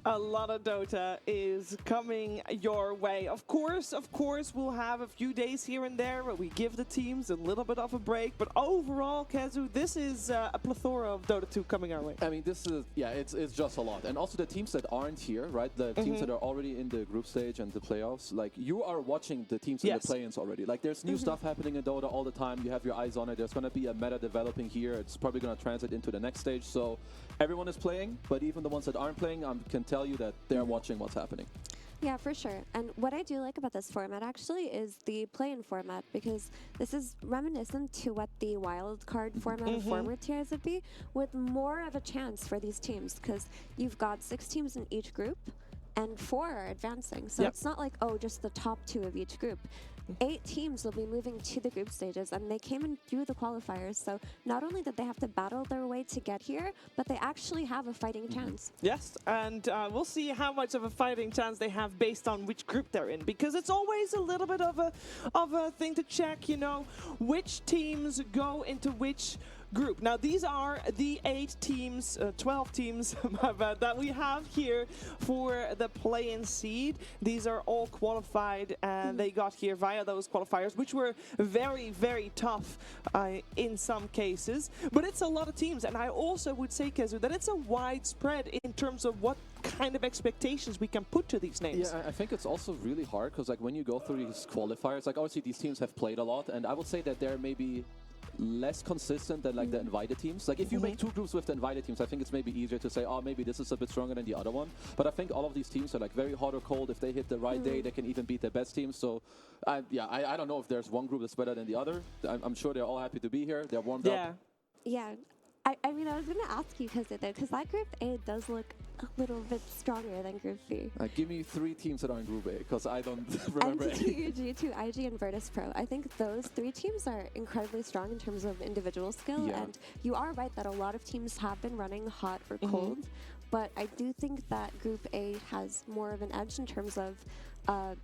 A lot of Dota is coming your way. Of course, we'll have a few days here and there where we give the teams a little bit of a break. But overall, Kazu, this is a plethora of Dota 2 coming our way. I mean, this is, yeah, it's just a lot. And also the teams that aren't here, right? The teams that are already in the group stage and the playoffs, like, you are watching the teams in the play-ins already. Like, there's new stuff happening in Dota all the time. You have your eyes on it. There's going to be a meta developing here. It's probably going to transit into the next stage. So everyone is playing, but even the ones that aren't playing, I can tell you that they're watching what's happening. Yeah, for sure. And what I do like about this format actually is the play-in format, because this is reminiscent to what the wild card format of forward tiers would be, with more of a chance for these teams, because you've got 6 teams in each group and 4 are advancing. So it's not like, oh, just the top 2 of each group. 8 teams will be moving to the group stages, and they came in through the qualifiers. So not only did they have to battle their way to get here, but they actually have a fighting chance. Yes, and we'll see how much of a fighting chance they have based on which group they're in, because it's always a little bit of a thing to check, you know, which teams go into which group. Now, these are the 8 teams, 12 teams, my bad, that we have here for the play-in seed. These are all qualified, and they got here via those qualifiers, which were very, very tough in some cases. But it's a lot of teams, and I also would say, Kazu, that it's a widespread in terms of what kind of expectations we can put to these names. Yeah, I think it's also really hard, because like when you go through these qualifiers, like obviously these teams have played a lot, and I would say that they're maybe less consistent than like the invited teams. Like if you make 2 groups with the invited teams, I think it's maybe easier to say, oh, maybe this is a bit stronger than the other one. But I think all of these teams are like very hot or cold. If they hit the right day, they can even beat their best teams. So yeah, I don't know if there's one group that's better than the other. I'm sure they're all happy to be here. They're warmed up. Yeah. I mean, I was going to ask you because that Group A does look a little bit stronger than Group B. Give me 3 teams that are in Group A, because I don't remember any. G2, IG, and Virtus Pro. I think those 3 teams are incredibly strong in terms of individual skill, and you are right that a lot of teams have been running hot or cold, but I do think that Group A has more of an edge in terms of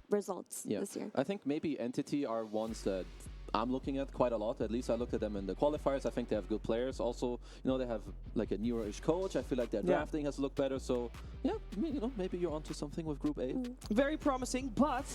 results this year. I think maybe Entity are ones that I'm looking at quite a lot. At least I looked at them in the qualifiers. I think they have good players. Also, you know, they have like a newer-ish coach. I feel like their drafting has looked better. So, yeah, you know, maybe you're onto something with Group A. Very promising, but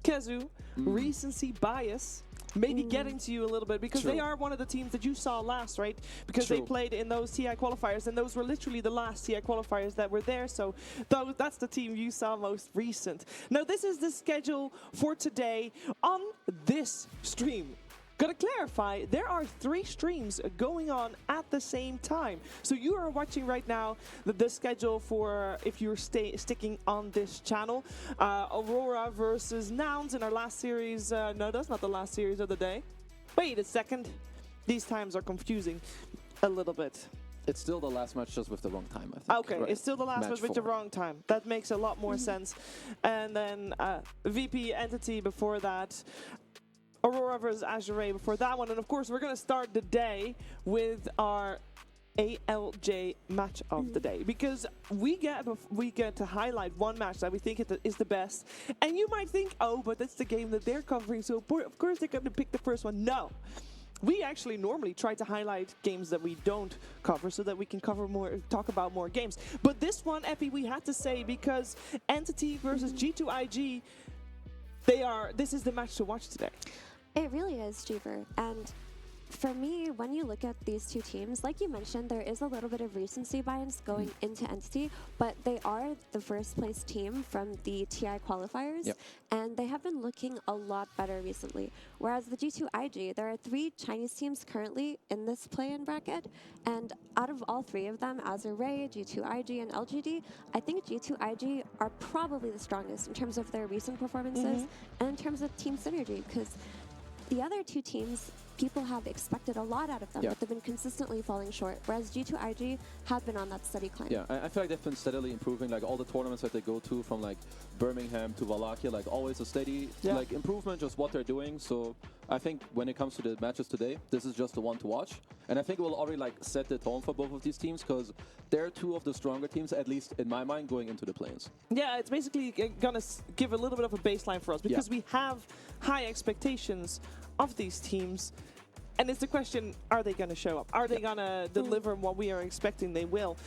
Kazu, recency bias maybe getting to you a little bit, because they are one of the teams that you saw last, right? Because they played in those TI qualifiers, and those were literally the last TI qualifiers that were there. So that's the team you saw most recent. Now, this is the schedule for today on this stream. Gotta clarify, there are 3 streams going on at the same time. So you are watching right now the schedule for, if you're sticking on this channel, Aurora versus Nouns in our last series. No, that's not the last series of the day. Wait a second. These times are confusing a little bit. It's still the last match, just with the wrong time, I think. Okay, it's still the last match with the wrong time. That makes a lot more sense. And then VP Entity before that. Aurora versus Azure before that one. And of course, we're going to start the day with our ALJ match of the day, because we get to highlight one match that we think is the best. And you might think, oh, but that's the game that they're covering, so of course they're going to pick the first one. No. We actually normally try to highlight games that we don't cover so that we can cover more, talk about more games. But this one, Epi, we had to say, because Entity versus G2IG, this is the match to watch today. It really is, Jeever. And for me, when you look at these 2 teams, like you mentioned, there is a little bit of recency bias going into Entity, but they are the first place team from the TI qualifiers, and they have been looking a lot better recently. Whereas the G2IG, there are 3 Chinese teams currently in this play-in bracket, and out of all 3 of them, Azure, G2IG, and LGD, I think G2IG are probably the strongest in terms of their recent performances and in terms of team synergy, because the other 2 teams, people have expected a lot out of them, but they've been consistently falling short, whereas G2IG have been on that steady climb. Yeah, I feel like they've been steadily improving, like all the tournaments that they go to, from like Birmingham to Wallachia, like always a steady like improvement, just what they're doing. So I think when it comes to the matches today, this is just the one to watch. And I think it will already like set the tone for both of these teams, because they're 2 of the stronger teams, at least in my mind, going into the play-ins. Yeah, it's basically gonna give a little bit of a baseline for us, because we have high expectations of these teams. And it's the question, are they going to show up? Are they going to deliver what we are expecting they will?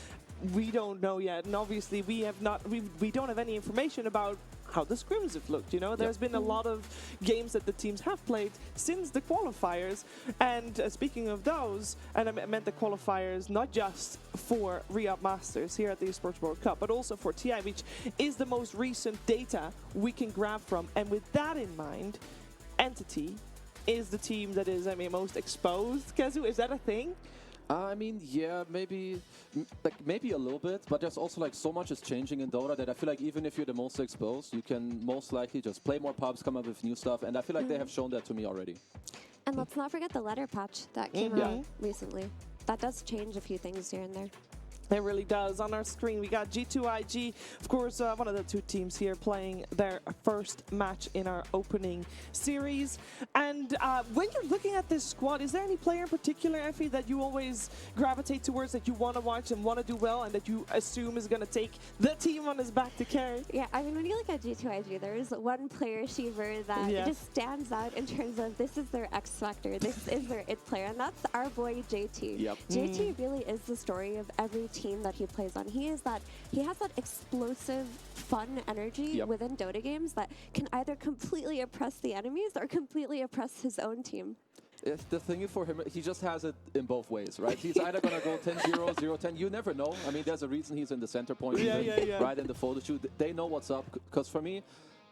we don't know yet, and obviously we don't have any information about how the scrims have looked. You know, there's been a lot of games that the teams have played since the qualifiers, and speaking of those, and I meant the qualifiers not just for Re-Up Masters here at the Esports World Cup, but also for TI, which is the most recent data we can grab from. And with that in mind, Entity is the team that is, I mean, most exposed. Kazu, is that a thing? I mean, yeah, maybe a little bit, but there's also like so much is changing in Dota that I feel like even if you're the most exposed, you can most likely just play more pubs, come up with new stuff, and I feel like they have shown that to me already. And let's not forget the letter patch that came out recently. That does change a few things here and there. It really does. On our screen, we got G2IG, of course, one of the two teams here playing their first match in our opening series. And when you're looking at this squad, is there any player in particular, Effie, that you always gravitate towards, that you want to watch and want to do well, and that you assume is going to take the team on his back to carry? Yeah, I mean, when you look at G2IG, there is one player, Shiver, that just stands out in terms of this is their X factor, this is their it player, and that's our boy JT. Yep. JT really is the story of every team that he plays on. He has that explosive, fun energy within Dota games that can either completely oppress the enemies or completely oppress his own team. The thing is for him, he just has it in both ways, right? He's either going to go 10-0, 0-10. You never know. I mean, there's a reason he's in the center point, right in the photo shoot. They know what's up, because for me,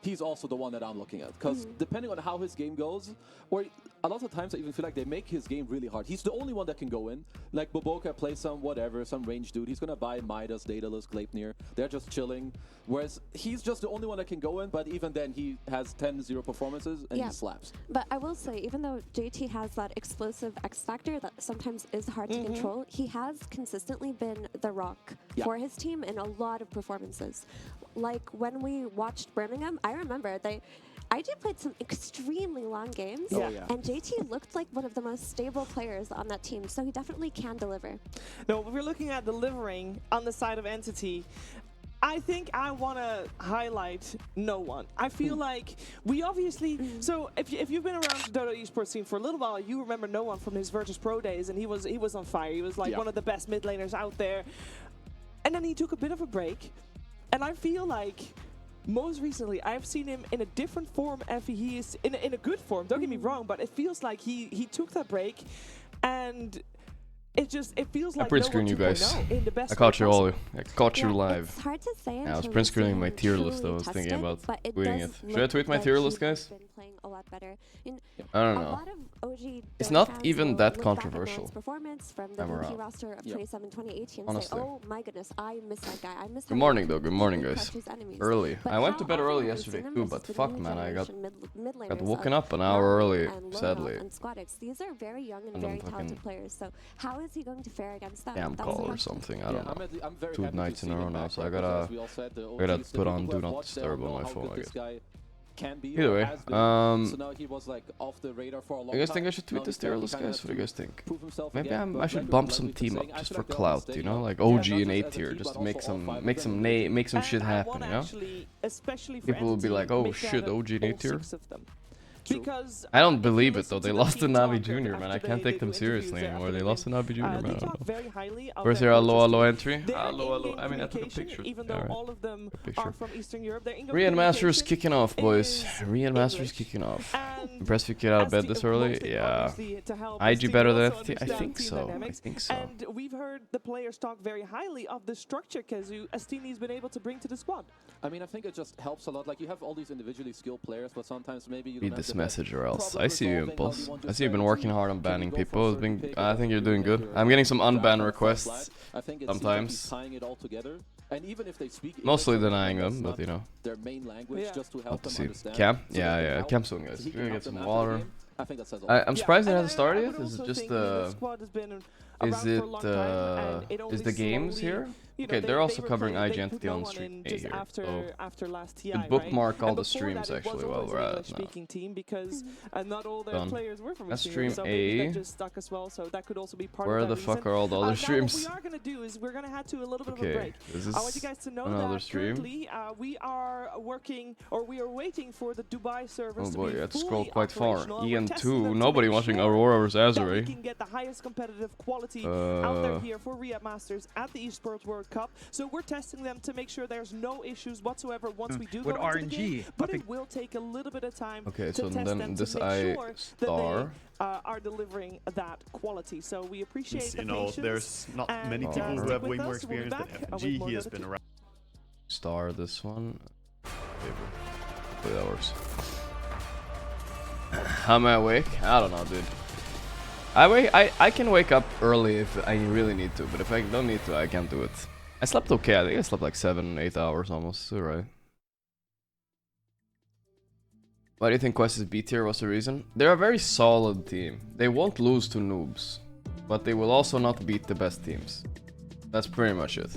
he's also the one that I'm looking at. Because depending on how his game goes, or a lot of times I even feel like they make his game really hard. He's the only one that can go in. Like Boboka plays some whatever, some range dude. He's going to buy Midas, Daedalus, Gleipnir. They're just chilling. Whereas he's just the only one that can go in, but even then he has 10-0 performances and he slaps. But I will say, even though JT has that explosive X factor that sometimes is hard to control, he has consistently been the rock for his team in a lot of performances. Like when we watched Birmingham, I remember IG played some extremely long games, and JT looked like one of the most stable players on that team, so he definitely can deliver. No, if we're looking at delivering on the side of Entity, I think I want to highlight no one. I feel like we obviously, so if you've been around the Dota esports scene for a little while, you remember no one from his Virtus Pro days, and he was on fire. He was like one of the best mid laners out there. And then he took a bit of a break, and I feel like most recently, I've seen him in a different form. He is in a good form. Don't get me wrong, but it feels like he took that break, and it feels like print screen you guys. I caught you all. I caught you live. It's hard to say. I was print screening my tier list. I was thinking about tweeting it. Should I tweet my tier list, guys? A lot better. I don't know. It's not even that controversial. Performance from the VP roster of 2018 and say, "Oh my goodness, I miss that guy. I miss." Good morning, though. Good morning, guys. Early. I went to bed early yesterday too, but fuck, man, I got woken up an hour early. Sadly. These are very young and very talented players. So how is he going to fare against them? Scam call or something. I don't know. 2 nights in a row now, so I gotta put on Do Not Disturb on my phone, I guess. Either way, so now he was like off the radar for a long you guys think I should tweet this tier list, guys? What do you guys think? Maybe I should bump some team up just for clout, you know, like OG and A tier, just to make some shit happen, you know? People will be like, oh shit, OG and A tier. I don't believe it though. They lost to Navi Jr. man. I can't take them seriously anymore. They lost to Navi Jr. man. I don't know. Where's your hello entry? Hello. I mean, I took a picture. Rian Masters kicking off, boys. Rian Masters kicking off. Impressed if you get out of bed this early? Yeah. IG better than FT? I think so. And we've heard the players talk very highly of the structure Kazu Astini's been able to bring to the squad. I mean, I think it just helps a lot. Like, you have all these individually skilled players, but sometimes maybe you don't read this message or else. I see you, Impulse. I see you've been working hard on banning people. I think you're doing good. I'm getting some unban requests sometimes. Mostly denying them, but you know. Hope to see. Cam? Yeah. Cam soon, guys. We're gonna get some water. I'm surprised it hasn't started yet. Is it just is the games here? Okay, they're also covering IG Entity on stream A here. So bookmark all the streams actually while we're at it now. Done. That's stream A. Where the fuck are all the other streams? Okay, this is another stream. We are working, or we are waiting for the Dubai servers. Oh boy, you had to scroll quite far. EN2, nobody watching Aurora vs Azure. We can get the highest competitive quality out there here for Re-Up Masters at the Esports World World Cup. So we're testing them to make sure there's no issues whatsoever once we do With go into RNG, the game. But it will take a little bit of time Okay, to so test then them this to make sure that star. they are delivering that quality. So we appreciate the You know, patience. there's not and, many people who stick have way with more us. We'll be experience than back, with FNG. more He has Dota been 2. around. Star this one. Hopefully that works. How am I awake? I don't know, dude. I can wake up early if I really need to, but if I don't need to, I can't do it. I slept okay. I think I slept like 7-8 hours almost. Alright. Why do you think Quest is B tier? What's the reason? They're a very solid team. They won't lose to noobs, but they will also not beat the best teams. That's pretty much it.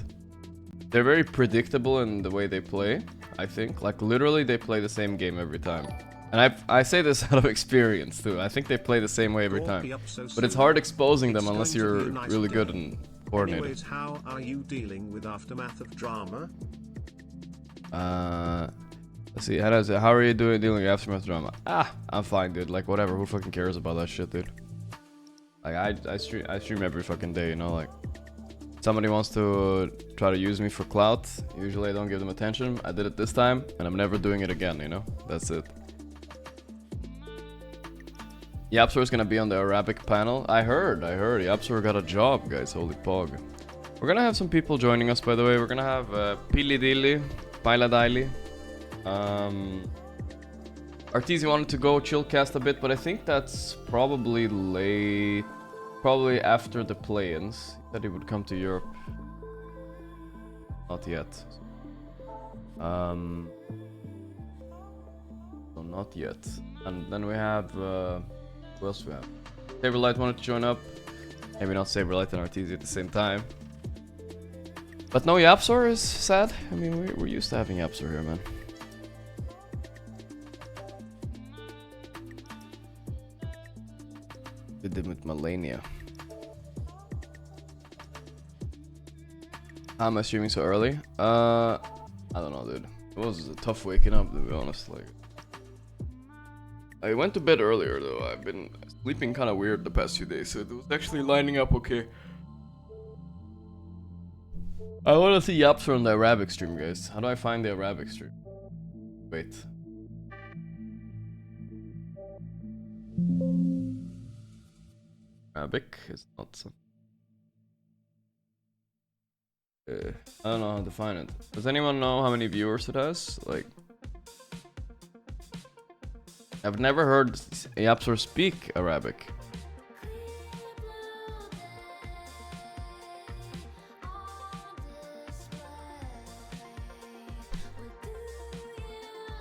They're very predictable in the way they play, I think. Like, literally, they play the same game every time. And I say this out of experience, too. I think they play the same way every time. But it's hard exposing them unless you're really good and coordinated. Anyways, how are you dealing with aftermath of drama? Let's see, how are you dealing with aftermath drama? I'm fine, dude. Like, whatever. Who fucking cares about that shit, dude? Like, I stream every fucking day, you know, like... Somebody wants to try to use me for clout. Usually I don't give them attention. I did it this time, and I'm never doing it again, you know? That's it. Yapsor is gonna be on the Arabic panel. I heard. Yapsor got a job, guys. Holy pog. We're gonna have some people joining us, by the way. We're gonna have Pili Dili, Paila Daili. Arteezy wanted to go chillcast a bit, but I think that's probably late. Probably after the play-ins. That he would come to Europe. Not yet. So not yet. And then we have who else do we have? Saberlight wanted to join up. Maybe not Saberlight and Arteezy at the same time. But no Yapsor is sad. I mean, we're used to having Yapsor here, man. Did them with Malenia. How am I streaming so early? I don't know, dude. It was tough waking up, to be honest. Like, I went to bed earlier though. I've been sleeping kind of weird the past few days, so it was actually lining up okay. I want to see Yapsor on the Arabic stream, guys. How do I find the Arabic stream? Wait. Arabic is not something. I don't know how to find it. Does anyone know how many viewers it has? Like, I've never heard Yapsor speak Arabic.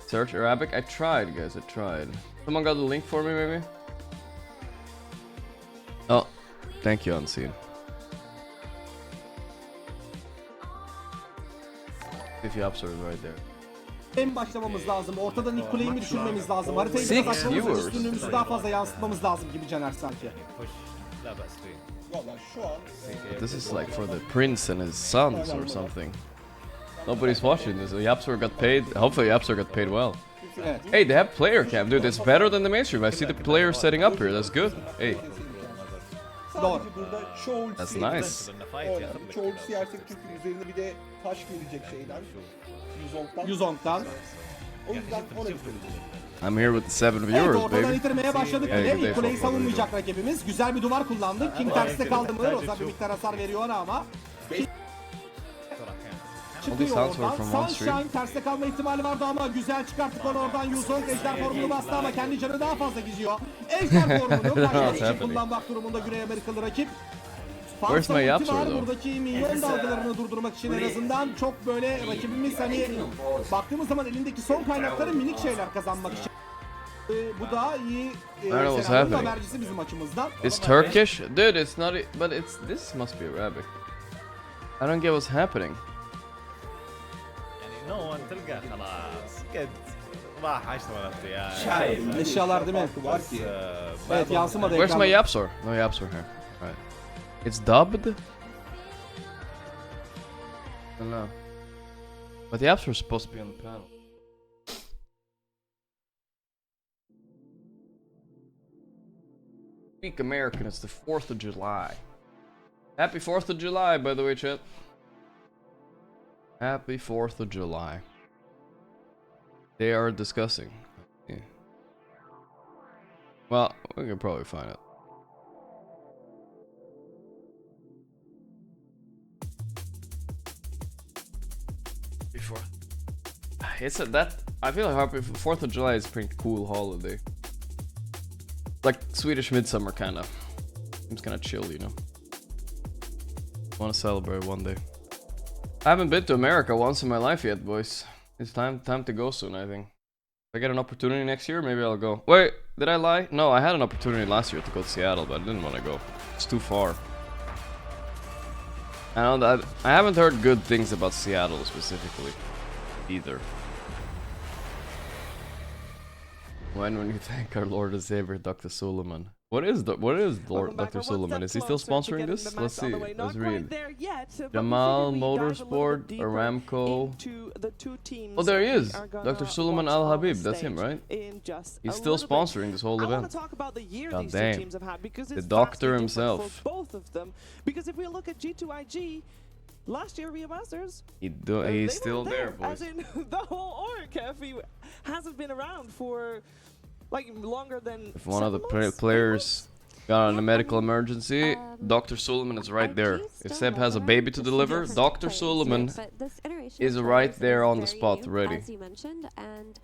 Search Arabic? I tried, guys. I tried. Someone got the link for me, maybe? Oh, thank you, Unseen. If Yapsor is right there. En başlamamız lazım. Ortadan ilk kuleyi mi düşürmemiz lazım? Haritayı biraz açmamız, üstünlüğümüzü daha fazla yansıtmamız lazım gibi Caner sanki. This is like for the prince and his sons or something. Nobody's watching this. Yapsor got paid. Hopefully Yapsor got paid well. Hey, they have player cam, dude. It's better than the mainstream. I see the players setting up here. That's good. Hey. Doğru. That's nice. Çoğu ultisi yersek çünkü üzerine bir de taş gelecek şeyden. Yuzong'dan. O yüzden ona gidelim. I'm here with the 7 Evet, viewers, ortadan baby. itirmeye başladık bile. Yeah, İlk kuleyi they savunmayacak rakibimiz. Güzel bir duvar kullandı. King terste kaldı mı? Rosa bir miktar hasar veriyor ona ama. Çıkıyor oradan. Sunshine terste kalma ihtimali vardı ama güzel çıkarttık onu oradan. Yuzong ejder formunu bastı ama kendi canı daha fazla gidiyor. Ejder formunu karşılamak için kullanmak durumunda Güney Amerikalı rakip. Where's my Yapsor Var though? buradaki minyon dalgalarını durdurmak için en azından çok böyle rakibimiz hani baktığımız zaman elindeki son kaynakları minik şeyler kazanmak için. Bu da iyi senaryo'nun habercisi bizim açımızdan. It's Turkish? Dude, it's not, but this must be Arabic. I don't get what's happening. Eşyalar değil mi? Evet, yansımadı. Where's my Yapsor? No Yapsor here. Right. It's dubbed? I don't know. But the Yapsor is supposed to be on the panel. Speak American, it's the 4th of July. Happy 4th of July, by the way, chat. Happy 4th of July. They are discussing. Yeah. Well, we can probably find it. Before. It's that. I feel like Happy 4th of July is a pretty cool holiday. Like Swedish Midsummer, kinda. Seems kinda chill, you know. Want to celebrate one day. I haven't been to America once in my life yet, boys. It's time to go soon, I think. If I get an opportunity next year, maybe I'll go. Wait, did I lie? No, I had an opportunity last year to go to Seattle, but I didn't want to go. It's too far. I know that I haven't heard good things about Seattle specifically, either. When you thank our Lord and Savior, Dr. Suleiman. What is Lord Dr. Suleiman? Is he still sponsoring this? Let's see. Let's read. Jamal Motorsport, Aramco. Oh, there he is. Dr. Suleiman Al Habib. That's him, right? He's still sponsoring this whole event. God damn. The doctor himself. Both of them. Because if we look at G2IG, last year Rio Masters, he's still there, boys. As in the whole org, he hasn't been around for like longer than. If one of the players got on a medical emergency, Dr. Suleiman is right there. If Seb has a baby to deliver, Dr. Suleiman is right there on the spot, ready. As you mentioned, and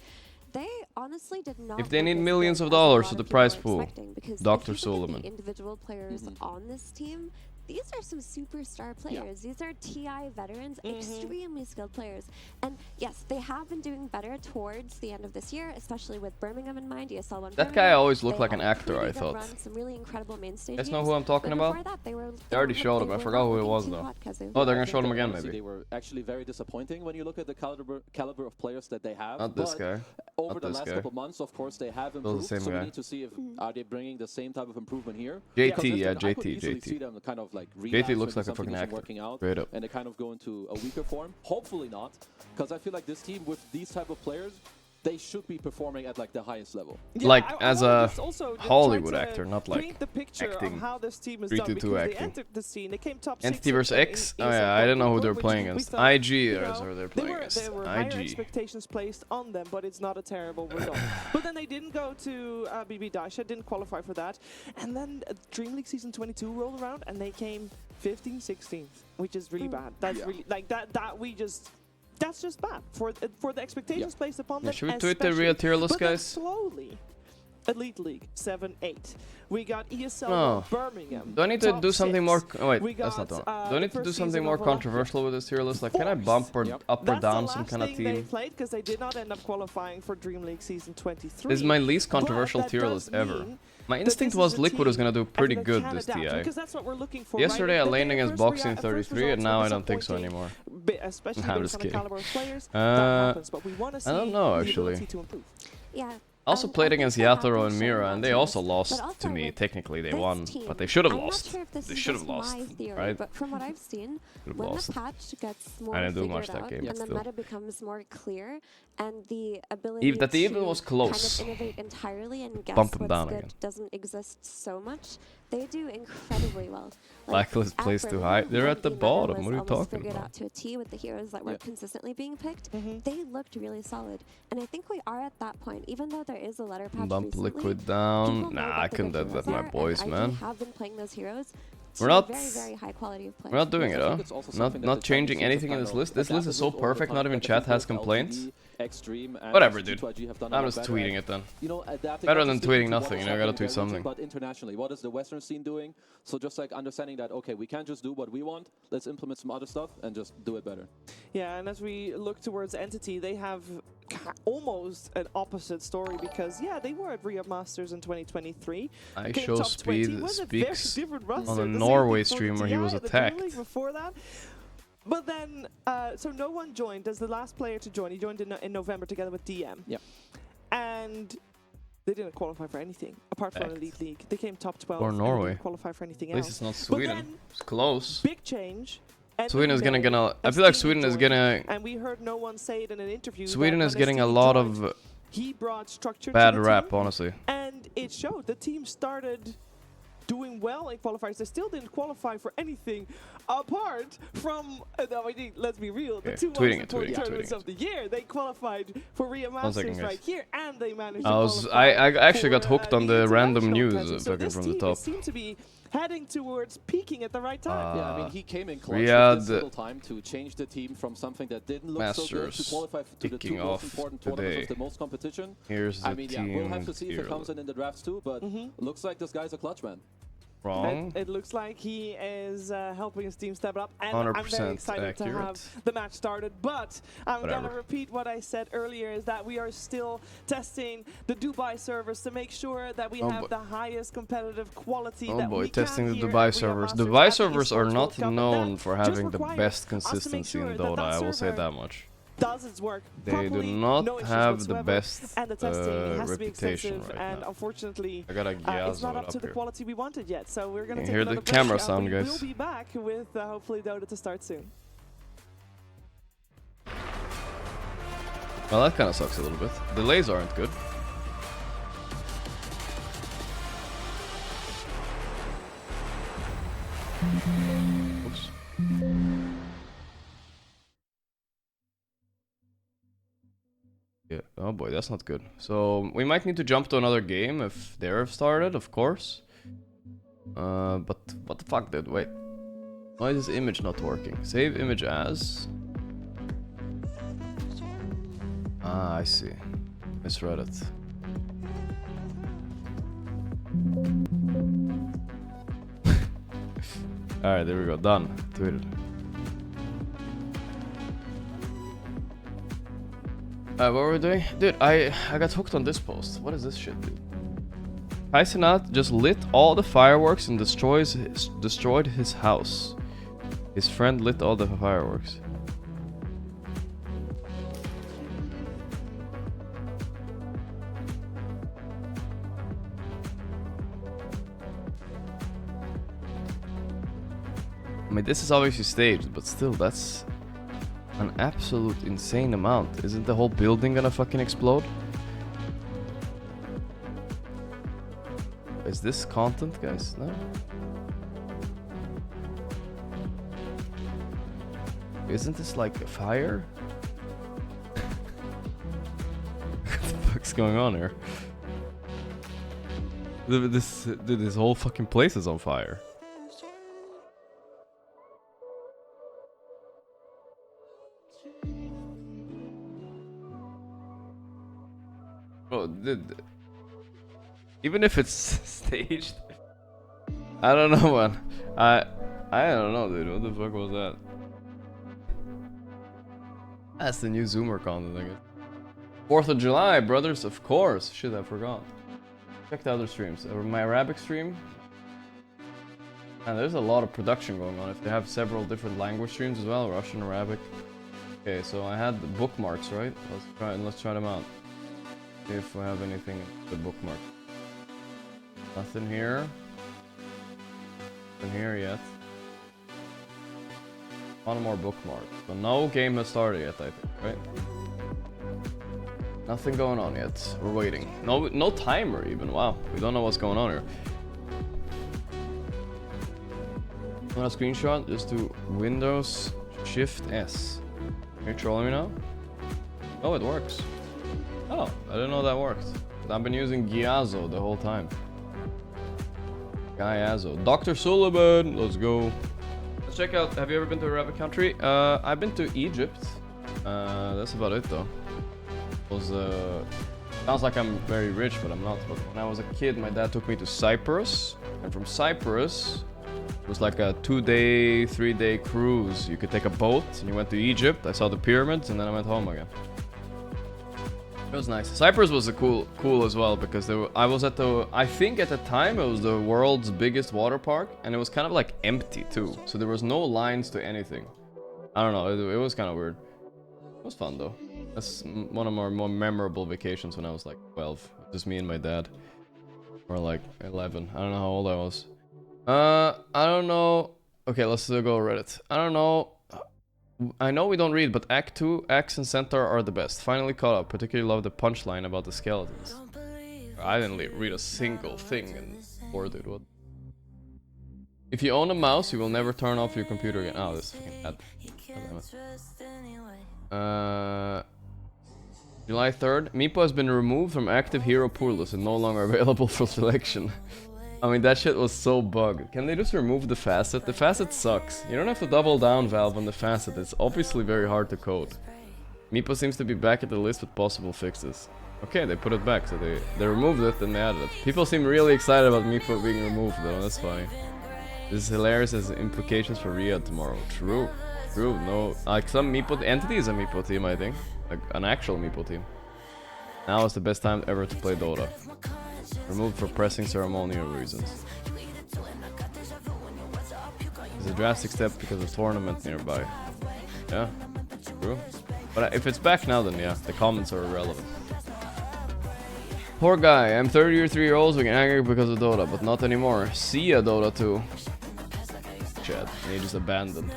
they honestly did not. If they need millions of dollars to the prize pool, Dr. Suleiman. Individual players on this team. These are some superstar players. These are TI veterans, extremely skilled players. And yes, they have been doing better towards the end of this year, especially with Birmingham in mind. ESL 1. That guy always looked like an actor, I thought. Some really incredible main stage guys know who I'm talking about? They already showed him. I forgot who it was though. Oh, they're gonna show him again maybe. They were actually very disappointing when you look at the caliber of players that they have. Not this guy. Over the last couple months, of course, they have improved. So we need to see if are they bringing the same type of improvement here. JT, yeah, JT. See them kind of like JT looks like a fucking actor. Working out, straight up. And they kind of go into a weaker form. Hopefully not, because I feel like this team with these type of players, they should be performing at like the highest level. Yeah, like as a Hollywood actor, not like the picture acting. Of how this team is 3-2-2 acting. They entered the scene. They came top Entity vs X. Oh yeah, I didn't know who they were playing against. IG is who they're playing against. There were higher expectations placed on them, but it's not a terrible result. But then they didn't go to BB Daisha, didn't qualify for that, and then Dream League Season 22 rolled around, and they came 15th, 16th, which is really bad. That's really like that. That's just bad for the expectations placed upon them. Should we tweet the real tier list, guys? Slowly, Elite League 7-8. We got ESL Birmingham. Do I need to do something more? Oh wait, that's not the one. Do I need to do something more controversial with this tier list? Like, can I bump or up or down some kind of team? They played because they did not end up qualifying for Dream League Season 23. This is my least controversial tier list ever. My instinct was Liquid was gonna do pretty good this TI. Yesterday I laned against Boxing 33 and now I don't think so anymore. I'm just kidding. I don't know actually. Yeah. I also played against Yatoro and Mira and they also lost to me. Technically they won, but they should have lost. They should have lost, right? But from what I've seen, when the patch gets more figured out and the meta becomes more clear and the ability that the even was close. Kind of innovate entirely and guess Bump what's down good again. Doesn't exist so much, they do incredibly well. Blacklist plays too high. They're at the bottom. What are you talking figured about? out to a T with the heroes that were consistently being picked. They looked really solid, and I think we are at that point. Even though there is a letter patch Bump recently, Liquid down. Nah, I couldn't do that with my boys, man. Have been playing those heroes. We're not very, very high quality of play. We're not doing it, huh? Not changing anything in this list. This list is so perfect. Not even chat has complaints. Whatever, dude. I'm just tweeting it then. Better than tweeting nothing. You know, I gotta tweet something. But internationally, what is the Western scene doing? So just like understanding that, okay, we can't just do what we want. Let's implement some other stuff and just do it better. Yeah, and as we look towards Entity, they have almost an opposite story because, yeah, they were at Rio Masters in 2023. I show speed speaks on a Norway stream where he was attacked. Before that. But then, so no one joined as the last player to join. He joined in November together with DM. Yep. And they didn't qualify for anything apart from Elite League. They came top 12. Or Norway. Didn't qualify for anything else. At least it's not Sweden. It's close. Big change. Sweden is gonna. I feel like Sweden is gonna. And we heard no one say it in an interview. Sweden is getting a lot of he brought structure bad to the rap, team, honestly. And it showed. The team started doing well in qualifiers. They still didn't qualify for anything apart from, I mean, let's be real, the two most important tournaments of the year. They qualified for Rio Masters right here, and they managed to qualify. I actually got hooked on the random news talking from the top. Seem to be heading towards peaking at the right time. Yeah, I mean, he came in clutch with this little time to change the team from something that didn't look so good to qualify to the two most important tournaments with the most competition. Here's the team. I mean, yeah, we'll have to see if it comes in the drafts too, but looks like this guy's a clutch man. Wrong. It looks like he is helping his team step up, and 100% I'm very excited to have the match started. But I'm going to repeat what I said earlier, is that we are still testing the Dubai servers to make sure that we have the highest competitive quality that we testing can the Dubai servers. Dubai servers are not known for having the best consistency in Dota, I will say that much. Does its work they do not have the best and the testing has to be reputation extensive, right and now. unfortunately it's not up to the quality we wanted yet. So we're gonna take hear the camera sound, guys. We'll be back with hopefully Dota to start soon. Well, that kind of sucks a little bit. Delays aren't good. Oops. Yeah, oh boy, that's not good. So we might need to jump to another game if they're started, of course. But what the fuck, dude? Wait. Why is this image not working? Save image as. Ah, I see. Misread it. Alright, there we go. Done. Tweeted. What were we doing? Dude, I got hooked on this post. What is this shit, dude? Kaisenat just lit all the fireworks and destroyed his house. His friend lit all the fireworks. I mean, this is obviously staged, but still, that's an absolute insane amount. Isn't the whole building gonna fucking explode? Is this content, guys? No? Isn't this like a fire? What the fuck's going on here? This whole fucking place is on fire. Bro, dude, even if it's staged, I don't know, man. I don't know, dude. What the fuck was that? That's the new Zoomer content, I guess. 4th of July, brothers, of course. Shit, I forgot. Check the other streams. My Arabic stream. And there's a lot of production going on. If they have several different language streams as well, Russian, Arabic. Okay, so I had the bookmarks, right? Let's try them out. See if we have anything in the bookmark. Nothing here. Nothing here yet. One more bookmark. So no game has started yet, I think, right? Nothing going on yet. We're waiting. No timer even. Wow, we don't know what's going on here. Want a screenshot? Just do Windows Shift S. Are you trolling me now? Oh, it works. Oh, I didn't know that worked. I've been using Giazo the whole time. Giazo. Dr. Sullivan, let's go. Let's check out. Have you ever been to a Arabic country? I've been to Egypt. That's about it though. Sounds like I'm very rich, but I'm not. But when I was a kid, my dad took me to Cyprus, and from Cyprus, it was like a 2-day, 3-day cruise. You could take a boat, and you went to Egypt. I saw the pyramids, and then I went home again. It was nice. Cyprus was cool as well because I think at the time it was the world's biggest water park, and it was kind of like empty too. So there was no lines to anything. I don't know. It was kind of weird. It was fun though. That's one of my more memorable vacations when I was like 12. Just me and my dad. Or like 11. I don't know how old I was. I don't know. Okay, let's go Reddit. I don't know. I know we don't read, but Act 2, Axe and Centaur are the best. Finally caught up. Particularly love the punchline about the skeletons. I didn't read a single thing and or dude, what? If you own a mouse, you will never turn off your computer again. Oh, this fucking ad. July 3rd. Meepo has been removed from active hero pool list and no longer available for selection. I mean, that shit was so bugged. Can they just remove the facet? The facet sucks. You don't have to double down, Valve, on the facet. It's obviously very hard to code. Meepo seems to be back at the list with possible fixes. Okay, they put it back, so they removed it and they added it. People seem really excited about Meepo being removed, though. That's funny. This is hilarious as implications for Riyadh tomorrow. True. True. No, like some Meepo entity is a Meepo team, I think. Like an actual Meepo team. Now is the best time ever to play Dota. Removed for pressing ceremonial reasons. It's a drastic step because of the tournament nearby. Yeah, true. But if it's back now, then yeah, the comments are irrelevant. Poor guy, I'm 33-year-old getting angry because of Dota, but not anymore. See ya, Dota 2. Chat, he just abandoned.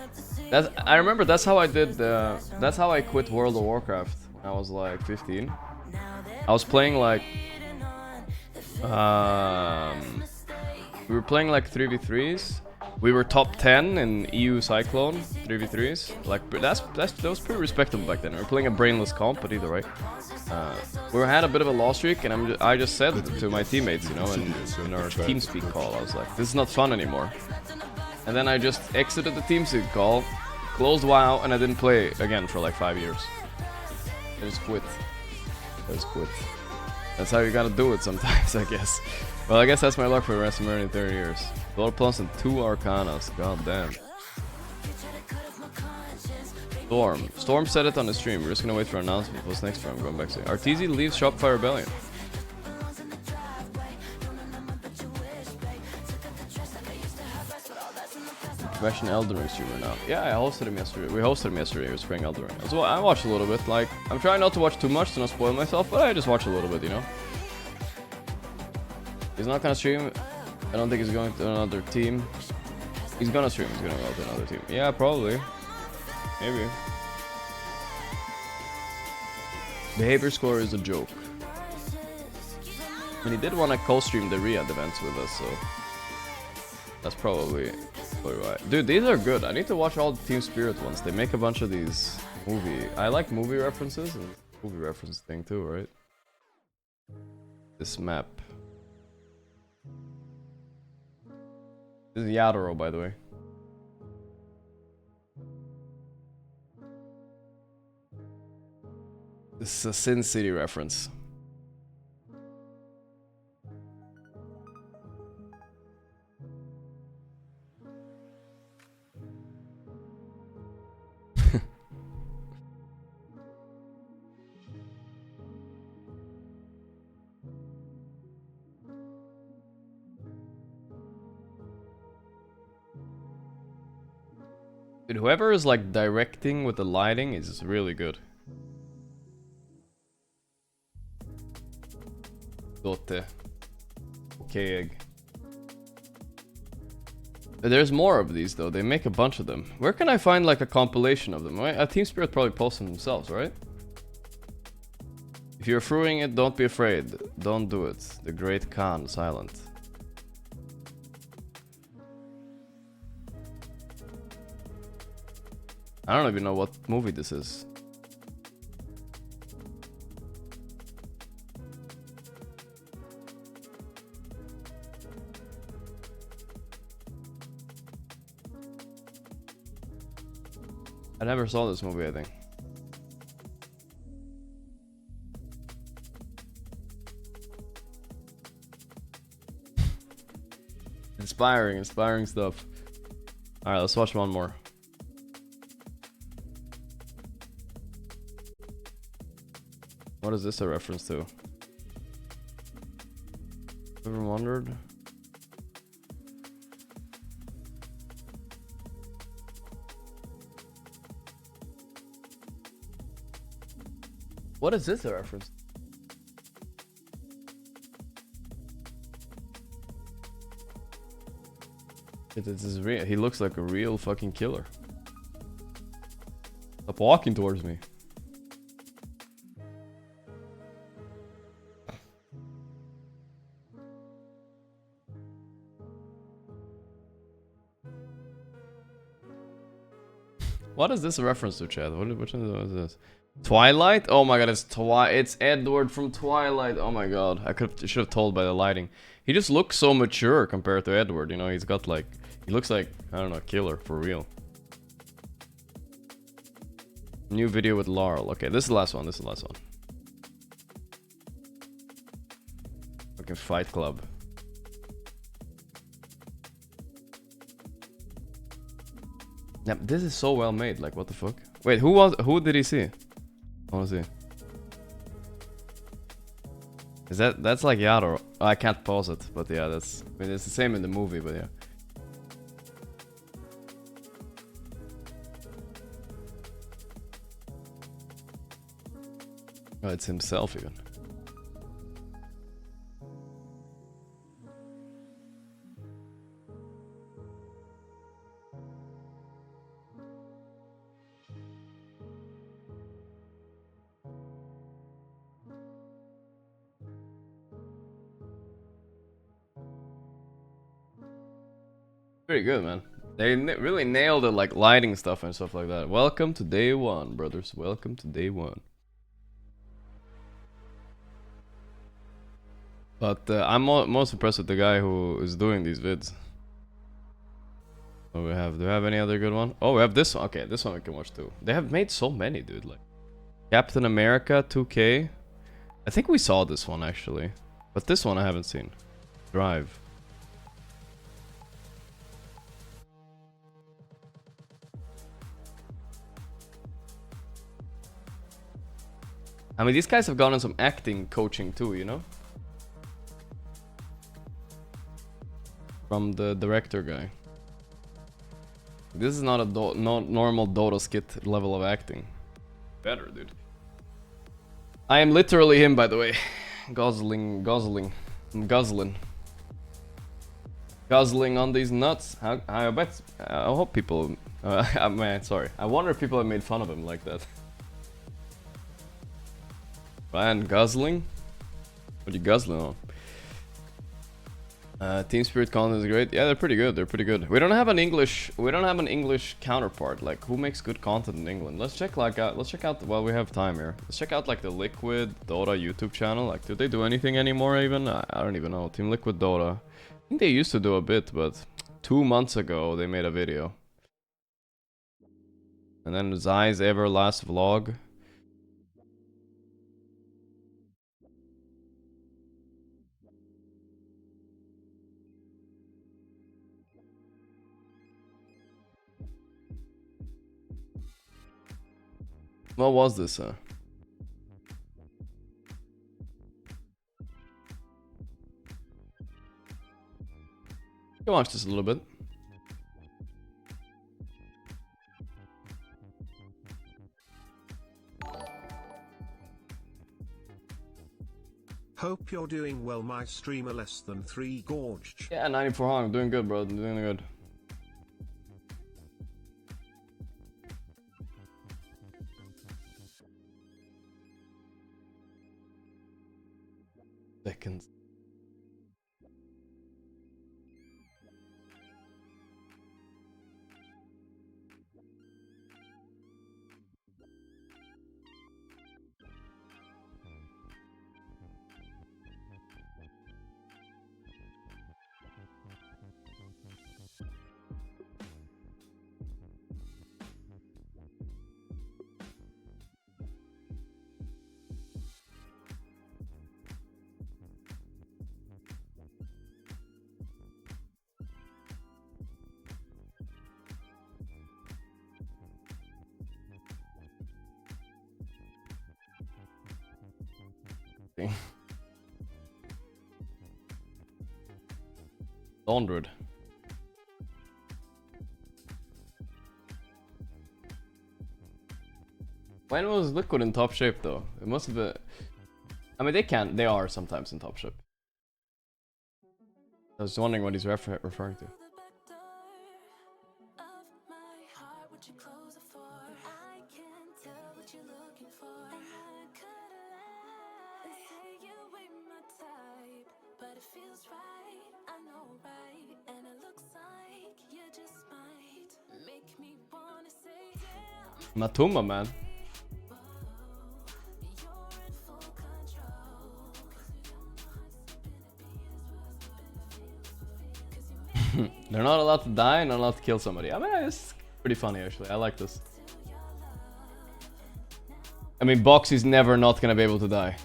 I remember that's how I did. That's how I quit World of Warcraft when I was like 15. I was playing like. We were playing like 3v3s. We were top 10 in EU Cyclone 3v3s. Like that was pretty respectable back then. We were playing a brainless comp, but either way, we had a bit of a loss streak, and I just said to my teammates, you know, in our TeamSpeak call, I was like, "This is not fun anymore." And then I just exited the TeamSpeak call, closed WoW, and I didn't play again for like 5 years. I just quit. That's how you gotta do it sometimes, I guess. Well, I guess that's my luck for the rest of my 30 years. 12 plus and 2 Arcanas. God damn. Storm said it on the stream. We're just gonna wait for an announcement. What's next for him? Going back to Arteezy leaves Shopify Rebellion. Russian Elden Ring streamer now. Yeah, I hosted him yesterday. We hosted him yesterday. He was playing Elden Ring. So I watched a little bit. Like, I'm trying not to watch too much to not spoil myself, but I just watch a little bit, you know. He's not gonna stream. I don't think he's going to another team. He's gonna stream. He's gonna go to another team. Yeah, probably. Maybe. Behavior score is a joke. And he did want to co-stream the Riyadh events with us, so that's probably why. Dude, these are good. I need to watch all the Team Spirit ones. They make a bunch of these movie. I like movie references and movie reference thing too, right? This map. This is Yadoro, by the way. This is a Sin City reference. Dude, whoever is like directing with the lighting is really good. Dote. Okay, egg. There's more of these though. They make a bunch of them. Where can I find like a compilation of them? Team Spirit probably posts them themselves, right? If you're throwing it, don't be afraid. Don't do it. The Great Khan, silent. I don't even know what movie this is. I never saw this movie, I think. Inspiring stuff. Alright, let's watch one more. What is this a reference to? Ever wondered? What is this a reference? This is real. He looks like a real fucking killer. Stop walking towards me. What is this a reference to, Chad? Which one is this? Twilight? Oh my god, it's Edward from Twilight. Oh my god, I should have told by the lighting. He just looks so mature compared to Edward, you know, he's got like, he looks like, I don't know, a killer for real. New video with Laurel. Okay, this is the last one, Fucking Fight Club. Yeah, this is so well made, like what the fuck? Wait, who did he see? I wanna see. Is that's like Yaro? Oh, I can't pause it, but yeah, I mean, it's the same in the movie, but yeah. Oh, it's himself even. Pretty good, man. They really nailed it, like lighting stuff and stuff like that. Welcome to day one, brothers. Welcome to day one. But I'm most impressed with the guy who is doing these vids. What do we have any other good one? Oh, we have this one. Okay, this one we can watch too. They have made so many, dude. Like Captain America 2K. I think we saw this one actually, but this one I haven't seen. Drive. I mean, these guys have gone on some acting coaching too, you know? From the director guy. This is not a normal Dota skit level of acting. Better, dude. I am literally him, by the way. Guzzling on these nuts. I bet. I hope people. Man, sorry. I wonder if people have made fun of him like that. Ryan guzzling? What are you guzzling on? Team Spirit content is great. Yeah, they're pretty good. We don't have an English counterpart. Like, who makes good content in England? Let's check out while we have time here. Let's check out like the Liquid Dota YouTube channel. Like, do they do anything anymore even? I don't even know. Team Liquid Dota. I think they used to do a bit, but 2 months ago they made a video. And then Zai's ever last vlog. What was this? You can watch this a little bit. Hope you're doing well, my streamer less than 3 Gorgc. Yeah, 9400. Doing good, bro. Doing good. Seconds. Onward. When was Liquid in top shape though? It must have been. I mean, they are sometimes in top shape. I was wondering what he's referring to. And it looks like you just might make me wanna say, damn. Matuma, man. They're not allowed to die, not allowed to kill somebody. I mean, it's pretty funny actually. I like this. I mean, Boxy's never not gonna be able to die.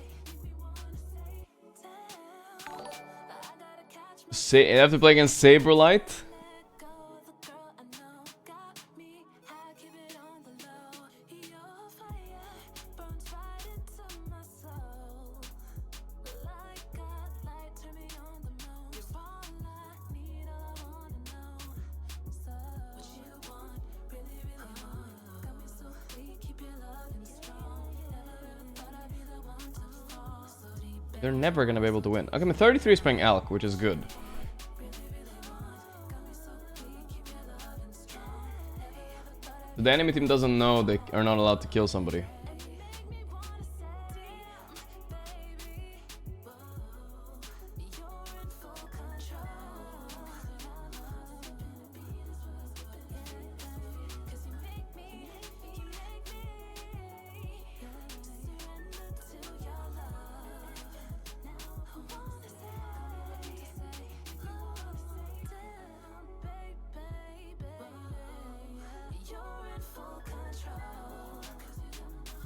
You have to play against Saberlight. They're never gonna be able to win. Okay, I mean, 33 is playing Alk, which is good. The enemy team doesn't know they are not allowed to kill somebody.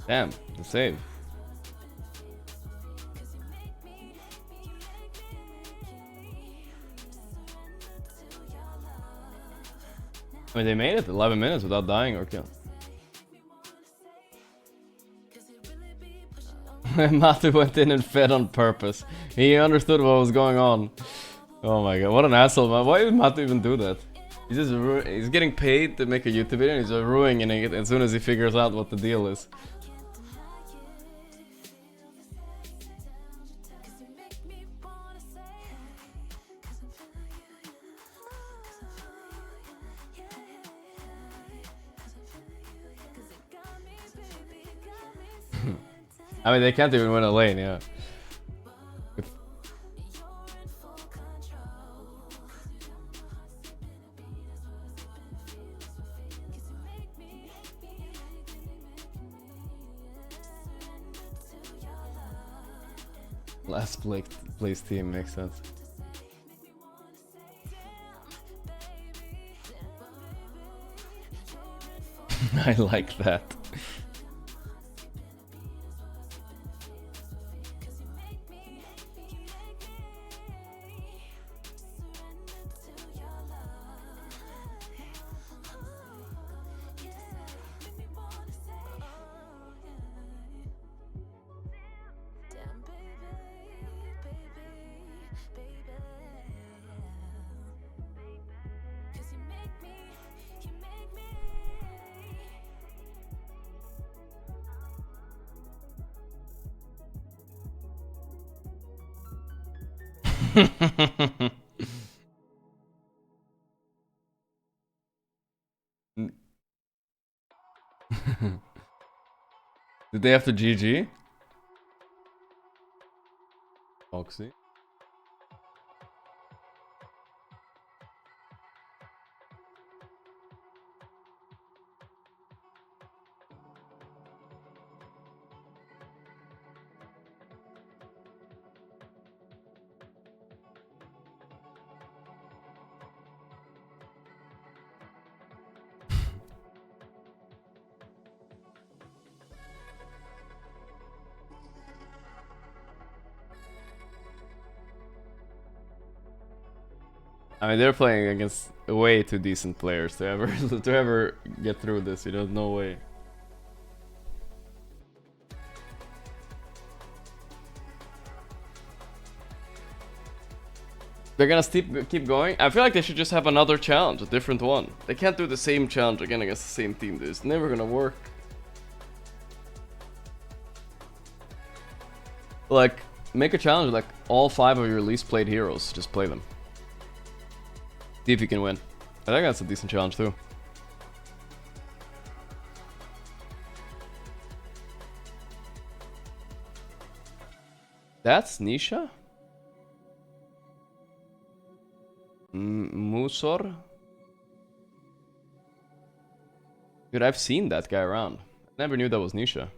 Damn, the save. I mean, they made it 11 minutes without dying or kill. Matu went in and fed on purpose. He understood what was going on. Oh my god, what an asshole, man. Why did Matu even do that? He's just he's getting paid to make a YouTube video and he's ruining it as soon as he figures out what the deal is. I mean, they can't even win a lane, yeah. Last place team makes sense. I like that. Did they have to GG? Foxy. I mean, they're playing against way too decent players to ever get through this. You know, no way. They're gonna keep going. I feel like they should just have another challenge, a different one. They can't do the same challenge again against the same team. It's never gonna work. Like, make a challenge like all 5 of your least played heroes. Just play them. See if you can win. I think that's a decent challenge too. That's Nisha? Musor? Dude, I've seen that guy around. Never knew that was Nisha.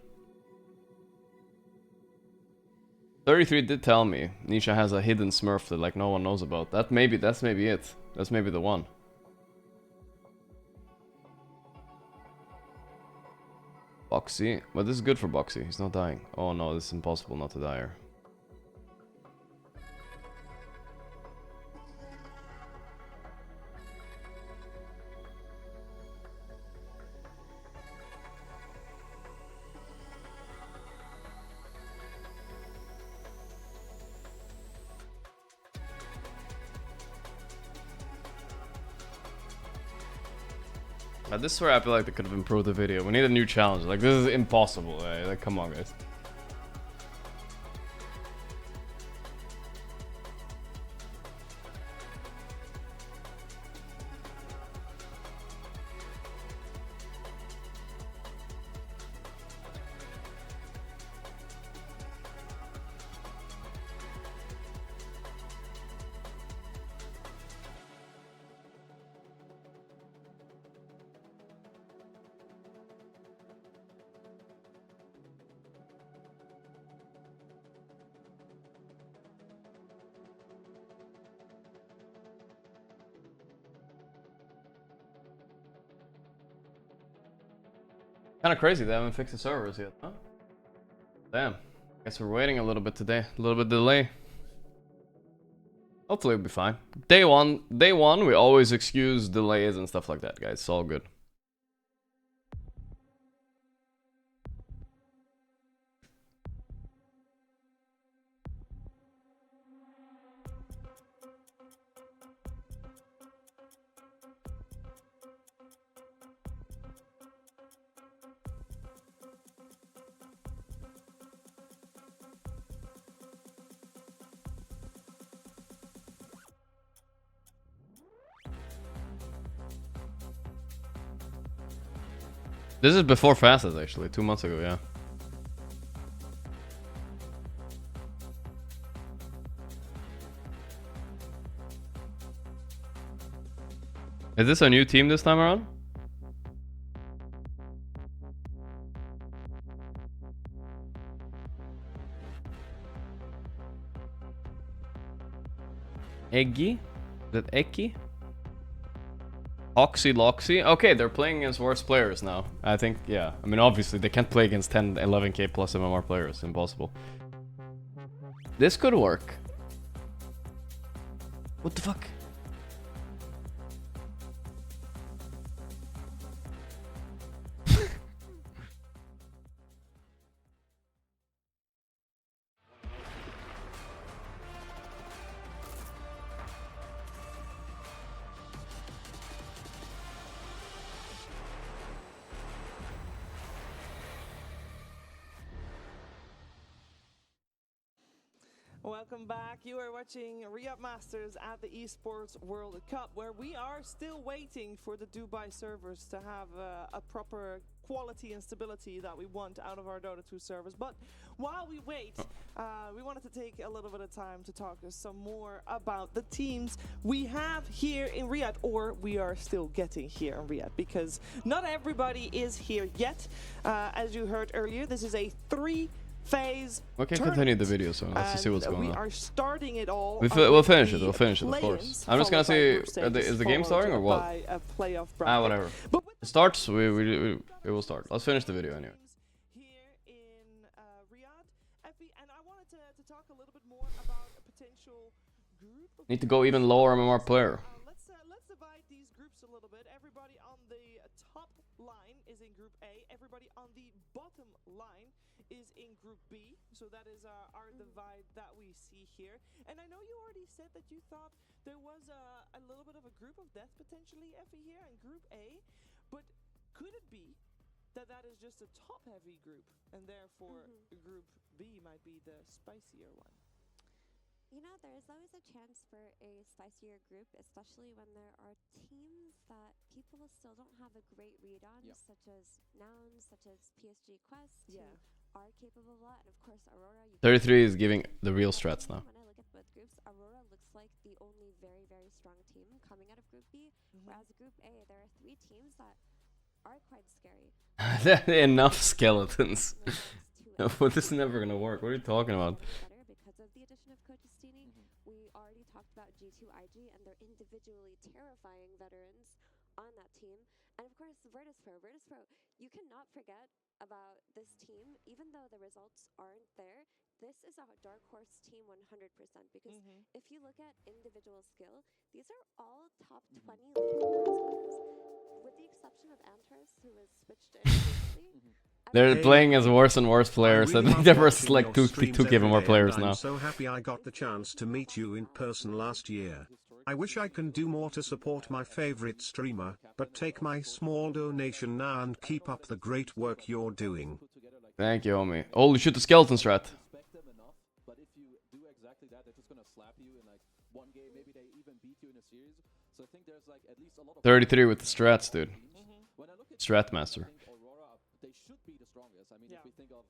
33 did tell me Nisha has a hidden Smurf that like no one knows about. That's maybe it. That's maybe the one. Boxy. But this is good for Boxy. He's not dying. Oh no, this is impossible not to die here. This is where I feel like they could have improved the video. We need a new challenge. Like, this is impossible. Like, come on, guys. Kind of crazy they haven't fixed the servers yet, huh? Damn. Guess we're waiting a little bit today. A little bit delay. Hopefully it'll be fine. Day one, we always excuse delays and stuff like that, guys. It's all good. This is before Fastest, actually, 2 months ago, yeah. Is this a new team this time around? Eggy? Is that Eki? Oxy Loxy? Okay, they're playing against worse players now. I think, yeah. I mean, obviously, they can't play against 10, 11k plus MMR players. Impossible. This could work. What the fuck? Welcome back. You are watching Re-Up Masters at the Esports World Cup, where we are still waiting for the Dubai servers to have a proper quality and stability that we want out of our Dota 2 servers. But while we wait, we wanted to take a little bit of time to talk some more about the teams we have here in Riyadh, or we are still getting here in Riyadh, because not everybody is here yet. As you heard earlier, this is a three-phase We can continue the video, so let's see what's going on. We are starting it all. We'll finish it. We'll finish it, of course. I'm just gonna see, is the game starting or what? Whatever. It starts. It will start. Let's finish the video anyway. Here in Riyadh, Effie, and I wanted to talk a little bit more about a potential group. Need to go even lower MMR player. Let's divide these groups a little bit. Everybody on the top line is in Group A. Everybody on the bottom line is in Group B. So that is our divide that we see here. And I know you already said that you thought there was a little bit of a group of death potentially, Effie, here in Group A. But could it be that that is just a top-heavy group, and therefore Group B might be the spicier one? You know, there is always a chance for a spicier group, especially when there are teams that people still don't have a great read on, such as Nouns, such as PSG Quest, who are capable of a lot, and of course Aurora. 33 is giving the real strats now. When I look at both groups, Aurora looks like the only very, very strong team coming out of Group B, whereas Group A, there are 3 teams that are quite scary. Enough skeletons. This is never gonna work. What are you talking about? Because of the addition of Kotistini, we already talked about G2IG and their individually terrifying veterans on that team. And of course, Virtus Pro, you cannot forget about this team, even though the results aren't there. This is a dark horse team 100% because if you look at individual skill, these are all top 20 league players, with the exception of Antros, who was switched in recently. They're playing as worse and worse players. I think they're versus like two even more players now. I'm so happy I got the chance to meet you in person last year. I wish I can do more to support my favorite streamer, but take my small donation now and keep up the great work you're doing. Thank you, homie. Holy shit, the skeleton strat. But if you do exactly that, they're just gonna slap you in like one game. Maybe they even beat you in a series. So I think there's like at least a lot of 33 with the strats, dude. Strat master. Aurora, they should be the strongest. I mean, if we think of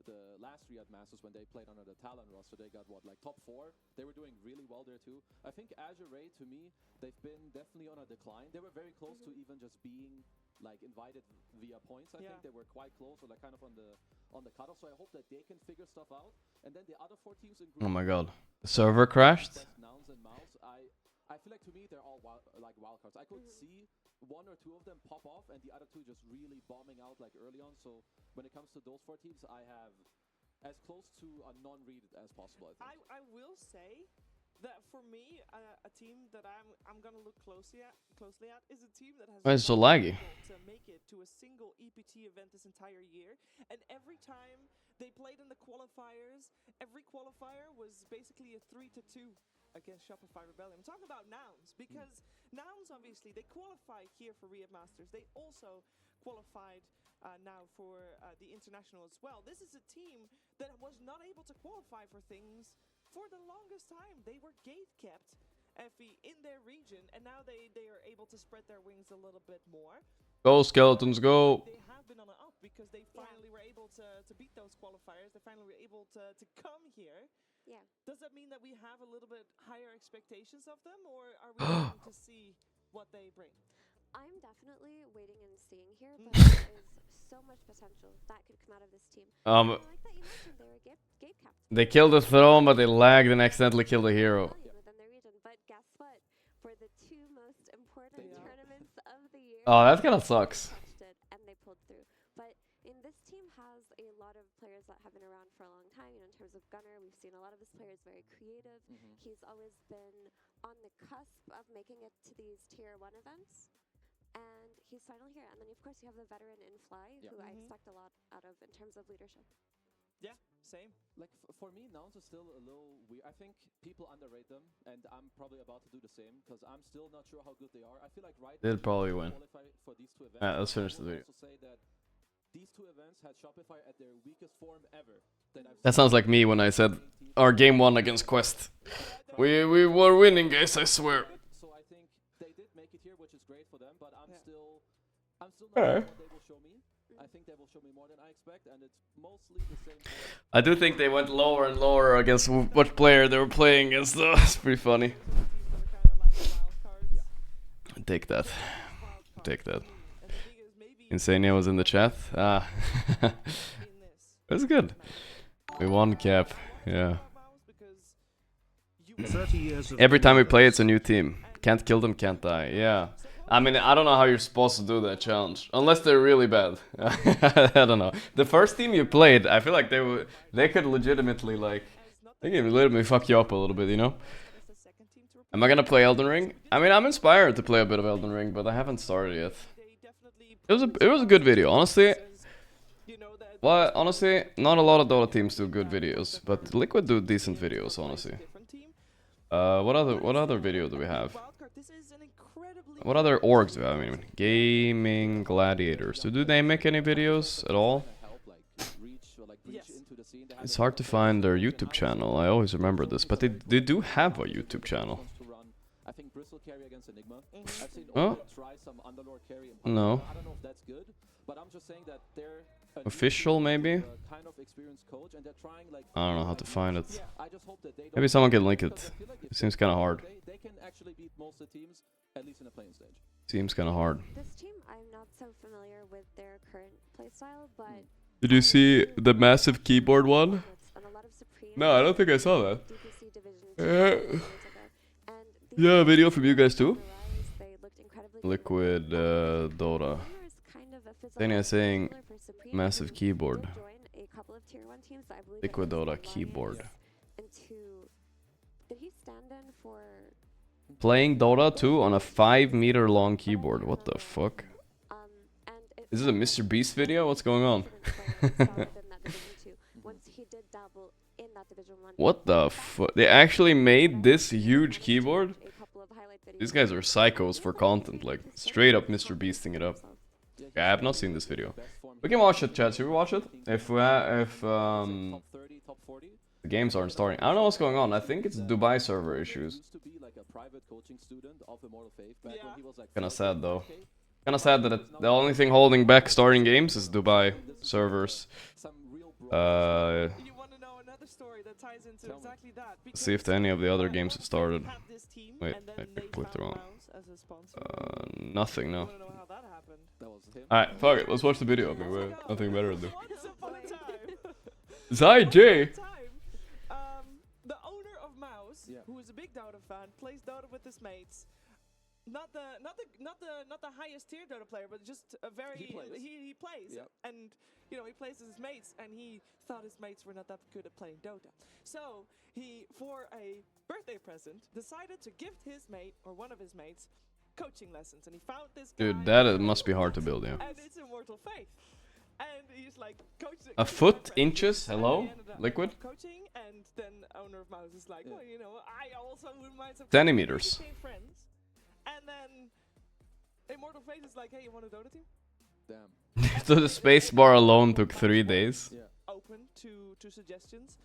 the last Riyadh Masters when they played under the Talon roster, they got what, like top 4? They were doing really well there too. I think Azure Ray, to me, they've been definitely on a decline. They were very close to even just being like invited via points. I think they were quite close, or like kind of on the cutoff. So I hope that they can figure stuff out. And then the other 4 teams in group, Oh my god. The server crashed? Nouns and Mouse, I feel like to me they're all like wildcards. I could see 1 or 2 of them pop off and the other 2 just really bombing out like early on. So when it comes to those 4 teams, I have as close to a non-read as possible, I think. I will say that for me, a team that I'm gonna look closely at is a team that has Why is it so laggy? to make it to a single EPT event this entire year, and every time they played in the qualifiers, every qualifier was basically a 3-2 against Shopify Rebellion. I'm talking about Nouns, because Nouns, obviously, they qualified here for Riyadh Masters. They also qualified now for the International as well. This is a team that was not able to qualify for things for the longest time. They were gate-kept, Effie, in their region, and now they are able to spread their wings a little bit more. Go, skeletons, go! They have been on an up because they finally were able to beat those qualifiers. They finally were able to come here. Yeah. Does that mean that we have a little bit higher expectations of them, or are we going to see what they bring? I'm definitely waiting and seeing here, but there is so much potential that could come out of this team. I like that you mentioned they were gate capped. They killed the throne, but they lagged and accidentally killed the hero. Within their region, but guess what? For the 2 most important tournaments of the year, Oh, that kind of sucks. and they pulled through. But this team has a lot of players that have been around for a long time. You know, in terms of Gunnar, we've seen a lot of this player is very creative. He's always been on the cusp of making it to these tier 1 events. And he's finally here. And then, of course, you have the veteran in Fly, who I expect a lot out of in terms of leadership. Yeah, same. Like for me, Nouns is still a little weird. I think people underrate them, and I'm probably about to do the same because I'm still not sure how good they are. I feel like They'll probably win. For these 2 events. Let's finish the video. I also say that these 2 events had Shopify at their weakest form ever. That sounds like me when I said our game 1 against Quest. We were winning, guys, I swear. So I think they did make it here, which is great for them, but I'm still not sure what they will show me. I think they will show me more than I expect, and it's mostly the same. I do think they went lower and lower against what player they were playing against, though. It's pretty funny. Take that. Take that. Insania was in the chat. Ah. That's good. We won, Cap. Yeah. 30 years of Every time we play, it's a new team. Can't kill them, can't die. Yeah. I mean, I don't know how you're supposed to do that challenge. Unless they're really bad. I don't know. The first team you played, I feel like they could legitimately, like... They could legitimately fuck you up a little bit, you know? Am I gonna play Elden Ring? I mean, I'm inspired to play a bit of Elden Ring, but I haven't started yet. It was a good video, honestly. Well, honestly, not a lot of Dota teams do good videos, but Liquid do decent videos, honestly. What other video do we have? What other orgs do we have? I mean, Gaming Gladiators. Do they make any videos at all? It's hard to find their YouTube channel. I always remember this, but they do have a YouTube channel. universal carry against Enigma. I've seen Oh? try some underlord carry. No. I don't know if that's good, but I'm just saying that they're Official, maybe? kind of experienced coach, and they're trying like. I don't know how to find it. I just hope that they Maybe someone can link it. It seems kind of hard. They can actually beat most of the teams, at least in the playing stage. Seems kind of hard. This team, I'm not so familiar with their current playstyle, but Did you see the massive keyboard one? No, I don't think I saw that. Yeah, a video from you guys too. Liquid Dota. Dania saying massive keyboard. Liquid Dota keyboard. Playing Dota 2 on a 5-meter long keyboard. What the fuck? Is this a Mr. Beast video? What's going on? What the fuck? They actually made this huge keyboard? These guys are psychos for content, like straight up Mr. Beasting it up. I have not seen this video. We can watch it, chat. Should we watch it? If the games aren't starting. I don't know what's going on. I think it's Dubai server issues. Kinda sad though. Kinda sad that the only thing holding back starting games is Dubai servers. See if any of the other games have started. Wait, I clicked the wrong. Nothing, no. Alright, fuck it, let's watch the video. I mean, we have nothing better to do. Zai J! The owner of Mouse, who is a big Dota fan, plays Dota with his mates. Not the highest tier Dota player, but just a very he plays, and you know he plays with his mates, and he thought his mates were not that good at playing Dota. So he, for a birthday present, decided to gift his mate or one of his mates coaching lessons, and he found this guy. Dude, that must be hard to build, yeah. And it's Immortal Faith, and he's like, a foot, inches, hello, Liquid. Coaching, and then owner of Mouse is like, well, you know, I also wouldn't mind some centimeters. Friends. And then Immortal Faith is like, hey, you want a Dota team? Damn. So the spacebar alone took 3 days. Open to suggestions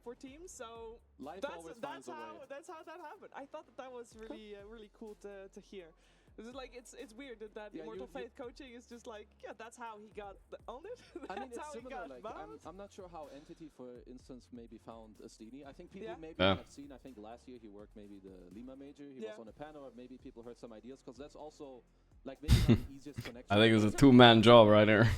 for teams. So that's how that happened. I thought that was really really cool to hear. It's like it's weird that Immortal Faith coaching is just like, that's how he got owned it. I mean, it's similar. Like, I'm not sure how Entity, for instance, maybe found Astini. I think people maybe have seen. I think last year he worked maybe the Lima Major. He was on a panel, or maybe people heard some ideas, because that's also like maybe not the easiest connection. I think it was a 2-man job right there.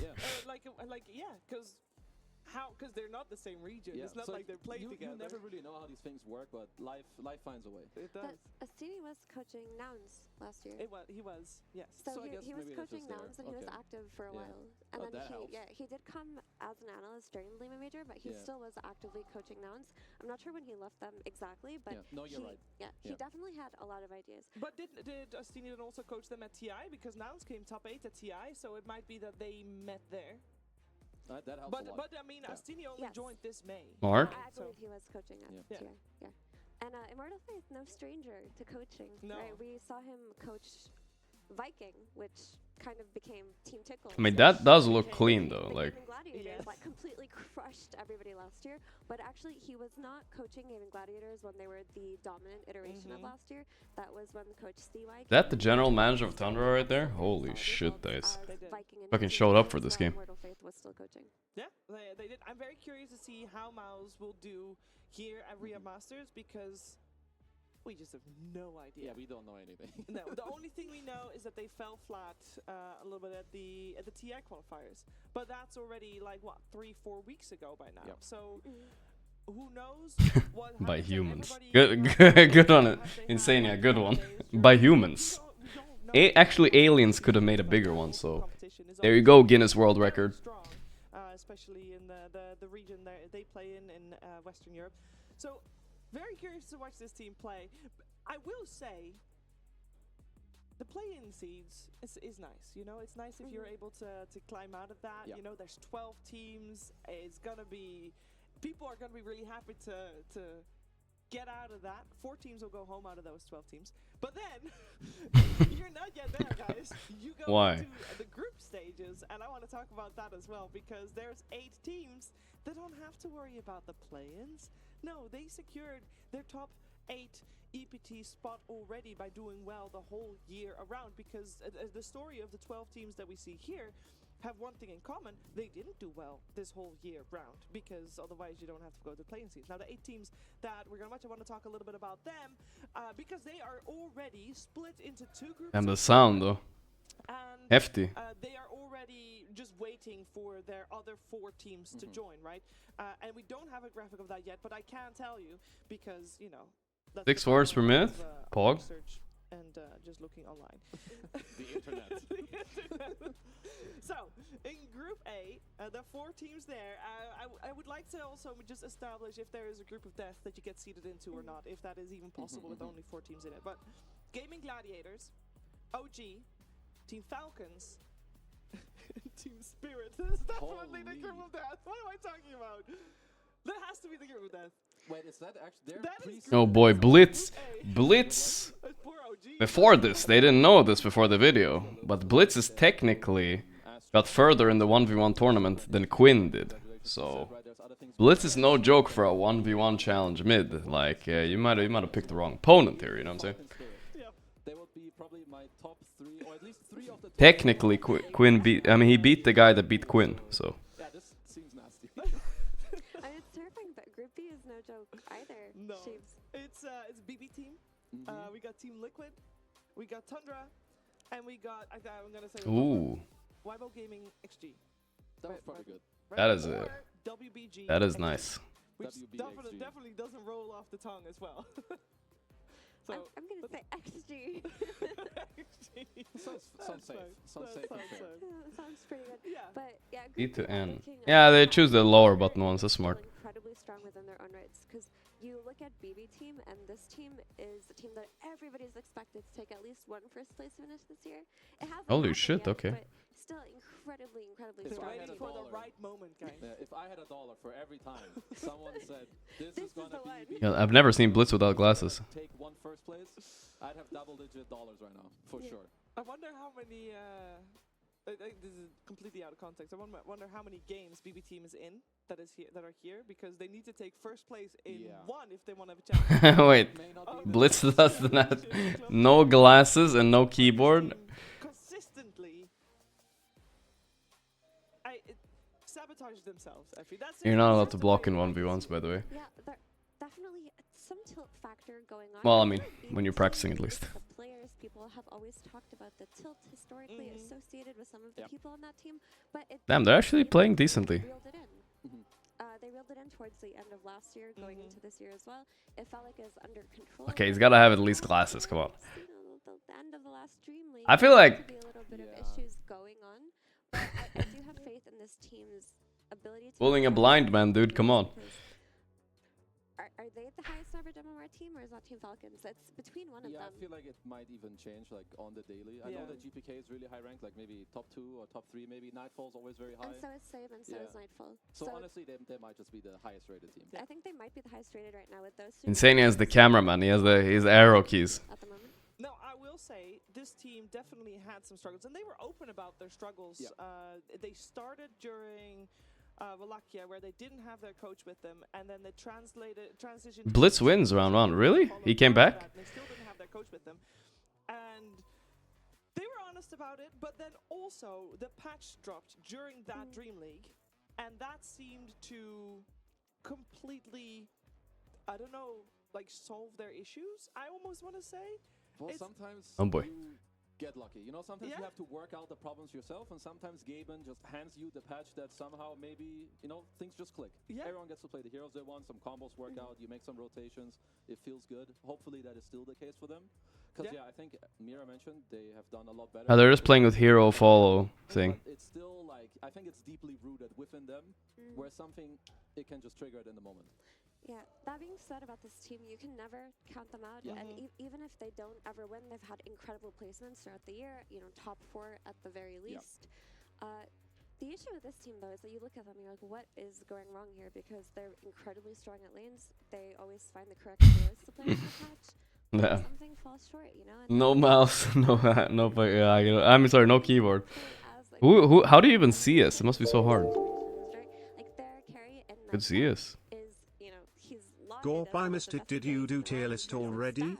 Because they're not the same region. It's not so like they're playing together. You never really know how these things work, but life finds a way. It does. Astini was coaching Nouns last year. He was, yes. So he was coaching Nouns, and he was active for a while. And then he did come as an analyst during Lima Major, but he still was actively coaching Nouns. I'm not sure when he left them exactly, but no, you're right. Yeah, he definitely had a lot of ideas. But did Astini then also coach them at TI? Because Nouns came top 8 at TI, so it might be that they met there. That helps but a lot. But I mean, Astini only joined this May. Mark? I believe he was coaching at TI. Yeah. And Immortal Faith, no stranger to coaching. No. Right? We saw him coach Viking, which kind of became Team Tickle. I mean, that does look clean though. Like Gladiators like completely crushed everybody last year, but actually he was not coaching Gaming Gladiators when they were the dominant iteration of last year. That was when Coach CY. That the general manager of Tundra right there? Holy shit, guys! Fucking showed up for this game. Immortal Faith was still coaching. Yeah, they did. I'm very curious to see how Mouse will do here at Ria Masters, because we just have no idea. Yeah, we don't know anything. No, the only thing we know is that they fell flat a little bit at the TI qualifiers, but that's already like what 3-4 weeks ago by now. So who knows what by happens. humans. Good on it, Insania. Good one. By humans. Actually, aliens could have made a bigger one. So there you go, Guinness World Record. Especially in the region they play in Western Europe. So. Very curious to watch this team play. I will say, the play-in seeds is nice. You know, it's nice if you're able to climb out of that. You know, there's 12 teams. It's gonna be, people are gonna be really happy to get out of that. 4 teams will go home out of those 12 teams. But then, you're not yet there, guys. You go to the group stages, and I want to talk about that as well, because there's 8 teams that don't have to worry about the play-ins. No, they secured their top 8 EPT spot already by doing well the whole year around, because the story of the 12 teams that we see here have one thing in common: they didn't do well this whole year round, because otherwise you don't have to go to playing seeds. Now the 8 teams that we're gonna want to talk a little bit about them, because they are already split into 2 groups. And the sound though. And Hefty. they are already just waiting for their other 4 teams to join, right? And we don't have a graphic of that yet, but I can tell you, because, you know, 6 words per minute? Pog? And just looking online. The internet. The internet. So, in Group A, the 4 teams there, I would like to also just establish if there is a group of death that you get seeded into or not, if that is even possible with only 4 teams in it. But Gaming Gladiators, OG, Team Falcons, Team Spirit. This is definitely the group of death. What am I talking about? That has to be the group of death. Wait, is that actually Oh boy, Blitz. Before this, they didn't know this before the video, but Blitz is technically got further in the 1v1 tournament than Quinn did. So Blitz is no joke for a 1v1 challenge mid. Like you might have picked the wrong opponent here, you know what I'm saying? They would be probably my top 3, or at least 3 of the top. Technically Quinn beat, I mean he beat the guy that beat Quinn, so. Yeah, this seems nasty. It's terrifying, but Group B is no joke either. No. Sheeps. It's BB team. We got Team Liquid, we got Tundra, and we got, I'm gonna say, Ooh. Weibo Gaming XG. That was probably good. That is it. WBG. That is XG, nice. which WBXG. definitely doesn't roll off the tongue as well. So I'm gonna say XG. Sounds safe. Sounds safe and fair. Sounds pretty good. Yeah. But yeah, E Group to B are N. looking Yeah, they at- choose the lower button ones. That's smart. Incredibly strong within their own rights, because you look at BB team, and this team is a team that everybody's expected to take at least 1 first place finish this year. It hasn't Holy happened shit, yet, okay. But still incredibly They're strong. waiting for the right moment, guys. Yeah, if I had $1 for every time someone said this This is gonna is the one. be Yeah, I've never seen Blitz without glasses. take 1 first place, I'd have double-digit dollars right now for sure. I wonder how many. This is completely out of context. I wonder how many games BB team is in that are here, because they need to take first place in 1 if they want to have a chance. Wait, May not be Blitz does that. No glasses and no keyboard. Consistently, sabotage themselves. Actually, that's You're not allowed to block in 1v1s, by the way. Yeah, there's definitely some tilt factor going on. Well, I mean, BB when you're practicing at team, least. The players, people have always talked about the tilt historically associated with some of the people on that team, but it Damn, they're actually playing decently. reeled it in. They reeled it in towards the end of last year, going into this year as well. It felt like it was under control. Okay, he's gotta have at least glasses, come on. You know, the end of the last Dream League, I feel there like- could be a little bit of issues going on, but I do have faith in this team's ability to Pulling a blind man, dude, come on. Are they the highest ever MMR team, or is that Team Falcons? It's between one of Yeah, I them. feel like it might even change like on the daily. I know that GPK is really high ranked, like maybe top 2 or top 3 maybe. Nightfall's always very high. And so is Save, and so is Nightfall. So honestly, they might just be the highest rated team. I think they might be the highest rated right now with those two. Insane as the cameraman, he has his arrow keys. At the moment. No, I will say this team definitely had some struggles, and they were open about their struggles. They started during Wallachia, where they didn't have their coach with them, and then they transitioned. Blitz wins round 1, really? He came back? They still didn't have their coach with them, and they were honest about it. But then also the patch dropped during that Dream League, and that seemed to completely, I don't know, like solve their issues. I almost want to say. Well, sometimes Oh boy. you get lucky. You know, sometimes you have to work out the problems yourself, and sometimes Gaben just hands you the patch that somehow maybe, you know, things just click. Everyone gets to play the heroes they want, some combos work out, you make some rotations, it feels good. Hopefully that is still the case for them. Because, I think Mira mentioned they have done a lot better. They're just playing with hero follow thing. But it's still like, I think it's deeply rooted within them, where something, it can just trigger it in the moment. Yeah, that being said about this team, you can never count them out. And even if they don't ever win, they've had incredible placements throughout the year, you know, top 4 at the very least. The issue with this team, though, is that you look at them and you're like, what is going wrong here? Because they're incredibly strong at lanes. They always find the correct heroes to play in the patch. Yeah. Something falls short, you know? And No mouse, I'm sorry, no keyboard. How do you even see us? It must be so hard. like their carry and Good CS. is, you know, he's Gorp, I missed it. Did you do tier list already?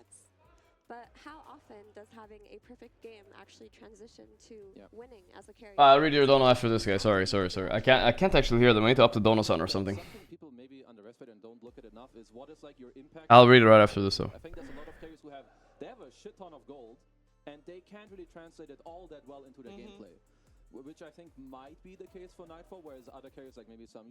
But how often does having a perfect game actually transition to winning as a carry? I'll read your dono after this guy. Sorry. I can't actually hear them. I need to up the dono sound or something. Something people maybe underestimate and don't look at enough is what is like your impact. I'll read it right after this though. I think there's a lot of players who have a shit ton of gold and they can't really translate it all that well into their gameplay, which I think might be the case for Nightfall, whereas other carriers like maybe some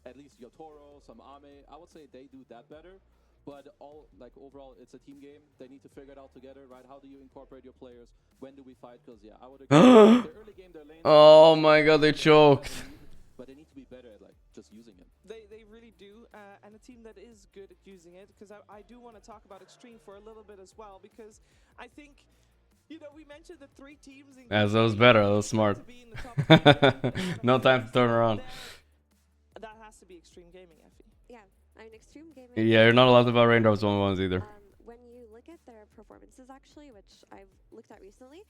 at least Yotoro, some Ame, I would say they do that better. But overall, it's a team game. They need to figure it out together, right? How do you incorporate your players? When do we fight? Because I would agree. The early game, their lane. Oh my god, they choked. But they need to be better at just using it. They really do, and a team that is good at using it. Because I do want to talk about Extreme for a little bit as well, because I think. We mentioned the 3 teams. As that was better. That was smart. No time to turn around. That has to be Extreme Gaming, Effie. Yeah, I mean Extreme Gaming. Yeah, you're not allowed to buy Raindrops 1v1s either. When you look at their performances, actually, which I've looked at recently,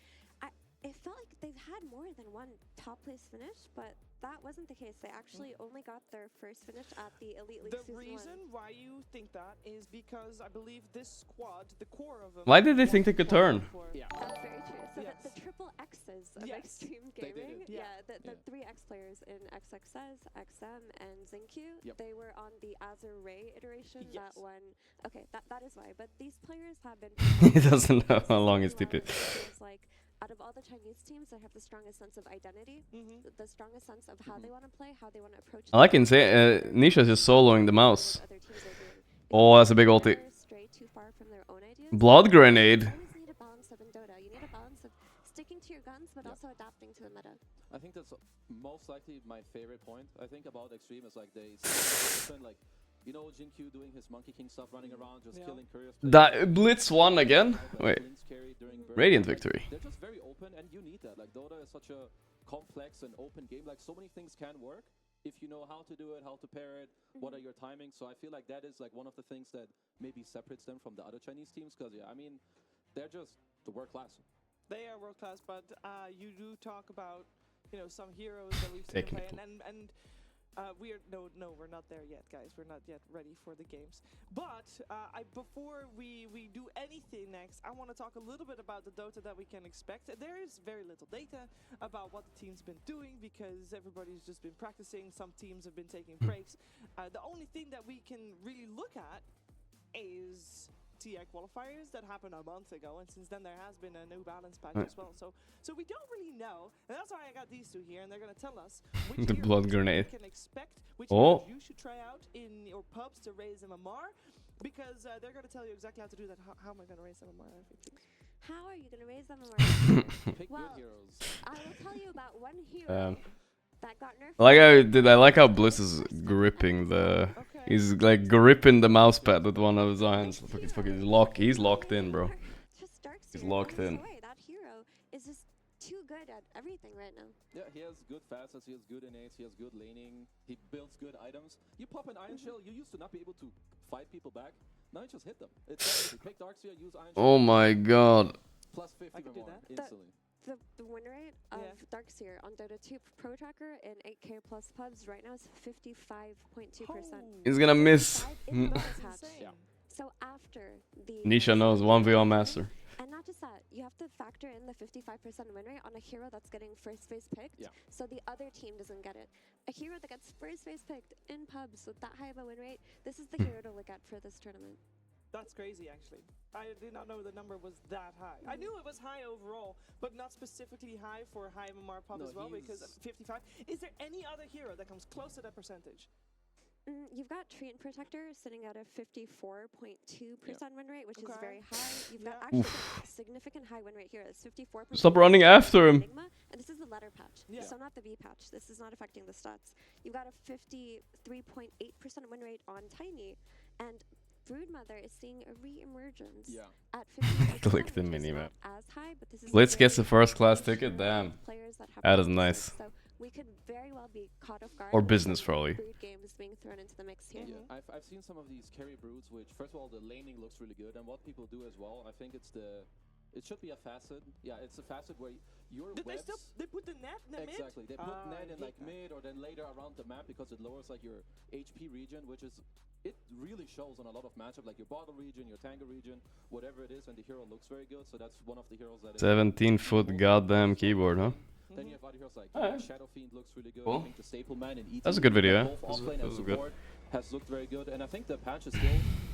it felt like they've had more than one top place finish, but that wasn't the case. They actually only got their first finish at the Elite League The reason why you think that is because I believe this squad, the core of them. Why did they think they could turn? Yeah, that's very true. So the triple X's of Extreme Gaming, the 3 X players in XXS, XM, and Zinq, they were on the Azure Ray iteration. That one, okay, that is why. But these players have been. He doesn't know how long his TP. Like, out of all the Chinese teams, they have the strongest sense of identity, the strongest sense of how they want to play, how they want to approach. I like Nisha's just soloing the mouse. Oh, that's a big ulti. Blood grenade. You need a balance of in Dota. You need a balance of sticking to your guns, but also adapting to the meta. I think that's most likely my favorite point. I think about Extreme is they Jinq doing his Monkey King stuff, running around, just killing couriers. That Blitz won again? Wait. Radiant victory. They're just very open, and you need that. Dota is such a complex and open game. So many things can work if you know how to do it, how to pair it, what are your timings. So I feel like that is one of the things that maybe separates them from the other Chinese teams. Because they're just the world class. They are world class, but you do talk about some heroes that we've seen play, and we're not there yet, guys. We're not yet ready for the games. But before we do anything next, I want to talk a little bit about the Dota that we can expect. There is very little data about what the team's been doing because everybody's just been practicing. Some teams have been taking breaks. The only thing that we can really look at is TI qualifiers that happened a month ago, and since then there has been a new balance patch as well. So we don't really know, and that's why I got these 2 here, and they're gonna tell us which the blood grenade. You can expect, which you should try out in your pubs to raise MMR, because they're gonna tell you exactly how to do that. How am I gonna raise MMR? How are you gonna raise MMR? Pick good heroes. I will tell you about one hero. That got nerfed. I like how Bliss is gripping the. He's gripping the mouse pad with one of his hands. He's locked in, bro. He's locked in. That hero is just too good at everything right now. Yeah, he has good fastness, he has good innate, he has good laning, he builds good items. You pop an Iron Shell, you used to not be able to fight people back. Now you just hit them. It's easy. Pick Darkseer, use Iron Shell. Oh my god. Plus 50 more instantly. The win rate of Darkseer on Dota 2 Pro Tracker in 8K plus pubs right now is 55.2%. He's gonna miss. So after the Nisha knows 1v1 master. And not just that, you have to factor in the 55% win rate on a hero that's getting first phase picked, so the other team doesn't get it. A hero that gets first phase picked in pubs with that high of a win rate, this is the hero to look at for this tournament. That's crazy, actually. I did not know the number was that high. I knew it was high overall, but not specifically high for high MMR pub as well, because 55. Is there any other hero that comes close to that percentage? You've got Treant Protector sitting at a 54.2% win rate, which is very high. You've got actually a significant high win rate here. It's 54%. Stop running after him. Enigma, and this is the ladder patch, so not the B patch. This is not affecting the stats. You've got a 53.8% win rate on Tiny, and Broodmother is seeing a re-emergence at 50%. Click the mini-map. As high, but this is Let's get the first class ticket. Damn. That is nice. So we could very well be caught off guard. Or business probably. Brood games being thrown into the mix here. I've seen some of these carry broods, which first of all the laning looks really good, and what people do as well, I think it's the It should be a facet. Yeah, it's a facet where your Did webs... they put the net in the mid? Exactly. They put net in like mid or then later around the map because it lowers like your HP region, which is... It really shows on a lot of matchup, like your bottle region, your tango region, whatever it is, and the hero looks very good. So that's one of the heroes that... 17-foot goddamn keyboard, huh? Then you have other heroes like Shadow Fiend looks really good. Cool. I think the Staple Man in ET, That's a good video. both offlane and support, has looked very good. And I think the patch is still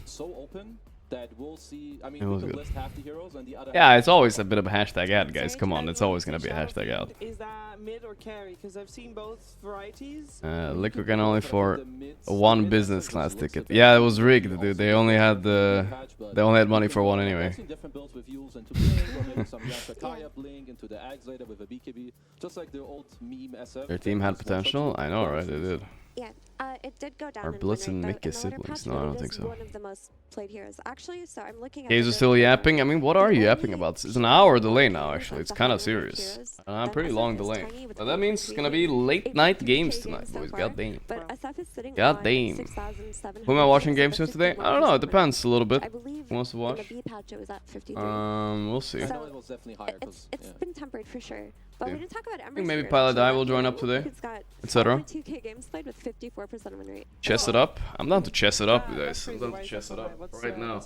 so open that we'll see. I mean, we could list half the heroes and the other. Yeah, it's always a bit of a hashtag ad, guys. Come on, it's always gonna be a hashtag ad. Is that mid or carry? Because I've seen both varieties. Liquid can only for one business class ticket. Yeah, it was rigged, dude. They only had money for one anyway. I've seen different builds with Yules into Blink, or maybe some Yashakaya Blink into the Ags later with a BKB, just like the old meme SF. Their team had potential. I know, right? They did. Yeah, it did go down. Are Blitz and Mick siblings? No, I don't think so. One of the most played heroes, actually. So I'm looking at. Gaze is still yapping. I mean, what are you yapping about? It's an hour delay now. Actually, it's kind of serious. Pretty long delay. But that means it's gonna be late night games tonight, boys. God damn. But SF is sitting God damn. Who am I watching games with today? I don't know. It depends a little bit. Who wants to watch? We'll see. I know it was definitely higher. It's been tempered for sure. But we didn't talk about I think maybe Pilot I will join up today, etc. 2K games played with 54% win rate. Chess it up. I'm down to chess it up, guys. I'm down to chess it up right now.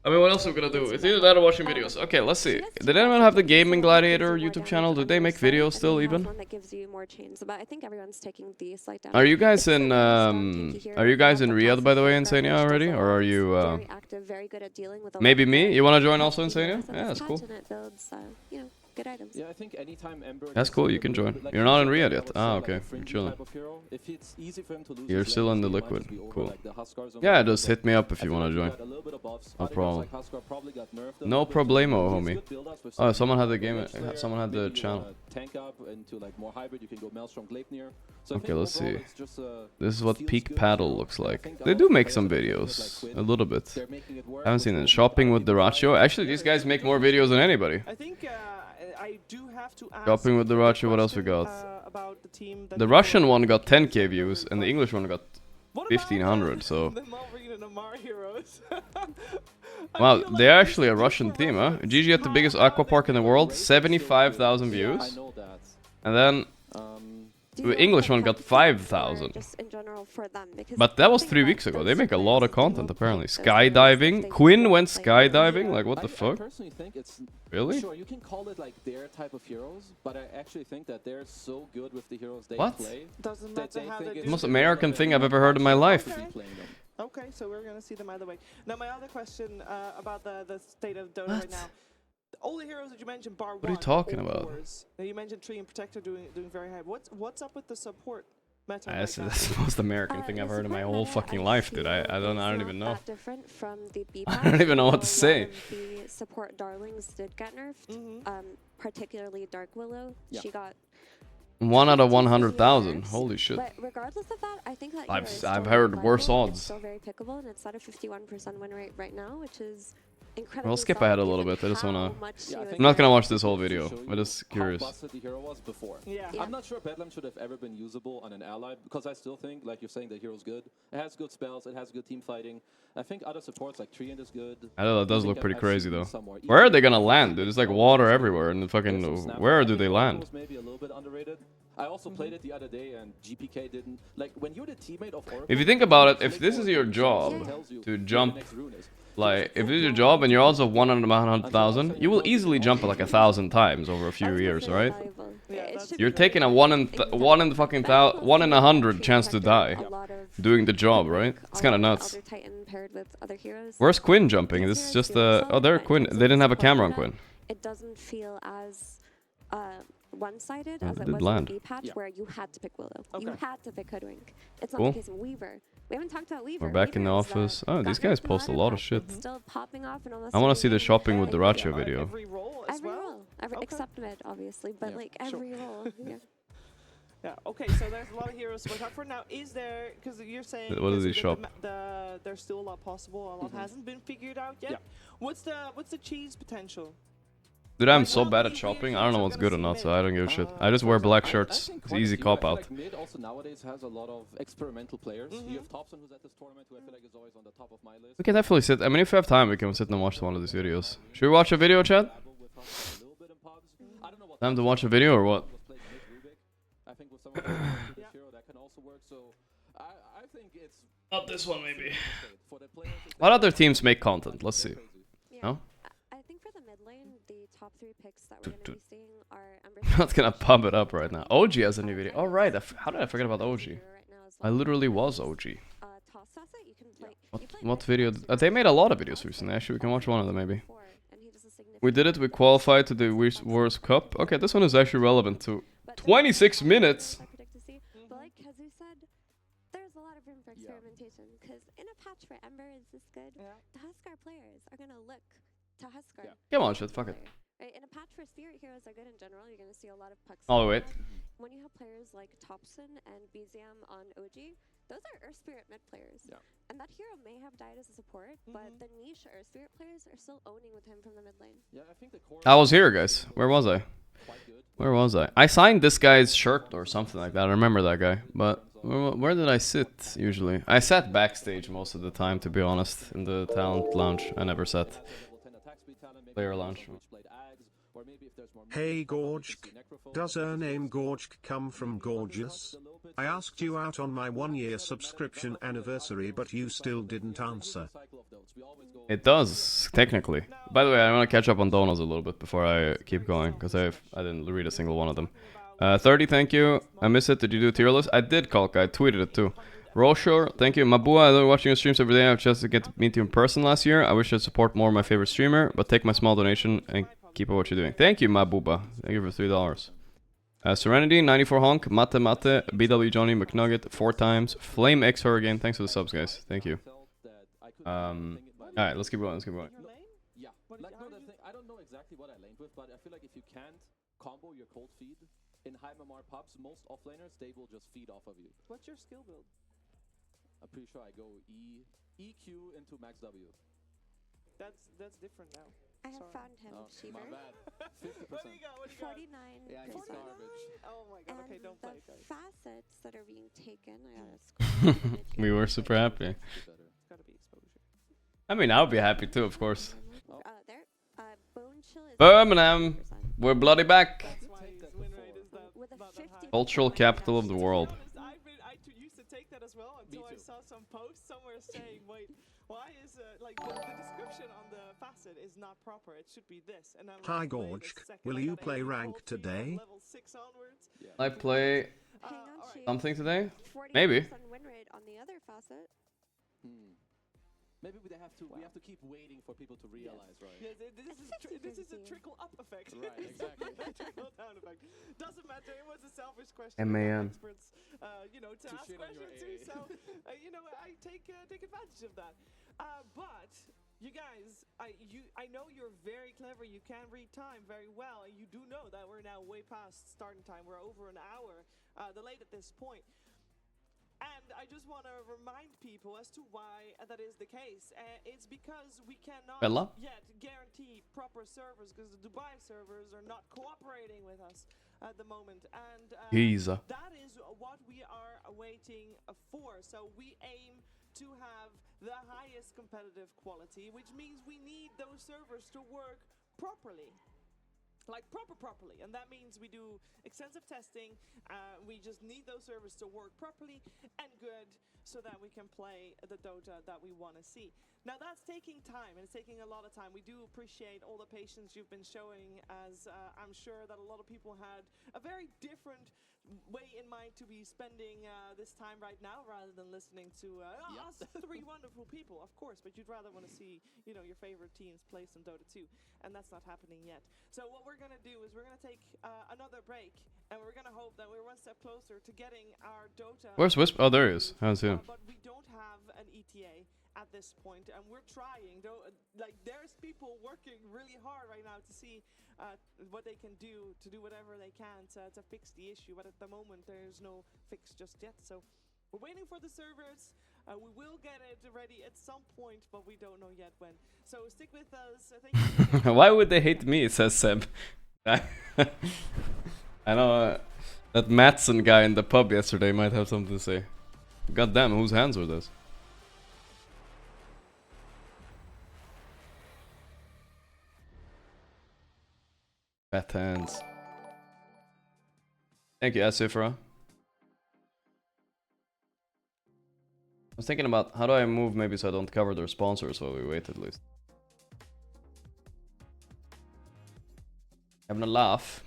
I mean, what else are we gonna do? It's either that or watching videos. Okay, let's see. Did anyone have the Gaming Gladiator YouTube channel? Did they make videos still even? One that gives you more chains, but I think everyone's taking the slight down. Are you guys in Riyadh, by the way, Insania already, or are you very active, very good at dealing with maybe me? You wanna join also Insania? Yeah, that's cool. You know, good items. Yeah, I think anytime Ember That's cool, you can join. You're not in Riyadh yet. Ah, okay. You're chilling. You're still in the liquid. Cool. Yeah, just hit me up if you want to join. No problem. No problemo, homie. Oh, someone had the game. Someone had the channel. Okay, let's see. This is what Peak Paddle looks like. They do make some videos. A little bit. I haven't seen it. Shopping with Duracho. Actually, these guys make more videos than anybody. I think I do have to ask. Shopping with Duracho. What else we got? About the team. The Russian one got 10k views, and the English one got 1500. So. Wow, they're actually a Russian team, huh? GG at the biggest aqua park in the world, 75,000 views. And then the English one got 5,000. But that was 3 weeks ago. They make a lot of content apparently. Skydiving. Quinn went skydiving. Like what the fuck? Really? Sure, you can call it like their type of heroes, but I actually think that they're so good with the heroes they play. Doesn't matter how they do. The most American thing I've ever heard in my life. Okay, so we're gonna see them either way. Now, my other question about the state of Dota right now. All the heroes that you mentioned, bar what are you talking about? Now you mentioned Tree and Protector doing very high. What's up with the support meta? That's the most American thing I've heard in my whole fucking life, dude. I don't even know. Different from the B I don't even know what to say. The support darlings did get nerfed, particularly Dark Willow. Yeah. She got 1 out of 100,000. Holy shit. But regardless of that, I think that I've heard worse odds. It's still very pickable, and it's at a 51% win rate right now, which is incredible. We'll skip ahead a little bit. I just wanna. I'm not gonna watch this whole video. I'm just curious. How busted the hero was before. Yeah. I'm not sure Bedlam should have ever been usable on an ally because I still think, like you're saying, the hero's good. It has good spells. It has good team fighting. I think other supports like Treant is good. I know that does look pretty crazy though. Where are they gonna land, dude? There's like water everywhere, and fucking where do they land? Maybe a little bit underrated. I also played it the other day, and GPK didn't like when you're the teammate of Oracle. If you think about it, if this is your job to jump. Like, if this is your job and you're also 1 in 100,000, you will easily jump like 1,000 times over a few years, right? You're taking a 1 in 100 chance to die doing the job, right? It's kind of nuts. Where's Quinn jumping? This is just oh, there Quinn. They didn't have a camera on Quinn. It doesn't feel as one-sided as it was in the B patch, where you had to pick Willow. You had to pick Hoodwink. It's not the case in Weaver. We haven't talked about Weaver. We're back in the office. Oh, these guys post a lot of shit. Still popping off and almost I want to see the shopping with Duracho video. Every role as well? Except mid, obviously, but like every role. Yeah, okay, so there's a lot of heroes to look out for. Now, is there, because you're saying what does he shop? There's still a lot possible, a lot hasn't been figured out yet. What's the cheese potential? Dude, I'm so bad at shopping. I don't know what's good or not, so I don't give a shit. I just wear black shirts. It's easy cop out. Like mid also nowadays has a lot of experimental players. You have Thompson, who's at this tournament, who I feel like is always on the top of my list. We can definitely sit. I mean, if we have time, we can sit and watch one of these videos. Should we watch a video, chat? Time to watch a video or what? I think with some of the hero that can also work. So I think it's not this one maybe. What other teams make content? Let's see. Yeah. No? I think for the mid lane, the top 3 picks that we're going to be seeing are Ember. I'm not gonna pump it up right now. OG has a new video. Oh right, how did I forget about OG? I literally was OG. What video? They made a lot of videos recently. Actually, we can watch one of them maybe. We did it. We qualified to the World Cup. Okay, this one is actually relevant to 26 minutes. But like Kazu said, there's a lot of room for experimentation because in a patch where Ember is this good, the Huskar players are gonna look to Huskar. Come on, shit, fuck it. Right, in a patch where Spirit heroes are good in general, you're gonna see a lot of pucks. Oh wait. When you have players like Thompson and BZM on OG, those are Earth Spirit mid players. Yeah. And that hero may have died as a support, but the niche Earth Spirit players are still owning with him from the mid lane. Yeah, I think the core I was here, guys. Where was I? Where was I? I signed this guy's shirt or something like that. I remember that guy. But where did I sit usually? I sat backstage most of the time, to be honest, in the talent lounge. I never sat player lounge. Hey Gorgc, does her name Gorgc come from gorgeous? I asked you out on my 1-year subscription anniversary but you still didn't answer. It does, technically. By the way, I want to catch up on donos a little bit before I keep going, because I didn't read a single one of them. 30, thank you. I miss it. Did you do a tier list? I did, Kalk. I tweeted it too. Roshore, thank you. Mabua, I love watching your streams every day. I've just to get to meet you in person last year. I wish I'd support more of my favorite streamer, but take my small donation and keep up what you're doing. Thank you, Mabuba. Thank you for $3. Serenity, 94 Honk, Mate Mate, BW Johnny, McNugget, 4 times. Flame X Hurricane, thanks for the subs, guys. Thank you. Alright, let's keep going, let's keep going. Yeah, like, no, I don't know exactly what I laned with, but I feel like if you can't combo your cold feed in high MMR pubs, most offlaners, they will just feed off of you. What's your skill build? I'm pretty sure I go EQ into max W. That's different now. I have found him, Cheever. My bad. 50%. What do you got? 49%. Yeah, he's garbage. Oh my god, okay, don't play, guys. Facets that are being taken, I gotta scroll. We were super happy. It's gotta be exposure. I mean, I would be happy too, of course. There. Bone Chill is Birmingham, we're bloody back. That's why his win rate is that with a 50% Cultural capital of the world. I used to take that as well until I saw some post somewhere saying, wait, why is like the description on the facet is not proper? It should be this. And Hi Gorgc, will you play rank today? Level 6 onwards. I play Hang on, Chief. something today? 40% Maybe. win rate on the other facet. Maybe we have to keep waiting for people to realize, right? Yeah, this is a trickle up effect. Right, exactly. Trickle down effect. Doesn't matter. It was a selfish question. MAN. Experts, to ask questions too. So, I take advantage of that. But you guys, I know you're very clever. You can read time very well, and you do know that we're now way past starting time. We're over an hour delayed at this point. And I just want to remind people as to why that is the case. It's because we cannot yet guarantee proper servers because the Dubai servers are not cooperating with us at the moment. And that is what we are waiting for. So we aim to have the highest competitive quality, which means we need those servers to work properly. Like properly, and that means we do extensive testing. We just need those servers to work properly and good so that we can play the Dota that we want to see. Now that's taking time, and it's taking a lot of time. We do appreciate all the patience you've been showing, as I'm sure that a lot of people had a very different way in mind to be spending this time right now rather than listening to us 3 wonderful people, of course, but you'd rather want to see, your favorite teams play some Dota 2, and that's not happening yet. So what we're going to do is we're going to take another break, and we're going to hope that we're one step closer to getting our Dota... Where's Whisper? Oh, there he is. I haven't seen him. But we don't have an ETA at this point, and we're trying. There's people working really hard right now to see what they can do to do whatever they can to fix the issue, but at the moment there's no fix just yet. So we're waiting for the servers. We will get it ready at some point, but we don't know yet when. So stick with us. Thank you. Why would they hate me, says Seb. I know that Matson guy in the pub yesterday might have something to say. God damn, whose hands were those? Fat hands. Thank you, Asifra. I was thinking about how do I move maybe so I don't cover their sponsors while we wait at least. Having a laugh.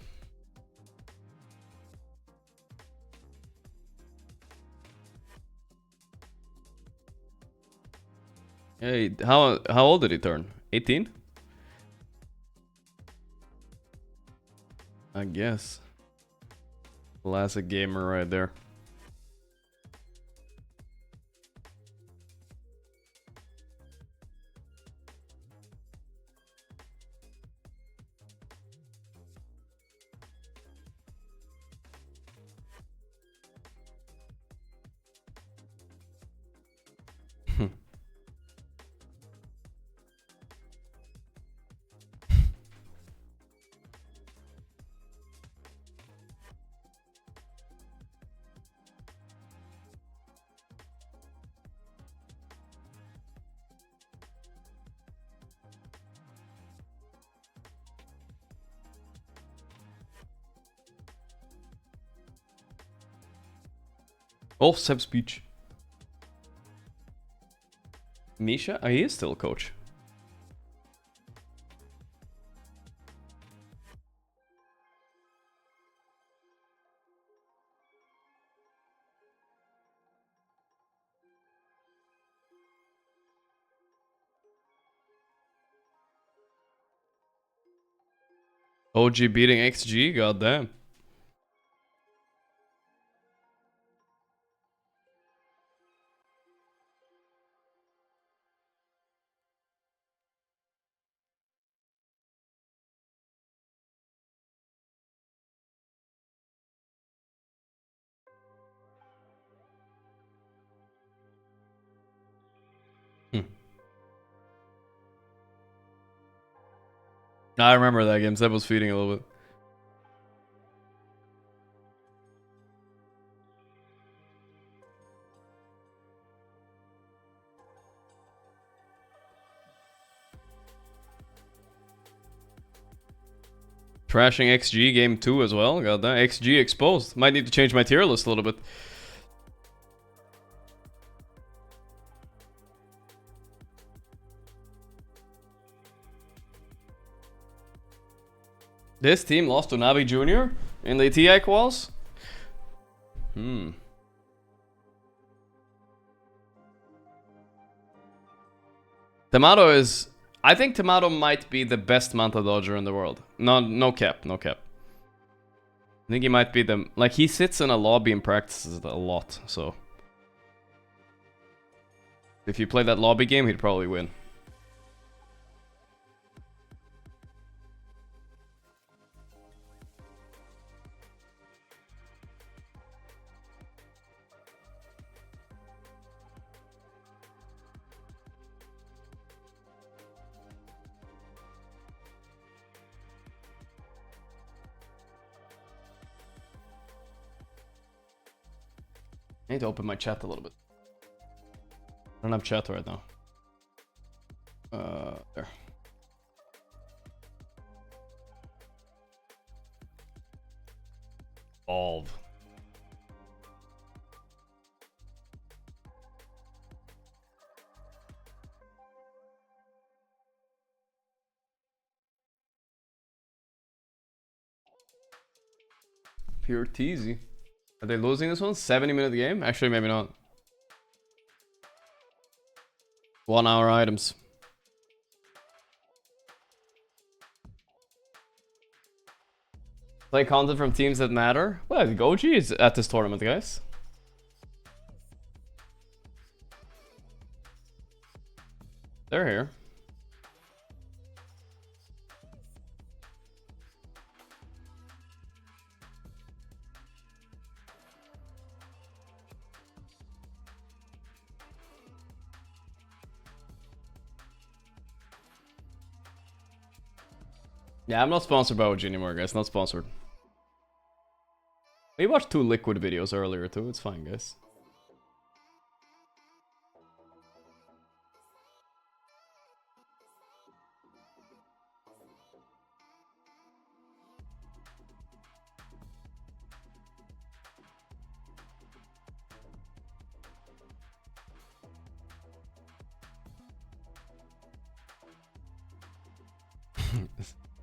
Hey, how old did he turn? 18? I guess. Classic gamer right there. Oh, Seb's speech. Misha? Oh, he is still a coach. OG beating XG? Goddamn. I remember that game. Seb was feeding a little bit. Trashing XG game 2 as well. Goddamn. XG exposed. Might need to change my tier list a little bit. This team lost to Navi Jr. in the TI quals? Tomato is... I think Tomato might be the best Manta Dodger in the world. No cap, no cap. I think he might be the... Like, he sits in a lobby and practices a lot, so... If you play that lobby game, he'd probably win. I need to open my chat a little bit. I don't have chat right now. There. Evolve. Pure teasy. Are they losing this one? 70-minute game? Actually, maybe not. 1 hour items. Play content from teams that matter? Well, Gorgc is at this tournament, guys. They're here. Yeah, I'm not sponsored by OG anymore, guys. Not sponsored. We watched 2 Liquid videos earlier, too. It's fine, guys.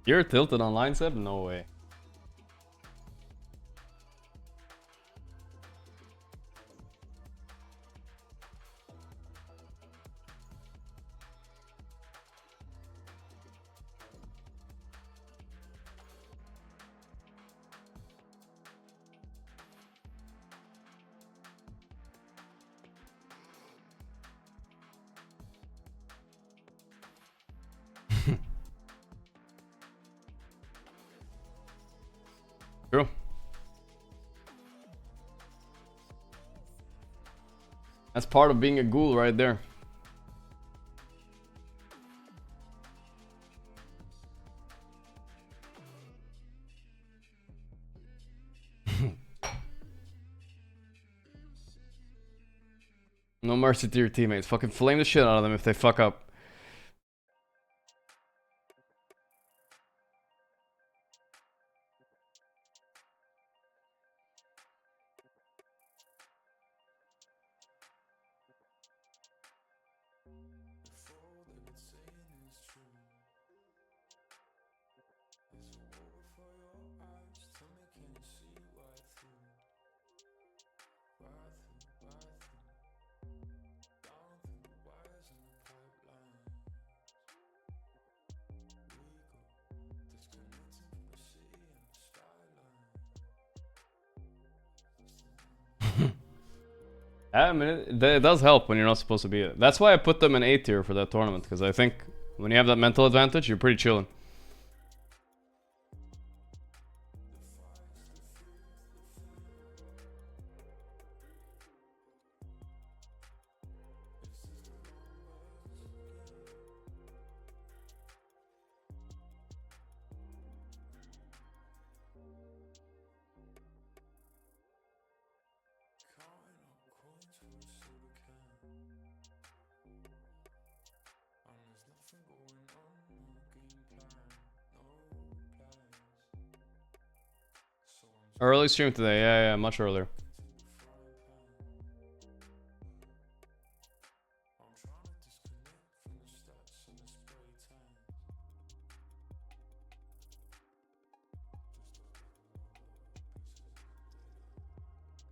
You're tilted online, Seb? No way. True. That's part of being a ghoul right there. No mercy to your teammates. Fucking flame the shit out of them if they fuck up. I mean, it does help when you're not supposed to be it. That's why I put them in A tier for that tournament, because I think when you have that mental advantage, you're pretty chilling. Early stream today, yeah, much earlier. A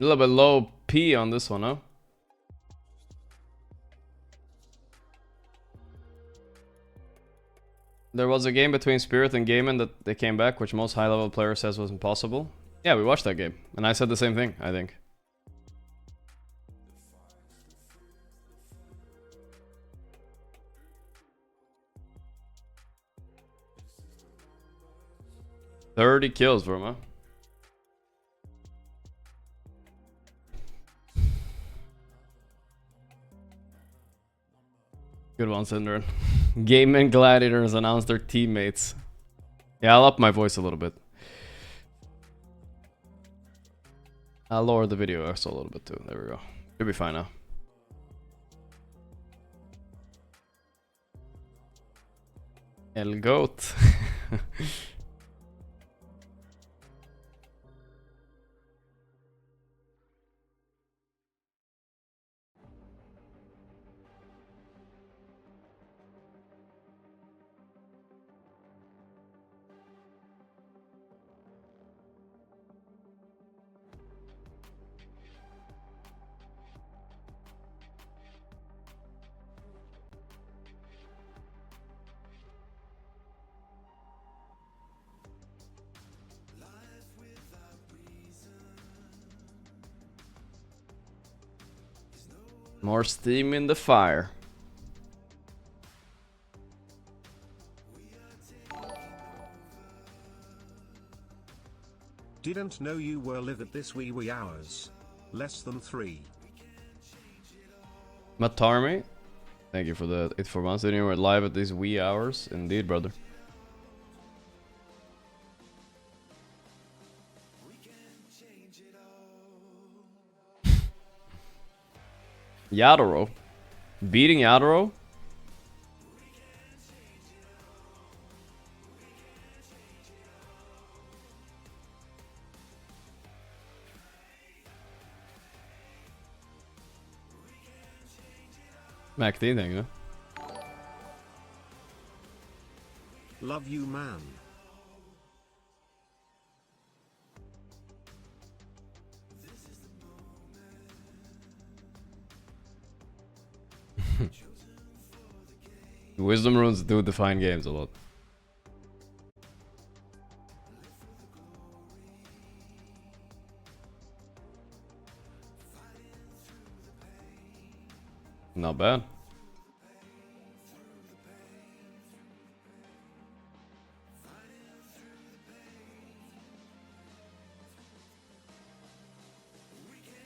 little bit low P on this one, huh? There was a game between Spirit and Gaiman that they came back, which most high-level players says was impossible. Yeah, we watched that game, and I said the same thing, I think. $30 kills for him, huh? Good one, Syndron. Game and Gladiators announced their teammates. Yeah, I'll up my voice a little bit. I'll lower the video also a little bit too. There we go. Should be fine now. El Goat. More steam in the fire. Didn't know you were live at this wee hours. Less than 3. Matarmi, thank you for the 84 months. Didn't you were live at these wee hours? Indeed, brother. Yadoro. Beating Yadoro? MacD thing, huh? Love you, man. Wisdom runes do define games a lot. Not bad.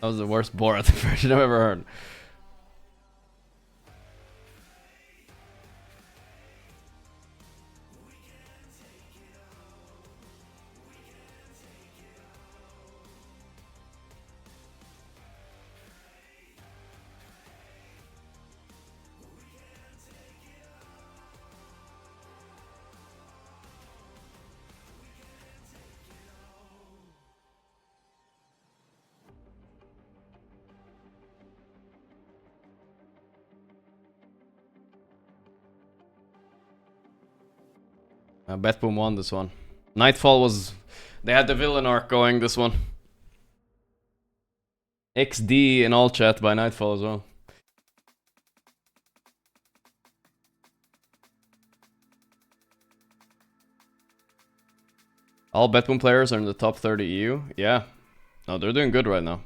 That was the worst Borat impression I've ever heard. Bethboom won this one. Nightfall was... They had the villain arc going this one. XD in all chat by Nightfall as well. All Bethboom players are in the top 30 EU. Yeah. No, they're doing good right now.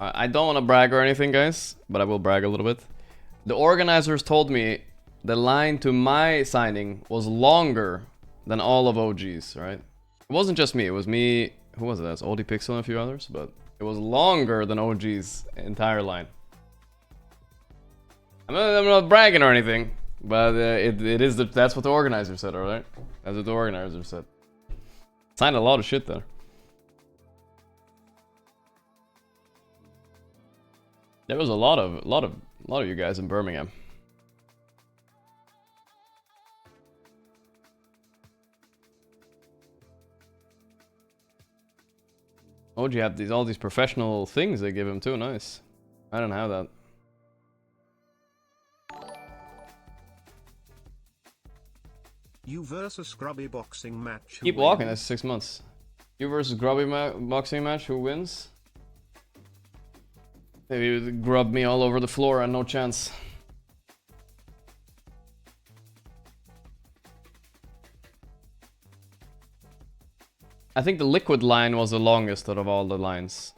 I don't want to brag or anything, guys, but I will brag a little bit. The organizers told me the line to my signing was longer than all of OG's, right? It wasn't just me, it was me, who was it? That's Oldie Pixel and a few others, but it was longer than OG's entire line. I'm not bragging or anything, but that's what the organizer said, alright? That's what the organizer said. Signed a lot of shit there. There was a lot of you guys in Birmingham. Oh, you have all these professional things they give him too. Nice. I don't have that. You versus Grubby boxing match. Keep walking. That's 6 months. You versus Grubby boxing match. Who wins? Maybe you grub me all over the floor and no chance. I think the liquid line was the longest out of all the lines.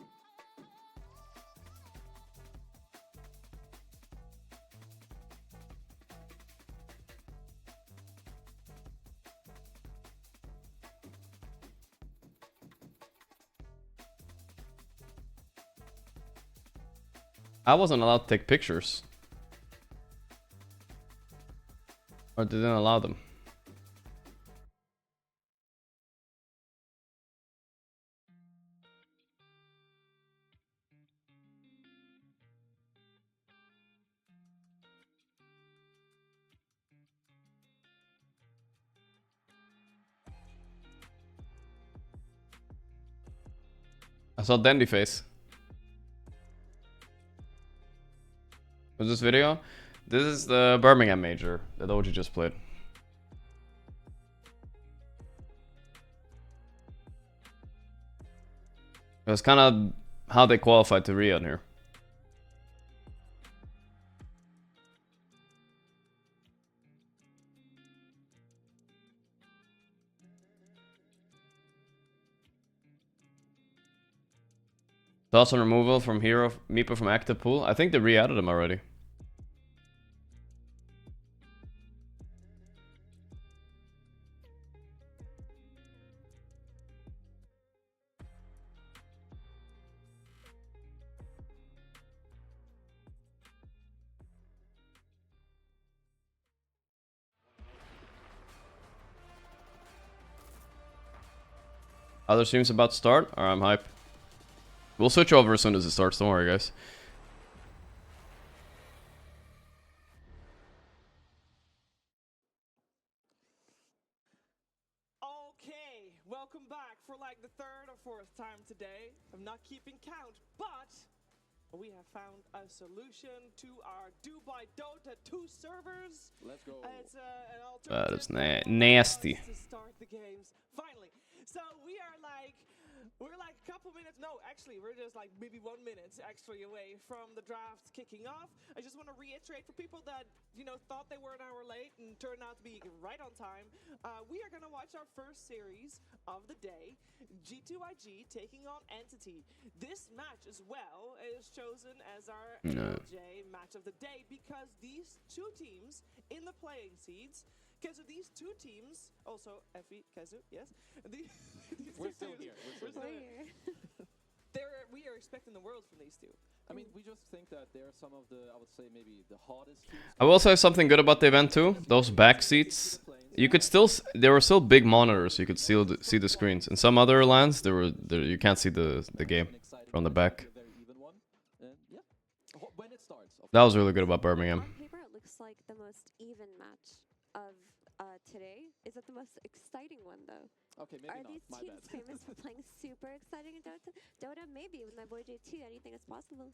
I wasn't allowed to take pictures. Or they didn't allow them. I saw Dandy Face. Was this video? This is the Birmingham major that OG just played. It was kind of how they qualified to Riyadh here. Thoughts on removal from Hero Meepo from active pool? I think they re-added him already. Other streams about to start? Alright, I'm hype. We'll switch over as soon as it starts, don't worry guys. Okay, welcome back for like the third or fourth time today. I'm not keeping count, but we have found a solution to our Dubai Dota 2 servers. Let's go. It's an That is alternative nasty. to start the games. Finally. So we're like a couple minutes, no, actually, we're just like maybe 1 minute actually away from the draft kicking off. I just want to reiterate for people that, you know, thought they were an hour late and turned out to be right on time. We are going to watch our first series of the day, G2IG taking on Entity. This match as well is chosen as our LJ match of the day because these two teams in the playing seeds, because of these two teams, also Effie, Kazu, yes. We're still here. We're still here. We are expecting the world from these two. I mean, we just think that they're some of the, I would say, maybe the hottest teams. I will say something good about the event too. Those back seats, you could still, there were still big monitors. You could still see the screens. In some other lands, you can't see the game from the back. That was really good about Birmingham. On paper, it looks like the most even match of today. Is it the most exciting one though? Okay, maybe Are not. these My teams bad. famous for playing super exciting in Dota? Dota, maybe with my boy J2, anything is possible.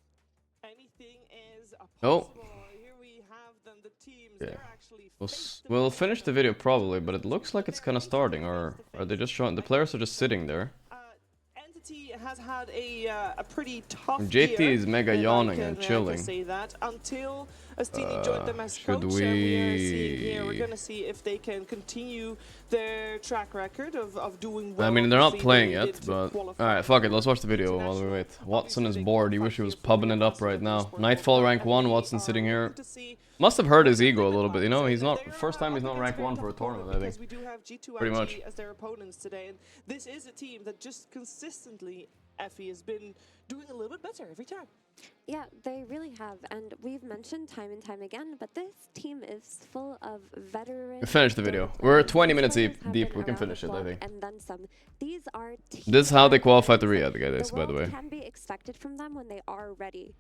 Anything is possible. Here we have them, the teams. Yeah. They're actually We'll finish the video probably, but it looks like it's kind of starting, or are they just showing? The players are just sitting there. Entity has had a pretty tough JT year, is mega yawning and I can chilling. say that until Astini joined them as should coach. we- We are seeing here. We're gonna see if they can continue their track record of doing well. I mean, they're not Obviously, playing they yet, did but qualify alright, fuck it, for let's watch the video while we wait. international. Watson is Obviously, they bored, he qualified wish he was for pubbing it the up right now. Esports Nightfall World rank Cup, 1, and Watson we sitting are here. looking to see Must have hurt his what ego a they little bit, you know? can He's do. not, They're first time he's not up rank against 1 for a Red Bull tournament, I because think. we do have G2IG Pretty much. as their opponents today, and this is a team that just consistently, Effie, has been doing a little bit better every time. Yeah, they really have, and we've mentioned time and time again, but this team is full of veterans. Finish the video. We're 20 minutes deep. We can finish it, I think. And then some. These are This is how they qualified the Riyadh, guys, by the way. Can be expected from them when they are ready,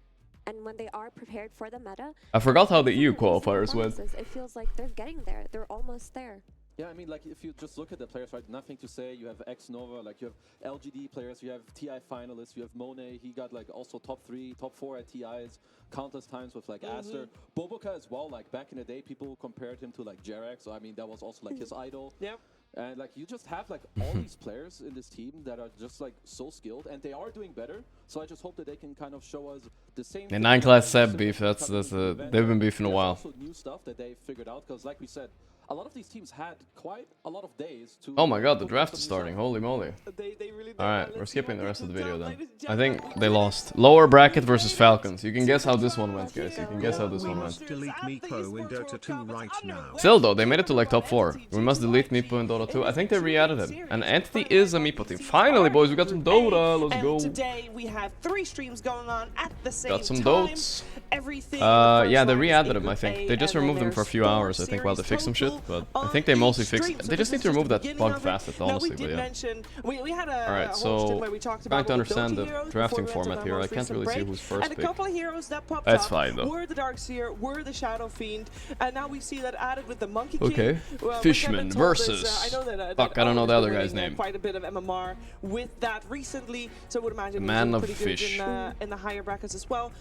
and when they are prepared for the meta. I forgot how the Even EU in recent qualifiers went. performances, It feels like they're getting there. They're almost there. Yeah, I mean, like, if you just look at the players, right, nothing to say. You have X-Nova, like, you have LGD players, you have TI finalists, you have Monet, he got, like, also top 3, top 4 at TIs, countless times with, like, Aster. Boboka as well, like, back in the day, people compared him to, like, Jerax, so, I mean, that was also, like, his idol. Yep. And, like, you just have, like, all these players in this team that are just, like, so skilled, and they are doing better, so I just hope that they can kind of show us the same The thing 9 class that Seb they beef, coming that's into the a, event. they've been beefing a There's while. also new stuff that they figured out, because, like we said, a lot of these teams had quite a lot of days to... Oh my god, the put draft some is new starting, stuff. holy moly. They really Alright, we're skipping the rest of the video then. I think they lost. Lower bracket versus Falcons. You can guess how this one went, guys. You can guess how this We one went. must delete Meepo in Dota 2 right now. Still though, they made it to like top 4. We must delete Meepo in Dota 2. I think they re-added him. And Entity is a Meepo team. Finally, boys, we got some Dota. Let's go. Today we have 3 streams going on at the same Got some time. dotes. Everything. Yeah, they re-added him, I think. They just removed him for a few hours, I think, while they fixed some shit. But I think they mostly fixed it. They just need to remove that bug facet, honestly, but yeah. We had a Alright, so trying to understand the drafting format here. I can't really see who's first and pick. a couple of heroes that popped That's up fine, though. were the Darkseer, were the Shadow Fiend, and now we see that added with the Monkey King. Okay. What Fishman Kevin told us, versus... I know that, Fuck, I don't know the Owen's other been guy's winning, name. Quite a bit of MMR with that recently, so I would imagine Man he's of pretty good Fish. in the higher brackets as well.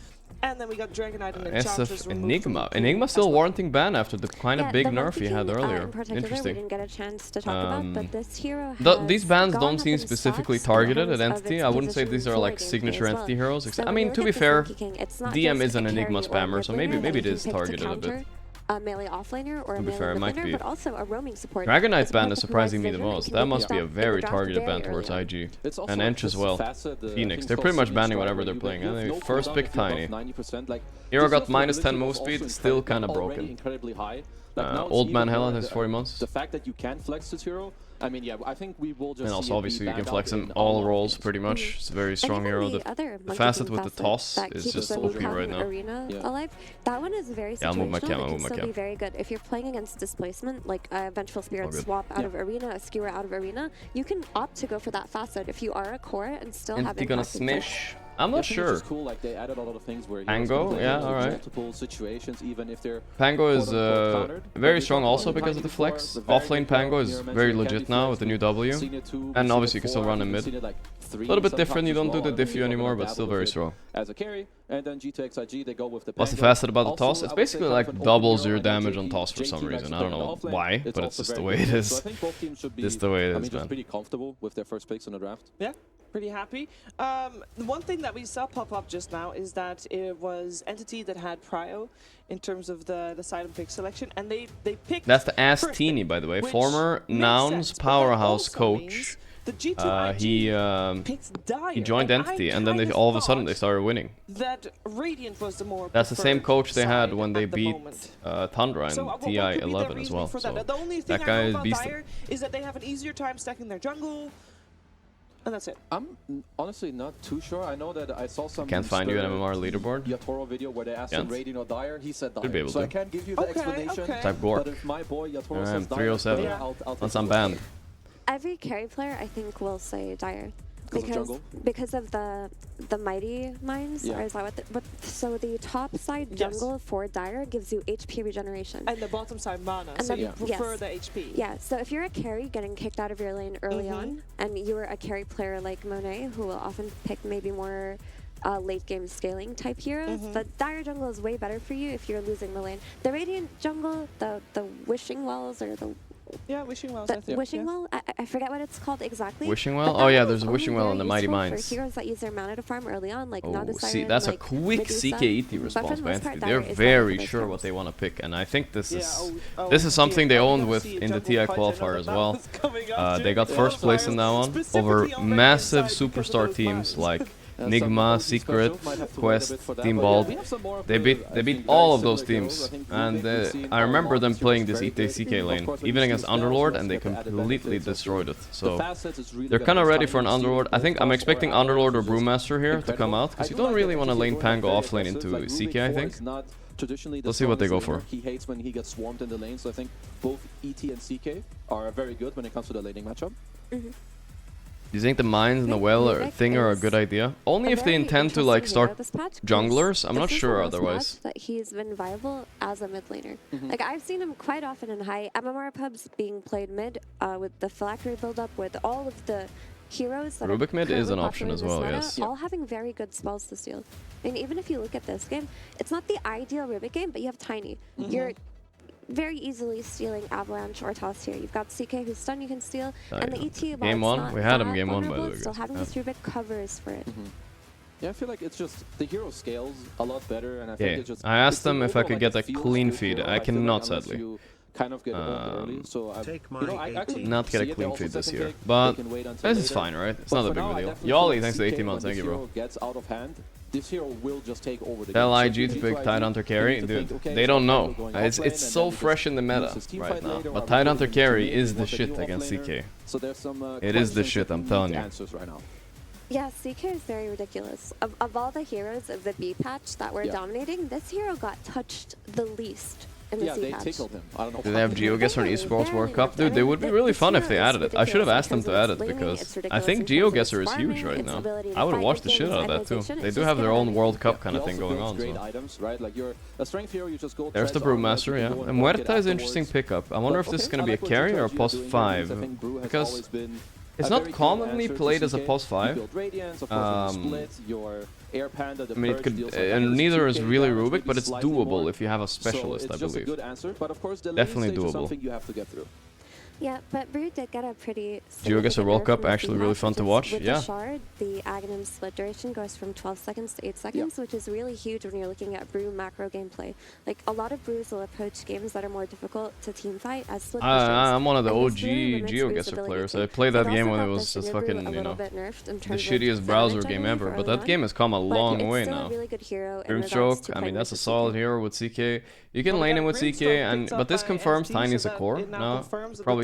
And then we got Dragonite and Enchantress SF removed Enigma. from the Enigma pool still as well. warranting ban after the kind of big the nerf Monkey he had King, earlier. in particular, we Interesting. didn't get a chance to talk about, but this hero These bans gone don't up seem in specifically stocks in targeted terms at of Entity. its I wouldn't say these position are for like gameplay signature as well. Entity heroes. So I when mean, you to look be at this fair, Monkey King, it's not DM just is a an Enigma carry or spammer, so mid maybe laner that it you is can pick to targeted a bit. counter a melee offlaner or a To be melee fair, it mid might laner, be. but also a roaming support. Dragonite It's a ban part is that surprising me provides the vision most. and That can must be a stop in the very draft targeted very ban towards early on. IG. It's also And like Ench as this well. facet, Phoenix. things They're called pretty much Phoenix banning Strike, whatever where they're you playing. get And they no first cooldown pick if you're above Tiny. 90%, like, Hero just got the minus 10 ability move was speed, also still kind of already broken. incredibly high. Like, now it's Old even Man more Hela has the- 40 months. The fact that you can flex this hero I mean, yeah, I think we will just. And also, obviously, you can flex him all roles pretty much. It's a very strong hero. The facet with the toss is just OP right now. Arena alive. That one is very situational. Yeah, I'll move my cam. It can still be very good. If you're playing against displacement, like a Vengeful Spirit swap out of Arena, a Skewer out of Arena, you can opt to go for that facet if you are a core and still have Entity gonna smash. I'm not sure. Cool. Like they added a lot of things where Pango, yeah, alright. Multiple situations, even if they're Pango is very strong also because of the flex. Offlane Pango is very legit now with the new W. And obviously you can still run in mid. A little bit different, you don't do the diffu anymore, but still very strong. As a carry, and then G to XIG, they go with the What's the facet about the toss? It's basically like doubles your damage on toss for some reason. I don't know why, but it's just the way it is. I think both teams should be, This is the way it is, man. Pretty comfortable with their first picks in the draft. Yeah. Pretty happy. The one thing that we saw pop up just now is that it was Entity that had Prio in terms of the side and pick selection, and they picked. That's the Ass Teeny, by the way, former Nouns powerhouse coach. He joined Entity, and then all of a sudden they started winning. That Radiant was the more. That's the same coach they had when they beat Tundra in TI 11 as well. So the only thing that guy is beast. Is that they have an easier time stacking their jungle. And that's it. I'm honestly not too sure. I know that I saw some. Can't find you an MMR leaderboard. Yatoro video where they asked him Radiant or Dire. He said Dire. Should be able so to. I can't give you the explanation. Type Gorgc. But if my boy Yatoro says Dire, 307. Once I'm banned. Every carry player, I think, will say Dire. Because of the mighty mines, or is that what so the top side jungle for Dire gives you HP regeneration. And the bottom side mana, so you prefer the HP. Yeah, so if you're a carry getting kicked out of your lane early on, and you're a carry player like Monet, who will often pick maybe more late game scaling type heroes, the Dire jungle is way better for you if you're losing the lane. The Radiant jungle, the Wishing Wells, or the Wishing Wells. Wishing Well? I forget what it's called exactly. Wishing Well? Oh yeah, there's a Wishing Well in the Mighty Mines. For heroes that use their mana to farm early on, like see, that's a quick CKET response by Entity. They're very sure what they want to pick, and I think this is something they owned with in the TI qualifier as well. They got first place in that one over massive superstar teams like Nigma, Secret, Quest, Team Bald. They beat all of those teams, and I remember them playing this ITCK lane, even against Underlord, and they completely destroyed it. So they're kind of ready for an Underlord. I think I'm expecting Underlord or Brewmaster here to come out, because you don't really want to lane Pango off lane into CK, I think. Let's see what they go for. He hates when he gets swarmed in the lane, so I think both ET and CK are very good when it comes to the laning matchup. Do you think the mines and the well thing are a good idea? Only if they intend to like start junglers. I'm not sure otherwise. That he's been viable as a mid laner. Like I've seen him quite often in high MMR pubs being played mid with the phylactery build up, with all of the heroes that Rubik mid is an option as well, yes. All having very good spells to steal. I mean, even if you look at this game, it's not the ideal Rubik game, but you have Tiny. You're very easily stealing Avalanche or Toss here. You've got CK who's stun you can steal, and the ET, game one, we had him game one by the way. Still having this Rubik covers for it. Yeah, I feel like it's just the hero scales a lot better, and I think it's just. I asked them if I could get a clean feed. I cannot, sadly. Kind of get early, so I actually not get a clean feed this year, but this is fine, right? It's not a big deal. Yali, thanks to 18 months, thank you, bro. Gets out of hand. This hero will just take over the Tell IG to pick Tidehunter carry, dude. They don't know. It's so fresh in the meta right now. But Tidehunter carry is the shit against CK. It is the shit, I'm telling you. Yeah, CK is very ridiculous. Of all the heroes of the B patch that were dominating, this hero got touched the least. They tickled him. I don't know. Do they have GeoGuessr on Esports World Cup? Dude, they would be really fun if they added it. I should have asked them to add it, because I think GeoGuessr is huge right now. I would have watched the shit out of that too. They do have their own World Cup kind of thing going on. So. There's the Brewmaster, yeah. And Muerta is an interesting pickup. I wonder if this is going to be a carry or a pos 5. Because it's not commonly played as a pos 5. I mean, it could, and neither is really Rubik, but it's doable if you have a specialist, I believe. Definitely doable. Yeah, but Brew did get a pretty... GeoGuessr World Cup, actually really fun to watch, with the shard, the Aghanim split duration goes from 12 seconds to 8 seconds, which is really huge when you're looking at Brew macro gameplay. Like, a lot of Brews will approach games that are more difficult to teamfight as split pushers. I'm one of the OG GeoGuessr players. I played that game when it was just fucking, you know, the shittiest browser game ever, but that game has come a long way now. Grimstroke, I mean, that's a solid hero with CK. You can lane him with CK, but this confirms Tiny's a core now. Probably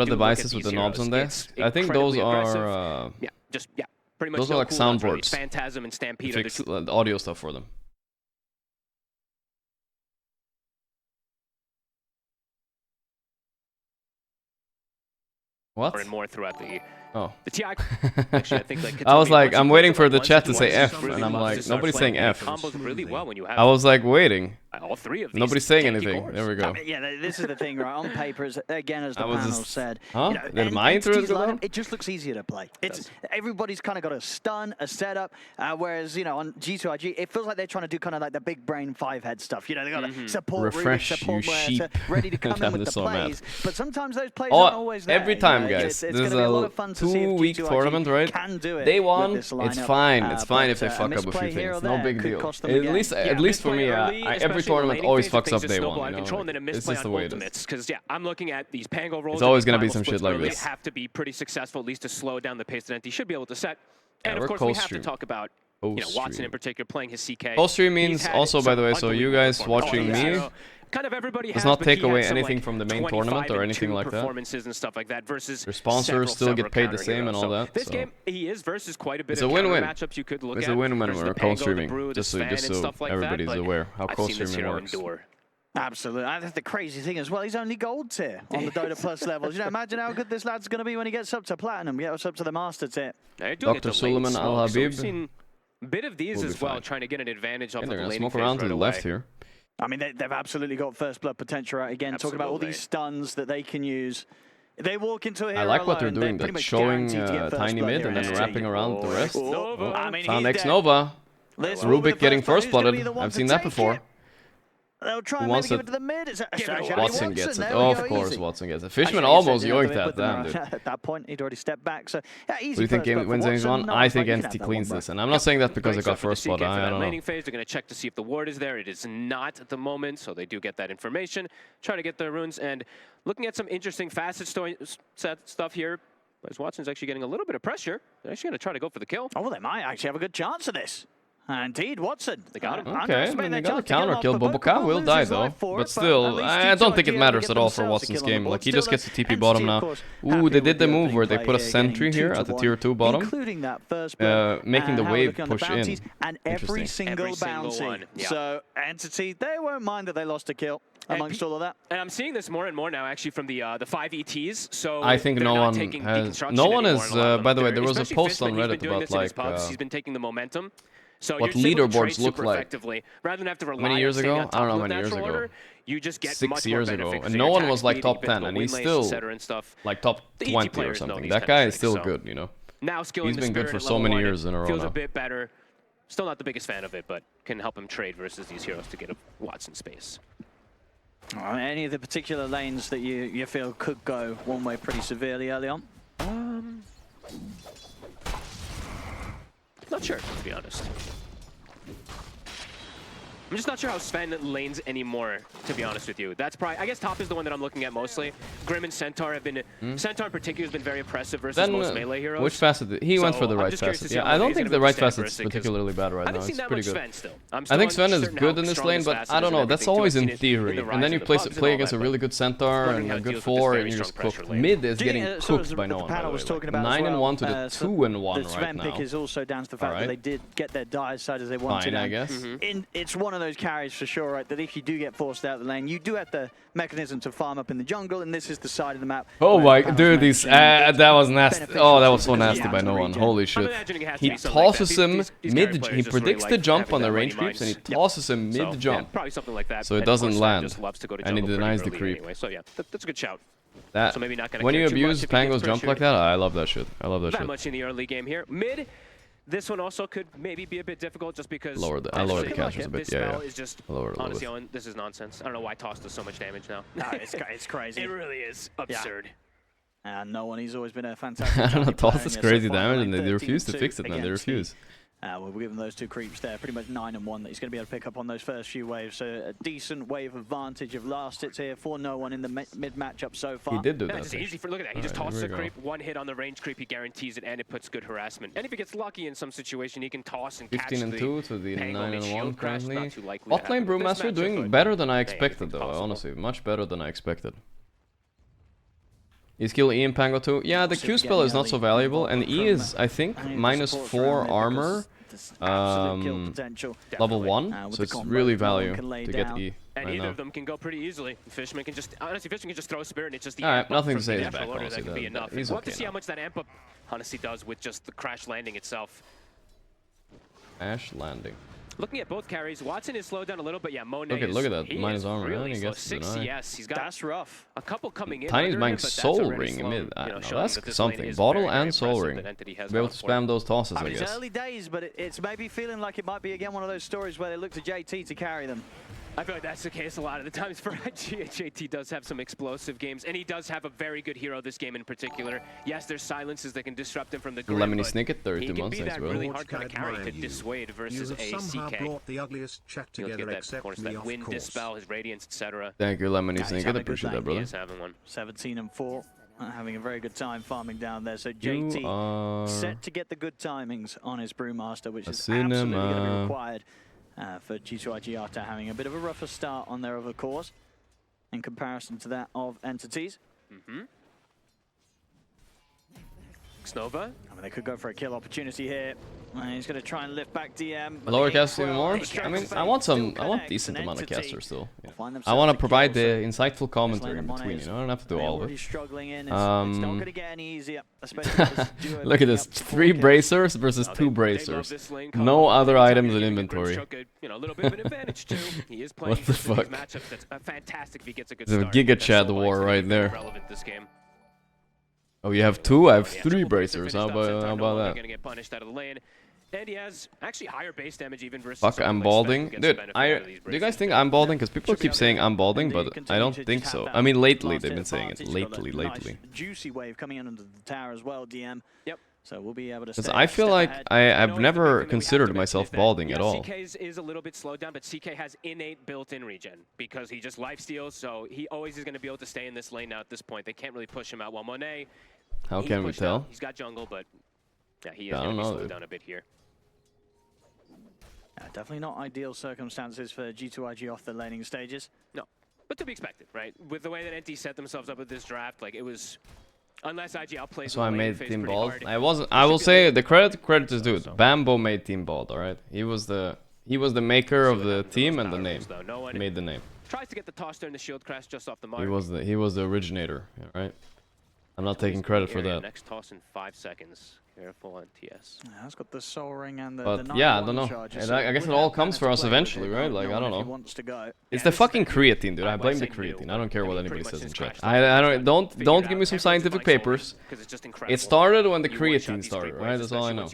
What are the do look at devices with these the knobs heroes, on there? it's I think those incredibly are aggressive. Pretty much those no are like cooldowns for these. soundboards. Phantasm and Stampede Fix the audio stuff for them. What? more and more throughout the TI. Actually, I think like I was like, I'm waiting for the chat to say F, and I'm like, nobody's saying F. Really well when you have I was like waiting. all three of these. Nobody's saying anything. There we go. I mean, yeah, this is the thing, right? On paper, again, as the panel said, huh? you know, Did my intro go down? it just looks easier to play. Everybody's kind of got a stun, a setup, whereas you know on G2IG, it feels like they're trying to do kind of like the big brain 5-head stuff. You know, they got to support, refresh support you sheep. ready to come in with the so plays. But sometimes those plays aren't always there. Every time, guys. There's a 2-week tournament, right? Day one, it's fine. It's fine if they fuck up a few things. No big deal. At least for me, every tournament always fucks up day one. It's just the way it is. Because I'm looking at these Pango rolls. It's always gonna be some shit like this. They have to be pretty successful, at least to slow down the pace that NT should be able to set. And of course, we have to talk about Watson in particular playing his CK. Post stream means also, by the way, so you guys watching me kind of everybody does not take away anything from the main tournament or anything like that. Performances and stuff like that versus your sponsors still get paid the same and all that. This game, he is versus quite a bit it's of a win-win. matchups you could look it's at. a win-win when we're co-streaming, just so like everybody's aware how co-streaming works. Absolutely. I think the crazy thing as well, he's only gold tier on the Dota Plus levels. You know, imagine how good this lad's going to be when he gets up to platinum, gets up to the master tier. Dr. Suleiman Al Habib. Seen a bit of these as well, trying to get an advantage off of the lane. Smoke around to the left here. I mean, they've absolutely got first blood potential right again. Talking about all these stuns that they can use. They walk into a hero I like what they're alone, doing, that showing tiny mid and then wrapping around the rest. Found X Nova. Rubik getting first blooded. I've seen that before. They'll try and maybe give it to the mid. Watson gets it. Oh, of course, Watson gets it. Fishman almost yoinked that, damn, dude. At that point, he'd already stepped back. So, yeah, easy. What do you think game wins games one? I think Entity cleans this, and I'm not saying that because I got first blood. I don't know. Laning phase, they're going to check to see if the ward is there. It is not at the moment, so they do get that information. Try to get their runes, and looking at some interesting facet stuff here. As Watson's actually getting a little bit of pressure. They're actually going to try to go for the kill. Oh, they might actually have a good chance of this. Indeed, Watson. They got him. Okay, I mean, they got a counter kill. Boboka will die though, but still, I don't think it matters at all for Watson's game. Like, he just gets the TP bottom now. Ooh, they did the move where they put a sentry here at the tier 2 bottom, making the wave push in. And every single bounty. So, Entity, they won't mind that they lost a kill amongst all of that. And I'm seeing this more and more now, actually, from the 5 ETs. So I think no one has. No one is. By the way, there was a post on Reddit about like. He's been taking the momentum. So what leaderboards look like. Rather than have to rely many years on ago? I don't know how many years ago. Order, you just get 6 years ago, and no one was like top 10, and he's still like top 20 or something. That guy is still good, you know. Now he's been good for so many years in a row feels now. a bit better. Still not the biggest fan of it, but can help him trade versus these heroes to get a Watson space. Any of the particular lanes that you feel could go one way pretty severely early on? Not sure, to be honest. I'm just not sure how Sven lanes anymore, to be honest with you. That's probably, I guess top is the one that I'm looking at mostly. Grim and Centaur have been, Centaur in particular has been very impressive versus most melee heroes. Which facet? He went for the right facet. Yeah, I don't think the right facet is particularly bad right now. It's pretty good. I think Sven is good in this lane, but I don't know. That's always in theory. And then you play against a really good Centaur and a good 4, and you just cook. Mid is getting cooked by no one, by the way. 9-1 to the 2-1 right now. The Sven pick is also down to the fact that they did get their die as side as they wanted. Fine, I guess. It's one of those carries for sure, right? That if you do get forced out of the lane, you do have the mechanism to farm up in the jungle, and this is the side of the map. Oh my, dude, that was nasty. Oh, that was so nasty by no one. Holy shit. He tosses him mid. He predicts the jump on the range creeps, and he tosses him mid jump. Probably something like that. So it doesn't land, and he denies the creep. So yeah, that's a good shout. That, so maybe not gonna when you abuse Pango's jump like that, I love that shit. I love that shit. Not much in the early game here. Mid. This one also could maybe be a bit difficult just because I lowered the casters a bit. This spell is just honestly, Owen, this is nonsense. I don't know why Toss does so much damage now. No, it's crazy. It really is absurd. No one. He's always been a fantastic. I don't know. Toss is crazy damage, and they refuse to fix it, man. They refuse. We'll give him those 2 creeps there, pretty much 9-1 that he's going to be able to pick up on those first few waves. So a decent wave advantage of last hits here for no one in the mid matchup so far. He did do that. It's easy for, look at that. He just tosses a creep, 1 hit on the range creep, he guarantees it, and it puts good harassment. And if he gets lucky in some situation, he can toss and catch 15-2 to the 9-1 currently. Bot lane Brewmaster doing better than I expected though, honestly. Much better than I expected. Is kill E in Pango too? Yeah, the Q spell is not so valuable, and E is, I think, -4 armor absolute kill potential. Level 1, so it's really value to get E. And either of them can go pretty easily. Fishman can just, honestly, Fishman can just throw a Spirit and it's just the Alright, amp up nothing to from say the is natural back, order honestly. that could be enough. He's We'll okay have to see now. how much that amp up honestly does with just the crash landing itself. Crash landing. Looking at both carries, Watson is slowed down a little, but yeah, Monet Look at is, that, minus armor. really I slow. guess 6 CS. He's got that's rough. a couple coming in. Tiny's under buying him, but that's Soul already Ring slow, mid. I you know, don't know, showing that's that this something. lane is Bottle very, very and Soul impressive Ring. that Entity has Be able gone to for. spam those tosses, I It's guess. early days, but it's maybe feeling like it might be again one of those stories where they look to JT to carry them. I feel like that's the case a lot of the times for IG. JT does have some explosive games, and he does have a very good hero this game in particular. Yes, there's silences that can disrupt him from the grim, Lemony but Snicket, he 32 can months, be thanks, that bro. really hard kind of carry to dissuade You versus have a somehow CK. brought the ugliest chat He'll together get that, of except course, me, that of wind course. dispel, his radiance, etc. Thank you, Lemony he's Snicket. having I a good appreciate day. that, brother. He is having one. 17 and 4, having a very good time farming down there. So You JT are set to get the good timings on his Brewmaster, which a is absolutely going to be cinema. required for G2IG after having a bit of a rougher start on their other course in comparison to that of Entities. Xnova. I mean, they could go for a kill opportunity here. And he's going to try and lift back DM. but Lower the game caster even well, more? he I mean, strikes I want still some, I want connects, decent and amount of Entity casters still. Yeah. will find I themselves want to a provide the kill, insightful commentary in Lane between, is you know? I don't have to do all of already it. struggling in. It's not going to get any easier, especially with this duo Look at this, picking up 3 4 kills. bracers versus No, 2 they love bracers. this lane No combo. other Anytime items you're in getting a inventory. Grimstroke, you know, a little bit of an advantage too. He is playing What the just in these fuck? matchups. That's fantastic if he gets a good It's a start. Giga That's Chad so war likely right to be there. relevant this game. Oh, you have 2? I have Yeah, 3 triple bracers. How finished up, about, Centaur how no about longer that? Gonna get punished out of the lane. And he has actually higher base damage even versus Fuck, someone I'm like balding. Spec who gets Dude, the benefit out of these do you braces. guys think I'm balding? Because people keep saying I'm balding, And they but I continue don't to think just so. have I mean, that lately last they've hit been saying it. advantage. Got a Lately. nice juicy wave coming in under the tower as well, DM. Yep. So we'll be able to Because stay I a feel step like ahead. I've never considered myself balding at all. CK is a little bit slowed down, but CK has innate built-in regen because he just lifesteals, so he always is going to be able to stay in this lane now at this point. They can't really push him out. While Monet, How he's can we pushed tell? out. He's got jungle, but yeah, he is I going don't to be know, slowed dude. down a bit here. Definitely not ideal circumstances for G2IG off the laning stages. No, but to be expected, right? With the way that NT set themselves up with this draft, like it was, unless IG outplays. So I the lane made phase Team pretty Bald. hard, I wasn't. there I should will be a say little the credit is due. So. Bambo made Team Bald. All right, he was the maker of the team and the name. No one Made the name. tries to get the toss during the shield crash just off the mark. He was the originator. All right. I'm not taking credit for that. Next toss in 5 seconds. Careful on TS. Yeah, it's got the Soul Ring and the But yeah, I don't know. I guess it all comes for us eventually, right? Like I don't know. It's the fucking creatine, dude. I blame the creatine. I don't care what anybody says in chat. I don't give me some scientific papers. It started when the creatine started, right? That's all I know.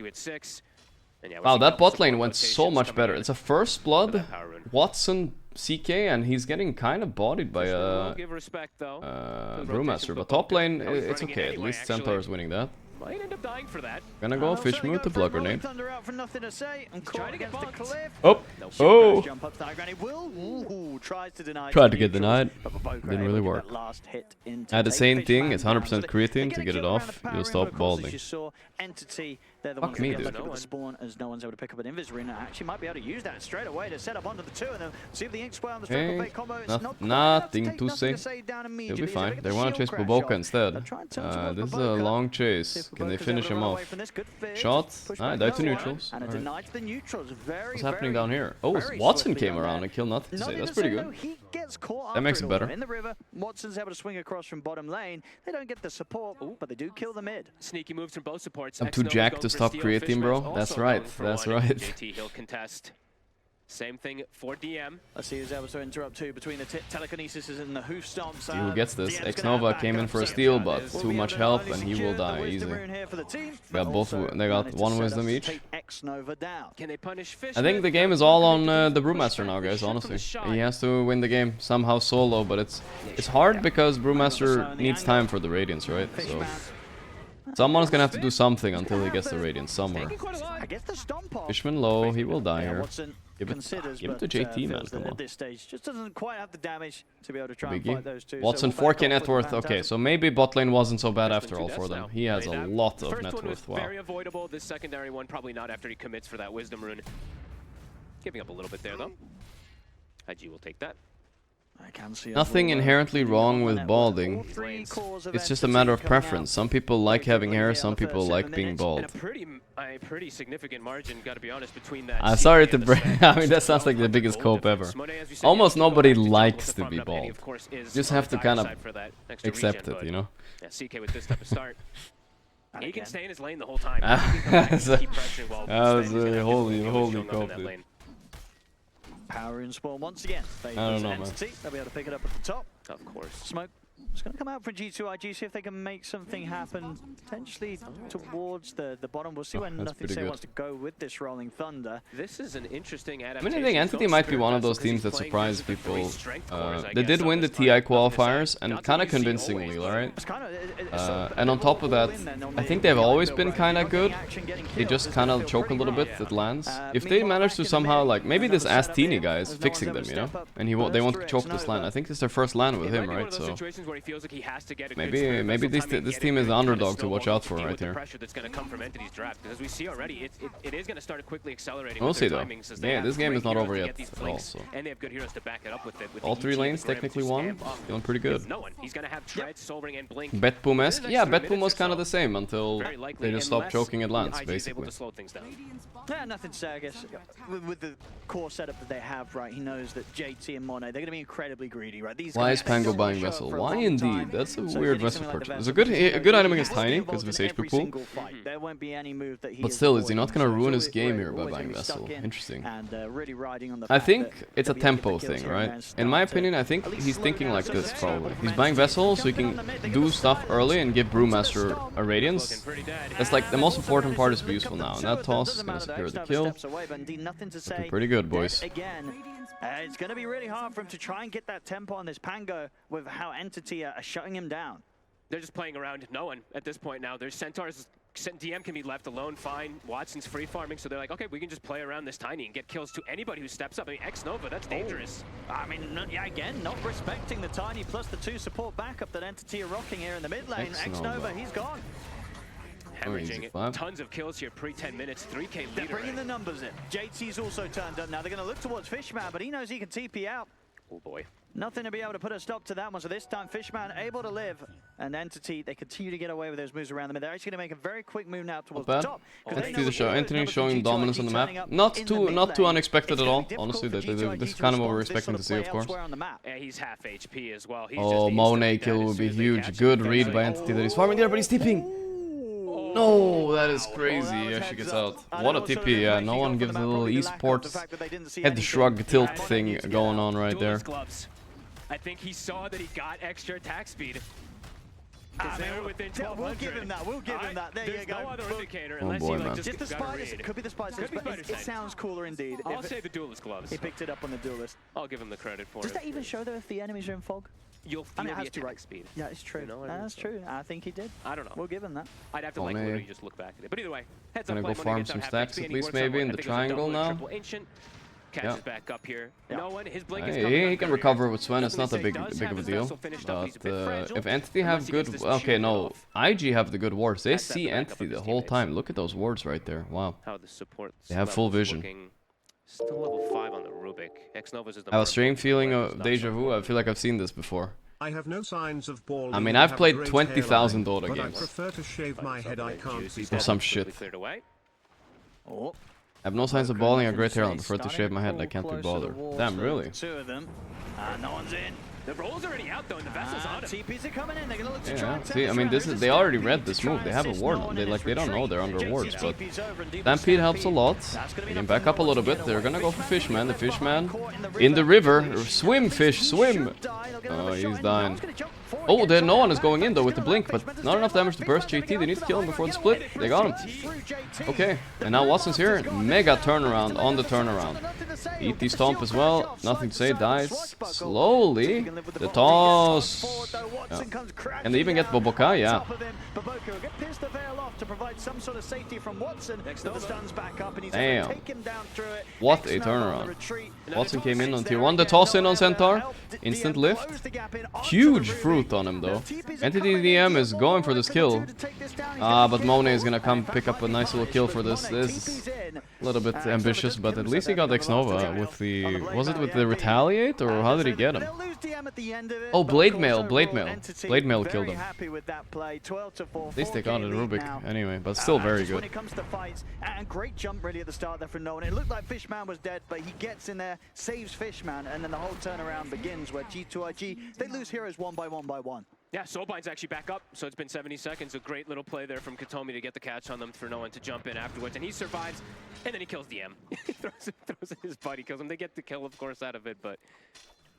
Wow, that bot lane went so much better. It's a first blood, Watson, CK, and he's getting kind of bodied by Brewmaster. But top lane, it's okay. At least Centaur is winning that. Might end up dying for that. Gonna go fish mood to block grenade. Thunder out for nothing to say. I'm caught against the cliff. Oh, oh! Jump up to the high ground. He will. Ooh, tries to deny. Tried to get denied. But both Didn't able really to get work. that last hit into I had the take same Fish thing. Fan It's down. 100% So they creatine get to a get it kill around off. the power You'll ring, stop but of course, as balding. you saw, Entity, they're the ones Fuck who me, get dude. lucky with the spawn, as no one's able to pick up an Invis arena. Actually, might be able to use that straight away to set up onto the 2 and then see if the Ink Square on the Struggle Okay. Fate combo. It's not quite Nothing enough to take, say. down He'll immediately. be So fine. get They the want to shield chase crash Boboka off. instead. They'll try and turn towards This is a Boboka. long See chase. if Can they Boboka's finish able to him run away off? from this. Good fish. Shot. Push Ah, back died to no one. neutrals. And a Alright. deny to the neutrals. Very, What's happening very, down here? Oh, very Watson swiftly came done around there. and killed nothing to say. Nothing That's to pretty say, good. though. He gets caught That makes after it it all. better. In the river, Watson's able to swing across from bottom lane. They don't get the support, but they do kill the mid. Sneaky moves from both supports. I'm too Xnova's jacked going to for stop steal. creatine, Fishman's bro. also That's going right. for That's one. right. JT he'll contest. Same thing for DM. Let's see who's able to interrupt too between the telekinesis and the hoof stomps. See who gets this. DM's gonna Xnova have came in backup, for a so steal, but we'll too be much able to health not and only he will secure the die wisdom easy. rune here for the team, Got but both. also They got managed to one set up wisdom to each. take Xnova down. Can they punish I Fishman? think the game is all on the Brewmaster now, guys, honestly. He has to win the game somehow solo, but it's hard because Brewmaster needs time for the Radiance, right? So someone's gonna have to do something until he gets the Radiance somewhere. I guess the stomp off. Fishman low, he will die Yeah, here. Watson Give considers, it to but, JT, man, feels that come at on. this stage just doesn't quite have the damage to be able to try and Biggie. fight those two. Watson, So we'll back 4k off net with worth. Phantasm. Okay, so maybe bot lane wasn't so bad after all Two for deaths them. now. He has I mean, a that lot of first net one was worth. Wow. very avoidable. This secondary one probably not after he commits for that wisdom rune. Giving up a little bit there though. IG will take that. I can see Nothing inherently wrong with balding. It's just a matter of preference. Some people like having hair, some people like being bald. And a pretty A pretty significant margin, gotta be honest, between that. I'm sorry to break. I mean, that sounds like the biggest cope ever. Almost nobody likes to be bald. Just have to kind of accept it, you know? Yeah, CK with this type of start. He can stay in his lane the whole time. That was a holy cope, dude. Power in spawn once again. I don't know, man. They'll be able to pick it up at the top. Of course. Smoke. It's going to come out from G2IG, see if they can make something happen, potentially towards the bottom. We'll see when Nothing Say wants to go with this Rolling Thunder. This is an interesting adaptation. I mean, I think Entity might be one of those teams that surprise people. They did win the TI qualifiers, and kind of convincingly, right? And on top of that, I think they've always been kind of good. They just kind of choke a little bit at lands. If they manage to somehow, like, maybe this Astini guy is fixing them, you know? And they won't choke this land. I think it's their first land with him, right? So maybe this team is the underdog to watch out for right here. We'll see though. Yeah, this game is not over yet at all. So all 3 lanes technically won. Feeling pretty good. Bet-Boom-esque? Yeah, Bet-Boom was kind of the same until they just stopped choking at lands, basically. Yeah, nothing to say, I guess. With the core setup that they have, right, he knows that JT and Mono, they're going to be incredibly greedy, right? Why is Pango buying Vessel? Why indeed? That's a weird Vessel purchase. It's a good item against Tiny, because of his HP pool. But still, is he not going to ruin his game here by buying Vessel? Interesting. I think it's a tempo thing, right? In my opinion, I think he's thinking like this, probably. He's buying Vessel so he can do stuff early and give Brewmaster a Radiance. That's like the most important part is useful now. And that toss is going to secure the kill. Looking pretty good, boys. It's going to be really hard for him to try and get that tempo on this Pango with how Entity are shutting him down. They're just playing around no one at this point now. There's Centaurs. DM can be left alone fine. Watson's free farming, so they're like, okay, we can just play around this Tiny and get kills to anybody who steps up. I mean, X-Nova, that's dangerous. I mean, yeah, again, not respecting the Tiny plus the 2 support backup that Entity are rocking here in the mid lane. X-Nova, he's gone. Hemorrhaging tons of kills here pre-10 minutes, 3k leader. They're bringing the numbers in. JT's also turned up now. They're going to look towards Fishman, but he knows he can TP out. Oh boy. Nothing to be able to put a stop to that one. So this time Fishman able to live. And Entity, they continue to get away with those moves around the mid. They're actually going to make a very quick move now towards the top. Anthony showing dominance on the map. Not too unexpected at all. Honestly, this is kind of what we're expecting to see, of course. Yeah, he's half HP as well. Oh, Monet kill would be huge. Good read by Entity that he's farming there, but he's TPing. No, that is crazy. Yeah, she gets out. What a TP, yeah. No one gives a little esports head shrug tilt thing going on right there. I think he saw that he got extra attack speed. We'll give him that. We'll give him that. There you go. No other indicator unless he like just the spiders. It could be the spiders. It sounds cooler indeed. I'll say the duelist gloves. He picked it up on the duelist. I'll give him the credit for it. Does that even show though if the enemies are in fog? You'll feel the attack speed. Yeah, it's true. That's true. I think he did. I don't know. We'll give him that. I'd have to like literally just look back at it. But either way, heads up. Gonna go farm some stacks at least maybe in the triangle now. Catches back up here. No one. His blink is he can recover with Sven. It's not a big of a deal. But if Entity have good, okay, no, IG have the good wards. They see Entity the whole time. Look at those wards right there. Wow. They have full vision. Still level 5 on the Rubik. X-Nova's is the I have a strange feeling of deja vu. I feel like I've seen this before. I have no signs of balding. I mean, I've played 20,000 Dota games. I prefer to shave my head. I can't see or some shit. Oh. I have no signs of balding or great hairline. I prefer to shave my head. I can't be bothered. Damn, really? 2 of them. No one's in. The roll's already out though, and the vessel's on him. TPs are coming in. They're gonna look to try and see, I mean, they already read this move. They have a ward. They don't know they're under wards, but Stampede helps a lot. They can back up a little bit. They're gonna go for Fishman. The Fishman in the river. Swim, fish, swim. Oh, he's dying. Oh, no one is going in though with the blink, but not enough damage to burst JT. They need to kill him before the split. They got him. Okay, and now Watson's here. Mega turnaround on the turnaround. Eat the stomp as well. Nothing to say. Dies slowly. The toss. Yeah. And they even get Boboka, yeah. Damn. What a turnaround. Watson came in on tier 1. The toss in on Centaur. Instant lift. Huge fruit on him though. Entity DM is going for this kill. But Monet is gonna come pick up a nice little kill for this. This is a little bit ambitious, but at least he got X-Nova with the... Was it with the Retaliate, or how did he get him? Oh, Blade Mail. Blade Mail killed him. At least they got it, Rubik. Anyway, but still very good. When it comes to fights, and great jump really at the start there from Nolan. It looked like Fishman was dead, but he gets in there, saves Fishman, and then the whole turnaround begins where G2IG, they lose heroes one by one. Yeah, Soulbind's actually back up, so it's been 70 seconds. A great little play there from Katomi to get the catch on them for no one to jump in afterwards, and he survives, and then he kills DM. He throws in his body, kills him. They get the kill, of course, out of it, but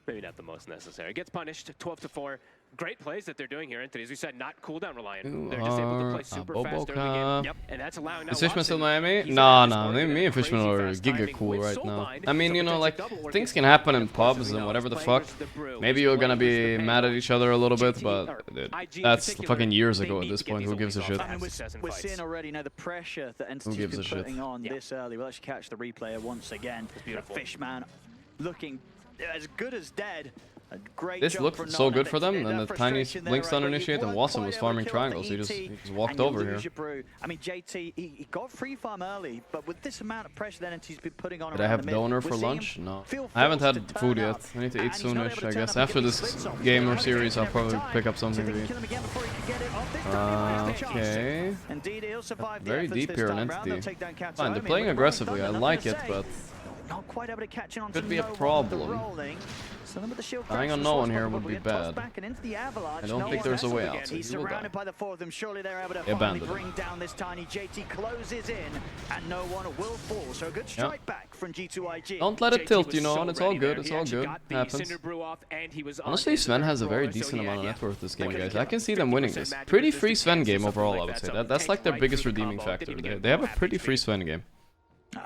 maybe not the most necessary. Gets punished, 12-4. Great plays that they're doing here, Anthony. As we said, not cooldown reliant. They're just able to play super fast early game. Yep, and that's allowing. Is Fishman still Miami? Nah. Me and Fishman are giga cool right now. I mean, you know, like, things can happen in pubs and whatever the fuck. Maybe you're gonna be mad at each other a little bit, but dude, that's fucking years ago at this point. Who gives a shit? We're seeing already now the pressure that Entity's been putting on this early. We'll actually catch the replay once again. Fishman looking as good as dead. This looked so good for them, and the tiny Blink Stun initiate, and Watson was farming triangles. He just walked over here. I mean, JT, he got free farm early, but with this amount of pressure that he's been putting on. Did I have donor for lunch? No. I haven't had food yet. I need to eat soonish, I guess. After this game or series, I'll probably pick up something to eat. Okay. Very deep here in Entity. Fine, they're playing aggressively. I like it, but not quite able to catch on could be a problem. Dying on no one here would be bad. I don't think there's a way out. He's surrounded by the four of them. Surely they're able to finally bring down this tiny. JT closes in, and no one will fall. So a good strike back from G2IG. Don't let it tilt, you know, and it's all good. It's all good. Happens. Honestly, Sven has a very decent amount of net worth this game, guys. I can see them winning this. Pretty free Sven game overall, I would say. That's like their biggest redeeming factor. They have a pretty free Sven game.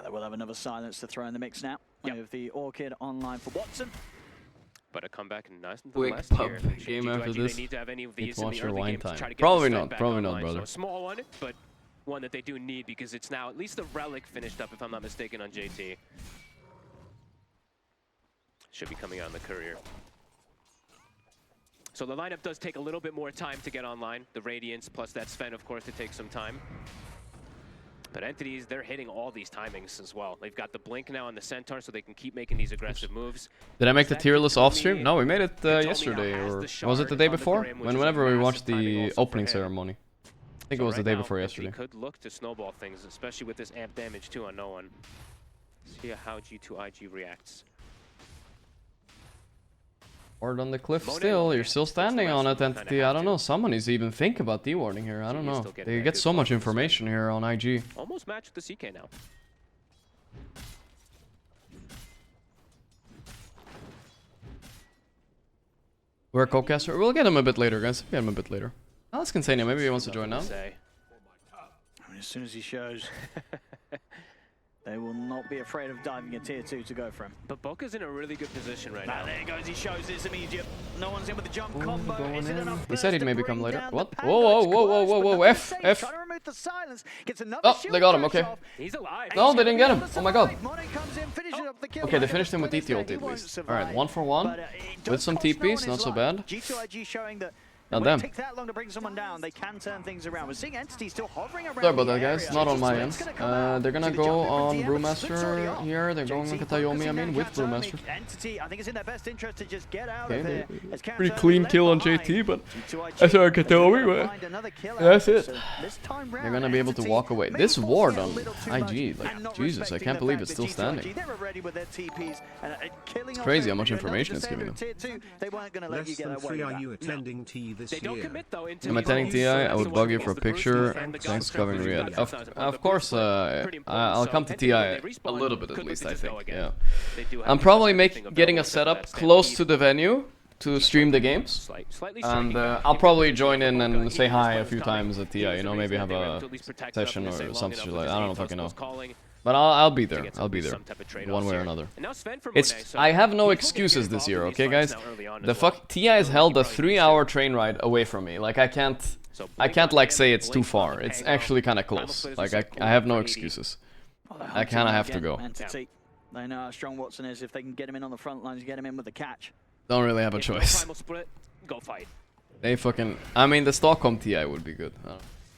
They will have another silence to throw in the mix now. With the Orchid online for Watson. But a comeback nice and quick pub game after this. Need to watch your wine time. Probably not, brother. So a small one, but one that they do need because it's now at least the relic finished up, if I'm not mistaken, on JT. Should be coming out in the courier. So the lineup does take a little bit more time to get online. The Radiance plus that Sven, of course, to take some time. But Entities, they're hitting all these timings as well. They've got the Blink now on the Centaur, so they can keep making these aggressive moves. Did I make the tier list off stream? No, we made it yesterday, or was it the day before? Whenever we watched the opening ceremony. I think it was the day before yesterday. Could look to snowball things, especially with this amp damage too on no one. See how G2IG reacts. Ward on the cliff still, you're still standing on it, Entity. I don't know, someone needs to even think about dewarding here, I don't know. They get so much information here on IG. Almost matched with the CK now. We're Cocaster. We'll get him a bit later, guys. We'll get him a bit later. Oh, let's continue, maybe he wants to join now. I mean, as soon as he shows, they will not be afraid of diving a tier 2 to go for him. But Boca's in a really good position right now. There he goes, he shows his immediate. No one's in with the jump combo. Is it enough? He said he'd maybe come later. What? Whoa, F. Oh, they got him, okay. He's alive. No, they didn't get him. Oh my god. Okay, they finished him with DT ult at least. Alright, 1 for 1. With some TPs, not so bad. G2IG showing that when it takes that long to bring someone down, they can turn things around. We're seeing Entity still hovering around. Sorry about that, guys. Not on my end. They're gonna go on Brewmaster here. They're going on Katayomi, I mean, with Brewmaster. Entity, I think it's in their best interest to just get out of here. Pretty clean kill on JT, but I saw Katayomi, but that's it. They're gonna be able to walk away. This ward on IG, like, Jesus, I can't believe it's still standing. It's crazy how much information it's giving them. Less than 3 are you attending T this year? I'm attending TI, I would bug you for a picture. Thanks for covering Riyadh. Of course, I'll come to TI a little bit at least, I think. Yeah. I'm probably getting a setup close to the venue to stream the games. And I'll probably join in and say hi a few times at TI, you know, maybe have a session or something like that. I don't fucking know. But I'll be there. I'll be there, one way or another. I have no excuses this year, okay, guys? TI has held a 3-hour train ride away from me. Like I can't like say it's too far. It's actually kind of close. Like I have no excuses. I kind of have to go. They know how strong Watson is. If they can get him in on the front lines, get him in with the catch. Don't really have a choice. Go fight. They fucking... I mean, the Stockholm TI would be good.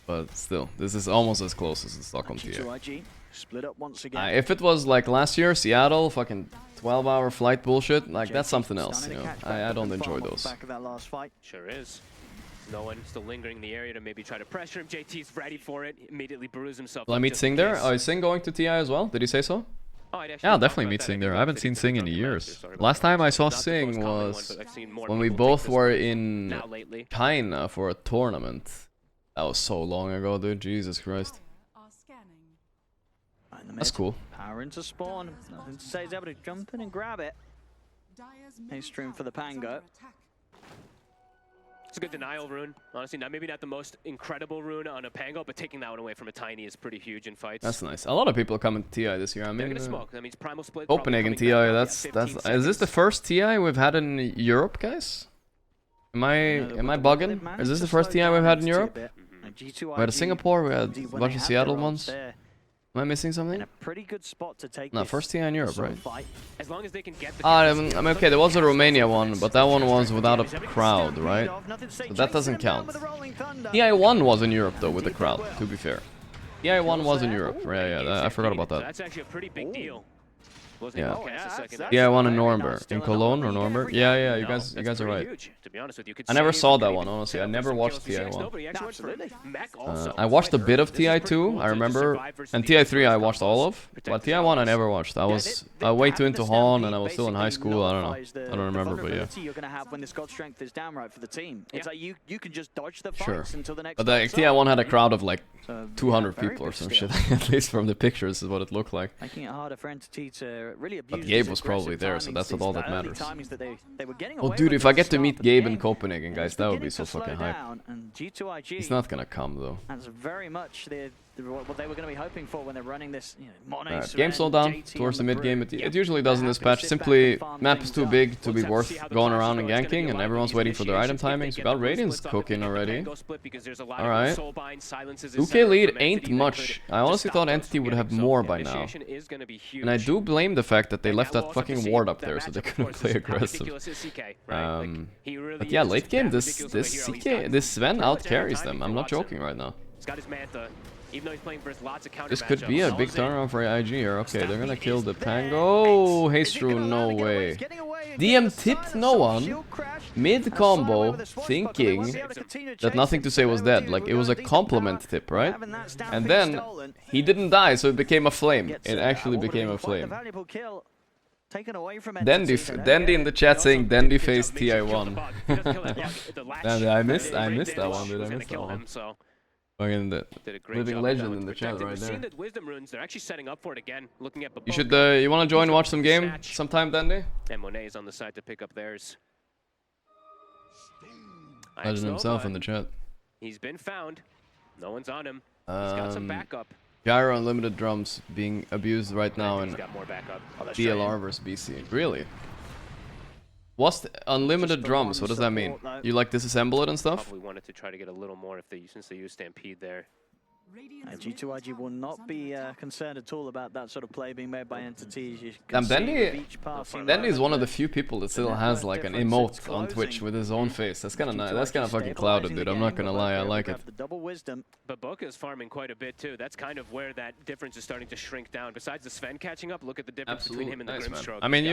But still, this is almost as close as the Stockholm TI. Split up once again. If it was like last year, Seattle, fucking 12-hour flight bullshit, like that's something else, you know. I don't enjoy those. Back of that last fight. Sure is. No one still lingering in the area to maybe try to pressure him. JT's ready for it. Immediately brews himself. Will I meet Sing there? Oh, is Sing going to TI as well? Did he say so? Yeah, I'll definitely meet Sing there. I haven't seen Sing in years. Last time I saw Sing was when we both were in China for a tournament. That was so long ago, dude. Jesus Christ. That's cool. Power into spawn. Nothing to say, he's able to jump in and grab it. Nice stream for the Pango. It's a good denial rune. Honestly, maybe not the most incredible rune on a Pango, but taking that one away from a Tiny is pretty huge in fights. That's nice. A lot of people come to TI this year. I mean, smoke. That means Primal Split. Copenhagen TI. That's. Is this the first TI we've had in Europe, guys? Am I bugging? Is this the first TI we've had in Europe? We had a Singapore. We had a bunch of Seattle ones. Am I missing something? A pretty good spot to take. No, first TI in Europe, right? As long as they can get the I'm okay, there was a Romania one, but that one was without a crowd, right? So that doesn't count. TI1 was in Europe though, with a crowd, to be fair. TI1 was in Europe, yeah, I forgot about that. That's actually a pretty big deal. Yeah. TI1 in Nuremberg. In Cologne or Nuremberg? Yeah, you guys are right. I never saw that one, honestly. I never watched TI1. I watched a bit of TI2, I remember. And TI3 I watched all of. But TI1 I never watched. I was way too into Han and I was still in high school. I don't know. I don't remember, but yeah. You're gonna have when the Scott strength is down right for the team. It's like you can just dodge the fights until the next. But the TI1 had a crowd of like 200 people or some shit. At least from the pictures is what it looked like. Making it harder for Entity to really abuse. But Gabe was probably there, so that's all that matters. Oh dude, if I get to meet Gabe in Copenhagen, guys, that would be so fucking hype. He's not gonna come though. That's very much what they were going to be hoping for when they're running this. Game slowed down towards the mid game. It usually does in this patch. Simply, map is too big to be worth going around and ganking, and everyone's waiting for their item timings. We got Radiance cooking already. Alright. 2k lead ain't much. I honestly thought Entity would have more by now. And I do blame the fact that they left that fucking ward up there so they couldn't play aggressive. But yeah, late game, this Sven out carries them. I'm not joking right now. Even though he's playing versus lots of counter this could be a big turnaround for IG here. Okay, they're gonna kill the Pango. Oh, Haste-Rune, no way. DM tipped no one. Mid combo, thinking that nothing to say was dead. Like, it was a compliment tip, right? And then he didn't die, so it became a flame. It actually became a flame. Dendy in the chat saying Dendy faced TI1. I missed that one, dude. I missed that one. Fucking the living legend in the chat right there. They're actually setting up for it again. Looking at you should you want to join watch some game sometime, Dandy? And Monet is on the side to pick up theirs. Legend himself in the chat. He's been found. No one's on him. He's got some backup. Gyro Unlimited drums being abused right now in DLR versus BC. Really? What's the unlimited drums? What does that mean? You like disassemble it and stuff? We wanted to try to get a little more since they use Stampede there. G2IG will not be concerned at all about that sort of play being made by entities. Damn, Dendy is one of the few people that still has like an emote on Twitch with his own face. That's kind of nice. That's kind of fucking clouded, dude. I'm not gonna lie, I like it. But Boca is farming quite a bit too. That's kind of where that difference is starting to shrink down. Besides the Sven catching up, look at the difference between him and the Grimstroke. I mean,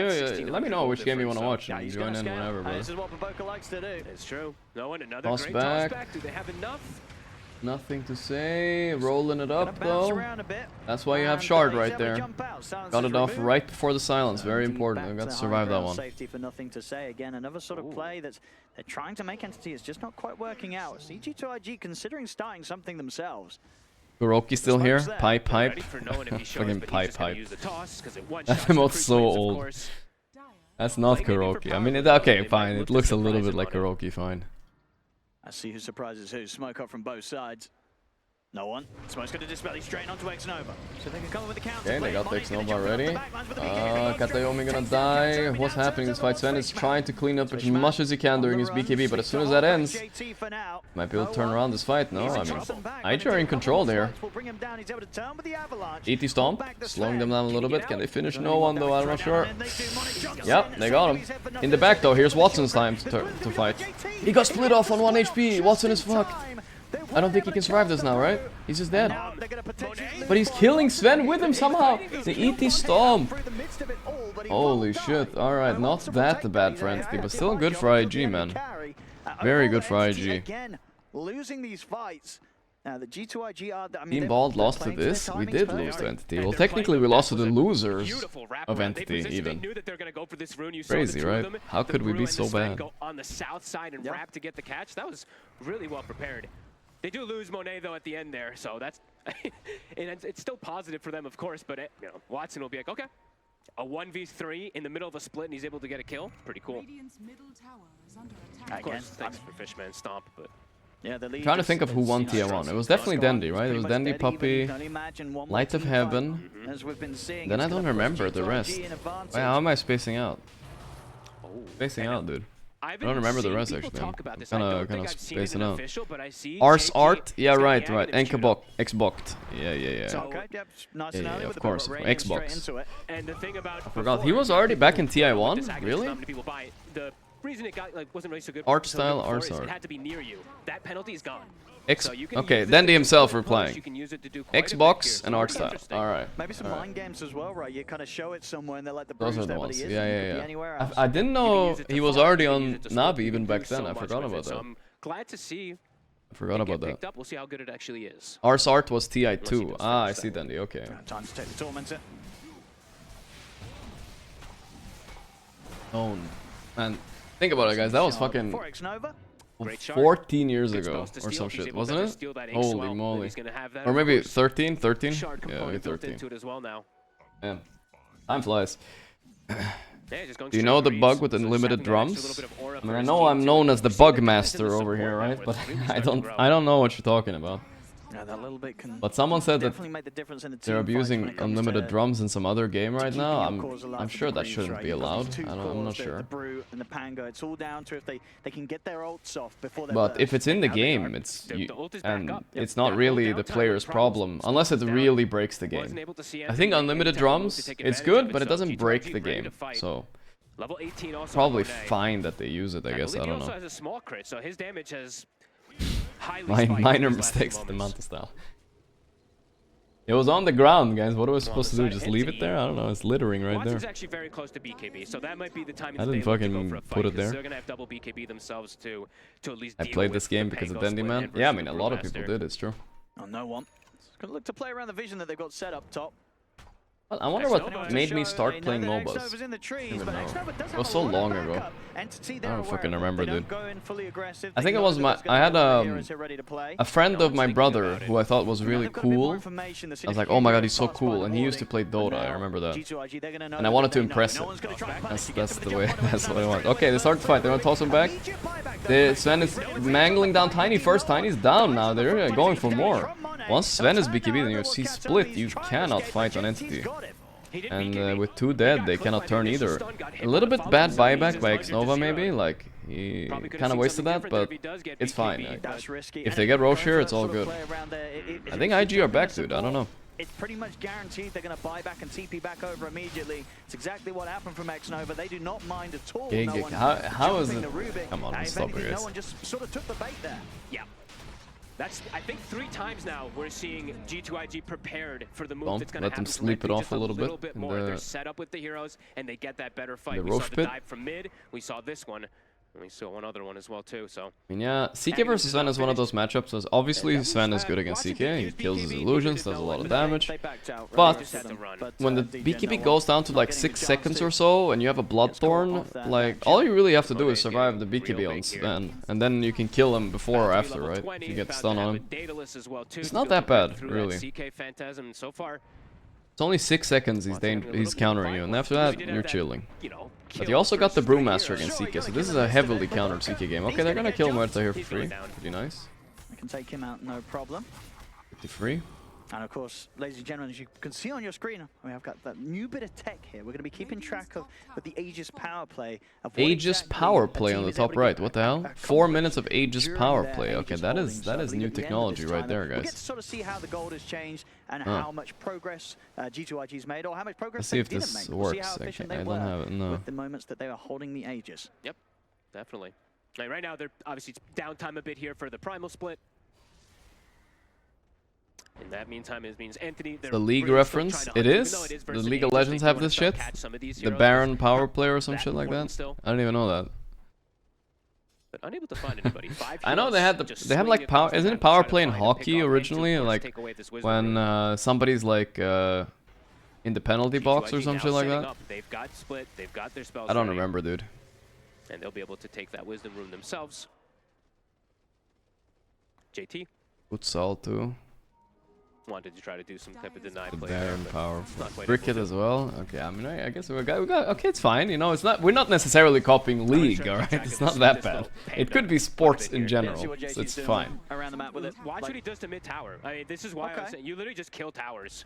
let me know which game you want to watch and join in whenever, bro. This is what Boca likes to do. It's true. No one, another great toss back. Do they have enough? Nothing to say, rolling it up though. That's why you have Shard right there. Got it off right before the silence, very important. We've got to survive that one. Safety for nothing to say. Again, another sort of play that's they're trying to make Entity, it's just not quite working out. CG2IG considering starting something themselves. Gorgc still here? Pipe. Fucking pipe. That emote's so old. That's not Gorgc. I mean, okay, fine. It looks a little bit like Gorgc, fine. I see who surprises who. Smoke up from both sides. No one. Smoke's going to dispel. He's straight onto X-Nova. So they can come in with the counter. Okay, they got the X-Nova already. Katayomi gonna die. What's happening in this fight? Sven is trying to clean up as much as he can during his BKB, but as soon as that ends, might be able to turn around this fight. No, I mean, IG are in control there. ET Stomp, slowing them down a little bit. Can they finish? No one though, I'm not sure. Yep, they got him. In the back though, here's Watson's time to fight. He got split off on 1 HP. Watson is fucked. I don't think he can survive this now, right? He's just dead. But he's killing Sven with him somehow. The ET Stomp. Holy shit. Alright, not that bad for Entity, but still good for IG, man. Very good for IG. Losing these fights. The G2IG are, Team Bald lost to this. We did lose to Entity. Well, technically we lost to the losers of Entity, even. Crazy, right? How could we be so bad? On the south side and wrap to get the catch. That was really well prepared. They do lose Monet though at the end there, so that's and it's still positive for them, of course. But you know, Watson will be like, okay, a 1v3 in the middle of a split, and he's able to get a kill. Pretty cool. Of course, thanks for Fishman Stomp, but. Yeah, I'm trying to think of who won Tier 1. It was definitely Dandy, right? It was Dandy, Puppy, Light of Heaven. Then I don't remember the rest. Wait, how am I spacing out? Spacing out, dude. I don't remember the rest actually. I'm kind of spacing out. Ars Art? Yeah, right. Xbox. Yeah, of course. Xbox. I forgot. He was already back in TI1? Really? Reason it wasn't really so good. Art style, Art. It had to be near you. That penalty is gone. Okay, Dandy himself replying. Xbox and Art style. Alright. Maybe some mind games as well, right? You kind of show it somewhere and they're like the Those are the ones. Yeah. I didn't know he was already on Navi even back then. I forgot about that. I'm glad to see. I forgot about that. We'll see how good it actually is. Ars Art was TI2. Ah, I see Dandy. Okay. Time to take the Tormentor. Man, think about it, guys. That was fucking 14 years ago or some shit, wasn't it? Holy moly. Or maybe 13? 13? Yeah, maybe 13. Man, time flies. Do you know the bug with unlimited drums? I mean, I know I'm known as the bug master over here, right? But I don't know what you're talking about. Yeah, that little bit can but someone said that they're abusing unlimited drums in some other game right now. I'm sure that shouldn't be allowed. I'm not sure. But if it's in the game, it's not really the player's problem, unless it really breaks the game. I think unlimited drums, it's good, but it doesn't break the game. So probably fine that they use it, I guess. I don't know. Minor mistakes with the Manta style. It was on the ground, guys. What are we supposed to do? Just leave it there? I don't know. It's littering right there. Actually very close to BKB, so that might be the time I didn't fucking put it there. They're gonna have double BKB themselves to at least. I played this game because of Dandy Man. Yeah, I mean a lot of people did. It's true. Oh, no one. It's gonna look to play around the vision that they've got set up top. I wonder what made me start playing MOBAs. It was so long ago. I don't fucking remember, dude. I think it was I had a friend of my brother who I thought was really cool. I was like, oh my god, he's so cool, and he used to play Dota. I remember that, and I wanted to impress him. That's the way. That's what I want. Okay, they start the fight. They want to toss him back. Sven is mangling down Tiny first. Tiny's down now. They're going for more. Once Sven is BKB, then you see split. You cannot fight on Entity. And with 2 dead, they cannot turn either. A little bit bad buyback by X-Nova maybe, like, he kind of wasted that, but it's fine. If they get Roche here, it's all good. I think IG are back, dude, I don't know. It's pretty much guaranteed they're going to buy back and TP back over immediately. It's exactly what happened from X-Nova. They do not mind at all. How is it? Come on, stop it, guys. No one just sort of took the bait there. Yeah. That's, I think, 3 times now we're seeing G2IG prepared for the move that's going to happen. Let them sleep it off a little bit. They're set up with the heroes, and they get that better fight. We saw the dive from mid. We saw this one. And we saw one other one as well, too. So. I mean, yeah, CK versus Sven is one of those matchups. So obviously, Sven is good against CK. He kills his illusions, does a lot of damage. But when the BKB goes down to like 6 seconds or so, and you have a Bloodthorn, like, all you really have to do is survive the BKB on Sven. And then you can kill him before or after, right? If you get stun on him. It's not that bad, really. It's only 6 seconds he's countering you, and after that, you're chilling. But you also got the Brewmaster against CK, so this is a heavily countered CK game. Okay, they're gonna kill Muerta here for free. Pretty nice. I can take him out, no problem. 53. And of course, ladies and gentlemen, as you can see on your screen, we have got that new bit of tech here. We're going to be keeping track of the Aegis power play. Aegis power play on the top right. What the hell? 4 minutes of Aegis power play. Okay, that is new technology right there, guys. We get to sort of see how the gold has changed and how much progress G2IG's made, or how much progress Let's see they if didn't this make. works. We'll see how efficient Okay, they I don't were have it. No. with the moments that they were holding the Aegis. Yep, definitely. Like right now, they're obviously downtime a bit here for the primal split. In that meantime, it means Anthony. The league reference? It is? The League of Legends have this shit? The Baron power play or some shit like that? I don't even know that. But unable to find anybody. I know they have like power. Isn't it power play in hockey originally? Like when somebody's like in the penalty box or some shit like that? They've got split. They've got their spells. I don't remember, dude. And they'll be able to take that wisdom rune themselves. JT. Futsal too. Wanted to try to do some type of deny The play. Baron power. Cricket as well. Okay, I mean, I guess we got. Okay, it's fine. You know, it's not. We're not necessarily copying League, all right? It's not that bad. It could be sports in general, so it's fine. Around the map with it. Watch what he does to mid tower. I mean, this is why I was saying you literally just kill towers.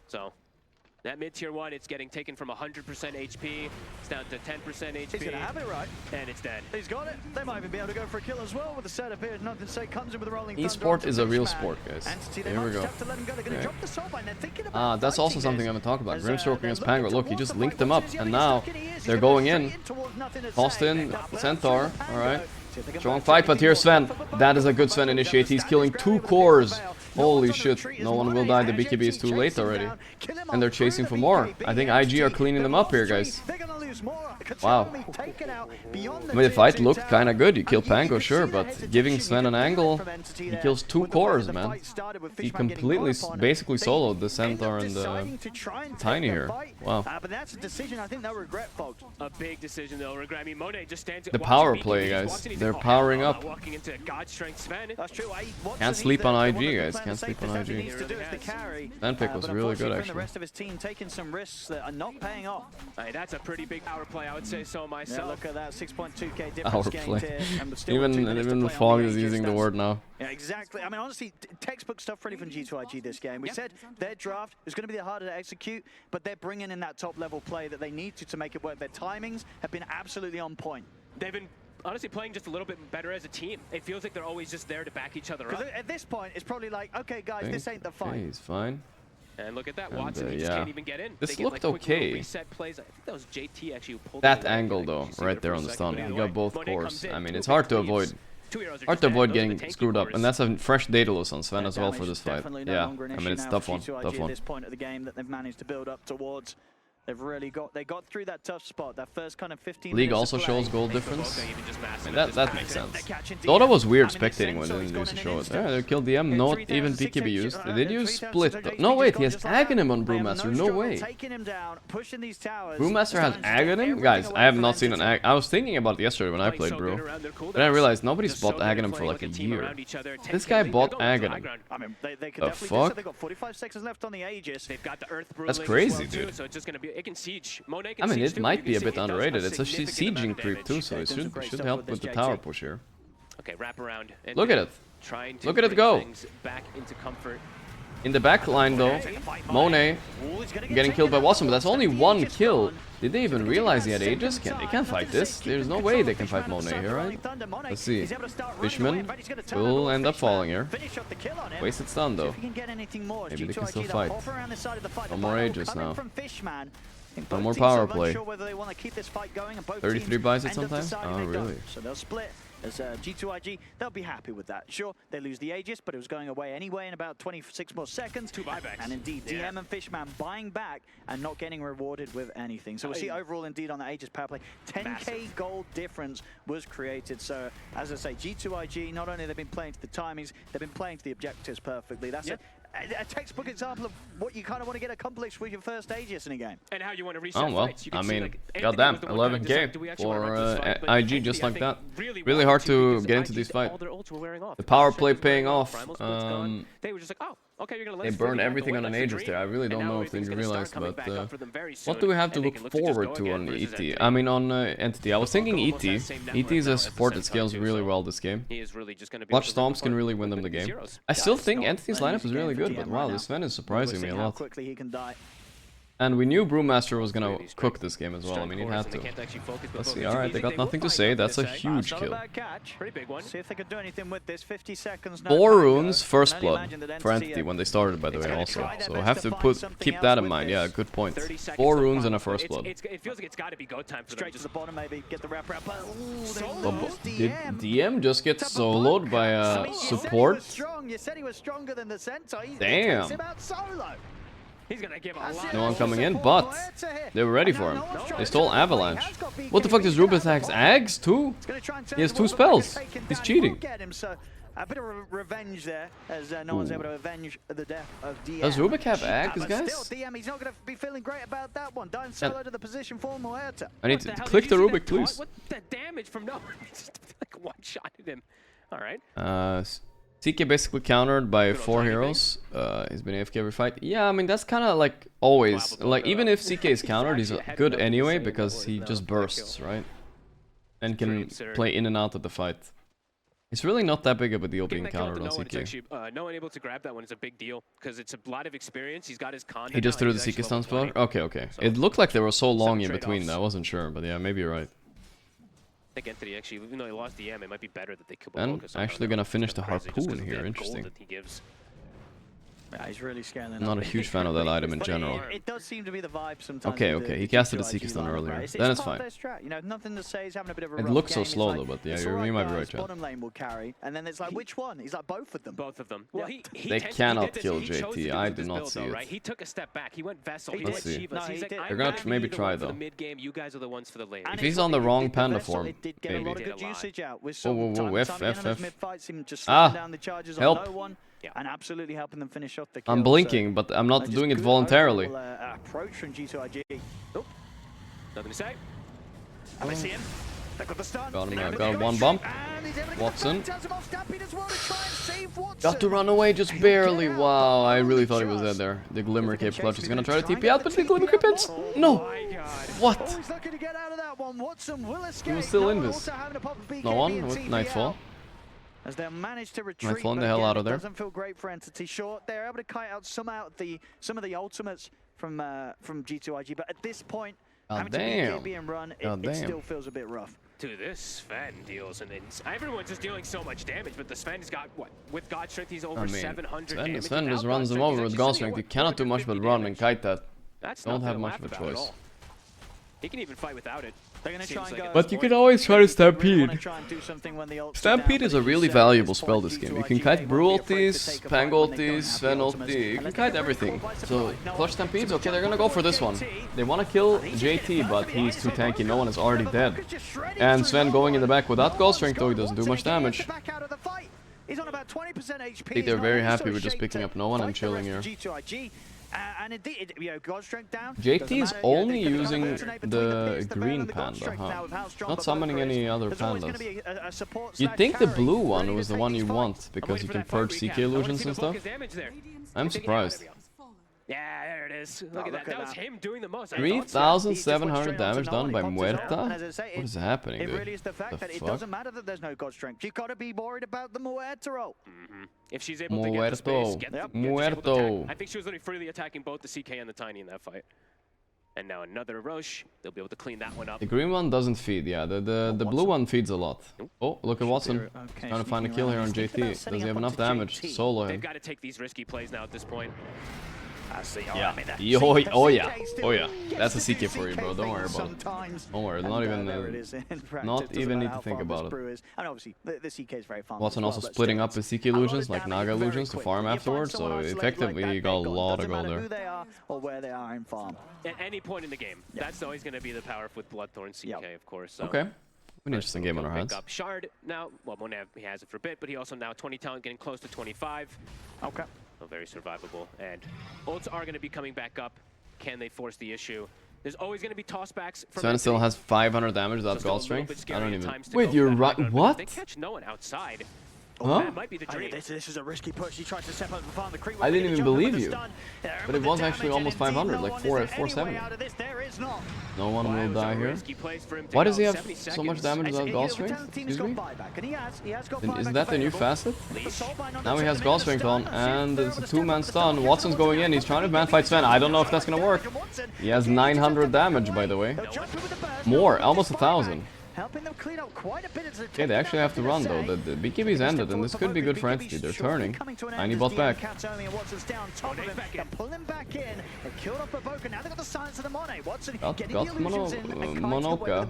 So that mid tier 1, it's getting taken from 100% HP. It's down to 10% HP. He's gonna have it right. And it's dead. He's got it. They might even be able to go for a kill as well with the setup here. Nothing to say. Comes in with a rolling. Esport is a real sport, guys. Here we go. Ah, that's also something I'm gonna talk about. Grimstroke against Pango. Look, he just linked them up, and now they're going in. Tossed in Centaur. All right. Strong fight, but here's Sven. That is a good Sven initiate. He's killing 2 cores. Holy shit, no one will die. The BKB is too late already. And they're chasing for more. I think IG are cleaning them up here, guys. Wow. I mean, the fight looked kind of good. You kill Pango, sure, but giving Sven an angle, he kills 2 cores, man. He completely, basically soloed the Centaur and the Tiny here. Wow. But that's a decision I think they'll regret, folks. A big decision they'll regret. I mean, Monet just stands. The power play, guys. They're powering up. Walking into God strength Sven. That's true. Can't sleep on IG, guys. Can't sleep on IG. Sven pick was really good, actually. The rest of his team taking some risks that are not paying off. Hey, that's a pretty big power play, I would say so myself. Yeah, look at that 6.2k difference Power play. Even the fog is using the word now. Yeah, exactly. I mean, honestly, textbook stuff really from G2IG this game. We said their draft is going to be harder to execute, but they're bringing in that top level play that they need to make it work. Their timings have been absolutely on point. They've been honestly playing just a little bit better as a team. It feels like they're always just there to back each other up. At this point, it's probably like, okay, guys, this ain't the fight. Okay, he's fine. And look at that, Watson, he just can't even get in. This they looked get, like, okay. Reset plays. I think that was JT actually who pulled that angle though, right there on the stun. He got both cores. I mean, it's hard to avoid. Hard to avoid getting screwed up, and that's a fresh Daedalus on Sven as well for this fight. Yeah, I mean, it's tough one. Tough one. At this point of the game that they've managed to build up towards. They've really got through that tough spot. That first kind of 15 League also shows goal difference. I mean, that makes sense. Dota was weird spectating when they didn't show it. Yeah, they killed DM, not even BKB used. They did use split though. No wait, he has Aghanim on Brewmaster, no way. Brewmaster has Aghanim? Guys, I have not seen an I was thinking about it yesterday when I played Brew. Then I realized nobody's bought Aghanim for like a year. This guy bought Aghanim. The fuck? That's crazy, dude. It can siege. Monet I mean, it might be a bit underrated. It's a sieging creep too, so it should help with the tower push here. Okay, wrap around. Look at it. Look at it go. Back into comfort. In the back line though, Monet getting killed by Watson, but that's only 1 kill. Did they even realize he had Aegis? They can't fight this. There's no way they can fight Monet here, right? Let's see. Fishman will end up falling here. Wasted stun though. Maybe they can still fight. No more Aegis now. No more power play. 33 buys it sometimes? Oh, really? So they'll split. As G2IG, they'll be happy with that. Sure, they lose the Aegis, but it was going away anyway in about 26 more seconds. 2 buybacks. And indeed, DM and Fishman buying back and not getting rewarded with anything. So we'll see overall, indeed, on the Aegis power play, 10k gold difference was created. So, as I say, G2IG, not only they've been playing to the timings, they've been playing to the objectives perfectly. That's a textball example of what you kind of want to get accomplished with your first Aegis in a game. And how you want to reset fights. I mean, goddamn, 11k for IG just like that. Really hard to get into these fights. The power play paying off. They were just like, oh, okay, you're gonna let they burn everything on an Aegis there. I really don't know if they realized, but what do we have to look forward to on ET? I mean, on Entity. I was thinking ET. ET is a support that scales really well this game. Clutch Stomps can really win them the game. I still think Entity's lineup is really good. good, but wow, this Sven is surprising me a lot. Quickly he can die. And we knew Brewmaster was gonna cook this game as well. I mean, he had to. Let's see. All right, they got nothing to say. That's a huge kill. Pretty big one. See if they could do anything with this. 50 seconds. 4 runes, first blood for Entity when they started, by the way, also. So have to keep that in mind. Yeah, good point. 4 runes and a first blood. It feels like it's got to be go time for straight to the bottom, maybe get the wrap. Did DM just get soloed by a support? You said he was stronger than the center. Damn. He's gonna give a lot. No one coming in, but they were ready for him. They stole Avalanche. What the fuck does Rubik attacks Ags too? He has 2 spells. He's cheating. A bit of revenge there, as no one's able to avenge the death of DM. Does Rubik have Ags, guys? Still, DM, he's not going to be feeling great about that one. Dying solo to the position for Muerta. I need to click the Rubik, please. What the damage from nowhere? Just like one-shotted him. All right. CK basically countered by 4 heroes. He's been AFK every fight. Yeah, I mean, that's kind of like always. Like, even if CK is countered, he's good anyway because he just bursts, right? And can play in and out of the fight. It's really not that big of a deal being countered on CK. No one able to grab that one is a big deal because it's a lot of experience. He's got his con. He just threw the CK stun spell? Okay, okay. It looked like they were so long in between that I wasn't sure, but yeah, maybe you're right. I think Entity actually, even though he lost DM, it might be better that they could focus on. And actually gonna finish the harpoon here, interesting. Yeah, he's really scaling I'm not a huge fan of that item in general. It does seem to be the vibe sometimes. Okay, okay, he casted the Seeker Stun earlier. Then it's fine. You know, nothing to say. He's having a bit of a it looks so slow though, but yeah, you might be right, Chad. Bottom lane will carry, and then it's like, which one? He's like, both of them. Both of them. Well, they cannot kill JT. I do not see it. He took a step back. He went Vessel. Let's see. They're gonna maybe try though. You guys are the ones for the lane. If he's on the wrong panda form, maybe. Whoa, F. Ah, help. And absolutely helping them finish off the kill. I'm blinking, but I'm not doing it voluntarily. Approach from G2IG. Nope. Nothing to say. And they see him. They got the stun. Got him. Got 1 bump. Watson. Got to run away just barely. Wow, I really thought he was dead there. The Glimmer Cape Clutch is gonna try to TP out, but the Glimmer Cape hits. No. What? He was still in this. No one with Nightfall. As they managed to retreat, Nightfall the hell out of there. Doesn't feel great for Entity. Sure, they're able to kite out some of the ultimates from G2IG, but at this point, having to be and run, it still feels a bit rough. Dude, this Sven deals, and everyone's just dealing so much damage, but the Sven has got, what, with God Strength, he's over 700 damage. Sven just runs them over with God Strength. You cannot do much but run and kite that. Don't have much of a choice. He can even fight without it. But you can always try to Stampede. Stampede is a really valuable spell this game. You can kite Brew ultis, Pang ultis, Sven ulti, you can kite everything. So, Clutch Stampedes, okay, they're gonna go for this one. They want to kill JT, but he's too tanky, no one is already dead. And Sven going in the back without Gold Strength, though he doesn't do much damage. He's on about 20% HP. I think they're very happy with just picking up no one and chilling here. And indeed, you know, God Strength down. JT is only using the green panda, huh? Not summoning any other pandas. You'd think the blue one was the one you want, because you can purge CK illusions and stuff. I'm surprised. Yeah, there it is. Look at that. That was him doing the most. 3,700 damage done by Muerta? What is happening, dude? It really is the fact that it doesn't matter that there's no God Strength. You've got to be worried about the Muerta roll. If she's able to get the space, I think she was literally freely attacking both the CK and the Tiny in that fight. And now another Roche. They'll be able to clean that one up. The green one doesn't feed, yeah. The blue one feeds a lot. Oh, look at Watson. Trying to find a kill here on JT. Does he have enough damage to solo him? They've got to take these risky plays now at this point. Yeah. Oh yeah. Oh yeah. That's a CK for you, bro. Don't worry about it. Don't worry. Not even need to think about it. And obviously, the CK is very fun. Watson also splitting up his CK illusions, like Naga illusions, to farm afterwards. So effectively, he got a lot of gold there. Who they are or where they are in farm. At any point in the game, that's always going to be the power with Bloodthorn CK, of course. So. Okay. An interesting game on our hands. Shard now. Well, Monav, he has it for a bit, but he also now 20 talent, getting close to 25. Okay. So very survivable, and ults are going to be coming back up. Can they force the issue? There's always going to be tossbacks. Sven still has 500 damage without Gold Strength. I don't even. Wait, you're right. What? They catch no one outside. Huh? That might be the dream. This is a risky push. He tried to step up and farm the creep. I didn't even believe you. But it was actually almost 500, like 470. No one will die here. Why does he have so much damage without Gauss Strength? Excuse me? Isn't that the new facet? Now he has Gauss Strength on, and it's a 2-man stun. Watson's going in, he's trying to man fight Sven. I don't know if that's gonna work. He has 900 damage, by the way. More, almost 1,000. Helping them clean up quite a bit. Okay, they actually have to run though. The BKB's ended, and this could be good for Entity. They're turning. And he bought back. Got Monoka.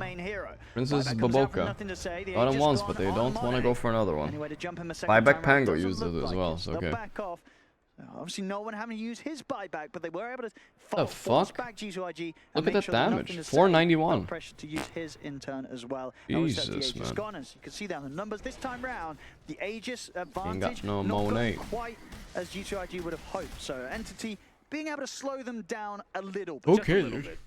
Princess Baboka. Got him once, but they don't want to go for another one. Buyback Pango used it as well, so okay. Obviously, no one having to use his buyback, but they were able to force back G2IG. Look at that damage, 491. Pressure to use his in turn as well. Jesus, man. Gone, as you can see down the numbers this time round. The Aegis advantage no not Monet. quite as G2IG would have hoped. So Entity being able to slow them down a little bit. Okay. Just a little bit.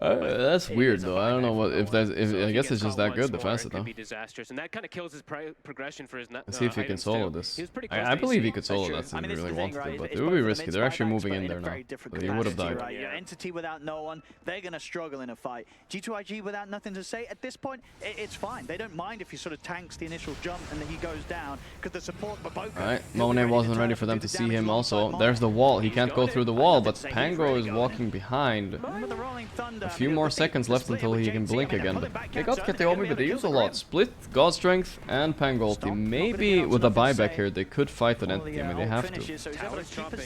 That's weird though. I don't know what if that's. I guess it's just that good. The facet though. Be disastrous, and that kind of kills his progression for his. Let's see if he can solo this. I believe he could solo that if he really wanted to, but it would be risky. They're actually moving in there now. But he would have died. Entity without no one, they're gonna struggle in a fight. G2IG without nothing to say at this point, it's fine. They don't mind if he sort of tanks the initial jump and then he goes down because the support. Alright, Monet wasn't ready for them to see him. Also, there's the wall. He can't go through the wall, but Pango is walking behind. A few more seconds left until he can blink again. But they got Kateomi, but they use a lot. Split, God Strength, and Pango ulti. Maybe with a buyback here, they could fight an Entity. I mean, they have to.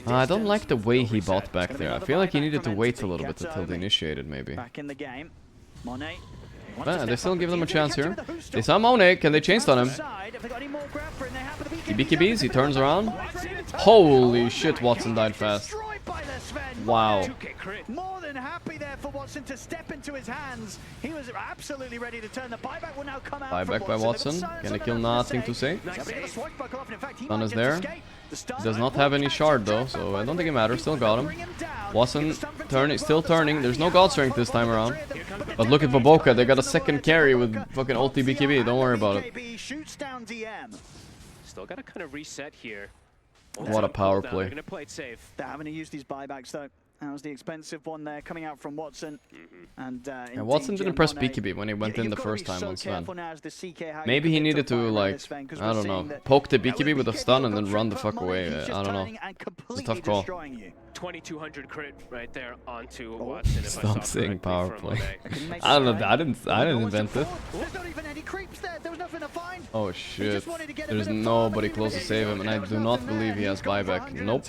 I don't like the way he bought back there. I feel like he needed to wait a little bit until they initiated, maybe. Man, they still give them a chance here. They saw Monet. Can they chain stun him? He BKBs, he turns around. Holy shit, Watson died fast. Wow. More than happy there for Watson to step into his hands. He was absolutely ready to turn. The buyback will now come out. Buyback by Watson. Can they kill? Nothing to say. Stun is there. He does not have any shard though, so I don't think it matters. Still got him. Watson turning, still turning. There's no God Strength this time around. But look at Baboka. They got a second carry with fucking ulti BKB. Don't worry about it. Still gotta kind of reset here. What a power play. They're gonna play it safe. They're having to use these buybacks though. That was the expensive one there coming out from Watson. And Watson didn't press BKB when he went in the first time on Sven. Maybe he needed to, like, I don't know, poke the BKB with a stun and then run the fuck away. I don't know. It's a tough call. 2200 crit right there onto Watson. Stop saying power play. I don't know. I didn't invent it. Oh shit. There's nobody close to save him, and I do not believe he has buyback. Nope.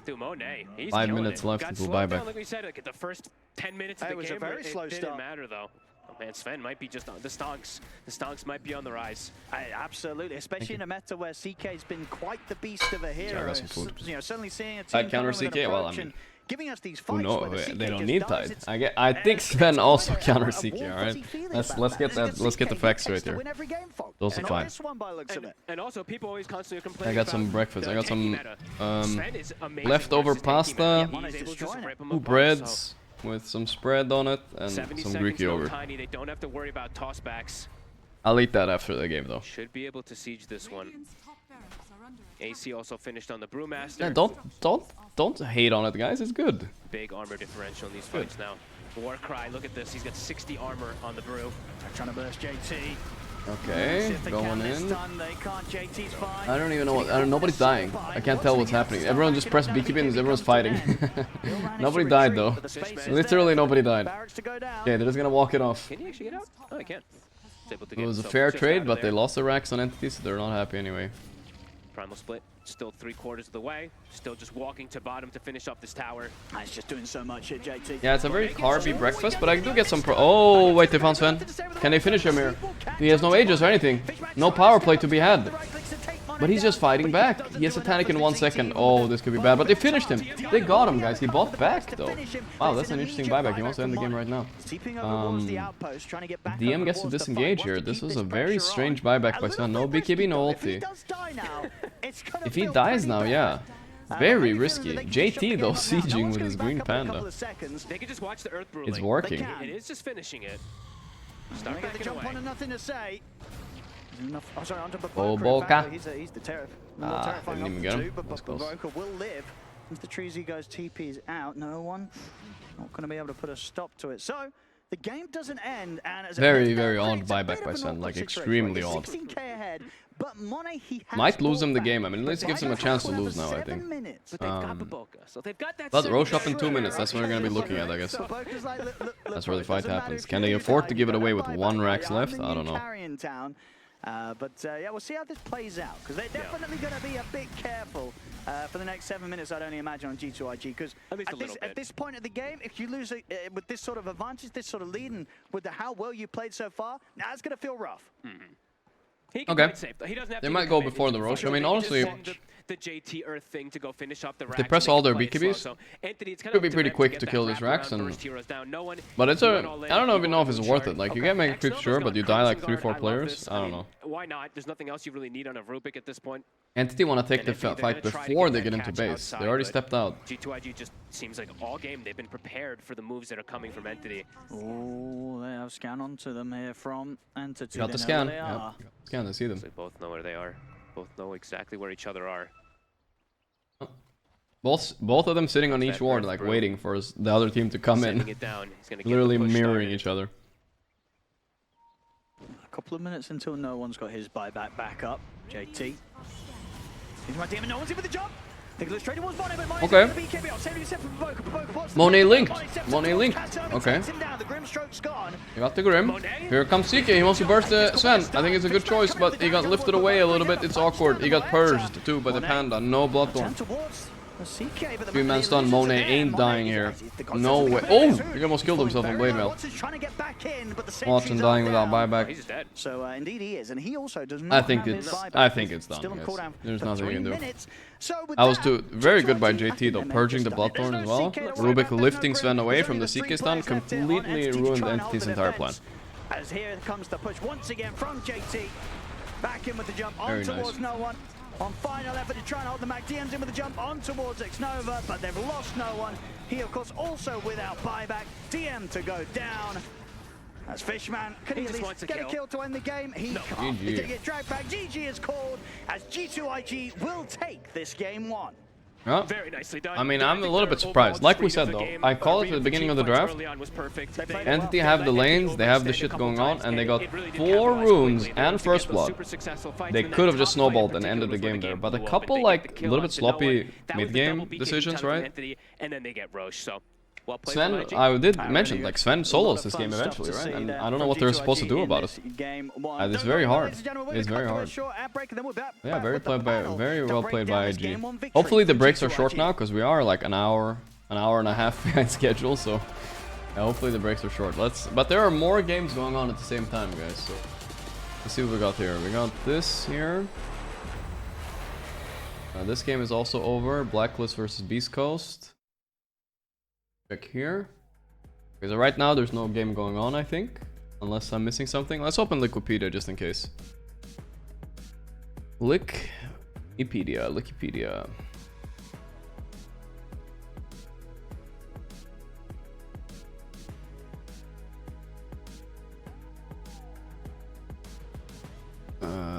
5 minutes left until buyback. Like we said, like at the first 10 minutes of the game, it didn't matter though. Oh man, Sven might be just on the stonks. The stonks might be on the rise. Absolutely, especially in a meta where CK's been quite the beast of a hero. I got some food. You know, certainly seeing a team counter CK. Well, I mean, giving us these fights they don't need Tide. I think Sven also counter CK. All right, let's get the facts straight here. Those are fine. And also, people always constantly complain. I got some breakfast. I got some leftover pasta, 2 breads with some spread on it, and some Greek yogurt. They don't have to worry about tossbacks. I'll eat that after the game, though. Should be able to siege this one. AC also finished on the Brewmaster. Yeah, don't hate on it, guys. It's good. Big armor differential in these fights now. Warcry, look at this. He's got 60 armor on the Brew. They're trying to burst JT. Okay, going in. I don't even know what. Nobody's dying. I can't tell what's happening. Everyone just pressed BKB and everyone's fighting. Nobody died though. Literally nobody died. Okay, they're just gonna walk it off. Can he actually get out? Oh, I can. It was a fair trade, but they lost the racks on entities, so they're not happy anyway. Primal split, still 3/4 of the way. Still just walking to bottom to finish off this tower. He's just doing so much here, JT. Yeah, it's a very carby breakfast, but I do get some Oh, wait, they found Sven. Can they finish him here? He has no Aegis or anything. No power play to be had. But he's just fighting back. He has a Titanic in 1 second. Oh, this could be bad. But they finished him. They got him, guys. He bought back, though. Wow, that's an interesting buyback. He wants to end the game right now. DM gets to disengage here. This was a very strange buyback by Sven. No BKB, no ulti. If he dies now, yeah. Very risky. JT, though, sieging with his green panda. They can just watch the Earth Brewing. It's working. It is just finishing it. Start backing away. Oh, sorry, onto Gorgc. He's the terrifying didn't even get him. but That's close. Gorgc will live. Once the Treasy goes, TP is out. No one. Not going to be able to put a stop to it. So the game doesn't end. And as very odd buyback by Sven, like extremely odd. 16K ahead, but Monet, he has might lose him the game. I mean, at least gives him a chance to lose now, I think. But Roche up in 2 minutes, that's what we're going to be looking at, I guess. That's where the fight happens. Can they afford to give it away with 1 Rax left? I don't know. Yeah, we'll see how this plays out, because they're definitely going to be a bit careful for the next 7 minutes, I'd only imagine, on G2IG, because at this point of the game, if you lose with this sort of advantage, this sort of lead, and with how well you played so far, now it's going to feel rough. Okay. They might go before the Roche. I mean, honestly, the JT Earth thing to go finish off the if they press all their BKBs, it could be pretty quick to kill these racks. But it's I don't even know if it's worth it. Like, you get mega creep, sure, but you die like 3-4 players. I don't know. Why not? There's nothing else you really need on a Rubik at this point. Entity want to take the fight before they get into base. They already stepped out. G2IG just seems like all game they've been prepared for the moves that are coming from Entity. Oh, they have scan onto them here from Entity. Got the scan. Yep. Scan, I see them. They both know where they are. Both know exactly where each other are. Both of them sitting on each ward, like waiting for the other team to come in. Literally mirroring each other. A couple of minutes until no one's got his buyback back up. JT. Here's my team and no one's in with the jump. Okay. Monet linked. Monet linked. Okay. He got the Grim. Here comes CK. He wants to burst the Sven. I think it's a good choice, but he got lifted away a little bit. It's awkward. He got purged too by the Panda. No Bloodthorn. 3-man stun. Monet ain't dying here. No way. Oh! He almost killed himself on Blade Mail. Watson dying without buyback. So indeed he is, and he also does not. I think it's done. Guys. There's nothing you can do. I was very good by JT though, purging the Bloodthorn as well. Rubik lifting Sven away from the CK stun completely ruined Entity's entire plan. As here comes the push once again from JT. Back in with the jump on towards no one. On final effort to try and hold the Mac. DM's in with the jump on towards Xnova, but they've lost no one. He, of course, also without buyback. DM to go down. That's Fishman. Can he at least get a kill to end the game? He can't. He's going to get dragged back. GG is called as G2IG will take this game 1. Yeah. Very nicely done. I mean, I'm a little bit surprised. Like we said though, I called it at the beginning of the draft. Entity have the lanes, they have the shit going on, and they got 4 runes and first blood. They could have just snowballed and ended the game there, but a couple like a little bit sloppy mid-game decisions, right? And then they get Roche, so. Sven, I did mention, like, Sven solos this game eventually, right? And I don't know what they're supposed to do about it. It's very hard. It's very hard. Yeah, very well played by IG. Hopefully the breaks are short now, because we are like an hour and a half behind schedule, so yeah, hopefully the breaks are short. But there are more games going on at the same time, guys, so let's see what we got here. We got this here. This game is also over. Blacklist versus Beast Coast. Check here. Okay, so right now there's no game going on, I think. Unless I'm missing something. Let's open Wikipedia just in case. Wikipedia.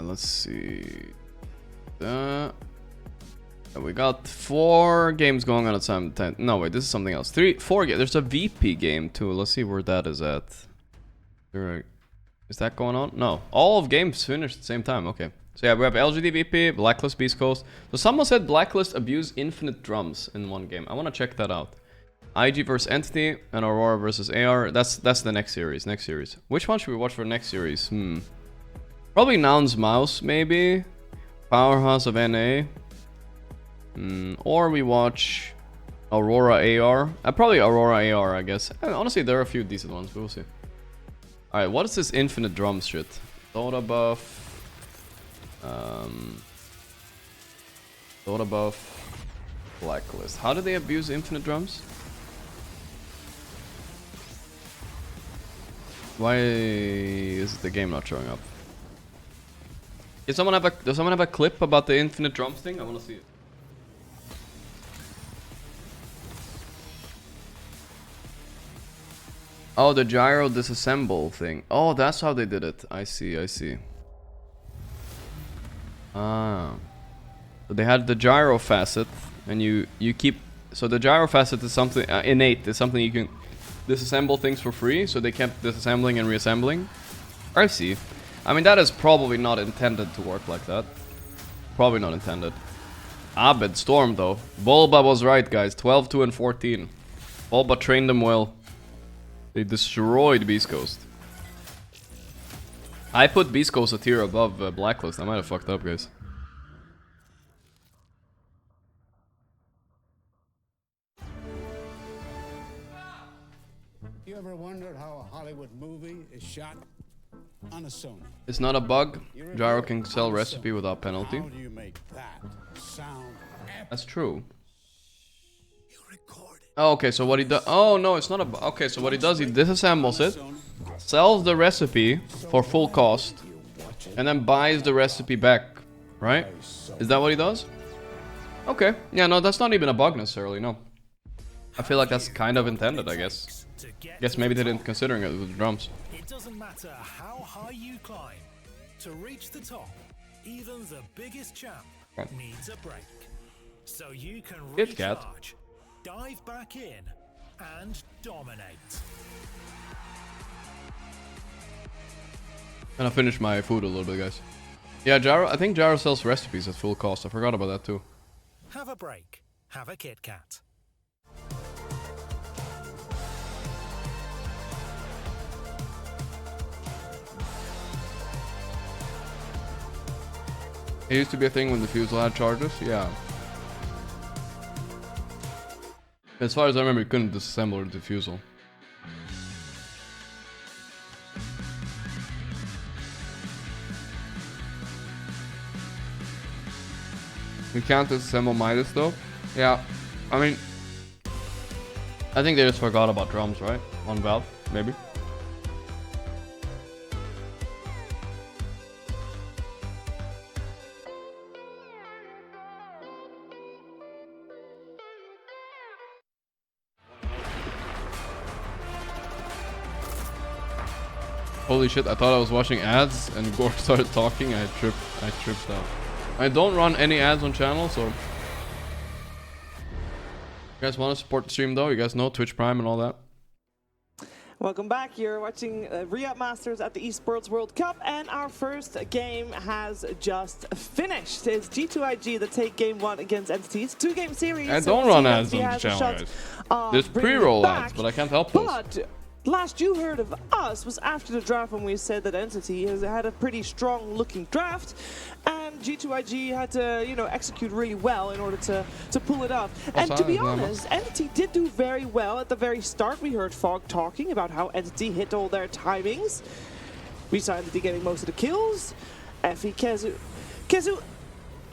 Let's see. We got 4 games going on at some time. No, wait, this is something else. 4 games. There's a VP game too. Let's see where that is at. Is that going on? No. All of games finished at the same time. Okay. So yeah, we have LGD VP, Blacklist Beast Coast. So someone said Blacklist abuse infinite drums in one game. I want to check that out. IG versus Entity and Aurora versus AR. That's the next series. Which one should we watch for next series? Probably Noun's Mouse, maybe. Powerhouse of NA. Or we watch Aurora AR. Probably Aurora AR, I guess. Honestly, there are a few decent ones, but we'll see. Alright, what is this infinite drums shit? Dota buff. Dota buff. Blacklist. How do they abuse infinite drums? Why is the game not showing up? Does someone have a clip about the infinite drums thing? I want to see it. Oh, the gyro disassemble thing. Oh, that's how they did it. I see. Ah. So they had the gyro facet, and you keep. So the gyro facet is something innate. It's something you can disassemble things for free. So they kept disassembling and reassembling. I see. I mean, that is probably not intended to work like that. Probably not intended. Abed Storm though. Bulba was right, guys. 12, 2, and 14. Bulba trained them well. They destroyed Beast Coast. I put Beast Coast a tier above Blacklist. I might have fucked up, guys. You ever wondered how a Hollywood movie is shot on a Sony? It's not a bug. Gyro can sell recipe without penalty. How do you make that sound epic? That's true. Oh, okay, so what he does... Oh, no, it's not a... Okay, so what he does, he disassembles it, sells the recipe for full cost, and then buys the recipe back, right? Is that what he does? Okay. Yeah, no, that's not even a bug necessarily, no. I feel like that's kind of intended, I guess. Guess maybe they didn't consider it with the drums. It doesn't matter how high you climb. To reach the top, even the biggest champ needs a break. So you can recharge, dive back in, and dominate. And I finished my food a little bit, guys. Yeah, Gyro, I think Gyro sells recipes at full cost. I forgot about that too. Have a break. Have a Kit Kat. It used to be a thing when the Fusel had charges, yeah. As far as I remember, you couldn't disassemble the Fusel. You can't disassemble Midas though? Yeah, I mean... I think they just forgot about drums, right? On Valve, maybe? Holy shit, I thought I was watching ads and Gorgc started talking. I tripped out. I don't run any ads on channel, so... You guys want to support the stream though? You guys know Twitch Prime and all that? Welcome back. You're watching Re-Up Masters at the Esports World Cup, and our first game has just finished. It's G2IG that take game 1 against Entities. 2-game series. I don't run ads on the channel, guys. There's pre-roll ads, but I can't help those. But last you heard of us was after the draft, when we said that Entity has had a pretty strong looking draft, and G2IG had to, you know, execute really well in order to pull it off. And to be honest, Entity did do very well at the very start. We heard Fog talking about how Entity hit all their timings. We saw Entity getting most of the kills. Effie, Kezu,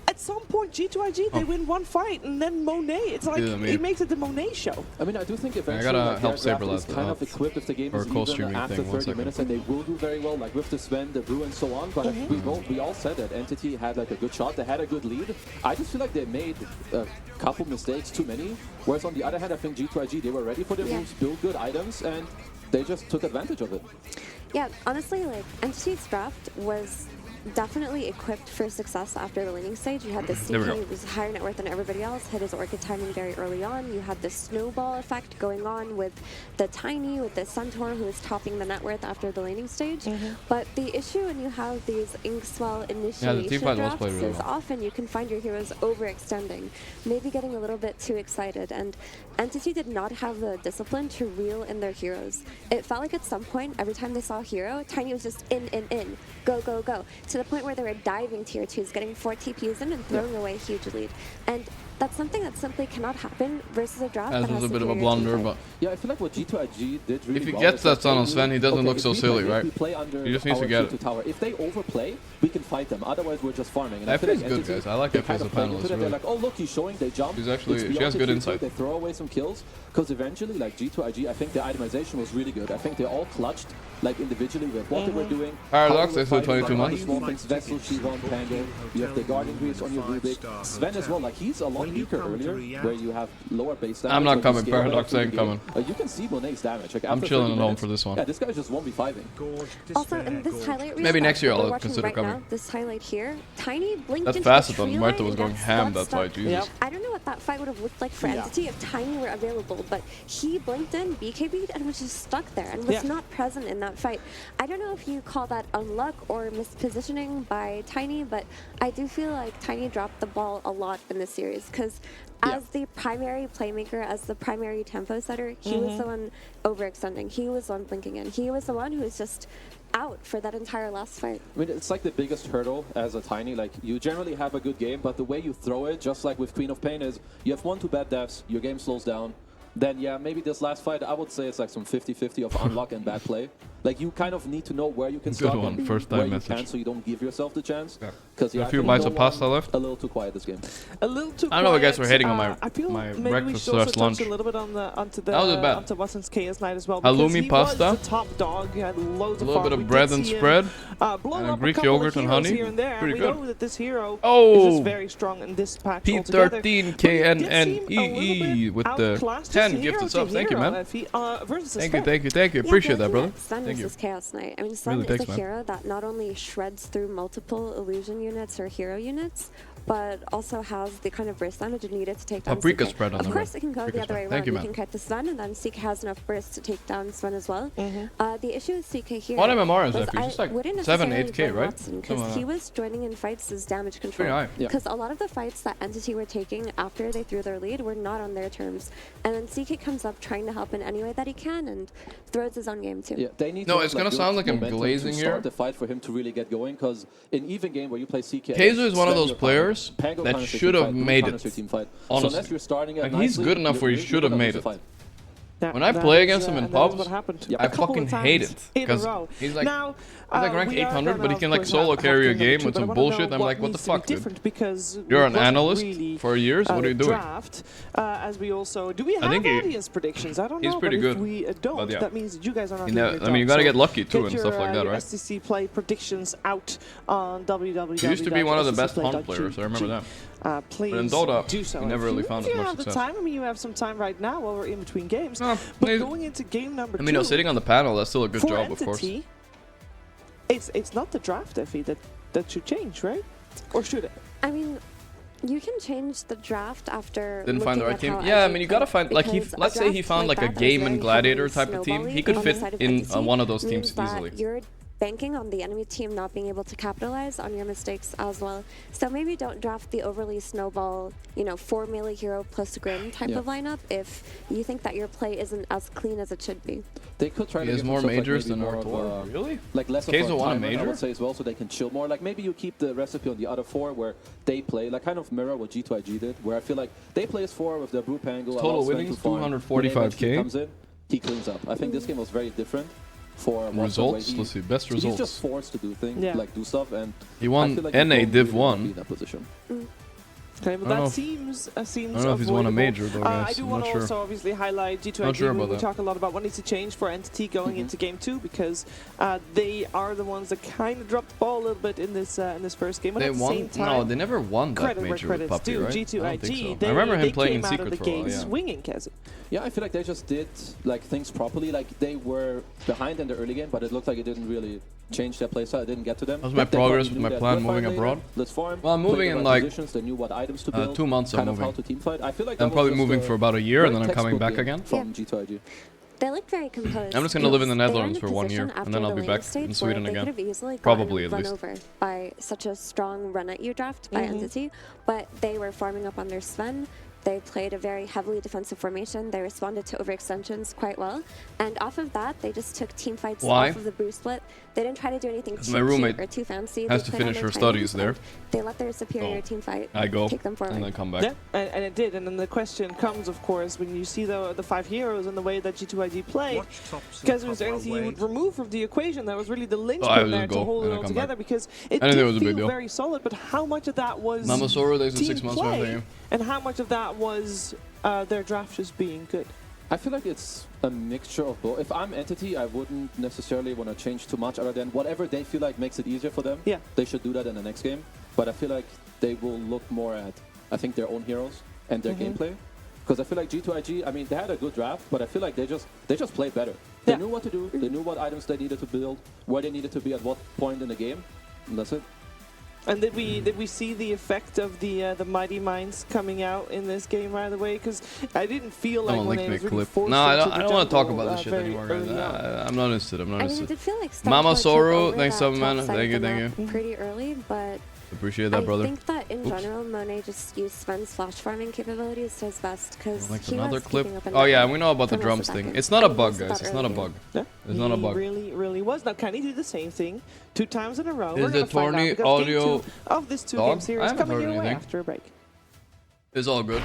at some point, G2IG, they win one fight, and then Monet, it's like, it makes it the Monet show. I mean, I do think eventually I gotta help Saberlot is kind of equipped if the game is even after 30 minutes, and they will do very well, like with the Sven, the Brew, and so on. But we all said that Entity had like a good shot, they had a good lead. I just feel like they made a couple mistakes, too many. Whereas on the other hand, I think G2IG, they were ready for their moves, build good items, and they just took advantage of it. Yeah, honestly, like, Entity's draft was definitely equipped for success after the laning stage. You had the CP, who was higher net worth than everybody else, hit his Orchid timing very early on. You had the snowball effect going on with the Tiny, with the Centaur, who was topping the net worth after the laning stage. But the issue when you have these Inkswell initiation drafts is often you can find your heroes overextending, maybe getting a little bit too excited, and Entity did not have the discipline to reel in their heroes. It felt like at some point, every time they saw a hero, Tiny was just in, go, go, go, to the point where they were diving tier 2s, getting 4 TPs in and throwing away a huge lead. And that's something that simply cannot happen versus a draft that has a bit of a blunder, but yeah, I feel like what G2IG did really if he gets that stun on Sven, he doesn't look so silly, right? He just needs to get it. Tower. If they overplay, we can fight them. Otherwise, we're just farming. And FA is good, guys. I like FA as a panelist. They're like, oh look, he's showing. They jump. She's actually, she has good insight. They throw away some kills because eventually, like G2IG, I think their itemization was really good. I think they all clutched, like individually with what they were doing. Paradox, they still 22 months. thinks Vessel, Shivon, Pango. You have the Guardian Grease on your Rubik. Sven as well, like he's a lot weaker earlier, where you have lower base damage. I'm not coming, Paradox ain't coming. You can see Monet's damage. Like, I'm chilling at home for this one. Yeah, this guy's just 1v5ing. Also, in this highlight reel, maybe next year I'll consider right coming. now, this highlight here, Tiny blinked That's into fast the though. tree Marta line was going and ham got that fight, stuck. Jesus. I don't know what that fight would have looked like for Entity if Tiny were available, but he blinked in, BKB'd, and was just stuck there and was not present in that fight. I don't know if you call that unluck or mispositioning by Tiny, but I do feel like Tiny dropped the ball a lot in this series because as the primary playmaker, as the primary tempo setter, he was the one overextending. He was the one blinking in. He was the one who was just out for that entire last fight. I mean, it's like the biggest hurdle as a Tiny. Like, you generally have a good game, but the way you throw it, just like with Queen of Pain, is you have 1-2 bad deaths, your game slows down. Then, yeah, maybe this last fight, I would say it's like some 50-50 of unluck and bad play. Like, you kind of need to know where you can start and first where time you message. can, so you don't give yourself the chance. Because a few bites of pasta left. A little too quiet this game. A little too quiet. I don't know what guys were hating on my maybe breakfast we should / lunch. touch a little bit on the onto Watson's Chaos Knight as well. Halloumi pasta. Was the top dog. He had loads A of little fun. bit of bread and spread. And a Greek yogurt and honey. Here and there. Pretty we good. know that this hero Oh, is very strong in this patch altogether. P13KNNEE with the 10 gifted subs. Thank you, man. Thank you. Appreciate that, brother. Sven Thank you. versus Chaos Knight. I mean, Sven is a hero that not only shreds through multiple illusion units or hero units, but also has the kind of burst damage needed to take down Paprika CK. spread on Of the course, it can go the other way around. you, you can kite the Sven, and then CK has enough burst to take down Sven as well. The issue with CK here What MMR is that? was Just like wouldn't 7-8k, right? Because he was joining in fights as damage control. Because a lot of the fights that Entity were taking after they threw their lead were not on their terms. And then CK comes up trying to help in any way that he can and throws his own game too. Yeah, they need no, to it's gonna sound like I'm glazing here. Start the fight for him to really get going, because in even game where you play CK, Keizo is one of those players that should have made it. Honestly, like, he's good enough where he should have made it. When I play against him in pubs, I fucking hate it because he's like ranked 800, but he can like solo carry a game with some bullshit. I'm like, what the fuck, dude? You're an analyst for years. What are you doing? As we also do we have audience predictions? I don't know. He's pretty good. If we don't, that means that you guys are not. I mean, you gotta get lucky too and stuff like that, right? STC play predictions out on www. He used to be one of the best Hunt players. I remember that. Please but in Dota, do so. he never really found as much success. If you have the time, I mean, you have some time right now while we're in between games. But going into game number 2, I mean, no, sitting on the panel, that's still a good job, of course. It's not the draft, Effie, that should change, right? Or should it? I mean, you can change the draft after. Didn't find the right team. Yeah, I mean, you gotta find like let's say he found like a game and gladiator type of team. He could fit in one of those teams easily. You're banking on the enemy team not being able to capitalize on your mistakes as well. So maybe don't draft the overly snowball, 4 melee hero plus Grim type of lineup if you think that your play isn't as clean as it should be. They could try to get more majors than Artur. Really? Like less of Keizo won a major, major? I would say as well, so they can chill more. Like maybe you keep the recipe on the other 4 where they play, like kind of mirror what G2IG did, where I feel like they play as 4 with their Brew Pango. Total winnings 245k. Comes in, he cleans up. I think this game was very different. For results, let's see, best results. He's just forced to do things, like do stuff, and he won like NA Div 1. That position. Okay, but that seems I don't know if he's won a major though, guys. I do I'm want not to sure. also obviously highlight G2IG. We talk a lot about what needs to change for Entity going into game 2 because they are the ones that kind of dropped the ball a little bit in this first game. But They at the won? same time, No, they never won that major with Puppy, right? G2IG, I don't think so. I remember him playing in secret for a while, swinging, Kazu. Yeah, I feel like they just did like things properly. Like they were behind in the early game, but it looked like it didn't really change their playstyle. It didn't get to them. How's my progress with my plan moving abroad? Let's farm. Well, I'm moving in like they knew what items to build, 2 months. I'm moving. How to team fight. I feel like I'm probably moving for about a year, and then I'm coming back again. From G2IG. They look very composed. I'm just gonna live in the Netherlands for 1 year, and then I'll be back in Sweden again. Probably at least. Over by such a strong run at you draft by Entity, but they were farming up on their Sven. They played a very heavily defensive formation. They responded to overextensions quite well. And off of that, they just took team fights off of the brew split. They didn't try to do anything too cheap or too fancy. Has to finish her studies there. They let their superior team fight take them forward. And then come back. Yeah, and it did. And then the question comes, of course, when you see the 5 heroes and the way that G2IG play, because there was anything you would remove from the equation that was really the linchpin there to hold it all together, because it did feel very solid, but how much of that was Mamasoro, there's a 6 months play, and how much of that was their draft just being good? I feel like it's a mixture of both. If I'm Entity, I wouldn't necessarily want to change too much other than whatever they feel like makes it easier for them. Yeah. They should do that in the next game. But I feel like they will look more at, I think, their own heroes and their gameplay. Because I feel like G2IG, I mean, they had a good draft, but I feel like they just played better. They knew what to do. They knew what items they needed to build, where they needed to be at what point in the game, and that's it. And did we see the effect of the Mighty Mines coming out in this game right away? Because I didn't feel like when they was really forced. No, I don't want to talk about this shit anymore, guys. I'm not interested. I'm not interested. I did feel like Mama Soru, thanks so much, man. Thank you. Pretty early, but appreciate that, brother. I think that in general, Monet just used Sven's flash farming capabilities to his best because like he another was clip. Up Oh yeah, we know about the drums thing. It's not a bug, guys. It's not a bug. Yeah. It's not a bug. Really was. Now, can he do the same thing 2 times in a row? Is the tourney audio of this 2-game series coming your way after a break? It's all good.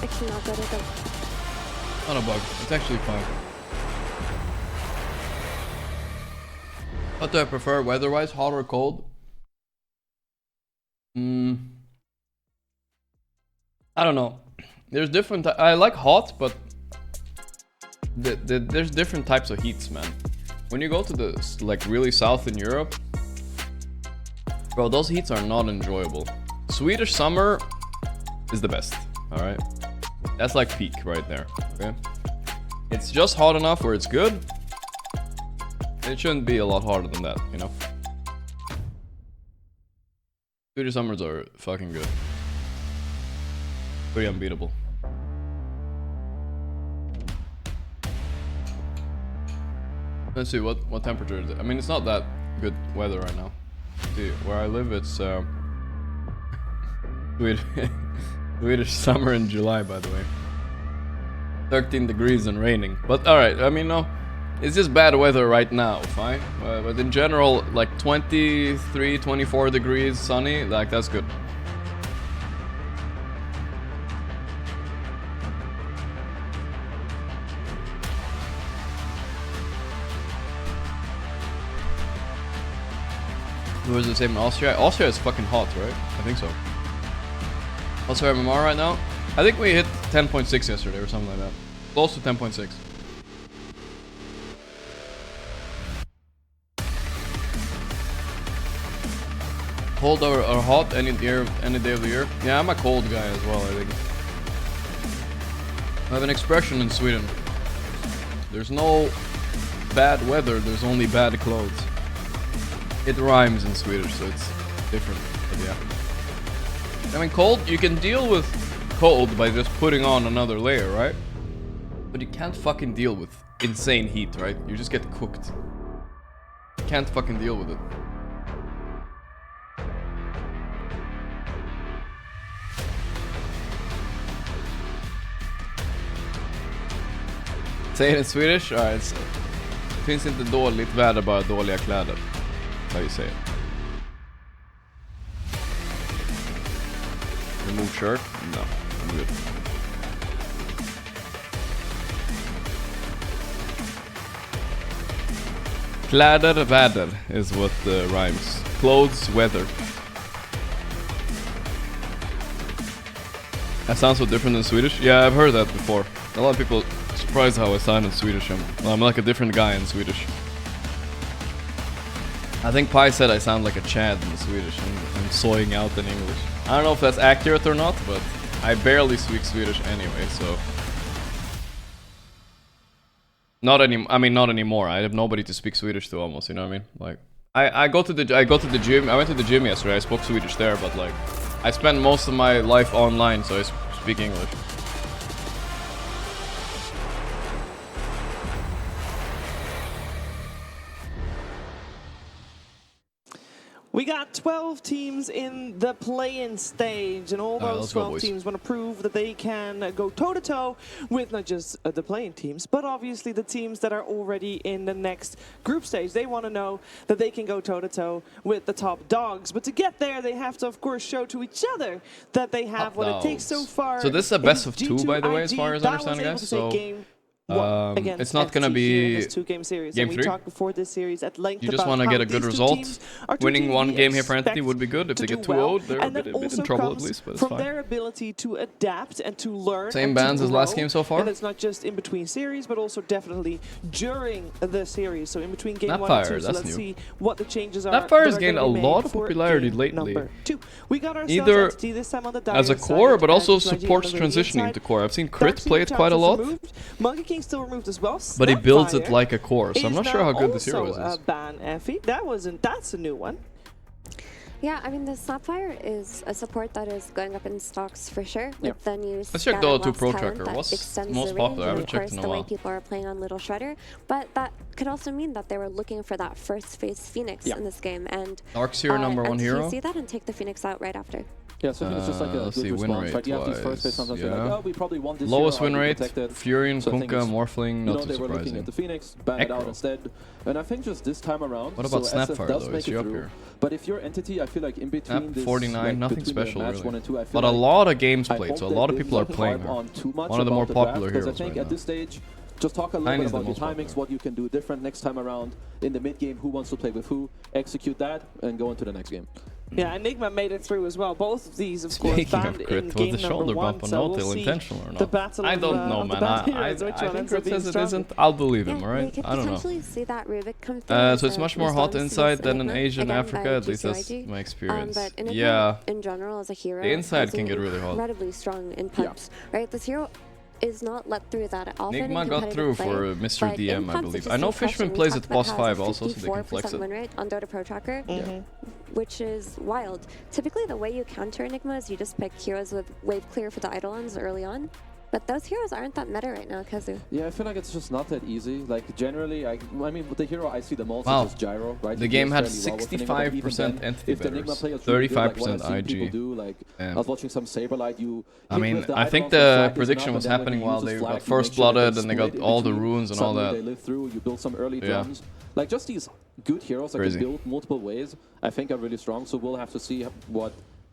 Actually, not good at it. Not a bug. It's actually fine. What do I prefer weather-wise, hot or cold? I don't know. There's different. I like hot, but there's different types of heats, man. When you go to the like really south in Europe, bro, those heats are not enjoyable. Swedish summer is the best. All right, that's like peak right there. Okay, it's just hot enough where it's good. It shouldn't be a lot harder than that, you know? Swedish summers are fucking good. Pretty unbeatable. Let's see, what temperature is it? I mean, it's not that good weather right now. See, where I live, it's Swedish summer in July, by the way. 13 degrees and raining. But alright, I mean, no. It's just bad weather right now, fine. But in general, like 23, 24 degrees, sunny, like that's good. Was the same in Austria? Austria is fucking hot, right? I think so. What's our MMR right now? I think we hit 10.6 yesterday or something like that. Close to 10.6. Cold or hot any day of the year? Yeah, I'm a cold guy as well, I think. I have an expression in Sweden. There's no bad weather, there's only bad clothes. It rhymes in Swedish, so it's different, but yeah. I mean, cold, you can deal with cold by just putting on another layer, right? But you can't fucking deal with insane heat, right? You just get cooked. You can't fucking deal with it. Say it in Swedish? Alright, so. Det finns inte dåligt väder, bara dåliga kläder. That's how you say it. Remove shirt? No, I'm good. Kläder, väder is what rhymes. Clothes, weather. That sounds so different in Swedish? Yeah, I've heard that before. A lot of people surprised how I sound in Swedish. I'm like a different guy in Swedish. I think Pi said I sound like a Chad in Swedish and I'm soying out in English. I don't know if that's accurate or not, but I barely speak Swedish anyway, so... Not anymore. I have nobody to speak Swedish to almost, you know what I mean? Like, I go to the gym. I went to the gym yesterday. I spoke Swedish there, but like, I spend most of my life online, so I speak English. We got 12 teams in the play-in stage, and all those 12 teams want to prove that they can go toe-to-toe with not just the play-in teams, but obviously the teams that are already in the next group stage. They want to know that they can go toe-to-toe with the top dogs. But to get there, they have to, of course, show to each other that they have what it takes so far. So this is a best of 2, by the way, as far as I understand, guys. So It's not gonna be two-game series. game and 3. We talked before this series at length. You just want to get a good result. Winning one game here for Entity would be good. If they get 2-0, they're a bit in trouble at least, but it's from fine. their ability to adapt and to learn. Same bans as last game so far. And it's not just in between series, but also definitely during the series. So in between game 1 and 2. So let's see what the changes are. Snapfire's gained a lot of popularity lately. We got either this time on the as a core, but also supports transitioning to core. I've seen Crit play it quite a lot. Monkey King still removed as well. But he builds it like a core, so I'm not sure how good this hero is. Ban Effie. That's a new one. Yeah, I mean, the Snapfire is a support that is going up in stocks for sure. With the new Let's check the 2 Pro Tracker. What's most popular? I haven't checked in a while. The way people are playing on Little Shredder, but that could also mean that they were looking for that first phase Phoenix in this game. And Dark's here, number 1 hero. You see that and take the Phoenix out right after. Yeah, so it's just like a good response, right? You have these first phase sometimes you're like, oh, we probably want this lowest win hero, rate, Fury and Kunkka, Morphling, not too they were looking at the Phoenix, ban it out instead. And I think just this time around, what about Snapfire though? Is she up here? But if your Entity, I feel like in between this, 49, like, nothing special match really. 1 and 2, I feel but a like lot of games played, so a lot of people are playing her. One of the more popular heroes I think at this stage, just talk a little bit about your timings, what you can do different next time around in the mid game, who wants to play with who, execute that, and go into the next game. Yeah, Enigma made it through as well. Both of these, of course, banned in game was the shoulder bump on Naughty intentional or not? I don't know, man. I think Crit says it isn't. I'll believe him, alright? I don't know. See that Rubik come through so it's much more hot inside than in Asia and Africa, at least that's my experience. But Enigma, yeah, in general, as a hero, the inside can get really hot. Incredibly strong in pumps, right? This hero is not let through that often. Enigma got through for Mr. DM, I believe. I know Fishman plays at +5 also, so they can flex it. Win rate on Dota Pro Tracker, which is wild. Typically, the way you counter Enigma is you just pick heroes with wave clear for the Eidolons early on. But those heroes aren't that meta right now, Kazu. Yeah, I feel like it's just not that easy. Like, generally, I mean, with the hero I see the most is just Gyro, right? The game had 65% entity betters, 35% IG. I was watching some Saberlight, I mean, I think the prediction was happening while they got first blooded and they got all the runes and all that. They live through, you build some early drums. Like, just these good heroes that can build multiple ways, I think are really strong. So we'll have to see what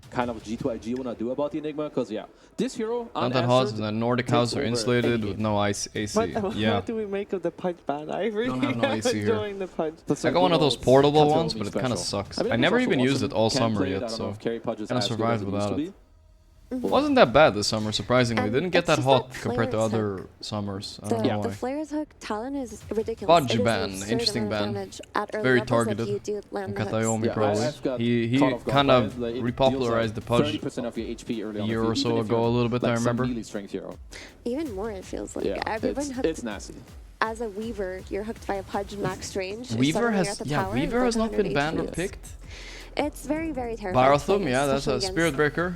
kind of G2IG want to do about the Enigma, because this hero not that hot, and the Nordic house are insulated with no AC. What do we make of the punch ban? I really don't have no AC here. The punch. I got one of those portable ones, but it kind of sucks. I never even used it all summer yet, so kind of survived without it. It wasn't that bad this summer, surprisingly. It didn't get that hot compared to other summers. I don't know why. The Flare's hook talent is ridiculous. Fudge ban, interesting ban. Very targeted. On Katayomi probably. He kind of repopularized the Pudge a year or so ago a little bit, I remember. Even more, it feels like. Everyone it's nasty. As a Weaver, you're hooked by a Pudge max range. Weaver has not been banned or picked. It's very, very terrifying. Barathum, yeah, that's a Spirit Breaker.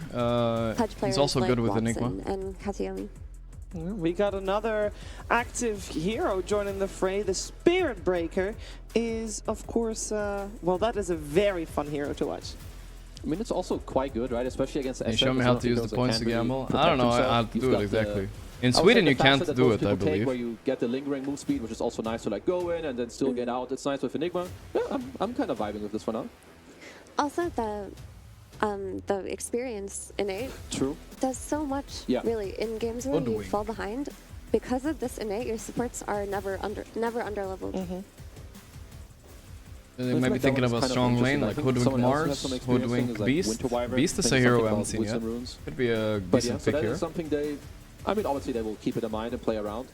He's also good with Enigma. And Katayomi. We got another active hero joining the fray. The Spirit Breaker is, of course, well, that is a very fun hero to watch. I mean, it's also quite good, right? Especially against SM. You show me how to use the points to gamble. I don't know how to do it exactly. In Sweden, you can't do it, I believe. Where you get the lingering move speed, which is also nice to like go in and then still get out. It's nice with Enigma. Yeah, I'm kind of vibing with this for now. Also, the experience innate does so much, really, in games where you fall behind. Because of this innate, your supports are never under-leveled. They might be thinking of a strong lane like Hoodwink Mars, Hoodwink Beast. Beast is a hero we haven't seen yet. Could be a decent pick here. Something they, I mean, obviously they will keep it in mind and play around.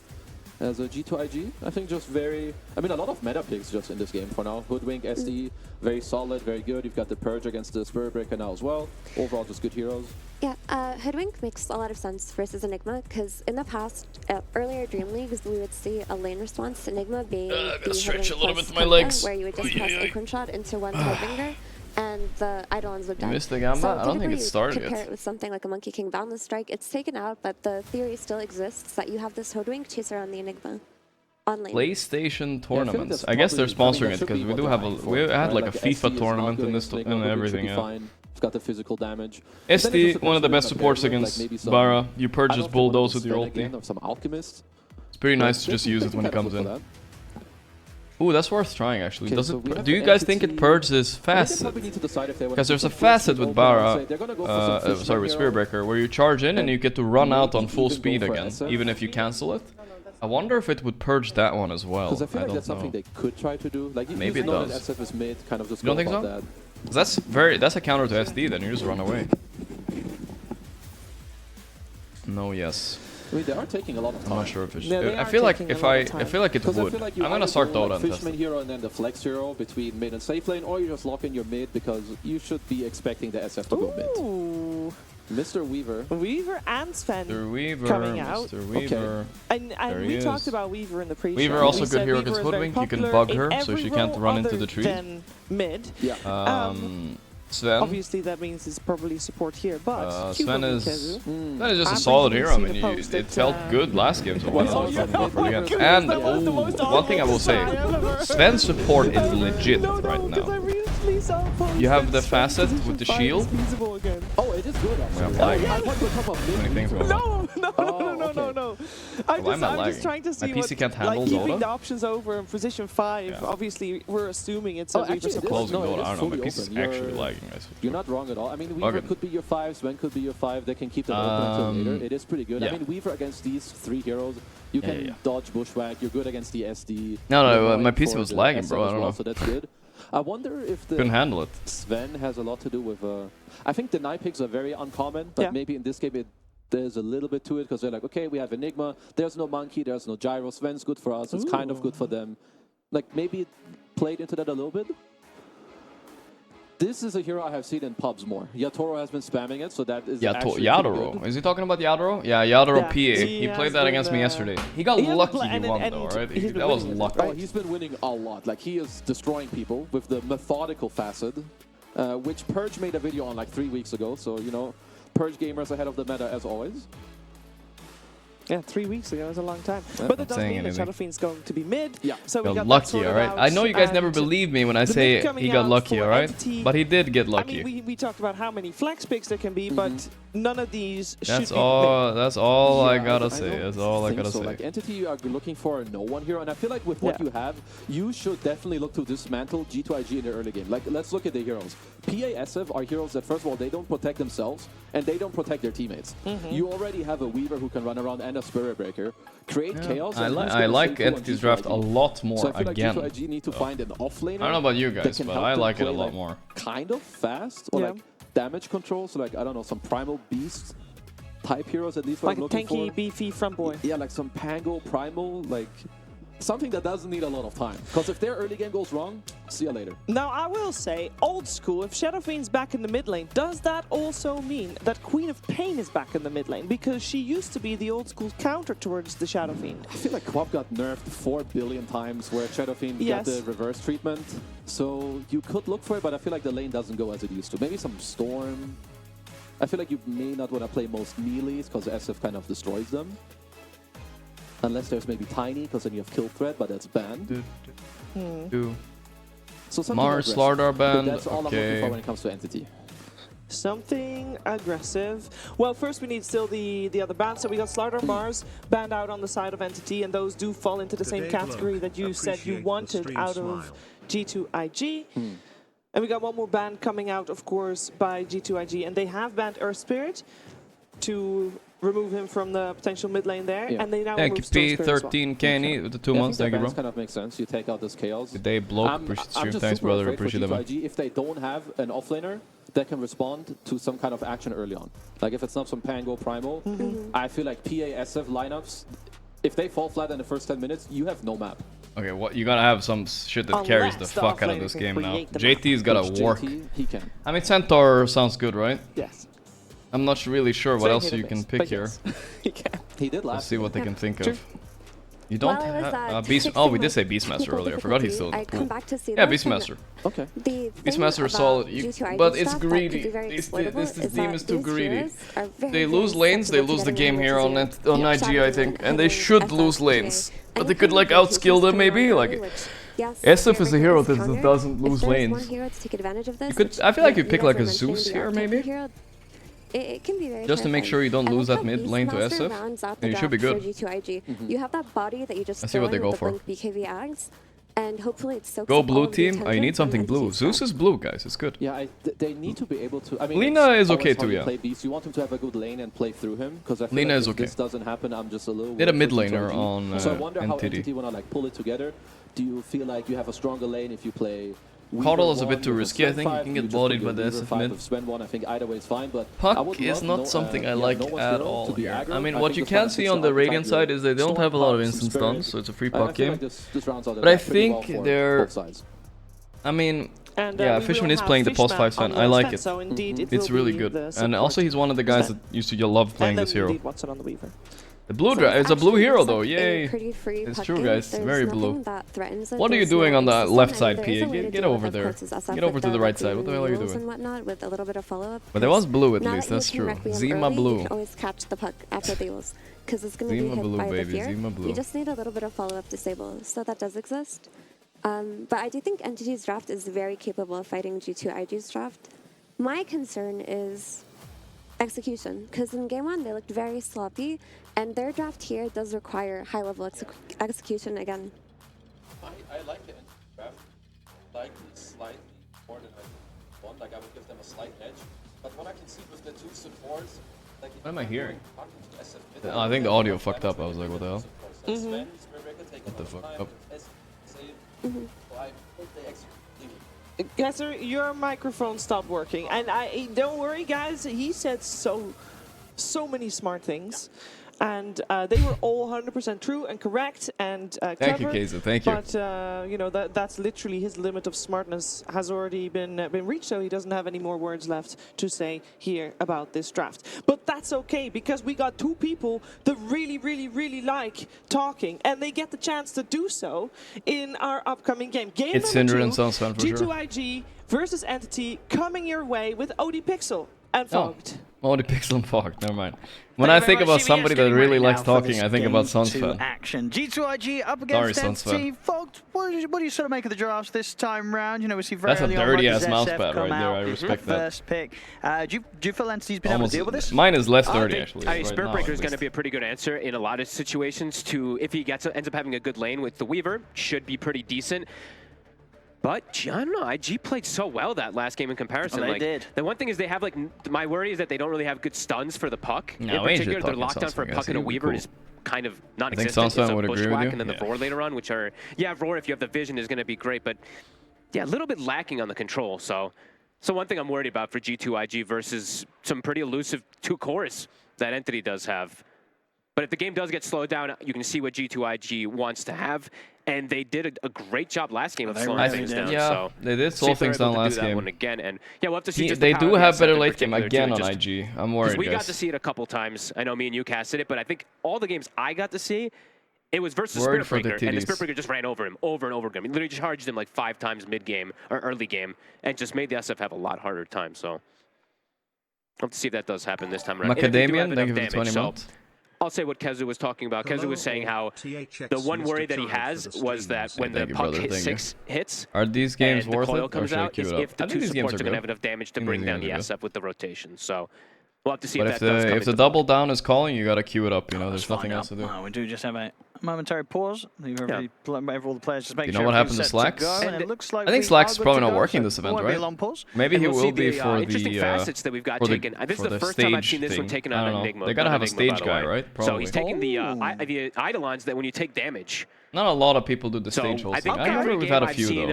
As a G2IG, I think just very, I mean, a lot of meta picks just in this game for now. Hoodwink, SD, very solid, very good. You've got the Purge against the Spirit Breaker now as well. Overall, just good heroes. Yeah, Hoodwink makes a lot of sense versus Enigma, because in the past, earlier Dream Leagues, we would see a lane response, Enigma being the stretch a little bit my Kunkka, legs. where you would just press Acorn Shot into one Headbanger, and the Eidolons would die. Missed the Gamba? So I don't think it started compare yet. it with something like a Monkey King Boundless Strike. It's taken out, but the theory still exists that you have this Hoodwink chase around the Enigma. PlayStation tournaments. I guess they're sponsoring it because we do have we had like a FIFA tournament in this and everything. Yeah. It's got the physical damage. SD, one of the best supports against Bara. You purchase bulldoze with your ulti. Some alchemists. It's pretty nice to just use it when it comes in. Ooh, that's worth trying actually. Does it? Do you guys think it purges facet? Because there's a facet with Bara, sorry, with Spirit Breaker, where you charge in and you get to run out on full speed again, even if you cancel it. I wonder if it would purge that one as well. Because I feel like that's something they could try to do. Like, maybe it does. does. SF is mid, kind of just you don't think so? that. That's a counter to SD. Then you just run away. No, yes. I mean, they are taking a lot of time. I'm not sure if it's. I feel like I feel like it would. I'm gonna start Dota and test Fishman it. hero and then the flex hero between mid and safe lane, or you just lock in your mid because you should be expecting the SF to go mid. Mr. Weaver. Weaver and Sven coming out. Mr. Weaver. Okay. And we talked about Weaver in the pre-show. Weaver also good hero against Hoodwink. You can bug her so she can't run into the tree. Then mid. Yeah. Sven. Obviously, that means it's probably support here, but Sven is just a solid hero. I mean, it felt good last game. So and one thing I will say, Sven's support is legit right now. You have the facet with the shield. Oh, it is good actually. No. I'm just trying to see my PC can't handle keeping Dota. the options over in position 5. Obviously, we're assuming it's a Weaver support. Closing Dota. I don't know. My PC is actually lagging. You're not wrong at all. I mean, Weaver could be your 5, Sven could be your 5. They can keep them open until later. It is pretty good. I mean, Weaver against these 3 heroes, you can dodge bushwhack. You're good against the SD. No, my PC was lagging, bro. I don't know. So that's good. I wonder if the couldn't handle it. Sven has a lot to do with. I think the deny picks are very uncommon, but maybe in this game there's a little bit to it because they're like, okay, we have Enigma. There's no monkey. There's no gyro. Sven's good for us. It's kind of good for them. Like maybe it played into that a little bit. This is a hero I have seen in pubs more. Yatoro has been spamming it, so that is actually Yadoro. Is he talking about Yadoro? Yeah, Yadoro PA. He played that against me yesterday. He got lucky he won though, right? That was lucky. Oh, he's been winning a lot. Like, he is destroying people with the methodical facet, which Purge made a video on like 3 weeks ago. So, you know, Purge gamers ahead of the meta as always. Yeah, 3 weeks ago was a long time. But that doesn't mean that Shadow Fiend's going to be mid. Yeah. So we got lucky, alright? I know you guys never believe me when I say he got lucky, alright? But he did get lucky. I mean, we talked about how many flex picks there can be, but none of these should be That's all I gotta say. That's all I gotta say. Like, Entity, you are looking for a no-one hero, and I feel like with what you have, you should definitely look to dismantle G2IG in the early game. Like, let's look at the heroes. PASF are heroes that, first of all, they don't protect themselves, and they don't protect their teammates. You already have a Weaver who can run around and a Spirit Breaker. Create chaos. I like Entity's draft a lot more so I feel again. Like G2IG need to find an offlaner. I don't know about you guys, but I like it a lot more. Kind of fast, or like damage control, so like, I don't know, some Primal Beast type heroes at least. Like a tanky, beefy front boy. Yeah, like some Pango, Primal, like something that doesn't need a lot of time. Because if their early game goes wrong, see you later. Now, I will say, old school, if Shadow Fiend's back in the mid lane, does that also mean that Queen of Pain is back in the mid lane? Because she used to be the old school counter towards the Shadow Fiend. I feel like Quap got nerfed 4 billion times where Shadow Fiend got the reverse treatment. So you could look for it, but I feel like the lane doesn't go as it used to. Maybe some Storm. I feel like you may not want to play most melees because SF kind of destroys them. Unless there's maybe Tiny, because then you have Kill Threat, but that's banned. So Mars, Slardar banned. That's all I'm looking for when it comes to Entity. Something aggressive. Well, first we need still the other bans. So we got Slardar, Mars banned out on the side of Entity, and those do fall into the same category that you said you wanted out of G2IG. And we got one more ban coming out, of course, by G2IG, and they have banned Earth Spirit to remove him from the potential mid lane there, and they now remove Stone Spirit as well. P13 Kenny with the 2 months. Thank you, bro. Kind of makes sense. You take out this chaos. Good day, bloke. Appreciate the stream. Thanks, brother. Appreciate it, man. If they don't have an offlaner that can respond to some kind of action early on, like if it's not some Pango Primal, I feel like PASF lineups, if they fall flat in the first 10 minutes, you have no map. Okay, what you gotta have some shit that carries the fuck out of this game now. JT's gotta work. He can. I mean, Centaur sounds good, right? Yes. I'm not really sure what else you can pick here. He did last. Let's see what they can think of. You don't have Beast. Oh, we did say Beastmaster earlier. I forgot he's still. Yeah, Beastmaster. Okay. Beastmaster is solid, but it's greedy. This team is too greedy. They lose lanes, they lose the game here on IG, I think, and they should lose lanes. But they could like outskill them maybe. Like SF is a hero that doesn't lose lanes. You could. I feel like you pick like a Zeus here maybe. It can be very just to make sure you don't lose that mid lane to SF. You should be good. You have that body that you just Let's see what they go for. BKB ags, and hopefully it soaks Go up all blue of the team. attention You need from something blue. NTT's Zeus is blue, guys. It's good. Yeah, they need to be able to. I mean, Lina is okay always too, how you yeah. play Beast. You want him to have a good lane and play through him, because I feel Lina like is if okay. this doesn't happen, I'm just a little. Did a worried mid for laner G2IG. on So I wonder how NTT. NTT wanna like pull it together. Do you feel like you have a stronger lane if you play? Coddle is a Weaver bit too 1 risky. I with think Sven you can 5, get just bodied put by your the Weaver SF 5 mid. with Sven 1. I think either way is fine, but I Puck would is love not something I yeah, like no one's at hero all to be here. aggro. I mean, I what think you this can one see fits on the the Radiant archetype side here. is they don't Storm have a lot of Puck, instant Spirit. stuns, so it's a free I puck feel like game. this rounds out But I pretty well think for they're... both sides. I mean, And, yeah, we Fishman will is have playing the pulse Fishman 5 Sven. on I the like Sven, it. So indeed it It's will really be good. the And support also he's one of the guys Sven. that used to love playing And then this hero. indeed Watson on the Weaver. The blue So is a blue actually hero looks though, like a yay! pretty free It's puck true game. guys, There's very nothing blue. that threatens it. What are you There's doing no on the instant left stun, side, and there is a PA? way to Get deal over with, of there. course, this SF Get over with to the right side, like what the hell are you mules doing? and whatnot with a little bit of follow-up. But there was blue at Now least, that you that's can true. Requiem Zima early, blue. You can always catch the puck after the ult, because it's going to be Zima hit blue, by baby, the fear. Zima blue. You just need a little bit of follow-up disable, so that does exist. But I do think NTT's draft is very capable of fighting G2IG's draft. My concern is execution, because in game 1 they looked very sloppy, and their draft here does require high-level execution again. I like the draft slightly more than I want. Like I would give them a slight edge. But what I can see with the two supports, like What am I hearing? Oh, I think the audio fucked up. I was like, what the hell? What the fuck up? Guys, your microphone stopped working, and don't worry, guys. He said so many smart things, and they were all 100% true and correct and clever. Thank you, Kaiser. Thank you. But you know that's literally his limit of smartness has already been reached, so he doesn't have any more words left to say here about this draft. But that's okay, because we got two people that really like talking, and they get the chance to do so in our upcoming game. Game It's number Syndra 2, and Sunswan for sure. G2IG versus Entity, coming your way with OD Pixel and Fogged. Oh, the Pixel and Fog, never mind. When I think about somebody that really likes talking, I think about Sunswan. Action. G2IG up against Sorry, NTT. Fogged, what do you sort of make of the drafts this time round? You know, we see very That's a early on dirty-ass like mouse ZF pad come right there, out I respect that. First pick. Do you feel NTT's been able to deal with this? Mine is less dirty, actually. I mean, right Spirit now, Breaker at is going to least. be a pretty good answer in a lot of situations. To if he ends up having a good lane with the Weaver, should be pretty decent. But I don't know, IG played so well that last game in comparison. Oh, they did. The one thing is they have like, my worry is that they don't really have good stuns for the puck. No, in particular, their lockdown for a Sunswan, puck and a he'd be Weaver cool. is kind of I think non-existent. It's Sunswan a would agree with bushwhack you. and then the Roar later on, which are, yeah, Roar if you have the vision is going to be great, but yeah, a little bit lacking on the control. So one thing I'm worried about for G2IG versus some pretty elusive two cores that Entity does have. But if the game does get slowed down, you can see what G2IG wants to have, and they did a great job last game of slowing things down. Yeah, so they did slow things down last game. one again, and yeah, we'll have to see. Just They the do power of have the better SF in late game particular, again too, on just- IG. I'm worried, we got guys. to see it a couple times. I know me and you casted it, but I think all the games I got to see, it was versus Worried Spirit for the Breaker, and the titties. Spirit Breaker just ran over him over and over again. He literally charged him like 5 times mid-game or early game, and just made the SF have a lot harder time. So I'll have to see if that does happen this time around. Macadamian, thank you for the 20 months. I'll say what Kezu was talking about. Kezu was saying how the one worry that he has was that when the puck hits 6 hits, are these games and the worth coil it, or comes should I out, queue is it up? if the I think two these games supports are are going to good. have enough damage to I think bring these down the games are SF with the rotation. So we'll have to see But if if that does come the into double play. down is calling, you gotta queue it up. You know, there's Let's nothing find else to do. out. We do just have a momentary pause. All the players just make You sure know what happened to everything's set Slacks? go, and it looks like I think we Slacks are is good probably to not go, working so this event, won't be a right? long pause. Maybe And he we'll will see be the, for interesting the facets that we've got for taken. This is for the first time I've stage seen this one thing. taken I on don't know. Enigma. They gotta not have a Enigma, stage by the guy, way. right? So Probably. he's taking the Eidolons that when you take damage. Not a lot of people do the So stage I hosting. think I remember every we've game had a I've few seen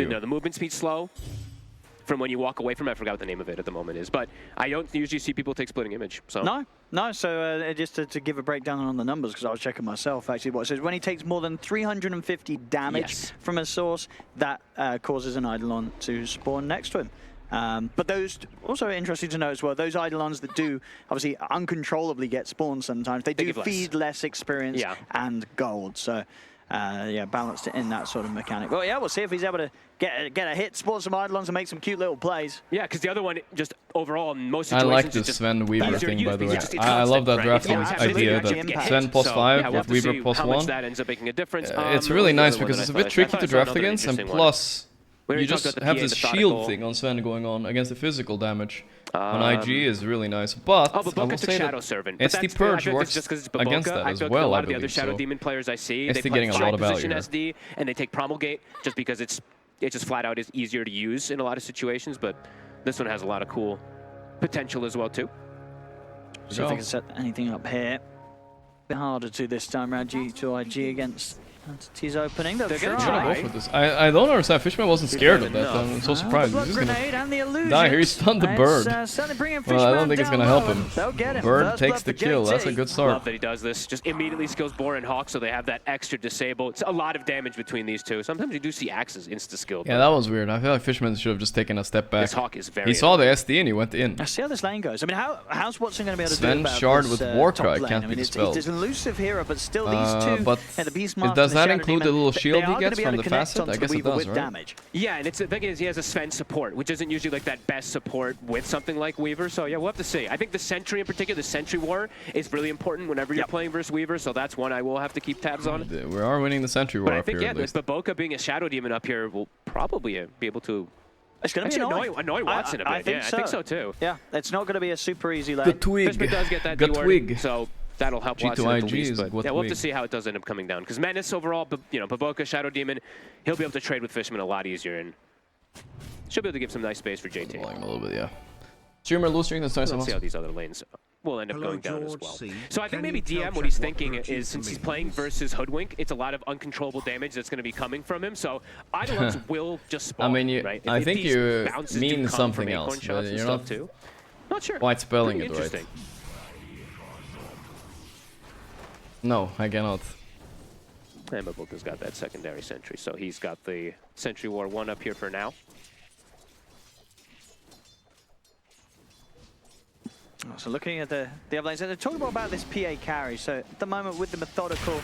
though. the movement speed slow from when you walk away from it. I forgot what the name of it at the moment is, but I don't usually see people take splitting image. So No. So just to give a breakdown on the numbers, because I was checking myself, actually, what it says, when he takes more than 350 damage from a source, that causes an Eidolon to spawn next to him. But those, also interesting to know as well, those Eidolons that do obviously uncontrollably get spawned sometimes, they do feed less experience and gold. So yeah, balanced it in that sort of mechanic. Well, yeah, we'll see if he's able to get a hit, spawn some Eidolons, and make some cute little plays. Yeah, because the other one, just overall, in most I situations, like is this just Sven Weaver easier to thing, use by the because way. it's just I love that constant, drafting right? It's idea absolutely that hit. Sven plus So, 5 yeah, we'll with have to Weaver see plus how 1. much that ends up making a difference. It's really What was nice the other because one it's a that I bit thought I tricky saw? to I saw draft another against, and interesting one. plus You just have this shield thing on Sven going on against the physical damage. On IG is really nice, but I will say that SD Purge works against that as well, a lot I of the other believe, Shadow so Demon players I see, SD they play getting a lot of value position here. SD, and they take Promulgate just because it just flat out is easier to use in a lot of situations, but this one has a lot of cool potential as well, too. See if they can set anything up here. A bit harder to this time around G2IG against Entity's opening. They're going to go for this. I don't understand. Fishman wasn't scared of that. I'm so surprised. He's just gonna die here. He stunned the bird. Well, I don't think it's going to help him. Bird takes the kill. That's a good start. Love that he does this. Just immediately skills Boar and Hawk, so they have that extra disable. It's a lot of damage between these two. Sometimes you do see Axes insta-skilled. Yeah, that was weird. I feel like Fishman should have just taken a step back. This Hawk is very he saw the SD and he went in. Let's see how this lane goes. I mean, how's Watson going to be able to Sven do about Shard this, with Warcry top lane? can't I mean, be it's dispelled. an elusive hero, but still these two, but the Beastmaster does that and the include the Shadow little Demon, shield they he are gets gonna from be able the to connect facet? onto I guess the it Weaver does, with right? damage. Yeah, and the thing is he has a Sven support, which isn't usually like that best support with something like Weaver, so yeah, we'll have to see. I think the Sentry in particular, the Sentry War, is really important whenever you're playing versus Weaver, so that's one I will have to keep tabs on. We are winning the Sentry War But I up think, here, yeah, at least. with Baboka being a Shadow Demon up here will probably be able to It's going to be annoy Watson a bit. I think so too. Yeah, it's not going to be a super easy lane. The twig. Fishman does get that twig. so that'll help Watson at the G2IG least, is but what yeah, we'll have twig. to see how it does end up coming down. Because Menace overall, Baboka, Shadow Demon, he'll be able to trade with Fishman a lot easier, and should be able to give some nice space for JT. A little bit, yeah. Streamer lose streak, that's nice. Let's see how these other lanes will end up going down as well. Gorgc. So I think Can maybe you DM, tell what he's Jack thinking what is, since he's playing versus Hoodwink, it's a lot of uncontrollable damage that's going to be coming from him. So either ones will just spawn. I mean, right? I think these you bounces do mean come something from else, acorn shots but and you're stuff not too. Not sure. quite spelling Pretty it right. interesting. No, I cannot. And Baboka's got that secondary sentry, so he's got the Sentry War 1 up here for now. So looking at the other lanes, they're talking about this PA carry. So at the moment with the methodical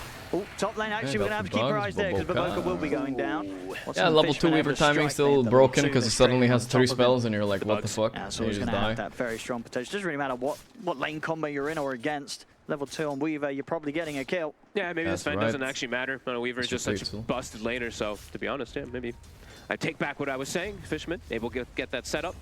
top lane, actually we're going to have to keep our eyes there because Baboka will be going down. Yeah, level 2 Weaver timing still broken because he suddenly has 3 spells and you're like, what the fuck? Yeah, so You he's just going to die. have that very strong potential. Doesn't really matter what lane combo you're in or against. Level 2 on Weaver, you're probably getting a kill. Yeah, maybe That's this Sven right. doesn't actually matter. No, Weaver is just such a Too. busted laner, so to be honest, yeah, maybe I take back what I was saying. Fishman able to get that set up.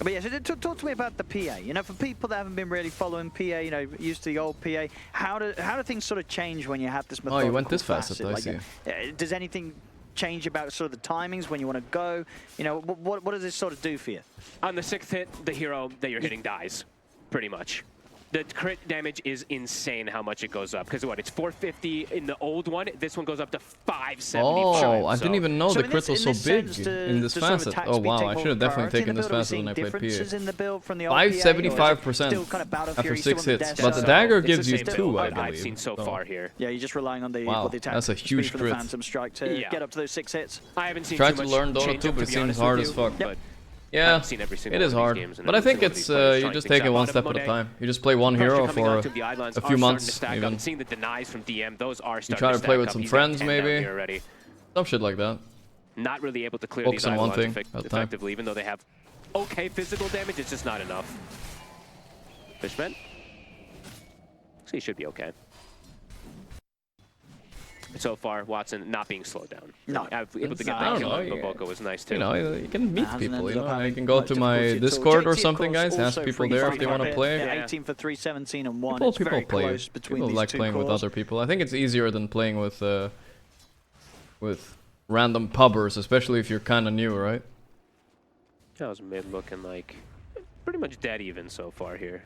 But yeah, so talk to me about the PA. You know, for people that haven't been really following PA, you know, used to the old PA, how do things sort of change when you have this methodical Oh, you went this fast, facet? I Like, see. does anything change about sort of the timings when you want to go? You know, what does this sort of do for you? On the 6th hit, the hero that you're hitting dies, pretty much. The crit damage is insane how much it goes up. Because what, it's 450 in the old one. This one goes up to 575. Oh, I didn't even know the in crit was so this big sense, in this does sort of facet. attacks Oh be wow, taking I more should have definitely priority in taken the this build? Are we faster seeing when I played differences PA. in the build from the old PA, or is it 575% still kind of Battlefield after Fury, 6 still on the hits, death but the side? dagger It's gives the you same 2, build I I've believe. seen so far here. Yeah, you're just relying on the Wow, attack that's a speed huge for the crit. Phantom Strike to Yeah. get up to those 6 hits. I haven't seen Tried too to much learn Dota change too, up, but to it be seems honest hard with as you, fuck. but I Yeah, haven't seen every single it is one of hard. these games and But I every think single of it's these players you trying just things take it out. one Bottom step at a Monet, time. You just play one pressure hero coming out for to the islands a are few starting months to stack up. even. I'm seeing the denies from DM. Those are starting try to stack play with up. some He's got friends 10 down maybe. here already. Some shit like that. Not really able to clear Focus these on one islands thing at a time. effectively, even though they have okay physical damage. It's just not enough. Fishman? So he should be okay. So far, Watson not being slowed down. No. Able to get I that don't kill know, on yeah. Baboka was nice too. You know, you can meet Hasn't people, ended you up know. having You can go much to my difficulty at all. Discord JT, or of something, course, guys. Ask also people free there if fight they want to up play. here. Yeah. 18 for 317 and 1. People It's very play close it. between People these like two playing with cores. other people. I think it's easier than playing with random pubbers, especially if you're kind of new, right? That was mid looking like pretty much dead even so far here.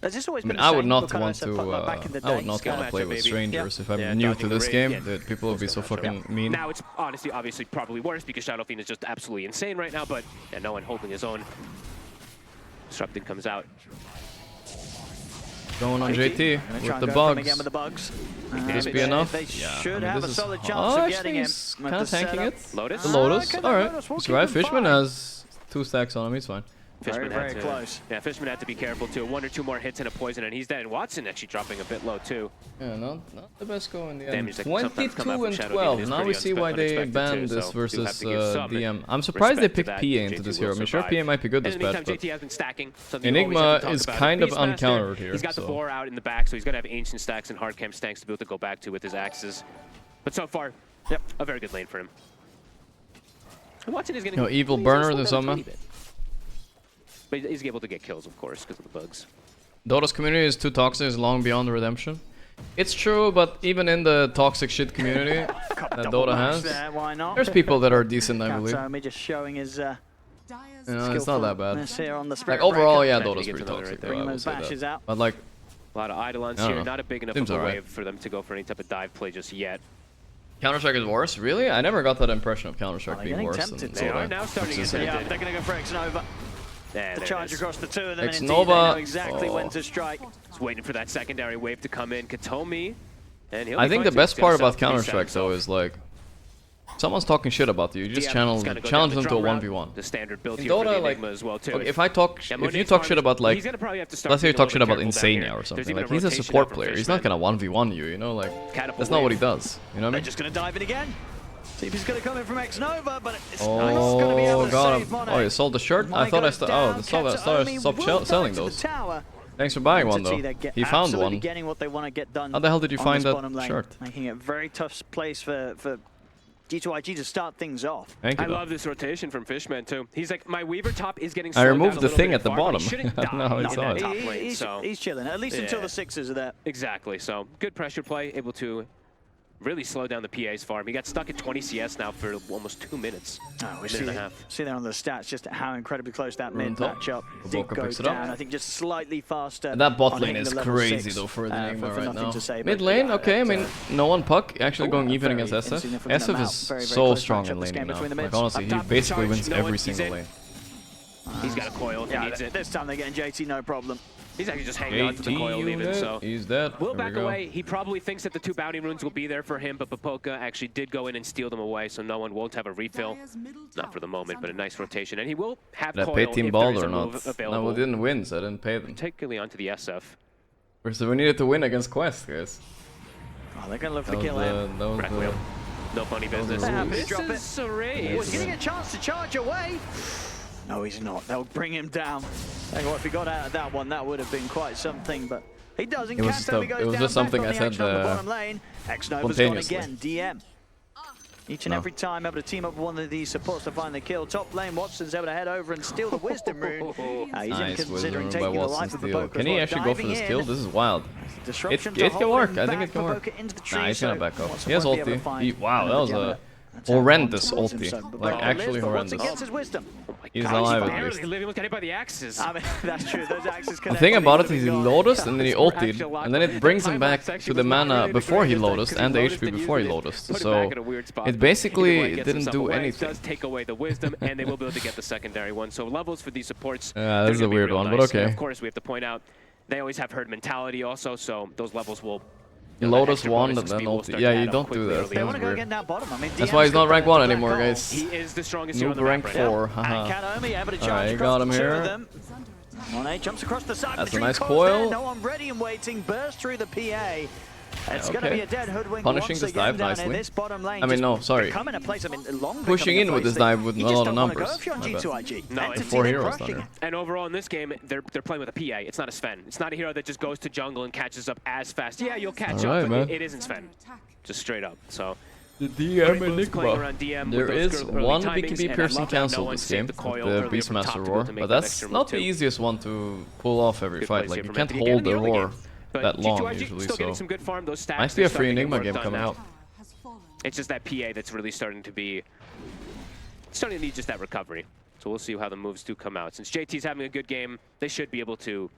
Has this always I mean, been the I would same? not Look, I want said, to. like, back in the I would day, not skill want to play matchup, with baby. strangers if I'm Yeah, new dodging to the this raid, game. yeah. That people will be so fucking mean. Now it's honestly, obviously, probably worse because Shadow Fiend is just absolutely insane right now, but yeah, no one holding his own. Disrupting comes out. Going on JT Gonna try with and the go for him bugs. again with the bugs. Could this be enough? They Yeah, should I mean, have a this is- solid chance Oh, of actually, getting him. he's with kind of the tanking setup. it. Lotus? The Lotus, Okay, alright. Lotus will He's keep right. him Fishman fine. has 2 stacks on him, he's fine. Fishman Very had to, close. Yeah, Fishman had to be careful too. 1 or 2 more hits and a poison, and he's dead. And Watson actually dropping a bit low too. Yeah, not the best go in the end. Damage that can sometimes come out 22 from and Shadow 12. Demon is Now we pretty see why they unexpected banned too, this so do have versus to give some DM. I'm surprised they respect to picked that. PA into JT this will hero. I mean, sure, survive. PA might be good And this in the meantime, patch, but JT has been stacking. Something you always Enigma have to talk is about. kind of Beastmaster, uncountered here. He's got the so. boar out in the back, so he's going to have ancient stacks and hard camp stacks to be able to go back to with his axes. But so far, yep, a very good lane for him. Watson is getting evil burner this summer. But he's able to get kills, of course, because of the bugs. Dota's community is too toxic, is long beyond redemption. It's true, but even in the toxic shit community that Dota has, why not? there's people that are decent, I believe. Cat just showing his You know, it's not that bad. here on the Like overall, yeah, Dota's pretty toxic. Though, I will say that. Out. But like, a lot of Eidolons here, not a big enough of a wave for them to go for any type of dive play just yet. Counter-Strike is worse? Really? I never got that impression of Counter-Strike being worse than They are now starting to get tempted. Yeah, they're going to go for X-Nova. The charge across the two of them, X-Nova, and indeed they know exactly when to strike. Just waiting for that secondary wave to come in. Katomi, and he'll I think the best part about Counter-Strike though is like, someone's talking shit about you, you just challenge them to a 1v1. The standard build in here Dota, for like, as well too. Look, if you talk shit about like, let's say you talk shit about Insania or something, like he's a support player, he's not gonna 1v1 you, you know, like, that's not what he does, you know what I mean? They're just gonna dive in again. See if he's gonna come in from X-Nova, but it's not gonna be able to save Mono. Oh, you sold the shirt? I thought I stopped selling those. Thanks for buying one though. He found one. How the hell did you find that shirt? Making it a very tough place for G2IG to start things off. Thank you. I love this rotation from Fishman too. He's like, my Weaver top is getting I removed the thing at the bottom. No, it's not. He's chilling, at least until the sixes are there. Exactly, so good pressure play, able to really slow down the PA's farm. He got stuck at 20 CS now for almost 2 minutes. Oh, we see there on the stats just how incredibly close that mid matchup did go down. I think just slightly faster. And that bot lane is crazy though for the Enigma right now. Mid lane, okay, I mean, no one puck actually going even against SF. SF is so strong in laning now. Like honestly, he basically wins every single lane. He's got a coil if he needs it. This time they're getting JT, no problem. He's actually just hanging on to the coil even, so... He's dead. We'll back away. He probably thinks that the 2 bounty runes will be there for him, but Papoka actually did go in and steal them away, so no one won't have a refill. Not for the moment, but a nice rotation. And he will have coil if Team ball or not. No, we didn't win, so I didn't pay them. Particularly onto the SF. So we needed to win against Quest, guys. Oh, they're going to look for the kill here. No funny business. This is a raise. Oh, he's getting a chance to charge away. No, he's not. They'll bring him down. If he got out of that one, that would have been quite something, but he doesn't. It was just something I said spontaneously. Again, DM. Each and every time able to team up with one of these supports to find the kill. Top lane, Watson's able to head over and steal the Wisdom Rune. He's even considering taking the life of the Papoka. Can he actually go for this kill? This is wild. It can work. I think it can work. Nah, he's gonna back up. He has ulti. Wow, that was a horrendous ulti. Like, actually horrendous. He's alive at least. Look at it by the axes. I mean, that's true. Those axes the thing about it is he lotused and then he ultied, and then it brings him back to the mana before he lotused and the HP before he lotused. So it basically didn't do anything. It does take away the wisdom, and they will be able to get the secondary one. So levels for these supports. Yeah, this is a weird one, but okay. Of course, we have to point out they always have herd mentality also, so those levels will. Lotus 1 and then ulti. Yeah, you don't do that. They want to go get that bottom. I mean, that's why he's not rank 1 anymore, guys. He is the strongest hero on the rank map 4. Haha. Alright, you got him here. Monet jumps across the side. That's a nice coil. No one ready and waiting. Burst through the PA. It's going to be a dead hoodwink. Punishing this dive nicely. I mean, no, sorry. Pushing in with this dive with a lot of numbers. No, it's 4 heroes down here. And overall in this game, they're playing with a PA. It's not a Sven. It's not a hero that just goes to jungle and catches up as fast. Yeah, you'll catch up, but it isn't Sven. Just straight up. So. The DM Enigma. There is one BKB piercing cancel this game, the Beastmaster Roar, but that's not the easiest one to pull off every fight. Like, you can't hold the Roar that long usually, so might be a free Enigma game coming out. It's just that PA that's really starting to need just that recovery. So we'll see how the moves do come out. Since JT's having a good game, they should be able to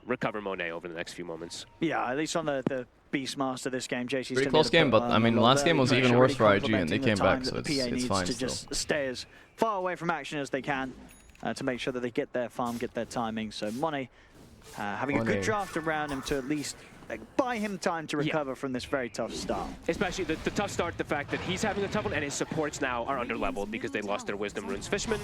recover Monet over the next few moments. Yeah, at least on the Beastmaster this game, JT's pretty close game, but I mean last game was even worse for IG and they came back, so it's fine to just stay as far away from action as they can to make sure that they get their farm, get their timing. So Monet having a good draft around him to at least buy him time to recover from this very tough start. Especially the tough start, the fact that he's having a tough one and his supports now are under-leveled because they lost their Wisdom Runes. Fishman.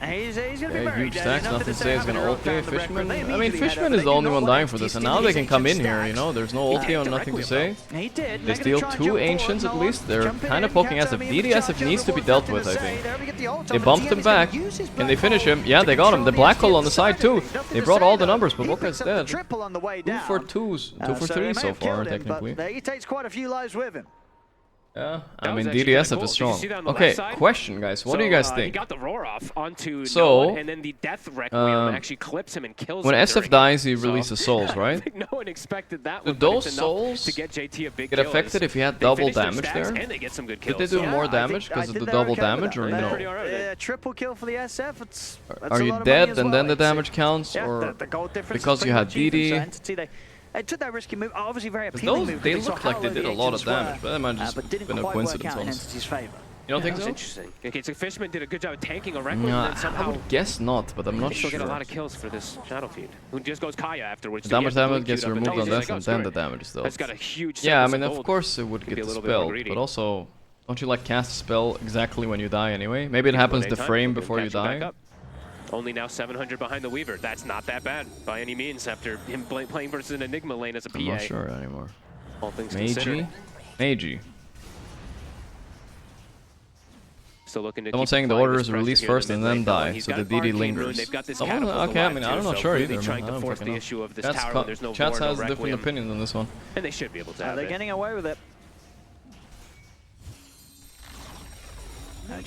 He's going to be very huge stacks, nothing to say, he's going to ulti. Fishman, I mean, Fishman is the only one dying for this, and now they can come in here, you know, there's no ulti on nothing to say. They steal 2 Ancients at least, they're kind of poking SF. DDSF needs to be dealt with, I think. They bumped him back, can they finish him? Yeah, they got him. The black hole on the side too. They brought all the numbers, but Boca is dead. 2 for 2 so far, technically. He takes quite a few lives with him. Yeah, I mean DDSF is strong. Okay, question guys, what do you guys think? He got the roar off onto so, Noah, and then the death requiem actually clips him and kills him. When SF dies, he releases souls, right? I think no one expected that. Do those souls to get JT a big get affected if he had double damage there? And they get some good kills. Did they do more damage because of the double damage or no? Triple kill for the SF. Are you dead and then the damage counts, or because you had DD? It took that risky move, obviously very appealing move. They look like they did a lot of damage, but that might just been a coincidence. You don't think so? Interesting. Okay, so Fishman did a good job of tanking a Requiem, no, and then somehow... I would guess not, but I'm not sure. He'll get a lot of kills for this Shadow Feed. Who just goes Kaya afterwards. The damage gets removed on death, and then the damage is still. That's got a huge... Yeah, I mean, of course it would get dispelled, but also, don't you like cast a spell exactly when you die anyway? Maybe it happens the frame before you die. Only now 700 behind the Weaver. That's not that bad by any means after him playing versus an Enigma lane as a PA. I'm not sure anymore. All things considered. Magi. Still looking to Someone saying the order is released first and then die, so the DD lingers. Okay, I mean, I'm not sure either. Trying to force the issue of this tower when there's no Chat has different opinions on this one. And they should be able to have it. They're getting away with it.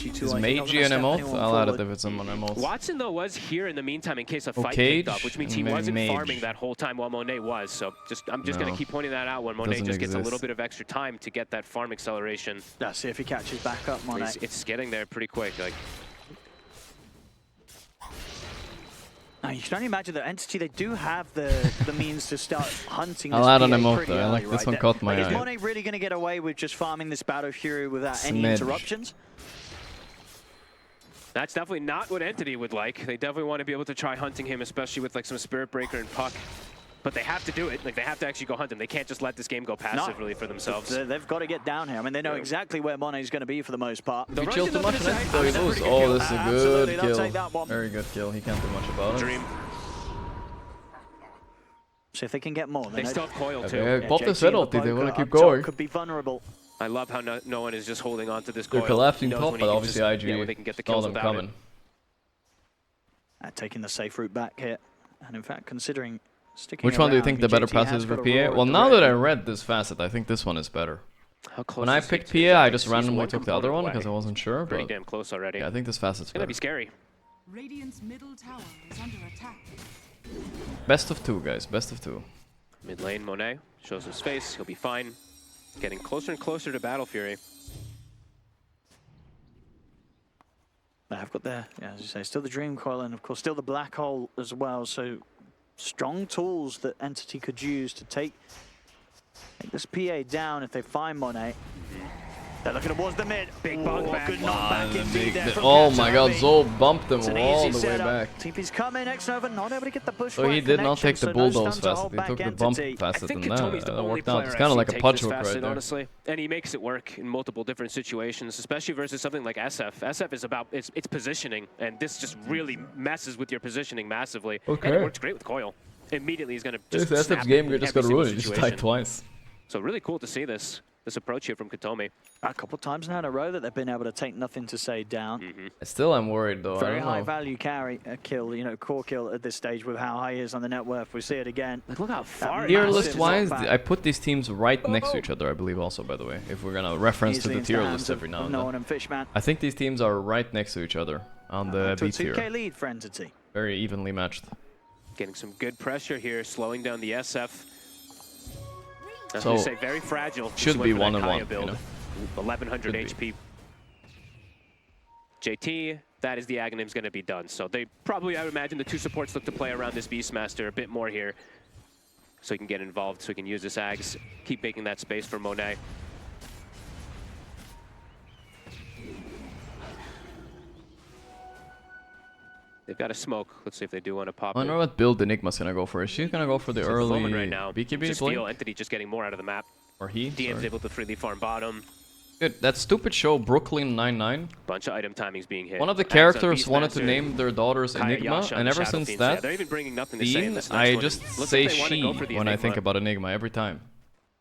Is Meiji an emote? I'll add it if it's an emote. Watson, though, was here in the meantime in case a fight kicked up, which means he wasn't farming that whole time while Monet was. So I'm just going to keep pointing that out when Monet just gets a little bit of extra time to get that farm acceleration. Let's see if he catches back up, Monet. It's getting there pretty quick. Like. Now, you can only imagine that Entity, they do have the means to start hunting this I'll add an PA emote though. I like this one caught my eye. Is Monet really going to get away with just farming this Battle Fury without any interruptions? That's definitely not what Entity would like. They definitely want to be able to try hunting him, especially with like some Spirit Breaker and Puck. But they have to do it. Like they have to actually go hunt him. They can't just let this game go passively for themselves. They've got to get down here. I mean, they know exactly where Monet's going to be for the most part. If you chill too much on Entity, though, he loses. Oh, this is a good kill. Very good kill. He can't do much about it. Dream. So if they can get more, they still have Coil too. Yeah, pop this ulti. They want to keep going. Could be vulnerable. I love how no one is just holding on to this Coil. They're collapsing top, but obviously IG they can get the kills saw them coming. Taking the safe route back here, and in fact, considering sticking. Which one do you think the better pass is for PA? Well, now that I read this facet, I think this one is better. When I picked PA, I just randomly took the other one because I wasn't sure. Pretty damn close already. Yeah, I think this facet's better. It's gonna be scary. Radiant's middle tower is under attack. Best of two, guys. Best of two. Mid lane, Monet shows his face. He'll be fine. Getting closer and closer to Battle Fury. I've got there, yeah, as you say, still the Dream Coil and of course still the Black Hole as well. So strong tools that Entity could use to take this PA down if they find Monet. They're looking towards the mid. Big bug back. Good knockback indeed there from oh my god, Zol bumped them all the way back. TP's coming, X-Nova not able to get the push. So he did not take the bulldoze facet, he took the bump facet and that worked out. It's kind of like a punch hook right there. Honestly. And he makes it work in multiple different situations, especially versus something like SF. SF is about its positioning, and this just really messes with your positioning massively. Okay. And it works great with Coil. Immediately he's going to just this SF's game just got ruined, he just died twice. So really cool to see this approach here from Katomi. A couple times now in a row that they've been able to take nothing to say down. Still, I'm worried though. Very high value carry, kill, you know, core kill at this stage with how high he is on the net worth. We see it again. Look how far. Tier list wise, I put these teams right next to each other, I believe also, by the way, if we're gonna reference to the tier list every now and then. I think these teams are right next to each other on the B tier. 2K lead for Entity. Very evenly matched. Getting some good pressure here, slowing down the SF. I was so going to say very fragile. Should be 1-on-1, build. you know? 1100 HP. JT, that is the Aghanim's going to be done. So they probably, I would imagine, the two supports look to play around this Beastmaster a bit more here, so he can get involved, so he can use this Ags, keep making that space for Monet. They've got a smoke. Let's see if they do want to pop it. I wonder what build Enigma's gonna go for. Is she gonna go for the early right now. BKB just feel Entity just getting more out of the map. Or he? DM's able to freely farm bottom. Dude, that stupid show Brooklyn 99. Bunch of item timings being hit. One of the characters wanted to name their daughters Enigma, and ever since that, they're even bringing nothing to say in this I just say she when I think about Enigma every time.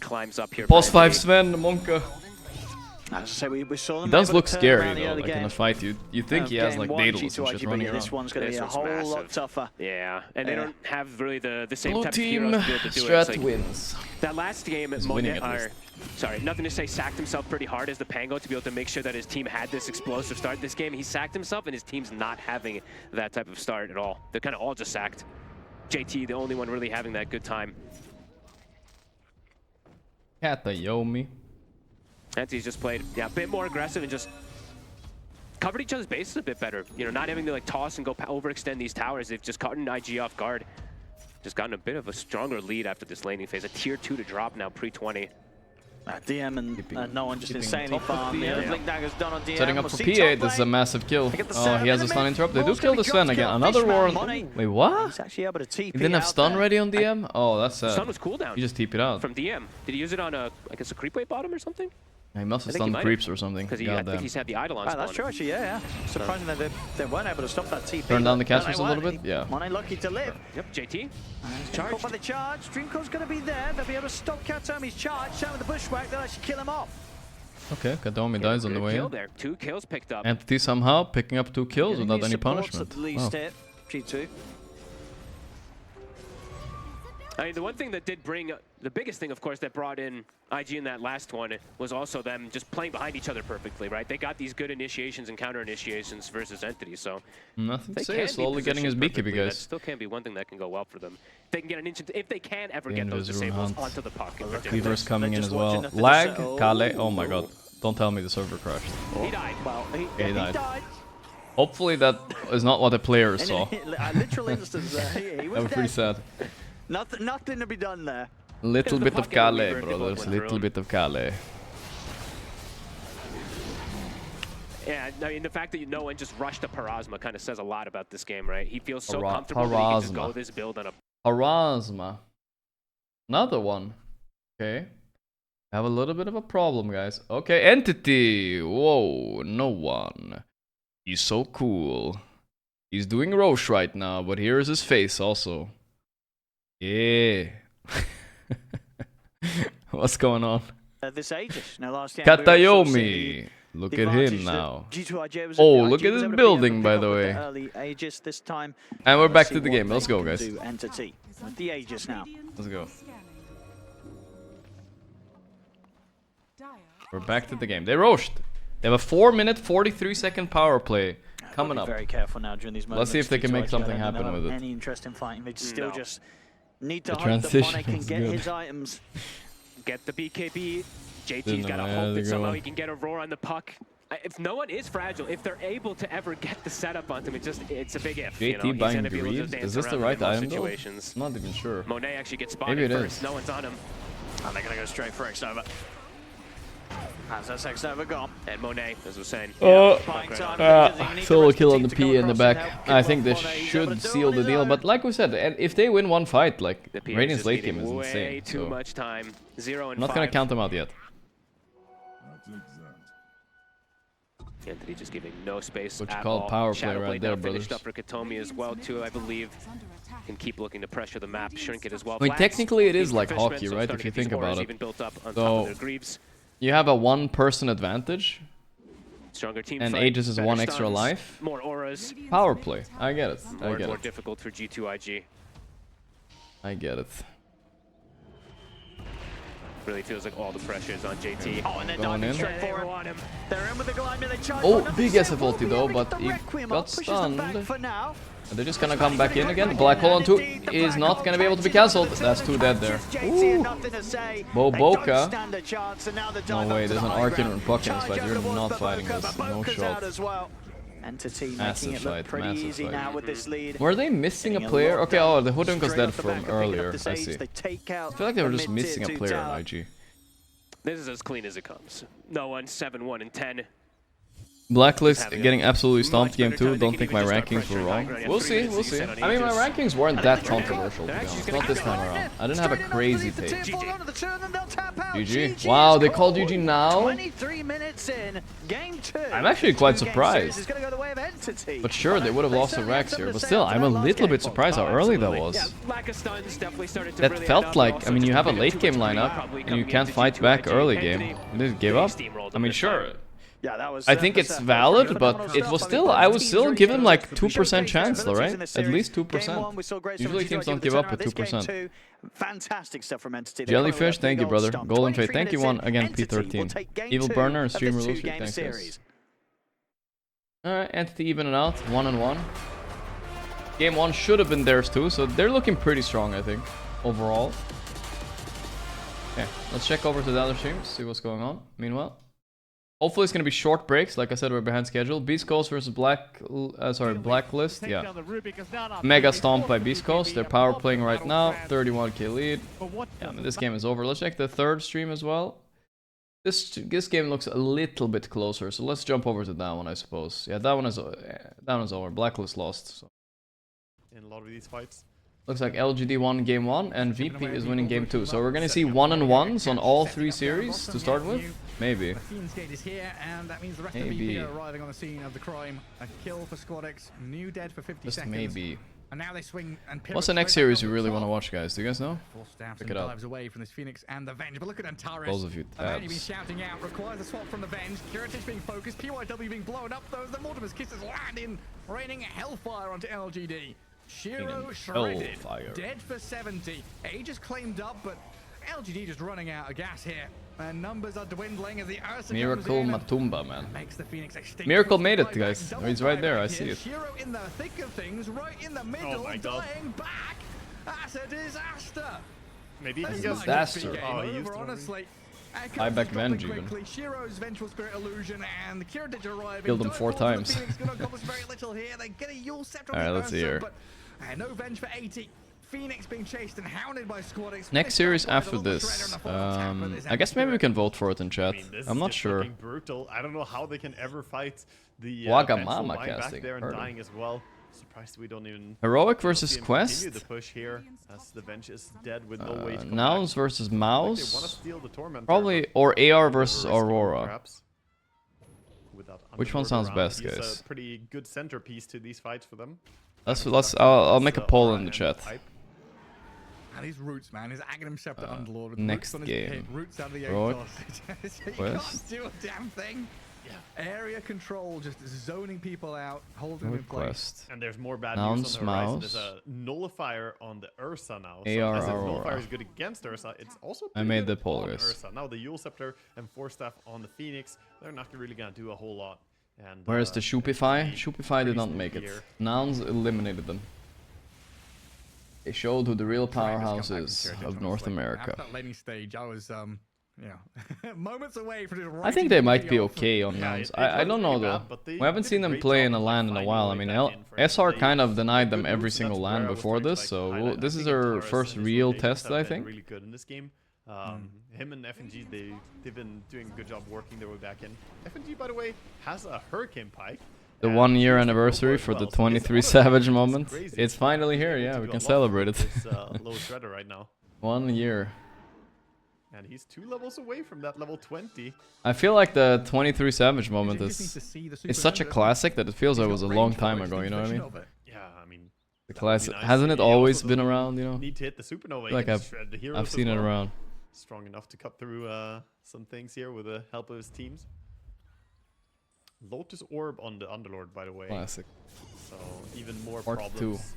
climbs up here. Boss 5 Sven, Monka. As I say, we saw them. He does able look to turn scary around the though, early like in a game fight. You think he has like Daedalus and shit running around. This one's going to be a whole lot tougher. Yeah, and they don't have really the same Blue type team of heroes to be able to do strat it. Like, wins. that last game, sorry, nothing to say, sacked himself pretty hard as the Pango to be able to make sure that his team had this explosive start. This game, he sacked himself, and his team's not having that type of start at all. They're kind of all just sacked. JT, the only one really having that good time. Katayomi. Nancy's just played, a bit more aggressive and just covered each other's bases a bit better. You know, not having to like toss and go overextend these towers. They've just caught an IG off guard. Just gotten a bit of a stronger lead after this laning phase. A tier 2 to drop now, pre-20. DM and no one just insanely farm. The Blink Dagger's done on DM. Setting up for P8, this is a massive kill. Oh, he has a stun interrupt. They do kill the Sven again. Another war. Wait, what? He's actually able to TP. He didn't have stun ready on DM? Oh, that's sad. Stun was cooldown. He just TP'd out. From DM. Did he use it on a, I guess, a creep wave bottom or something? He must have stunned the creeps or something. Because I think he's had the idol on spawn. That's true, actually, yeah. Surprising that they weren't able to stop that TP. Turn down the casters a little bit? Yeah. Monet lucky to live. Yep, JT. Charged by the charge. Dreamcore's going to be there. They'll be able to stop Katayomi's charge. Show with the bushwhack. They'll actually kill him off. Okay, Katayomi dies on the way in. There. 2 kills picked up. Entity somehow picking up 2 kills without any punishment. At least hit G2. I mean, the one thing that did bring, the biggest thing, of course, that brought in IG in that last one was also them just playing behind each other perfectly, right? They got these good initiations and counter initiations versus Entity, so nothing to say. Slowly getting his BKB, guys. That still can be one thing that can go well for them. If they can get an inch, if they can ever get those disables onto the puck. Cleaver's coming in as well. Lag, Kale. Oh my god! Don't tell me the server crashed. He died. Well, he died. Hopefully that is not what the players saw. Literal instance there. He was that was pretty sad. Nothing to be done there. Little bit of Kale, brothers. Little bit of Kale. Yeah, I mean, the fact that no one just rushed to Parasma kind of says a lot about this game, right? He feels so comfortable that he can just go this build on a... Parasma. Another one. Okay. Have a little bit of a problem, guys. Okay, Entity. Whoa, no one. He's so cool. He's doing Roche right now, but here is his face also. Yeah. What's going on? This Aegis. Now, last game Katayomi. Look at him now. Oh, look at this building, by the way. Early Aegis this time. And we're back to the game. Let's go, guys. Entity. The Aegis now. Let's go. We're back to the game. They roached. They have a 4-minute, 43-second power play coming up. Be very careful now during these moments. Let's see if they can make something happen with it. Any interest in fighting? They still just need to the hope that Monet can is get good. his items. Get the BKB. JT's got to hope that somehow he can get a roar on the puck. If no one is fragile, if they're able to ever get the setup onto him, it's a big if. JT buying Greaves? Is this the right item though? I'm not even sure. Monet actually gets spotted Maybe it first. is. No one's on him. And they're going to go straight for X-Nova. That's X-Nova gone. And Monet, as I was saying. Solo kill on the P in the back. I think this should seal the deal. But like we said, if they win one fight, like Radiant's late game is insane. Too much time. 0 and 5. I'm not gonna count them out yet. Entity just giving no space what you at call all. Power play right there, finished brothers. up for Katayomi as well too, I believe. Can keep looking to pressure the map, shrink it as well. I mean, technically it is like hockey, right? If you think about it. So you have a one-person advantage. Stronger team and fight, Aegis is one extra stuns, life. More auras. Power play. I get it. I get it. More difficult for G2IG. I get it. Really feels like all the pressure is on JT. Oh, and they're going in. straight for him. They're in with the Goliath, they charge. Oh, big SF ulti though, but he got stunned. And they're just gonna come back in again. Black Hole on 2 is not gonna be able to be cancelled. That's 2 dead there. Ooh. Boboka. No way, there's an Arcane and Puck in this fight. You're not fighting this. No shot. Entity massive making it look fight, pretty massive easy fight. now with this lead. Were they missing a player? Okay, oh, the Hoodunk was dead from earlier. I see. They take out I feel like they were just missing a player on IG. This is as clean as it comes. No one, 7-1 and 10. Blacklist getting absolutely stomped game 2. Don't think my rankings were wrong. We'll see, we'll see. I mean, my rankings weren't that controversial, to be honest. Not this time around. I didn't have a crazy take. GG. Wow, they called GG now? 23 minutes in, game 2. I'm actually quite surprised. entity. But sure, they would have lost the Rex here. But still, I'm a little bit surprised how early that was. Yeah, lack of stuns definitely started to That really felt add up. like, I mean, you have a late game lineup, and you can't fight back early game. You just give up? I mean, sure. Yeah, that was, I think it's valid, but it was still, I was still giving like 2% chance though, right? At least 2%. Usually teams don't give up at 2%. Fantastic stuff from Entity. Jellyfish, thank you, brother. Golden Fate, thank you, one again, P13. Evil Burner and Streamer Lucy, thanks guys. Alright, Entity even it out, 1-1. Game 1 should have been theirs too, so they're looking pretty strong, I think, overall. Okay, let's check over to the other streams, see what's going on. Meanwhile, hopefully it's gonna be short breaks. Like I said, we're behind schedule. Beast Coast versus Blacklist. Yeah. Mega stomp by Beast Coast. They're power playing right now. 31k lead. Yeah, I mean, this game is over. Let's check the third stream as well. This game looks a little bit closer, so let's jump over to that one, I suppose. Yeah, that one is over. Blacklist lost. So. In a lot of these fights. Looks like LGD won game 1 and VP is winning game 2. So we're gonna see 1-1s on all 3 series to start with. Maybe. Maybe. Arriving on the scene of the crime. A kill for Squadix. New dead for 50 Just seconds. maybe. And now they swing and What's the next series you really want to watch, guys? Do you guys know? Pick it up. Away from this Phoenix and the Venge. But look at Antares. Both of you tabs. Been shouting out. Requires a swap from the Venge. Curatage being focused. PYW being blown up. Though the Mortimer's kisses land in. Raining hellfire onto LGD. Shiro shredded, dead for 70. Age is claimed up, but LGD just running out of gas here. And numbers are dwindling as the Ursa Miracle Matumba, man. Makes the Phoenix Miracle made it, guys. He's right there, I see it. Shiro in the thick of things, right in the middle, dying back. That's a disaster. Maybe he gets disaster. Oh, he used honestly. I back Venge even. Shiro's vengeful spirit illusion and the Curatage arriving. Killed him 4 times. Alright, let's see here. No Venge for 80. Phoenix being chased and hounded by Squadix. Next series after this. I guess maybe we can vote for it in chat. I'm not sure. Brutal. I don't know how they can ever fight the Wagamama casting. There and dying as well. Surprised we don't even Heroic versus Quest. The push here as the Venge is dead with no way to Nouns versus Mouse. They wanna steal the Tormentor, probably, or AR versus Aurora. Which one sounds best, guys? It's a pretty good centerpiece to these fights for them. I'll make a poll in the chat. And his roots, man, his Aghanim Scepter Underlord. Next game. Roots out of the Heroic. you can't do a damn thing. Yeah. Area control, just zoning people out, holding them in place. And there's more bad Nouns, news on the horizon. Mouse. There's a nullifier on the Ursa now. AR as the Aurora. nullifier is good against Ursa, it's also I made the good poll, on guys. Ursa. Now the Yule Scepter and Force Staff on the Phoenix, they're not really gonna do a whole lot. And Where's the Shopify? Shopify did not make it. Nouns eliminated them. They showed who the real powerhouse is of North America. After that laning stage, I was, moments away from it. I think they might be okay on Nouns. I don't know though. We haven't seen them play in a LAN in a while. I mean, SR kind of denied them every single LAN before this, so this is their first real test, I think. Really good in this game. Him and FNG, they've been doing a good job working their way back in. FNG, by the way, has a Hurricane Pike. The 1 year anniversary for the 23 Savage moment. It's finally here, yeah, we can celebrate it. Low shredder right now. 1 year. And he's 2 levels away from that level 20. I feel like the 23 Savage moment is... It's such a classic that it feels like it was a long time ago, you know what I mean? Yeah, I mean... The classic... Hasn't it always been around, you know? Need to hit the supernova. Like I've seen it around. Strong enough to cut through some things here with the help of his teams. Lotus Orb on the Underlord, by the way. Classic. So even more Part problems.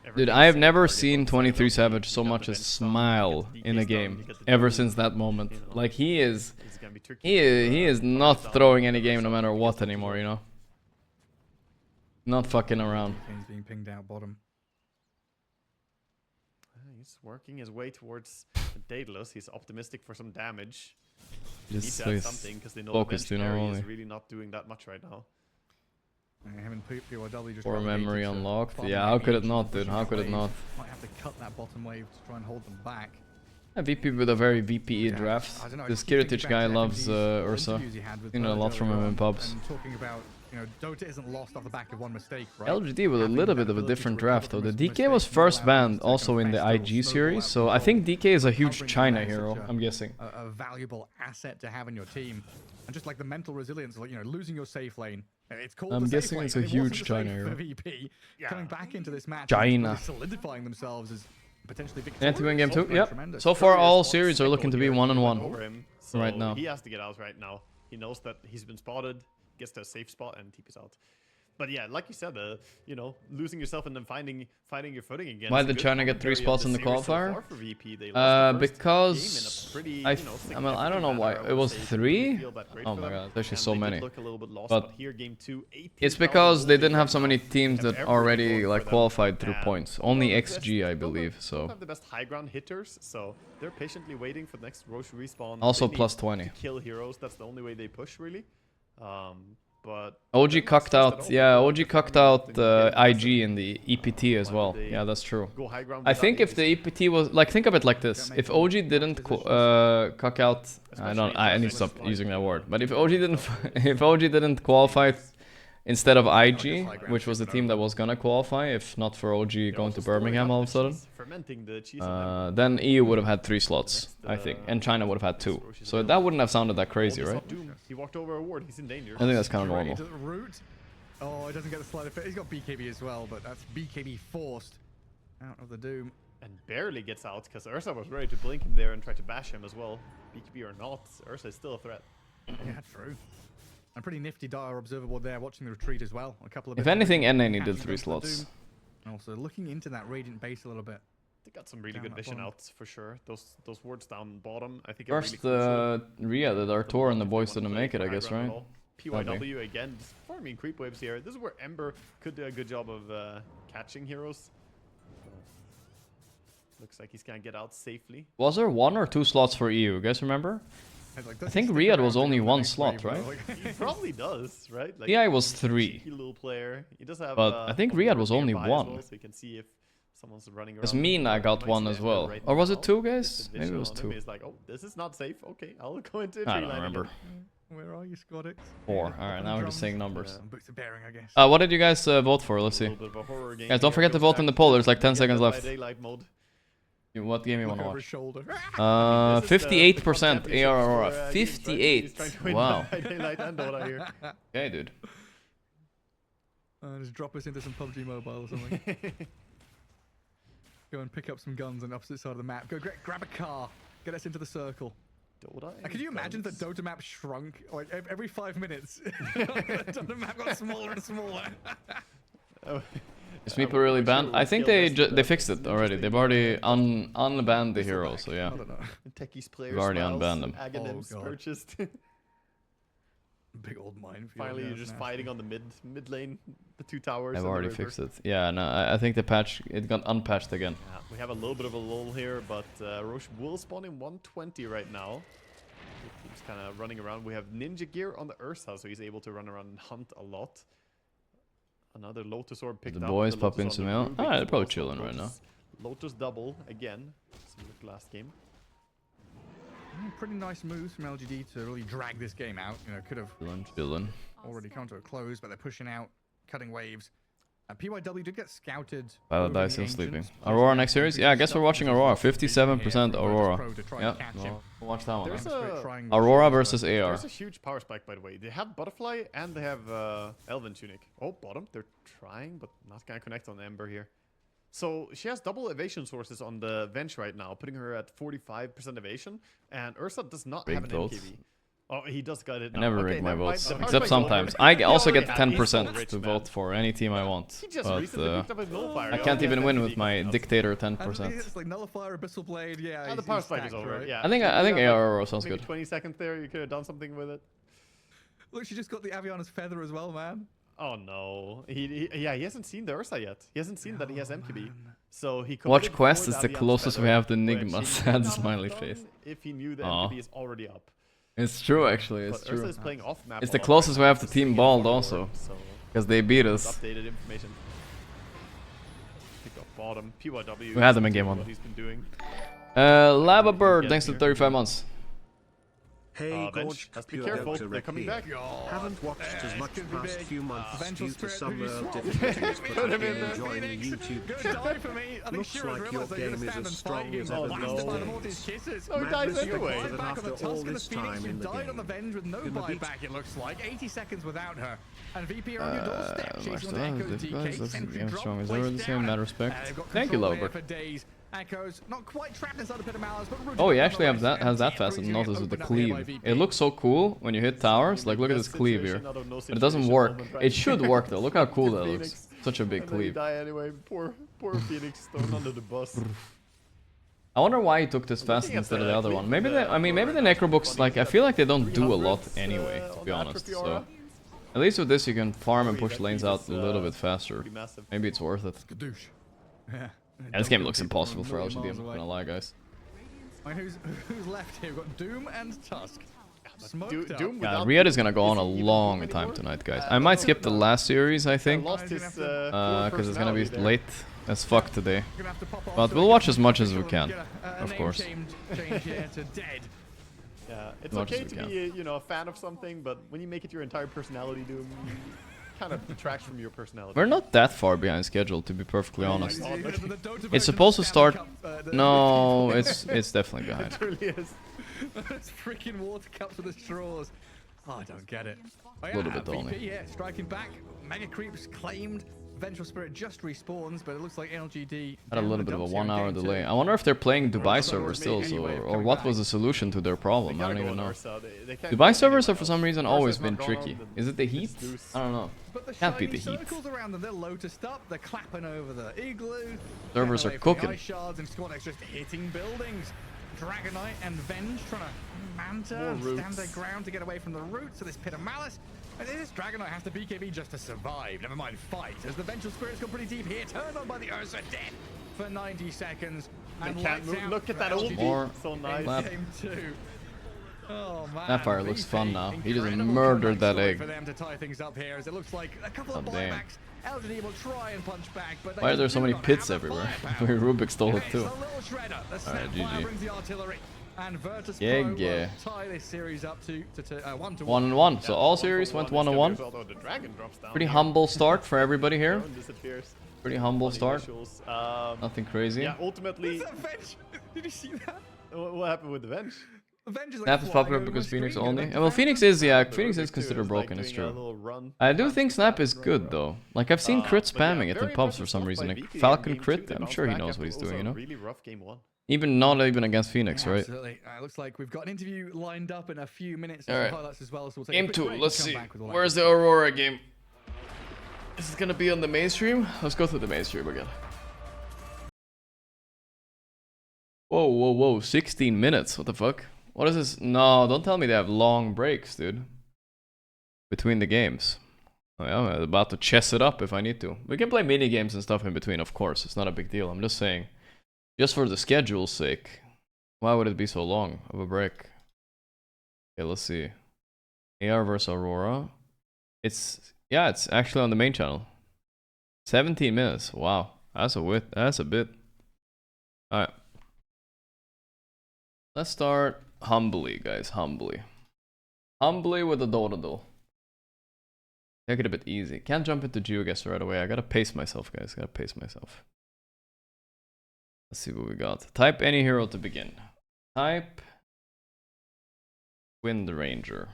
2. Dude, I have never seen 23 Savage so much as smile in a game ever since that moment. Like he is not throwing any game no matter what anymore, you know. Not fucking around. He's being pinged out bottom. He's working his way towards Daedalus. He's optimistic for some damage. Just needs something because they know focused, the you know, only. Is really not doing that much right now. Or memory unlocked. Yeah, how could it not, dude? How could it not? Might have to cut that bottom wave to try and hold them back. A VP with a very VPE draft. This Kiritich guy loves Ursa. You know a lot from him in pubs. Talking about, you know, Dota isn't lost off the back of one mistake, right? LGD with a little bit of a different draft though. The DK was first banned also in the IG series, so I think DK is a huge China hero, I'm guessing. A valuable asset to have in your team. And just like the mental resilience, like, you know, losing your safe lane. It's called I'm the safe guessing lane, it's a but it huge wasn't the China safe hero. for VP. Coming back into this match, China. really solidifying themselves as potentially victorious. Anti-win game 2, yep. Tremendous. So far all series are looking to be 1-1 So right now. he has to get out right now. He knows that he's been spotted, gets to a safe spot, and TP's out. But yeah, like you said, you know, losing yourself and then finding your footing again. Why did China get 3 spots in the qualifier? Because I don't know why it was 3. Oh my god, there's actually so many. But it's because they didn't have so many teams that already like qualified through points. Only XG, I believe. So have the best high ground hitters, so they're patiently waiting for the next Roche respawn. Also They need plus to 20. kill heroes. That's the only way they push, really. But OG cucked out, yeah, OG cucked out IG in the EPT as well. Yeah, that's true. I think if the EPT was, like, think of it like this. If OG didn't cuck out, I need to stop using that word. But if OG didn't qualify instead of IG, which was the team that was gonna qualify, if not for OG going to Birmingham all of a sudden, then EU would have had 3 slots, I think, and China would have had 2. So that wouldn't have sounded that crazy, right? He walked over a ward. He's in danger. I think that's kind of normal. Oh, he doesn't get the slider fit. He's got BKB as well, but that's BKB forced out of the Doom. And barely gets out because Ursa was ready to blink him there and try to bash him as well. BKB or not, Ursa is still a threat. Yeah, true. And pretty nifty Dire observable there, watching the retreat as well. A couple of. If anything, NA needed 3 slots. And also looking into that Radiant base a little bit. They got some really good vision outs for sure. Those wards down bottom, I think. First, Rhea did Artur and the boys didn't make it, I guess, right? PYW again, just farming creep waves here. This is where Ember could do a good job of catching heroes. Looks like he's gonna get out safely. Was there 1 or 2 slots for EU? You guys remember? I think Riyadh was only 1 slot, right? He probably does, right? Like, PI was 3. cheeky little player. He does have, but I think Riyadh was only 1. Well, so you can see if someone's running around. Because Mina got 1 as well. Or was it 2, guys? Maybe it was 2. He's like, oh, this is not safe. Okay, I'll go into I don't remember. Where are you, Squadix? 4. Alright, now we're just saying numbers. Boots of bearing, I guess. What did you guys vote for? Let's see. Guys, don't forget to vote in the poll. There's like 10 seconds left. What game you want to watch? 58% AR Aurora. 58. Wow. Okay, dude. Just drop us into some PUBG Mobile or something. Go and pick up some guns on the opposite side of the map. Go grab a car. Get us into the circle. Can you imagine the Dota map shrunk like every 5 minutes? The Dota map got smaller and smaller. Is Meeple really banned? I think they fixed it already. They've already unbanned the hero, so yeah. They've already unbanned them. Purchased. Big old minefield. Finally, you're just fighting on the mid lane, the 2 towers. They've already fixed it. Yeah, no, I think the patch, it got unpatched again. Yeah, we have a little bit of a lull here, but Roche will spawn in 120 right now. He's kind of running around. We have ninja gear on the Ursa, so he's able to run around and hunt a lot. Another Lotus Orb picked up. The boys pop into mail. Alright, they're probably chilling right now. Lotus double again. Similar to last game. Pretty nice moves from LGD to really drag this game out. You know, could have already come to a close, but they're pushing out, cutting waves. PYW did get scouted. Paradise still sleeping. Aurora next series? Yeah, I guess we're watching Aurora. 57% Aurora. Yeah, we'll watch that one. Aurora versus AR. There's a huge power spike, by the way. They have Butterfly and they have Elven Tunic. Oh, bottom. They're trying, but not gonna connect on Ember here. So she has double evasion sources on the bench right now, putting her at 45% evasion. And Ursa does not have an MKB. Oh, he does got it now. I never rig my votes, except sometimes. I also get 10% to vote for any team I want, but I can't even win with my dictator 10%. It's like Nullifier, Abyssal Blade, yeah. The power spike is over, yeah. I think AR sounds good. 20 seconds there, you could have done something with it. Look, she just got the Aviana's Feather as well, man. Oh no, he hasn't seen the Ursa yet. He hasn't seen that he has MKB. So he Watch Quest is the closest we have to Enigma. Sad smiley face. If he knew the MKB is already up. It's true, actually. It's true. Ursa is playing off map. It's the closest we have to Team Bald also, because they beat us. Updated information. Pick up bottom. PYW. We had them in game 1. What he's been doing. Lava Bird, thanks to 35 months. Hey, Bench, Gorgc be careful, VOD they're coming back. Haven't watched as much past few months due to some difficulties, Put but him I've in been there. enjoying the YouTube Good channel. die for me. I think Looks Shiro like your realized they're game going is to as stand and fight strong him. as ever Blasted by the before. Mortis kisses. No, he dies Madness anyway. reports that Back on after the all Tusk and the this Phoenix, time who in the died on the game, Venge with no gonna beat- buyback, it looks like. 80 seconds without her. And VP are on your doorstep, chasing on the Marcel, Echo this DK. guy's Sentry game drop, strong as placed ever, the same down. mad respect. They've got Thank you, control here Lobert. for days. Echoes not quite trapped inside the pit of malice, but Oh, he actually has that facet notice with the cleave. It looks so cool when you hit towers. Like, look at this cleave here. But it doesn't work. It should work though. Look how cool that looks. Such a big And then he cleave. die anyway. Poor Phoenix thrown under the bus. I wonder why he took this facet instead of the other one. Maybe the maybe the Necrobooks, like, I feel like they don't do a lot anyway, to be honest. So at least with this you can farm and push lanes out a little bit faster. Maybe it's worth it. Yeah. Yeah, this game looks impossible for LGD, I'm not gonna lie, guys. I mean, who's left here? We've got Doom and Tusk. Smoked up. Yeah, Riyadh is gonna go on a long time tonight, guys. I might skip the last series, I think. Lost his, Because it's gonna be there. late as fuck today. But we'll watch as much as we can, of course. Yeah, it's Much okay as to we be, you know, a fan of something, but when you make it your entire personality, Doom, kind of detracts from your personality. We're not that far behind schedule, to be perfectly honest. God, It's supposed to start... No, it's definitely behind. It really is. Those freaking water cups with the straws. Oh, I don't get it. Oh, yeah, Little bit VP, only. yeah, striking back. Mega creeps claimed. Vengeful Spirit just respawns, but it looks like LGD Had a little bit of a 1 hour delay. I wonder if they're playing Dubai servers still, so, or what was the solution to their problem? I don't even know. Dubai servers have for some reason always been tricky. Is it the heat? I don't know. Can't be the heat. Circles around them, they're lotused up, they're clapping over the igloo. Servers are cooking. Ice shards and Squad X just hitting buildings. Dragonite and Venge trying to manta and stand their ground to get away from the roots of this pit of malice. And this Dragonite has to BKB just to survive, never mind fight, as the Vengeful Spirit's gone pretty deep here, turned on by the Ursa, dead for 90 seconds. And They can't move. Look at that LGD ulti. More So nice. clap. Game two. Oh man, That fire looks fun now. He just incredible murdered comeback that story egg. for them to tie things up here, as it looks like a couple of Oh, damn. buybacks. LGD will try and punch back, but Why are there so many pits everywhere? Rubik stole it too. Alright, GG. brings the artillery. And Virtus Yeah, Pro yeah. will tie this series up to 1-1. 1-1. So all series went 1-1. Although the dragon drops down. Pretty humble start for everybody here. Drone disappears. Pretty humble Funny start. visuals. Nothing crazy. Yeah, ultimately, Did you see that? what happened with the Venge? Venge is like Snap is flying popular over because my Phoenix screen, only. and Well, Phoenix is, yeah, Phoenix is Rubik too considered is, broken, like, it's doing a true. little run. I do think Snap is good though. Like, I've seen crit But yeah, spamming it very in pubs for impressive some stuff reason. by Like, VP in Falcon game crit, two. They I'm bounced sure he back knows after what he's also doing, you a know? really rough game one. Not even against Phoenix, right? Absolutely. Looks like we've got an interview lined up in a few minutes. Alright. Highlights as well, so we'll take a Game quick 2, break let's and come see. back with all that Where's the Aurora game? Is it gonna be on the mainstream? Let's go through the mainstream again. Whoa, 16 minutes, what the fuck? What is this? No, don't tell me they have long breaks, dude. Between the games. Oh, yeah, I'm about to chess it up if I need to. We can play mini games and stuff in between, of course. It's not a big deal. I'm just saying, just for the schedule's sake, why would it be so long of a break? Okay, let's see. AR vs Aurora. It's actually on the main channel. 17 minutes. Wow, that's a bit. All right. Let's start humbly, guys. Humbly with the Dorodol. Take it a bit easy. Can't jump into Geoguessr right away. I gotta pace myself, guys. Gotta pace myself. Let's see what we got. Type any hero to begin. Type Wind Ranger.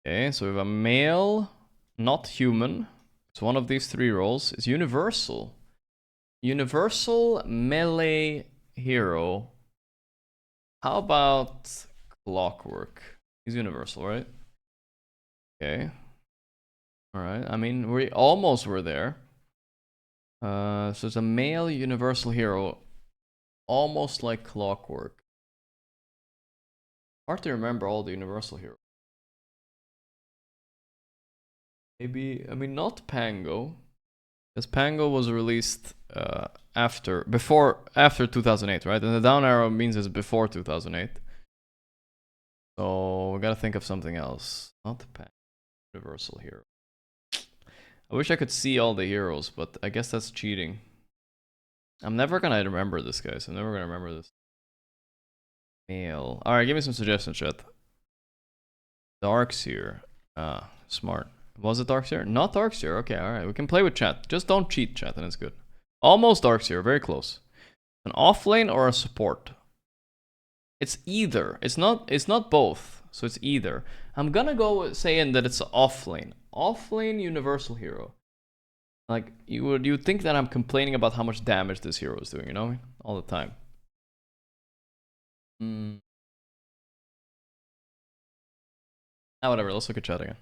Okay, so we have a male, not human. It's one of these 3 roles. It's universal. Universal melee hero. How about Clockwork? He's universal, right? Okay. Alright, I mean, we almost were there. So it's a male universal hero. Almost like Clockwork. Hard to remember all the universal heroes. Maybe, I mean, not Pango. Because Pango was released after 2008, right? And the down arrow means it's before 2008. So we gotta think of something else. Not the Pango. Universal hero. I wish I could see all the heroes, but I guess that's cheating. I'm never gonna remember this, guys. I'm never gonna remember this. Male. Alright, give me some suggestions, chat. Darkseer. Ah, smart. Was it Darkseer? Not Darkseer. Okay, alright. We can play with chat. Just don't cheat, chat, and it's good. Almost Darkseer. Very close. An offlane or a support? It's either. It's not both. So it's either. I'm gonna go with saying that it's offlane. Offlane universal hero. Like, you would think that I'm complaining about how much damage this hero is doing, you know? All the time. Ah, whatever, let's look at chat again.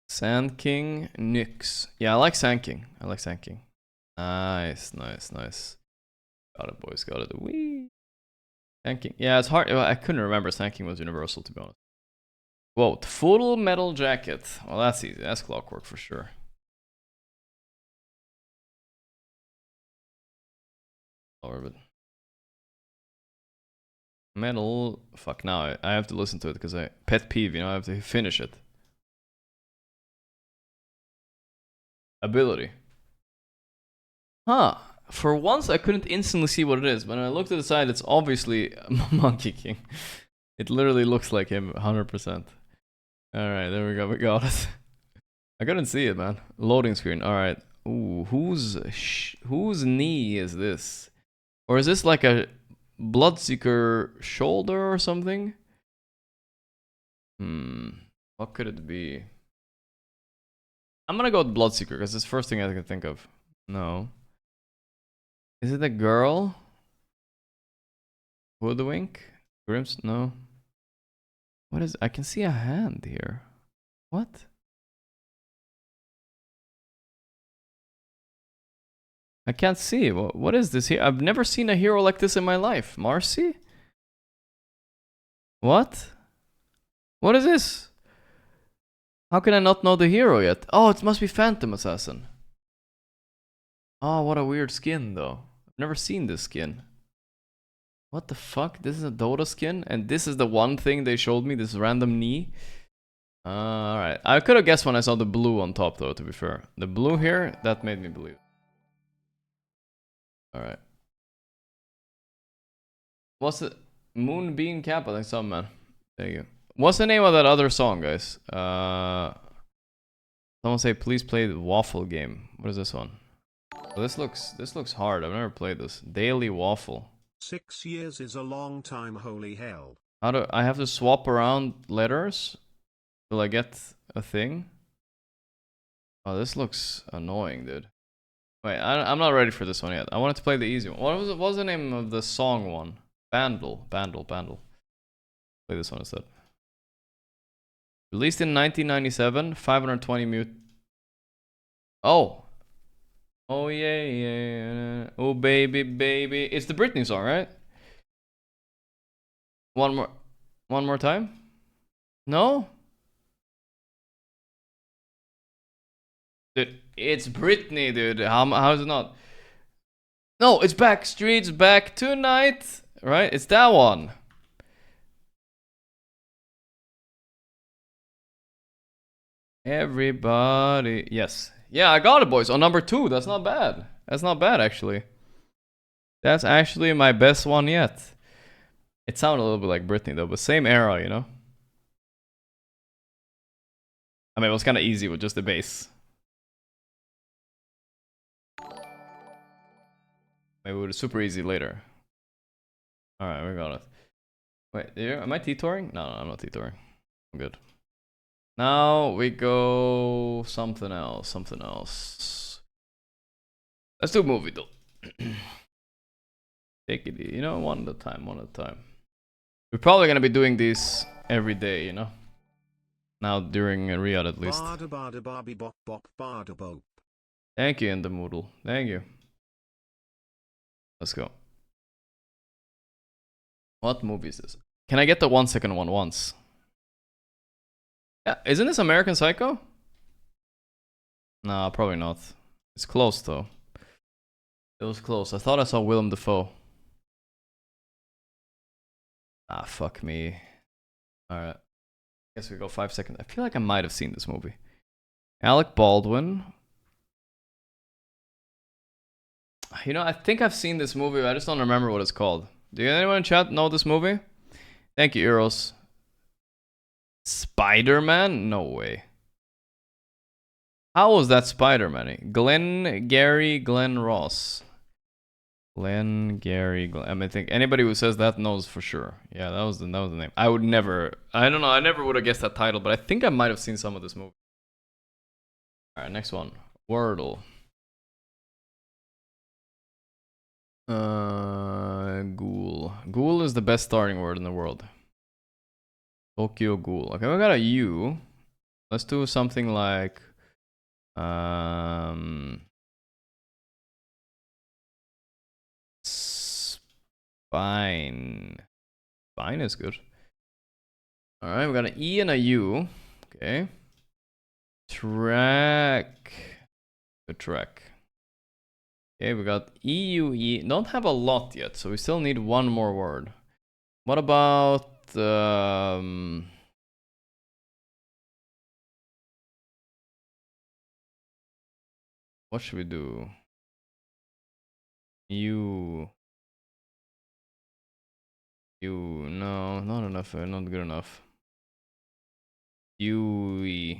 Sand King, Nyx. Yeah, I like Sand King. I like Sand King. Nice, nice, nice. Got it, boys, got it. Wee. Sand King. Yeah, it's hard. I couldn't remember Sand King was universal, to be honest. Whoa, Full Metal Jacket. Well, that's easy. That's Clockwork for sure. Orbit. Metal. Fuck, now I have to listen to it because I pet peeve, you know, I have to finish it. Ability. Huh. For once, I couldn't instantly see what it is. When I looked at the side, it's obviously Monkey King. It literally looks like him 100%. Alright, there we go. We got it. I couldn't see it, man. Loading screen. Alright. Ooh, whose knee is this? Or is this like a Bloodseeker shoulder or something? What could it be? I'm gonna go with Bloodseeker because it's the first thing I can think of. No. Is it a girl? Hoodwink? Grims? No. What is? I can see a hand here. What? I can't see. What is this here? I've never seen a hero like this in my life. Marcy? What? What is this? How can I not know the hero yet? Oh, it must be Phantom Assassin. Oh, what a weird skin, though. I've never seen this skin. What the fuck? This is a Dota skin? And this is the one thing they showed me, this random knee? Alright. I could have guessed when I saw the blue on top, though, to be fair. The blue here, that made me believe. Alright. What's the... Moonbeam Cap? I think so, man. There you go. What's the name of that other song, guys? Someone say, please play the Waffle game. What is this one? Oh, this looks hard. I've never played this. Daily Waffle. 6 years is a long time, holy hell. How do I have to swap around letters till I get a thing? Oh, this looks annoying, dude. Wait, I'm not ready for this one yet. I wanted to play the easy one. What was the name of the song one? Bandle. Play this one instead. Released in 1997, 520 mute. Oh. Oh yeah. Oh baby. It's the Britney song, right? One more time? No? Dude, it's Britney, dude. How is it not? No, it's Backstreet's Back Tonight. Right? It's that one. Everybody. Yes. Yeah, I got it, boys. On number 2. That's not bad. That's not bad, actually. That's actually my best one yet. It sounded a little bit like Britney, though, but same era, you know? I mean, it was kind of easy with just the bass. Maybe it was super easy later. Alright, we got it. Wait, am I T-touring? No, I'm not T-touring. I'm good. Now we go something else. Let's do a movie though. Take it easy, you know, one at a time. We're probably gonna be doing these every day, you know. Now during Riyadh at least. Thank you, Endemoodle. Thank you. Let's go. What movie is this? Can I get the 1 second one once? Yeah, isn't this American Psycho? Nah, probably not. It's close though. It was close. I thought I saw Willem Dafoe. Ah, fuck me. Alright. Guess we go 5 seconds. I feel like I might have seen this movie. Alec Baldwin. You know, I think I've seen this movie, but I just don't remember what it's called. Do anyone in chat know this movie? Thank you, Eros. Spider-Man? No way. How was that Spider-Man? Glenn Ross. I mean, I think anybody who says that knows for sure. Yeah, that was the name. I don't know, I never would have guessed that title, but I think I might have seen some of this movie. Alright, next one. Wordle. Ghoul. Ghoul is the best starting word in the world. Tokyo Ghoul. Okay, we got a U. Let's do something like spine. Spine is good. Alright, we got an E and a U. Okay. Track. Good track. Okay, we got EUE. Don't have a lot yet, so we still need one more word. What about what should we do? No, not enough, not good enough. UE.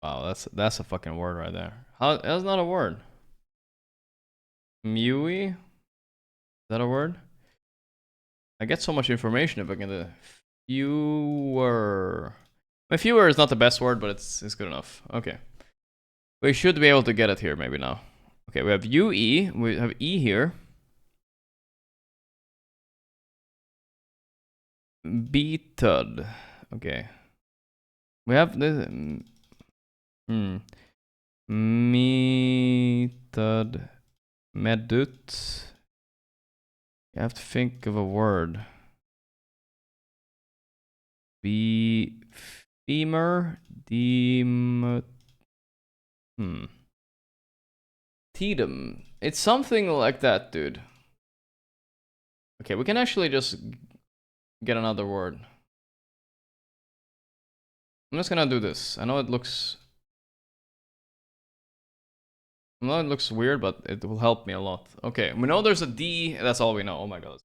Wow, that's a fucking word right there. That's not a word. Mui? Is that a word? I get so much information if I can do fewer. My fewer is not the best word, but it's good enough. Okay. We should be able to get it here maybe now. Okay, we have UE, we have E here. Beatud. Okay. We have this Meatud. Medut. You have to think of a word. Femur. Tedum. It's something like that, dude. Okay, we can actually just get another word. I'm just gonna do this. I know it looks weird, but it will help me a lot. Okay, we know there's a D. That's all we know. Oh my god.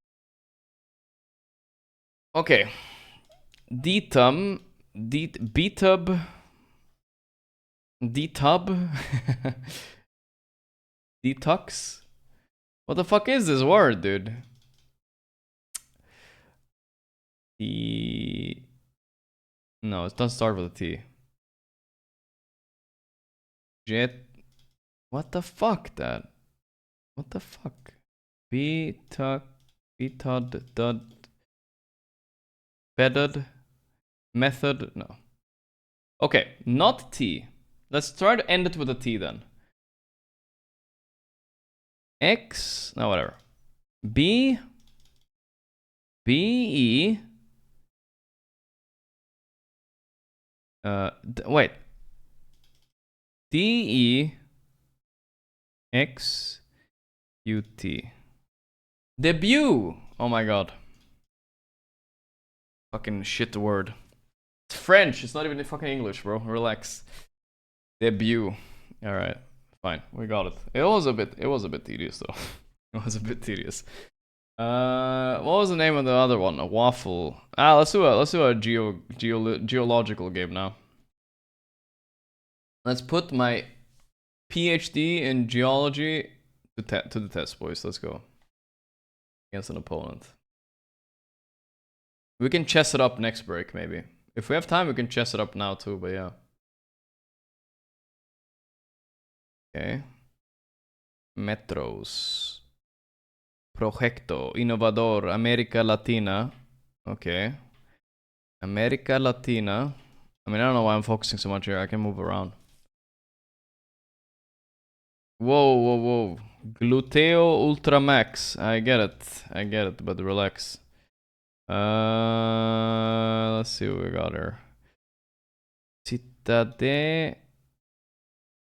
Okay. Detub. Detox? What the fuck is this word, dude? No, it doesn't start with a T. What the fuck, Dad? What the fuck? Bedded. Method? No. Okay, not T. Let's try to end it with a T then. X? No, whatever. B. E. Wait. DEXUT. Debut! Oh my god. Fucking shit word. It's French, it's not even fucking English, bro. Relax. Debut. Alright, fine. We got it. It was a bit tedious though. It was a bit tedious. What was the name of the other one? A waffle. Let's do a geological game now. Let's put my PhD in geology to the test, boys. Let's go. Against an opponent. We can chess it up next break, maybe. If we have time, we can chess it up now too, but yeah. Okay. Metros. Proyecto. Innovador. America Latina. Okay. America Latina. I mean, I don't know why I'm focusing so much here. I can move around. Whoa. Gluteo Ultramax. I get it, but relax. Let's see what we got here. Citade.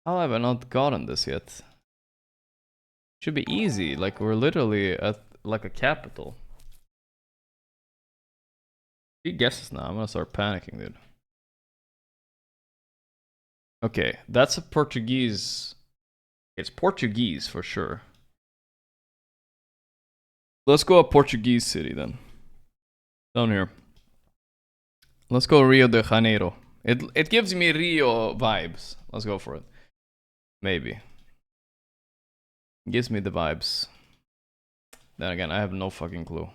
How have I not gotten this yet? Should be easy. Like, we're literally at like a capital. 3 guesses now. I'm gonna start panicking, dude. Okay, that's a Portuguese. It's Portuguese for sure. Let's go a Portuguese city then. Down here. Let's go Rio de Janeiro. It gives me Rio vibes. Let's go for it. Maybe. Gives me the vibes. Then again, I have no fucking clue.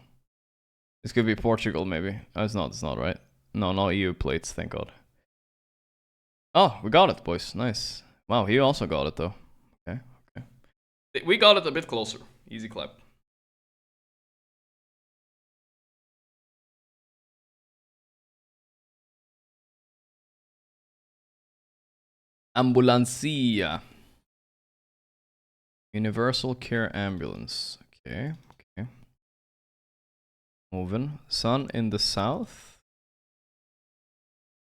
This could be Portugal, maybe. Oh, it's not right. No, no EU plates, thank God. Oh, we got it, boys. Nice. Wow, he also got it, though. Okay, okay. We got it a bit closer. Easy clap. Ambulancia. Universal Care Ambulance. Okay, okay. Moving. Sun in the south.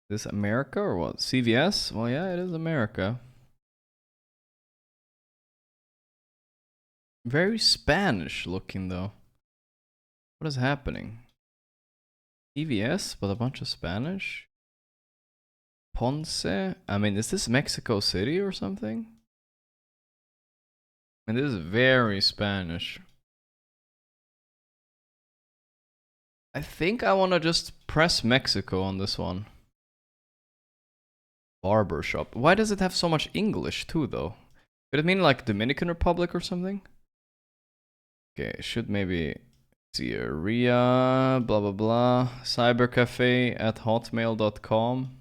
Is this America or what? CVS? Well, yeah, it is America. Very Spanish looking, though. What is happening? CVS, but a bunch of Spanish? Ponce? I mean, is this Mexico City or something? And this is very Spanish. I think I want to just press Mexico on this one. Barber shop. Why does it have so much English too, though? Could it mean like Dominican Republic or something? Okay, should maybe see Ria, blah blah blah. Cybercafe@hotmail.com.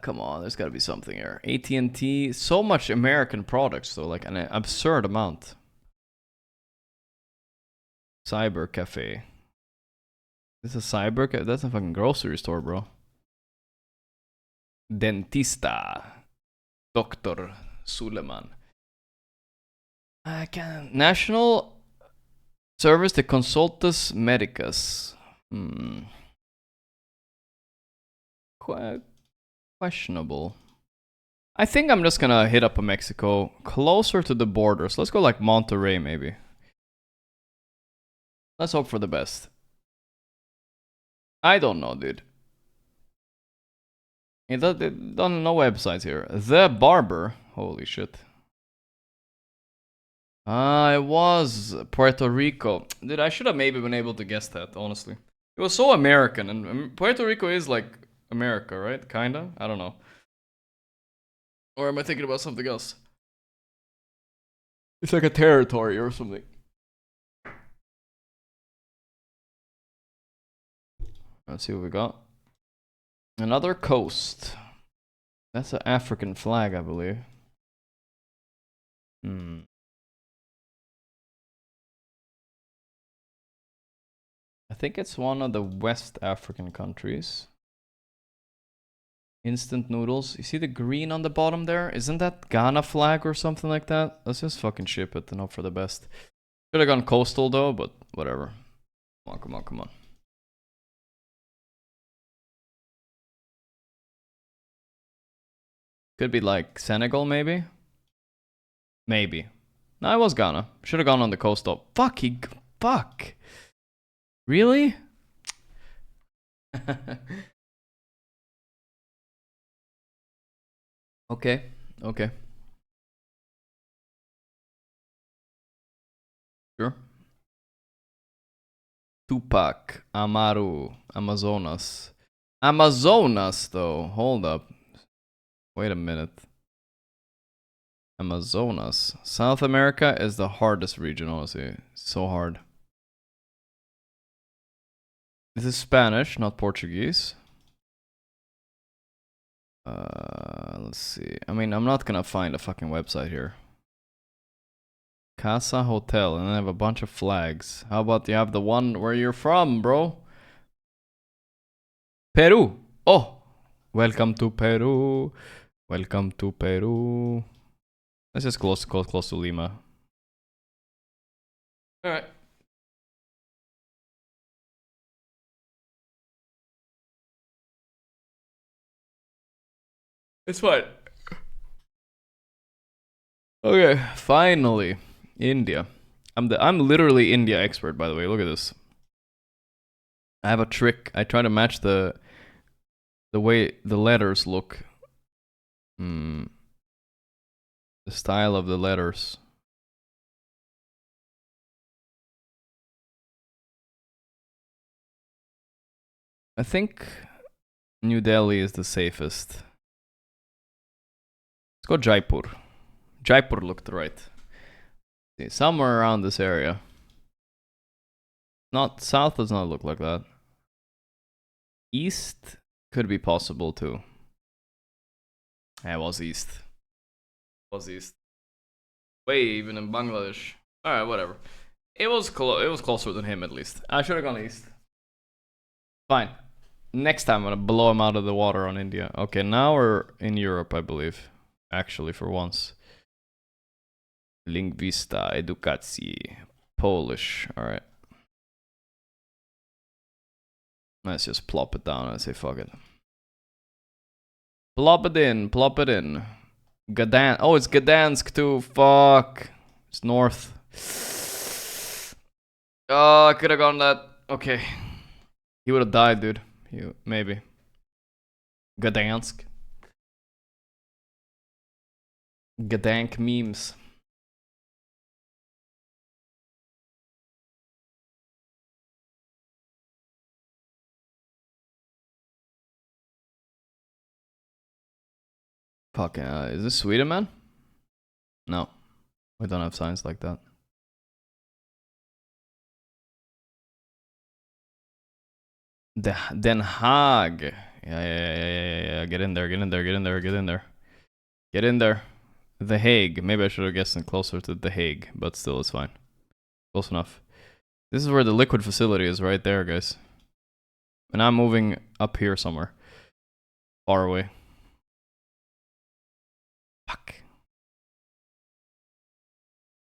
Come on, there's gotta be something here. AT&T, so much American products though, like an absurd amount. Cyber Cafe. This is a cyber cafe? That's a fucking grocery store, bro. Dentista. Dr. Suleiman. I can. National Service de Consultas Médicas. Questionable. I think I'm just gonna hit up a Mexico closer to the borders. Let's go like Monterrey, maybe. Let's hope for the best. I don't know, dude. It don't no websites here. The Barber. Holy shit. It was Puerto Rico. Dude, I should have maybe been able to guess that, honestly. It was so American, and Puerto Rico is like America, right? Kinda? I don't know. Or am I thinking about something else? It's like a territory or something. Let's see what we got. Another coast. That's an African flag, I believe. I think it's one of the West African countries. Instant noodles. You see the green on the bottom there? Isn't that Ghana flag or something like that? Let's just fucking ship it and hope for the best. Should have gone coastal though, but whatever. Come on, come on, come on. Could be like Senegal, maybe? Maybe. No, it was Ghana. Should have gone on the coast though. Fuck, fuck. Really? Okay, okay. Sure. Tupac, Amaru, Amazonas. Amazonas, though. Hold up. Wait a minute. Amazonas. South America is the hardest region, honestly. So hard. This is Spanish, not Portuguese. Let's see. I mean, I'm not gonna find a fucking website here. Casa Hotel, and I have a bunch of flags. How about you have the one where you're from, bro? Peru. Oh, welcome to Peru. Welcome to Peru. Let's just close to Lima. All right. It's fine. Okay, finally, India. I'm literally India expert, by the way. Look at this. I have a trick. I try to match the way the letters look. The style of the letters. I think New Delhi is the safest. Let's go Jaipur. Jaipur looked right. See, somewhere around this area. Not south does not look like that. East could be possible too. Yeah, it was east. It was east. Way even in Bangladesh. Alright, whatever. It was closer than him at least. I should have gone east. Fine. Next time I'm gonna blow him out of the water on India. Okay, now we're in Europe, I believe. Actually, for once. Lingvista, edukacji, Polish. Alright. Let's just plop it down and say fuck it. Plop it in, plop it in. Gdansk. Oh, it's Gdansk too. Fuck. It's north. Oh, I could have gone that. Okay. He would have died, dude. Maybe. Gdansk. Gdansk memes. Fucking, is this Sweden, man? No. We don't have signs like that. Den Haag. Yeah. Get in there, get in there, get in there, get in there. Get in there. The Hague. Maybe I should have guessed closer to The Hague, but still, it's fine. Close enough. This is where the liquid facility is, right there, guys. And I'm moving up here somewhere. Far away. Fuck.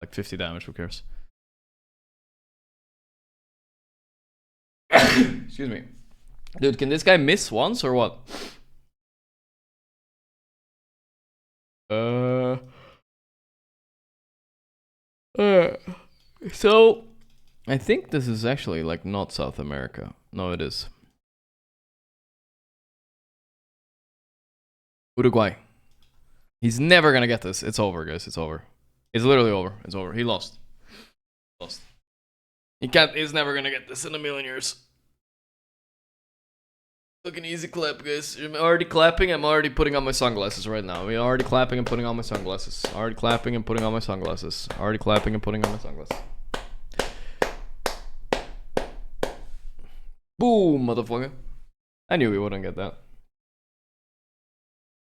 Like 50 damage, who cares? Excuse me. Dude, can this guy miss once or what? So I think this is actually like not South America. No, it is. Uruguay. He's never gonna get this. It's over, guys. It's over. It's literally over. It's over. He lost. Lost. He can't. He's never gonna get this in a million years. Look, an easy clap, guys. I'm already clapping. I'm already putting on my sunglasses right now. We're already clapping and putting on my sunglasses. Already clapping and putting on my sunglasses. Already clapping and putting on my sunglasses. Boom, motherfucker. I knew we wouldn't get that.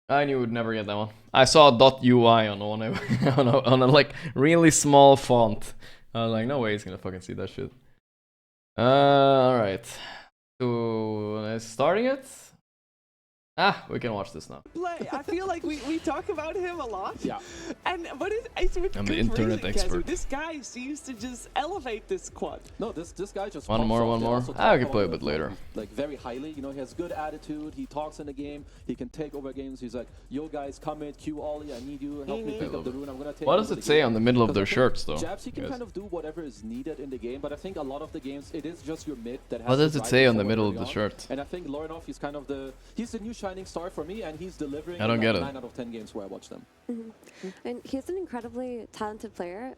I knew we would never get that one. I saw .ui on a like really small font. I was like, no way he's gonna fucking see that shit. Alright. So, starting it? Ah, we can watch this now. I feel like we talk about him a lot. Yeah. But it's with I'm the internet expert. This guy seems to just elevate this quad. No, this guy just one more. I can play a bit later. Like very highly, you know, he has good attitude. He talks in the game. He can take over games. He's like, yo guys, come in, Q Ollie, I need you. Help me pick up the rune. I'm gonna take. What does it say on the middle of their shirts though? Jabs, he can kind of do whatever is needed in the game, but I think a lot of the games it is just your mid that has. What does it say on the middle of the shirt? And I think Lorinov, he's kind of he's the new shining star for me, and he's delivering. I don't get it. 9 out of 10 games where I watch them. And he's an incredibly talented player.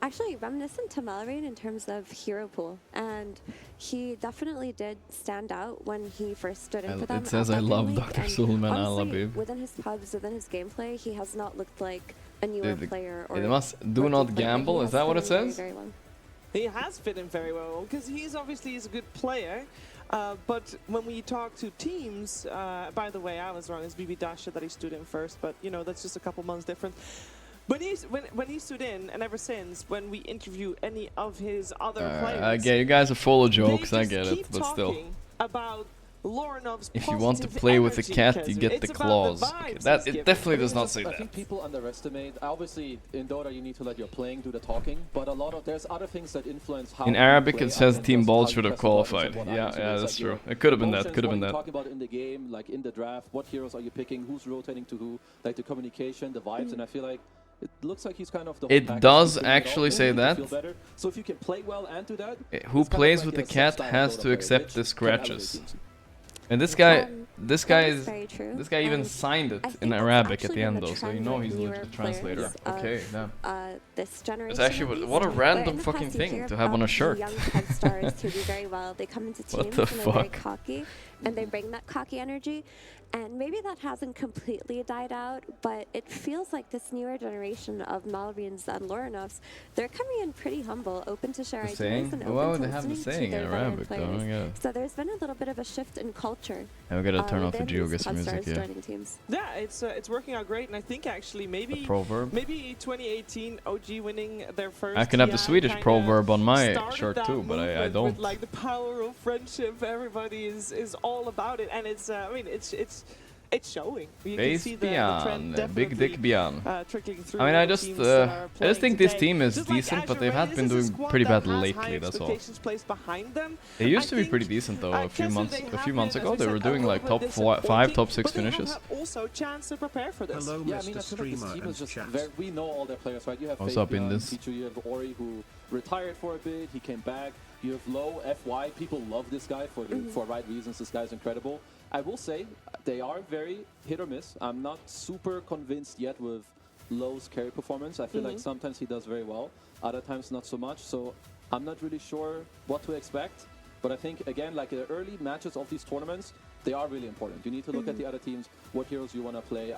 Actually reminiscent to Mallory in terms of hero pool, and he definitely did stand out when he first stood in for them. It says I love Dr. Suleiman, I love him. Within his pubs, within his gameplay, he has not looked like a newer player. Or it must do not gamble. Is that what it says? Very well. He has fit in very well because he's obviously a good player. But when we talk to teams, by the way, I was wrong. It's BB Dasha that he stood in first, but you know that's just a couple months difference. When he stood in, and ever since, when we interview any of his other players, I get you guys are full of jokes. I get it, but still. About if you want to play with a cat, you get the claws. Okay, that it definitely does not say that. I think people underestimate. Obviously, in Dota, you need to let your playing do the talking, but there's other things that influence how. In Arabic, it says Team Ball should have qualified. Yeah, that's true. It could have been that. Could have been that. Talking about in the game, like in the draft, what heroes are you picking? Who's rotating to who? Like the communication, the vibes, and I feel like. It looks like he's kind of the whole It does actually say that. So if you can play well and do that, who plays with the cat has to accept the scratches. And this guy this guy even signed it in Arabic at the end though, so you know he's a legit translator. Okay, damn. This generation. It's actually what a random fucking thing to have on a shirt. Young pub stars who do very well. They come into teams and they're very cocky, and they bring that cocky energy. And maybe that hasn't completely died out, but it feels like this newer generation of Malrians and Lorenovs, they're coming in pretty humble, open to share ideas and open to listening to their veteran players. So there's been a little bit of a shift in culture. Yeah, we gotta turn off the Geogas music, yeah. It's working out great, and I think actually maybe 2018 OG winning their first. I can have the Swedish proverb on my shirt too, but I don't. With, like, the power of friendship, everybody is all about it, and it's I mean it's showing. You can see the trend Big Dick Bjorn. Trickling through. I mean, I just think this team is decent, but they've been doing pretty bad lately. That's all. They used to be pretty decent though. A few months ago, they were doing like top 5, top 6 finishes. Also, chance to prepare for this. Hello, yeah, I mean, I feel like this team is just we know all their players, right? You have What's up in this? You have Ori who retired for a bit. He came back. You have Low, FY. People love this guy for right reasons. This guy's incredible. I will say they are very hit or miss. I'm not super convinced yet with Low's carry performance. I feel like sometimes he does very well, other times not so much. So I'm not really sure what to expect. But I think, again, like the early matches of these tournaments, they are really important. You need to look at the other teams, what heroes you want to play.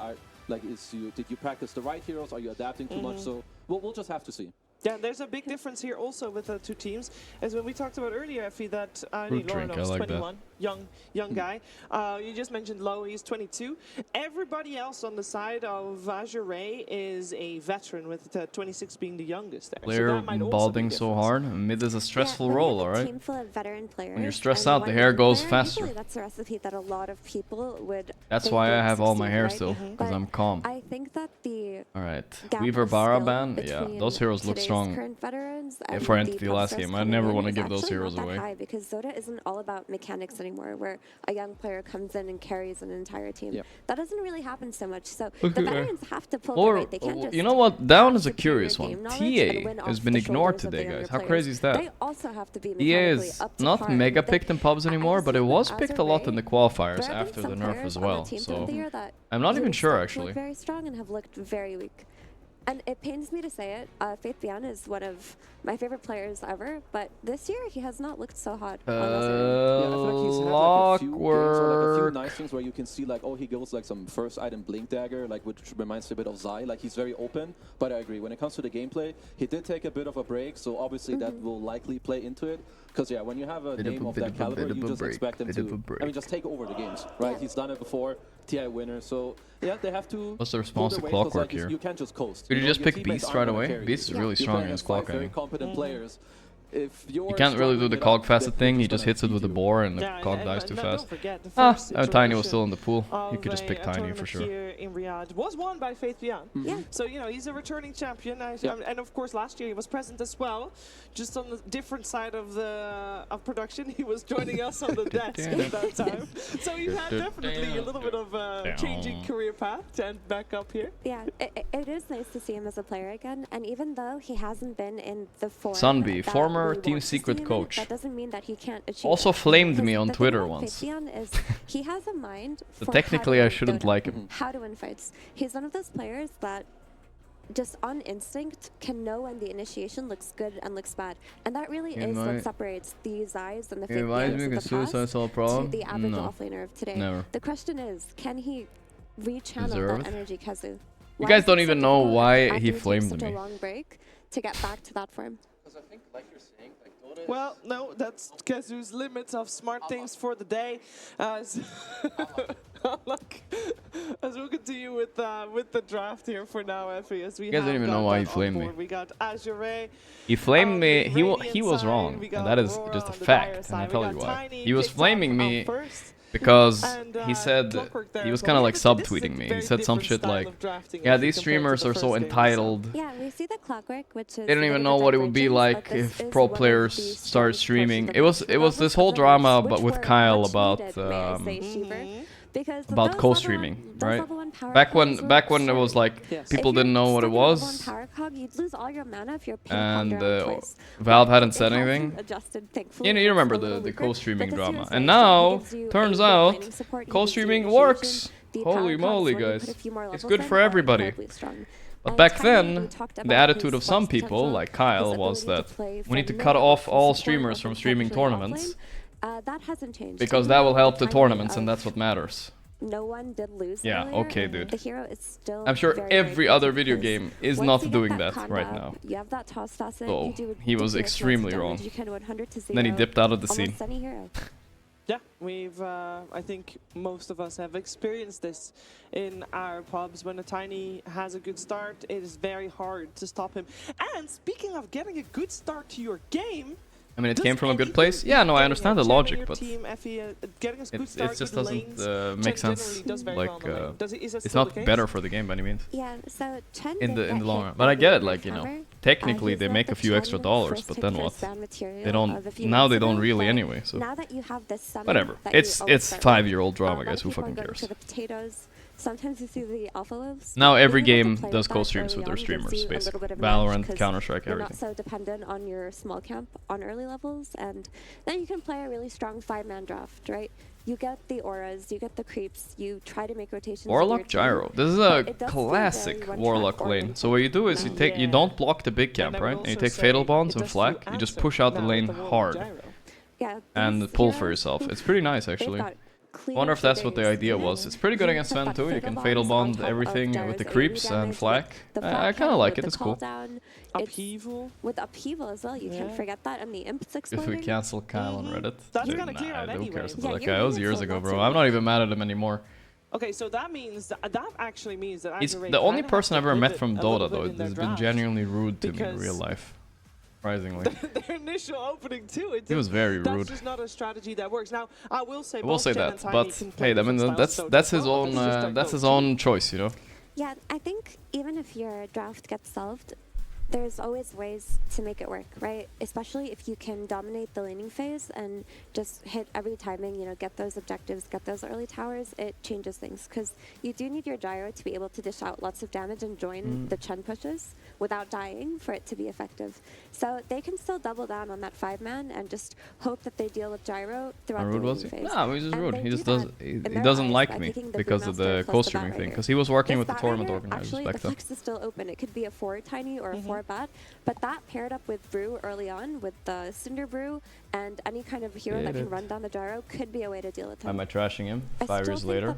Did you practice the right heroes? Are you adapting too much? So we'll just have to see. Yeah, there's a big difference here also with the two teams, as when we talked about earlier, Effie, that Lorenov's 21, young guy. You just mentioned Low, he's 22. Everybody else on the side of Azure is a veteran, with 26 being the youngest there. Player balding so hard. Mid is a stressful role, alright? Team full of veteran players, when you're stressed out, the hair goes faster. That's a recipe that a lot of people would. That's why I have all my hair still, because I'm calm. I think that the Weaver Baraban, yeah, those heroes look strong. Current veterans for entity last game, I never want to give those heroes away. High, because Zota isn't all about mechanics anymore, where a young player comes in and carries an entire team. That doesn't really happen so much. So the veterans have to pull their weight. They can't just. You know what? Down is a curious one. TA has been ignored today, guys. How crazy is that? They also have to be TA is not mega picked in pubs anymore, but it was picked a lot in the qualifiers after the nerf as well. So I'm not even sure actually. Very strong and have looked very weak. And it pains me to say it, Faith Bian is one of my favorite players ever, but this year he has not looked so hot. Yeah, I feel like he's had like a few games or like a few nice things where you can see like, oh, he goes like some first item Blink Dagger, like which reminds me a bit of Zai. Like he's very open, but I agree. When it comes to the gameplay, he did take a bit of a break, so obviously that will likely play into it. Because yeah, when you have a name of that caliber, you just expect him to, I mean, just take over the games, right? He's done it before, TI winner, so yeah, they have to. What's the response to Clockwork here? You can't just coast. Could you just pick Beast right away? Beast is really strong against Clock. Very competent players. If you can't really do the cog facet thing, he just hits it with the boar and the cog dies too fast. Tiny was still in the pool. You could just pick Tiny for sure. Here in Riyadh was won by Faith Bian. So, you know, he's a returning champion. And of course, last year he was present as well. Just on the different side of the production, he was joining us on the desk at that time. So he had definitely a little bit of a changing career path and back up here. Yeah, it is nice to see him as a player again. And even though he hasn't been in the form Sunby, former Team Secret coach. That doesn't mean that he can't achieve also flamed me on Twitter once. Is he has a mind for technically I shouldn't like him. How to win fights. He's one of those players that just on instinct can know when the initiation looks good and looks bad. And that really is what separates these eyes and the fake players of the past to the average offlaner of today. Never. The question is, can he rechannel that energy, Kazu? You guys don't even know why he flamed me. A long break to get back to that form. I think, like you're saying, like Dota well, no, that's Kazu's limits of smart things for the day. As we'll continue with the draft here for now, Effie. As we you guys don't even know why he flamed me. We got Azure. He flamed me. He was wrong, and that is just a fact. And I tell you why. He was flaming me because he said he was kind of like subtweeting me. He said some shit like, "Yeah, these streamers are so entitled." Yeah, we see the Clockwork, which is they don't even know what it would be like if pro players started streaming. It was this whole drama, but with Kyle about Because about co-streaming, right? Back when it was like people didn't know what it was, and Valve hadn't said anything. You remember the co-streaming drama, and now turns out co-streaming works. Holy moly, guys! It's good for everybody. But back then, the attitude of some people, like Kyle, was that we need to cut off all streamers from streaming tournaments. That hasn't changed. Because that will help the tournaments, and that's what matters. No one did lose. Yeah, okay, dude. The hero is still I'm sure every other video game is not doing that right now. You have that toss facet, So he was extremely wrong. Then he dipped out of the scene. Yeah, we've, I think most of us have experienced this in our pubs. When a Tiny has a good start, it is very hard to stop him. And speaking of getting a good start to your game, I mean, it came from a good place. Yeah, no, I understand the logic, but it just doesn't make sense. Like, it's not better for the game by any means. Yeah, so Chen in the long run. But I get it, like, you know, technically they make a few extra dollars, but then what? They don't. Now they don't really anyway. So whatever. It's 5-year-old drama, guys. Who fucking cares? Sometimes you see the alpha lives. Now every game does co-streams with their streamers, basically. Valorant, Counter-Strike, everything. You're not so dependent on your small camp on early levels, and then you can play a really strong 5-man draft, right? You get the auras, you get the creeps, you try to make rotations. Warlock Gyro. This is a classic Warlock lane. So what you do is you don't block the big camp, right? And you take Fatal Bonds and Flak, you just push out the lane hard. And pull for yourself. It's pretty nice, actually. I wonder if that's what the idea was. It's pretty good against Sven too. You can Fatal Bond everything with the creeps and Flak. I kind of like it. It's cool. Upheaval? With Upheaval as well, you can't forget that. And the Imps exploding. If we cancel Kyle on Reddit. That's gonna clear out anyway. Who cares about that guy? It was years ago, bro. I'm not even mad at him anymore. Okay, so that means that actually means that he's the only person I've ever met from Dota though. Has been genuinely rude to me in real life. Surprisingly. Their initial opening too. He was very rude. That's just not a strategy that works. Now, I will say. That, but hey, I mean that's his own choice, you know. Yeah, I think even if your draft gets solved, there's always ways to make it work, right? Especially if you can dominate the laning phase and just hit every timing, you know, get those objectives, get those early towers, it changes things. Because you do need your gyro to be able to dish out lots of damage and join the Chen pushes without dying for it to be effective. So they can still double down on that 5-man and just hope that they deal with gyro throughout the laning phase. No, he's just rude. He just doesn't like me because of the co-streaming thing. Because he was working with the tournament organizers back then. The flex is still open. It could be a 4 Tiny or a 4 Bat, but that paired up with Brew early on with the Cinder Brew and any kind of hero that can run down the gyro could be a way to deal with him. Am I trashing him 5 years later?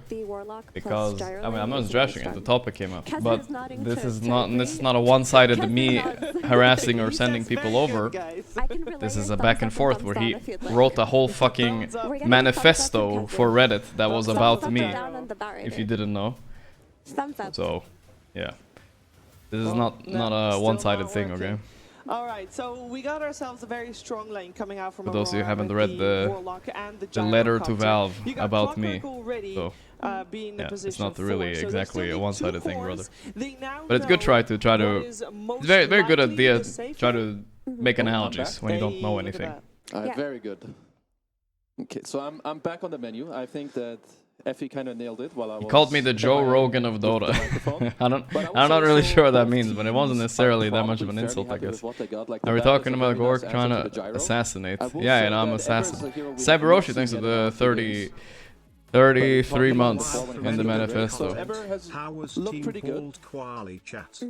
Because I mean, I'm not trashing it. The topic came up, but this is not a one-sided me harassing or sending people over. This is a back and forth where he wrote a whole fucking manifesto for Reddit that was about me. If you didn't know. So, yeah. This is not a one-sided thing, okay? Alright, so we got ourselves a very strong lane coming out from for those who haven't read the letter to Valve about me. So, yeah, it's not really exactly a one-sided thing, brother. But it's good it's very, very good idea try to make analogies when you don't know anything. Very good. Okay, so I'm back on the menu. I think that Effie kind of nailed it while I was... He called me the Joe Rogan of Dota. I'm not really sure what that means, but it wasn't necessarily that much of an insult, I guess. Are we talking about Gorgc trying to assassinate? Yeah, and I'm assassin. Cyberoshi thanks to the 33 months in the manifesto. How was Team Gold Quali chat?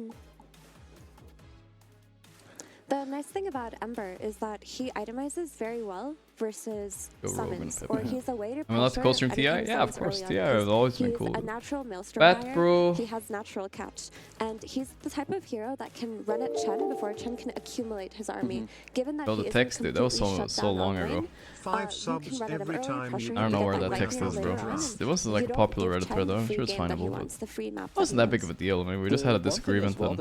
The nice thing about Ember is that he itemizes very well versus summons, or he's a way to let's co-stream TI? Yeah, of course, TI has always been cool. He's a natural maelstrom buyer, he has natural catch, and he's the type of hero that can run at Chen before Chen can accumulate his army. Given that the text, dude, that was so long ago. 5 subs every time you... I don't know where that text is, bro. It wasn't like a popular Reddit thread, though. I'm sure it's findable. It wasn't that big of a deal. I mean, we just had a disagreement then. I'm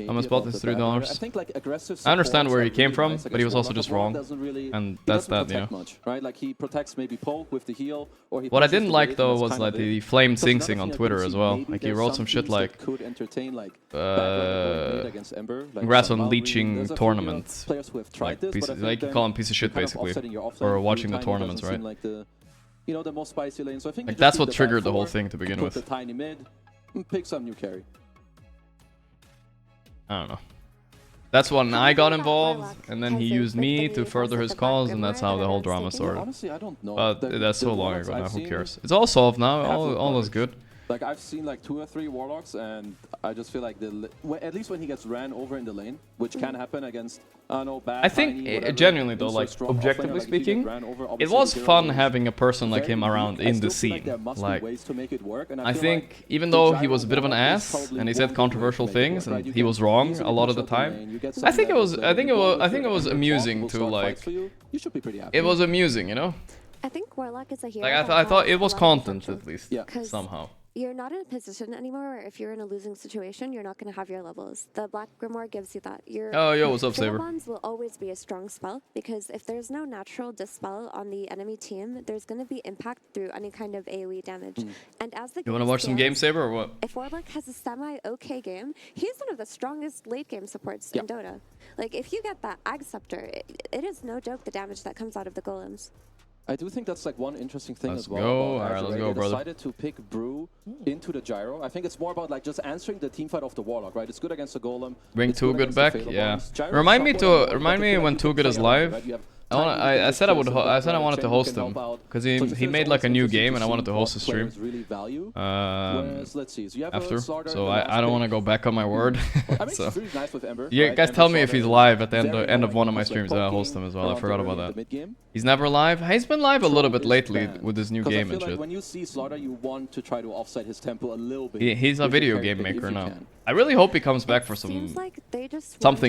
gonna spot this $3. I understand where he came from, but he was also just wrong. And that's that, you know. Right? Like he protects maybe poke with the heal, or he what I didn't like though was like the flamed Sing Sing on Twitter as well. Like he wrote some shit like congrats on leeching tournaments. Like you call him piece of shit basically. Or watching the tournaments, right? you know, the most spicy lane. So I think like that's what triggered the whole thing to begin with. The tiny mid, and pick some new carry. I don't know. That's when I got involved, and then he used me to further his cause, and that's how the whole drama started. Honestly, I don't know. But that's so long ago now, who cares? It's all solved now, all is good. Like, I've seen like 2 or 3 Warlocks, and I just feel like at least when he gets ran over in the lane, which can happen against, bad, I think, tiny, genuinely though, like, objectively speaking, it was fun having a person like him around in the scene. Like, I think, even though he was a bit of an ass, and he said controversial things, and he was wrong a lot of the time, I think it was amusing to, like, it was amusing, you know? I think Warlock is a hero. Like, I thought it was content, at least, somehow. You're not in a position anymore where if you're in a losing situation, you're not going to have your levels. The Black Grimoire gives you that. Oh, yo, what's up, Saber? Bonds will always be a strong spell, because if there's no natural dispel on the enemy team, there's going to be impact through any kind of AoE damage. And as the You want to watch some game, Saber, or what? If Warlock has a semi-okay game, he's one of the strongest late-game supports in Dota. Like, if you get that Ag Scepter, it is no joke the damage that comes out of the golems. I do think that's like one interesting thing let's as well. Go. Alright, let's go, brother. Decided to pick Brew into the gyro. I think it's more about like just answering the team fight of the Warlock, right? It's good against the golem. Bring Too Good back, yeah. Remind me when Too Good is live. I said I wanted to host him because he made like a new game and I wanted to host a stream after. So I don't want to go back on my word. So you guys tell me if he's live at the end of one of my streams. I'll host him as well. I forgot about that. He's never live. He's been live a little bit lately with his new game and shit. When you see Slaughter, you want to try to offset his tempo a little bit. He's a video game maker now. I really hope he comes back for something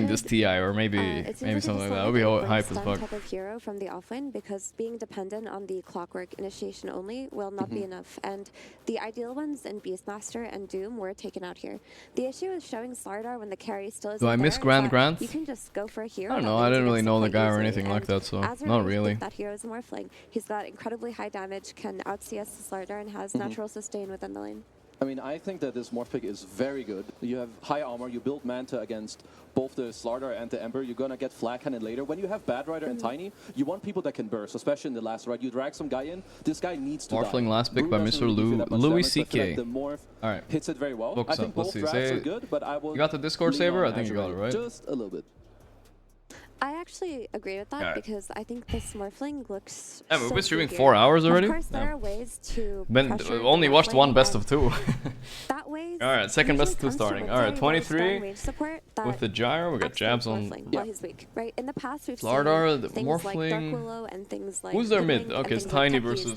this TI or maybe something like that. That would be hype as fuck. Hero from the offlane, because being dependent on the clockwork initiation only will not be enough, and the ideal ones in Beastmaster and Doom were taken out here. The issue is showing Slardar when the carry still is. Do I miss Grant? You can just go for a hero. I don't know. I didn't really know the guy or anything like that, so not really. That hero is Morphling. He's got incredibly high damage, can out CS the Slardar, and has natural sustain within the lane. I mean, I think that this Morph pick is very good. You have high armor, you build Manta against both the Slardar and the Ember. You're gonna get Flag Cannon later. When you have Bad Rider and Tiny, you want people that can burst, especially in the last ride. You drag some guy in, this guy needs to Morphling die. last pick by Mr. Louis CK. Alright. Hits it very well. Focus I think up. both drafts are good, but I will. You got the Discord Saber? I think you got it, right? Just a little bit. I actually agree with that because I think this Morphling looks. Yeah, we've been streaming 4 hours already. Of course, there are ways to. Only watched one best of 2. That way. All right, second best of 2 starting. All right, 23 with the gyro. We got jabs on. While he's weak, right? In the past, we've Slardar, the seen things like Dark Willow and things like. Who's their mid? Okay, it's Tiny versus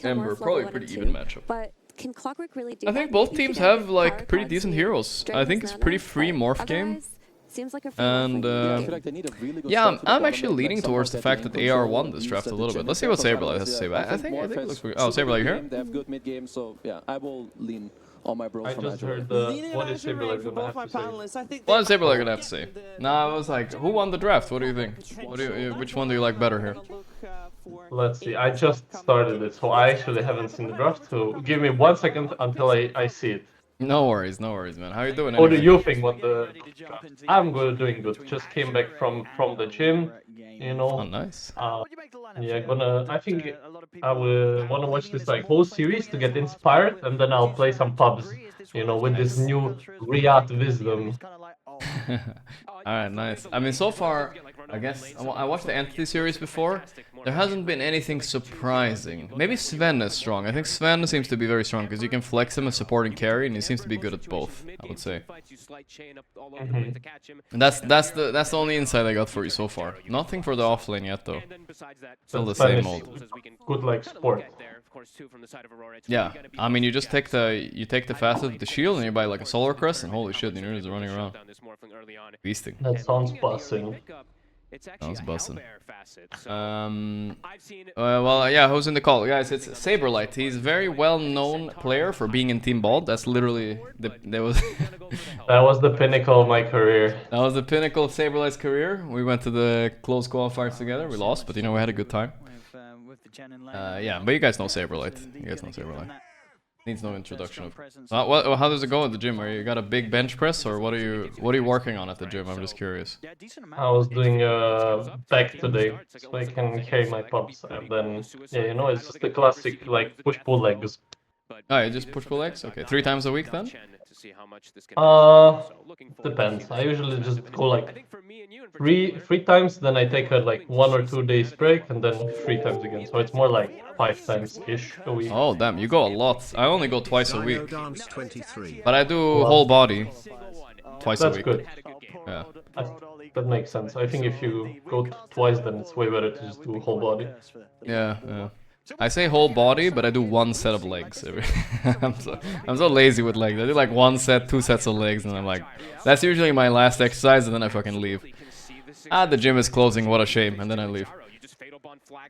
Ember. Probably a pretty even matchup. But can Clockwork really do? I think both teams have like pretty decent heroes. I think it's pretty free morph game. Seems like a and yeah, I'm actually leaning towards the fact that AR won this draft a little bit. Let's see what Saberlight has to say. I think it looks pretty. Oh, Saberlight here? They have good mid game, so yeah, I will lean on my bro. I just heard what is Saberlight gonna have to say? What is Saberlight gonna have to say? Nah, I was like, who won the draft? What do you think? Which one do you like better here? Let's see. I just started it, so I actually haven't seen the draft. So give me 1 second until I see it. No worries, man. How you doing? What do you think? I'm good, doing good. Just came back from the gym, you know. Oh, nice. Yeah, I think I will wanna watch this like whole series to get inspired, and then I'll play some pubs, you know, with this new Riyadh wisdom. Alright, nice. I mean, so far, I guess I watched the Entity series before. There hasn't been anything surprising. Maybe Sven is strong. I think Sven seems to be very strong because you can flex him as supporting carry, and he seems to be good at both, I would say. And that's the only insight I got for you so far. Nothing for the offlane yet, though. Still the same old. Good like sport. Yeah, I mean, you just take the facet of the shield and you buy like a solar crest, and holy shit, the nerd is running around. Beasting. That sounds busting. Sounds busting. Well, yeah, who's in the call? Guys, it's Saberlight. He's a very well-known player for being in Team Bald. That's literally that was the pinnacle of my career. That was the pinnacle of Saberlight's career. We went to the close qualifiers together. We lost, but you know, we had a good time. Yeah, but you guys know Saberlight. You guys know Saberlight. Needs no introduction. How does it go at the gym? Are you got a big bench press, or what are you working on at the gym? I'm just curious. I was doing back today, so I can carry my pops, and then yeah, you know, it's just the classic like push-pull legs. Oh, you just push-pull legs? Okay, 3 times a week then? Depends. I usually just go like three times, then I take a like 1 or 2 days break, and then 3 times again. So it's more like 5 times ish a week. Oh damn, you go a lot. I only go twice a week, but I do whole body twice a week. That's good. Yeah. That makes sense. I think if you go twice, then it's way better to just do whole body. Yeah, yeah. I say whole body, but I do 1 set of legs. I'm so lazy with legs. I do like 1 set, 2 sets of legs, and I'm like, that's usually my last exercise, and then I fucking leave. Ah, the gym is closing, what a shame, and then I leave.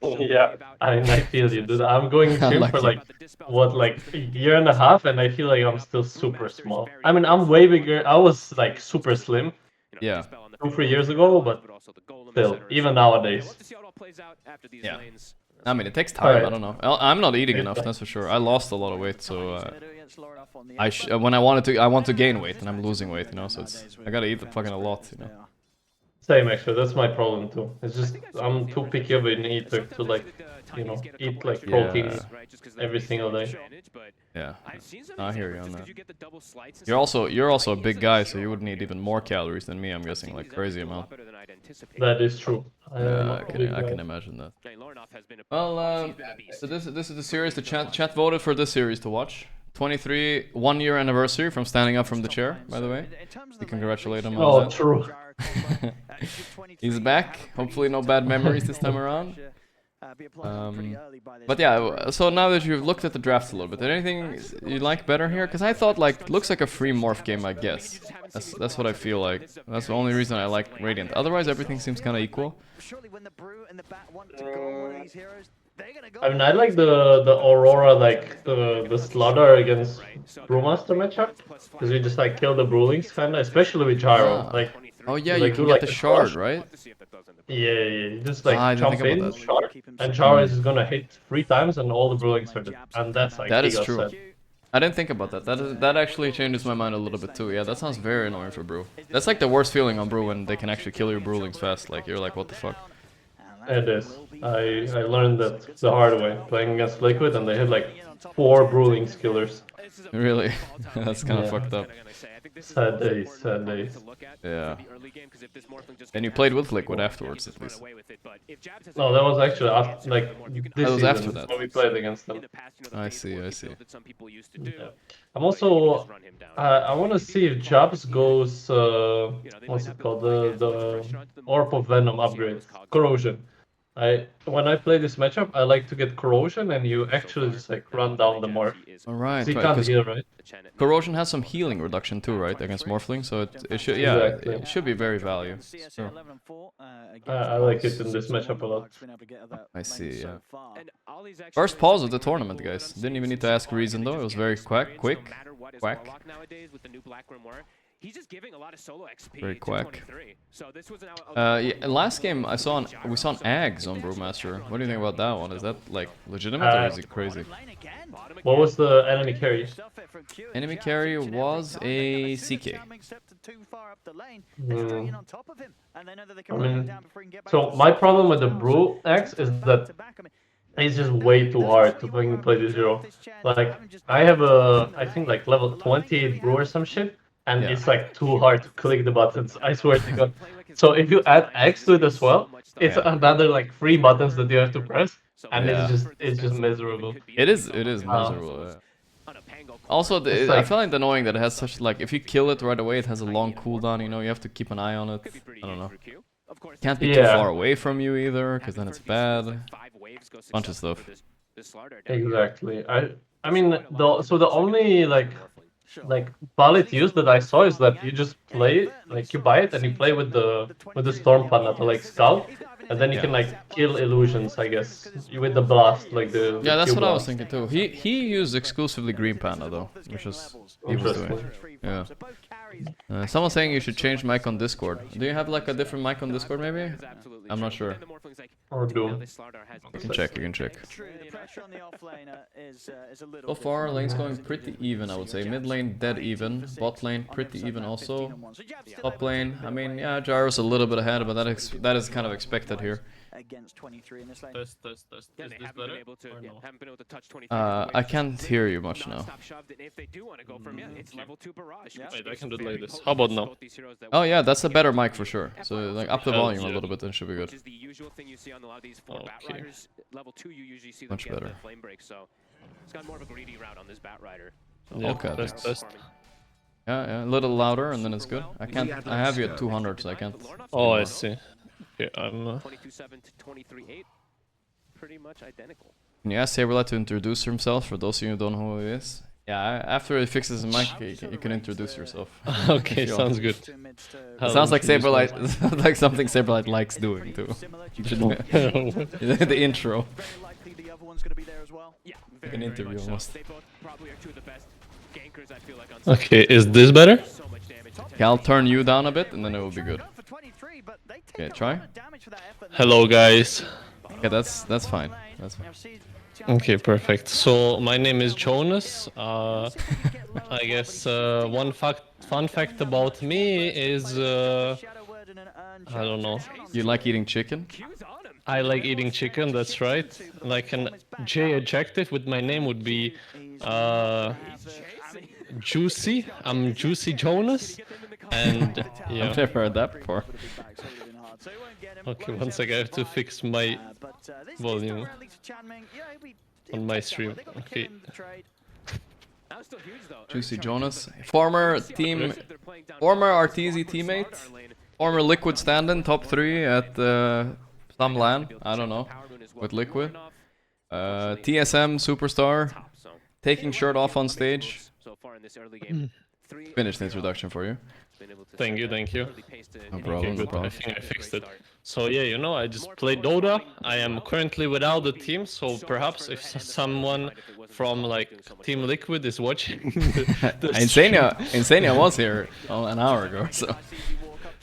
Yeah, I feel you, dude. I'm going to gym for like, what, like a year and a half, and I feel like I'm still super small. I mean, I'm way bigger. I was like super slim. Yeah. 2-3 years ago, but still, even nowadays. Yeah. I mean, it takes time. I don't know. I'm not eating enough, that's for sure. I lost a lot of weight, so when I want to gain weight, and I'm losing weight, you know. So I gotta eat fucking a lot, you know. Same, actually. That's my problem too. It's just I'm too picky of an eater to like, you know, eat like protein every single day. Yeah, I hear you on that. You're also a big guy, so you would need even more calories than me. I'm guessing, like crazy amount. That is true. I can imagine that. Well, so this is the series. The chat voted for this series to watch. 23 1-year anniversary from standing up from the chair. By the way, we congratulate him on that. Oh, true. He's back. Hopefully, no bad memories this time around. But yeah, so now that you've looked at the drafts a little bit, is there anything you like better here? Because I thought like looks like a free morph game, I guess. That's what I feel like. That's the only reason I like Radiant. Otherwise, everything seems kind of equal. I mean, I like the Aurora, like the Slaughter against Brewmaster matchup, because you just like kill the Brewlings kinda, especially with Gyro. Like, oh yeah, you can get the shard, right? Yeah, you just like jump in, shard, and Gyro is gonna hit 3 times, and all the Brewlings are dead, and that's like that is true. I didn't think about that. That actually changes my mind a little bit too. Yeah, that sounds very annoying for Brew. That's like the worst feeling on Brew when they can actually kill your Brewlings fast. Like you're like, what the fuck? It is. I learned that the hard way playing against Liquid, and they had like 4 Brewlings killers. Really? That's kind of fucked up. Sad days, sad days. Yeah. And you played with Liquid afterwards, at least. No, that was actually after, like this was after that. when we played against them. I see, I see. Yeah. I'm also I want to see if Jabs goes what's it called, the Orb of Venom upgrade, Corrosion. When I play this matchup, I like to get Corrosion, and you actually just like run down the morph. Alright, so you can't heal, right? Corrosion has some healing reduction too, right, against Morphling, so it should, yeah, Exactly. it should be very value. Sure. I like it in this matchup a lot. I see, yeah. First pause of the tournament, guys. Didn't even need to ask reason though. It was very quick. He's just giving a lot of solo XP. Very quack. Yeah, last game we saw an Ags on Brewmaster. What do you think about that one? Is that like legitimate or is it crazy? What was the enemy carry? Enemy carry was a CK. I mean, so my problem with the Brew X is that it's just way too hard to play this hero. Like, I have I think like level 28 Brew or some shit. And it's like too hard to click the buttons, I swear to God. So if you add X to it as well, it's another like 3 buttons that you have to press, and it's just miserable. It is miserable. Yeah. Also, I find it annoying that it has such like if you kill it right away, it has a long cooldown. You know, you have to keep an eye on it. I don't know. Can't be too far away from you either, because then it's bad. Bunch of stuff. Exactly. I mean, the only like valid use that I saw is that you just play, like you buy it and you play with the Storm Panda to like scout, and then you can like kill illusions, I guess, with the blast, like the that's what blast. I was thinking too. He used exclusively Green Panda though, which is he was doing. Yeah. Someone's saying you should change mic on Discord. Do you have like a different mic on Discord maybe? I'm not sure. Or Doom. You can check, you can check. So far, lane's going pretty even, I would say. Mid lane, dead even. Bot lane, pretty even also. Top lane, I mean, yeah, Gyro's a little bit ahead, but that is kind of expected here. Against 23 in this lane. Is this better? I can't hear you much now. Wait, I can do it like this. How about now? Oh yeah, that's a better mic for sure. So like up the volume a little bit, then should be good. Okay. Much better. It's got more of a greedy route on this Bat Rider. Yeah, okay. Best. Yeah, a little louder and then it's good. I have you at 200, so I can't. Oh, I see. Okay, I'm 22.7 to 23.8. Pretty much identical. Can you ask Saberlight to introduce himself for those of you who don't know who he is? Yeah, after he fixes his mic, you can introduce yourself. Okay, sounds good. It sounds like Saberlight, like something Saberlight likes doing too. The intro. Like an interview almost. Okay, is this better? Okay, I'll turn you down a bit and then it will be good. Okay, try. Hello, guys. Okay, that's fine. That's fine. Okay, perfect. So my name is Jonas. I guess one fun fact about me is I don't know. You like eating chicken? I like eating chicken. That's right. Like an J adjective with my name would be juicy. I'm Juicy Jonas, and yeah. I've never heard that before. Okay, one sec. I have to fix my volume on my stream. Okay. Juicy Jonas, former Arteezy teammate, former Liquid stand-in, top 3 at some LAN, I don't know, with Liquid. TSM superstar, taking shirt off on stage. Finished the introduction for you. Thank you. No problem, okay, good. I think I fixed it. So yeah, you know, I just played Dota. I am currently without the team, so perhaps if someone from like Team Liquid is watching Insania was here an hour ago, so...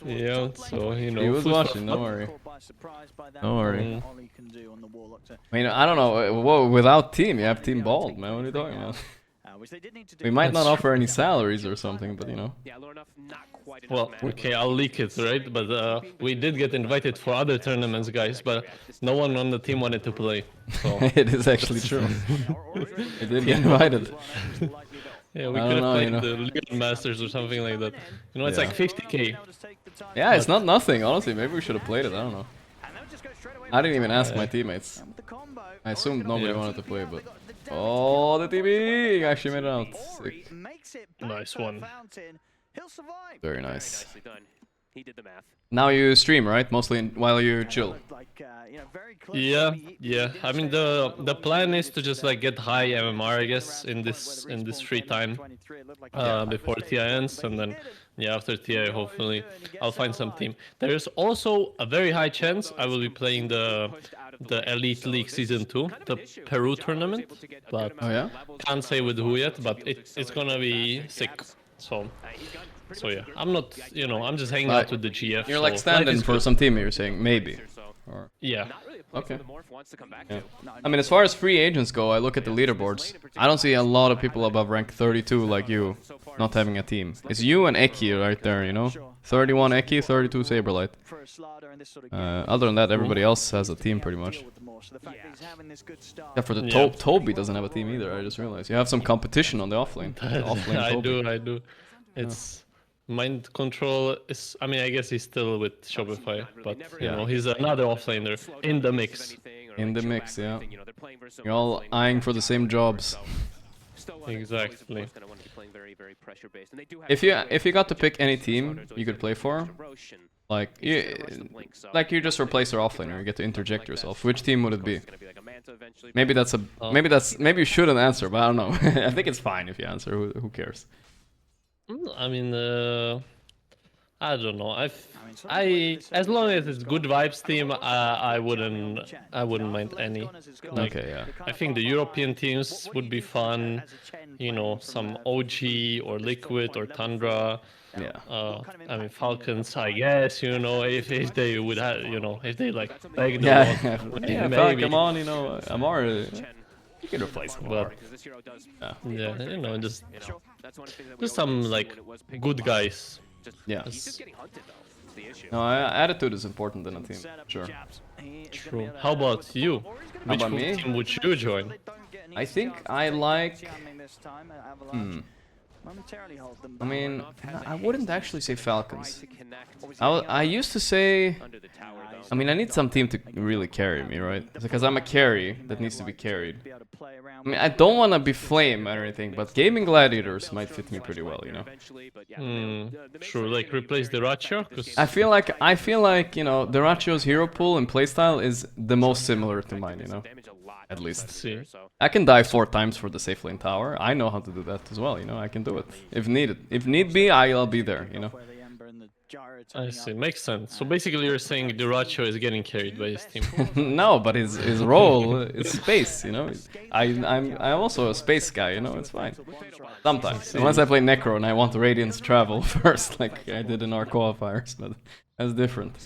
Yeah, so you know... He was watching, don't worry. Don't worry. I mean, I don't know, whoa, without team, you have Team Bald, man, what are you talking about? We might not offer any salaries or something, but you know. Well, okay, I'll leak it, right? But we did get invited for other tournaments, guys, but no one on the team wanted to play. So. It is actually true. It did get invited. Yeah, we could have played the League Masters or something like that. You know, it's like 50k. Yeah, it's not nothing, honestly. Maybe we should have played it, I don't know. I didn't even ask my teammates. I assumed nobody wanted to play, but... Oh, the TV actually made it out. Sick. Nice one. Very nice. He did the math. Now you stream, right? Mostly while you chill. Yeah. I mean, the plan is to just like get high MMR, I guess, in this free time before TI ends, and then after TI, hopefully I'll find some team. There is also a very high chance I will be playing the Elite League Season 2, the Peru tournament, but can't say with who yet, but it's gonna be sick. So yeah, I'm not, you know, I'm just hanging out with the GF. You're like standing for some team, you're saying, maybe. Or... Yeah. Okay. Yeah. I mean, as far as free agents go, I look at the leaderboards. I don't see a lot of people above rank 32 like you, not having a team. It's you and Eki right there, you know? 31 Eki, 32 Saberlight. Other than that, everybody else has a team pretty much. Except for the Toby doesn't have a team either, I just realized. You have some competition on the offlane. I do. It's... Mind Control is, I mean, I guess he's still with Shopify, but you know, he's another offlaner in the mix. In the mix, yeah. You're all eyeing for the same jobs. Exactly. If you got to pick any team you could play for, like you just replace your offlaner, you get to interject yourself. Which team would it be? Maybe maybe you shouldn't answer, but I don't know. I think it's fine if you answer. Who cares? I mean, I don't know. As long as it's good vibes team, I wouldn't mind any. Like, okay, yeah. I think the European teams would be fun. You know, some OG or Liquid or Tundra. Yeah. I mean, Falcons, I guess, you know, if they would have, you know, if they like beg the Yeah, yeah, maybe. Come on, you know, Amar, you can replace him. But yeah, you know, just some like good guys. Yeah. No, attitude is important in a team. Sure. True. How about you? Which team would you join? I think I like. I mean, I wouldn't actually say Falcons. I used to say. I mean, I need some team to really carry me, right? Because I'm a carry that needs to be carried. I mean, I don't want to be Flame or anything, but Gaming Gladiators might fit me pretty well, you know. True, like replace the Ratio. I feel like you know, the Ratio's hero pool and playstyle is the most similar to mine, you know. At least. I can die 4 times for the safe lane tower. I know how to do that as well, you know. I can do it if needed. If need be, I'll be there, you know. I see, makes sense. So basically you're saying Duracho is getting carried by his team. No, but his role is space, you know. I'm also a space guy, you know, it's fine. Sometimes. Unless I play Necro and I want Radiant's travel first, like I did in our qualifiers, but that's different.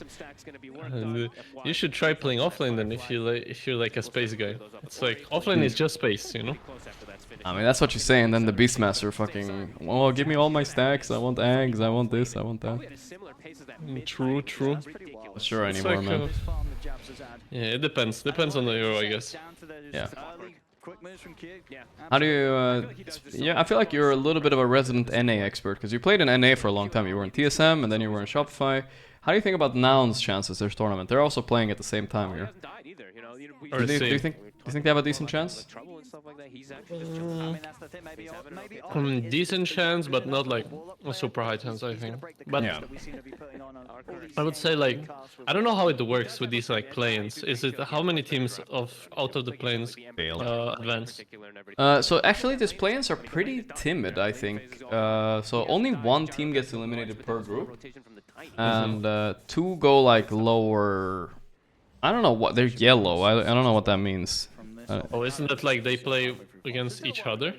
You should try playing offlane then if you're like a space guy. It's like offlane is just space, you know. I mean, that's what you say, and then the Beastmaster fucking, oh, give me all my stacks, I want eggs, I want this, I want that. True. Not sure anymore, like, man. Yeah, it depends on the hero, I guess. Yeah. How do you, yeah, I feel like you're a little bit of a resident NA expert, because you played in NA for a long time. You were in TSM, and then you were in Shopify. How do you think about Noun's chances this tournament? They're also playing at the same time here. Do you think they have a decent chance? Decent chance, but not like a super high chance, I think. But yeah. I would say like, I don't know how it works with these like planes. Is it how many teams out of the planes advance? So actually these planes are pretty timid, I think. So only 1 team gets eliminated per group. And 2 go like lower. I don't know what they're yellow. I don't know what that means. Oh, isn't that like they play against each other?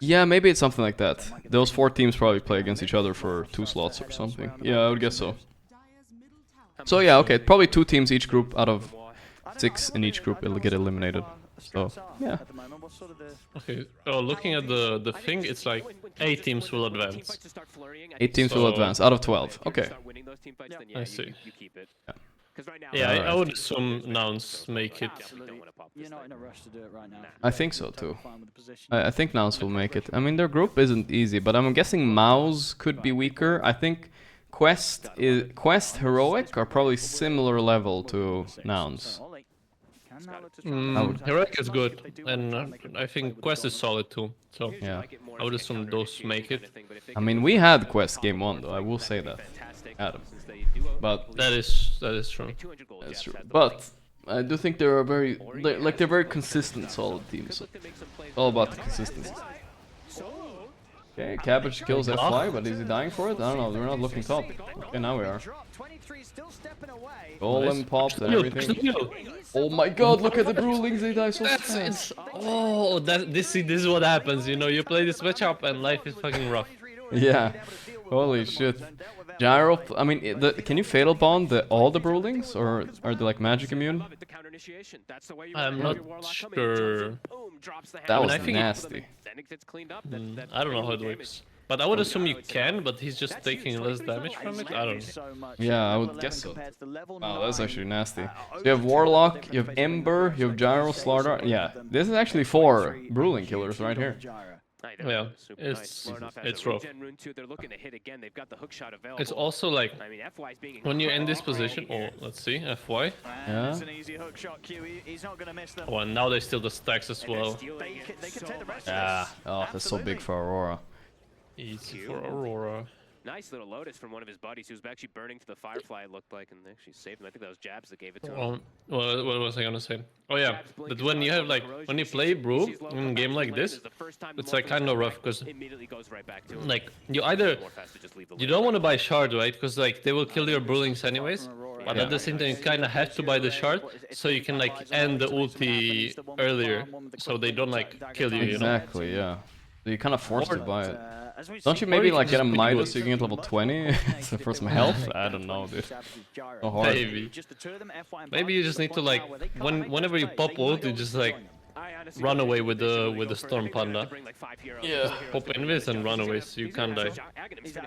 Yeah, maybe it's something like that. Those 4 teams probably play against each other for 2 slots or something. Yeah, I would guess so. So yeah, okay, probably 2 teams each group out of 6 in each group will get eliminated. So yeah. Okay. Oh, looking at the thing, it's like 8 teams will advance. 8 teams will advance out of 12. Okay. I see. Yeah, I would assume Nouns make it. I think so too. I think Nouns will make it. I mean, their group isn't easy, but I'm guessing Maus could be weaker. I think Quest Heroic are probably similar level to Nouns. Heroic is good, and I think Quest is solid too. So yeah, I would assume those make it. I mean, we had Quest game 1 though. I will say that, Adam. But that is true. That's true. But I do think they're they're very consistent, solid teams. So all about the consistency. Okay, Cabbage kills FY, but is he dying for it? I don't know. We're not looking top. Okay, now we are. Golem pops and everything. Oh my god, look at the Brewlings, they die so fast. Oh, this is what happens, you know, you play this matchup and life is fucking rough. Yeah, holy shit. Gyro, I mean, can you Fatal Bond all the Brewlings, or are they like magic immune? I'm not sure. That was nasty. I don't know how it works. But I would assume you can, but he's just taking less damage from it? I don't know. Yeah, I would guess so. Wow, that's actually nasty. So you have Warlock, you have Ember, you have Gyro, Slardar. Yeah, this is actually 4 Brewling killers right here. Yeah, it's rough. It's also like, when you're in this position, oh, let's see, FY. Yeah. Oh, and now they steal the stacks as well. Yeah, oh, that's so big for Aurora. Easy for Aurora. Nice little Lotus from one of his buddies who was actually burning to the Firefly, it looked like, and they actually saved him. I think that was Jabs that gave it to him. What was I gonna say? Oh yeah, that when you have like, when you play Brew in a game like this, it's like kind of rough, because like, you don't want to buy Shard, right? Because like, they will kill your Brewlings anyways, but at the same time, you kind of have to buy the Shard, so you can like end the ulti earlier, so they don't like kill you, you know? Exactly, yeah. So you kind of forced to buy it. Don't you maybe like get a Midas so you can get level 20 for some health? I don't know, dude. So hard. Maybe you just need to like whenever you pop ult, you just like run away with the Storm Panda. Yeah. Pop invis and run away so you can't die.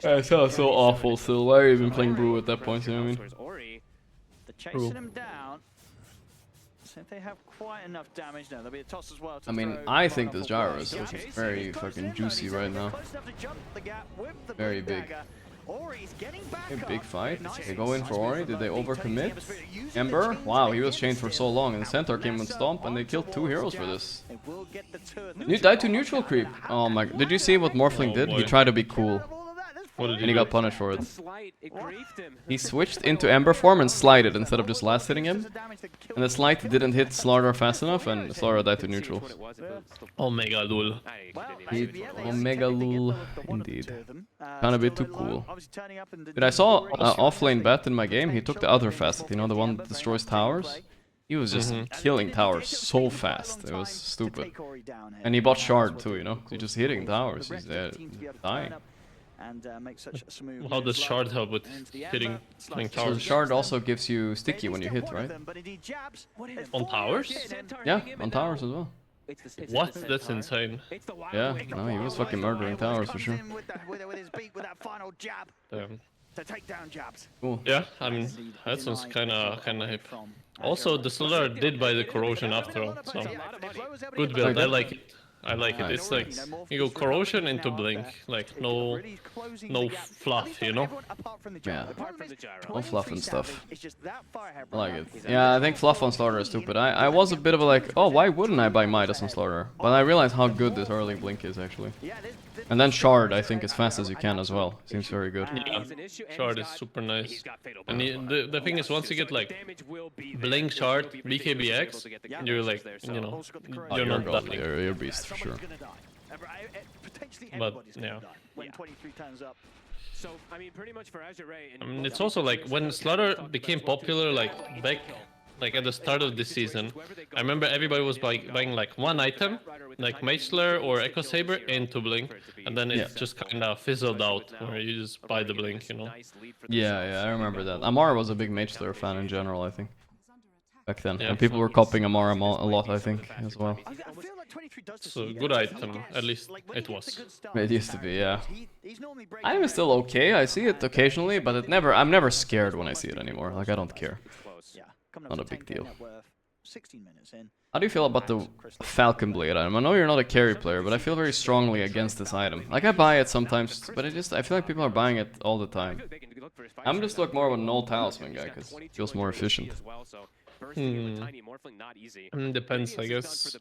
It sounds so awful still. Why are you even playing Brew at that point, you know what I mean? Chasing him down. So if they have quite enough damage, no, there'll be a toss as well. I mean, I think this gyro is very fucking juicy right now. Very big. A big fight. They go in for Ori. Did they overcommit? Ember? Wow, he was chained for so long, and the Centaur came with Stomp, and they killed 2 heroes for this. You died to neutral creep. Oh my! Did you see what Morphling did? He tried to be cool. And he got punished for it. He switched into Ember form and slided instead of just last hitting him. And the slide didn't hit Slaughter fast enough, and Slaughter died to neutral. Omega Lul. Omega Lul, indeed. Kinda a bit too cool. But I saw offlane Bat in my game, he took the other facet, you know, the one that destroys towers. He was just killing towers so fast, it was stupid. And he bought Shard too, you know, he's just hitting towers, he's dying. And make such a smooth. How does Shard help with hitting towers? So Shard also gives you sticky when you hit, right? On towers? Yeah, on towers as well. What? That's insane. Yeah, no, he was fucking murdering towers for sure. Damn. To take down jabs. Cool. Yeah, I mean, that sounds kinda hip. Also, the Slaughter did buy the corrosion after all, so good build. I like it. I like it. It's like you go corrosion into blink, like no fluff, you know? Yeah, no fluff and stuff. I like it. Yeah, I think fluff on Slaughter is stupid. I was a bit of a like, oh, why wouldn't I buy Midas on Slaughter? But I realized how good this early blink is actually. And then Shard, I think, as fast as you can as well. Seems very good. Yeah, Shard is super nice. And the thing is, once you get like blink, Shard, BKBX, you're like, you know, you're not that. You're a beast for sure. But yeah. So I mean, pretty much for Azure Ray. I mean, it's also like when Slaughter became popular, like back. Like at the start of this season, I remember everybody was buying like one item, like Mage Slayer or Echo Saber into Blink, and then it just kind of fizzled out, where you just buy the Blink, you know? Yeah, I remember that. Amara was a big Mage Slayer fan in general, I think. Back then. And people were copying Amara a lot, I think, as well. It's a good item, at least it was. It used to be, yeah. Item is still okay, I see it occasionally, but I'm never scared when I see it anymore. Like, I don't care. Not a big deal. How do you feel about the Falcon Blade item? I know you're not a carry player, but I feel very strongly against this item. Like, I buy it sometimes, but I feel like people are buying it all the time. I'm just like more of a null talisman guy, because it feels more efficient. Depends, I guess.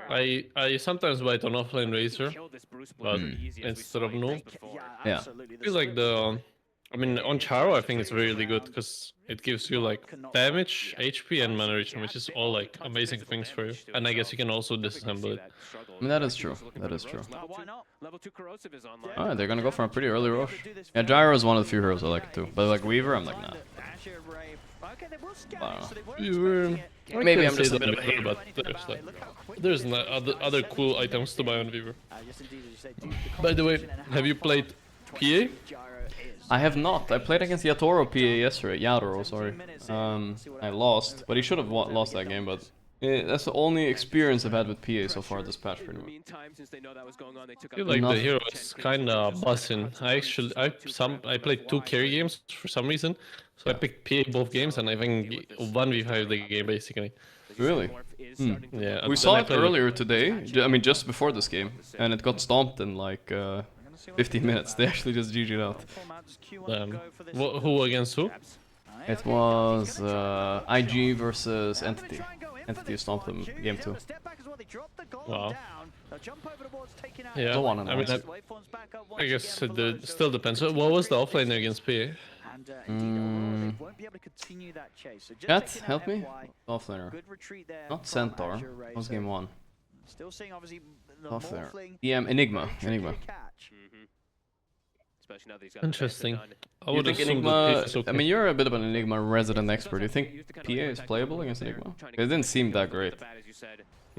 I sometimes buy it on offline Razor, but instead of null. Yeah. I feel like I mean, on Charo, I think it's really good because it gives you like damage, HP, and mana regen, which is all like amazing things for you. And I guess you can also disassemble it. I mean, that is true. That is true. Alright, they're gonna go for a pretty early rush. Yeah, Gyro is one of the few heroes I like too. But like Weaver, I'm like, nah. I don't know. Maybe I'm just a bit of a hater, but there's other cool items to buy on Weaver. By the way, have you played PA? I have not. I played against Yatoro PA yesterday. Yatoro, sorry. I lost, but he should have lost that game, but that's the only experience I've had with PA so far this patch, pretty much. I feel like the hero is kinda buzzing. I played 2 carry games for some reason, so I picked PA both games, and I think 1v5 the game basically. Really? Yeah. We saw it earlier today, I mean just before this game, and it got stomped in like 15 minutes. They actually just GG'd out. Who against who? It was IG versus Entity. Entity stomped them game 2. Wow. Yeah, I mean, I guess it still depends. What was the offlaner against PA? Chat, help me? Offlaner. Not Centaur. That was game 1. Offlaner. Enigma. Interesting. I would think Enigma. I mean, you're a bit of an Enigma resident expert. Do you think PA is playable against Enigma? It didn't seem that great.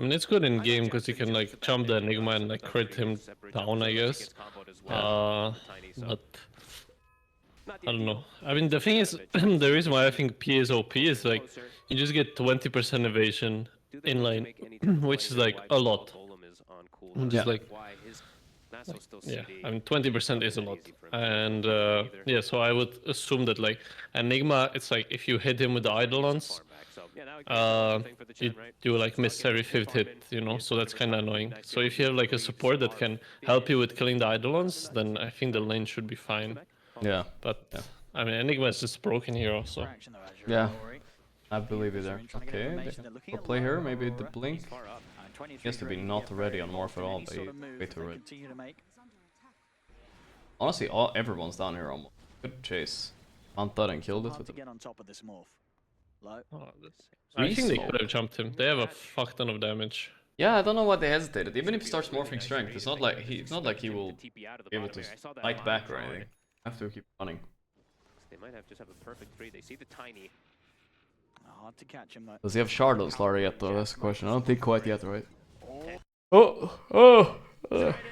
I mean, it's good in game because you can like jump the Enigma and like crit him down, I guess. But I don't know. I mean, the thing is, the reason why I think P is OP is like you just get 20% evasion in lane, which is like a lot. Just like, yeah, I mean 20% is a lot, and yeah, so I would assume that like Enigma, it's like if you hit him with the Eidolons, you like miss every 5th hit, you know, so that's kind of annoying. So if you have like a support that can help you with killing the Eidolons, then I think the lane should be fine. Yeah. But I mean, Enigma is just a broken hero, so. Yeah, I believe you there. Okay, we'll play her, maybe the blink. He has to be not ready on Morph at all, but he's way too ready. Honestly, everyone's down here almost. Good chase. Hunted and killed it with the... I think they could have jumped him. They have a fuck ton of damage. Yeah, I don't know why they hesitated. Even if he starts morphing strength, it's not like he will be able to fight back or anything. Have to keep running. They might have just have a perfect 3. They see the tiny. Hard to catch him though. Does he have Shard on Slara yet though? That's the question. I don't think quite yet, right? Oh!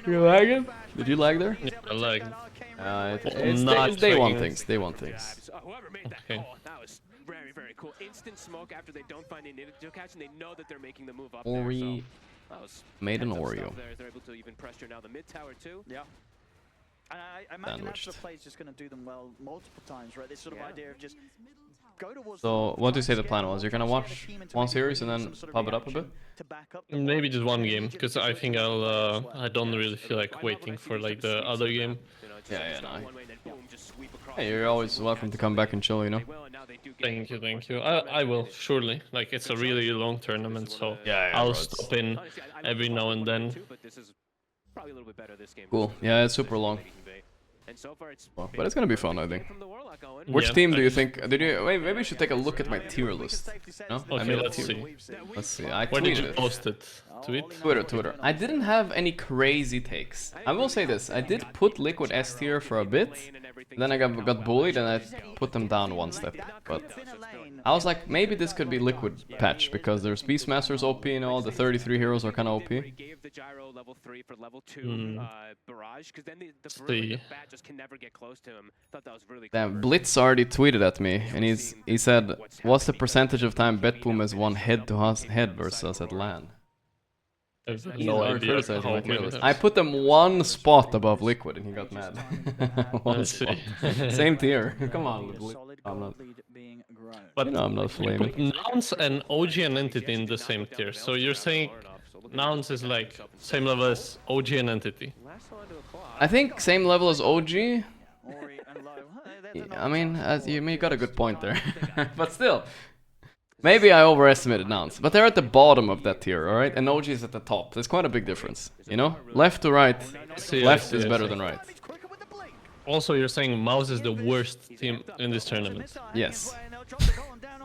You lagging? Did you lag there? Yeah, I lagged. It's day one things. Day one things. Whoever made that call, that was very, very cool. Instant smoke after they don't find the initial catch and they know that they're making the move up Ori made an Oreo. They're able to even pressure now the mid tower too. Yeah. I imagine that sort of play is just going to do them well multiple times, right? This sort of idea of just go towards. So, what do you say the plan was? You're gonna watch one series and then pop it up a bit? Maybe just one game, because I think I don't really feel like waiting for like the other game. Yeah, no. Hey, you're always welcome to come back and chill, you know? Thank you. I will, surely. Like, it's a really long tournament, so I'll stop in every now and then. Cool. Yeah, it's super long. Well, but it's gonna be fun, I think. Which team do you think? Wait, maybe we should take a look at my tier list. No? Okay, let's see. Let's see. Where did you post it? Twitter. I didn't have any crazy takes. I will say this. I did put Liquid S tier for a bit. Then I got bullied and I put them down one step. But I was like, maybe this could be Liquid patch because there's Beastmasters OP and all. The 33 heroes are kind of OP. Damn, Blitz already tweeted at me and he said, what's the percentage of time Betboom has won head-to-head versus us at LAN? No idea. I put them one spot above Liquid and he got mad. One spot. Same tier. Come on, I'm not. But you know, I'm not flaming. Nouns and OG and Entity in the same tier. So you're saying Nouns is like same level as OG and Entity? I think same level as OG. I mean, you got a good point there. But still. Maybe I overestimated Nouns, but they're at the bottom of that tier, alright? And OG is at the top. There's quite a big difference, you know? Left to right, left is better than right. Also, you're saying Mouse is the worst team in this tournament? Yes.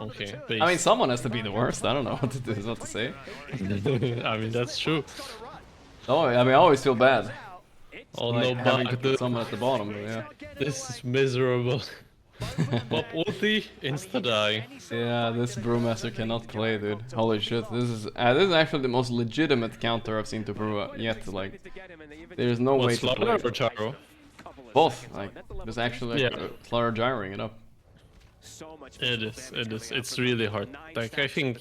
Okay. I mean, someone has to be the worst. I don't know what to say. I mean, that's true. Oh, I mean, I always feel bad. Oh, like no, having to put someone at the bottom, but yeah. This is miserable. Pop ulti, insta-die. Yeah, this Brewmaster cannot play, dude. Holy shit, this is actually the most legitimate counter I've seen to Brew yet. Like, there's no way to play. Or Charo? Both. Like, there's actually Slara gyring it up. It is. It's really hard. Like, I think...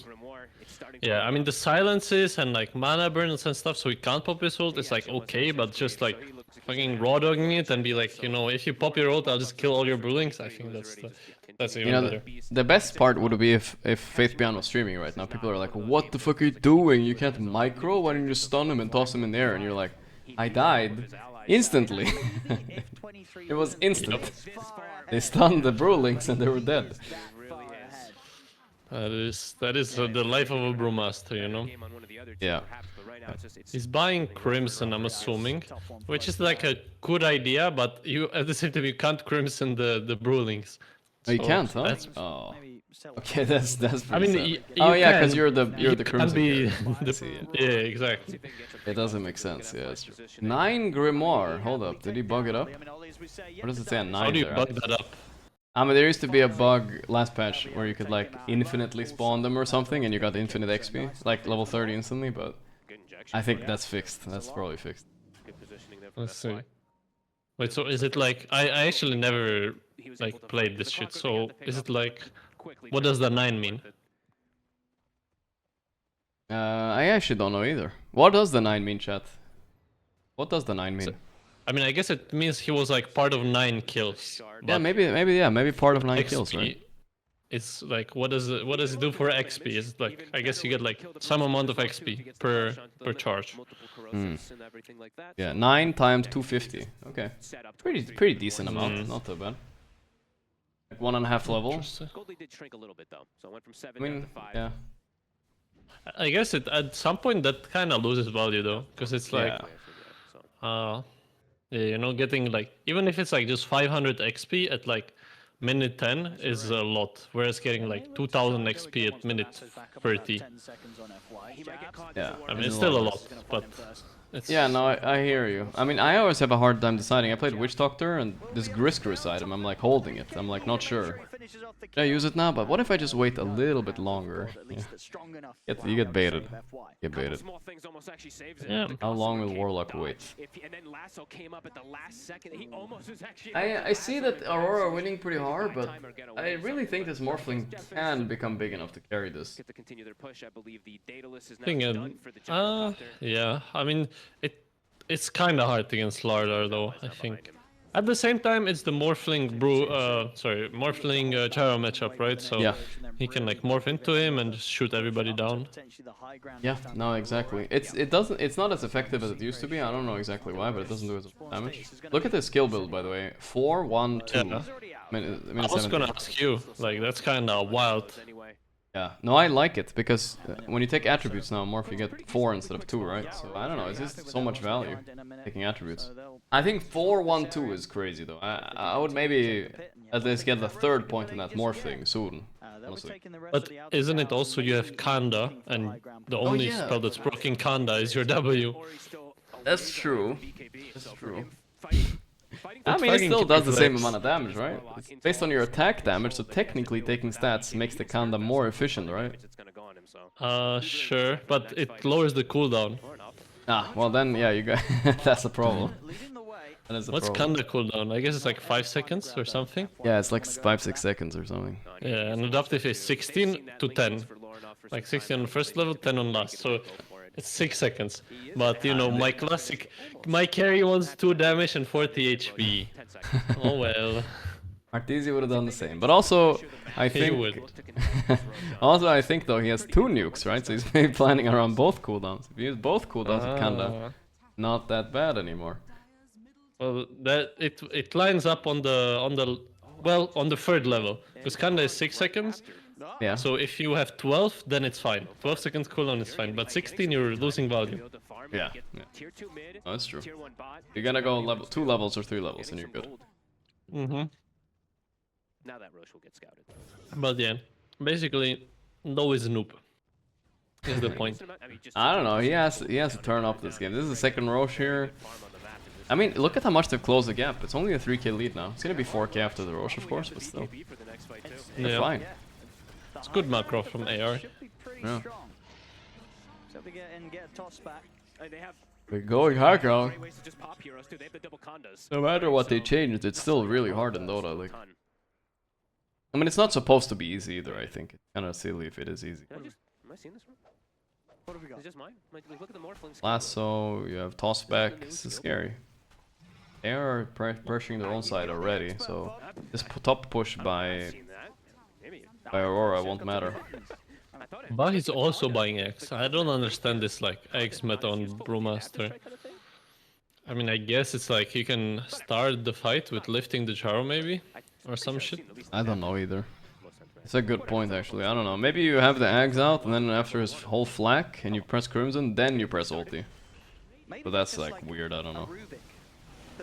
Yeah, I mean, the silences and, like, mana burns and stuff, so he can't pop his ult, it's, like, okay, but just, like, fucking raw dogging it and be like, you know, if you pop your ult, I'll just kill all your brewlings. I think that's even better. The best part would be if Faith Beyond was streaming right now. People are like, what the fuck are you doing? You can't micro? Why don't you just stun him and toss him in the air? And you're like, I died instantly. It was instant. They stunned the brewlings and they were dead. That is the life of a brewmaster, you know? Yeah. He's buying Crimson, I'm assuming, which is like a good idea, but you at the same time you can't Crimson the brewlings. Oh, you can't, huh? Oh. Okay, that's I mean, sad. Yeah, because you're the Crimson. Yeah, exactly. It doesn't make sense. Yeah, it's true. 9 Grimoire. Hold up, did he bug it up? Or does it say a 9 How do you there? bug that up? I mean, there used to be a bug last patch where you could like infinitely spawn them or something, and you got infinite XP, like level 30 instantly. But I think that's fixed. That's probably fixed. Let's see. Wait, so is it like I actually never like played this shit? So is it like what does the 9 mean? I actually don't know either. What does the 9 mean, chat? What does the 9 mean? So, I mean, I guess it means he was like part of 9 kills. Yeah, maybe part of 9 XP, kills, right? It's like what does it do for XP? It's like I guess you get like some amount of XP per charge. Yeah, 9 times 250. Okay, pretty decent amount, not too bad. Like 1.5 level. Goldie did shrink a little bit though, so it went from 7 I mean, down to 5. yeah. I guess it at some point that kind of loses value though, because it's like, yeah, you know, getting like even if it's like just 500 XP at like minute 10 is a lot, whereas getting like 2000 XP at minute 30. Yeah, I mean it's still a lot, but it's... Yeah, no, I hear you. I mean, I always have a hard time deciding. I played Witch Doctor and this Gorgc item, I'm like holding it. I'm like not sure. Should I use it now? But what if I just wait a little bit longer? Yeah. You get baited. Get baited. Yeah. How long will Warlock wait? I see that Aurora winning pretty hard, but I really think this Morphling can become big enough to carry this. Yeah, I mean, it's kind of hard against Lardar though, I think. At the same time, it's the Morphling Charo matchup, right? So yeah. He can like morph into him and just shoot everybody down. Yeah, no, exactly. It's not as effective as it used to be. I don't know exactly why, but it doesn't do as much damage. Look at this skill build, by the way. 4, 1, 2. Yeah. I was gonna ask you, like that's kind of wild. Yeah, no, I like it because when you take attributes now, Morph, you get 4 instead of 2, right? So I don't know, it's just so much value taking attributes. I think 4, 1, 2 is crazy though. I would maybe at least get the 3rd point in that Morph thing soon. Honestly. But isn't it also you have Kanda, and the only spell that's broken Kanda is your W? That's true. That's true. I mean, it still does the same amount of damage, right? It's based on your attack damage, so technically taking stats makes the Kanda more efficient, right? Sure, but it lowers the cooldown. Ah, well then, yeah, you got that's a problem. That is a What's problem. Kanda cooldown? I guess it's like 5 seconds or something? Yeah, it's like 5-6 seconds or something. Yeah, and adaptive is 16 to 10. Like 16 on first level, 10 on last, so it's 6 seconds. But you know, my carry wants 2 damage and 40 HP. Oh well. Arteezy would have done the same, but also I think also I think though he has 2 nukes, right? So he's maybe planning around both cooldowns. If you use both cooldowns with Kanda, not that bad anymore. Well, that it lines up on the 3rd level because Kanda is 6 seconds. Yeah. So if you have 12, then it's fine. 12 seconds cooldown is fine, but 16 you're losing value. Yeah. Oh, that's true. You're gonna go 2 levels or 3 levels and you're good. Mm-hmm. Now that Roche will get scouted. But yeah, basically, no is a noob. Is the point. I don't know. He has to turn up this game. This is the 2nd Roche here. I mean, look at how much they've closed the gap. It's only a 3k lead now. It's gonna be 4k after the Roche, of course, but still. They're fine. It's good macro from AR. Yeah. They're going hard, girl. No matter what they changed, it's still really hard in Dota. Like, I mean, it's not supposed to be easy either. I think it's kind of silly if it is easy. Am I seeing this wrong? What have we got? Is this mine? Like, look at the Morphlings. Lasso, you have toss back. This is scary. They are pressuring their own side already, so this top push by Aurora won't matter. But he's also buying X. I don't understand this like X meta on Brewmaster. I mean, I guess it's like you can start the fight with lifting the Charo maybe, or some shit. I don't know either. It's a good point actually. I don't know. Maybe you have the Ags out and then after his whole flak and you press Crimson, then you press ulti. But that's like weird. I don't know.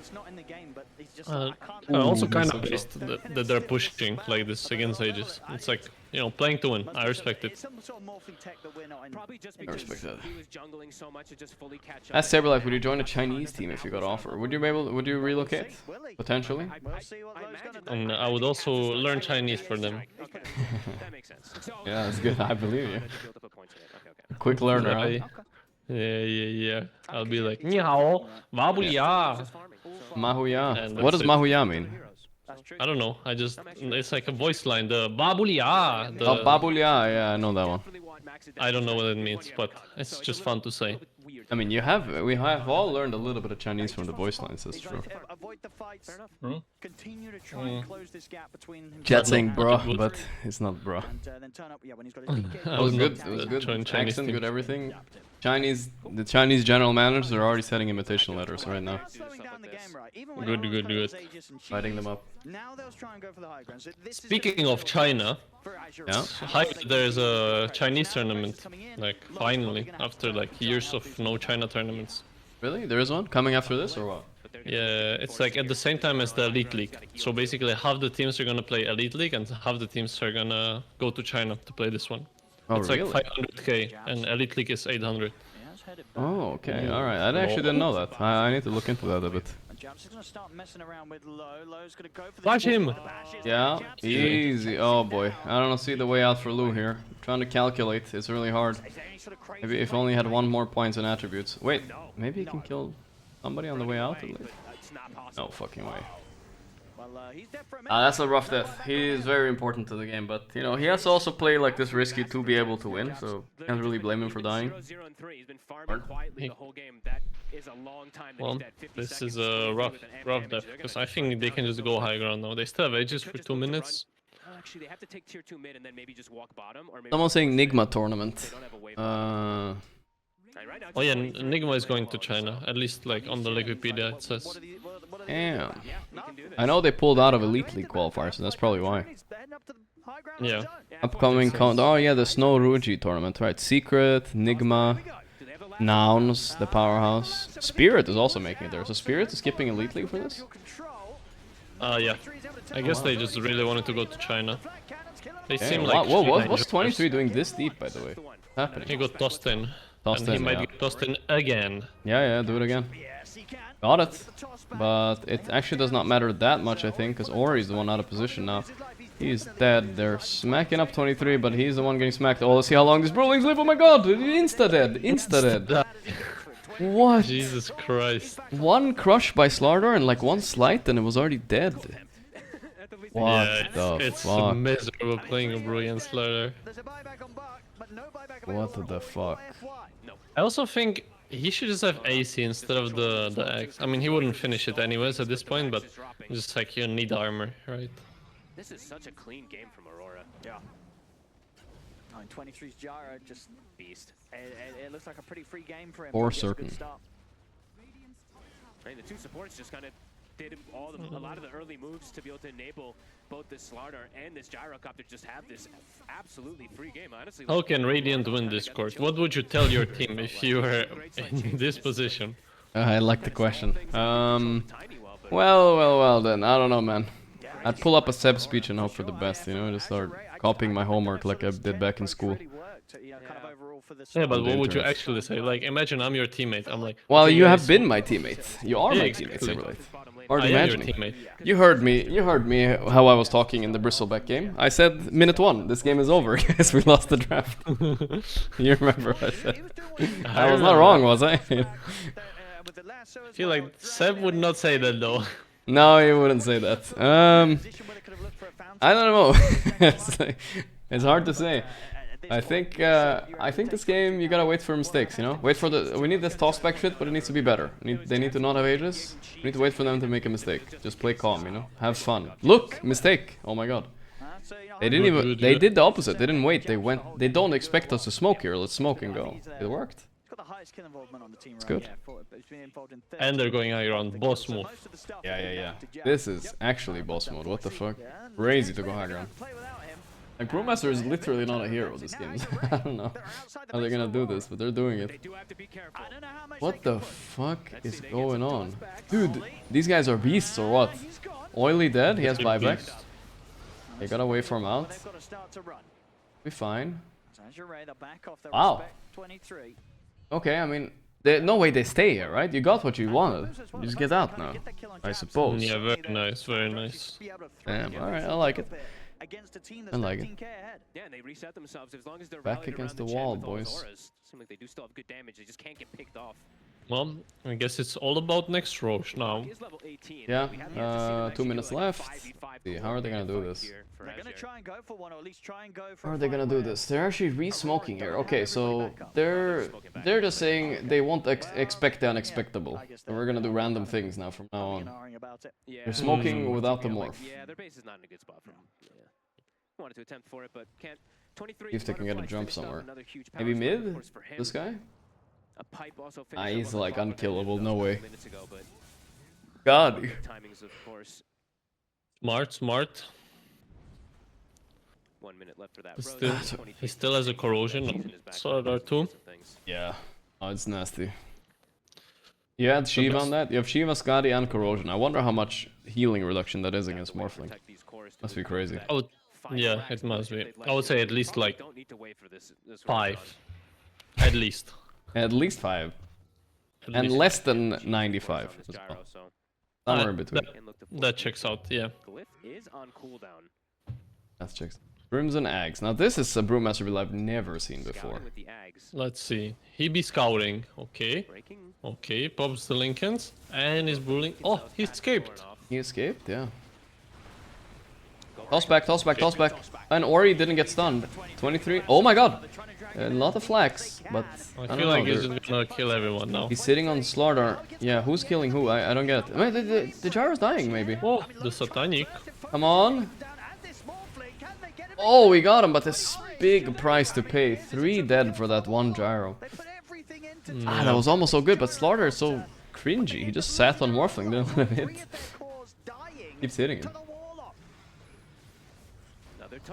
that's not in the game, but he's just I also kind of pissed that they're pushing like this against Aegis. It's like, you know, playing to win. I respect it. I respect that. As Saberlife, would you join a Chinese team if you got offer? Would you relocate? Potentially? And I would also learn Chinese for them. Yeah, that's good. I believe you. Quick learner, huh? Yeah. I'll be like, Ni hao, Mahuya. Mahuya. What does Mahuya mean? I don't know. It's like a voice line. The Babulia. Oh, Babulia. Yeah, I know that one. I don't know what it means, but it's just fun to say. I mean, we have all learned a little bit of Chinese from the voice lines, that's true. Chat saying bruh, but it's not bruh. It was good. It was good. Accent, good everything. The Chinese general managers are already sending invitation letters right now. Good. Lighting them up. Speaking of China, yeah, there's a Chinese tournament, like finally, after like years of no China tournaments. Really? There is one coming after this or what? Yeah, it's like at the same time as the Elite League. So basically half the teams are gonna play Elite League and half the teams are gonna go to China to play this one. Oh, it's really? like 500k and Elite League is 800. Oh, okay, alright. I actually didn't know that. I need to look into that a bit. Watch him! Yeah, easy. Oh boy. I don't see the way out for Lou here. I'm trying to calculate. It's really hard. Maybe if only had one more points and attributes. Wait, maybe he can kill somebody on the way out at least? No fucking way. That's a rough death. He is very important to the game, but you know, he has to also play like this risky to be able to win, so can't really blame him for dying. Well, this is a rough death, because I think they can just go high ground now. They still have Aegis for 2 minutes. Actually, they have to take tier 2 mid and then maybe just walk bottom, or maybe Someone's saying Nigma tournament. Oh yeah, Nigma is going to China, at least like on the Wikipedia it says. Damn. I know they pulled out of Elite League qualifiers, so that's probably why. Yeah. Upcoming oh yeah, the Snow Ruji tournament, right? Secret, Nigma, Nouns, the Powerhouse. Spirit is also making it there. So Spirit is skipping Elite League for this? Yeah. I guess they just really wanted to go to China. They seem like... Whoa, what's 23 doing this deep, by the way? What's happening? He got tossed in. And he might get tossed in again. Yeah, do it again. Got it. But it actually does not matter that much, I think, because Ori's the one out of position now. He's dead. They're smacking up 23, but he's the one getting smacked. Oh, let's see how long these brawlings live. Oh my god! Insta-dead! Insta-dead! What? Jesus Christ. One crush by Slardar and like one slight and it was already dead. What the it's fuck? miserable playing a brilliant Slardar. What the fuck? I also think he should just have AC instead of the X. I mean, he wouldn't finish it anyways at this point, but just like you need armor, right? This is such a clean game from Aurora. Yeah. 23's Gyro just beast. It looks like a pretty free game for him. For certain. Right, the two supports just kind of did a lot of the early moves to be able to enable both this Slardar and this Gyrocopter just have this absolutely free game. Honestly, how can Radiant win this court? What would you tell your team if you were in this position? I like the question. Well then, I don't know, man. I'd pull up a Seb speech and hope for the best, you know, just start copying my homework like I did back in school. Yeah, but what would you actually say? Like, imagine I'm your teammate. I'm like, well, you have been my teammate. You are my teammate, Saberlight. Hard imagining. You heard me how I was talking in the Bristleback game. I said minute 1, this game is over because we lost the draft. You remember what I said? I was not wrong, was I? I feel like Seb would not say that though. No, he wouldn't say that. I don't know. It's hard to say. I think this game you gotta wait for mistakes, you know. We need this tossback shit, but it needs to be better. They need to not have Aegis. We need to wait for them to make a mistake. Just play calm, you know. Have fun. Look, mistake. Oh my god. They didn't even. They did the opposite. They didn't wait. They went. They don't expect us to smoke here. Let's smoke and go. It worked. It's good. And they're going high ground. Boss move. Yeah. This is actually boss mode. What the fuck? Crazy to go high ground. Like, Brewmaster is literally not a hero this game. I don't know how they're gonna do this, but they're doing it. What the fuck is going on? Dude, these guys are beasts or what? Oily dead, he has buyback. They gotta wait for him out. Be fine. Wow. Okay, I mean, no way they stay here, right? You got what you wanted. You just get out now, I suppose. Yeah, very nice, very nice. Damn, alright, I like it. I like it. Yeah, and they reset themselves as long as they're Back against the wall, boys. Seem like they do still have good damage. They just can't get picked off. Well, I guess it's all about next Roche now. Yeah, 2 minutes left. See, how are they gonna do this? How are they gonna do this? They're actually re-smoking here. Okay, so they're just saying they won't expect the unexpectable. And we're gonna do random things now from now on. They're smoking without the morph. Yeah, their base is not in a good spot for them. Wanted to attempt for it, but can't. 23. See if they can get a jump somewhere. Maybe mid? This guy? Ah, he's like unkillable, no way. God. Smart. 1 minute left for that. He still has a corrosion. So there too. Yeah. Oh, it's nasty. You had Shiva on that? You have Shiva, Skadi, and corrosion. I wonder how much healing reduction that is against Morphling. Must be crazy. Yeah, it must be. I would say at least like 5. At least. At least 5. And less than 95 as well. Somewhere in between. That checks out, yeah. That checks. Brooms and Ags. Now this is a Brewmaster build I've never seen before. Let's see. He be scouting. Okay. Okay, pops the Lincolns. And he's bullying. Oh, he escaped. He escaped, yeah. Toss back. And Ori didn't get stunned. 23. Oh my god! A lot of flags, but I feel like he's just gonna kill everyone now. He's sitting on Slardar. Yeah, who's killing who? I don't get it. Wait, the Gyro's dying, maybe. Oh, the Satanic. Come on. Oh, we got him, but this big price to pay. 3 dead for that 1 Gyro. Ah, that was almost so good, but Slardar is so cringy. He just sat on Morphling, didn't let him hit. Keeps hitting him.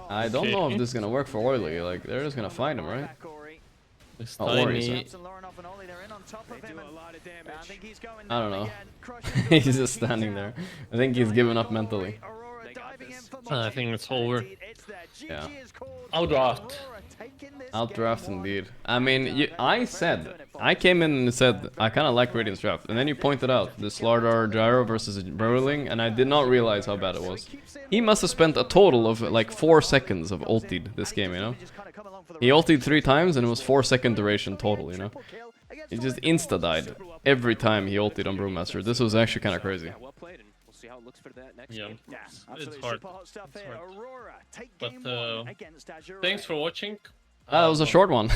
I don't know if this is gonna work for Oily. Like, they're just gonna find him, right? Tiny. I don't know. He's just standing there. I think he's given up mentally. I think it's over. Yeah. Outdraft indeed. I mean, I came in and said, I kind of like Radiant's draft. And then you pointed out the Slardar Gyro versus Burling, and I did not realize how bad it was. He must have spent a total of like 4 seconds of ultied this game, you know? He ultied 3 times and it was 4-second duration total, you know? He just insta-died every time he ultied on Brewmaster. This was actually kind of crazy. Yeah, it's hard. But thanks for watching. That was a short one.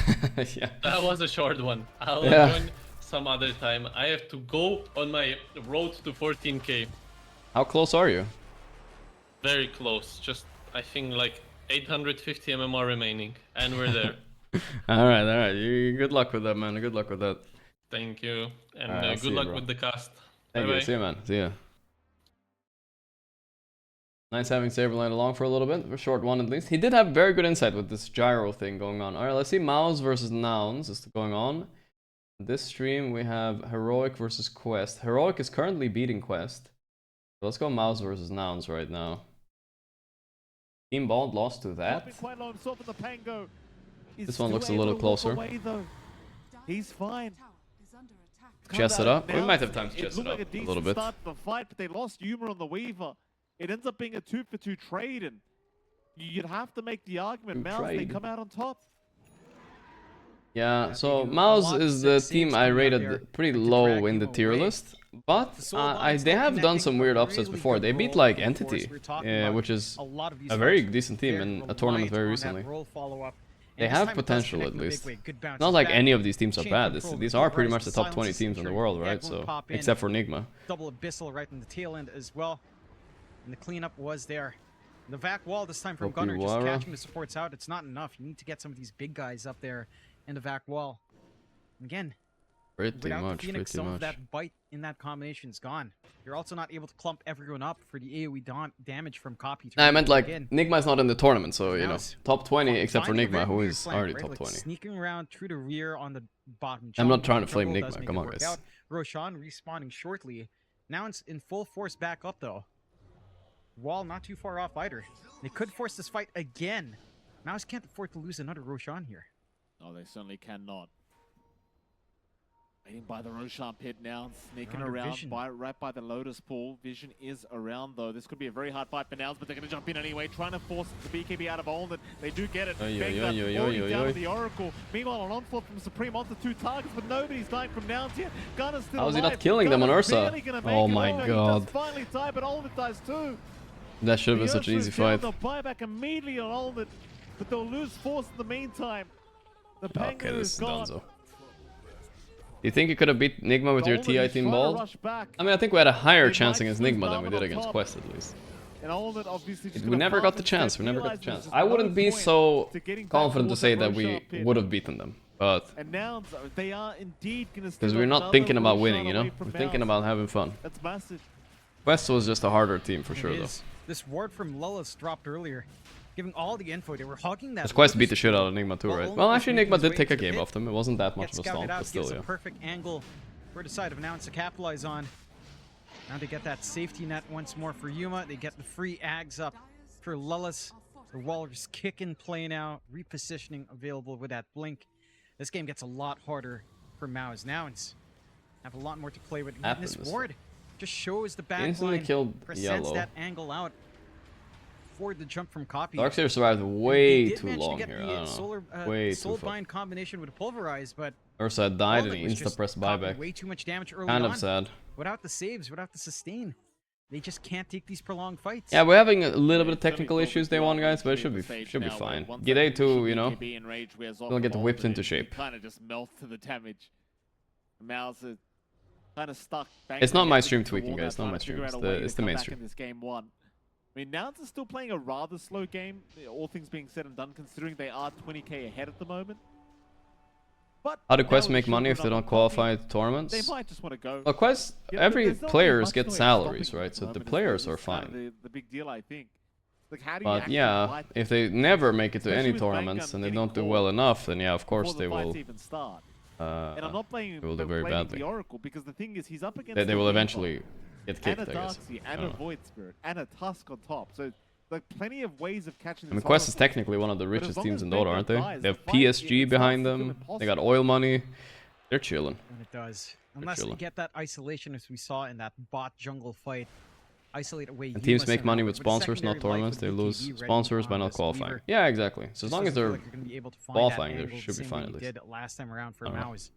Yeah. That was a short one. I'll join some other time. I have to go on my road to 14k. How close are you? Very close. Just, I think, like 850 MMR remaining. And we're there. Alright. Good luck with that, man. Good luck with that. Thank you. And good luck with the cast. Thank you. See you, man. See ya. Nice having Saberline along for a little bit. A short one at least. He did have very good insight with this gyro thing going on. Alright, let's see. Mouse versus Nouns is going on. This stream we have Heroic versus Quest. Heroic is currently beating Quest. So let's go Mouse versus Nouns right now. Team Bald lost to that. This one looks a little closer. He's fine. Chess it up. We might have time to chess it up a little bit. The fight, but they lost Yuma on the Weaver. It ends up being a 2-for-2 trade, and you'd have to make the argument Mouse they come out on top. Yeah, so Mouse is the team I rated pretty low in the tier list, but they have done some weird upsets before. They beat like Entity, which is a very decent team in a tournament very recently. They have potential at least. Not like any of these teams are bad. These are pretty much the top 20 teams in the world, right? So except for Nigma. Double Abyssal right in the tail end as well. And the cleanup was there. The vac wall this time from Gunner, just catching the supports out. It's not enough. You need to get some of these big guys up there in the vac wall. And again, pretty without much, the Phoenix, some of that bite in that combination is gone. You're also not able to clump everyone up for the AoE damage from copy. I meant like Nigma's not in the tournament, so you know, top 20 except for Nigma, who is already top 20. Sneaking around through the rear on the bottom. I'm not trying to flame Nigma, come on guys. Roshan respawning shortly. Now it's in full force back up though. Wall not too far off either. They could force this fight again. Mouse can't afford to lose another Roshan here. Oh, they certainly cannot. Waiting by the Roshan pit now, sneaking around right by the Lotus pool. Vision is around though. This could be a very hard fight for Nouns, but they're going to jump in anyway, trying to force the BKB out of Olden. They do get it. Down with the Oracle. Meanwhile, an onslaught from Supreme onto 2 targets, but nobody's dying from Nouns here. Gunner's still How is he alive. not killing them on Ursa? Oh my god. He does finally die, but Olden dies too. That should have been such an easy fight. They'll buy back immediately on Olden, but they'll lose force in the meantime. The Penguin is gone. Do you think you could have beat Nigma with your TI team ball? I mean, I think we had a higher chance against Nigma than we did against Quest, at least. We never got the chance. We never got the chance. I wouldn't be so confident to say that we would have beaten them, but because we're not thinking about winning, you know, we're thinking about having fun. Quest was just a harder team for sure, though. This ward from Lullas dropped earlier. Giving all the info, they were hogging that. Quest beat the shit out of Nigma too, right? Well, actually, Nigma did take a game off them. It wasn't that much of a stomp, but still, yeah. A perfect angle for the side of Nouns to capitalize on. Now they get that safety net once more for Yuma. They get the free ags up for Lullas. The Walrus kick in play now. Repositioning available with that blink. This game gets a lot harder for Mao's. Nouns have a lot more to play with. And this ward just shows the back line, presents that angle out. The jump from copy. Darkseer survived way too long here. I don't know. Way too Soulbind combination with Pulverize, but Ursa died and he insta-pressed buyback. Way too much damage early kind on. of sad. Without the saves, without the sustain, they just can't take these prolonged fights. Yeah, we're having a little bit of technical issues day one, guys, but it should be fine. Day 2, you know, we'll get whipped into shape. Kind of just melt to the damage. Mouse are kind of stuck. It's not my stream tweaking, guys. It's not my stream. It's the main stream. I mean, Nouns is still playing a rather slow game, all things being said and done, considering they are 20k ahead at the moment. But how do Quest make money if they don't qualify tournaments? They might just want to go. Well, Quest, every players get salaries, right? So the players are fine. The big deal, I think. Like, how do but yeah, if they never make it to any tournaments and they don't do well enough, then yeah, of course they will. And I'm not playing they will do very badly. The Oracle because the thing is, he's up against. They will eventually get kicked, and a I guess. And a Void Spirit and a Tusk on top. So like plenty of ways of catching. I mean, Quest is technically one of the richest teams in Dota, aren't they? They have PSG behind them. They got oil money. They're chilling. And it does, unless they get that isolation, as we saw in that bot jungle fight. Isolate away. And teams make money with sponsors, not tournaments. They lose sponsors by not qualifying. Yeah, exactly. So as long as they're qualifying, they should be fine at least. Last time around for Mao's.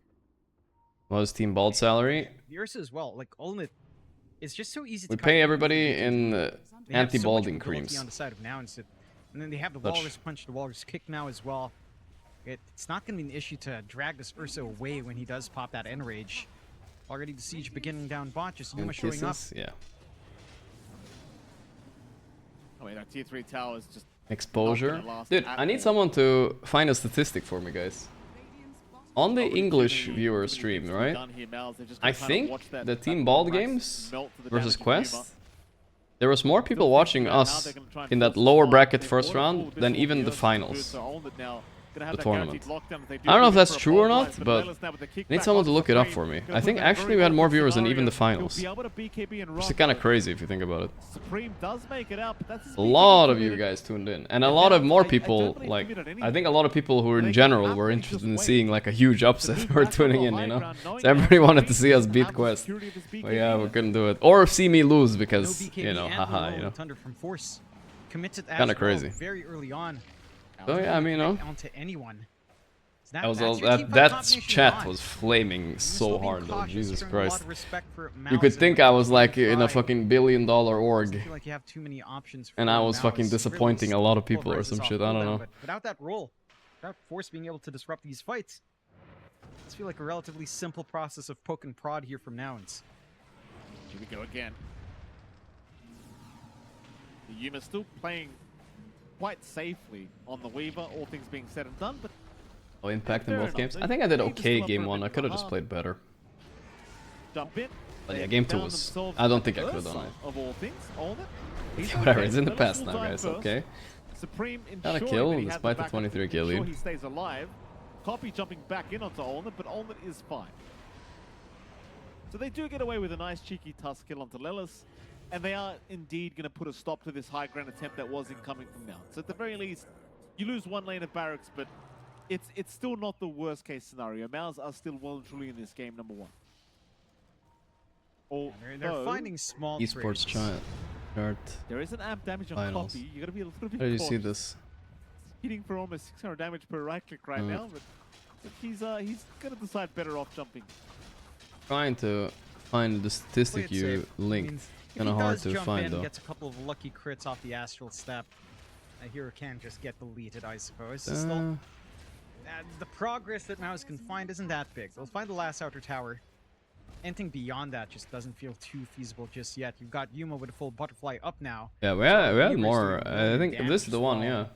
What is Team Bald salary? The Ursa as well. Like Olnit, it's just so easy. We pay everybody in anti-balding creams. On the side of Nouns, and then they have the Walrus punch, the Walrus kick now as well. It's not going to be an issue to drag this Ursa away when he does pop that Enrage. Already the siege beginning down bot, just Yuma showing up. Yeah. Oh wait, that tier 3 tower is just exposure. Dude, I need someone to find a statistic for me, guys. On the English viewer stream, right? I think the Team Bald games versus Quest, there was more people watching us in that lower bracket first round than even the finals. The tournament. I don't know if that's true or not, but I need someone to look it up for me. I think actually we had more viewers than even the finals. Which is kind of crazy if you think about it. A lot of you guys tuned in, and a lot of more people, like, I think a lot of people who in general were interested in seeing like a huge upset were tuning in, you know? So everybody wanted to see us beat Quest. But yeah, we couldn't do it. Or see me lose because, you know, haha, you know. Kind of crazy. Very early on. Oh yeah, I mean, you know, onto anyone. That chat was flaming so hard though, Jesus Christ. You could think I was like in a fucking $1 billion org. And I was fucking disappointing a lot of people or some shit, I don't know. Without that role, without Force being able to disrupt these fights, it's feel like a relatively simple process of poke and prod here from Nouns. Here we go again. The Yuma still playing quite safely on the Weaver, all things being said and done, but impact in both games. I think I did okay game 1. I could have just played better. Dump in. But yeah, game 2 was... I don't think I could have done it. Of all things, Whatever, it's in the past now, guys, okay. Supreme Got a kill despite the 23 kill lead. He stays alive. Copy jumping back in onto Olnett, but Olnett is fine. So they do get away with a nice cheeky Tusk kill onto Lelis, and they are indeed going to put a stop to this high ground attempt that was incoming from now. So at the very least, you lose one lane of barracks, but it's still not the worst case scenario. Maus are still well and truly in this game, number 1. They're finding small Esports chart. There is an amp damage on Finals. Copy. You got to be a little bit How do you cautious. see this? Hitting for almost 600 damage per right click right now, but he's gonna decide better off jumping. Trying to find the statistic you linked. Kind of hard to find though. Gets a couple of lucky crits off the Astral Step. Hero can just get deleted, I suppose. Still, the progress that Maus can find isn't that big. They'll find the last outer tower. Anything beyond that just doesn't feel too feasible just yet. You've got Yuma with a full butterfly up now. Yeah, we had more. I think this is the one, yeah.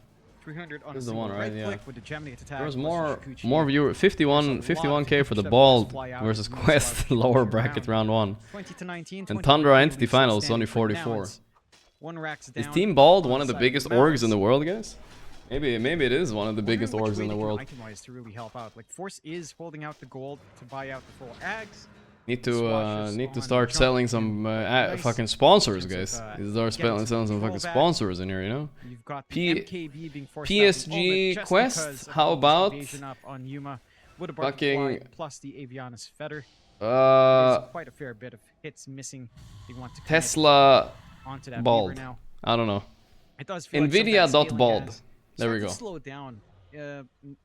300 on this is the one, right? Yeah. With the Gemini attack. There was more viewer. 51k for the Bald versus Quest lower bracket round 1. 20 to 19. And Tundra Entity Finals only 44. Is Team Bald one of the biggest orgs in the world, guys? Maybe it is one of the biggest orgs in the world. To really help out. Like Force is holding out the gold to buy out the full Ags. Need to start selling some fucking sponsors, guys. Start selling some fucking sponsors in here, you know. You've got MKB being forced PSG Quest. How about fucking plus the Avianis Fetter? There's quite a fair bit of hits missing. They want to Tesla onto that Bald. now. I don't know. It does feel Nvidia.bald. There we go. Slow down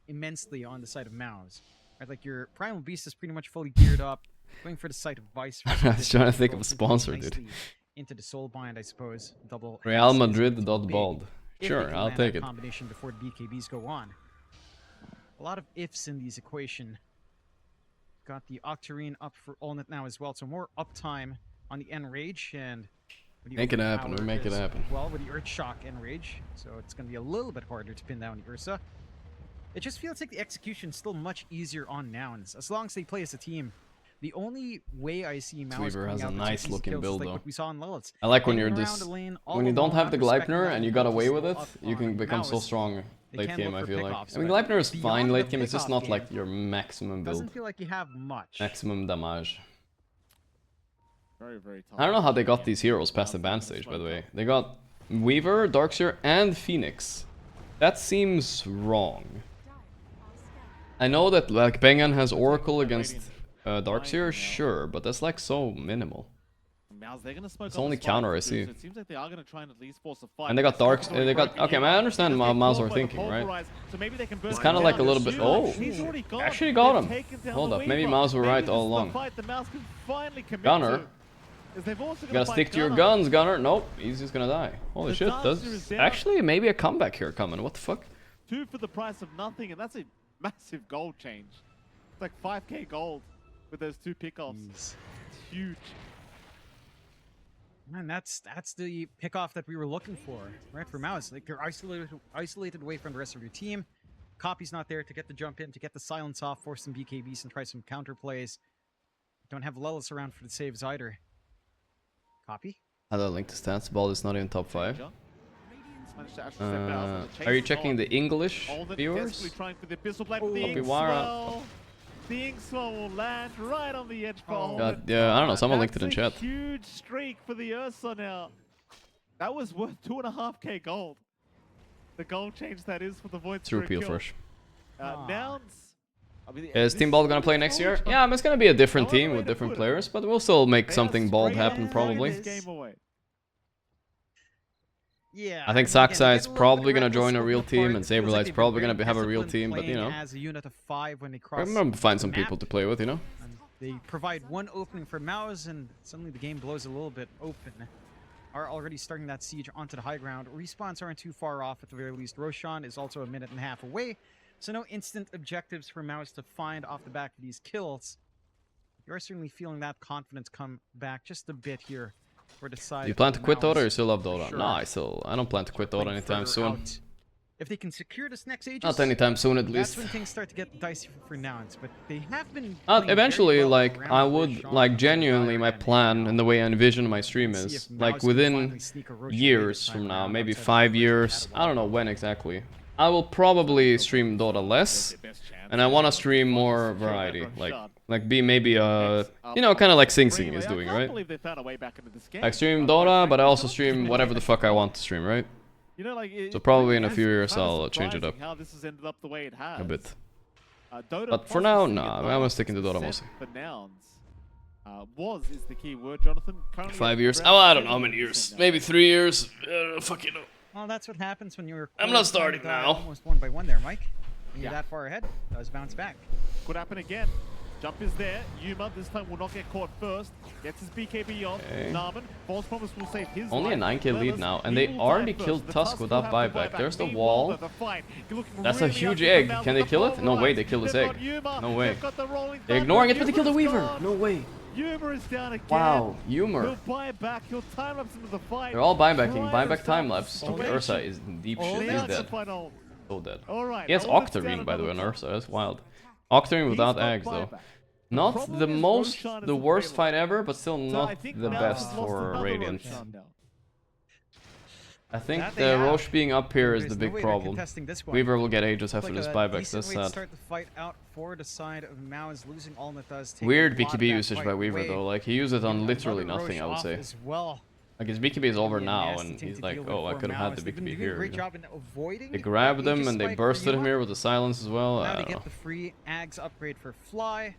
immensely on the side of Maus. Right, like your Primal Beast is pretty much fully geared up. Going for the site of Vice. I was trying to think of a sponsor, dude. Into the Soulbind, I suppose. Double. Real Madrid.bald. Sure, I'll take it. Combination before the BKBs go on. A lot of ifs in these equation. Got the Octarine up for Olnett now as well, so more uptime on the Enrage and. Make it happen. We make it happen. Well, with the Earthshock Enrage, so it's going to be a little bit harder to pin down the Ursa. It just feels like the execution is still much easier on Nouns, as long as they play as a team. The only way I see Maus Weaver has a nice looking build though. Like we saw in Lilith's. I like when you're just when you don't have the Gleipnir and you got away with it, you can become so strong late game. I feel like. I mean, Gleipnir is fine late game. It's just not like your maximum build. Doesn't feel like you have much. Maximum damage. Very, very tough. I don't know how they got these heroes past the ban stage. By the way, they got Weaver, Darkseer, and Phoenix. That seems wrong. I know that like Bengan has Oracle against. Darkseer, sure, but that's like so minimal. It's only counter I see. It seems like they are going to try and at least force a fight. And they got Darks. They got. Okay, I understand how Maus are thinking, right? It's kind of like a little bit. Oh, actually got him. Hold up, maybe Maus were right all along. Gunner, you gotta stick to your guns, Gunner. Nope, he's just gonna die. Holy shit! There's actually maybe a comeback here coming. What the fuck? 2 for the price of nothing, and that's a massive gold change. It's like 5k gold. With those 2 pickoffs. It's huge. Man, that's the pickoff that we were looking for, right? For Maus. Like they're isolated away from the rest of your team. Copy's not there to get the jump in, to get the silence off, force some BKBs and try some counter plays. Don't have Lelis around for the saves either. Copy. How do I link the stats? Ball is not even top 5. Are you checking the English viewers? Copy Wara. The Inkswell will land right on the edge for God, yeah, I don't know. Someone linked it in chat. Huge streak for the Ursa now. That was worth 2.5k gold. The gold change that is for the Void. True peel fresh. Nouns. Is Team Bald gonna play next year? Yeah, it's gonna be a different team with different players, but we'll still make something Bald happen probably. Yeah, I think Saksai's probably gonna join a real team, and Saberlight's probably gonna have a real team, but you know, as a unit of 5 when they cross I'm gonna find some people to play with, you know. And they provide one opening for Maus, and suddenly the game blows a little bit open. Are already starting that siege onto the high ground. Respawns aren't too far off at the very least. Roshan is also a minute and a half away, so no instant objectives for Maus to find off the back of these kills. You're certainly feeling that confidence come back just a bit here. Do you plan to quit Dota or you still love Dota? Sure. No, I don't plan to quit Dota anytime soon. If they can secure this next Aegis, not anytime soon at least. That's when things start to get dicey for Nouns, but they have been eventually, well like, I would, like, genuinely, my plan and the way I envision my stream is, like, within years from now, maybe 5 years, I don't know when exactly, I will probably stream Dota less, and I want to stream more variety, like be maybe you know, kind of like Sing Sing is doing, right? Like stream Dota, but I also stream whatever the fuck I want to stream, right? You know, like, So probably in a few years I'll change it up how this has ended up the way it has. a bit. Dota But for now, nah, I'm sticking to Dota mostly. For Nouns. Is the key word, Jonathan. 5 years? Oh, I don't know how many years. Maybe 3 years. Fuck you know. Well, that's what happens when you're. I'm not starting now. Almost 1 by 1 there, Mike. When you're that far ahead, does bounce back. Could happen again. Jump is there. Yuma this time will not get caught first. Gets his BKB on. Narman. False Promise will save his Only a 9k lead now, and they already killed Tusk without buyback. There's the wall. That's a huge egg. Can they kill it? No way, they killed his egg. No way. They're ignoring it, but they killed the Weaver. No way. Yuma is down again. Wow, Yuma. He'll buy back. He'll time lapse into the fight. They're all buybacking. Buyback time lapse. Ursa is in deep shit. He's dead. So dead. He has Octarine, by the way, on Ursa. That's wild. Octarine without eggs, though. Not the worst fight ever, but still not the best for Radiant. I think the Roche being up here is the big problem. Weaver will get Aegis after this buyback, that's sad. Start the fight out for the side of Mao is losing all that does. Weird BKB usage by Weaver though, like he used it on literally nothing, I would say. Like his BKB is over now and he's like, oh, I could have had the BKB here. You know? They grabbed him and they bursted him here with the silence as well. Now they get the free Ags upgrade for Fly.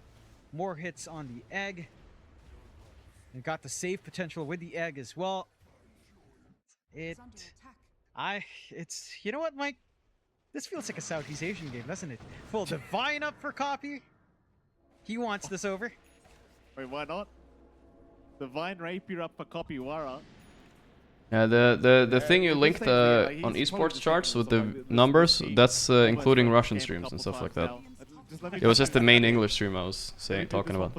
More hits on the egg. They got the save potential with the egg as well. It's you know what, Mike? This feels like a Southeast Asian game, doesn't it? Full Divine up for copy. He wants this over. Wait, why not? Divine Rapier up for copy Wara. Yeah, the thing you linked on esports charts with the numbers, that's including Russian streams and stuff like that. It was just the main English stream I was talking about.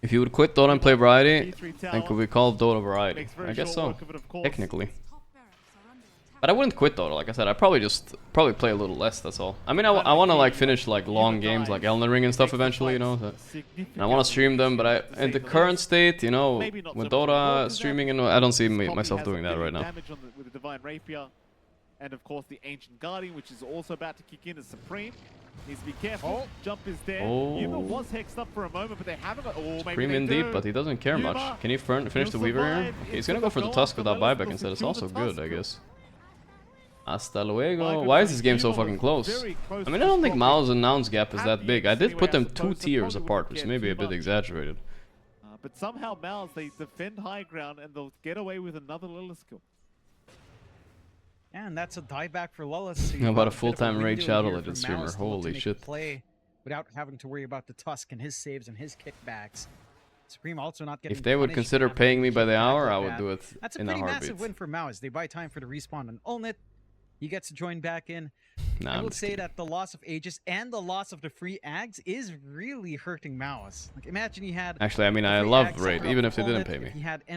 If you would quit Dota and play Variety, then could we call Dota Variety? I guess so, technically. But I wouldn't quit Dota, like I said. I'd probably play a little less, that's all. I mean, I want to like finish like long games like Elden Ring and stuff eventually, you know. And I want to stream them, but in the current state, you know, with Dota streaming, and I don't see myself doing that right now. With the Divine Rapier. And of course the Ancient Guardian, which is also about to kick in as Supreme. Needs to be careful. Jump is there. Yuma was hexed up for a moment, but they haven't got... Supreme in deep, but he doesn't care much. Can he finish the Weaver here? Okay, he's gonna go for the Tusk without buyback instead. It's also good, I guess. Hasta luego. Why is this game so fucking close? I mean, I don't think Mao's and Noun's gap is that big. I did put them 2 tiers apart, which may be a bit exaggerated. But somehow Mao's, they defend high ground and they'll get away with another Lilith skill. And that's a dieback for Lilith. So how about a full-time Raid Shadow Legend streamer? Holy shit. Play without having to worry about the Tusk and his saves and his kickbacks. Supreme also not getting. If they would consider paying me by the hour, I would do it in a heartbeat. That's a pretty massive win for Mao's. They buy time for the respawn on Ulnit. He gets to join back in. Nah, I would say that the loss of Aegis and the loss of the free Ags is really hurting Mao's. Like, imagine he had... Actually, I mean, I love Raid, even if they didn't pay me.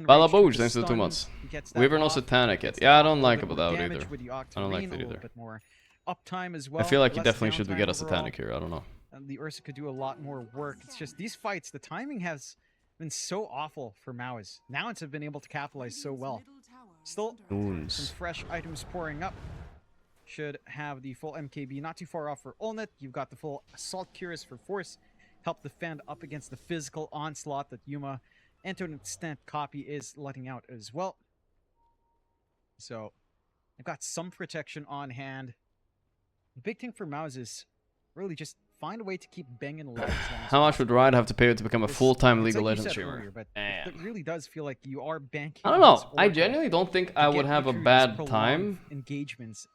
Balabouge, thanks for the 2 months. Weaver no Satanic yet. Yeah, I don't like about either. I don't like that either. Uptime as well. I feel like you definitely should get a Satanic here, I don't know. The Ursa could do a lot more work. It's just, these fights, the timing has been so awful for Mao's. Nouns have been able to capitalize so well. Still, some fresh items pouring up. Should have the full MKB not too far off for Ulnit. You've got the full Assault Curious for Force. Help defend up against the physical onslaught that Yuma, and to an extent, Copy is letting out as well. So, I've got some protection on hand. The big thing for Mao's is really just find a way to keep banging legs. How much would Riot have to pay to become a full-time League of Legends streamer? Earlier, but it really does feel like you are banking. I don't know. I genuinely don't think I would have a bad time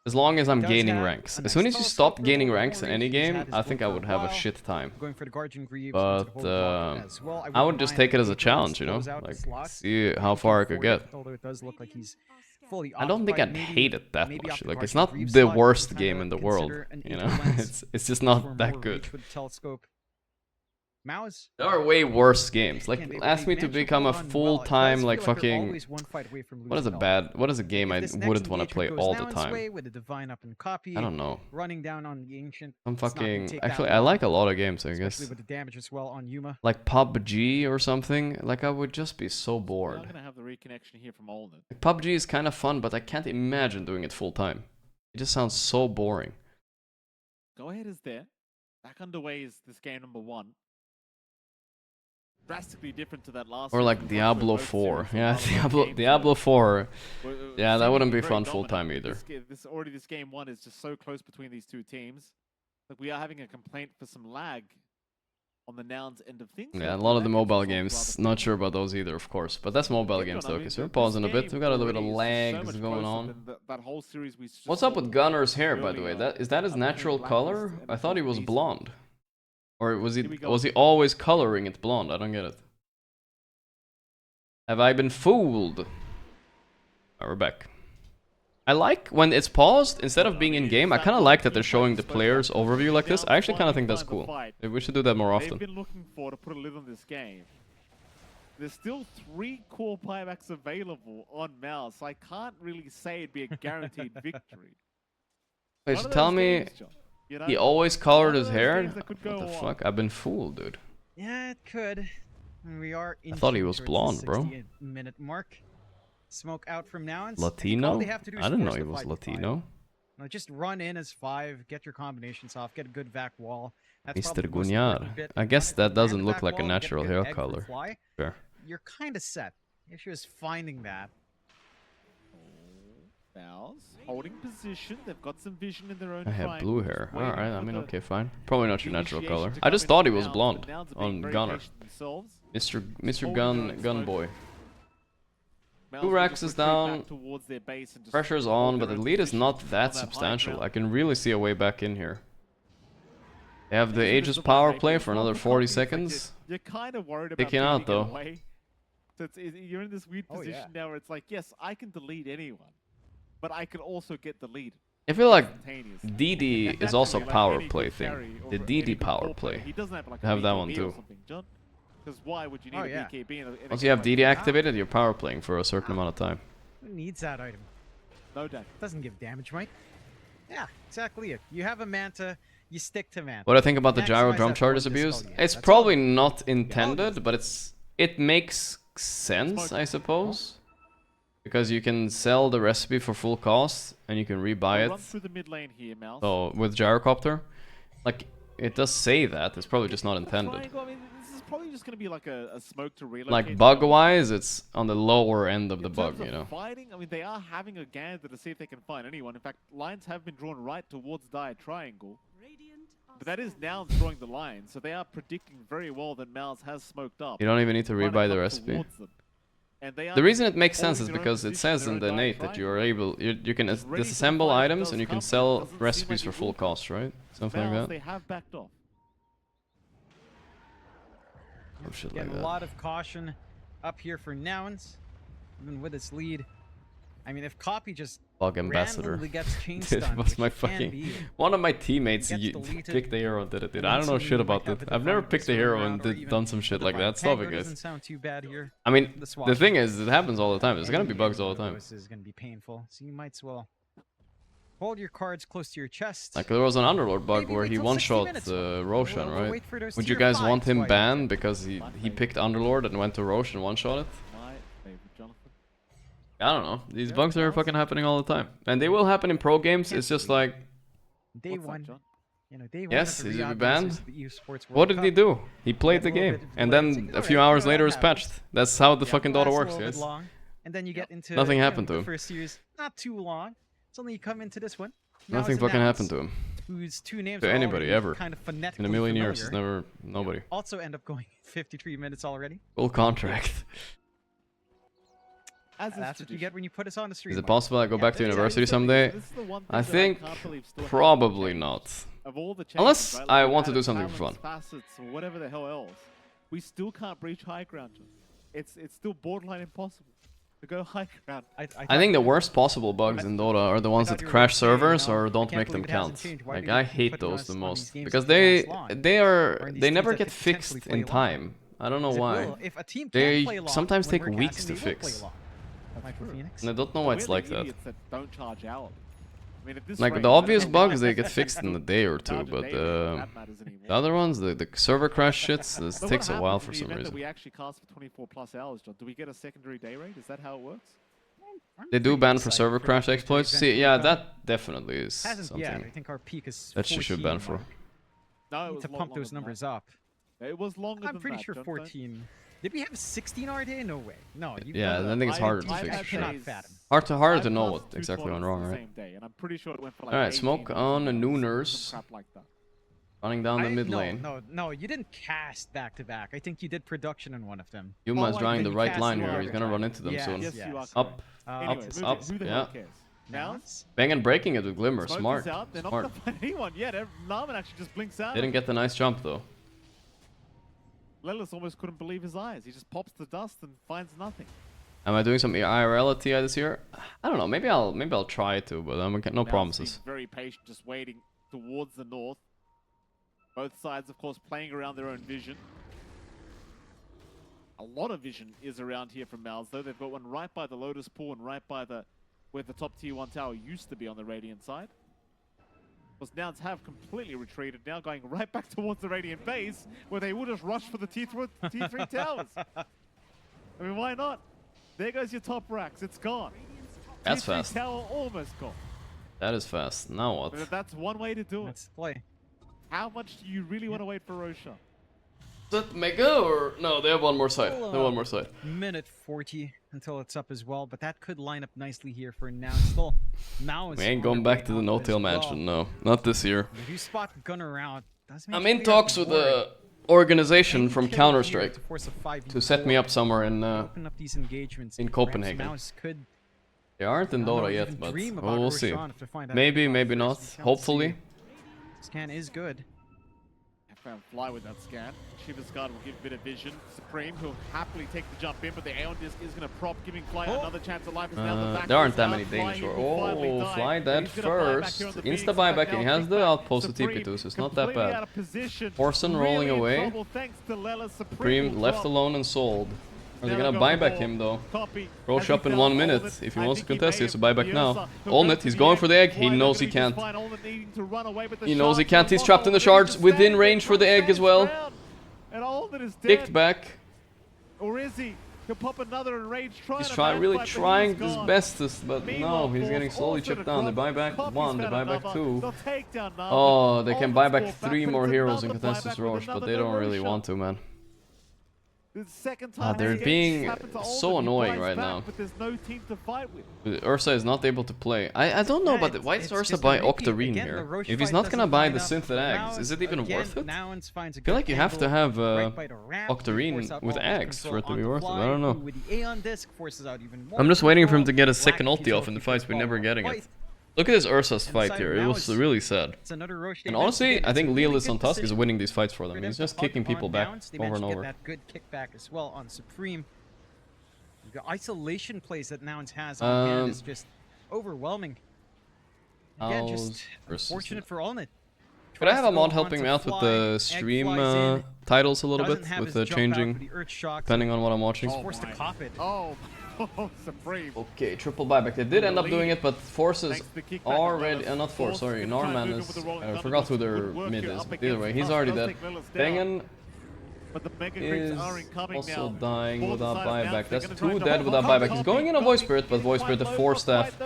as long as I'm gaining ranks. As soon as you stop gaining ranks in any game, I think I would have a shit time. But I would just take it as a challenge, you know? Like, see how far I could get. Although it does look like he's I don't think I'd hate it that much. Like, it's not the worst game in the world, you know? It's just not that good. Mao's. There are way worse games. Like, ask me to become a full-time, like, fucking... What is a game I wouldn't want to play all the time? With the divine up and copy, I don't know. Running down on the ancient. I'm fucking... Actually, I like a lot of games, I guess. Especially with the damage as well on Yuma. Like PUBG or something. Like, I would just be so bored. I'm gonna have the reconnection here from Olden. Like, PUBG is kind of fun, but I can't imagine doing it full-time. It just sounds so boring. Go ahead is there. Back underway is this game number 1. Drastically different to that last. Or like Diablo 4. Yeah, Diablo 4. Yeah, that wouldn't be fun full time either. This game 1 is just so close between these two teams. Like we are having a complaint for some lag on the Nouns end of things. Yeah, a lot of the mobile games. Not sure about those either, of course. But that's mobile games though. Okay, so we're pausing a bit. We got a little bit of lags going on. What's up with Gunner's hair, by the way? Is that his natural color? I thought he was blonde. Or was he always coloring it blonde? I don't get it. Have I been fooled? Alright, we're back. I like when it's paused, instead of being in-game, I kind of like that they're showing the player's overview like this. I actually kind of think that's cool. We should do that more often. They've been looking for to put a lid on this game. There's still 3 core buybacks available on Mouse, so I can't really say it'd be a guaranteed victory. Wait, so tell me... He always colored his hair? What the fuck? I've been fooled, dude. Yeah, it could. We are I thought he was blonde, bro. Minute mark. Smoke out from now. Latino? I didn't know he was Latino. No, just run in as 5, get your combinations off, get a good vac wall. That's Mr. Gunyar. I guess that doesn't look like a natural hair color. Sure. You're kind of set. The issue is finding that. Holding position, they've got some vision in their own. I have blue hair. Alright, I mean, okay, fine. Probably not your natural color. I just thought he was blonde on Gunner. Mr. Gun Boy. 2 racks is down. Pressure's on, but the lead is not that substantial. I can really see a way back in here. They have the Aegis power play for another 40 seconds. You're kind of worried about picking out though. So you're in this weird position now where it's like, yes, I can delete anyone. But I could also get the lead. I feel like DD is also a power play thing. The DD power play. He doesn't have like have that one too. Because why would you need a BKB? Once you have DD activated, you're power playing for a certain amount of time. Who needs that item? No doubt. Doesn't give damage, Mike. Yeah, exactly it. You have a Manta, you stick to Manta. What I think about the gyro drum charges abuse? It's probably not intended, but it makes sense, I suppose. Because you can sell the recipe for full cost, and you can rebuy it. Run through the mid lane here, Mouse. So, with Gyrocopter, like, it does say that, it's probably just not intended. I mean, this is probably just going to be like a smoke to relocate. Like, bug-wise, it's on the lower end of the bug, you know. Fighting, I mean, they are having a gander to see if they can find anyone. In fact, lines have been drawn right towards Dire Triangle. But that is now drawing the line, so they are predicting very well that Mouse has smoked up. You don't even need to rebuy the recipe. The reason it makes sense is because it says in the innate that you are able, you can disassemble items and you can sell recipes for full cost, right? Something like that. They have backed off. Oh, shit Getting like that. A lot of caution up here for Nouns, even with its lead. I mean, if Copy just Bug Ambassador. Gets chain Dude, stunned, was my fucking one of my teammates picked the hero and did it. Dude, I don't know shit about that. I've never picked a hero and done some shit like that. Stop it, guys. Doesn't sound too bad here. I mean, the thing is, it happens all the time. There's gonna be bugs all the time. This is gonna be painful, so you might as well hold your cards close to your chest. Like there was an Underlord bug where he one-shot Roshan, right? Would you guys want him banned because he picked Underlord and went to Rosh and one-shot it? I don't know. These bugs are fucking happening all the time. And they will happen in pro games. It's just like... Day one. You know, day one yes, is he banned? What did he do? He played the game. And then a few hours later it's patched. That's how the fucking Dota works, guys. And then you get into nothing happened to him. First series, not too long. It's only you come into this one. Nothing fucking happened to him. Whose 2 names to anybody ever. Kind of in a million years, it's never nobody. Also end up going 53 minutes already. Full contract. That's what you get when you put us on the street. Is it possible I go back to university someday? I think probably not. Unless I want to do something for fun. Or whatever the hell else, we still can't breach high ground. It's still borderline impossible. to go high ground. I think the worst possible bugs in Dota are the ones that crash servers or don't make them count. Like I hate those the most because they never get fixed in time. I don't know why. They sometimes take weeks to fix. And I don't know why it's like that. Don't charge out. I mean, Like the obvious bugs, they get fixed in a day or two, but the other ones, the server crash shits, this takes a while for some reason. We actually cast for 24+ hours, John. Do we get a secondary day rate? Is that how it works? They do ban for server crash exploits. See, yeah, that definitely is something I think our peak is that you should ban for. No, need to pump those numbers up. It was longer than that. I'm pretty sure 14. Did we have 16 RDA? No way. No. Yeah, I think it's harder to fix. I cannot fathom. Harder to know what exactly went wrong, right? And I'm pretty sure it went for like Alright, smoke on the Nooners. Running down the mid lane. No, you didn't cast back to back. I think you did production in one of them. Yuma's drawing the right line here. He's gonna run into them soon. Up, yeah. Banging breaking it with Glimmer. Smart. They're not gonna find anyone yet. Narman actually just blinks out. Didn't get the nice jump though. Lelis almost couldn't believe his eyes. He just pops the dust and finds nothing. Am I doing some IRL at TI this year? I don't know. Maybe I'll try to, but no promises. Very patient, just waiting towards the north. Both sides, of course, playing around their own vision. A lot of vision is around here from Mal's, though. They've got one right by the Lotus Pool and right by where the top tier 1 tower used to be on the Radiant side. Because Nouns have completely retreated, now going right back towards the Radiant base, where they would have rushed for the T3 towers. I mean, why not? There goes your top racks, it's gone. That's T3 fast. tower almost gone. That is fast. Now what? But that's one way to do it. Let's play. How much do you really want to wait for Roshan? Is that Mega or no? They have one more side. They have one more side. Minute 40 until it's up as well, but that could line up nicely here for now. Still, now we ain't going back to the no-tail mansion. No, not this year. If you spot Gunner out, I'm in talks with the organization from Counter-Strike to set me up somewhere in Copenhagen. They aren't in Dota yet, but we'll see. Maybe, maybe not. Hopefully. Scan is good. Fly with that scan. Shiva's Guard will give a bit of vision. Supreme, who'll happily take the jump in, but the Aeon Disc is going to prop, giving Fly another chance at life. There aren't that many Danish. Oh, Fly dead first. Insta buyback, and he has the outpost with TP2, so it's not that bad. Forsen rolling away. Supreme left alone and sold. Are they gonna buy back him though? Roche up in 1 minute. If he wants to contest, he has to buy back now. Olnit, he's going for the egg. He knows he can't. He knows he can't. He's trapped in the shards within range for the egg as well. Kicked back. Or is he? He'll pop another enraged try. He's really trying his bestest, but no, he's getting slowly chipped down. They buy back 1, they buy back 2. Oh, they can buy back 3 more heroes in contest this Roche, but they don't really want to, man. They're being so annoying right now. But there's no team to fight with. Ursa is not able to play. I don't know about it. Why does Ursa buy Octarine here? If he's not gonna buy the Synth Eggs, is it even worth it? I feel like you have to have Octarine with eggs for it to be worth it. I don't know. I'm just waiting for him to get a second ulti off in the fights. We're never getting it. Look at this Ursa's fight here. It was really sad. And honestly, I think Leolis on Tusk is winning these fights for them. He's just kicking people back over and over. That good kickback as well on Supreme. The isolation plays that Nouns has on hand is just overwhelming. Again, just unfortunate for Olnit. Could I have a mod helping me out with the stream titles a little bit? With the changing, depending on what I'm watching? Forced to cop it. Supreme. Okay, triple buyback. They did end up doing it, but Force is already... not Force, sorry. Norman is... I forgot who their mid is. But either way, he's already dead. Bengen is also dying without buyback. That's 2 dead without buyback. He's going in a Voice Spirit, but Voice Spirit, the 4 staff.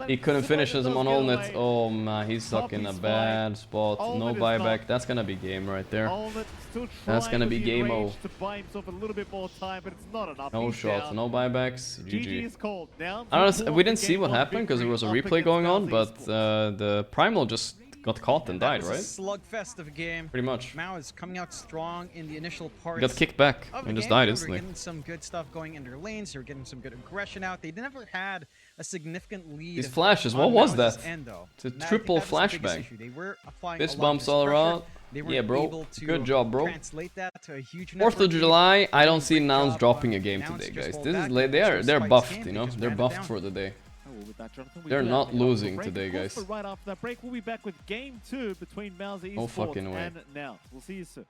He couldn't finish him on Olnit. Oh man, he's stuck in a bad spot. No buyback. That's gonna be game right there. That's gonna be game-o. No shots, no buybacks. GG. I don't know, we didn't see what happened because there was a replay going on, but the Primal just got caught and died, right? Slugfest of a game. Pretty much. Mao is coming out strong in the initial part. Got kicked back and just died instantly. They were getting some good stuff going in their lanes. They were getting some good aggression out. They never had a significant lead. These flashes, what was that? It's a triple flashbang. Fist bumps all around. They were Yeah, bro. able to Good job, bro. translate that to a huge 4th of July, I don't see Nouns dropping a game today, guys. This is late. They're buffed, you know. They're buffed for the day. They're not losing today, guys. Right after that break, we'll be back with game 2 between Mouser No Esports fucking way. and Now. We'll see you soon.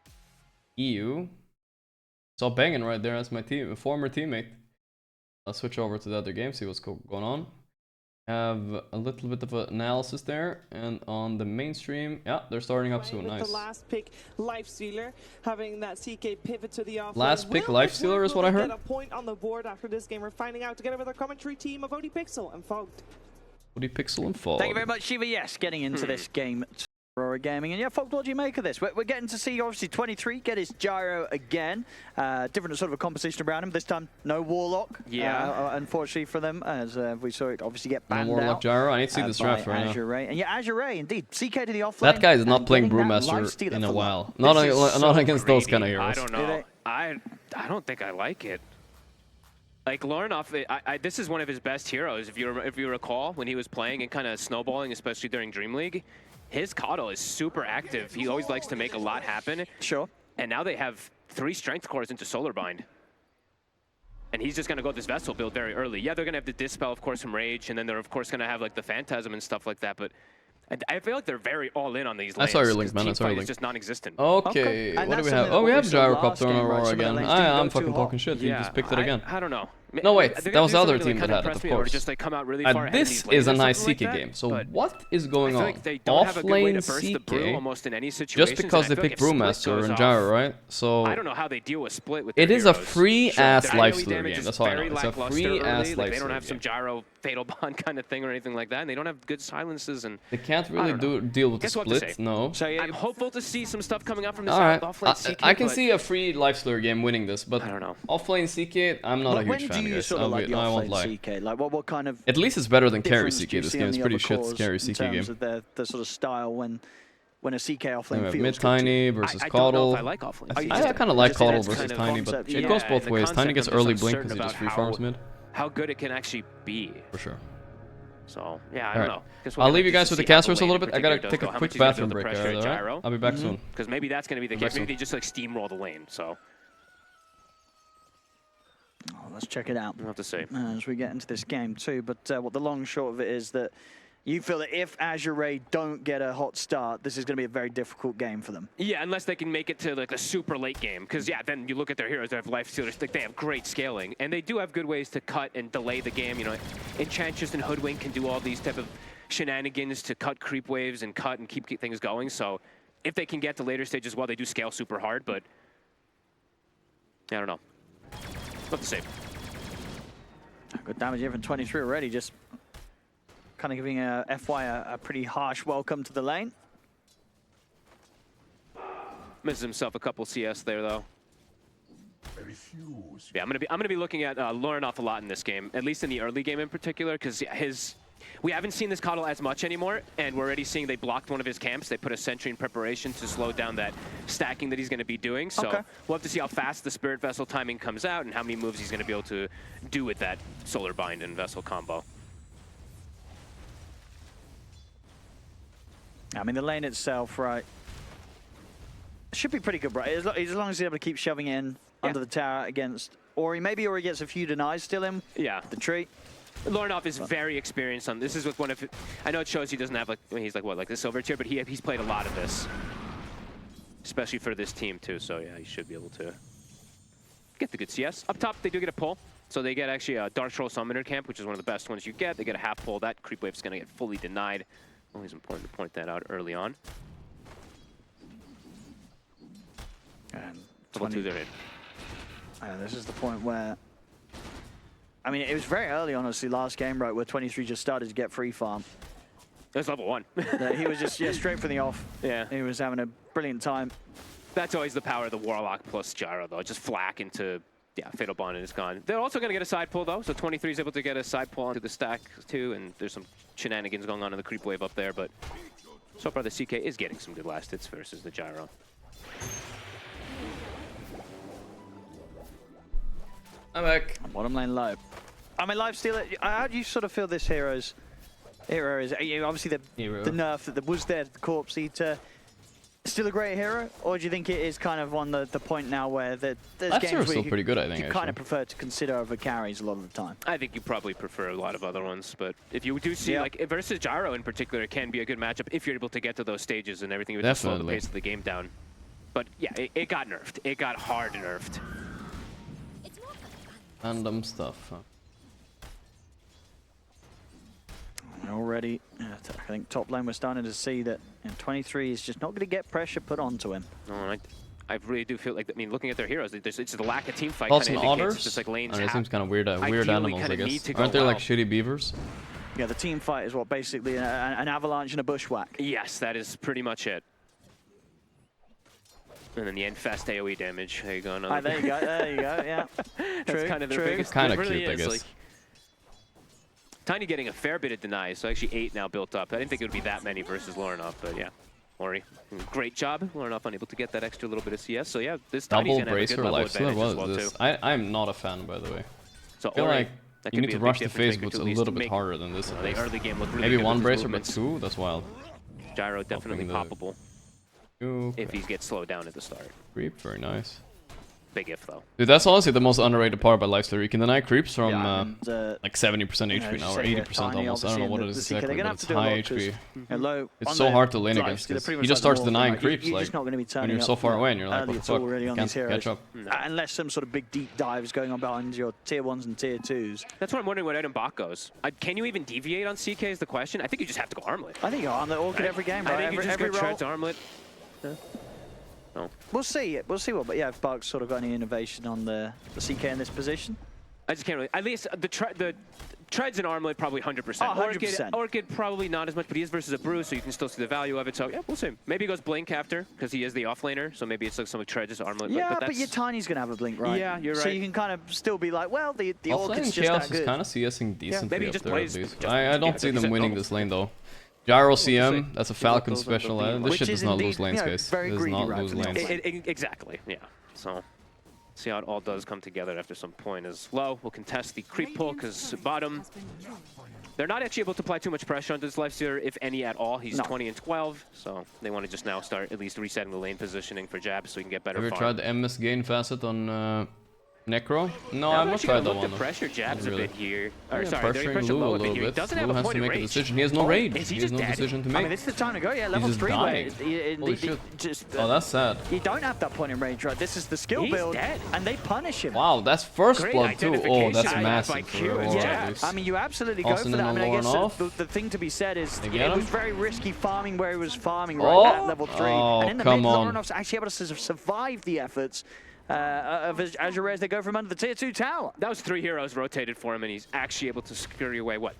EU. Saw banging right there. That's my former teammate. I'll switch over to the other game, see what's going on. Have a little bit of analysis there, and on the mainstream, yeah, they're starting up soon. Nice. The last pick, Lifestealer, having that CK pivot to the offlane. Last pick, Lifestealer is what I heard. Get a point on the board after this game. We're finding out together with our commentary team of OD Pixel and Fogged. OD Pixel and Fogged. Thank you very much, Shiva. Yes, getting into this game. Aurora Gaming, and yeah, Fogged, what do you make of this? We're getting to see obviously 23 get his gyro again. Different sort of a composition around him. This time, no Warlock. Yeah. Unfortunately for them, as we saw it obviously get banned No Warlock out. gyro. I need to see this draft right now. Azure Ray. And yeah, Azure Ray, indeed. CK to the offlane. That guy is not playing Brewmaster in a while. Not against those kind of heroes. I don't know. I don't think I like it. Like Lornoff, this is one of his best heroes. If you recall, when he was playing and kind of snowballing, especially during Dream League, his Coddle is super active. He always likes to make a lot happen. Sure. And now they have 3 strength cores into Solar Bind. And he's just going to go this Vessel build very early. Yeah, they're going to have the Dispel, of course, from Rage, and then they're, of course, going to have like the Phantasm and stuff like that. But I feel like they're very all in on these lanes. I saw your link, man. I saw your link. It's just non-existent. Okay, what do we have? Oh, we have Gyrocopter on Aurora again. I'm fucking talking shit. You just picked it again. I don't know. No, wait, that was the other team that had it, of course. Just, like, come out really far this is a nice CK game. So what is going on? Offlane CK, just because they picked Brewmaster and Gyro, right? So I don't know how they deal with split with it is a free-ass Lifestealer game, that's all I know. It's a free-ass Lifestealer game. They don't have some Gyro Fatal Bond kind of thing or anything like that, and they don't have good silences. And they can't really deal with the split, no. So I'm hopeful to see some stuff coming up from this offlane CK. I can see a free Lifestealer game winning this, but I don't know. Offlane CK, I'm not a huge fan. I won't lie. CK? Like what kind of at least it's better than carry CK. This game is pretty shit. Carry CK game. In terms of the sort of style when a CK offlane feels mid Tiny versus Coddle. I like offlane. I kind of like Coddle versus Tiny, but it goes both ways. Tiny gets early blink because he just free farms mid. How good it can actually be. For sure. So yeah, I don't know. I'll leave you guys with the casters a little bit. I gotta take a quick bathroom break. Alright? I'll be back soon. Because maybe that's gonna be the case. Maybe they just like steamroll the lane. So. Let's check it out. We'll have to see. As we get into this game too, but what the long and short of it is that you feel that if Azure Ray don't get a hot start, this is going to be a very difficult game for them. Yeah, unless they can make it to like a super late game. Because yeah, then you look at their heroes, they have Lifestealers, like they have great scaling. And they do have good ways to cut and delay the game. You know, Enchantress and Hoodwink can do all these type of shenanigans to cut creep waves and cut and keep things going. So if they can get to later stages, well, they do scale super hard, but I don't know. Love to see. Good damage here from 23 already, just kind of giving FY a pretty harsh welcome to the lane. Misses himself a couple CS there though. Yeah, I'm gonna be looking at Lornoff a lot in this game, at least in the early game in particular, because we haven't seen this Coddle as much anymore, and we're already seeing they blocked one of his camps. They put a sentry in preparation to slow down that stacking that he's going to be doing. So we'll have to see how fast the Spirit Vessel timing comes out and how many moves he's going to be able to do with that Solar Bind and Vessel combo. I mean, the lane itself, right, should be pretty good, right? As long as he's able to keep shoving it in under the tower against Ori. Maybe Ori gets a few denies still in the tree. Lornoff is very experienced on this. Is with one of I know it shows he doesn't have he's like what, like the silver tier, but he's played a lot of this, especially for this team too. So yeah, he should be able to get the good CS. Up top, they do get a pull, so they get actually a Dark Troll Summoner camp, which is one of the best ones you get. They get a half pull. That creep wave's gonna get fully denied. Always important to point that out early on. And this is the point where. I mean, it was very early, honestly, last game, right, where 23 just started to get free farm. It was level 1. He was just, straight from the off. Yeah. He was having a brilliant time. That's always the power of the Warlock plus Gyro, though. Just flak into, Fatal Bond and it's gone. They're also going to get a side pull, though. So 23 is able to get a side pull onto the stack, too. And there's some shenanigans going on in the creep wave up there. But so far, the CK is getting some good last hits versus the Gyro. I'm back. Bottom lane low. I mean, Lifestealer, how do you sort of feel this hero is? Obviously, the nerf that was there, the Corpse Eater. still a great hero, or do you think it is kind of on the point now where there's Life games Zero's where still pretty good, I think, you kind of prefer to consider over carries a lot of the time? I think you probably prefer a lot of other ones, but if you do see, like, versus Gyro in particular, it can be a good matchup if you're able to get to those stages and everything to slow the pace of the game down. But yeah, it got nerfed. It got hard nerfed. Random stuff, huh? Already, I think top lane we're starting to see that 23 is just not going to get pressure put onto him. No, I really do feel like, I mean, looking at their heroes, it's the lack of team fight Thoughts kind on of otters? indicates just like lanes. It seems kind of weird animals, I guess. Aren't there like shitty beavers? Yeah, the team fight is what basically an avalanche and a bushwhack. Yes, that is pretty much it. And then the Infest AoE damage. There you go. There you go. There you go. Yeah. That's kind of their biggest. Kind of really cute, I guess. Like, Tiny getting a fair bit of denies, so actually 8 now built up. I didn't think it would be that many versus Lorenov, but yeah. Ori, great job. Lorenov unable to get that extra little bit of CS. So yeah, this Tiny's double gonna have a good level advantage as well too. I'm not a fan, by the way. So I feel Ori, like you need to rush the phase boots a little bit make, harder than this. The early game looked really maybe good one with bracer, his but two? That's wild. Gyro definitely poppable. Okay. If he gets slowed down at the start. Creep, very nice. Big if though. Dude, that's honestly the most underrated part about Lifesteal. You can deny creeps from like 70% HP now, or 80% almost. I don't know what it is exactly, but it's high HP. It's so hard to lane against this. He just starts denying creeps like when you're so far away and you're like, what the fuck, can't catch up. Unless some sort of big deep dives going on behind your tier 1s and tier 2s. That's what I'm wondering what item bot goes. Can you even deviate on CK is the question? I think you just have to go armlet. I think you go armlet orchid every game, right? I think you just every go treads armlet. Yeah. No. We'll see it. We'll see what. But yeah, if Bark's sort of got any innovation on the CK in this position. I just can't really. At least the treads and armlet probably 100%. Oh, 100%. Orchid probably not as much, but he is versus a brew, so you can still see the value of it. So yeah, we'll see. Maybe he goes blink after because he is the offlaner. So maybe it's like some treads armlet. Yeah, but your Tiny's gonna have a blink, right? Yeah, you're right. So you can kind of still be like, well, the Orchid's just Chaos that good. is kind of CSing decently maybe up just there plays, at least. just I don't see them winning this lane though. Gyro CM, that's a Falcon special. This shit does not lose lanes, guys. It does not lose lanes. Exactly, yeah. So, see how it all does come together after some point. As low will contest the creep pull because bottom, they're not actually able to apply too much pressure onto this Lifestealer, if any at all. He's 20 and 12, so they want to just now start at least resetting the lane positioning for jabs so we can get better farm. Have you tried the MS gain facet on Necro? No, I've not tried that one. Pressure jabs a bit here. Or sorry, pressuring Lou a little bit. Lou has to make a decision. He has no rage. He has no decision to make. I mean, this is the time to go. Yeah, level 3. Holy shit. Oh, that's sad. You don't have that point in range, right? This is the skill build, and they punish him. Wow, that's first blood too. Oh, that's massive. Yeah, I mean, you absolutely go for that. I mean, I guess the thing to be said is it was very risky farming where he was farming right at level 3. And in the mid, Lorenov's actually able to survive the efforts of Azure as they go from under the tier 2 tower. That was 3 heroes rotated for him, and he's actually able to scurry away, what,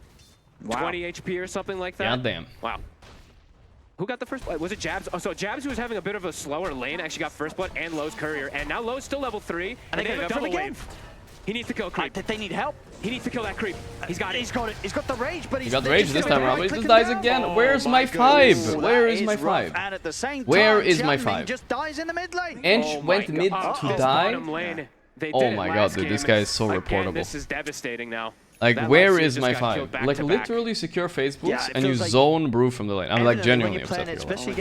20 HP or something like that? God damn. Wow. Who got the first blood? Was it Jabs? Oh, so Jabs, who was having a bit of a slower lane, actually got first blood and Lowe's courier. And now Lowe's still level 3, and they have a double wave. He needs to kill a creep. They need help. He needs to kill that creep. He's got it. He's got it. He's got the rage, but he got the rage this time around, but he just dies again. Where's my 5? Where is my 5? And at the same time, where is my 5? Just dies in the mid lane. Ench went mid to die. Oh my god, dude, this guy is so reportable. This is devastating now. Like, where is my 5? Like, literally secure phase boots and you zone brew from the lane. I'm like genuinely upset here. Listen,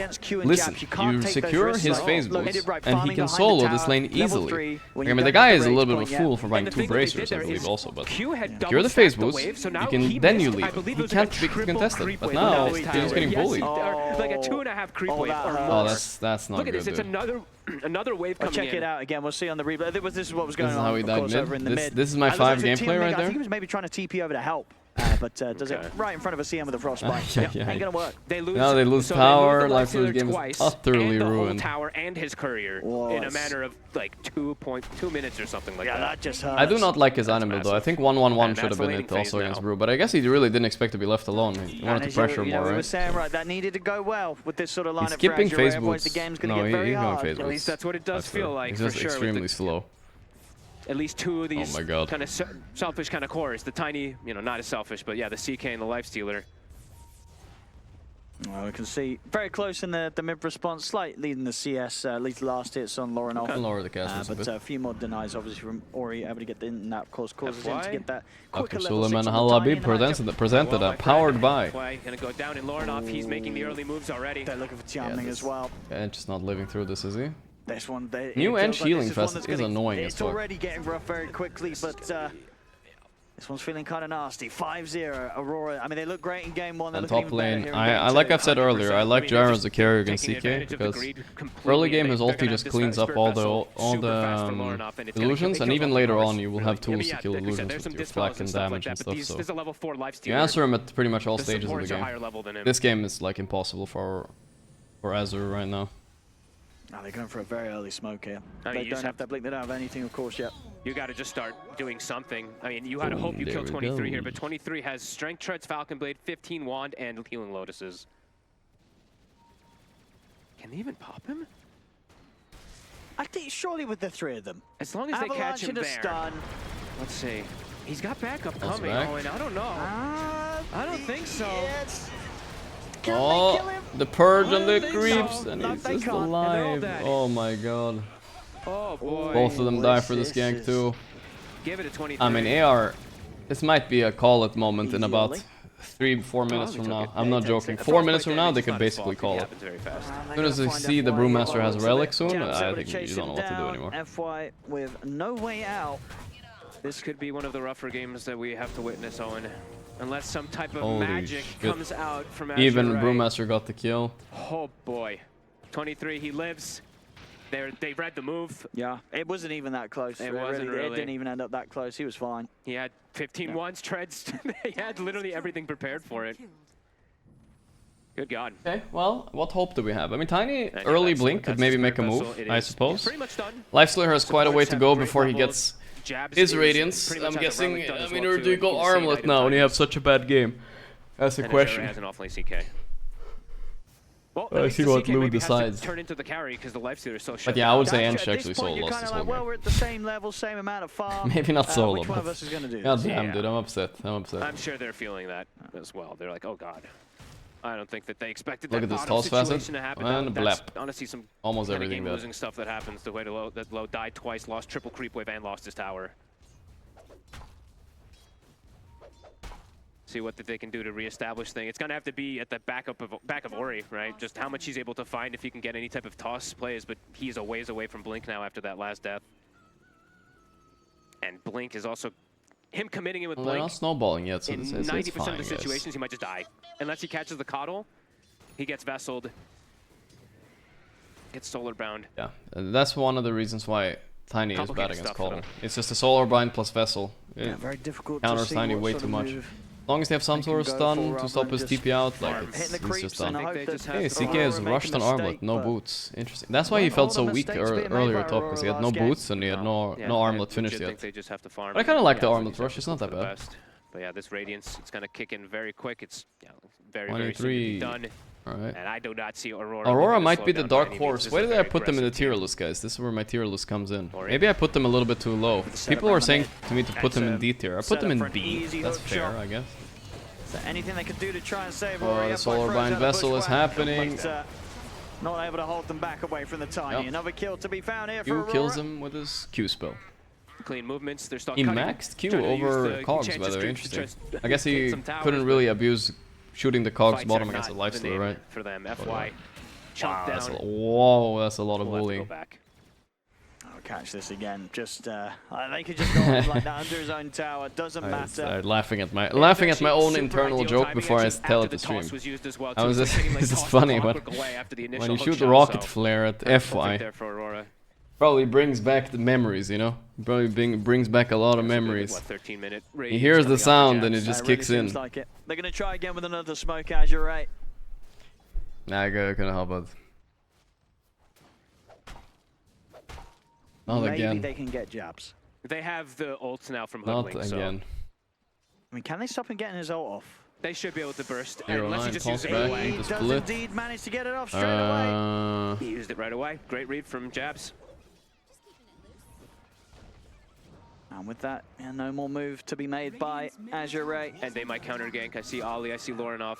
you secure his phase boots and he can solo this lane easily. I mean, the guy is a little bit of a fool for buying 2 bracers, I believe, also. But secure the phase boots, then you leave. He can't be contested, but now he's just getting bullied. Like a 2.5 creep wave or more. Oh, that's not good. Look at this, it's another wave coming in. Check it out again. We'll see on the replay. This is what was going on, of course, over in the mid. This is my 5 gameplay right there. I think he was maybe trying to TP over to help. But does it right in front of a CM with a frostbite. Ain't gonna work. They lose. Now they lose power. Lifesteal's game is utterly ruined. Tower and his courier in a matter of like 2.2 minutes or something like that. That just hurts. I do not like his animal though. I think 1-1-1 should have been it also against Brew, but I guess he really didn't expect to be left alone. He wanted to pressure more, right? We were saying right that needed to go well with this sort of lineup. He's skipping phase boots. The game's gonna get very hard. At least that's what it does feel like. He's just extremely slow. At least 2 of these kind of selfish kind of cores. The Tiny, not as selfish, but yeah, the CK and the Lifestealer. Well, we can see very close in the mid response, slight lead in the CS, leads the last hits on Laurenov. Can lower the cast but a few more denies, obviously, from Ori, able to get in, and that, of course, causes him to get that quicker level 6 Suleiman on the Halabi presented powered by. Gonna go down in Laurenov. He's making the early moves already. They're looking for Tianming as well. And just not living through this, is he? This one, New and healing fest is annoying as It's fuck. already getting rough very quickly, but this one's feeling kind of nasty. 5-0, Aurora. I mean, they look great in game 1. And top lane, like I've said earlier, I like Gyro as a carry against CK because early game his ulti just cleans up all the illusions, and even later on you will have tools to kill illusions with your flak and damage and stuff. So you answer him at pretty much all stages of the game. This game is like impossible for Azure right now. Now they're going for a very early smoke here. They don't have that blink, they don't have anything, of course, yet. You got to just start doing something. I mean, you had to hope you kill 23 here, but 23 has Strength Treads, Falcon Blade, 15 Wand, and Healing Lotuses. Can they even pop him? I think surely with the 3 of them. As long as they catch him there. Stun. Let's see. He's got backup coming, Owen. I don't know. I don't think so. Oh, the purge and the creeps, and he's just alive. Oh my god. Oh boy. Both of them die for the gank too. Give it a 23. I mean, AR, this might be a call it moment in about 3-4 minutes from now. I'm not joking. 4 minutes from now, they could basically call it. As soon as they see the Brewmaster has a relic soon, I think you don't know what to do anymore. FY with no way out. This could be one of the rougher games that we have to witness, Owen. Unless some type of Holy magic shit. comes out from Azure. Even Brewmaster got the kill. Oh boy. 23, he lives. They read the move. Yeah, it wasn't even that close. It wasn't really. It didn't even end up that close. He was fine. He had 15 wands, treads. He had literally everything prepared for it. Good God. Okay, well, what hope do we have? I mean, Tiny early blink could maybe make a move, I suppose. Lifeslayer has quite a way to go before he gets his Radiance. I'm guessing, I mean, or do you go Armlet now when you have such a bad game? That's the question. Has an off-lane CK. Well, I see what Lou decides. Turn into the carry because the Lifestealer is so shut But yeah, I would say down. Ench actually solo lost this whole Well, we're game. at the same level, same amount of farm. Maybe not solo, which one but of us is going to do god this? damn, dude, I'm upset. I'm upset. I'm sure they're feeling that as well. They're like, oh god. I don't think that they expected Look that at this bottom toss facet, situation to happen. and That's blap. honestly some Almost kind of everything game losing stuff that happens. The way that Low died twice, lost triple creep wave, and lost his tower. See what they can do to reestablish things. It's gonna have to be at the back of Ori, right? Just how much he's able to find if he can get any type of toss plays, but he's a ways away from Blink now after that last death. And Blink is also him committing it with They're Blink. not snowballing yet, so in it's 90% fine, of the guys. situations, he might just die. Unless he catches the coddle, he gets vesseled, gets solar bound. Yeah, that's one of the reasons why Tiny is bad Complicated against stuff for Coddle. them. It's just a solar bind plus vessel. Yeah, It very difficult to counters see Tiny what way sort too of much. move As long as they have some they sort of can go stun for to rather stop than his just TP out, like hitting the it's creeps just and done. I hope that Hey, CK Aurora has make a rushed an mistake, armlet, no but- boots. Interesting. That's why he felt so weak earlier top, because he had no boots and he had no armlet finished I think yet. they just have to farm. But I kind of like the Yeah, armlet rush, it's not that for the bad. best. But yeah, this Radiance, it's gonna kick in very quick. It's very soon to 23. be done. Alright. And I do not see Aurora. Aurora looking to might slow be the down by dark any means. horse. This Why is a did I very put them in the aggressive tier team. list, guys? This is where my tier list comes in. Or Maybe I put them a little bit too low. People were saying to me to put That's them a in D tier. I put setup them for in an B. easy That's hook fair, shot. I guess. So anything they can do to try and save Oh, Ori. the F5 solar throws bind out the vessel is bushwhack, happening. but, not able to hold them back away from the Tiny. Yep. Another kill to be found here for Q Aurora. kills him with his Q spell. Clean movements. They're still He cutting. maxed Q Trying to use over the Cogs, chances by the way, to interesting. just I guess hit he some towers, couldn't but really abuse shooting the Cogs fights bottom are against a not the Lifestealer, name right? For them, Oh, FY. yeah. Chomp Wow, that's down. whoa, that's a lot of We'll have to bullying. go back. I'll catch this again. Just they could just go on like that under his own tower. Doesn't I matter. started laughing at my own internal joke before I tell it to stream. I was just, it's just funny when you shoot the rocket flare at FY. Probably brings back the memories, you know? Probably brings back a lot of memories. He hears the sound and it just kicks in. Seems like it. They're gonna try again with another smoke, as you're right. Nah, I couldn't help it. Not Maybe again. they can get jabs. They have the ults now from Not Hoodlink, again. I mean, can they stop him getting his ult off? They should be able to burst, Hero unless he line just toss uses it back right away. into Does split. indeed manage to get it off straight away. He used it right away. Great read from Jabs. And with that, yeah, no more move to be made by Azure Ray. And they might counter gank. I see Ollie, I see Laurenov.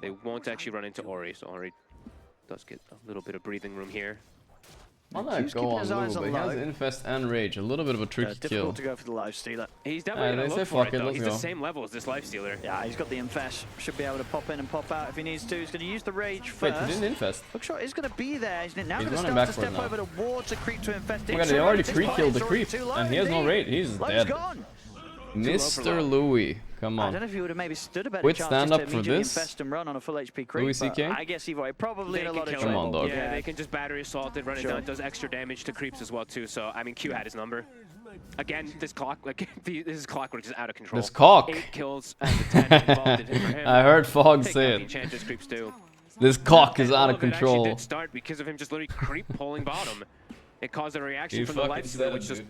They won't actually run into Ori, so Ori does get a little bit of breathing room here. I'll let go on Lou, but he has Infest and Rage. A little bit of a tricky kill. Difficult to go for the Lifestealer. He's definitely going to look for it, though. He's the same level as this Lifestealer. Yeah, he's got the Infest. Should be able to pop in and pop out if he needs to. He's going to use the Rage first. Wait, he didn't Infest. Hookshot is going to be there. He's now going to start to step over towards the creep to infest. Oh my god, he already pre-killed the creep, and he has no Rage. He's dead. Mr. Louis, come on. I don't know if he would have maybe stood a better Quit chance stand just up to for immediately this. infest and run on a full HP creep. Louis CK? I guess he would probably in a lot of Come trouble. on, dog. Yeah, they can just battery assault it, run it down. It does extra damage to creeps as well, too. So, I mean, Q had his number. Again, this clock, like, this clockwork is out of control. This cock. 8 kills out of the 10 involved in for him. I heard Fog say it. Enchantress creeps too. This cock is out of It actually control. did start because of him just literally creep pulling bottom. It caused a reaction from the Lifestealer, which just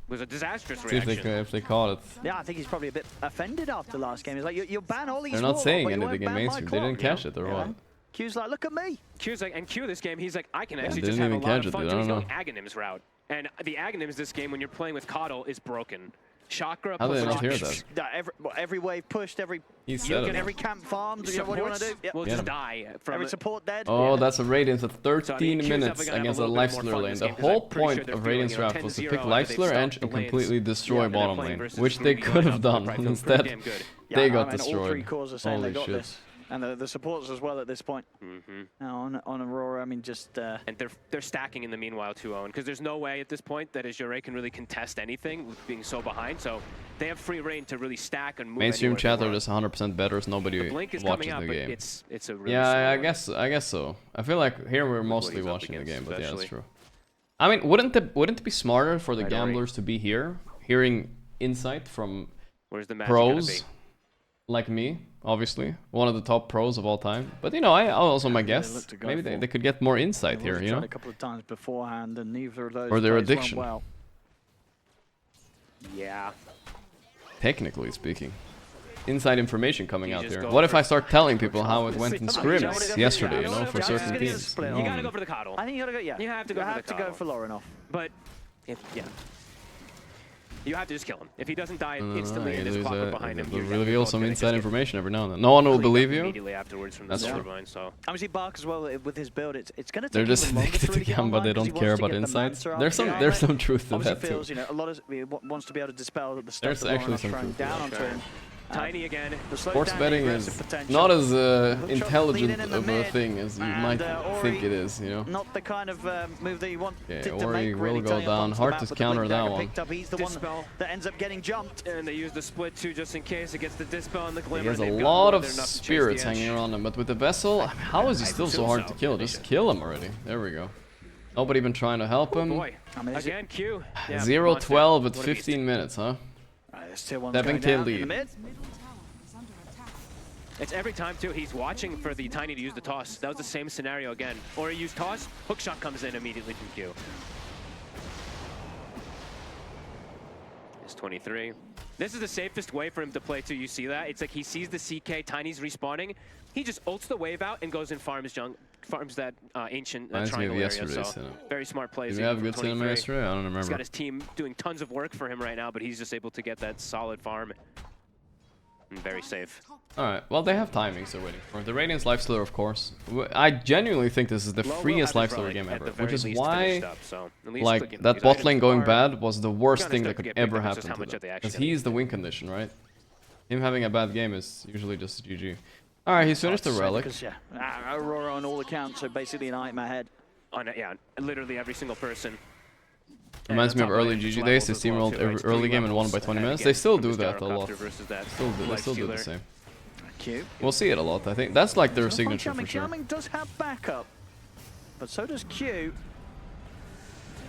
was a disastrous reaction. If they caught it. Yeah, I think he's probably a bit offended after last game. He's like, you ban all these. They're not saying anything in mainstream. They didn't catch it or what? Q's like, look at me. Q's like, and Q this game, he's like, I can actually didn't just have a even lot catch of fun. it, He's dude. I going don't Aghanims route. And the Aghanims this game, when you're playing with Coddle, is broken. Chakra How did plus they not hear that? Every wave pushed, every every camp farmed. What do you want to do? Yep. Will just die from every support dead. Oh, that's a Radiance of 13 minutes against a Lifestealer lane. The whole point of Radiance draft was to pick Lifestealer Edge and completely destroy bottom lane, which they could have done. Instead, they got destroyed. All 3 cores are saying Holy they got shit. this. And the supporters as well at this point. Now on Aurora, I mean, just... And they're stacking in the meanwhile too, Owen, because there's no way at this point that Azure can really contest anything with being so behind. So they have free reign to really stack and move. Mainstream chatter is 100% better, so nobody watches up, the game. It's a really yeah, I guess so. I feel like here we're mostly watching the game, but yeah, that's true. I mean, wouldn't it be smarter for the gamblers to be here, hearing insight from pros like me? Obviously, one of the top pros of all time. But you know, I also my guess maybe they could get more insight here. You know, a couple of times beforehand, and neither of those. Or their addiction. Well. Yeah. Technically speaking, inside information coming out here. What if I start telling people how it went in scrims yesterday? You know, for certain teams. You gotta go for the Coddle. I think you gotta go. Yeah. You have to go for Lorinov. But you have to just kill him. If he doesn't die instantly, and there's clockwork behind him, you'll reveal some inside information every now and then. No one will believe you. Immediately afterwards from the Silvervine, so. Obviously, Bark as well with his build. It's going to take. They're just addicted to Gamba. They don't care about insights. There's some truth to that feels, too. You know, a lot of wants to be able to dispel the stuff. There's actually some truth down onto him. Tiny again. Sports betting is not as intelligent of a thing as you might think it is, you know. Not the kind of move that you want to Ori will go down. Hard to counter that one. He's the one that ends up getting jumped. And they use the split too just in case it gets the dispel and the glimmer. He has a lot of spirits hanging around him, but with the vessel, how is he still so hard to kill? Just kill him already. There we go. Nobody even trying to help him. Again, Q. 0-12 at 15 minutes, huh? 7k lead. It's every time too, he's watching for the Tiny to use the toss. That was the same scenario again. Or he used toss, hookshot comes in immediately from Q. It's 23. This is the safest way for him to play too, you see that? It's like he sees the CK, Tiny's respawning. He just ults the wave out and goes and farms that ancient triangle area. So very smart plays. Did we have good cinema yesterday? I don't remember. He's got his team doing tons of work for him right now, but he's just able to get that solid farm. And very safe. Alright, well they have timings they're waiting for. The Radiance Lifestealer, of course. I genuinely think this is the freest Lifestealer game ever, which is why like that bot lane going bad was the worst thing that could ever happen to them. Because he's the win condition, right? Him having a bad game is usually just GG. Alright, he's finished the relic. Aurora on all accounts, so basically an eye in my head. Yeah, literally every single person. Reminds me of early GG days. They steamrolled every early game and won by 20 minutes. They still do that a lot. They still do the same. We'll see it a lot. I think that's like their signature for sure. Charming does have backup, but so does Q.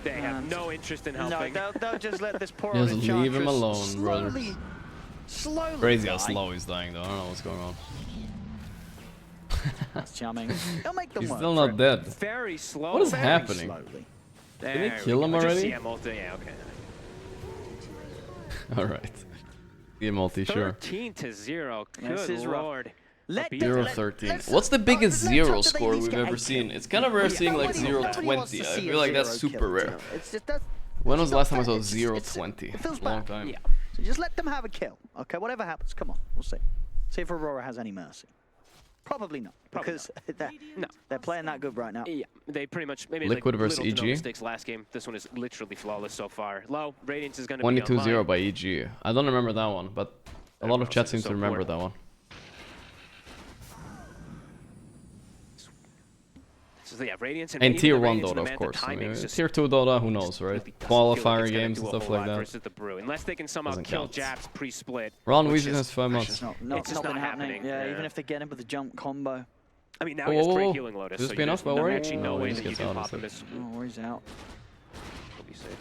They have no interest in helping. No, they'll just let this poor just leave him alone, brother. Slowly crazy how slow he's dying though. I don't know what's going on. That's charming. He'll make them He's work still not dead. Very slow. What is happening? Did he kill him already? Yeah, okay. Alright. The multi, sure. 13-0. Good lord. 0-13. What's the biggest zero score we've ever seen? It's kind of rare seeing like 0-20. I feel like that's super rare. When was the last time I saw 0-20? Long time. Yeah. So just let them have a kill. Okay, whatever happens, come on. We'll see. See if Aurora has any mercy. Probably not, because they're playing that good right now. Yeah, they pretty much maybe Liquid like versus little to no EG. mistakes last game. This one is literally flawless so far. Low Radiance is going to be 22-0 by EG. I don't remember that one, but a lot of chat seems to remember that one. So yeah, Radiance and tier 1 Dota, of course. I mean, tier 2 Dota, who knows, right? Qualifier games and stuff like that. Versus the Brew. Unless they can somehow kill Japs pre-split. Ron Weezy has 5 months. It's just not happening. Yeah, even if they get him with a jump combo. I mean, now he has great healing Lotus. Is this enough by Ori? Actually, no way that you can pop him. Oh, Ori's out. He'll be safe.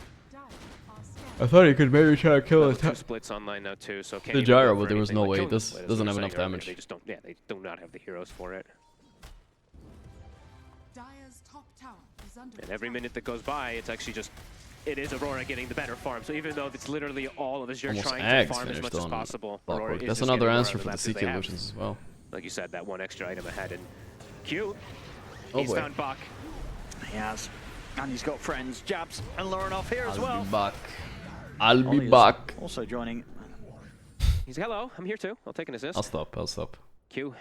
I thought he could maybe try to kill it. Two splits online now too, so the gyro, but there was no way. This doesn't have enough damage. They just don't. Yeah, they do not have the heroes for it. And every minute that goes by, it's actually just, it is Aurora getting the better farm. So even though it's literally all of Azure trying to farm as much as possible, Aurora is that's just another getting answer more for the CK illusions as well. Like you said, that one extra item ahead. And Q, he's found Bach. He has. And he's got friends, Jabs and Lauren off here as well. I'll be back. I'll be back. Also joining. He's hello, I'm here too. I'll take an assist. I'll stop. Q,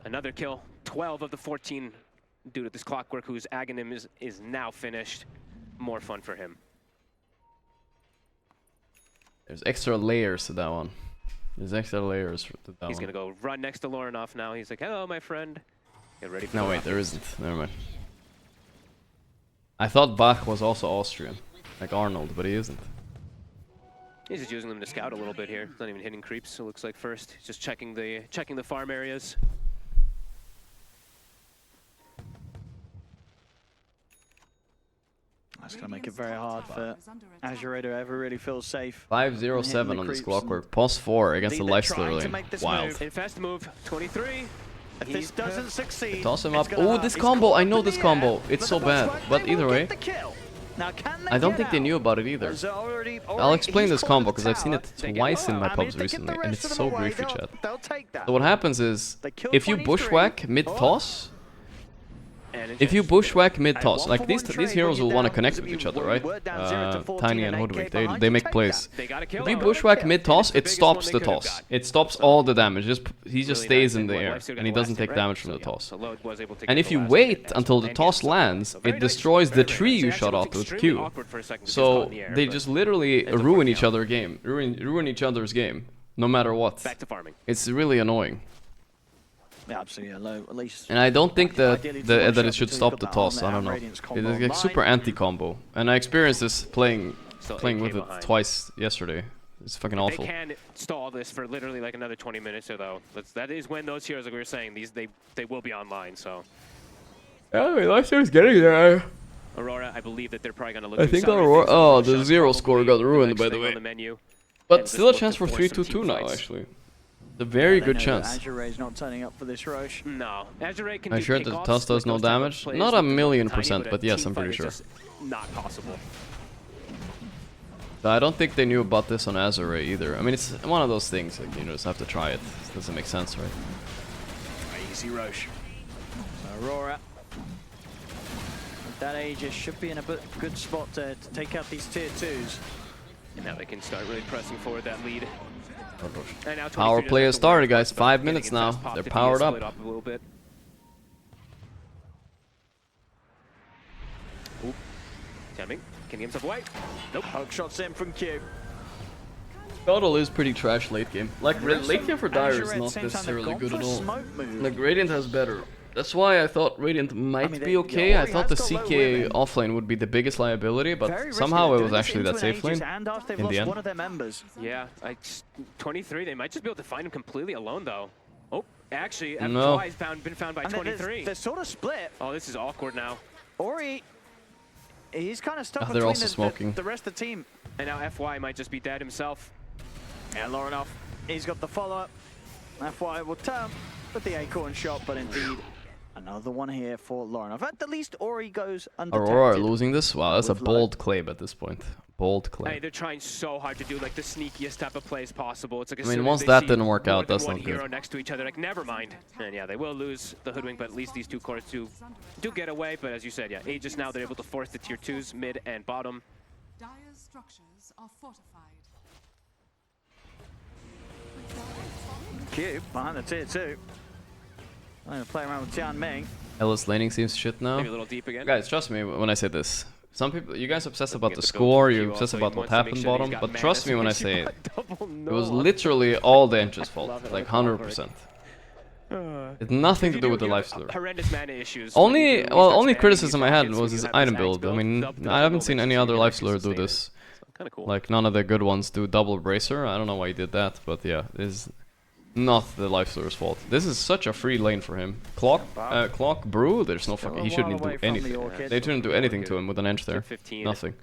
another kill. 12 of the 14 due to this Clockwork, whose Aghanim is now finished. More fun for him. There's extra layers to that one. There's extra layers to that one. He's gonna go run next to Lorinov now. He's like, hello, my friend. Get ready for No, wait, there isn't. Never mind. I thought Bach was also Austrian, like Arnold, but he isn't. He's just using them to scout a little bit here. Not even hitting creeps, it looks like first. He's just checking the farm areas. That's going to make it very hard for Azure to ever really feel safe. 5-0-7 on this Clockwork. Pos 4 against the Lifesteal lane. Wild. Fast move, 23. If this doesn't succeed, toss him up. Oh, this combo. I know this combo. It's so bad. But either way, I don't think they knew about it either. I'll explain this combo because I've seen it twice in my pubs recently, and it's so briefly, chat. So what happens is, if you bushwhack mid-toss, like these heroes will want to connect with each other, right? Tiny and Hoodwink, they make plays. If you bushwhack mid-toss, it stops the toss. It stops all the damage. He just stays in the air, and he doesn't take damage from the toss. And if you wait until the toss lands, it destroys the tree you shot out with Q. So they just literally ruin each other's game, ruin each other's game, no matter what. Back to farming. It's really annoying. Yeah, absolutely low, at least. And I don't think that it should stop the toss. I don't know. It's like super anti-combo, and I experienced this playing with it twice yesterday. It's fucking awful. They can stall this for literally like another 20 minutes or though. That is when those heroes, like we were saying, they will be online. So. Yeah, I mean, Lifesteal's getting there. Aurora, I believe that they're probably gonna look. I think Aurora. Oh, the 0 score got ruined, by the way. But still a chance for 3-2-2 now, actually. A very good chance. Azure is not turning up for this Roche. No, Azure can. Are you sure the toss does no damage? Not 1,000,000%, but yes, I'm pretty sure. Not possible. I don't think they knew about this on Azure either. I mean, it's one of those things, like, you just have to try it. It doesn't make sense, right? Easy Roche. So Aurora. With that Aegis should be in a good spot to take out these tier 2s. And now they can start really pressing forward that lead. Power play has started, guys. 5 minutes now. They're powered up. A little bit. Ooh. Timing. Can he get himself away? Nope. Hook shots in from Q. Total is pretty trash late game. Like, late game for Dire is not necessarily good at all. Like, Radiant has better. That's why I thought Radiant might be okay. I thought the CK offlane would be the biggest liability, but somehow it was actually that safe lane in the end. Yeah, 23, they might just be able to find him completely alone though. Oh, actually, no. FY's been found by 23. They're sort of split. Oh, this is awkward now. Ori, he's kind of stuck they're also between the rest of the team. And now FY might just be dead himself. Yeah, Lorinov, he's got the follow-up. FY will turn with the acorn shot, but indeed, another one here for Lorinov. At the least, Ori goes undetected. Aurora losing this? Wow, that's a bold claim at this point. Bold claim. Hey, they're trying so hard to do like the sneakiest type of plays possible. It's like I mean, once that didn't work out, that's not hero good. Next to each other, like never mind. And yeah, they will lose the Hoodwink, but at least these two cores do get away. But as you said, yeah, Aegis now they're able to force the tier 2s mid and bottom. Dire's structures are fortified. Cube behind the tier 2. I'm gonna play around with Tian Ming. Ellis laning seems shit now. Maybe a little deep again. Guys, trust me when I say this. Some people, you guys obsess about the score, you obsess about what happened bottom, but trust me when I say it. It was literally all the Ench's fault, like 100%. It's nothing to do with the life slur. Horrendous mana issues. Only criticism I had was his item build. I mean, I haven't seen any other life slur do this. Kind of cool. Like none of the good ones do double bracer. I don't know why he did that, but yeah, this is not the life slur's fault. This is such a free lane for him. Clock Brew, there's no fucking. He shouldn't do anything. They shouldn't do anything to him with an Ench there. Nothing.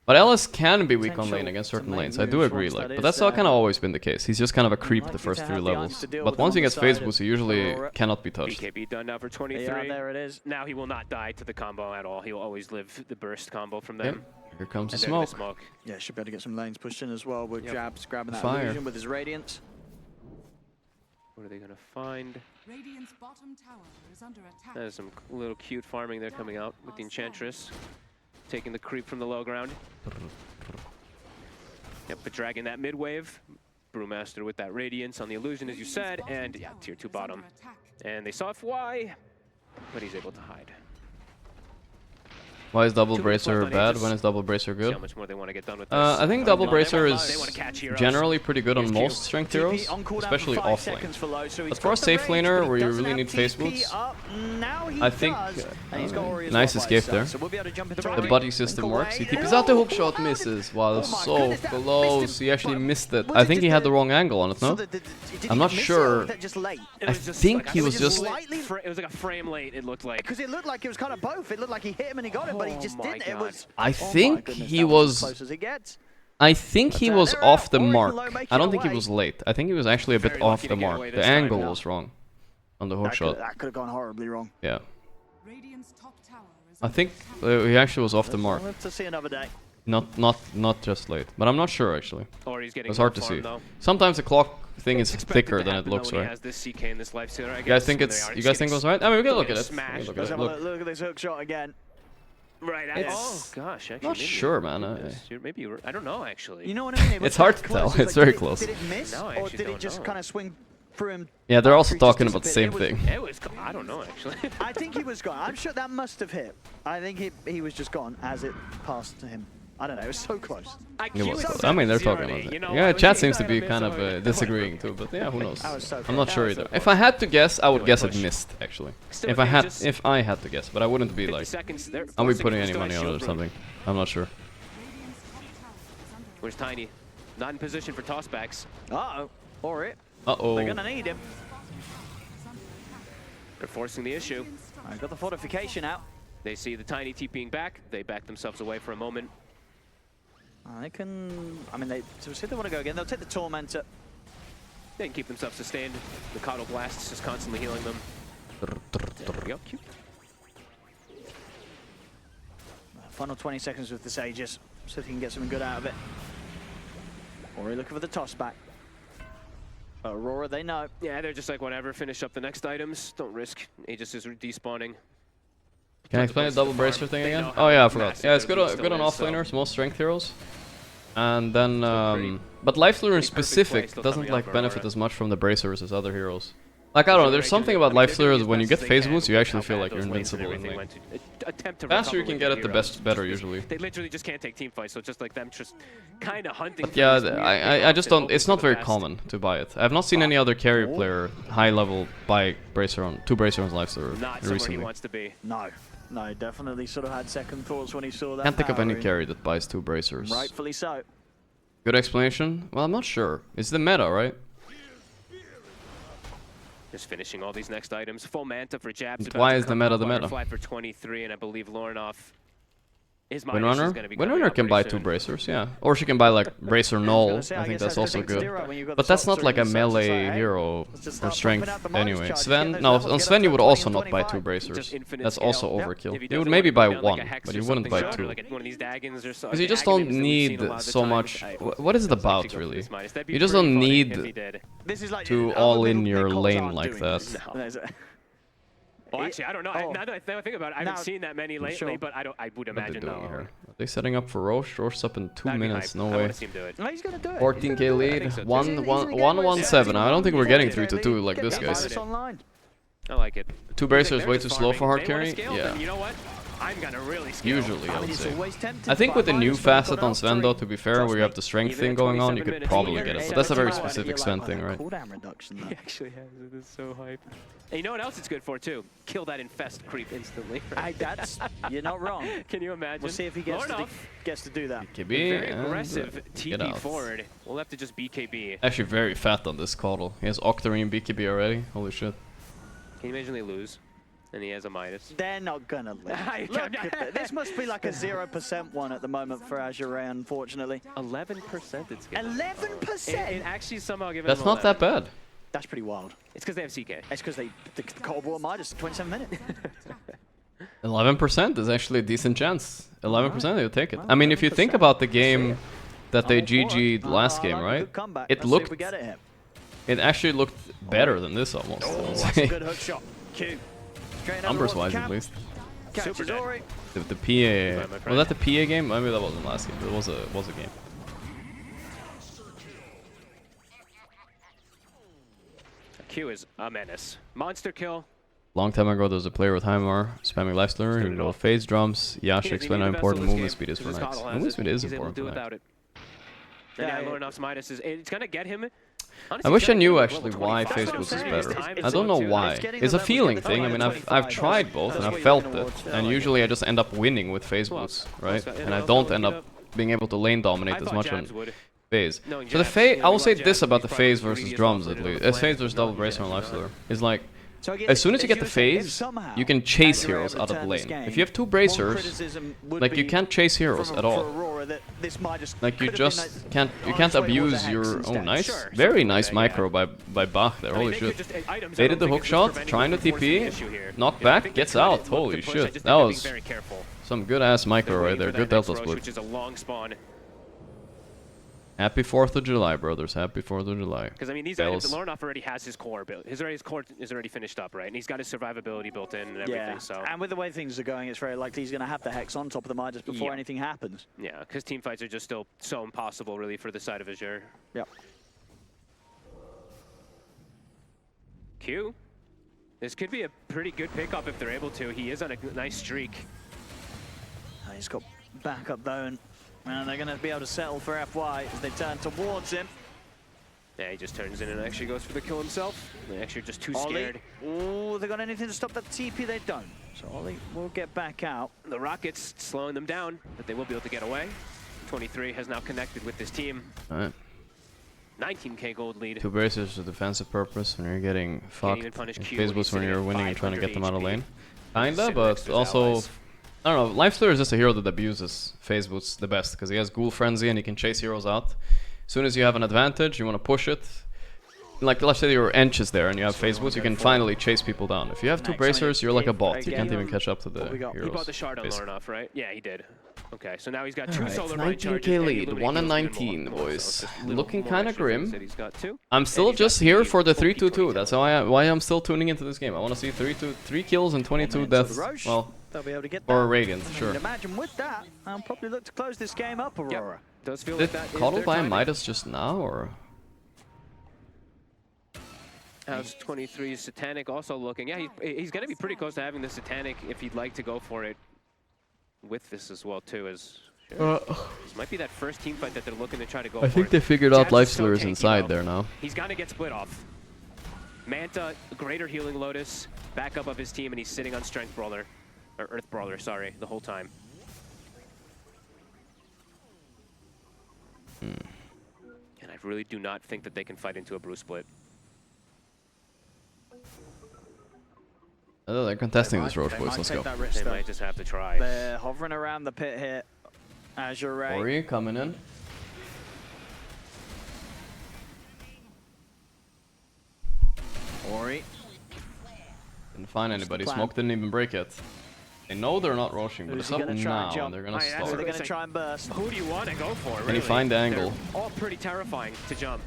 But Ellis can be weak on lane against certain lanes. I do agree, like, but that's kind of always been the case. He's just kind of a creep the first 3 levels. But once he gets phase boost, he usually cannot be touched. BKB done now for 23. Yeah, there it is. Now he will not die to the combo at all. He will always live the burst combo from them. Yep. Here comes the smoke. Yeah, should be able to get some lanes pushed in as well with Jabs grabbing that Fire. illusion with his Radiance. What are they gonna find? Radiant's bottom tower is under attack. There's some little cute farming there coming out with the Enchantress. Taking the creep from the low ground. Yep, but dragging that mid wave. Brewmaster with that Radiance on the illusion, as you said, and yeah, tier 2 bottom. And they saw FY, but he's able to hide. Why is double bracer bad? When is double bracer good? How much more they want to get done with this. I think double bracer is generally pretty good on most strength heroes, especially off lane. But for a safe laner where you really need phase boots, I think nice escape there. The buddy system works. He TPs out the hookshot, misses. Wow, so close. He actually missed it. I think he had the wrong angle on it, no? I'm not sure. I think he was just... It was like a frame late, it looked like. Because it looked like it was kind of both. It looked like he hit him and he got it, but he just didn't. It was... I think he was... I think he was off the mark. I don't think he was late. I think he was actually a bit off the mark. The angle was wrong on the hookshot. That could have gone horribly wrong. Yeah. I think he actually was off the mark. We'll have to see another day. Not just late, but I'm not sure actually. Or he's getting it's hard to see. Sometimes the clock thing is thicker than it looks, right? You guys think it was right? I mean, we can look at it. Look at this hook shot again. Right. Oh gosh, actually, not sure, man. Maybe you were, I don't know actually. You know what I mean? It's hard to tell. It's very close. Did it miss, or did it just kind of swing through him? Yeah, they're also talking about the same thing. It was. I don't know actually. I think he was gone. I'm sure that must have hit. I think he was just gone as it passed to him. I don't know, it was so close. I mean, they're talking about it. Yeah, chat seems to be kind of disagreeing too, but yeah, who knows? I'm not sure either. If I had to guess, I would guess it missed, actually. If I had to guess, but I wouldn't be like, I'll be putting any money on it or something. I'm not sure. Where's Tiny? Not in position for tossbacks. Uh-oh. Or it. Uh-oh. They're gonna need him. They're forcing the issue. I got the fortification out. They see the Tiny TPing back. They back themselves away for a moment. They can... I mean, so see if they want to go again. They'll take the Tormentor. They can keep themselves sustained. The Coddle Blast is just constantly healing them. There we go. Cute. Final 20 seconds with the Sages. So if he can get something good out of it. Ori looking for the toss back. Aurora, they know. Yeah, they're just like, whatever. Finish up the next items. Don't risk. Aegis is despawning. Can I explain the double bracer thing again? Oh yeah, I forgot. Yeah, it's good on offlaners, most strength heroes. And then, but life slur in specific doesn't like benefit as much from the bracers as other heroes. Like, I don't know, there's something about life slur when you get phase boost, you actually feel like you're invincible. The faster you can get it, the better usually. They literally just can't take team fights, so it's just like them just kind of hunting. But yeah, I just don't. It's not very common to buy it. I've not seen any other carry player high level buy bracer on 2 bracer on life slur recently. He wants to be. No, definitely sort of had second thoughts when he saw that. Can't think of any carry that buys 2 bracers. Rightfully so. Good explanation? Well, I'm not sure. It's the meta, right? Just finishing all these next items. Full Manta for Jabs. Why is the meta the meta? For 23, and I believe Lornoff is Windrunner can buy 2 bracers, yeah. Or she can buy like bracer null. I think that's also good. But that's not like a melee hero for strength anyway. Sven, no, on Sven you would also not buy 2 bracers. That's also overkill. You would maybe buy 1, but you wouldn't buy 2. Because you just don't need so much. What is it about really? You just don't need to all in your lane like that. Well, actually, I don't know. Now that I think about it, I haven't seen that many lately, but I would imagine Here? no. Are they setting up for Roche? Roche's up in 2 minutes. No way. I want to see him do it. No, he's gonna do it. 14k lead. So 1-1-7. I don't think we're getting 3-2 like this, guys. I like it. 2 bracers way too slow for hard carry. Yeah. You know what? I'm gonna really scale. Usually, I would say. I think with the new facet on Sven, though, to be fair, where you have the strength thing going on, you could probably get it. But that's a very specific Sven thing, right? He actually has it. It's so hype. And you know what else it's good for, too? Kill that infest creep instantly. You're not wrong. Can you imagine? We'll see if he gets to do that. BKB very aggressive TP forward. We'll have to just BKB. Actually very fat on this Caudle. He has Octarine BKB already. Holy shit. Can you imagine they lose? And he has a Midas. They're not gonna lose. Look at this must be like a 0% one at the moment for Azure, unfortunately. 11% it's getting. 11%? It actually somehow given That's them not that bad. That's pretty wild. It's because they have CK. It's because the Cold War Midas 27 minutes. 11% is actually a decent chance. 11% you'll take it. I mean, if you think about the game that they GG'd last game, right? It looked... It actually looked better than this almost. That's a good hook shot. Q. Numbers-wise, at least. Super Dory. The PA... Was that the PA game? Maybe that wasn't last game, but it was a game. Q is a menace. Monster kill. Long time ago, there was a player with Heimar spamming Lifestealer who will phase drums. Yasha explained how important movement speed is for Knights. Movement speed is important for Knights. Yeah, Lornoff's Midas is... It's gonna get him... I wish I knew actually why phase boost is better. I don't know why. It's a feeling thing. I mean, I've tried both and I've felt it. And usually I just end up winning with phase boost, right? And I don't end up being able to lane dominate as much on phase. So the phase... I will say this about the phase versus drums at least. Phase versus double bracer on Lifestealer is like... As soon as you get the phase, you can chase heroes out of the lane. If you have 2 bracers, like you can't chase heroes at all. Like you just can't abuse your... Oh, nice. Very nice micro by Bach there, holy shit. They did the hook shot, trying to TP, knock back, gets out, holy shit. That was some good ass micro right there, good delta split. Which is a long spawn. Happy 4th of July, brothers. Happy 4th of July. Because, I mean, these items, Lornoff already has his core built. His core is already finished up, right? And he's got his survivability built in and everything, so... And with the way things are going, it's very likely he's going to have the Hex on top of the Midas before anything happens. Yeah, because team fights are just still so impossible, really, for the side of Azure. Yep. Q. This could be a pretty good pickup if they're able to. He is on a nice streak. He's got backup, though, and they're going to be able to settle for FY as they turn towards him. Yeah, he just turns in and actually goes for the kill himself. They're actually just too scared. Oh, they got anything to stop that TP? They don't. So Ollie will get back out. The Rockets slowing them down, but they will be able to get away. 23 has now connected with this team. All right. 19k gold lead. 2 bracers for defensive purpose when you're getting fucked. Phase boost when you're winning and trying to get them out of lane. Kinda, but also... I don't know, Lifestealer is just a hero that abuses phase boosts the best, because he has Ghoul Frenzy and he can chase heroes out. As soon as you have an advantage, you want to push it. Like, let's say your Ench is there and you have phase boost, you can finally chase people down. If you have 2 bracers, you're like a bot. You can't even catch up to the heroes. He bought the shard on Lornoff, right? Yeah, he did. Okay, so now he's got 2 right, solar mind charges. 19k lead, 1-19, boys. Looking kind of grim. I'm still just here for the 3-2-2. That's why I'm still tuning into this game. I want to see 3 kills and 22 deaths. Well, or Radiant, sure. Imagine with that, I'll probably look to close this game up, Aurora. Does feel Did like that Caudle buy Midas just now, or? How's 23's Satanic also looking? Yeah, he's going to be pretty close to having the Satanic if he'd like to go for it with this as well, too. As sure. This might be that first team fight that they're looking to try to go for. I think they figured out Lifestealer is inside there now. He's going to get split off. Manta, greater healing Lotus, backup of his team, and he's sitting on Strength Brawler. Or Earth Brawler, sorry, the whole time. And I really do not think that they can fight into a brew split. Oh, they're contesting this Roche, boys. Let's go. They might just have to try. They're hovering around the pit here. Azure Ray. Ori coming in. Ori. Didn't find anybody. Smoke didn't even break it. They know they're not rushing, but it's up now, and they're gonna start. They're gonna try and burst. Who do you want to go for, really? Can he find the angle? They're all pretty terrifying to jump.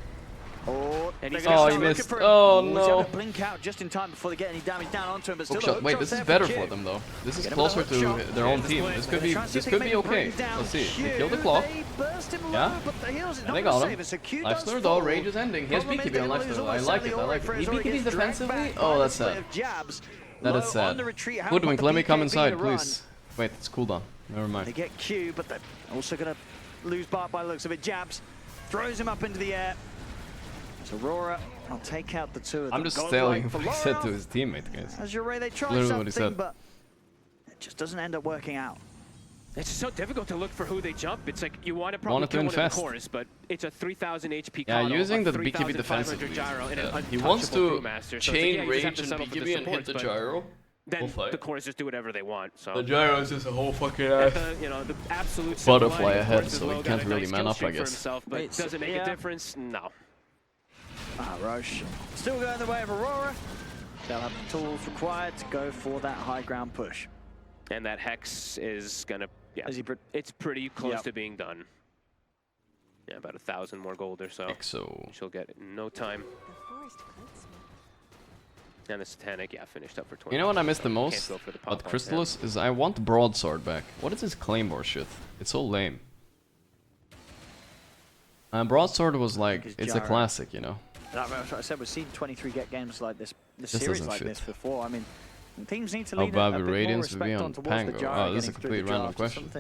Oh, and he missed. Oh no. Blink out just in time before they get any damage down onto him. But still, Hookshot. Wait, this is better for them though. This is closer to their own team. This could be okay. Let's see. They killed the clock. Yeah. And they got him. Lifestealer though, rage is ending. He has BKB on Lifestealer. I like it. He BKBs defensively? Oh, that's sad. That is sad. Hoodwink, let me come inside, please. Wait, it's cooldown. Never mind. They get Q, but they're also gonna lose Bart by the looks of it. Jabs throws him up into the air. So Aurora, I'll take out the two of them. I'm just telling you what he said to his teammate, guys. As Ray, they try something, but it just doesn't end up working out. It's just so difficult to look for who they jump. It's like you want to probably kill one of the cores, but it's a 3,000 HP. Yeah, using the BKB defensively. He wants to chain rage and BKB and hit the gyro. Then the cores just do whatever they want. So the gyro is just a whole fucking ass. You know, the absolute butterfly ahead, so he can't really man up, I guess. Himself, but does it make a difference? No. Roche still going the way of Aurora. They'll have the tools required to go for that high ground push. And that Hex is gonna, it's pretty close to being done. Yeah, about 1,000 more gold or so. Exo. She'll get it in no time. And the Satanic, finished up for 20. You know what I miss the most about Crystallis is I want Broadsword back. What is this Claymore shit? It's so lame. Broadsword was like, it's a classic, you know. That's what I said, we've seen 23 get games like this series like this before. I mean, teams need to lead a bit more respect on towards the gyro. Oh, this is a complete random question.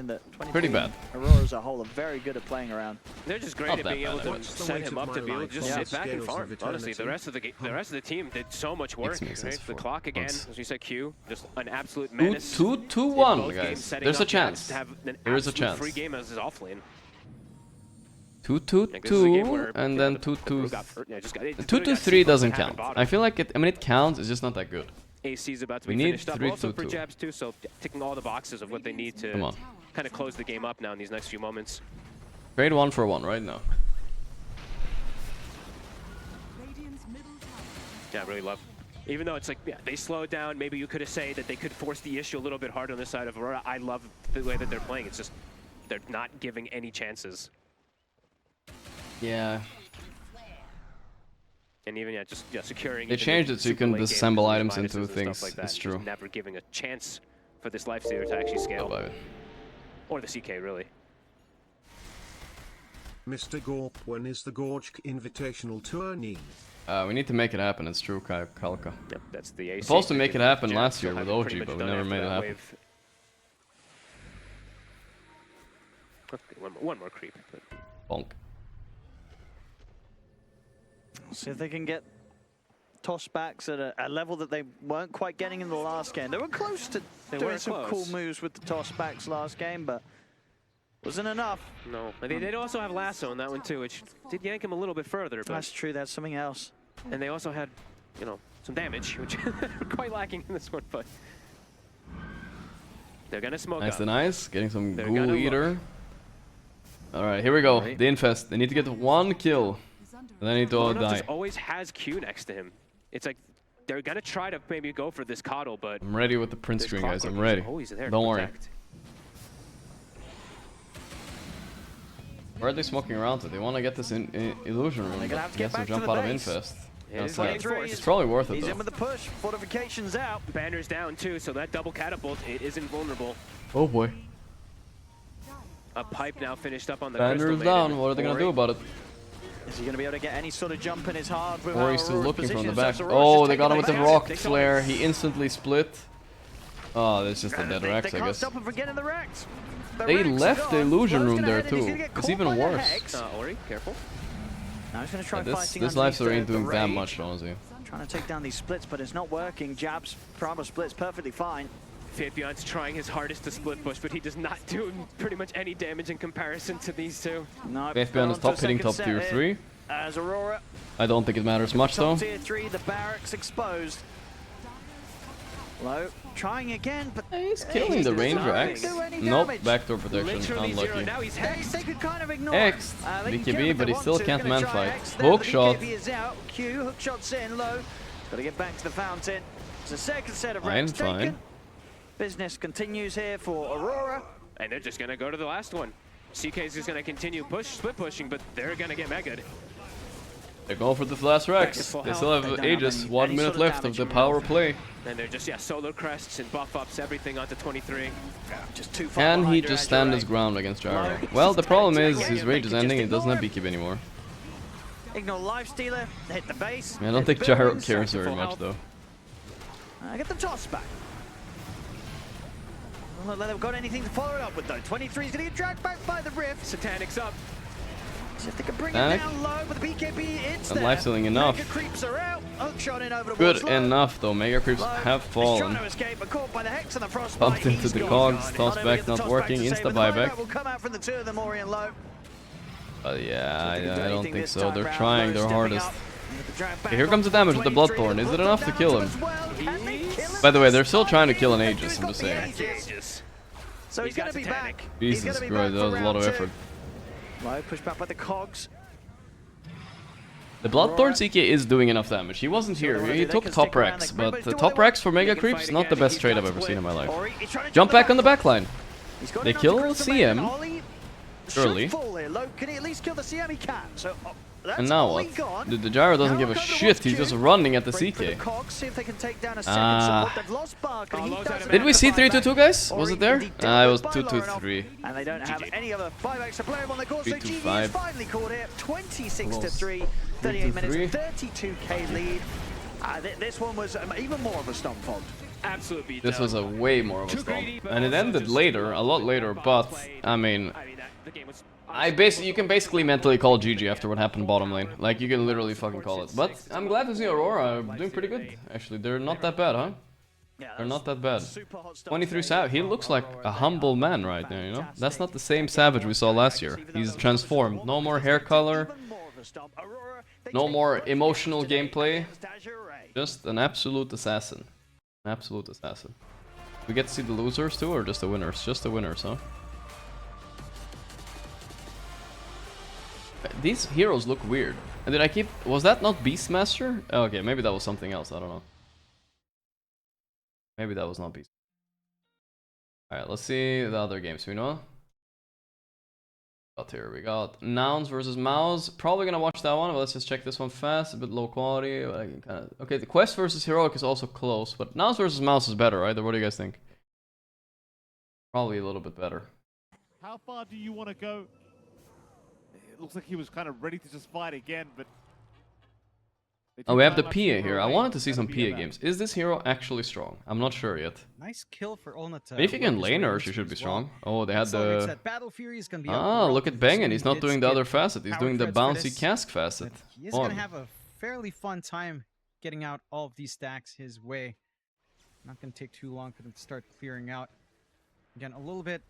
Pretty bad. Aurora as a whole are very good at playing around. They're just great at being able to set him up to be able to just sit back and farm. Honestly, the rest of the team did so much work. Right? The clock again, as you said, Q, just an absolute menace. 2-1, guys. There's a chance. There is a chance. Free game as his offlane. 2-2-2 and then 2-2. 2-2-3 doesn't count. I feel like it. I mean, it counts. It's just not that good. AC is about to be finished up. Also for Jabs too, so ticking all the boxes of what they need to kind of close the game up now in these next few moments. Trade 1-for-1 right now. Yeah, I really love. Even though it's like, they slowed down. Maybe you could have said that they could force the issue a little bit harder on the side of Aurora. I love the way that they're playing. It's just they're not giving any chances. Yeah. And even just securing. They changed it so you can disassemble items into things. Like it's true. Never giving a chance for this Lifestealer to actually scale. Or the CK, really. Mr. Gorp, when is the Gorgc Invitational tourney? We need to make it happen. It's true, Kalka. Yep, that's the AC. Supposed to make it happen last year with OG, but we never made it happen. Okay, one more creep. Bonk. See if they can get tossbacks at a level that they weren't quite getting in the last game. They were close to doing some cool moves with the tossbacks last game, but wasn't enough. No, they did also have Lasso in that one too, which did yank him a little bit further. But that's true, that's something else. And they also had, some damage, which were quite lacking in this one, but they're gonna smoke up. Nice, getting some Ghoul Eater. Alright, here we go. The Infest. They need to get 1 kill. And then he all die. Just always has Q next to him. It's like they're gonna try to maybe go for this coddle, but I'm ready with the print screen, guys. I'm ready. Don't worry. Where are they smoking around to? They want to get this in illusion room. They're gonna have to get back jump to the out of base. Infest. It's probably worth it. He's in with the push. Fortifications out. Banner's down too, so that double catapult it is invulnerable. Oh boy. A pipe now finished up on the Banner's down. What are they gonna do about it? Is he going to be able to get any sort of jump in his hard? Or he's still looking from the back. Oh, they got him with the rock flare. He instantly split. Oh, that's just a dead Rex, I guess. They left the illusion room there too. It's even worse. Ori, careful. Now he's going to try fighting. This Lifestealer ain't doing that much, honestly. Trying to take down these splits, but it's not working. Jabs, Primo splits perfectly fine. Fabian's trying his hardest to split push, but he does not do pretty much any damage in comparison to these two. No, Fabian is hitting top tier 3. As Aurora. I don't think it matters much though. Top tier 3, the barracks exposed. Low, trying again, but he's killing the Ranger X. Nope, backdoor protection, unlucky. Now he's Hex. They could kind of ignore X, BKB, but he still can't man fight. Hook shot. BKB is out. Q, hook shots in, low. Got to get back to the fountain. It's a second set of Rex taken. Business continues here for Aurora. And they're just going to go to the last one. CK's just going to continue split pushing, but they're going to get megaed. They're going for the last Rex. They still have Aegis. 1 minute left of the power play. And they're just, solar crests and buff ups, everything onto 23. Just too far. Can he just stand his ground against Gyro? Well, the problem is his rage is ending. He doesn't have beekeep anymore. Ignore Lifestealer, hit the base. I don't think Gyro cares very much though. Get the toss back. Well, they've got anything to follow it up with though. 23 is going to get dragged back by the Rift. Satanic's up. See if they can bring it down low, but the BKB, it's and there. life-stealing enough. Mega creeps are out. Hookshot in over Good enough though. Mega creeps have fallen. Trying to escape, but caught by the Hex and the Frostbite. Bumped into the cogs. Toss back not working. Insta buyback. Will come out from the two of them, Orion low. Yeah, I don't think so. They're trying their hardest. Okay, here comes the damage with the Bloodthorn. Is it enough to kill him? By the way, they're still trying to kill an Aegis, I'm just saying. So he's going to be back. Jesus Christ, that was a lot of effort. Low push back by the cogs. The Bloodthorn CK is doing enough damage. He wasn't here. He took top Rex, but the top Rex for Mega Creeps, not the best trade I've ever seen in my life. Jump back on the backline. They kill CM. Surely. Can he at least kill the CM? He can. So, and now what? The Gyro doesn't give a shit. He's just running at the CK. Did we see 3-2-2, guys? Was it there? It was 2-2-3. And they don't have any other 5 extra players on the course. 3-2-5. Finally caught it. 26-3. 38 minutes. 32k lead. This one was even more of a stomp fold. Absolutely. This was a way more of a stomp. And it ended later, a lot later, but I mean, you can basically mentally call GG after what happened bottom lane. Like, you can literally fucking call it. But I'm glad to see Aurora doing pretty good, actually. They're not that bad, huh? They're not that bad. 23 Savage, he looks like a humble man right now, you know? That's not the same Savage we saw last year. He's transformed. No more hair color. No more emotional gameplay. Just an absolute assassin. An absolute assassin. We get to see the losers too, or just the winners? Just the winners, huh? These heroes look weird. And did I keep... Was that not Beastmaster? Oh, okay, maybe that was something else. I don't know. Maybe that was not Beast. Alright, let's see the other games we know. Here we got Nouns versus Mouse. Probably gonna watch that one, but let's just check this one fast. A bit low quality. But I can kind of... Okay, the Quest versus Heroic is also close, but Nouns versus Mouse is better, right? What do you guys think? Probably a little bit better. How far do you want to go? It looks like he was kind of ready to just fight again, but... Oh, we have the PA here. I wanted to see some PA games. Is this hero actually strong? I'm not sure yet. Nice kill for Olnat. If you can lane her, she should be strong. Oh, they had the... Battle Fury is gonna be look at Bangin. He's not doing the other facet. He's doing the bouncy cask facet. He's gonna have a fairly fun time getting out all of these stacks his way. Not gonna take too long for them to start clearing out. Again, a little bit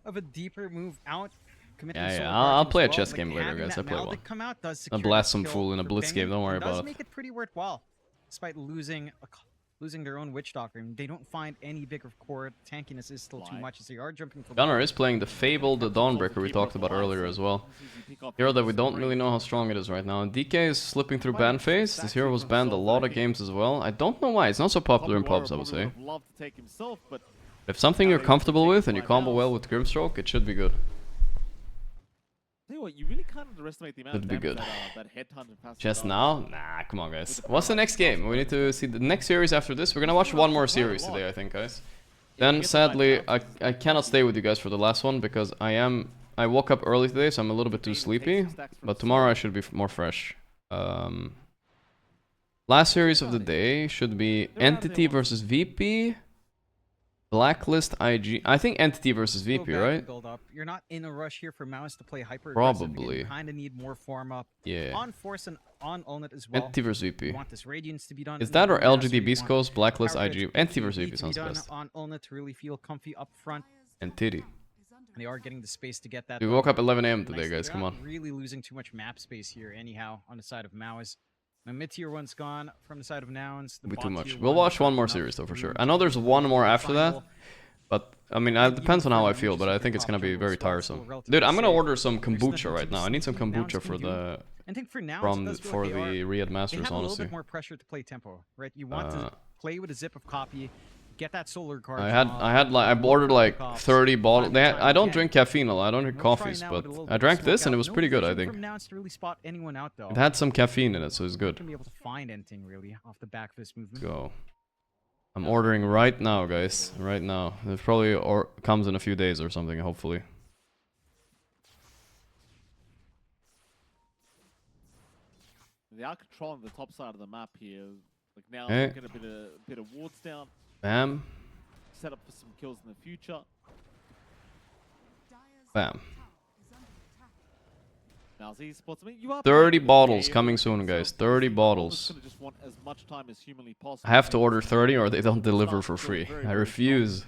of a deeper move out. Yeah, I'll play a chess game later, guys. I play one. I'll blast some fool in a blitz game. Don't worry about it. Make it pretty worthwhile, despite losing their own Witch Doctor. I mean, they don't find any bigger core. Tankiness is still too much as they are jumping for. Gunnar is playing the Fabled Dawnbreaker we talked about earlier as well. Hero that we don't really know how strong it is right now. And DK is slipping through ban phase. This hero was banned a lot of games as well. I don't know why. It's not so popular in pubs, I would say. If something you're comfortable with and you combo well with Grimstroke, it should be good. Tell you what, you really can't underestimate the amount of damage that headhunt and pass. Just now? Nah, come on, guys. What's the next game? We need to see the next series after this. We're gonna watch one more series today, I think, guys. Then, sadly, I cannot stay with you guys for the last one because I woke up early today, so I'm a little bit too sleepy. But tomorrow I should be more fresh. Last series of the day should be Entity versus VP. Blacklist IG. I think Entity versus VP, right? You're not in a rush here for Mouse to play hyper. Probably. You kind of need more form up. Yeah. On Force and on Olnat as well. Entity versus VP. You want this Radiance to be done. Is that or LGD Beast Coast, Blacklist IG? Entity versus VP sounds best. On Olnat to really feel comfy up front. Entity. They are getting the space to get that. We woke up 11 AM today, guys. Come on. Really losing too much map space here, anyhow, on the side of Mao's. My mid-tier one's gone from the side of Nouns. Be too much. We'll watch one more series though, for sure. I know there's one more after that. But, I mean, it depends on how I feel, but I think it's gonna be very tiresome. Dude, I'm gonna order some kombucha right now. I need some kombucha for the... for the Riyadh Masters, honestly. A little bit more pressure to play tempo, right? You want to play with a zip of copy, get that solar card. I ordered like 30 bottles. I don't drink caffeine a lot. I don't drink coffees, but I drank this and it was pretty good, I think. It had some caffeine in it, so it's good. Be able to find anything really off the back of this movement. Go. I'm ordering right now, guys. Right now. It probably comes in a few days or something, hopefully. They are controlling the top side of the map here. Like now, they're going to bit of wards down. Bam. Set up for some kills in the future. Bam. Now, Z spots. I mean, you are 30 bottles coming soon, guys. 30 bottles. Just want as much time as humanly possible. I have to order 30 or they don't deliver for free. I refuse.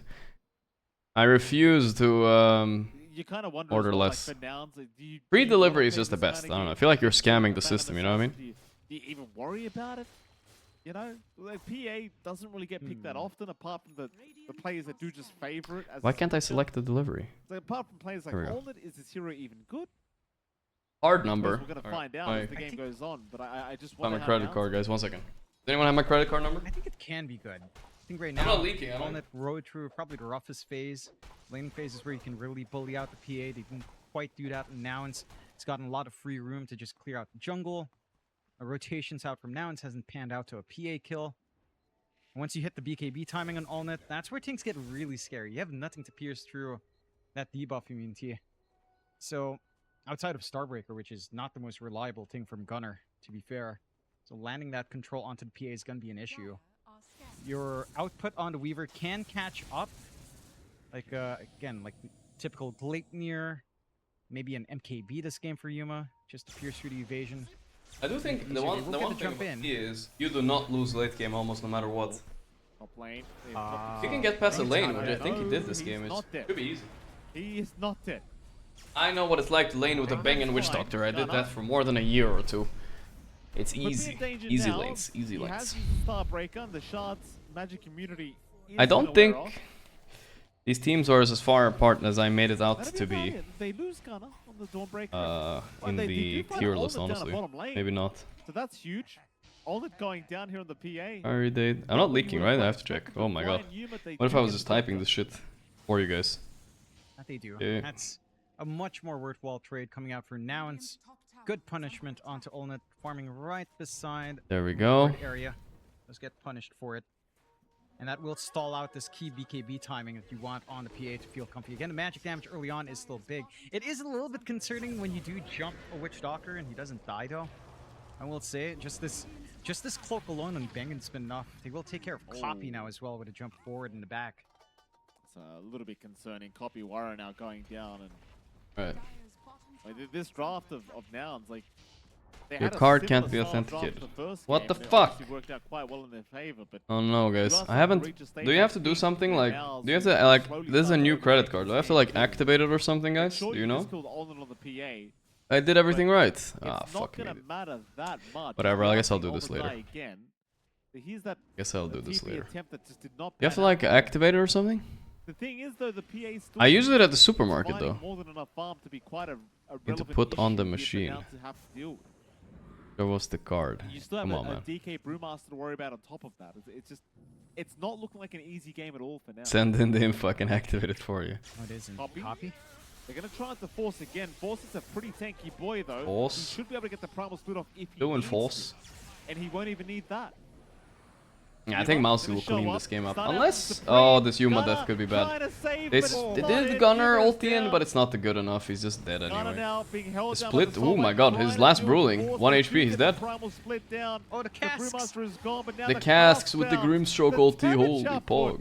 I refuse to order less. Free delivery is just the best. I don't know. I feel like you're scamming the system, you know what I mean? Do you even worry about it? You know, the PA doesn't really get picked that often, apart from the players that do just favor it. Why can't I select the delivery? So apart from players like Allnet, is this hero even good? Hard number. We're gonna find out as the game goes on, but I just want my credit card, guys. 1 second. Does anyone have my credit card number? I think it can be good. I think right now, I'm not leaking. Allnet rode through probably the roughest phase. Laning phase is where you can really bully out the PA. They didn't quite do that now. It's gotten a lot of free room to just clear out the jungle. Rotations out from Nouns hasn't panned out to a PA kill. And once you hit the BKB timing on Allnet, that's where things get really scary. You have nothing to pierce through that debuff immunity. So, outside of Starbreaker, which is not the most reliable thing from Gunner, to be fair. So landing that control onto the PA is going to be an issue. Your output on the Weaver can catch up. Like, again, like typical Gleipnir. Maybe an MKB this game for Yuma, just to pierce through the evasion. I do think the one thing about is you do not lose late game almost no matter what. Lane. If you can get past the lane, which I think he did this game, it should be easy. He is not dead. I know what it's like to lane with a banging Witch Doctor. I did that for more than a year or two. It's easy. Easy lanes. Easy lanes. Starbreaker, the shards magic immunity. I don't think these teams are as far apart as I made it out to be. They lose Gunner on the Dawnbreaker. In the tier list, honestly. Maybe not. So that's huge. Allnet going down here on the PA. I'm not leaking, right? I have to check. Oh my god. What if I was just typing this shit for you guys? That they do. Yeah. That's a much more worthwhile trade coming out for Nouns. Good punishment onto Allnet, farming right beside there we go. The area. Let's get punished for it. And that will stall out this key BKB timing if you want on the PA to feel comfy. Again, the magic damage early on is still big. It is a little bit concerning when you do jump a Witch Doctor and he doesn't die though. I will say, just this cloak alone on Bengen's been enough. They will take care of Copy now as well with a jump forward in the back. It's a little bit concerning. Copy Warrior now going down and right. Like, this draft of Nouns, like your card can't be authenticated. What the fuck? Worked out quite well in their favor, but oh no, guys. I haven't. Do you have to do something like? Do you have to like? This is a new credit card. Do I have to like activate it or something, guys? Do you know? I did everything right. Ah, fuck me. Whatever. I guess I'll do this later. Guess I'll do this later. You have to like activate it or something? The thing is, though, the PA still I use it at the supermarket though. More than enough farm to be quite a need to put on the machine. Where was the card? You still have Come on, a man. DK Brewmaster to worry about on top of that. It's just, it's not looking like an easy game at all for now. Send in the info, I can activate it for you. Oh, it isn't. Copy? They're going to try to force again. Force is a pretty tanky boy, though. Force? He should be able to get the primal split off if he Doing needs force. to. And he won't even need that. Yeah, I think Mousy will clean this game up. Unless... Oh, this Yuma death could be bad. They did Gunner ulti in, but it's not good enough. He's just dead anyway. The split... Oh my god, his last Bruling. 1 HP, he's dead. Oh, the casks! The casks with the Grimstroke ulti. Holy pog.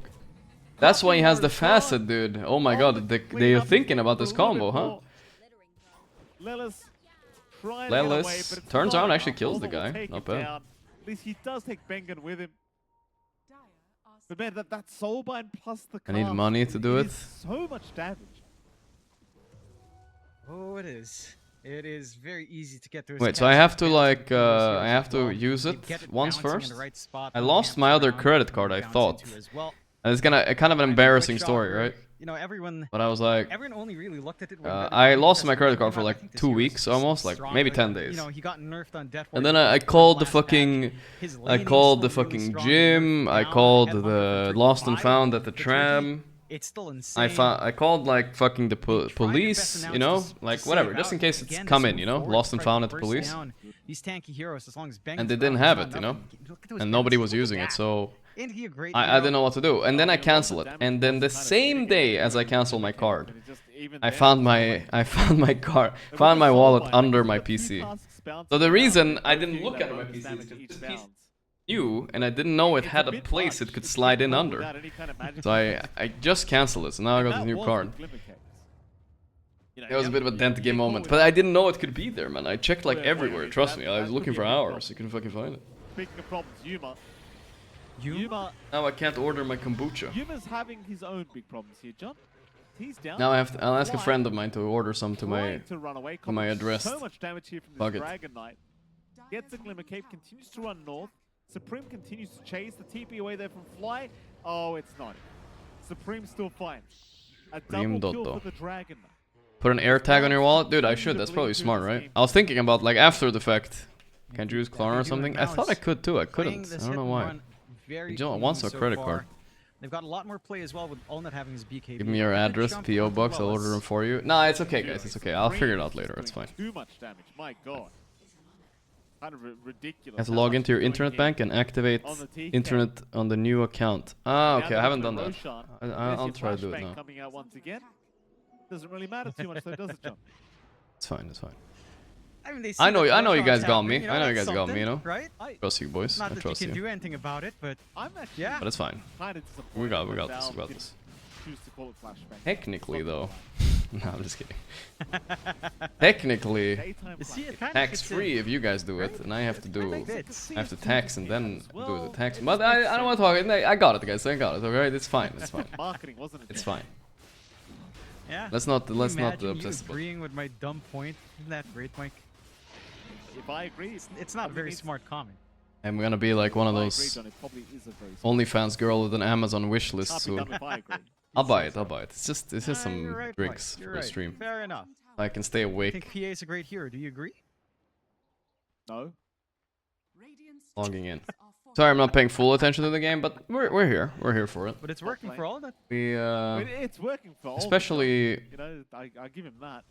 That's why he has the facet, dude. Oh my god, they're thinking about this combo, huh? Lelis turns around, actually kills the guy. Not bad. At least he does take Bengen with him. But man, that soulbind plus the I need money to do it. So much damage. Oh, it is. It is very easy to get those. Wait, so I have to like, I have to use it once first? I lost my other credit card, I thought. And it's kind of an embarrassing story, right? you know, everyone. But I was like, everyone only really looked at it. I lost my credit card for like 2 weeks, almost, like maybe 10 days. You know, he got nerfed on Death. And then I called the fucking, gym. I called the Lost and Found at the tram. It's still insane. I called like fucking the police, you know, like whatever, just in case it's come in, you know, Lost and Found at the police. These tanky heroes, as long as and they didn't have it, you know, and nobody was using it, so I didn't know what to do. And then I canceled it, and then the same day as I canceled my card, I found my wallet under my PC. So the reason I didn't look at my PC is because this PC new, and I didn't know it had a place it could slide in under. So I just canceled it, so now I got a new card. It was a bit of a dent game moment, but I didn't know it could be there, man. I checked like everywhere, trust me. I was looking for hours, I couldn't fucking find it. Speaking of problems, Yuma. Now I can't order my kombucha. Yuma's having his own big problems here, John. He's down. Now I'll ask a friend of mine to order some to my address. So much damage here from this Dragon Knight. Gets a Glimmer Cape, continues to run north. Supreme continues to chase the TP away there from Fly. Oh, it's not. Supreme's still fine. A double kill for the Dragon Knight. Put an air tag on your wallet? Dude, I should. That's probably smart, right? I was thinking about, like, after the fact. Can't you use Klarna or something? I thought I could too. I couldn't. I don't know why. You don't want a credit card. They've got a lot more play as well with Allnet having his BKB. Give me your address, PO box. I'll order them for you. Nah, it's okay, guys. It's okay. I'll figure it out later. It's fine. Too much damage. My God. Kind of ridiculous. You have to log into your internet bank and activate internet on the new account. Ah, okay. I haven't done that. I'll try to do it now. Coming out once again. Doesn't really matter too much, though, does it, John? It's fine. It's fine. I mean, I know you guys got me. I know you guys got me, you know? Right? Trust you, boys. Not I that trust you can do anything about it, but yeah. But it's fine. We got this. We got this. Technically, though. No, I'm just kidding. Technically, tax-free if you guys do it, and I have to tax and then do the tax. But I don't want to talk. I got it, guys. I got it. Alright, it's fine. It's fine. Marketing, wasn't it? It's fine. Yeah. Let's not obsess about it. Agreeing with my dumb point. Isn't that great, Mike? If I agree, it's not a very smart comment. I'm gonna be like one of those OnlyFans girl with an Amazon wish list soon. I'll buy it. It's just some drinks for a stream. Fair enough. I can stay awake. I think PA is a great hero. Do you agree? No. Logging in. Sorry, I'm not paying full attention to the game, but we're here. We're here for it. But it's working for all that. It's working for all. Especially, you know, I give him that.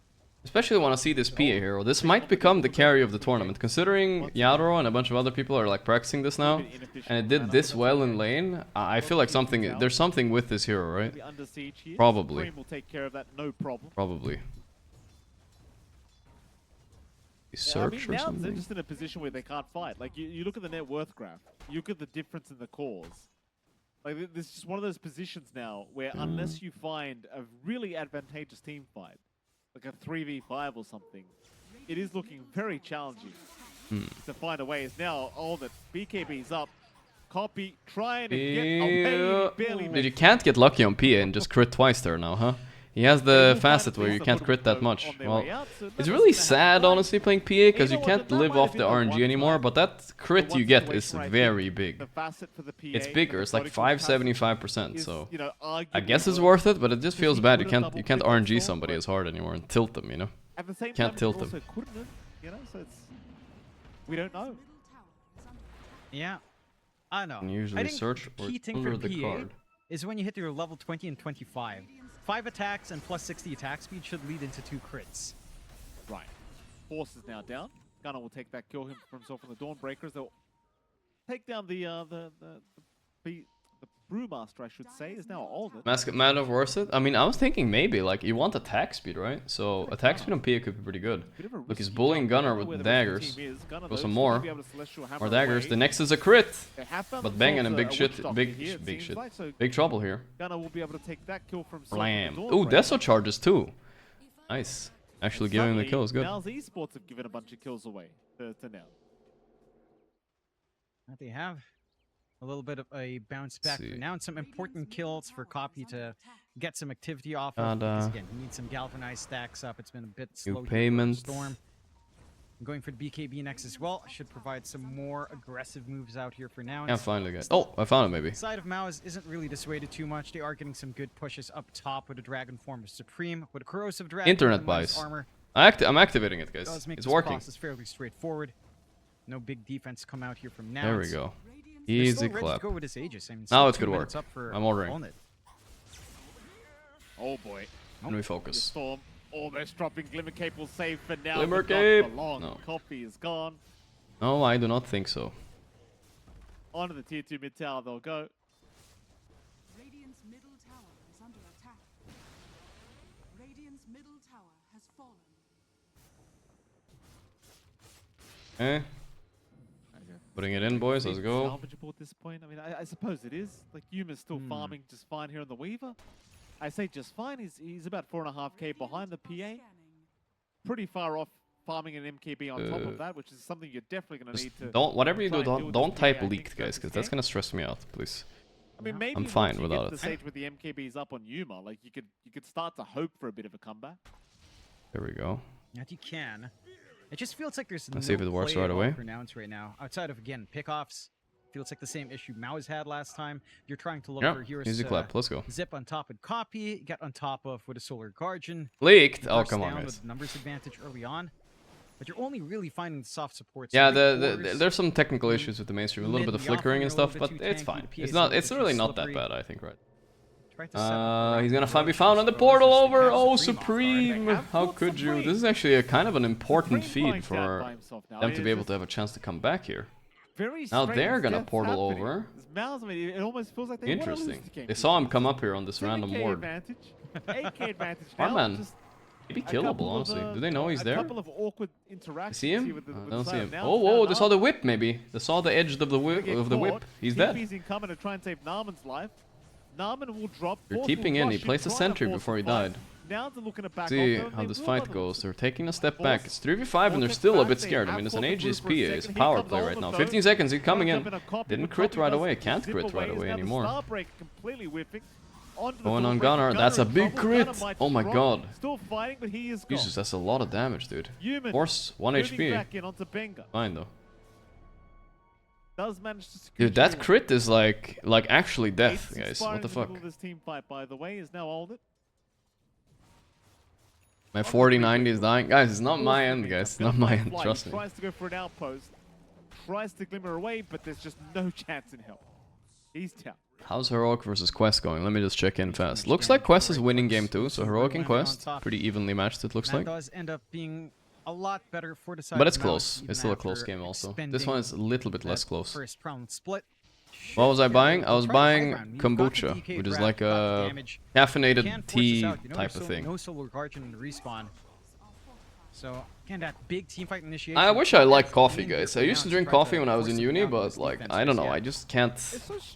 Especially want to see this PA hero. This might become the carry of the tournament, considering Yadro and a bunch of other people are like practicing this now, and it did this well in lane. I feel like there's something with this hero, right? Probably. Will take care of that, no problem. Probably. Search or something. They're just in a position where they can't fight. Like you look at the net worth graph, you look at the difference in the cores. Like this is just one of those positions now where unless you find a really advantageous team fight, like a 3v5 or something, it is looking very challenging to find a way. It's now all that BKB's up, copy, trying to get away, barely. Dude, you can't get lucky on PA and just crit twice there now, huh? He has the facet where you can't crit that much. Well, it's really sad, honestly, playing PA, because you can't live off the RNG anymore, but that crit you get is very big. It's bigger, it's like 575%, so I guess it's worth it, but it just feels bad. You can't RNG somebody as hard anymore and tilt them, you know? Can't tilt them. We don't know. Yeah, I know. You can usually search or order the card. Is when you hit your level 20 and 25. 5 attacks and plus 60 attack speed should lead into 2 crits. Right. Force is now down. Gunnar will take that kill for himself from the Dawnbreakers. They'll take down the Brewmaster, I should say, is now older. Matt of worth it? I mean, I was thinking maybe, like, you want attack speed, right? So attack speed on PA could be pretty good. Look, he's bullying Gunnar with daggers. Go some more daggers. The next is a crit! But banging in big trouble here. Gunnar will be able to take that kill from Blam. Ooh, Deso charges too. Nice. Actually giving him the kill is good. Now's esports have given a bunch of kills away to now. They have a little bit of a bounce back for now, and some important kills for Copy to get some activity off of. Because again, he needs some galvanized stacks up. It's been a bit slow. Payment. Storm. Going for the BKB next as well. Should provide some more aggressive moves out here for now. Yeah, finally, guys. Oh, I found it maybe. The side of Mao's isn't really dissuaded too much. They are getting some good pushes up top with the Dragon Form of Supreme, with a Corrosive Dragon. Internet buys. I'm activating it, guys. It's working. It's fairly straightforward. No big defense come out here from now. There we go. Easy clap. Go with this Aegis. I mean, now it could work. I'm ordering. Oh boy. Let me focus. Storm almost dropping. Glimmer Cape will save for now. Glimmer Cape! No. Coffee is gone. No, I do not think so. On to the tier 2 mid tower they'll go. Radiant's middle tower is under attack. Radiant's middle tower has fallen. Okay. Putting it in, boys. Let's go. Salvageable at this point. I mean, I suppose it is. Like, Yuma's still farming just fine here on the Weaver. I say just fine. He's about 4.5k behind the PA. Pretty far off farming an MKB on top of that, which is something you're definitely going to need to. Whatever you do, don't type leaked, guys, because that's going to stress me out, please. I mean, maybe I'm fine without without it. The stage with the MKBs up on Yuma, like you could start to hope for a bit of a comeback. There we go. Yes, you can. It just feels like there's Let's see if it works right away. Pronounced right now. Outside of again pickoffs, feels like the same issue Mao's had last time. You're trying to look for heroes. Easy clap. Let's go. Zip on top and copy. Get on top of with a Solar Guardian. Leaked. Oh come on, guys. With numbers advantage early on, but you're only really finding the soft supports. Yeah, there's some technical issues with the mainstream, a little bit of flickering and stuff, but it's fine. It's really not that bad, I think, right? He's gonna be found on the portal over. Oh, Supreme! How could you? This is actually a kind of an important feed for them to be able to have a chance to come back here. Now they're gonna portal over. Interesting. They saw him come up here on this random ward. Our man, maybe killable, honestly. Do they know he's there? See him? I don't see him. Oh, whoa! They saw the whip. Maybe they saw the edge of the whip. He's dead. Narman will drop. They're keeping in. He placed a sentry before he died. See how this fight goes. They're taking a step back. It's 3v5 and they're still a bit scared. I mean, it's an AGSP. It's a power play right now. 15 seconds. He's coming in. Didn't crit right away. Can't crit right away anymore. Going on Gunnar. That's a big crit. Oh my god. Jesus, that's a lot of damage, dude. Force 1 HP. Fine though. Dude, that crit is like actually death, guys. What the fuck? This team fight, by the way, is now Aldit. My 4090 is dying. Guys, it's not my end, guys. It's not my end, trust me. Tries to go for an outpost. Tries to glimmer away, but there's just no chance in hell. He's tapped. How's Heroic versus Quest going? Let me just check in fast. Looks like Quest is winning game 2, so Heroic and Quest pretty evenly matched, it looks like. That does end up being a lot better for the side. But it's close. It's still a close game also. This one is a little bit less close. First round split. What was I buying? I was buying kombucha, which is like a caffeinated tea type of thing. No Solar Guardian in respawn. So again, that big teamfight initiation. I wish I liked coffee, guys. I used to drink coffee when I was in uni, but like I don't know, I just can't.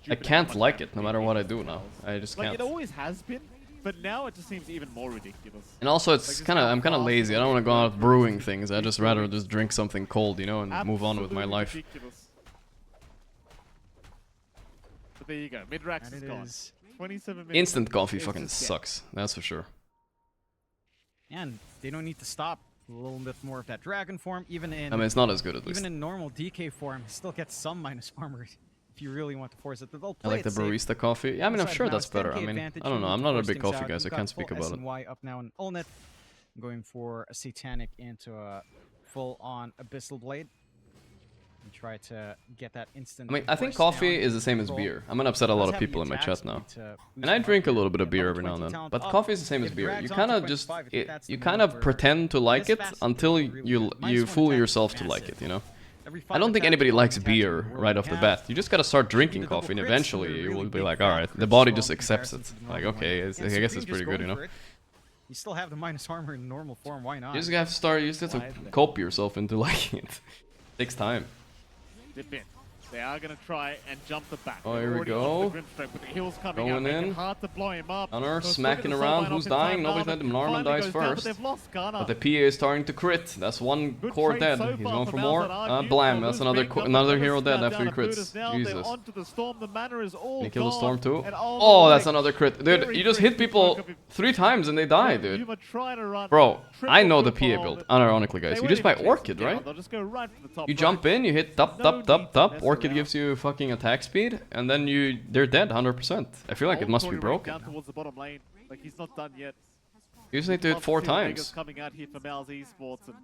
I can't like it no matter what I do now. I just can't. Like it always has been. But now it just seems even more ridiculous. And also, it's kind of I'm kind of lazy. I don't want to go out brewing things. I just rather just drink something cold, you know, and move on with my life. Ridiculous. But there you go. Midrax is gone. 27 minutes. Instant coffee fucking sucks. That's for sure. And they don't need to stop. A little bit more of that dragon form, even in. I mean, it's not as good at least. Even in normal DK form, still gets some minus armor. If you really want to force it, they'll I like the barista coffee. Yeah, I mean, I'm sure that's better. I mean, I don't know. I'm not a big coffee guy, so I can't speak about it. Y up now in Ulnet, going for a Satanic into a full-on Abyssal Blade. And try to get that instant. I mean, I think coffee is the same as beer. I'm gonna upset a lot of people in my chat now. And I drink a little bit of beer every now and then. But coffee is the same as beer. You kind of just you kind of pretend to like it until you fool yourself to like it, you know. I don't think anybody likes beer right off the bat. You just gotta start drinking coffee, and eventually you will be like, all right, the body just accepts it. Like, okay, I guess it's pretty good, you know. You still have the minus armor in normal form. Why not? You just have to start. You just have to cope yourself into liking it. Takes time. Dip in. They are going to try and jump the back. Oh, here we go. Going in. Hard to blow him up. Gunnar smacking around. Who's dying? Nobody's dead. Norman dies first. But the PA is starting to crit. That's one core dead. He's going for more. Blam. That's another hero dead after he crits. Jesus. Can he kill the storm too? Oh, that's another crit. Dude, you just hit people 3 times and they die, dude. Bro, I know the PA build. Unironically, guys. You just buy Orchid, right? You jump in, you hit top. Orchid gives you fucking attack speed, and then they're dead 100%. I feel like it must be broken. Like he's not done yet. You just need to hit 4 times. Coming out here for Mal's Esports, and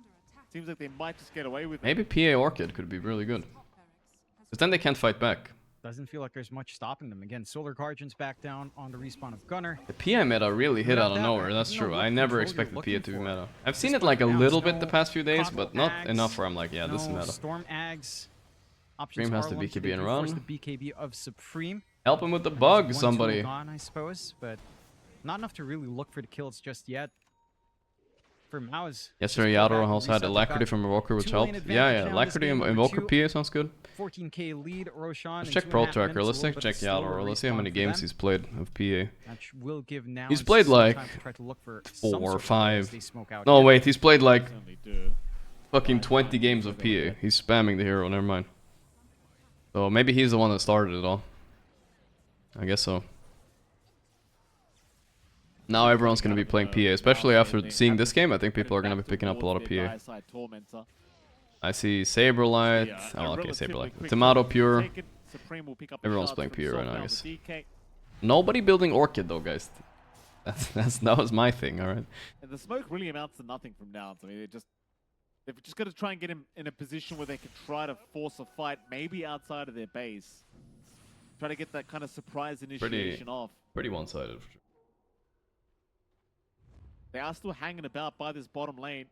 seems like they might just get away with it. Maybe PA Orchid could be really good. Because then they can't fight back. Doesn't feel like there's much stopping them. Again, Solar Guardian's back down on the respawn of Gunnar. The PA meta really hit out of nowhere, that's true. I never expected PA to be meta. I've seen it like a little bit the past few days, but not enough where I'm like, yeah, this is meta. Storm Ags. Supreme has the BKB in run. The BKB of Supreme. Help him with the bug, somebody. Gone, I suppose, but not enough to really look for the kills just yet. For Mao's. Yesterday, Yadro also had Alacrity from Invoker, which helped. Yeah, Alacrity and Invoker PA sounds good. 14k lead, Roshan. Let's check Pro Tracker. Let's check Yadro. Let's see how many games he's played of PA. Will give now he's played like 4 or 5. No, wait, he's played like fucking 20 games of PA. He's spamming the hero, never mind. So maybe he's the one that started it all. I guess so. Now everyone's going to be playing PA, especially after seeing this game. I think people are going to be picking up a lot of PA. I see Saberlight. Oh, okay, Saberlight. Tomato Pure. Everyone's playing PA right now, I guess. Nobody building Orchid though, guys. That was my thing, alright. And the smoke really amounts to nothing from now. I mean, they've just got to try and get him in a position where they can try to force a fight, maybe outside of their base. Try to get that kind of surprise initiation off. Pretty one-sided, for sure. They are still hanging about by this bottom lane.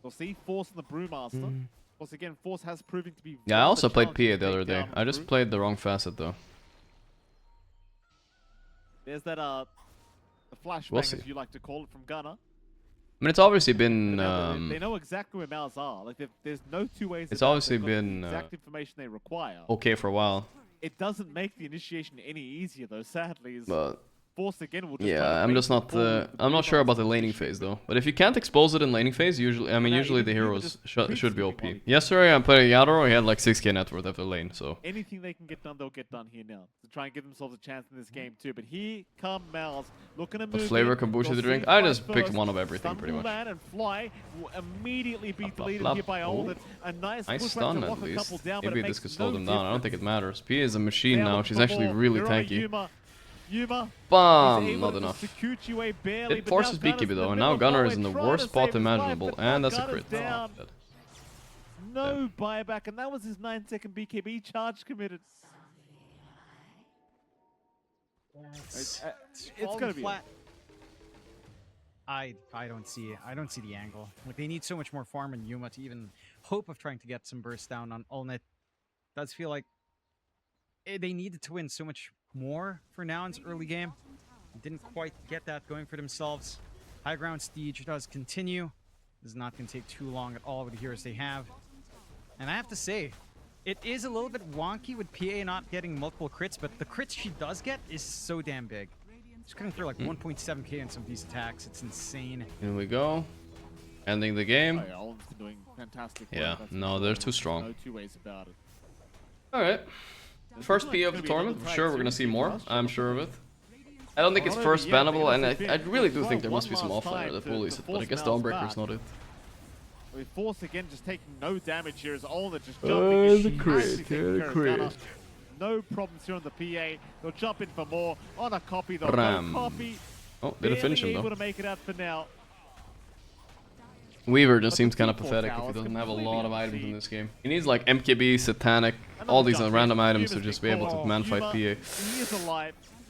We'll see Force and the Brewmaster. Once again, Force has proven to be... Yeah, I also played PA the other day. I just played the wrong facet, though. There's that, the flashbang, as you like to call it, from Gunnar. I mean, it's obviously been... they know exactly where Mals are. Like, there's no two ways. It's obviously been... exact information they require. Okay for a while. It doesn't make the initiation any easier, though, sadly. But... Force again will just yeah, I'm just not... I'm not sure about the laning phase, though. But if you can't expose it in laning phase, usually... I mean, usually the heroes should be OP. Yesterday, I played Yadro, he had like 6k net worth after lane, so... Anything they can get done, they'll get done here now. To try and give themselves a chance in this game, too. But here come Mals, looking to move. What flavor kombucha to drink? I just picked one of everything, pretty much. And Fly will immediately be deleted here by Old. A nice stun, at least. Maybe this could slow them down. I don't think it matters. P is a machine now. She's actually really tanky. Bam! Not enough. It forces BKB though, and now Gunnar is in the worst spot imaginable, and that's a crit. No buyback, and that was his 9-second BKB charge committed. It's gonna be flat. I don't see the angle. Like, they need so much more farm in Yuma to even hope of trying to get some burst down on Ulnet. Does feel like they needed to win so much more for now in this early game. Didn't quite get that going for themselves. High ground siege does continue. This is not going to take too long at all with the heroes they have. And I have to say, it is a little bit wonky with PA not getting multiple crits, but the crits she does get is so damn big. She's cutting through like 1.7k on some of these attacks. It's insane. Here we go. Ending the game. Oh, yeah, doing fantastic. Yeah, no, they're too strong. No two ways about it. Alright. First PA of the tournament, for sure we're gonna see more, I'm sure of it. I don't think it's first bannable, and I really do think there must be some offlaner that bullies it, but I guess Dawnbreaker's not it. With Force again just taking no damage here as Olna just jumping. The crit. No problems here on the PA. They'll jump in for more on a copy. They'll copy. Oh, didn't finish him though. Able to make it out for now. Weaver just seems kind of pathetic if he doesn't have a lot of items in this game. He needs like MKB, Satanic, all these random items to just be able to man-fight PA.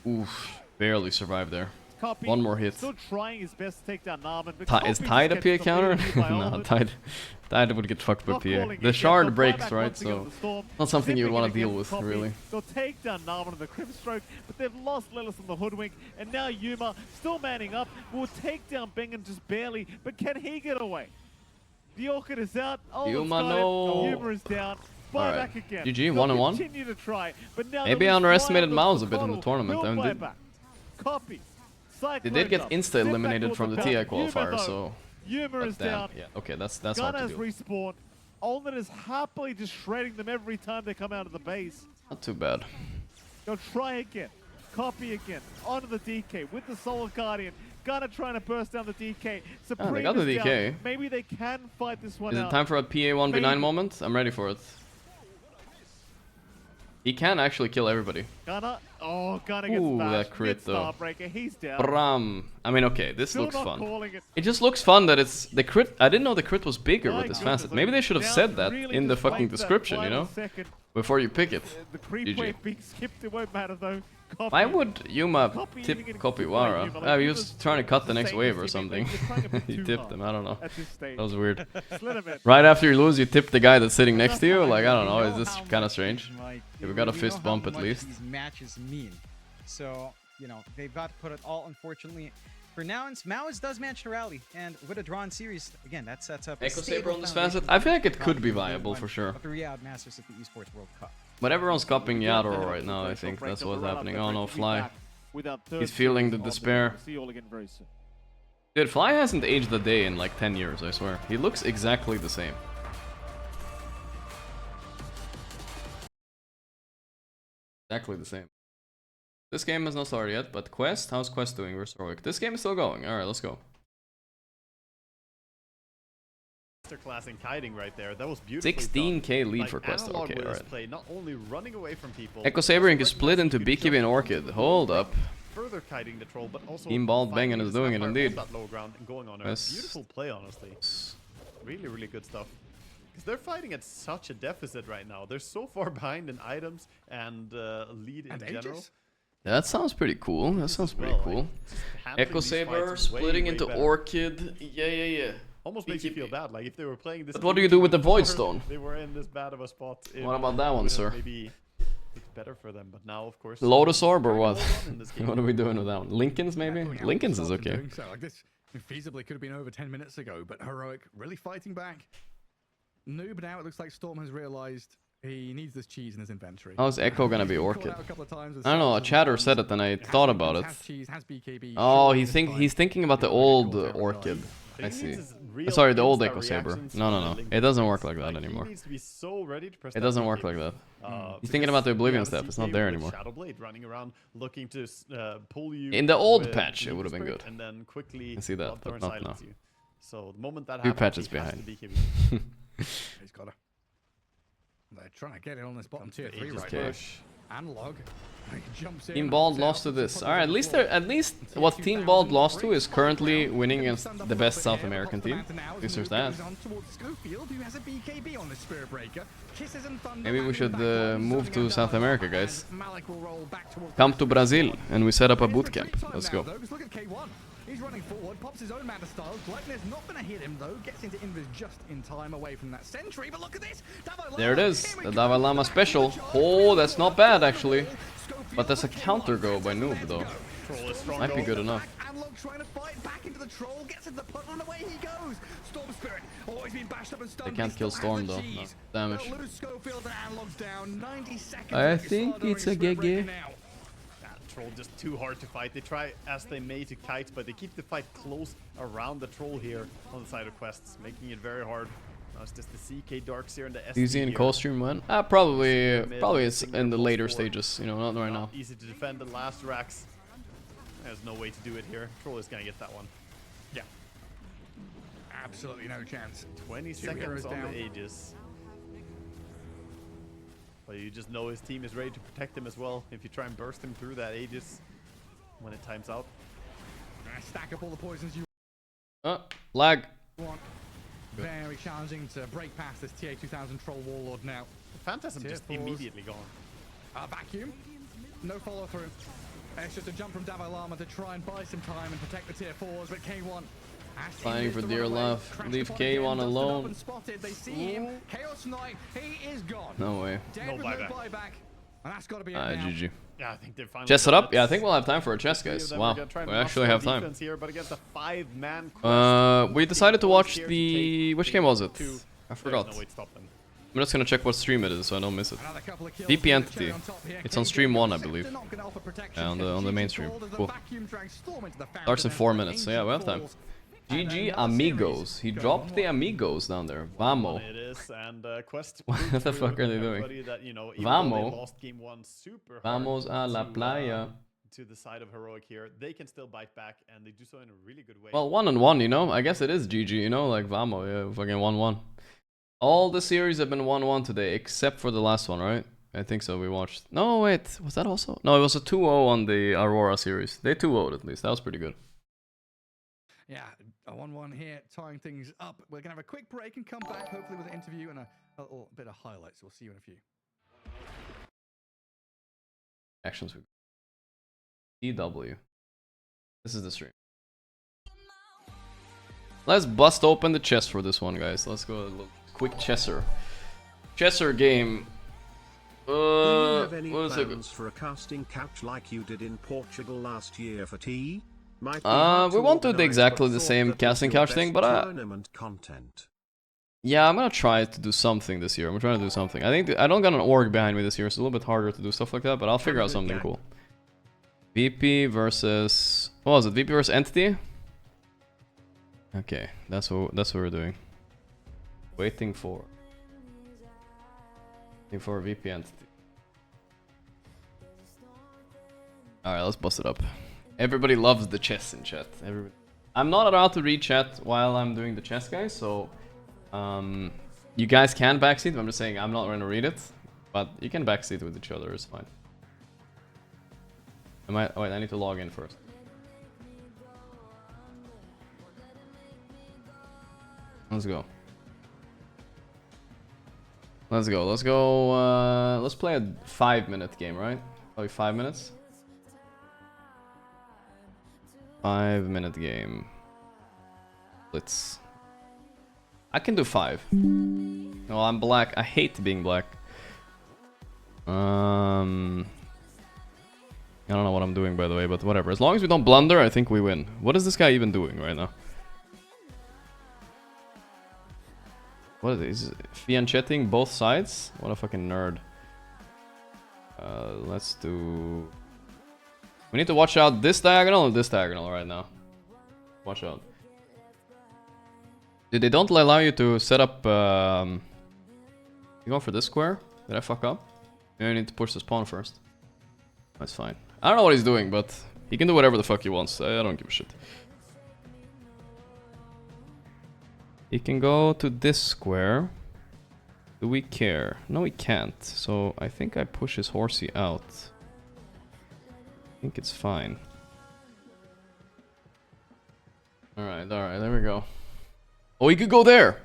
Oof, barely survived there. One more hit. Still trying his best to take down Narman, is Tide a PA counter? No, Tide would get fucked by PA. The shard breaks, right? So not something you would want to deal with, really. They'll take down Narman on the Crypt Stroke, but they've lost Lilith on the Hoodwink, and now Yuma, still manning up, will take down Bengen just barely, but can he get away? The Orchid is out. Yuma, no. Yuma is down. Alright, GG, 1-1. Continue to try, but now Maybe I underestimated Mouse a bit in the tournament. I mean, Copy. they did get insta-eliminated from the TI qualifier, so... Yuma is down. Yeah, okay, that's hard to Gunna's do. respawn. Ulnit is happily just shredding them every time they come out of the base. Not too bad. Go try again. Copy again. Onto the DK with the Solar Guardian. Gunna trying to burst down the DK. Supreme they got the is DK. down. Maybe they can fight this one Is out. it time for a PA 1v9 moment? I'm ready for it. He can actually kill everybody. Gunna. Oh, Gunna gets Ooh, bashed. that crit though. Starbreaker. He's down. Bram. I mean, okay, this Still looks not fun. calling it. It just looks fun that it's the crit. I didn't know the crit was bigger My with this goodness, facet. like, Maybe they should have down said that really in the just fucking late that description, you final know? second. Before you pick it. The creep GG. wave being skipped, it won't matter though. Copy. Why would Yuma Copy tip even in Kopiwara? Yuma, like, He he was was trying to cut the next same wave as or teammate, something. but he's trying a bit He too tipped hard him, I don't know. at this stage. That was weird. Slenderman. Right after you lose, you tip the guy that's sitting next to you? Like, I don't know, is this kind of strange? Like, Yeah, we got a know fist how bump at much least. These matches mean. So, you know, they've got to put it all, unfortunately. For now, Maoist does manage to rally, and with a drawn series, again, that sets up a Echo stable Saber on this foundation facet? I feel like it for could be Valkyrie viable Day for 1 sure. of the Riyadh Masters at the Esports World Cup. But everyone's copying Yadro right now, I think. That's what's happening. Oh no, Fly. He's feeling the despair. See you all again very soon. Dude, Fly hasn't aged a day in like 10 years, I swear. He looks exactly the same. Exactly the same. This game has not started yet, but Quest? How's Quest doing versus Heroic? This game is still going. Alright, let's go. Masterclass in kiting right there. That was beautiful. 16k lead like, for Quest. Analog Okay, with his alright. play, not only running away from people. Echo Saber is split into BKB and Orchid. Hold up. Further kiting the troll, but also Team Bald Bangin is doing it indeed. That low ground and going on a Yes. beautiful play, honestly. Really, really good stuff. Because they're fighting at such a deficit right now. They're so far behind in items and lead in general. That sounds pretty cool. That sounds pretty cool. Echo Saber splitting into Orchid. Yeah. Almost makes you feel bad. Like if they were playing this. But what do you do with the Void Stone? They were in this bad of a spot. What about that one, sir? Maybe it's better for them, but now of course. Lotus Orb or what? What are we doing with that one? Lincoln's maybe? Lincoln's is okay. So, like this feasibly could have been over 10 minutes ago, but Heroic really fighting back. Noob now, it looks like Storm has realized he needs this cheese in his inventory. How's Echo gonna be Orchid? I don't know, a chatter said it and I thought about it. Oh, he's thinking about the old Orchid. I see. Sorry, the old Echo Saber. No. It doesn't work like that anymore. It doesn't work like that. He's thinking about the Oblivion step. It's not there anymore. In the old patch, it would have been good. I see that, but not now. So the moment that 2 patches behind. He's got her. They're trying to get it on this bottom tier 3 right now. Analog. Team Bald lost to this. Alright, at least what Team Bald lost to is currently winning against the best South American team. At least there's that. Maybe we should move to South America, guys. Come to Brazil and we set up a boot camp. Let's go. He's running forward, pops his own mana style. Gluttony's not going to hit him though. Gets into invis just in time away from that sentry. But look at this. There it is. The Dalai Lama special. Oh, that's not bad actually. But that's a counter go by Noob though. Might be good enough. Analog trying to fight back into the troll. Gets into the put and away he goes. Storm Spirit. Oh, he's been bashed up and stunned. They can't kill Storm though. No. Damage. I think it's a GG. Troll just too hard to fight. They try as they may to kite, but they keep the fight close around the troll here on the side of quests, making it very hard. Now it's just the CK Darks here and the SD Easy in costume when? Probably it's in the later stages, you know, not right now. Easy to defend the last racks. There's no way to do it here. Troll is gonna get that one. Yeah. Absolutely no chance. 20 seconds on the Aegis. But you just know his team is ready to protect him as well. If you try and burst him through that Aegis when it times out. Stack up all the poisons you lag. want. Very challenging to break past this TA 2000 Troll Warlord now. The Phantasm just immediately gone. Vacuum. No follow through. It's just a jump from Dalai Lama to try and buy some time and protect the tier 4s, but K1 fighting for dear life. Leave K1 alone. They see him. Chaos Knight, he is gone. No way. No buyback. And that's got to be GG. Yeah, I think they're finally chess it up? Yeah, I think we'll have time for a chess, guys. Wow, we actually have time. Here, but against a 5-man we decided to watch the... Which game was it? I forgot. No way to stop them. I I'm just gonna check what stream it is so I don't miss it. VP Entity. It's on stream 1, I believe. Yeah, on the main stream. Cool. Starts in 4 minutes, so yeah, we have time. GG Amigos. He dropped the Amigos down there. Vamo. What the fuck are they doing? Vamo. Vamos a la playa. To the side of Heroic here, they can still bite back, and they do so in a really good way. Well, 1-1, you know? I guess it is GG, you know? Like, Vamo, yeah, fucking 1-1. All the series have been 1-1 today, except for the last one, right? I think so, we watched. No, wait, was that also? No, it was a 2-0 on the Aurora series. They 2-0'd at least, that was pretty good. Yeah, a 1-1 here, tying things up. We're going to have a quick break and come back, hopefully with an interview and a little bit of highlights. We'll see you in a few. Actions. EW. This is the stream. Let's bust open the chest for this one, guys. Let's go a little quick chesser. Chesser game. Do you have any plans for a casting couch like you did in Portugal last year for tea? We won't do exactly the same casting couch thing, but yeah, I'm gonna try to do something this year. I'm trying to do something. I think I don't got an org behind me this year, so it's a little bit harder to do stuff like that, but I'll figure out something cool. VP versus... What was it? VP versus Entity? Okay, that's what we're doing. Waiting for VP Entity. Alright, let's bust it up. Everybody loves the chess in chat. Everybody. I'm not allowed to read chat while I'm doing the chess, guys, so... you guys can backseat, I'm just saying I'm not going to read it. But you can backseat with each other, it's fine. Wait, I need to log in first. Let's go. Let's go. Let's play a 5-minute game, right? Probably 5 minutes. 5-minute game. Let's. I can do 5. Well, I'm black. I hate being black. I don't know what I'm doing, by the way, but whatever. As long as we don't blunder, I think we win. What is this guy even doing right now? What is it? Is fianchetting both sides? What a fucking nerd. Let's do... We need to watch out this diagonal or this diagonal right now. Watch out. Dude, they don't allow you to set up... You go for this square? Did I fuck up? Maybe I need to push this pawn first. That's fine. I don't know what he's doing, but he can do whatever the fuck he wants. I don't give a shit. He can go to this square. Do we care? No, he can't. So I think I push his horsey out. I think it's fine. Alright, there we go. Oh, he could go there!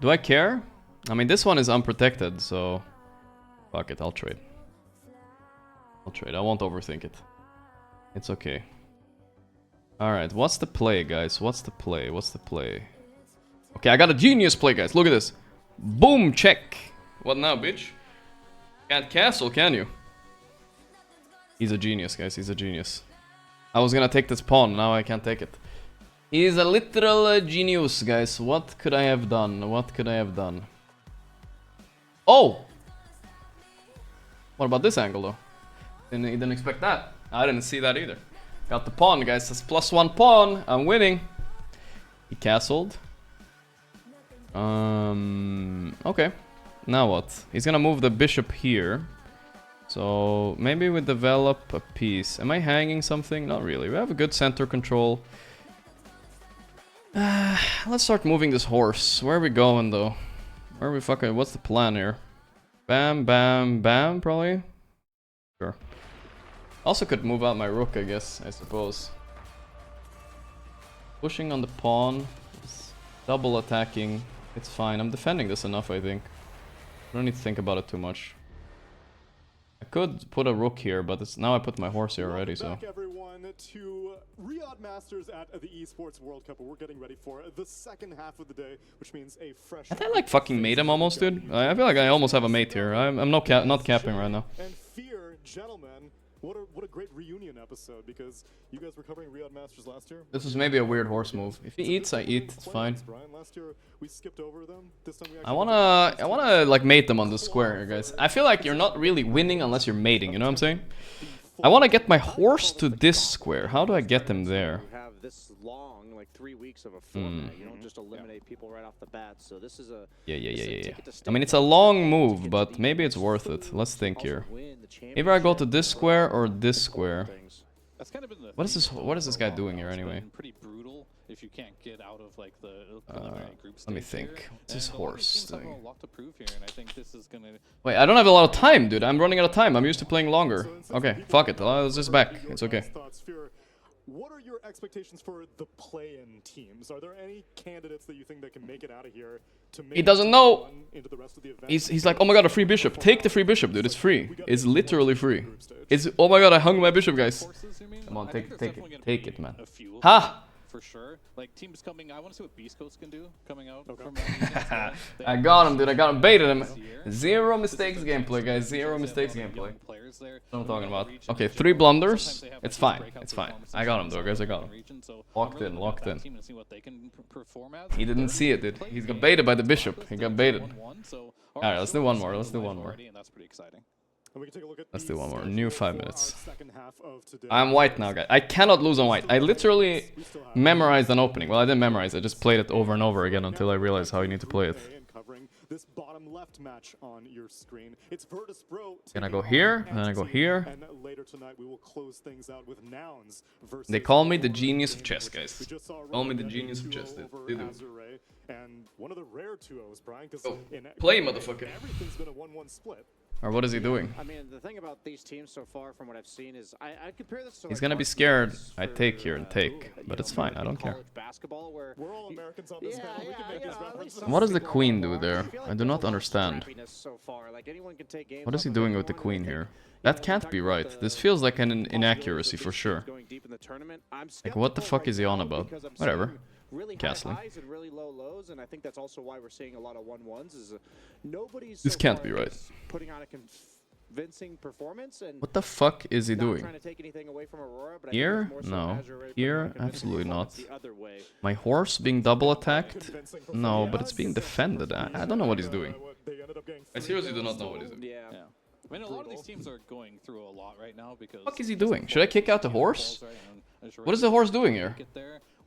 Do I care? I mean, this one is unprotected, so... Fuck it, I'll trade. I won't overthink it. It's okay. Alright, what's the play, guys? What's the play? Okay, I got a genius play, guys. Look at this. Boom, check. What now, bitch? Can't castle, can you? He's a genius, guys. He's a genius. I was gonna take this pawn. Now I can't take it. He's a literal genius, guys. What could I have done? Oh! What about this angle, though? Didn't expect that. I didn't see that either. Got the pawn, guys. That's +1 pawn. I'm winning. He castled. Okay. Now what? He's gonna move the bishop here. So maybe we develop a piece. Am I hanging something? Not really. We have a good center control. Let's start moving this horse. Where are we going, though? Where are we fucking... What's the plan here? Bam, bam, bam, probably? Sure. Also could move out my rook, I guess, I suppose. Pushing on the pawn. Double attacking. It's fine. I'm defending this enough, I think. I don't need to think about it too much. I could put a rook here, but it's now I put my horse here already, so... Welcome back, everyone, to Riyadh Masters at the Esports World Cup. We're getting ready for the second half of the day, which means a fresh... I think I like fucking mate him almost, dude. I feel like I almost have a mate here. I'm not capping right now. And fear, gentlemen, What a great reunion episode, because you guys were covering Riyadh Masters last year. This is maybe a weird horse move. If he eats, I eat. It's fine. Last year we skipped over them. This time we I wanna like mate them on the square here, guys. I feel like you're not really winning unless you're mating. You know what I'm saying? I wanna get my horse to this square. How do I get them there? Have this long, like 3 weeks of a format. You don't just eliminate people right off the bat. So this is a Yeah. I mean, it's a long move, but maybe it's worth it. Let's think here. Either I go to this square or this square. What is this guy doing here anyway? If you can't get out of like the let me think. What's this horse doing? A lot to prove here, and I think this is gonna... Wait, I don't have a lot of time, dude. I'm running out of time. I'm used to playing longer. Okay, fuck it. Let's just back. It's okay. What are your expectations for the play-in teams? Are there any candidates that you think that can make it out of here to make He doesn't know. into the rest of the event? He's like, oh my god, a free bishop. Take the free bishop, dude. It's free. It's literally free. It's oh my god, I hung my bishop, guys. Come on, take it, man. Ha! For sure. Like teams coming, I want to see what Beast Coast can do coming out from I got him, dude. I got him. Baited him. Zero mistakes gameplay, guys. Zero mistakes gameplay. That's what I'm talking about. Okay, 3 blunders. It's fine. It's fine. I got him, though, guys. I got him. Locked in. Locked in. He didn't see it, dude. He got baited by the bishop. He got baited. Alright, let's do one more. Let's do one more. Let's do one more. New 5 minutes. I'm white now, guys. I cannot lose on white. I literally memorized an opening. Well, I didn't memorize. I just played it over and over again until I realized how you need to play it. This bottom left match on your screen. It's Virtus.pro. Can I go here? And then I go here. And later tonight we will close things out with Nouns versus They call me the genius of chess, guys. Call me the genius of chess. They do. And one of the rare 2-0s, Brian, because play, motherfucker. Everything's been a 1-1 split. Or what is he doing? I mean, the thing about these teams so far, from what I've seen, is I compare this to. He's gonna be scared. I take here and take, but it's fine. I don't care. Basketball, where we're all Americans on this panel. We can make these references. What does the queen do there? I do not understand. What is he doing with the queen here? That can't be right. This feels like an inaccuracy for sure. Like, what the fuck is he on about? Whatever. Really Castling. high highs and really low lows, and I think that's also why we're seeing a lot of 1-1s. Is nobody's This can't be right. putting on a convincing performance. And what the fuck is he doing? Trying to take anything away from Aurora, but Here? No. Here? Absolutely not. My horse being double attacked? No, but it's being defended. I don't know what he's doing. I seriously do not know what he's doing. Yeah. I mean, a lot of these teams are going through a lot right now because... What the fuck is he doing? Should I kick out the horse? What is the horse doing here?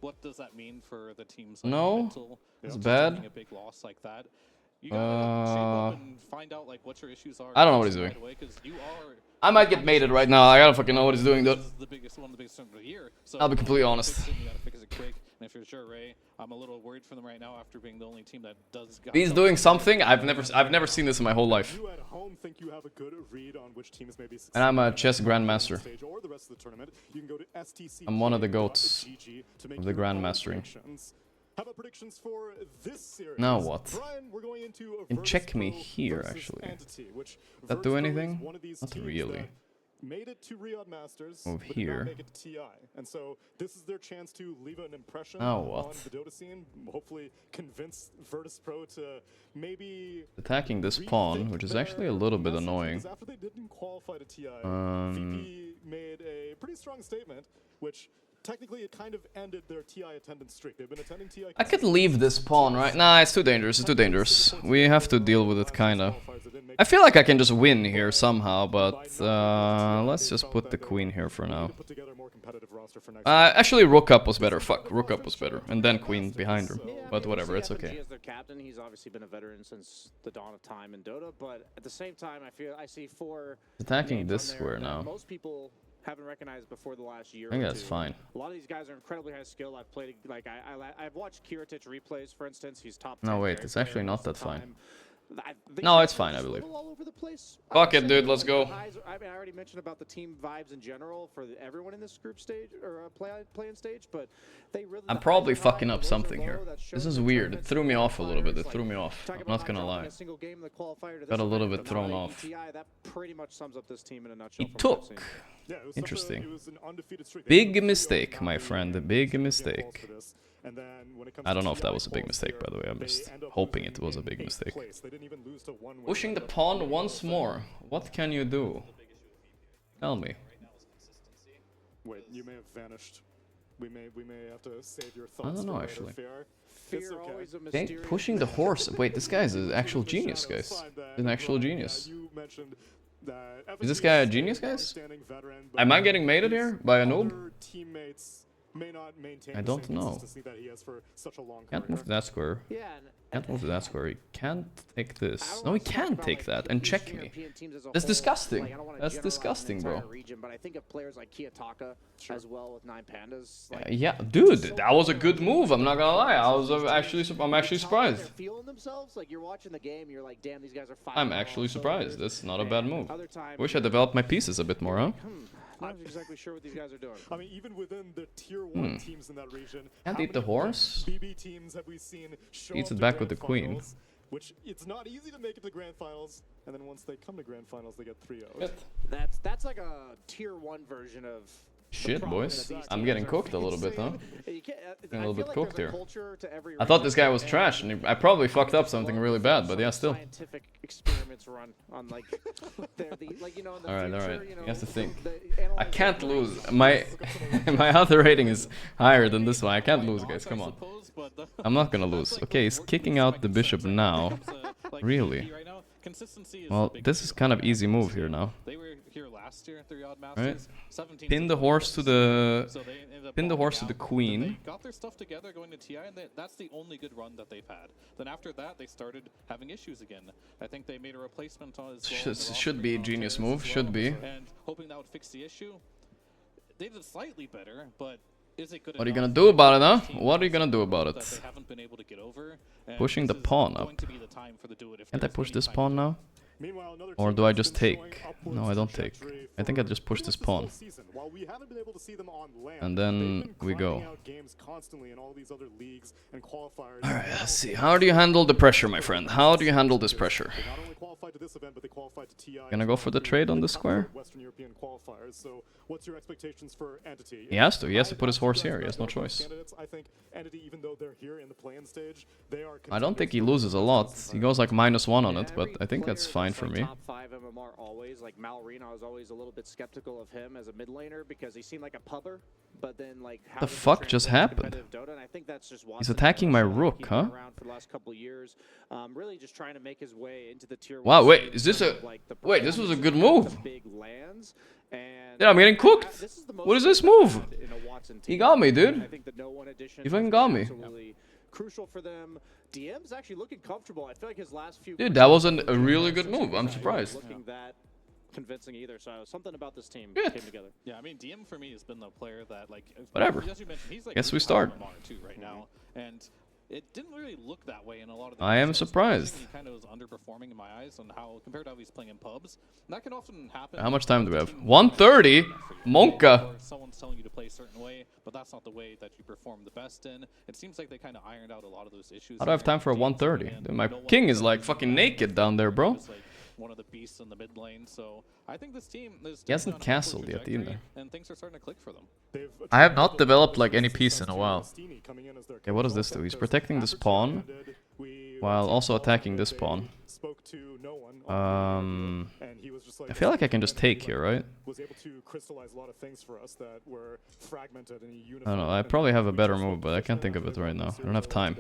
What does that mean for the team's no, it's bad. A big loss like that. You gotta shape up and find out like what your issues are. I don't know what he's doing. I might get mated right now. I gotta fucking know what he's doing, though. One of the biggest of the year. So I'll be completely honest. You gotta fix it quick. And if you're sure Ray, I'm a little worried for them right now after being the only team that does. He's doing something I've never seen this in my whole life. You at home think you have a good read on which teams may be and I'm a chess grandmaster. I'm one of the goats of the grandmastering. How about predictions for this series? Now what? Brian, we're going into a can check me here actually. Does that do anything? Not really. Made it to Riyadh Masters, move but here. Did not make it to TI. And so this is their chance to leave an impression now on the Dota scene. Hopefully convince Virtus.pro to maybe attacking this pawn, which is actually a little bit annoying. After they didn't qualify to TI, VP made a pretty strong statement, which technically it kind of ended their TI attendance streak. They've been attending TI. I could leave this pawn, right? Nah, it's too dangerous. It's too dangerous. We have to deal with it, kinda. I feel like I can just win here somehow, but let's just put the queen here for now. Actually, rook up was better. Fuck, rook up was better, and then queen behind her. But whatever, it's okay. As their captain, he's obviously been a veteran since the dawn of time in Dota. But at the same time, I see 4 attacking this square now. Most people haven't recognized before the last year. I think that's fine. A lot of these guys are incredibly high skill. I've played like I've watched Kiritich replays, for instance. He's top 10. No, wait, it's actually not that fine. No, it's fine, I believe. Fuck it, dude, let's go. I already mentioned about the team vibes in general for everyone in this group stage or play-in stage, but they really. I'm probably fucking up something here. This is weird. It threw me off a little bit. It threw me off. I'm not gonna lie. Got a little bit thrown off. That pretty much sums up this team in a nutshell. He took. Interesting. Big mistake, my friend. A big mistake. I don't know if that was a big mistake, by the way. I'm just hoping it was a big mistake. Pushing the pawn once more. What can you do? Tell me. Wait, you may have vanished. We may have to save your I thoughts. don't know actually. Fear always a Okay, pushing the horse. Wait, this guy's an actual genius, guys. He's an actual genius. Is this guy a genius, guys? Am I getting mated here by a noob? I don't know. Can't move to that square. Can't move to that square. He can't take this. No, he can take that and check me. That's disgusting. That's disgusting, bro. But I think of players like Kiyotaka as well with 9 Pandas. Yeah, dude, that was a good move. I'm not gonna lie. I'm actually surprised. Feeling themselves like you're watching the game. You're like, damn, these guys are fine. I'm actually surprised. That's not a bad move. Wish I developed my pieces a bit more, huh? I'm not exactly sure what these guys are doing. I mean, even within the tier 1 teams in that region, can't eat the horse. BB teams have we seen show eats up it to back with the grand queen. finals, which it's not easy to make it to grand finals, and then once they come to grand finals, they get 3-0. That's like a tier 1 version of. Shit, boys. I'm getting cooked a little bit, huh? Getting a little bit cooked here. I I thought this guy was trash, and I probably fucked up something really bad, but yeah, still. Scientific experiments run on like, like you know. In the Alright, future, alright. you know, Here's the thing. they I can't lose. My other rating is higher than this one. I can't lose, guys. Come on. I'm not gonna lose. Okay, he's kicking out the bishop now. Really? Well, this is kind of easy move here now. Right. Pin the horse to the queen. They got their stuff together going to TI, and that's the only good run that they've had. Then after that, they started having issues again. I think they made a replacement on as well. Should be a genius move. Should be. And hoping that would fix the issue. They did slightly better, but is it good enough? What are you gonna do about it, huh? What are you gonna do about it? They haven't been able to get over, Pushing the pawn up. Can't I push this pawn now? Or do I just take? No, I don't take. I think I just push this pawn. And then we go. Alright, let's see. How do you handle the pressure, my friend? How do you handle this pressure? Gonna go for the trade on the square? He has to. He has to put his horse here. He has no choice. I don't think he loses a lot. He goes like -1 on it, but I think that's fine for me. Top 5 MMR always, like Malrina, I was always a little bit skeptical of him as a mid laner because he seemed like a pubber, but then like What the fuck just happened? Dota, and I think that's just He's attacking my rook, huh? around for the last couple of years, really just trying to make his way into the tier 1. Wow, wait, is this a... Wait, this was a good move. Yeah, I'm getting cooked. What is this move? He got me, dude. He fucking got me. Crucial for them. DM's actually looking comfortable. I feel like his last few. Dude, that was a really good move. I'm surprised. Looking that convincing either. So something about this team came together. Yeah, I mean, DM for me has been the player that like. Whatever. As you mentioned, he's like Guess we start. Too right now, and it didn't really look that way in a lot of the I am matchups. surprised. He kind of was underperforming in my eyes on how compared to how he's playing in pubs. And that can often happen. How much time do we have? 1:30? Monka. Someone's telling you to play a certain way, but that's not the way that you perform the best in. It seems like they kind of ironed out a lot of those issues. How do I have time for a 1:30? My king is like fucking naked down there, bro. One of the beasts in the mid lane, so I think this team is He hasn't castled yet either. and things are starting to click for them. I have not developed like any piece in a while. Okay, what does this do? He's protecting this pawn while also attacking this pawn. I feel like I can just take here, right? I don't know, I probably have a better move, but I can't think of it right now. I don't have time.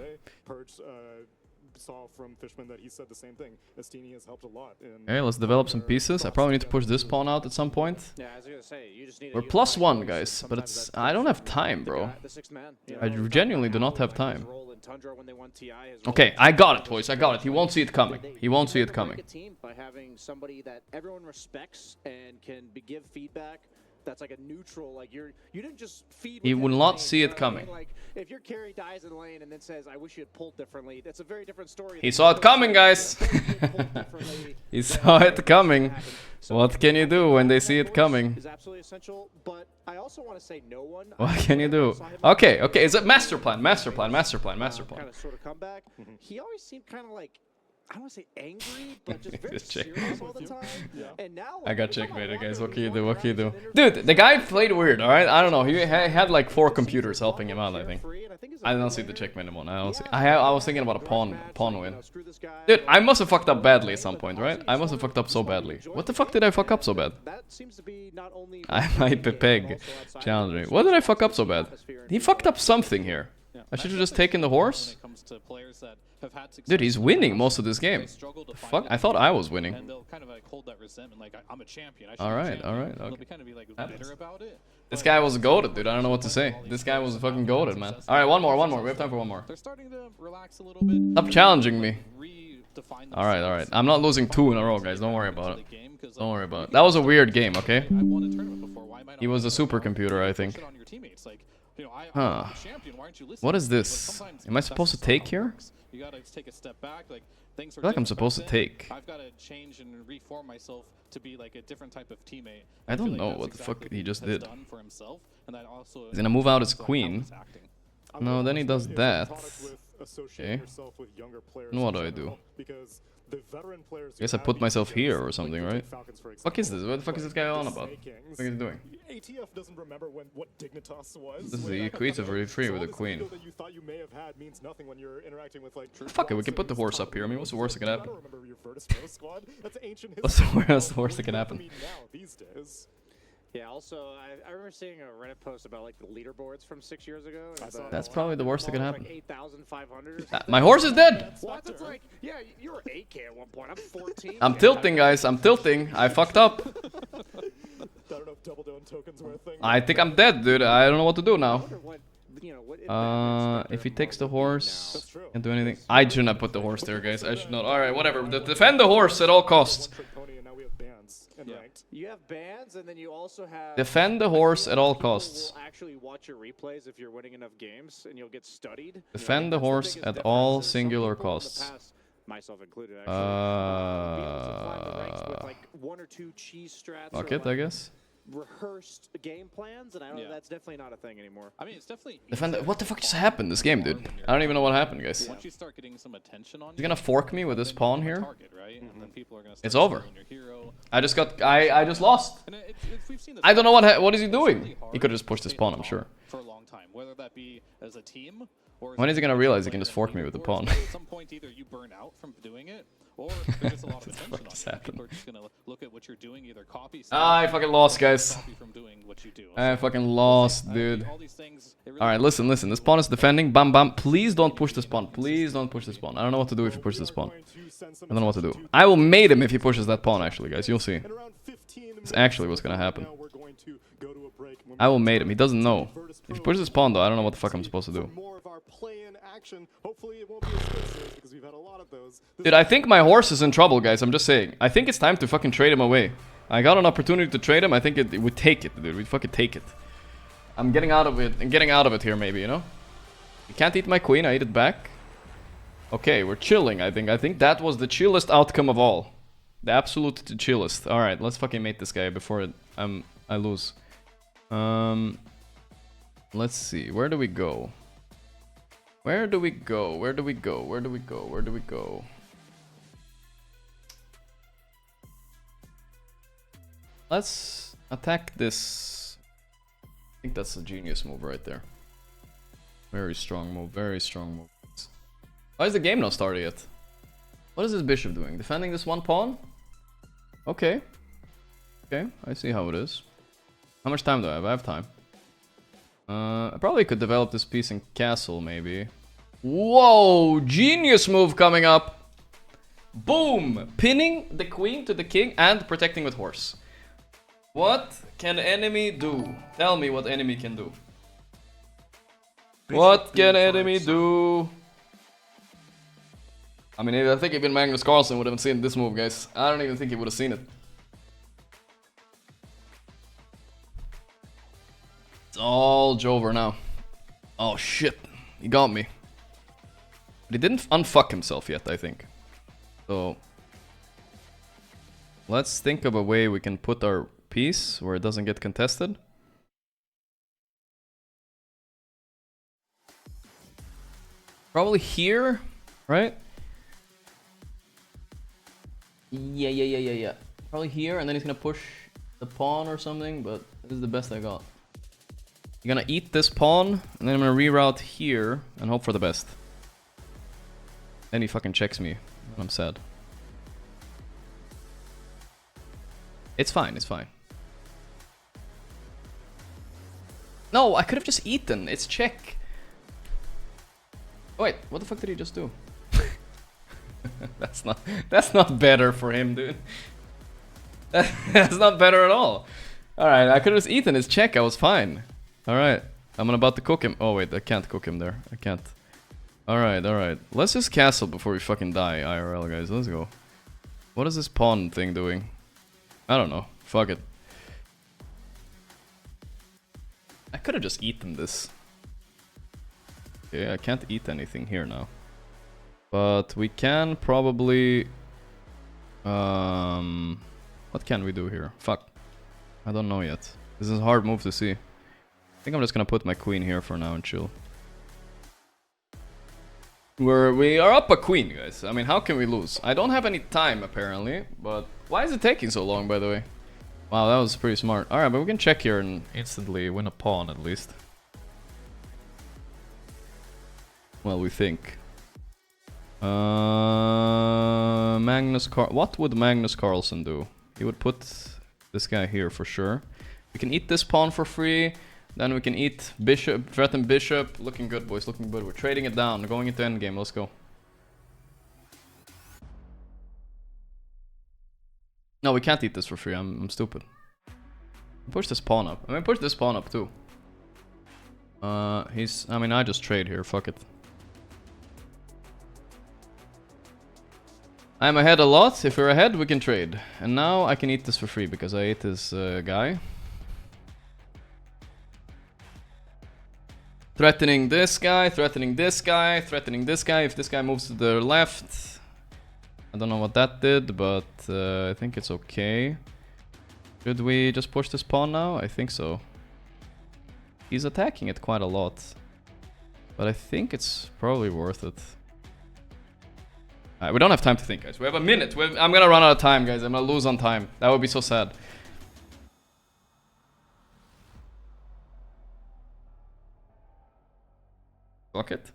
Saw from Fishman that he said the same thing. Estini has helped a lot. Okay, let's develop some pieces. I probably need to push this pawn out at some point. Yeah, I was gonna say, you just need We're +1, guys, but it's I don't have time, bro. I genuinely do not have time. Okay, I got it, boys. I got it. He won't see it coming. He won't see it coming. By having somebody that everyone respects and can give feedback. That's like a neutral, like you didn't just feed. He will not see it coming. Like if your carry dies in lane and then says, "I wish you had pulled differently," that's a very different story. He saw it coming, guys. He saw it coming. What can you do when they see it coming? Is absolutely essential, but I also want to say no one. What can you do? Okay, okay. Is it master plan? Master plan. Master plan. Master plan. Kind of sort of comeback. He always seemed kind of like. I don't want to say angry, but just very serious all the time. And now, I got checkmated, guys. What can you do? What can you do? Dude, the guy played weird, alright? I don't know. He had like 4 computers helping him out, I think. I don't see the checkmate anymore. I don't see. I was thinking about a pawn win. Dude, I must have fucked up badly at some point, right? I must have fucked up so badly. What the fuck did I fuck up so bad? I might be peg challenging me. What did I fuck up so bad? He fucked up something here. I should have just taken the horse. Dude, he's winning most of this game. The fuck? I thought I was winning. Alright. This guy was goated, dude. I don't know what to say. This guy was fucking goated, man. Alright, one more. We have time for one more. Stop challenging me. Alright. I'm not losing 2 in a row, guys. Don't worry about it. Don't worry about it. That was a weird game, okay? He was a supercomputer, I think. Huh. What is this? Am I supposed to take here? You gotta take a step back. Like things I feel like I'm supposed to take. I've gotta change and reform myself to be like a different type of teammate. I don't know what the fuck he just did. He's gonna move out his queen. No, then he does that. Okay. And what do I do? I guess I put myself here or something, right? Fuck is this? What the fuck is this guy on about? What is he doing? ATF doesn't remember what Dignitas was. This is the equator very free with a queen. Fuck it, we can put the horse up here. I mean, what's the worst that can happen? What's the worst that can happen? Yeah, also, I remember seeing a Reddit post about like the leaderboards from 6 years ago. That's probably the worst that can happen. Like 8,500. My horse is dead! What? It's like, yeah, you were 8K at one point. I'm 14. I'm tilting, guys. I'm tilting. I fucked up. I think I'm dead, dude. I don't know what to do now. If he takes the horse, can't do anything. I shouldn't have put the horse there, guys. I should not. Alright, whatever. Defend the horse at all costs. You have bans, and then you also have... Defend the horse at all costs. Will actually watch your replays if you're winning enough games, and you'll get studied. Defend the horse at all singular costs. Myself included, Fuck it, I guess. Rehearsed game plans, and I don't know, that's definitely not a thing anymore. I mean, it's definitely... What the fuck just happened this game, dude? I don't even know what happened, guys. Once you start getting some attention on He's gonna fork me with this pawn here. Gonna it's over. I just lost. I don't know what is he doing. He could have just pushed this pawn, I'm sure. For a long time, whether that be as a team or when is he gonna realize he can just fork me with the pawn? At some point, either you burn out from doing it, or there's a lot of attention on it. People are just gonna look at what you're doing, either copy. I fucking lost, guys. I fucking lost, dude. Alright, listen. This pawn is defending. Bam, bam. Please don't push this pawn. Please don't push this pawn. I don't know what to do if you push this pawn. I don't know what to do. I will mate him if he pushes that pawn, actually, guys. You'll see. It's actually what's gonna happen. I will mate him. He doesn't know. If he pushes this pawn, though, I don't know what the fuck I'm supposed to do. Dude, I think my horse is in trouble, guys. I'm just saying. I think it's time to fucking trade him away. I got an opportunity to trade him. I think it would take it, dude. We'd fucking take it. I'm getting out of it. And getting out of it here, maybe, you know? You can't eat my queen. I eat it back. Okay, we're chilling, I think. I think that was the chillest outcome of all. The absolute chillest. Alright, let's fucking mate this guy before I lose. Let's see. Where do we go? Where do we go? Where do we go? Where do we go? Where do we go? Let's attack this. I think that's a genius move right there. Very strong move. Very strong move. Why is the game not started yet? What is this bishop doing? Defending this one pawn? Okay. Okay, I see how it is. How much time do I have? I have time. I probably could develop this piece in castle, maybe. Whoa! Genius move coming up! Boom! Pinning the queen to the king and protecting with horse. What can enemy do? Tell me what enemy can do. What can enemy do? I mean, I think even Magnus Carlsen would have seen this move, guys. I don't even think he would have seen it. It's all Jover now. Oh shit, he got me. But he didn't unfuck himself yet, I think. So let's think of a way we can put our piece where it doesn't get contested. Probably here, right? Yeah. Probably here, and then he's gonna push the pawn or something, but this is the best I got. You're gonna eat this pawn, and then I'm gonna reroute here and hope for the best. Then he fucking checks me. I'm sad. It's fine, it's fine. No, I could have just eaten. It's check. Oh, wait, what the fuck did he just do? That's not better for him, dude. That's not better at all. Alright, I could have just eaten his check, I was fine. Alright, I'm about to cook him. Oh wait, I can't cook him there. I can't. Alright, alright. Let's just castle before we fucking die, IRL guys. Let's go. What is this pawn thing doing? I don't know. Fuck it. I could have just eaten this. Okay, I can't eat anything here now. But we can probably... what can we do here? Fuck. I don't know yet. This is a hard move to see. I think I'm just gonna put my queen here for now and chill. We are up a queen, guys. I mean, how can we lose? I don't have any time, apparently. But why is it taking so long, by the way? Wow, that was pretty smart. Alright, but we can check here and instantly win a pawn, at least. Well, we think. What would Magnus Carlsen do? He would put this guy here for sure. We can eat this pawn for free. Then we can eat bishop, threaten bishop. Looking good, boys, looking good. We're trading it down, going into endgame. Let's go. No, we can't eat this for free. I'm stupid. Push this pawn up. I mean, push this pawn up too. I mean, I just trade here. Fuck it. I'm ahead a lot. If we're ahead, we can trade. And now I can eat this for free because I ate this guy. Threatening this guy, threatening this guy, threatening this guy. If this guy moves to the left... I don't know what that did, but I think it's okay. Should we just push this pawn now? I think so. He's attacking it quite a lot. But I think it's probably worth it. Alright, we don't have time to think, guys. We have a minute. I'm gonna run out of time, guys. I'm gonna lose on time. That would be so sad. Fuck it.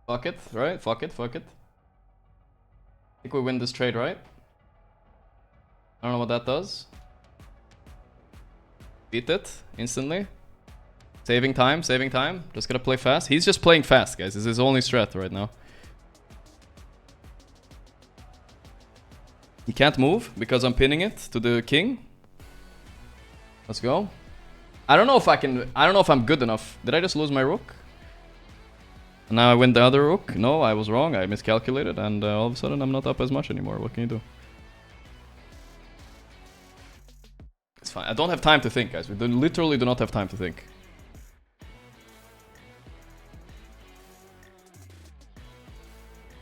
Fuck it, right? Fuck it, fuck it. I think we win this trade, right? I don't know what that does. Beat it instantly. Saving time, saving time. Just gotta play fast. He's just playing fast, guys. This is his only strat right now. He can't move because I'm pinning it to the king. Let's go. I don't know if I'm good enough. Did I just lose my rook? And now I win the other rook? No, I was wrong. I miscalculated, and all of a sudden I'm not up as much anymore. What can you do? It's fine. I don't have time to think, guys. We literally do not have time to think.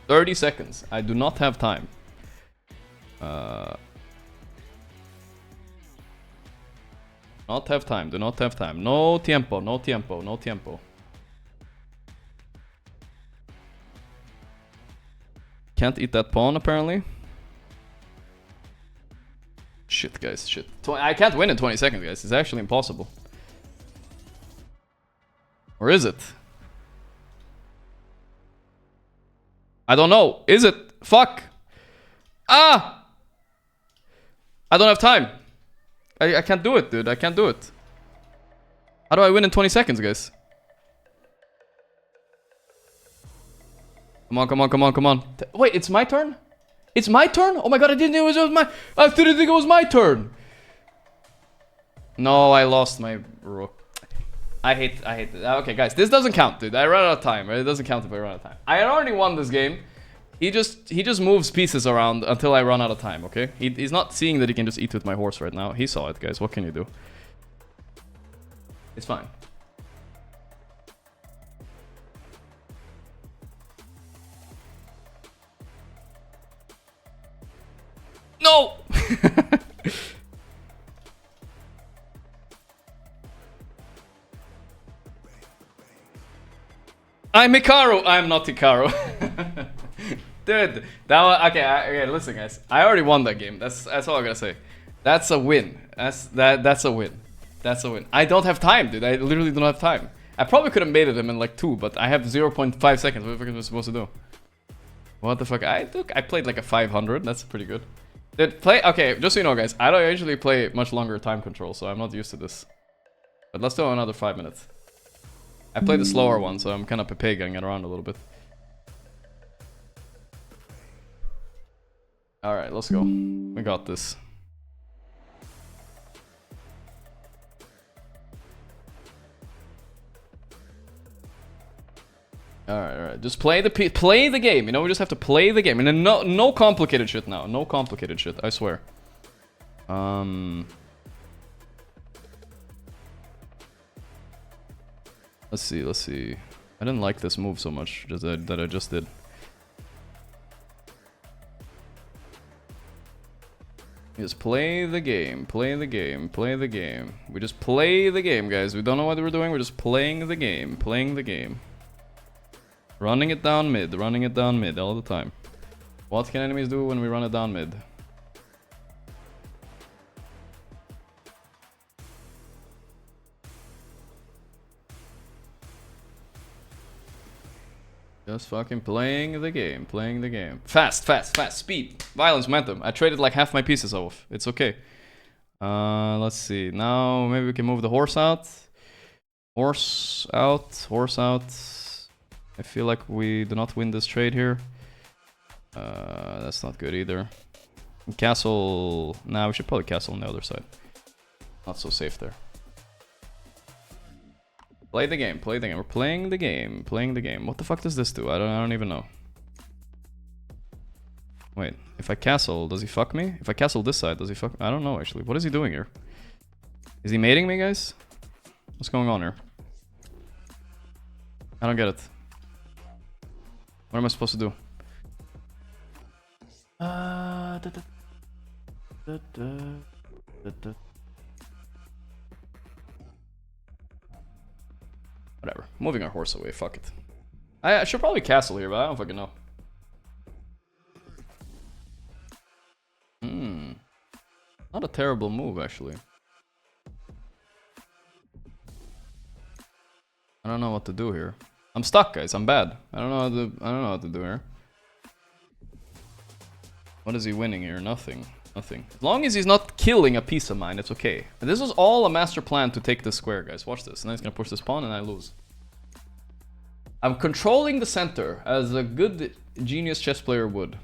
"30 seconds. I do not have time. Not have time. Do not have time. No tiempo. No tiempo. No tiempo. Can't eat that pawn, apparently. Shit, guys. Shit. I can't win in 20 seconds, guys. It's actually impossible. Or is it? I don't know. Is it? Fuck. Ah! I don't have time. I can't do it, dude. I can't do it. How do I win in 20 seconds, guys? Come on, come on, come on, come on. Wait, it's my turn? It's my turn? Oh my god, I didn't think it was my... I didn't think it was my turn. No, I lost my rook. I hate it. Okay, guys, this doesn't count, dude. I ran out of time, right? It doesn't count if I run out of time. I already won this game. He just moves pieces around until I run out of time, okay? He's not seeing that he can just eat with my horse right now. He saw it, guys. What can you do? It's fine. No! I'm Hikaru. I'm not Hikaru. Dude, that was, okay, listen, guys. I already won that game. That's all I gotta say. That's a win. That's a win. That's a win. I don't have time, dude. I literally don't have time. I probably could have made him in like 2, but I have 0.5 seconds. What the fuck am I supposed to do? What the fuck? I played like a 500. That's pretty good. Okay, just so you know, guys, I don't usually play much longer time control, so I'm not used to this. But let's do another 5 minutes. I played the slower one, so I'm kind of Pepe getting it around a little bit. Alright, let's go. We got this. Alright. Just play the game. You know, we just have to play the game. And then no complicated shit now. No complicated shit, I swear. Let's see. I didn't like this move so much that I just did. Just play the game. We just play the game, guys. We don't know what we're doing. We're just playing the game. Running it down mid all the time. What can enemies do when we run it down mid? Just fucking playing the game. Fast, speed, violence, momentum. I traded like half my pieces off. It's okay. Let's see. Now maybe we can move the horse out. Horse out. I feel like we do not win this trade here. That's not good either. Castle. Nah, we should probably castle on the other side. Not so safe there. Play the game. We're playing the game. What the fuck does this do? I don't even know. Wait, if I castle, does he fuck me? If I castle this side, does he fuck me? I don't know actually. What is he doing here? Is he mating me, guys? What's going on here? I don't get it. What am I supposed to do? Whatever. Moving our horse away. Fuck it. I should probably castle here, but I don't fucking know. Not a terrible move, actually. I don't know what to do here. I'm stuck, guys. I'm bad. I don't know what to do here. What is he winning here? Nothing. As long as he's not killing a piece of mine, it's okay. And this was all a master plan to take this square, guys. Watch this. And then he's gonna push this pawn and I lose. I'm controlling the center as a good genius chess player would.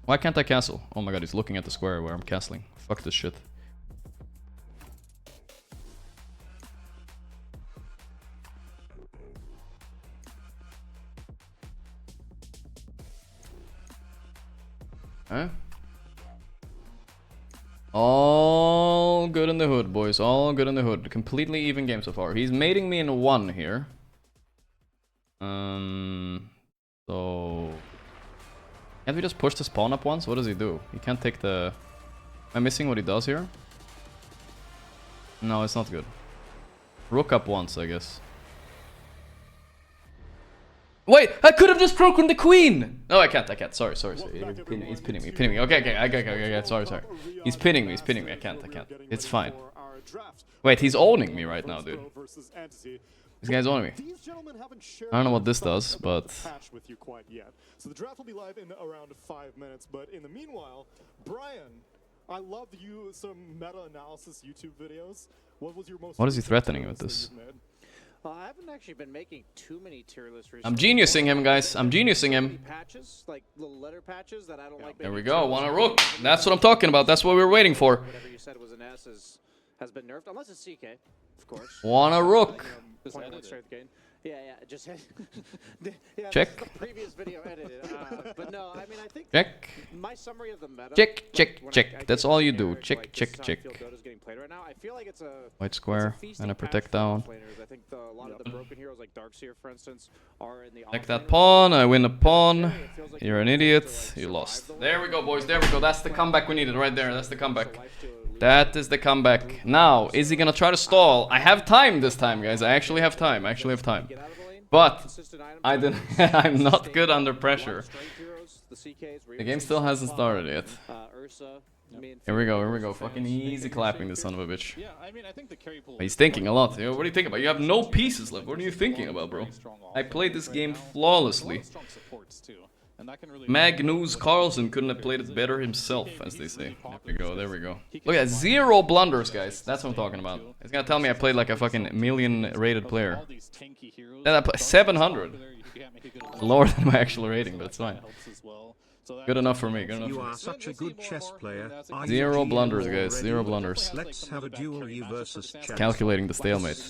Why can't I castle? Oh my god, he's looking at the square where I'm castling. Fuck this shit. Huh? All good in the hood, boys. All good in the hood. Completely even game so far. He's mating me in 1 here. So... Can't we just push this pawn up once? What does he do? He can't take the... Am I missing what he does here? No, it's not good. Rook up once, I guess. Wait, I could have just broken the queen! No, I can't. Sorry. He's pinning me. Okay. Sorry. He's pinning me. I can't. It's fine. Wait, he's owning me right now, dude. This guy's owning me. I don't know what this does, but... So the draft will be live in around 5 minutes, but in the meanwhile, Brian, I love some meta-analysis YouTube videos. What was your most... What is he threatening with this? I haven't actually been making too many tier lists recently. I'm geniusing him, guys. I'm geniusing him. Patches, like little letter patches that I don't like. There we go. Want a rook. That's what I'm talking about. That's what we were waiting for. Whatever you said was an S has been nerfed, unless it's CK, of course. Want a rook. Yeah, just yeah, check. The previous video edited. But no, I mean, I think check. My summary of the meta. Check. That's all you do. Check. I feel like it's a white square and a protect down. I think a lot of the broken heroes like Darkseer, for instance, are in the take that pawn. I win the pawn. You're an idiot. You lost. There we go, boys. There we go. That's the comeback we needed right there. That's the comeback. That is the comeback. Now, is he gonna try to stall? I have time this time, guys. I actually have time. But I'm not good under pressure. The game still hasn't started yet. Here we go. Fucking easy clapping this son of a bitch. Yeah, I mean, I think the carry pool. He's thinking a lot. You know, what do you think about? You have no pieces left. What are you thinking about, bro? I played this game flawlessly. Magnus Carlsen couldn't have played it better himself, as they say. There we go. Look at 0 blunders, guys. That's what I'm talking about. He's gonna tell me I played like a fucking million rated player. Then I played 700. Lower than my actual rating, but it's fine. Good enough for me. Good enough. You are such a good chess player. 0 blunders, guys. 0 blunders. Let's have a duel you versus chess. Calculating the stalemate.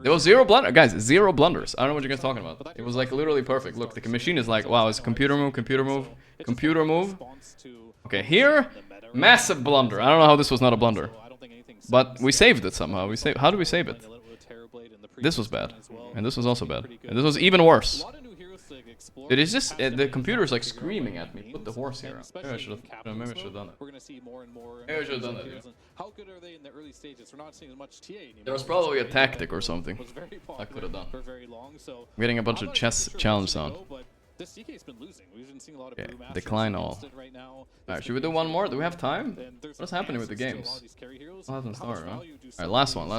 There was 0 blunders, guys. 0 blunders. I don't know what you guys are talking about. It was like literally perfect. Look, the machine is like, wow, it's a computer move, computer move, computer move. Okay, here, massive blunder. I don't know how this was not a blunder, but we saved it somehow. How do we save it? This was bad, and this was also bad, and this was even worse. It is just the computer is like screaming at me. Put the horse here. Maybe I should have done it. We're gonna see more and more. Maybe I should have done that. Yeah. How good are they in the early stages? We're not seeing as much TA anymore. There was probably a tactic or something I could have done. I'm getting a bunch of chess challenge sound. This CK's been losing. We've been seeing a lot of okay, decline all. Alright, should we do one more? Do we have time? What's happening with the games? What hasn't started, huh? Alright, last one.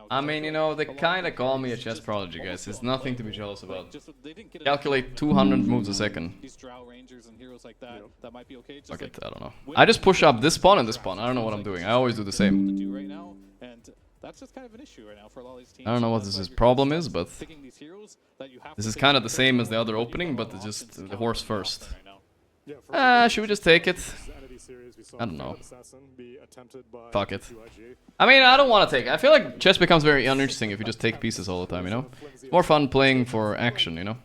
I mean, you know, they kinda call me a chess prodigy, guys. It's nothing to be jealous about. Calculate 200 moves a second. Fuck it, I don't know. I just push up this pawn and this pawn. I don't know what I'm doing. I always do the same. That's just kind of an issue right now for a lot of these teams. I don't know what this problem is, but this is kind of the same as the other opening, but it's just the horse first. Should we just take it? I don't know. Fuck it. I mean, I don't want to take it. I feel like chess becomes very uninteresting if you just take pieces all the time, you know? It's more fun playing for action, you know?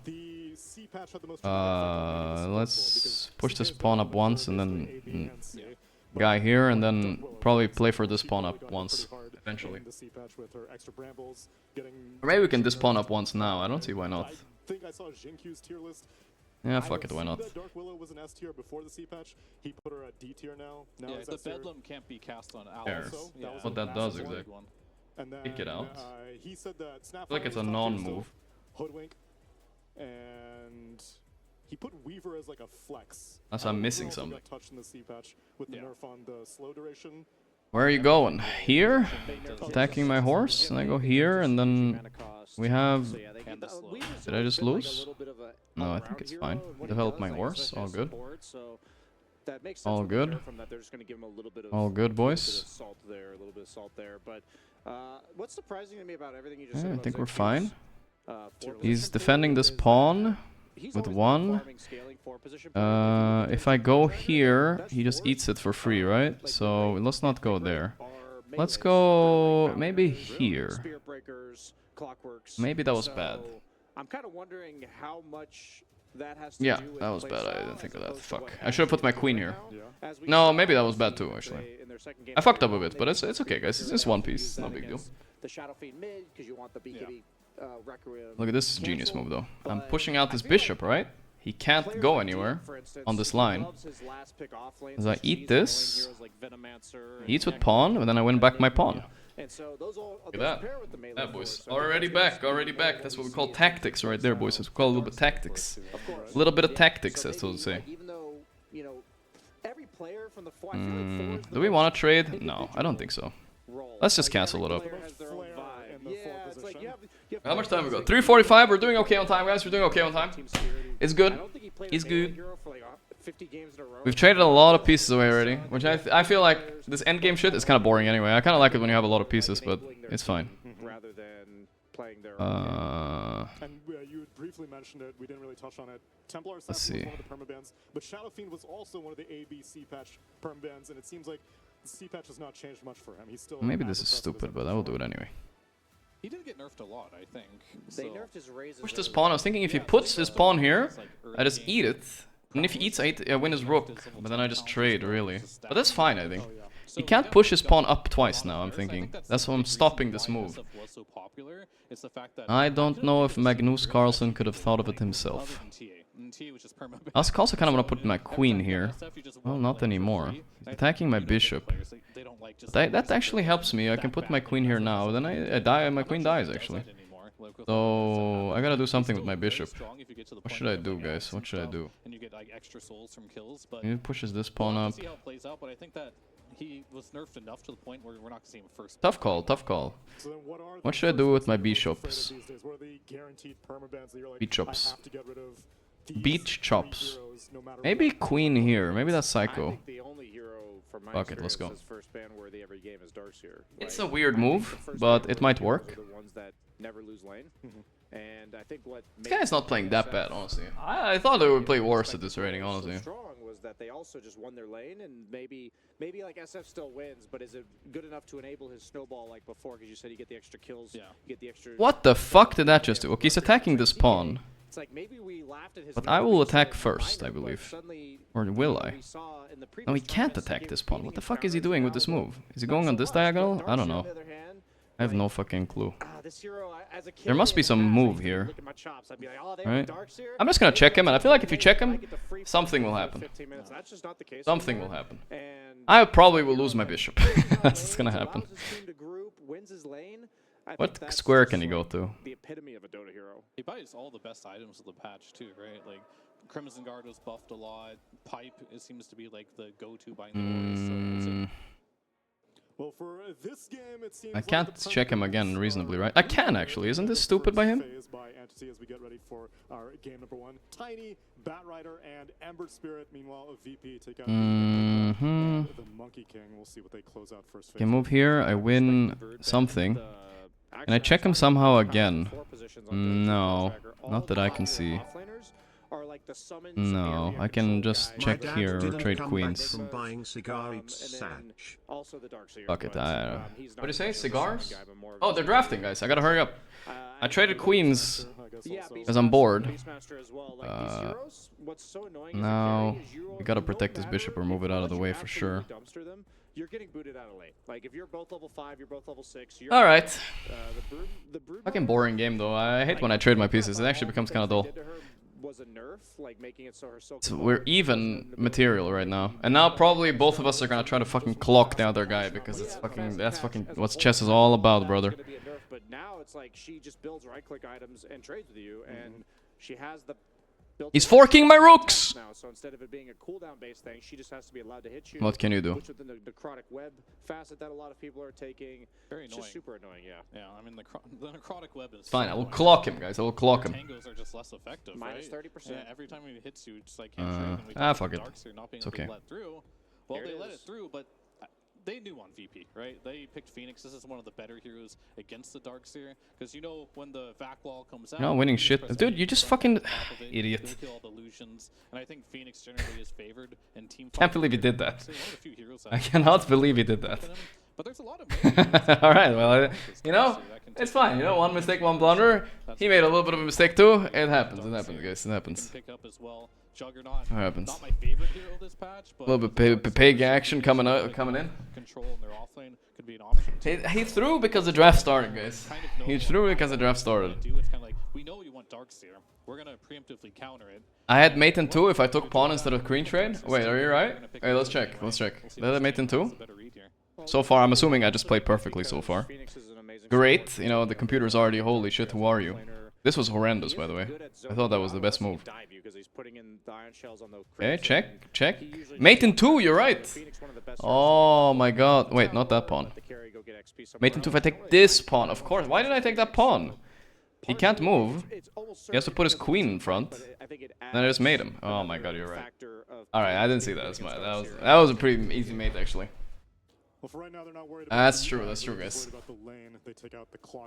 Let's push this pawn up once and then guy here, and then probably play for this pawn up once. Eventually. Or maybe we can this pawn up once now. I don't see why not. Yeah, fuck it, why not? Yeah, the Bedlam can't be cast on Alex. That's what that does exactly. Kick it out. I feel like it's a non-move. And he put Weaver as like a flex. That's I'm missing something. With the nerf on the slow duration. Where are you going? Here? Attacking my horse? And I go here, and then we have... Did I just lose? No, I think it's fine. Develop my horse. All good. All good. All good, boys. Yeah, I think we're fine. He's defending this pawn with 1. If I go here, he just eats it for free, right? So let's not go there. Let's go maybe here. Maybe that was bad. Yeah, that was bad. I didn't think of that. Fuck. I should have put my queen here. No, maybe that was bad too, actually. I fucked up a bit, but it's okay, guys. It's just one piece. It's no big deal. Look at this genius move, though. I'm pushing out this bishop, right? He can't go anywhere on this line. As I eat this, he eats with pawn, and then I win back my pawn. Look at that. That, boys. Already back, already back. That's what we call tactics right there, boys. That's what we call a little bit of tactics. A little bit of tactics, that's what to say. Do we want to trade? No, I don't think so. Let's just cancel it up. How much time we got? 3:45. We're doing okay on time, guys. We're doing okay on time. It's good. It's good. We've traded a lot of pieces away already, which I feel like this endgame shit is kind of boring anyway. I kind of like it when you have a lot of pieces, but it's fine. And you briefly mentioned it. We didn't really touch on it. Templar Assassin was one of the permabans, but Shadow Fiend was also one of the ABC patch permabans, and it seems like the C patch has not changed much for him. He's still maybe this is stupid, but I will do it anyway. He did get nerfed a lot, I think. They nerfed his razor. Push this pawn. I was thinking if he puts his pawn here, I just eat it. And if he eats, I win his rook. But then I just trade, really. But that's fine, I think. He can't push his pawn up twice now, I'm thinking. That's why I'm stopping this move. I don't know if Magnus Carlsen could have thought of it himself. I also kind of want to put my queen here. Well, not anymore. He's attacking my bishop. But that actually helps me. I can put my queen here now. Then I die and my queen dies, actually. So I gotta do something with my bishop. What should I do, guys? What should I do? And you get like extra souls from kills, but He pushes this pawn up. see how it plays out, but I think that he was nerfed enough to the point where we're not gonna see him first. Tough call, tough call. What should I do with my bishops? Bishops. Beach chops. Maybe queen here. Maybe that's psycho. Fuck it, let's go. It's a weird move, but it might work. And I think what this guy's not playing that bad, honestly. I thought they would play worse at this rating, honestly. Strong was that they also just won their lane, and maybe like SF still wins, but is it good enough to enable his snowball like before? Because you said you get the extra kills, you get the extra. What the fuck did that just do? Okay, he's attacking this pawn. It's like maybe we laughed at his. But I will attack first, I believe. Or will I? No, he can't attack this pawn. What the fuck is he doing with this move? Is he going on this diagonal? I don't know. I have no fucking clue. There must be some move here. Right? I'm just gonna check him, and I feel like if you check him, something will happen. Something will happen. I probably will lose my bishop. That's what's gonna happen. What square can he go to? The epitome of a Dota hero. He buys all the best items of the patch too, right? Like Crimson Guard was buffed a lot. Pipe seems to be like the go-to buying the so well, for this game, it seems I can't check him again reasonably, right? I can actually. Isn't this stupid by him? By Entity as we get ready for our game number 1. Tiny, Batrider, and Ember Spirit. Meanwhile, a VP take out the Monkey King. We'll see what they close out first. Okay, move here. I win something. Can I check him somehow again? No, not that I can see. No, I can just check here or trade queens. Fuck it, what do you say? Cigars? Oh, they're drafting, guys. I gotta hurry up. I traded queens because I'm bored. No, we gotta protect this bishop or move it out of the way for sure. You're getting booted out of lane. Like if you're both level 5, you're both level 6. All right. Fucking boring game though. I hate when I trade my pieces. It actually becomes kind of dull. Was a nerf, like making it so her so we're even material right now, and now probably both of us are gonna try to fucking clock the other guy because it's fucking that's fucking what chess is all about, brother. But now it's like she just builds right-click items and trades with you, and she has the. He's forking my rooks! Now, so instead of it being a cooldown-based thing, she just has to be allowed to hit you. What can you do? Which with the necrotic web facet that a lot of people are taking. Very annoying. Just super annoying, yeah. Yeah, I mean the necrotic web is. Fine, I will clock him, guys. I will clock him. Tangos are just less effective, Minus right? 30%. Yeah, every time he hits you, it's like fuck it. Not being it's okay. Let through. Well, they let it through, but. They knew on VP, right? They picked Phoenix. This is one of the better heroes against the Darkseer. Because you know when the vac wall comes out... You're not winning shit. Dude, you just fucking... Idiot. Kill all the illusions. And I think Phoenix generally is favored in team Can't believe he did that. I cannot believe he did that. But there's a lot of... Alright, well, you know, it's fine. You know, one mistake, one blunder. He made a little bit of a mistake too. It happens. It happens, guys. It happens. Pick up as well. Juggernaut. It happens. Not my favorite hero this patch, but a little bit pig action coming in. Control in their offlane could be an option. He threw because the draft started, guys. He threw because the draft started. It's kind of like we know you want Darkseer. We're gonna preemptively counter it. I had mate in 2 if I took pawn instead of queen trade. Wait, are you right? Wait, let's check. Let's check. Did I mate in 2? So far, I'm assuming I just played perfectly so far. Great. You know, the computer's already holy shit. Who are you? This was horrendous, by the way. I thought that was the best move. Okay, check. Mate in 2, you're right. Oh my god. Wait, not that pawn. Mate in 2 if I take this pawn. Of course. Why did I take that pawn? He can't move. He has to put his queen in front. Then I just made him. Oh my god, you're right. Alright, I didn't see that. That was a pretty easy mate, actually. Well, for right now, they're not worried that's true, guys.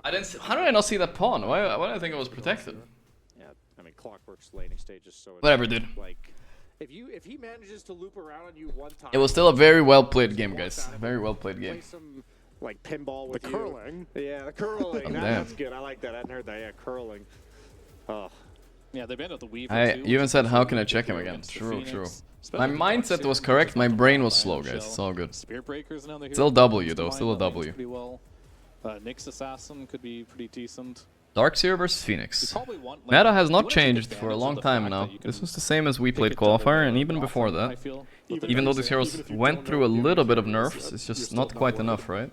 I didn't see, how did I not see that pawn? Why did I think it was protected? Yeah, I mean, Clockwork's laning stage is so... Whatever, dude. Like, if he manages to loop around on you one time... It was still a very well played game, guys. Very well played game. Play some, like, pinball with the curling. Yeah, the curling. Oh, that's good. I like that. I hadn't heard that. Yeah, curling. Oh. Yeah, they banned out the Weaver too. You even said, how can I check him again? True. My mindset was correct, my brain was slow, guys. It's all good. Still W, though. Still a W. Nyx Assassin could be pretty decent. Darkseer versus Phoenix. Meta has not changed for a long time now. This was the same as we played Qualifier, and even before that. Even though these heroes went through a little bit of nerfs, it's just not quite enough, right?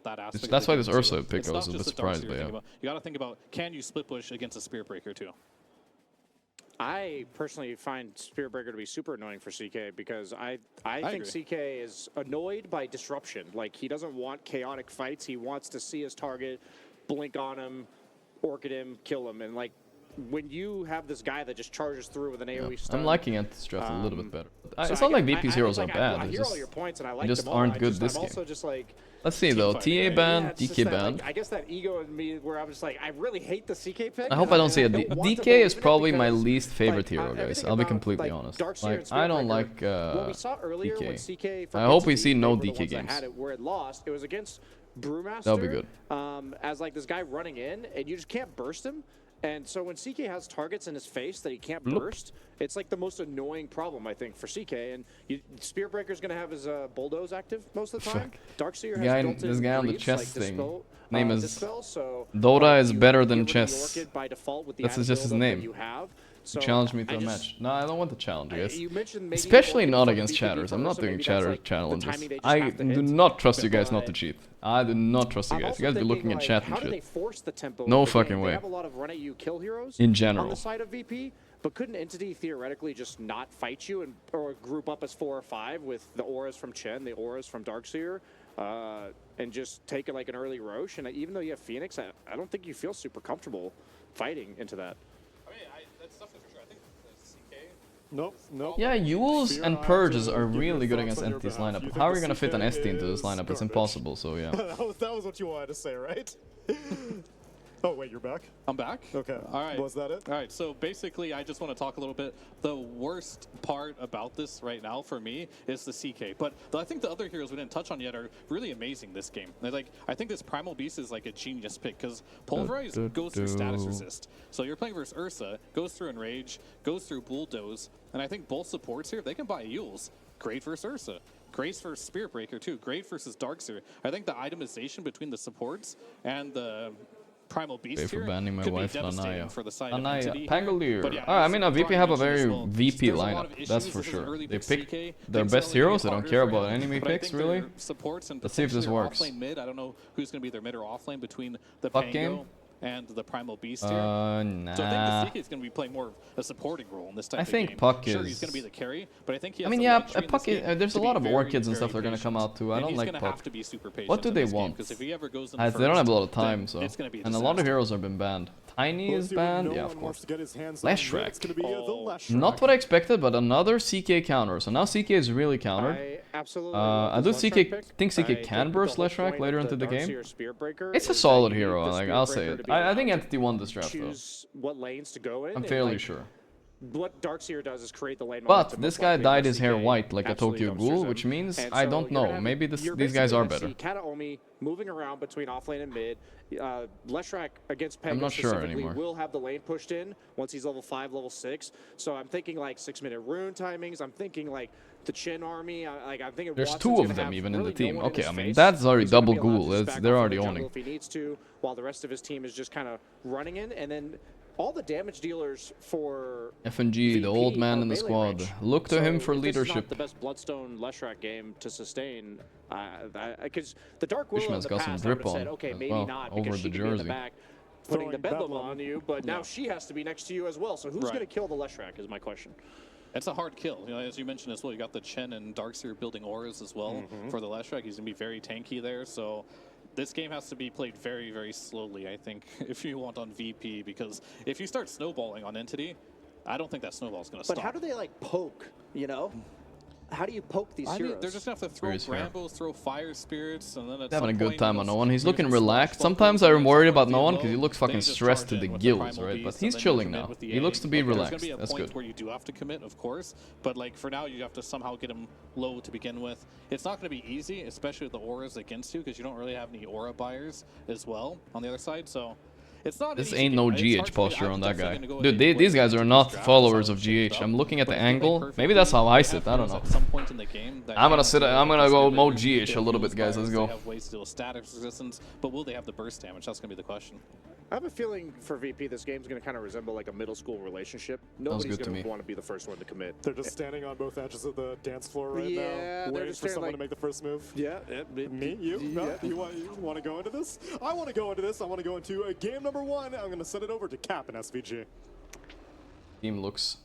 about that aspect. That's why this game, Ursa too. pick It's I was not a bit just the darts surprised you're by, thinking about. You got to think about, can you split push against a Spear Breaker too? I personally find Spearbreaker to be super annoying for CK because I think agree. CK is annoyed by disruption. Like, he doesn't want chaotic fights. He wants to see his target, blink on him, orchid him, kill him. And, like, when you have this guy that just charges through with an AoE stun... I'm liking Entity's draft a little bit better. So it's not like VP's heroes are bad. I hear all your points and I like they just them all. aren't good this I'm game. also just like... Let's see though, TA banned, DK banned. Like, I guess that ego in me where I'm just like, I really hate the CK pick. I hope I don't see it. DK is probably my least favorite hero, guys. I'll be completely honest. Like, I don't like DK. I hope we see no DK games. Where it lost, it was against Brewmaster. That'll be good. As like this guy running in, and you just can't burst him. And so when CK has targets in his face that he can't burst, it's like the most annoying problem, I think, for CK. And Spearbreaker's going to have his Bulldoze active most of the time. Darkseer has built-in this guy on the Greaves, chest like thing. Dispel, Name is Dispel, so, Dota is better than with the chess. Orchid by default with the That's added just his build-up that name. you have. So challenge me to a match. No, I don't want to challenge, guys. You mentioned maybe Especially you not want against VP chatters. I'm not first, doing maybe that's, chatter like, the challenges. timing they just I have to do hit. not trust you guys not to cheat. I do not trust you guys. You guys be looking at chat and how do they shit. force the tempo No of the fucking game? way. They have a lot of run at you kill heroes In on general. the side of VP, but couldn't Entity theoretically just not fight you and or group up as 4 or 5 with the auras from Chen, the auras from Darkseer, and just take it like an early Roche? And even though you have Phoenix, I don't think you feel super comfortable fighting into that. I mean, that's definitely for sure. I think the CK. Nope. Yeah, Yules and Purges are really good against Entity's lineup. How are you gonna fit an ST into this lineup? It's impossible, so yeah. that was what you wanted to say, right? Oh, wait, you're back? I'm back. Okay. All right. Was that it? All right. So basically, I just want to talk a little bit. The worst part about this right now for me is the CK. But I think the other heroes we didn't touch on yet are really amazing this game. They're like, I think this Primal Beast is like a genius pick because Pulverize goes through status resist. So you're playing versus Ursa, goes through Enrage, goes through Bulldoze, and I think both supports here, they can buy Yules. Great versus Ursa. Great for Spearbreaker too. Great versus Darkseer. I think the itemization between the supports and the Primal Beast for banning my could wife, be devastating Lanaya. for the side of Entity. Pangolier. Yeah, I mean, VP have a very well, VP there's a lot lineup, of that's issues. for This is sure. early They pick pick CK. their Things best are gonna heroes, be they don't harder care for about him, enemy but I picks, think really. their supports and Let's see if this potentially their works. Offlane mid. I don't know who's going to be their mid or offlane between the Fuck Pango game? and the Primal Beast here. Nah. So I think the CK is going to be playing more of a supporting role in this type of game. I think Puck Sure, is... he's going to be the carry, but I think he has I mean, the yeah, luxury in Puck this is, game there's a to lot be of very, Orchids and very stuff they're going to come out too. I and don't he's like gonna Puck. have to be super patient What do in they this game, want? 'cause if he ever goes in They don't have a lot of time, so... it's gonna be a And a lot of disaster. heroes have been banned. Tiny is banned, yeah, of course. Leshrac. Not what I expected, but another CK counter. So now CK is really countered. I do think CK can burst Leshrac later into the game. It's a solid hero, like I'll say it. I think Entity won this draft though. What lanes to go in. I'm fairly sure. What Darkseer does is create the lane. But this guy dyed his hair white like a Tokyo Ghoul, which means I don't know. Maybe these guys are better. Kataomi moving around between offlane and mid. Leshrac against Pango I'm not sure specifically anymore. will have the lane pushed in once he's level 5, level 6. So I'm thinking like 6-minute rune timings. I'm thinking like the Chen army. I'm thinking There's Watson's two gonna of them have even in the really team. no one in Okay, his I mean face. that's already He's gonna double be allowed to Ghoul. just back They're off already in the jungle owning. if he needs to, while the rest of his team is just kind of running in, and then all the damage dealers for FNG, the old man in the squad. Look to him for if this is not leadership. the best Bloodstone Leshrac game to sustain, because the Dark Willow in Fishman's the got some past, I would drip have said, on okay, as maybe well, not, over because the she could be in the jersey. back putting the Throwing Bedlam on you, but now Yeah. she has to be next to you as well. So who's Right. going to kill the Leshrac is my question. It's a hard kill. You know, as you mentioned as well, you got the Chen and Darkseer building auras as well for the Leshrac. He's going to be very tanky there. So this game has to be played very, very slowly, I think, if you want on VP, because if you start snowballing on Entity, I don't think that snowball's going to stop. But how do they like poke, you know? How do you poke these I heroes? mean, they're just going to have to throw Where's here? Brambos, throw Fire Spirits, and then at He's having a some good point, time when on those- no one. He's when looking you get some relaxed. sparkles Sometimes and I'm then worried someone about no one low, because he looks they fucking just stressed to charge the in with gills, Primal right? But Beast, he's and then chilling you commit now. with the He looks to be A. There's relaxed. going to be a That's point good. where you do have to commit, of course, but like for now, you have to somehow get him low to begin with. It's not going to be easy, especially with the auras against you, because you don't really have any aura buyers as well on the other side. So it's not. This an easy ain't game. no It's hard GH for me. posture I'm on that definitely guy. gonna go Dude, ahead and these wait guys are until not this draft, followers so of it's shaped GH. up. I'm looking at But the if you play angle. Maybe that's how I sit. I don't know. at some point in the game that I'm gonna can sit. go I'm gonna against go your mode ability to GH a get little heals bit, guys. buyers. Let's go. They have ways to deal static resistance, but will they have the burst damage? That's gonna be the question. I have a feeling for VP, this game's going to kind of resemble like a middle school relationship. Nobody's good to going me. to want to be the first one to commit. They're just standing on both edges of the dance floor right Yeah, now, they're waiting just for standing someone like- to make the first move. Yeah, Me? You? No? Yeah. You want to go into this? I want to go into this. I want to go into game number 1. I'm going to send it over to Cap and SVG. team looks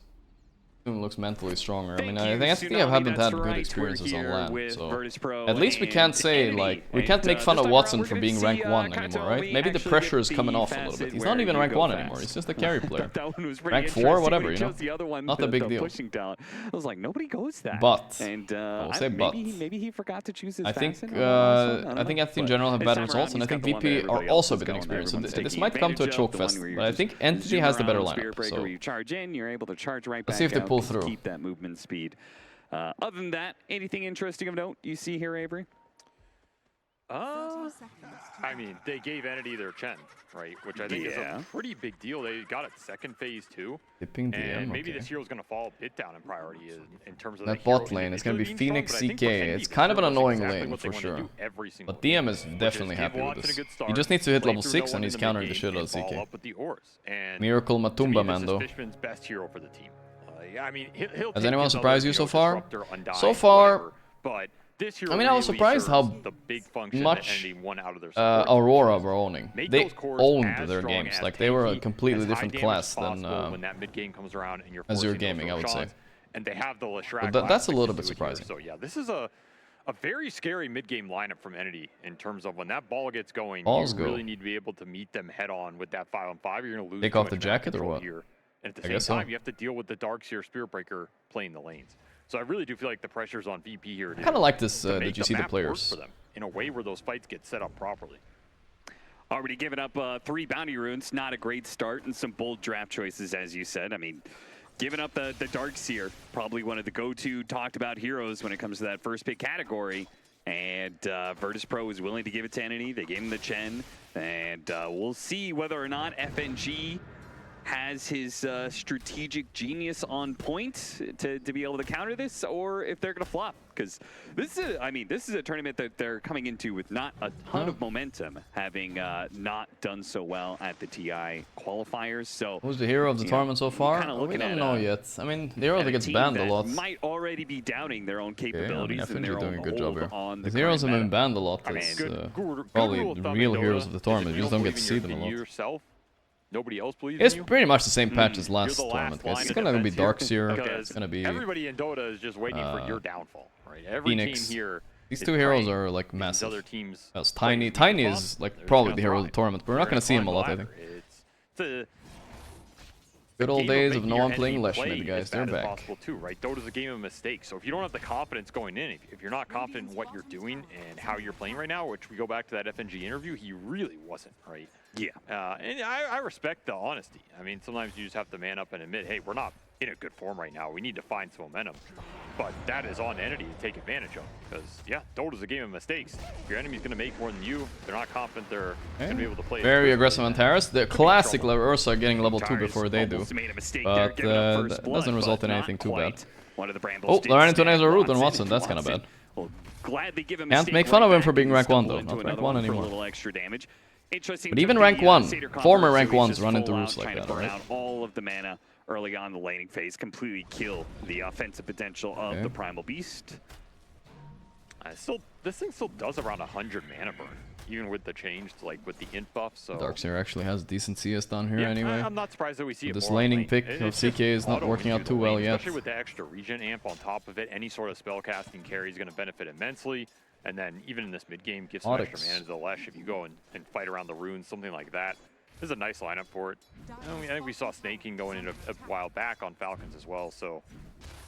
mentally stronger. I mean, I think haven't had good experiences on LAN, so at least we can't say, like, we can't make fun of Watson for being rank 1 anymore, right? Maybe the pressure is coming off a little bit. He's not even rank 1 anymore, he's just a carry player. Rank 4, whatever, you know? Not a big deal. I was like, nobody goes that. But, and I will say but. Maybe he forgot to choose his I think Entity in general have bad results, and I think VP are also a bit inexperienced. So this might come to a choke fest, but I think Entity has the better lineup, so you charge in, you're able to charge right back. Let's see if they pull through. Keep that movement speed. Other than that, anything interesting of note you see here, Avery? I mean, they gave Entity their Chen, right? Which I think is a pretty big deal. They got it second phase too. And maybe this hero's going to fall a bit down in priority in terms of that bot lane. It's going to be Phoenix CK. It's kind of an annoying lane for sure. But DM is definitely happy with this. He just needs to hit level 6 and he's countering the shit out of CK. Miracle Matumba Mando. Best hero for the team. I mean, has anyone surprised you so far? So far, I mean, I was surprised how much Aurora were owning. They owned their games. Like, they were a completely different class than Azure Gaming, I would say. And they have the but that's a little bit surprising. So yeah, this is a very scary mid-game lineup from Entity in terms of when that ball gets going, you really need to be able to meet them head-on with that 5-on-5. You're going to lose. Take off the jacket or what? Here. And at the same time, you have to deal with the Darkseer Spirit Breaker playing the lanes. So I really do feel like the pressure's on VP here. I kind of like this, that you see the players. For them in a way where those fights get set up properly. Already given up 3 bounty runes, not a great start, and some bold draft choices, as you said. I mean, giving up the Darkseer, probably one of the go-to talked about heroes when it comes to that first pick category. And Virtus Pro is willing to give it to Entity. They gave him the Chen. And we'll see whether or not FNG has his strategic genius on point to be able to counter this, or if they're going to flop. Because this is, this is a tournament that they're coming into with not a ton of momentum, having not done so well at the TI qualifiers. So who's the hero of the tournament so far? We don't know yet. I mean, the hero that gets banned a lot might already be doubting their own capabilities. I think they're doing a good job here. The heroes have been banned a lot. It's probably the real heroes of the tournament. You just don't get to see them a lot. Nobody else believes it's in you? pretty much the same patch as last tournament, guys. It's gonna be Darkseer. It's gonna be everybody in Dota is just waiting for your downfall, right? Every Phoenix. team here. These 2 heroes are like massive. Other teams. That's Tiny. Tiny is like probably the hero of the tournament, but we're not gonna see him a lot, I think. It's good old days of no one playing Lesh mid, guys. They're back. Possible too, right? Dota's a game of mistakes. So if you don't have the confidence going in, if you're not confident in what you're doing and how you're playing right now, which we go back to that FNG interview, he really wasn't, right? Yeah. And I respect the honesty. I mean, sometimes you just have to man up and admit, hey, we're not in a good form right now. We need to find some momentum. But that is on Entity to take advantage of. Because, yeah, Dota's a game of mistakes. If your enemy's going to make more than you, they're not confident they're going to be able to play. Very aggressive on Terrace. The classic Ursa getting level 2 before they do. But that doesn't result in anything too bad. Oh, they ran into an Azure Root on Watson. That's kind of bad. Can't make fun of him for being rank 1 though. Not rank 1 anymore. But even rank 1, former rank 1s run into roots like that, alright? All of the mana early on in the laning phase, completely kill the offensive potential of the Primal Beast. This thing still does around 100 mana burn, even with the change to, like, with the int buff. So Darkseer actually has decent CS down here anyway. I'm not surprised that we see this laning pick of CK is not working out too well yet. Especially with the extra regen amp on top of it, any sort of spell casting carry is going to benefit immensely. And then even in this mid game, give some extra mana to the Lesh if you go and fight around the runes, something like that. This is a nice lineup for it. I think we saw Snaking going in a while back on Falcons as well. So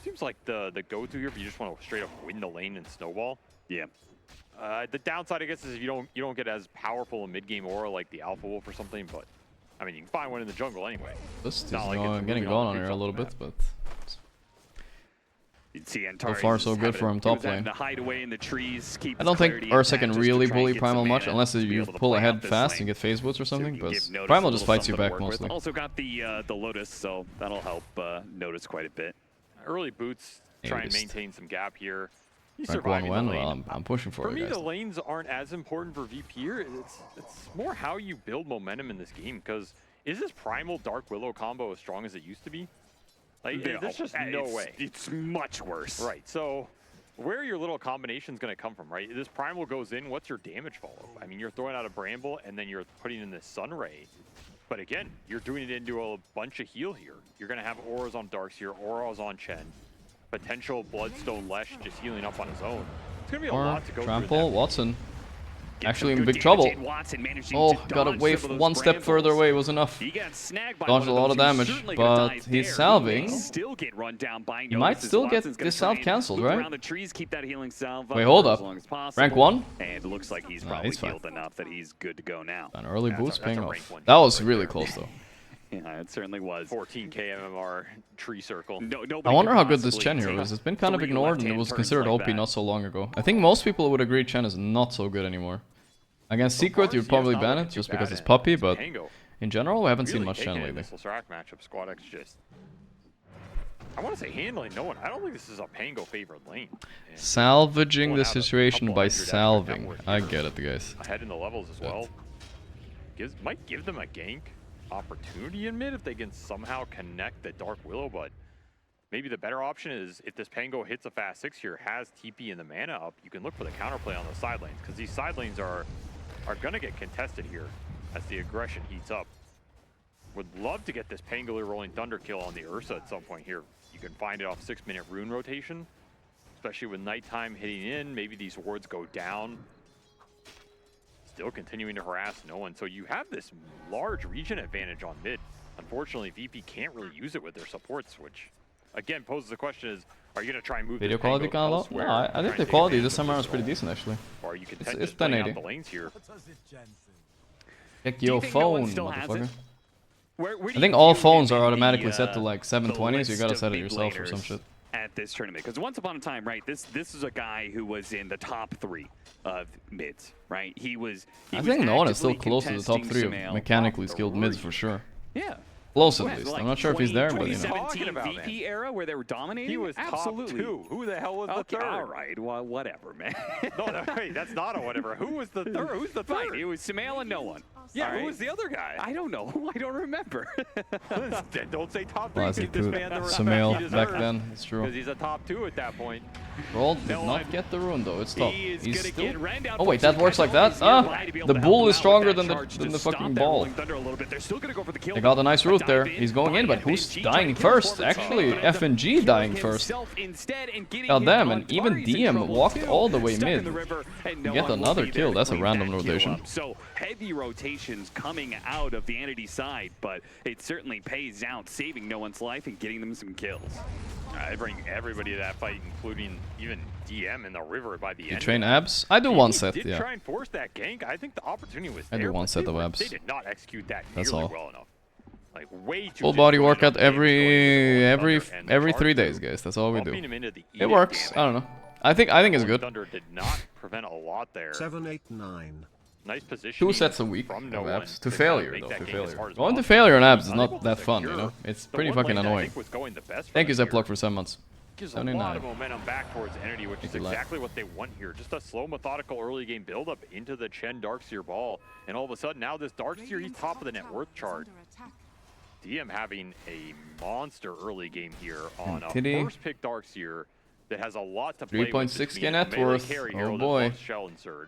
seems like the go-to here if you just want to straight up win the lane and snowball. Yeah. The downside, I guess, is you don't get as powerful a mid-game aura like the Alpha Wolf or something. But I mean, you can find one in the jungle anyway. This is getting gone on here a little bit, but so far so good for him top lane. I don't think Ursa can really bully Primal much unless you pull ahead fast and get phase boots or something, but Primal just fights you back mostly. Also got the Lotus, so that'll help Notice quite a bit. Early boots, try and maintain some gap here. Rank 1 win, well, I'm pushing for it, me, guys. the lanes aren't as important for VP here. It's more how you build momentum in this game, because is this Primal Dark Willow combo as strong as it used to be? Like, there's just no way. It's much worse. Right, so where are your little combinations going to come from, right? This Primal goes in, what's your damage follow? I mean, you're throwing out a Bramble, and then you're putting in this Sunray. But again, you're doing it into a bunch of heal here. You're going to have auras on Darkseer, auras on Chen, potential Bloodstone Lesh just healing up on his own. It's going to be a lot to go trample, through. Watson. Actually in big trouble. Oh, gotta wave one step further away was enough. Dodged a lot of damage, but he's salving. He might still get this salve cancelled, right? Wait, hold up. Rank 1? And it looks like he's probably healed enough that he's good to go now. An early boost paying off. That was really close though. Yeah, it certainly was. 14k MMR tree circle. I wonder how good this Chen hero is. It's been kind of ignored and it was considered OP not so long ago. I think most people would agree Chen is not so good anymore. Against Secret, you'd probably ban it just because it's puppy, but in general, we haven't seen much Chen lately. Matchup, Squad X just, I want to say handling no one. I don't think this is a Pango favored lane. Salvaging the situation by salving. I get it, guys. Ahead in the levels as well. Might give them a gank opportunity in mid if they can somehow connect the Dark Willow, but maybe the better option is if this Pango hits a fast 6 here, has TP and the mana up, you can look for the counterplay on the side lanes, because these side lanes are going to get contested here as the aggression heats up. Would love to get this Pangolier rolling Thunder kill on the Ursa at some point here. You can find it off 6-minute rune rotation, especially with nighttime hitting in. Maybe these wards go down. Still continuing to harass no one. So you have this large region advantage on mid. Unfortunately, VP can't really use it with their supports, which again poses the question is, are you going to try and move video this quality kind of low? No, I think the quality this time around is pretty decent actually. Or you can it's 1080. the lanes here. Check your phone, motherfucker. I think all phones are automatically set to like 720, so you gotta set it yourself or some shit. At this tournament, because once upon a time, right, this is a guy who was in the top 3 of mids, right? I think no one is still close to the top 3 of mechanically skilled mids for sure. Yeah. Close at least. I'm not sure if he's there, but you know. 2017 VP era where they were dominating? He was absolutely. top 2. Who the hell was the third? All right, well, whatever, man. No, wait, that's not a whatever. Who was the third? Who's the third? It was Sumail and no one. Yeah, who was the other guy? I don't know. I don't remember. Don't say top 3. Classic Sumail back then, it's true. Because he's a top 2 at that point. Roll did not get the rune though, it's tough. He's still... Oh wait, that works like that? Ah! The bull is stronger than the fucking ball. They got a nice route there. He's going in, but who's dying first? Actually, FNG dying first. God damn, and even DM walked all the way mid. You get another kill, that's a random rotation. So heavy rotations coming out of the Entity side, but it certainly pays out, saving no one's life and getting them some kills. I bring everybody to that fight, including even DM in the river by the end. You train abs? I do one set, did yeah. Try and force that gank. I think the opportunity was I there. do one set of abs. They did not execute that That's nearly all. well enough. Like way too full body workout every 3 days, guys. That's all we do. It works. I don't know. I think it's good. Thunder did not prevent a lot there. 7, 8, 9. Nice position. 2 sets a week of abs. To failure, though. To failure. Going to failure on abs is not that fun, you know? It's pretty fucking annoying. Thank you, Zeplug, for 7 months. Gives a lot of momentum back towards Entity, which is exactly what they want here. Just a slow, methodical early game build-up into the Chen Darkseer ball. And all of a sudden, now this Darkseer, he's top of the net worth chart. DM having a monster early game here on a first pick Darkseer that has a lot to play with. 3.6k net worth. Oh boy.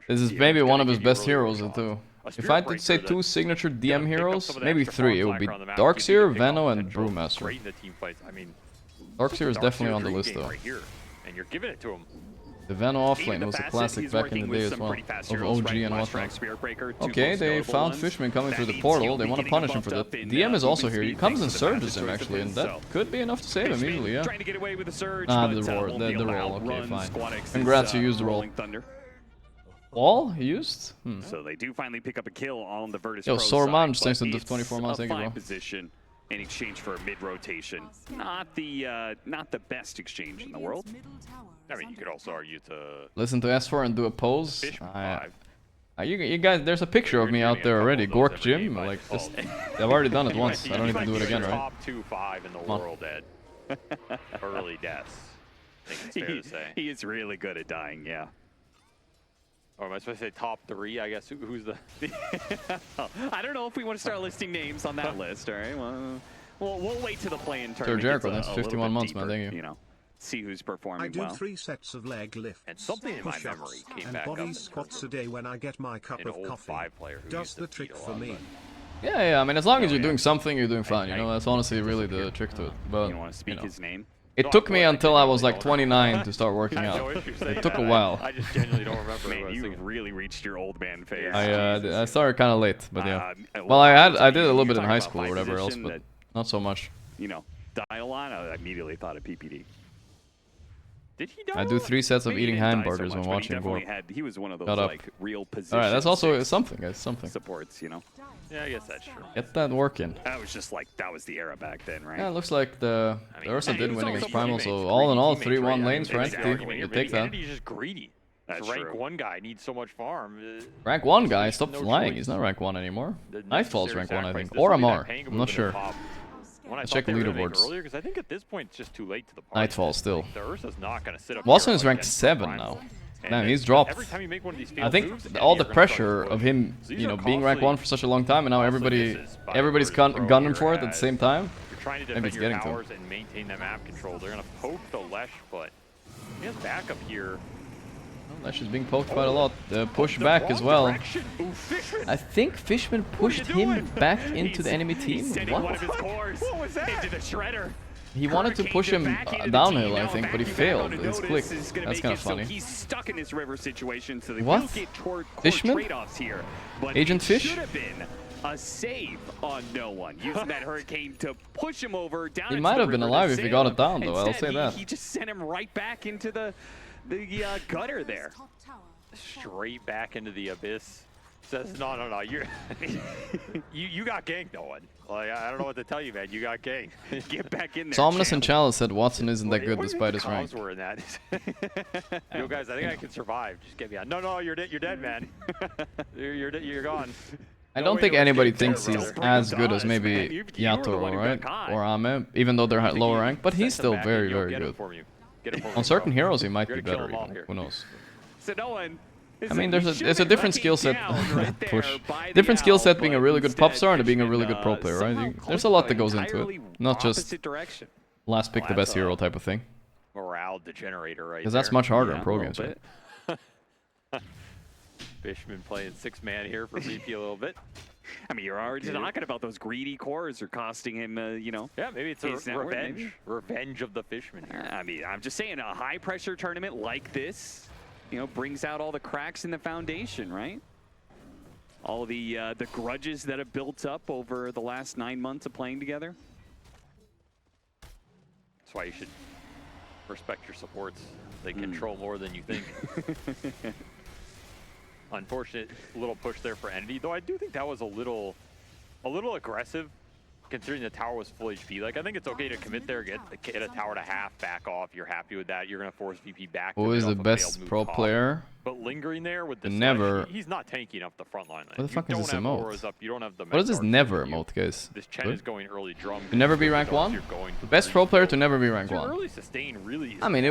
This is maybe one of his best heroes too. If I had to say 2 signature DM heroes, maybe 3. It would be Darkseer, Veno, and Brewmaster. Darkseer is definitely on the list though. And you're giving it to him. The Veno offlane was a classic back in the day as well, of OG and whatnot. Okay, they found Fishman coming through the portal, they want to punish him for that. DM is also here, he comes and surges him actually, and that could be enough to save him easily, yeah. Ah, the roll, okay, fine. Congrats, you used the roll. Wall? He used? So they do finally pick up a kill on the Virtus. Yo, sore munch thanks to the 24 months, thank you, bro. Position in exchange for a mid-rotation. Not the best exchange in the world. I mean, you could also argue to listen to S4 and do a pose. You guys, there's a picture of me out there already. Gorgc Gym, like just, I've already done it once. I don't need to do it again, right? Top 2-5 in the world at early deaths. I think it's fair to say. He is really good at dying, yeah. Or am I supposed to say top 3? I guess who's the? I don't know if we want to start listing names on that list. All right, well, we'll wait to the play-in Sir tournament. Jericho, that's 51 months, man. Thank you. You know, see who's performing I do well. 3 sets of leg lifts, and something in my memory came and back body up squats a day when I get my cup of coffee. Does the trick for me. Yeah, I mean, as long as you're doing something, you're doing fine, you know? That's honestly really the trick to it. But, you want to speak his name? It took me until I was like 29 to start working out. It took a while. I just genuinely don't remember. Man, you really reached your old man phase. I started kind of late, but yeah. Well, I did a little bit in high school or whatever else, but not so much. You know, dial on, I immediately thought of PPD. Did he die? I do 3 sets of eating hamburgers when watching Gorgc. He was one of those like real positions. Alright, that's also something, guys. Something. Supports, you know. Yeah, I guess that's true. Get that work in. That was just like that was the era back then, right? Yeah, it looks like the Ursa did win against Primal, so all in all, 3-1 lanes for Entity. You take that. Entity's just greedy. That's rank true. 1 guy needs so much farm. Rank 1 guy, stop flying. He's not rank 1 anymore. Nightfall's rank 1, I think. Or Amar. I'm not sure. Let's check the leaderboards. Because I think at this point it's just too late to the party. Nightfall still. The Ursa's not going to sit up. Watson is ranked 7 now. Damn, he's dropped. I think all the pressure of him, you know, being rank 1 for such a long time, and now everybody's gunning for it at the same time. Maybe it's getting to him. And maintain that map control. They're going to poke the Lesh, but he has backup here. Lesh is being poked quite a lot. Push back as well. I think Fishman pushed him back into the enemy team. What? What was that? Into the shredder. He wanted to push him downhill, I think, but he failed. It's clicked. That's kind of funny. He's stuck in this river situation, so they what? will get Fishman? trade-offs here. But Agent Fish? Should have been a save on no one, using that hurricane to push him over down. He might have been alive if he got it down, though. I'll say that. He just sent him right back into the gutter there. Straight back into the abyss. Says no, you're you got ganked, no one. Like I don't know what to tell you, man. You got ganked. Get back in there. Somnus and Chalice said Watson isn't that good despite his rank. Were in that. Yo, guys, I think I can survive. Just get me out. No, you're dead, man. you're gone. I don't think anybody thinks he's as good as maybe Yato, right? Or Ame, even though they're lower rank, but he's still very, very good. On certain heroes, he might be better, even. Who knows? So no one. I mean, there's a different skill set. Push. Different skill set being a really good pop star and being a really good pro player, right? There's a lot that goes into it. Not just last pick the best hero type of thing. Morale degenerator, right? Because that's much harder in pro games, right? Fishman playing 6-man here for VP a little bit. I mean, you're already talking about those greedy cores are costing him, you know. Yeah, maybe it's a revenge. Revenge of the Fishman here. I mean, I'm just saying, a high-pressure tournament like this, you know, brings out all the cracks in the foundation, right? All the grudges that have built up over the last 9 months of playing together. That's why you should respect your supports. They control more than you think. Unfortunate little push there for Entity, though I do think that was a little aggressive, considering the tower was full HP. Like, I think it's okay to commit there, get a tower to half, back off. You're happy with that. You're going to force VP back. Who is the best pro player? But lingering there with the never. He's not tanky enough the front line. What the fuck is this emote? Up, you don't have the what is this never emote, guys? This Chen is going early drum. To never be rank 1? The best pro player to never be rank 1. Early sustain really I mean,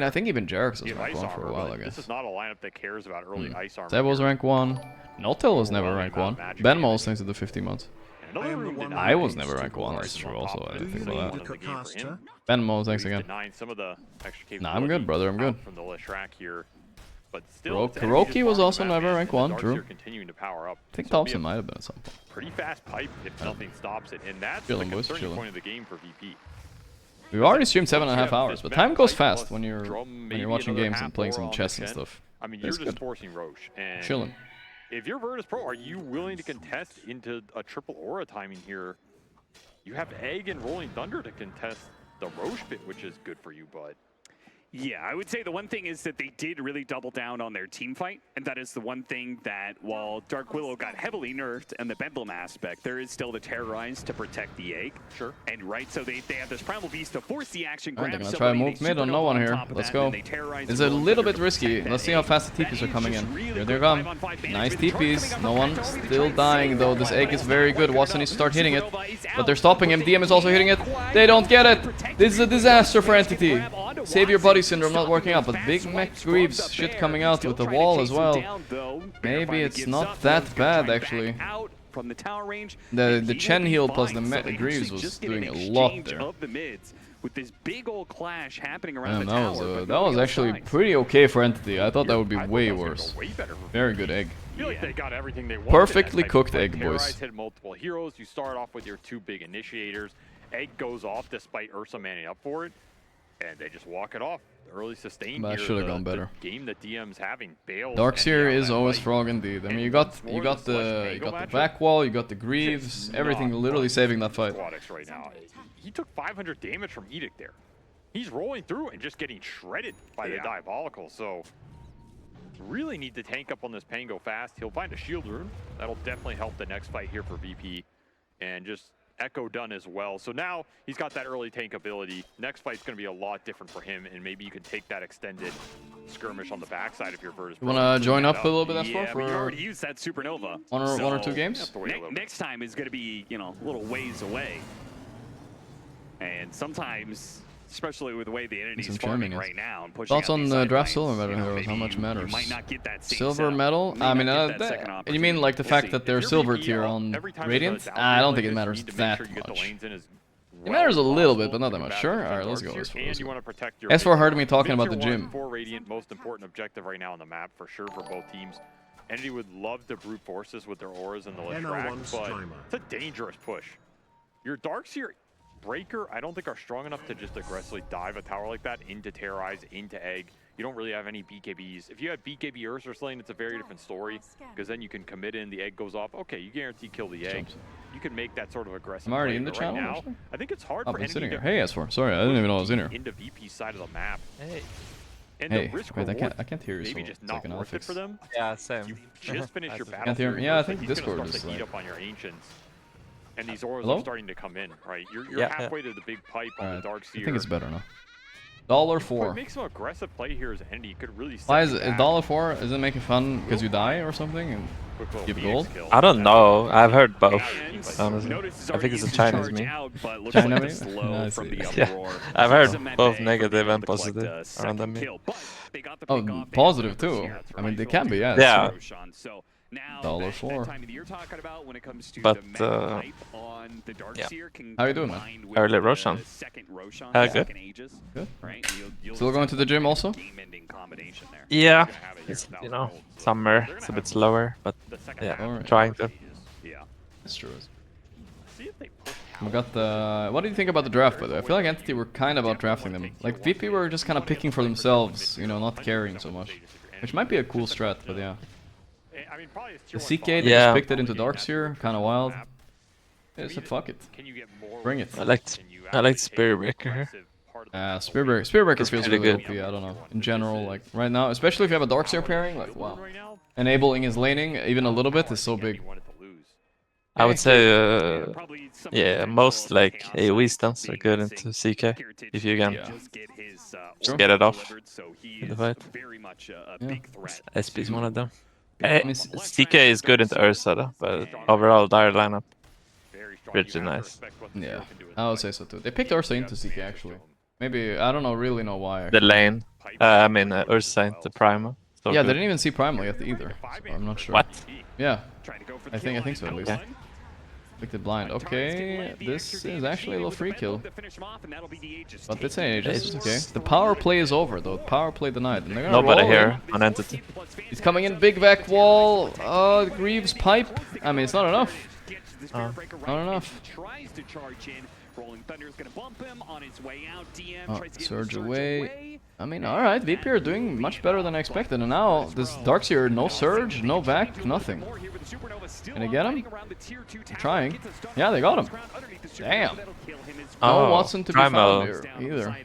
I think even Jarix was rank 1 for a while, I guess. This is not a lineup that cares about early ice armor. Zeb was rank 1. Notel was never rank 1. Benmos thanks to the 50 months. I was never rank 1, that's true also, I didn't think about that. Benmo, thanks again. Nah, I'm good, brother, I'm good. From the Leshrac here. But still, Kuroki was also never rank 1, true. Continuing to power up. I think Thompson might have been at some point. Pretty fast pipe if nothing stops it, and that's the concerning point of the game for VP. We've already streamed 7.5 hours, but time goes fast when you're watching games and playing some chess and stuff. I mean, you're just forcing Roche and chilling. If you're Virtus Pro, are you willing to contest into a triple aura timing here? You have Egg and Rolling Thunder to contest the Roche pit, which is good for you, but yeah, I would say the one thing is that they did really double down on their team fight, and that is the one thing that while Dark Willow got heavily nerfed and the Bedlam aspect, there is still the Terrorize to protect the egg. Sure. And right, so they have this Primal Beast to force the action. They're gonna try to move mid on no one here. Let's go. It's a little bit risky. Let's see how fast the TPs are coming in. Here they come. Nice TPs. No one still dying though. This egg is very good. Watson needs to start hitting it, but they're stopping him. DM is also hitting it. They don't get it. This is a disaster for Entity. Save your body syndrome not working out, but Big Mac Greaves shit coming out with the wall as well. Maybe it's not that bad actually. From the tower range, the Chen heal plus the Greaves was doing a lot there. with this big old clash happening around the that tower. That was actually pretty okay for Entity. I thought that would be way worse. Very good egg. I feel like they got everything they wanted. Perfectly cooked egg, boys. Terrorize hit multiple heroes. You start off with your 2 big initiators. Egg goes off despite Ursa manning up for it, and they just walk it off. Early sustain. That should have gone better. Game that DM's having. Darkseer is always frog indeed. I mean, you got the back wall, you got the Greaves, everything literally saving that fight. Right now. He took 500 damage from Edict there. He's rolling through and just getting shredded by the Diabolical. So really need to tank up on this Pango fast. He'll find a shield rune. That'll definitely help the next fight here for VP. And just Echo done as well. So now he's got that early tank ability. Next fight's going to be a lot different for him, and maybe you can take that extended skirmish on the backside of your Virtus. You want to join up a little bit, that's for you already used that Supernova. One or two games? Next time is going to be, you know, a little ways away. And sometimes, especially with the way the entity is farming right now and pushing thoughts on the draft silver medal heroes, how much matters? You might not get that silver medal? I mean, you mean like the fact that they're silver tier on Radiant? I don't think it matters that much. It matters a little bit, but not that much. Sure? Alright, let's go. S4 heard me talking about the gym. For Radiant, most important objective right now on the map, for sure, for both teams. Entity would love to brute force this with their auras and the Latrak, but it's a dangerous push. Your Darkseer Breaker, I don't think are strong enough to just aggressively dive a tower like that into Terrorize, into Egg. You don't really have any BKBs. If you had BKB Ursa Slaying, it's a very different story, because then you can commit in, the Egg goes off. Okay, you guarantee kill the Egg. You can make that sort of aggressive. I'm already play, in the channel. Right now, I think it's hard for sitting Entity here. Hey, S4. Sorry, I didn't even know I was in here. Into VP side of the map. Hey. And hey, the risk wait, I can't hear you. Maybe so just not worth it for them. Yeah, same. You just finished your battle. Can't hear me. Yeah, I think Discord is like. Up on your ancients. And these auras Hello? are starting to come in, right? You're halfway to the big pipe on the Darkseer. I think it's better now. $4. Make some aggressive play here as Endy. You could really. Why is it $4? Is it making fun because you die or something and give gold? I don't know. I've heard both. Honestly, I think it's a Chinese meme. China meme? Yeah, I've heard both negative and positive around the meme. Oh, positive too. I mean, they can be, yeah. Yeah. $4. But yeah. How you doing, man? Early Roshan. Good. Good. Still going to the gym also? Yeah. It's, you know, summer. It's a bit slower, but yeah, trying to. That's true. We got the. What do you think about the draft, by the way? I feel like Entity were kind of out drafting them. Like VP were just kind of picking for themselves, you know, not caring so much, which might be a cool strat, but yeah. The CK, they just picked it into Darkseer, kind of wild. They said fuck it, bring it. I like Spearbreaker here. Spearbreaker feels really OP, I don't know. In general, like right now, especially if you have a Darkseer pairing, like wow. Enabling his laning even a little bit is so big. I would say, yeah, most like AoE stunts are good into CK if you can just get it off in the fight. Yeah. SP is one of them. CK is good into Ursa though, but overall dire lineup, pretty nice. Yeah, I would say so too. They picked Ursa into CK actually. Maybe, I don't know, really know why. The lane, I mean Ursa into Primal. So yeah, they didn't even see Primal yet either, so I'm not sure. What? Yeah, I think so at least. Picked it blind. Okay, this is actually a little free kill. But it's Aegis, okay. The power play is over though. Power play denied. And they're gonna nobody roll here on Entity. He's coming in, big back wall. Greaves pipe. I mean, it's not enough. Not enough. Surge away. I mean, alright, VP are doing much better than I expected, and now this Darkseer, no surge, no back, nothing. Can they get him? They're trying. Yeah, they got him. Damn. No Watson to be found here either.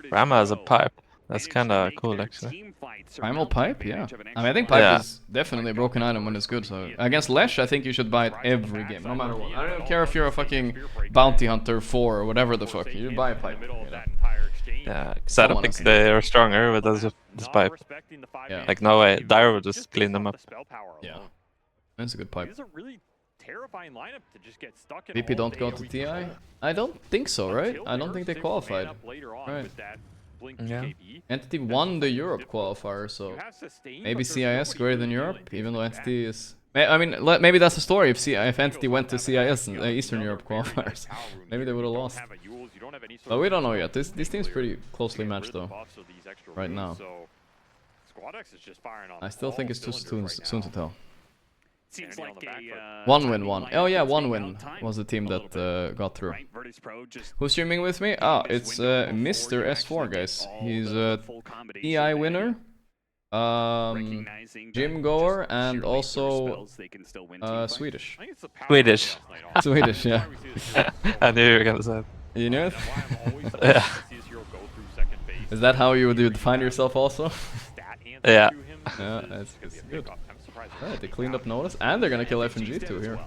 Primal has a pipe. That's kinda cool actually. Primal pipe? Yeah. I mean, I think pipe is definitely a broken item when it's good, so against Lesh, I think you should buy it every game, no matter what. I don't care if you're a fucking bounty hunter 4 or whatever the fuck, you buy a pipe. You know? Yeah, because I don't think they are stronger with this pipe. Yeah. Like, no way. Dire will just clean them up. Yeah. That's a good pipe. Terrifying lineup to just get stuck in VP don't go to TI? I don't think so, right? I don't think they qualified. Right. Yeah. Entity won the Europe qualifier, so maybe CIS greater than Europe, even though Entity is I mean, maybe that's the story. If Entity went to CIS and Eastern Europe qualifiers, maybe they would have lost. But we don't know yet. This team's pretty closely matched though, right now. I still think it's too soon to tell. Seems like a, one win. Oh yeah, one win was the team that got through. Who's streaming with me? Ah, it's Mr. S4, guys. He's a TI winner, gym goer, and also Swedish. Swedish, yeah. I knew you were gonna say it. You knew it? Yeah. Is that how you would define yourself also? Yeah. Yeah, it's good. Right, they cleaned up Notice, and they're gonna kill FNG too here.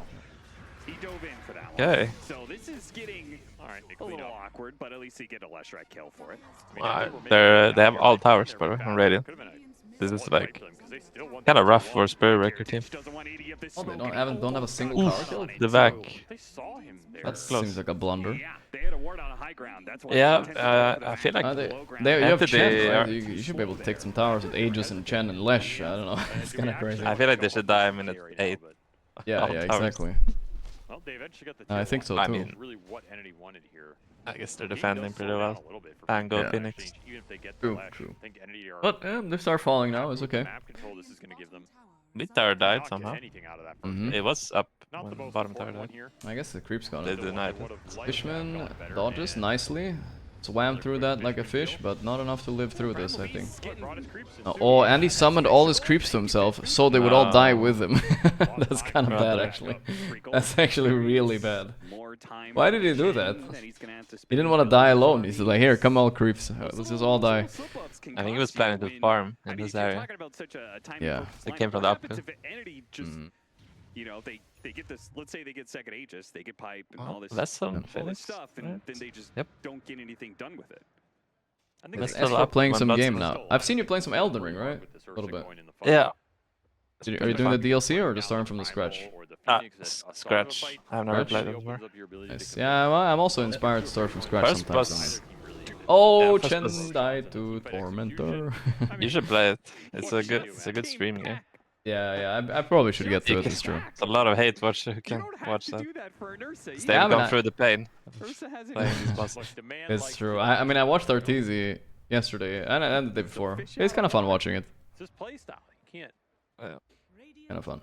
Okay. So this is getting a little awkward, but at least he get a Leshrac kill for it. They have all towers, by the way, on Radiant. This is like kind of rough for a Spirit Breaker team. Oh, they don't have a single tower kill? The back. That seems like a blunder. Yeah, I feel like you have Chen, right? You should be able to take some towers with Aegis and Chen and Lesh. I don't know. It's kind of crazy. I feel like they should die in minute 8. Yeah, exactly. Well, they eventually got the I think so too. I mean, really what entity wanted here. I guess they're defending pretty well. Tango, Yeah. Phoenix. True. But they start falling now, it's okay. Mid tower died somehow. Mhm. It was up when bottom tower died. I guess the creep's gone. They denied it. Fishman dodges nicely. Swam through that like a fish, but not enough to live through this, I think. Oh, and he summoned all his creeps to himself, so they would all die with him. That's kind of bad, actually. That's actually really bad. Why did he do that? He didn't want to die alone. He's like, here, come all creeps. Let's just all die. I think he was planning to farm in this area. Yeah. They came from the uphill. You know, they get this. Let's say they get second Aegis, they get pipe and all this, that's all Phoenix, this stuff, and then they just don't get anything done with it. I think Let's they- start playing some game now. I've seen you playing some Elden Ring, right? A little bit. Yeah. Are you doing the DLC or just starting from the scratch? Scratch. I've never played it before. Nice. Yeah, well, I'm also inspired to start from scratch First sometimes. boss. Oh, Yeah, first Chen boss. died to Tormentor. You should play it. It's a good stream game. Yeah, I probably should get to it, it's true. It's a lot of hate watchers who can watch that. They've Yeah, gone through the pain playing these bosses. It's true. I mean, I watched Arteezy yesterday and the day before. It's kind of fun watching it. It's his playstyle. You can't. Kind of fun.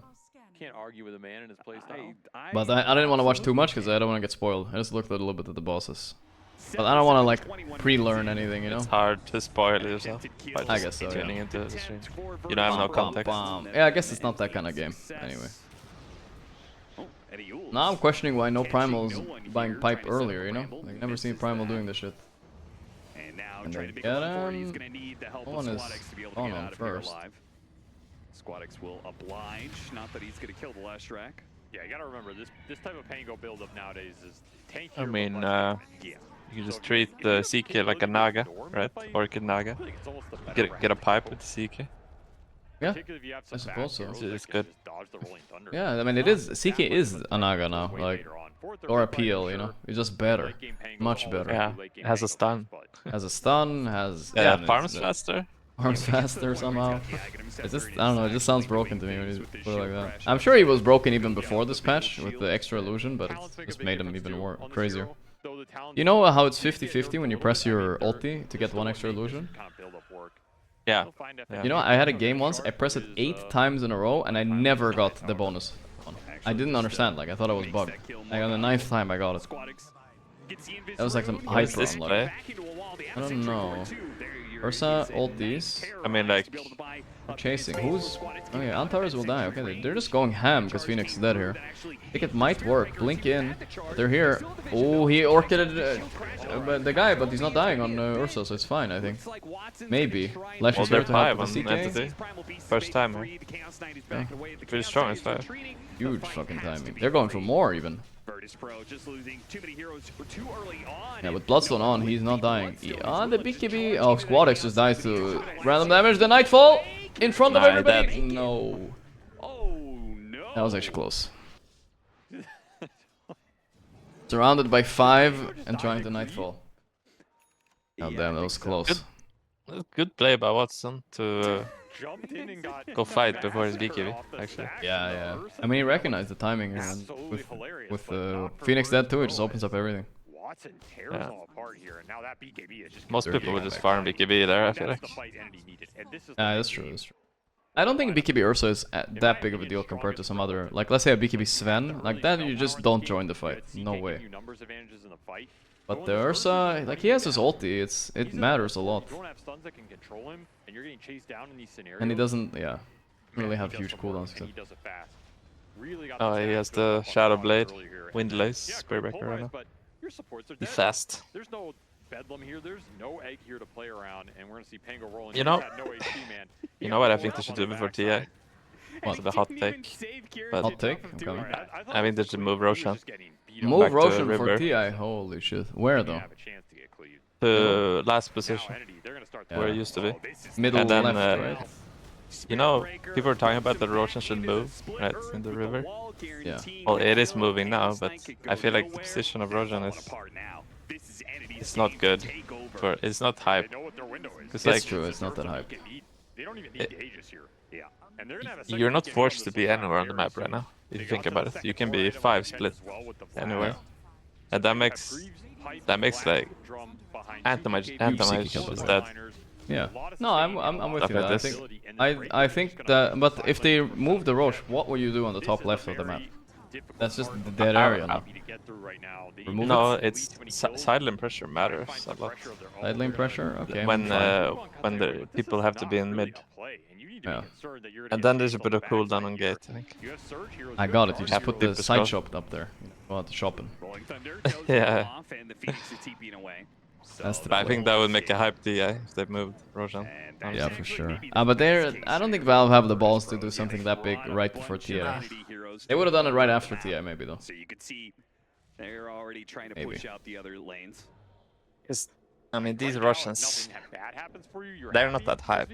Can't argue with a man in his playstyle. But I didn't want to watch too much because I don't want to get spoiled. I just looked at a little bit at the bosses. But I don't want to like pre-learn anything, you know? It's hard to spoil yourself by I just guess so, yeah. tuning into the stream. You don't have no context. Yeah, I guess it's not that kind of game. Anyway. Now I'm questioning why no Primal's buying pipe earlier, you know? Like, never seen Primal doing this shit. And they get him. One is on first. Squadix will oblige. Not that he's going to kill the Leshrac. Yeah, you gotta remember this type of Pango buildup nowadays is tankier. I mean, yeah. you just treat the CK like a Naga, right? Orchid Naga. Get a pipe with the CK. Yeah, I suppose so. It's good. Yeah, I mean, it is. CK is a Naga now, like, or a PL, you know? It's just better. Much better. Yeah, it has a stun. Has a stun, has... Yeah, farms faster. Farms faster somehow. It's just, I don't know, it just sounds broken to me when you put it like that. I'm sure he was broken even before this patch with the extra illusion, but it just made him even more crazier. You know how it's 50-50 when you press your ulti to get one extra illusion? Yeah. You know, I had a game once, I pressed it 8 times in a row and I never got the bonus one. I didn't understand, like, I thought it was bugged. Like, on the 9th time I got it. That was like some hyper unlock. I don't know. Ursa, ultis. I mean, like... Chasing. Who's... Oh yeah, Antars will die. Okay, they're just going ham because Phoenix is dead here. I think it might work. Blink in. But they're here. Oh, he orchided the guy, but he's not dying on Ursa, so it's fine, I think. Maybe. Lash is here to help with the CK. First time, man. Yeah. Pretty strong as 5. Huge fucking timing. They're going for more, even. Yeah, with Bloodstone on, he's not dying. Yeah, the BKB. Oh, Squadix just dies to random damage. The Nightfall in front of everybody. No. That was actually close. Surrounded by 5 and trying to Nightfall. Oh damn, that was close. Good play by Watson to jumped in and got Go fight before his BKB, actually. Yeah. I mean, he recognized the timing here, and with Phoenix dead too, it just opens up everything. Watson tears all apart here, and now that BKB is just Most people would just farm BKB there, I feel like. Yeah, that's true. I don't think BKB Ursa is that big of a deal compared to some other, like let's say a BKB Sven, like that you just don't join the fight, no way. But the Ursa, like he has his ulti, it matters a lot. And he doesn't, really have huge cooldowns. So. Oh, he has the Shadow Blade, Windlace, Spearbreaker right now. He's fast. There's no bedlam here. There's no egg here to play around, and we're gonna see Pango rolling. You know, no HP, man. You know what I think they should do before TI? What, the hot take? But hot take? Okay. I think they should move Roshan. Move Roshan for TI? Holy shit. Where though? To last position, where it used to be. Middle and then, left, right? You know, people are talking about that Roshan should move, right, in the river. Yeah. Well, it is moving now, but I feel like the position of Roshan is... It's not good. It's not hype. It's true, it's not that hype. You're not forced to be anywhere on the map right now, if you think about it. You can be 5 split anywhere. And that makes like Anthemize is dead. Yeah. No, I'm with you. I think that, but if they move the Roche, what will you do on the top left of the map? That's just the dead area now. No, it's side lane pressure matters a lot. Side lane pressure, okay. When the people have to be in mid. Yeah. And then there's a bit of cooldown on gate, I think. I got it. You just put the side shop up there. Go out to shopping. Yeah. That's the but I think that would make a hype DI if they moved Roshan. Yeah, for sure. But I don't think Valve have the balls to do something that big right before TI. They would have done it right after TI, maybe though. So you could see they're already trying to push out the other lanes. Because I mean, these Russians, they're not that hype.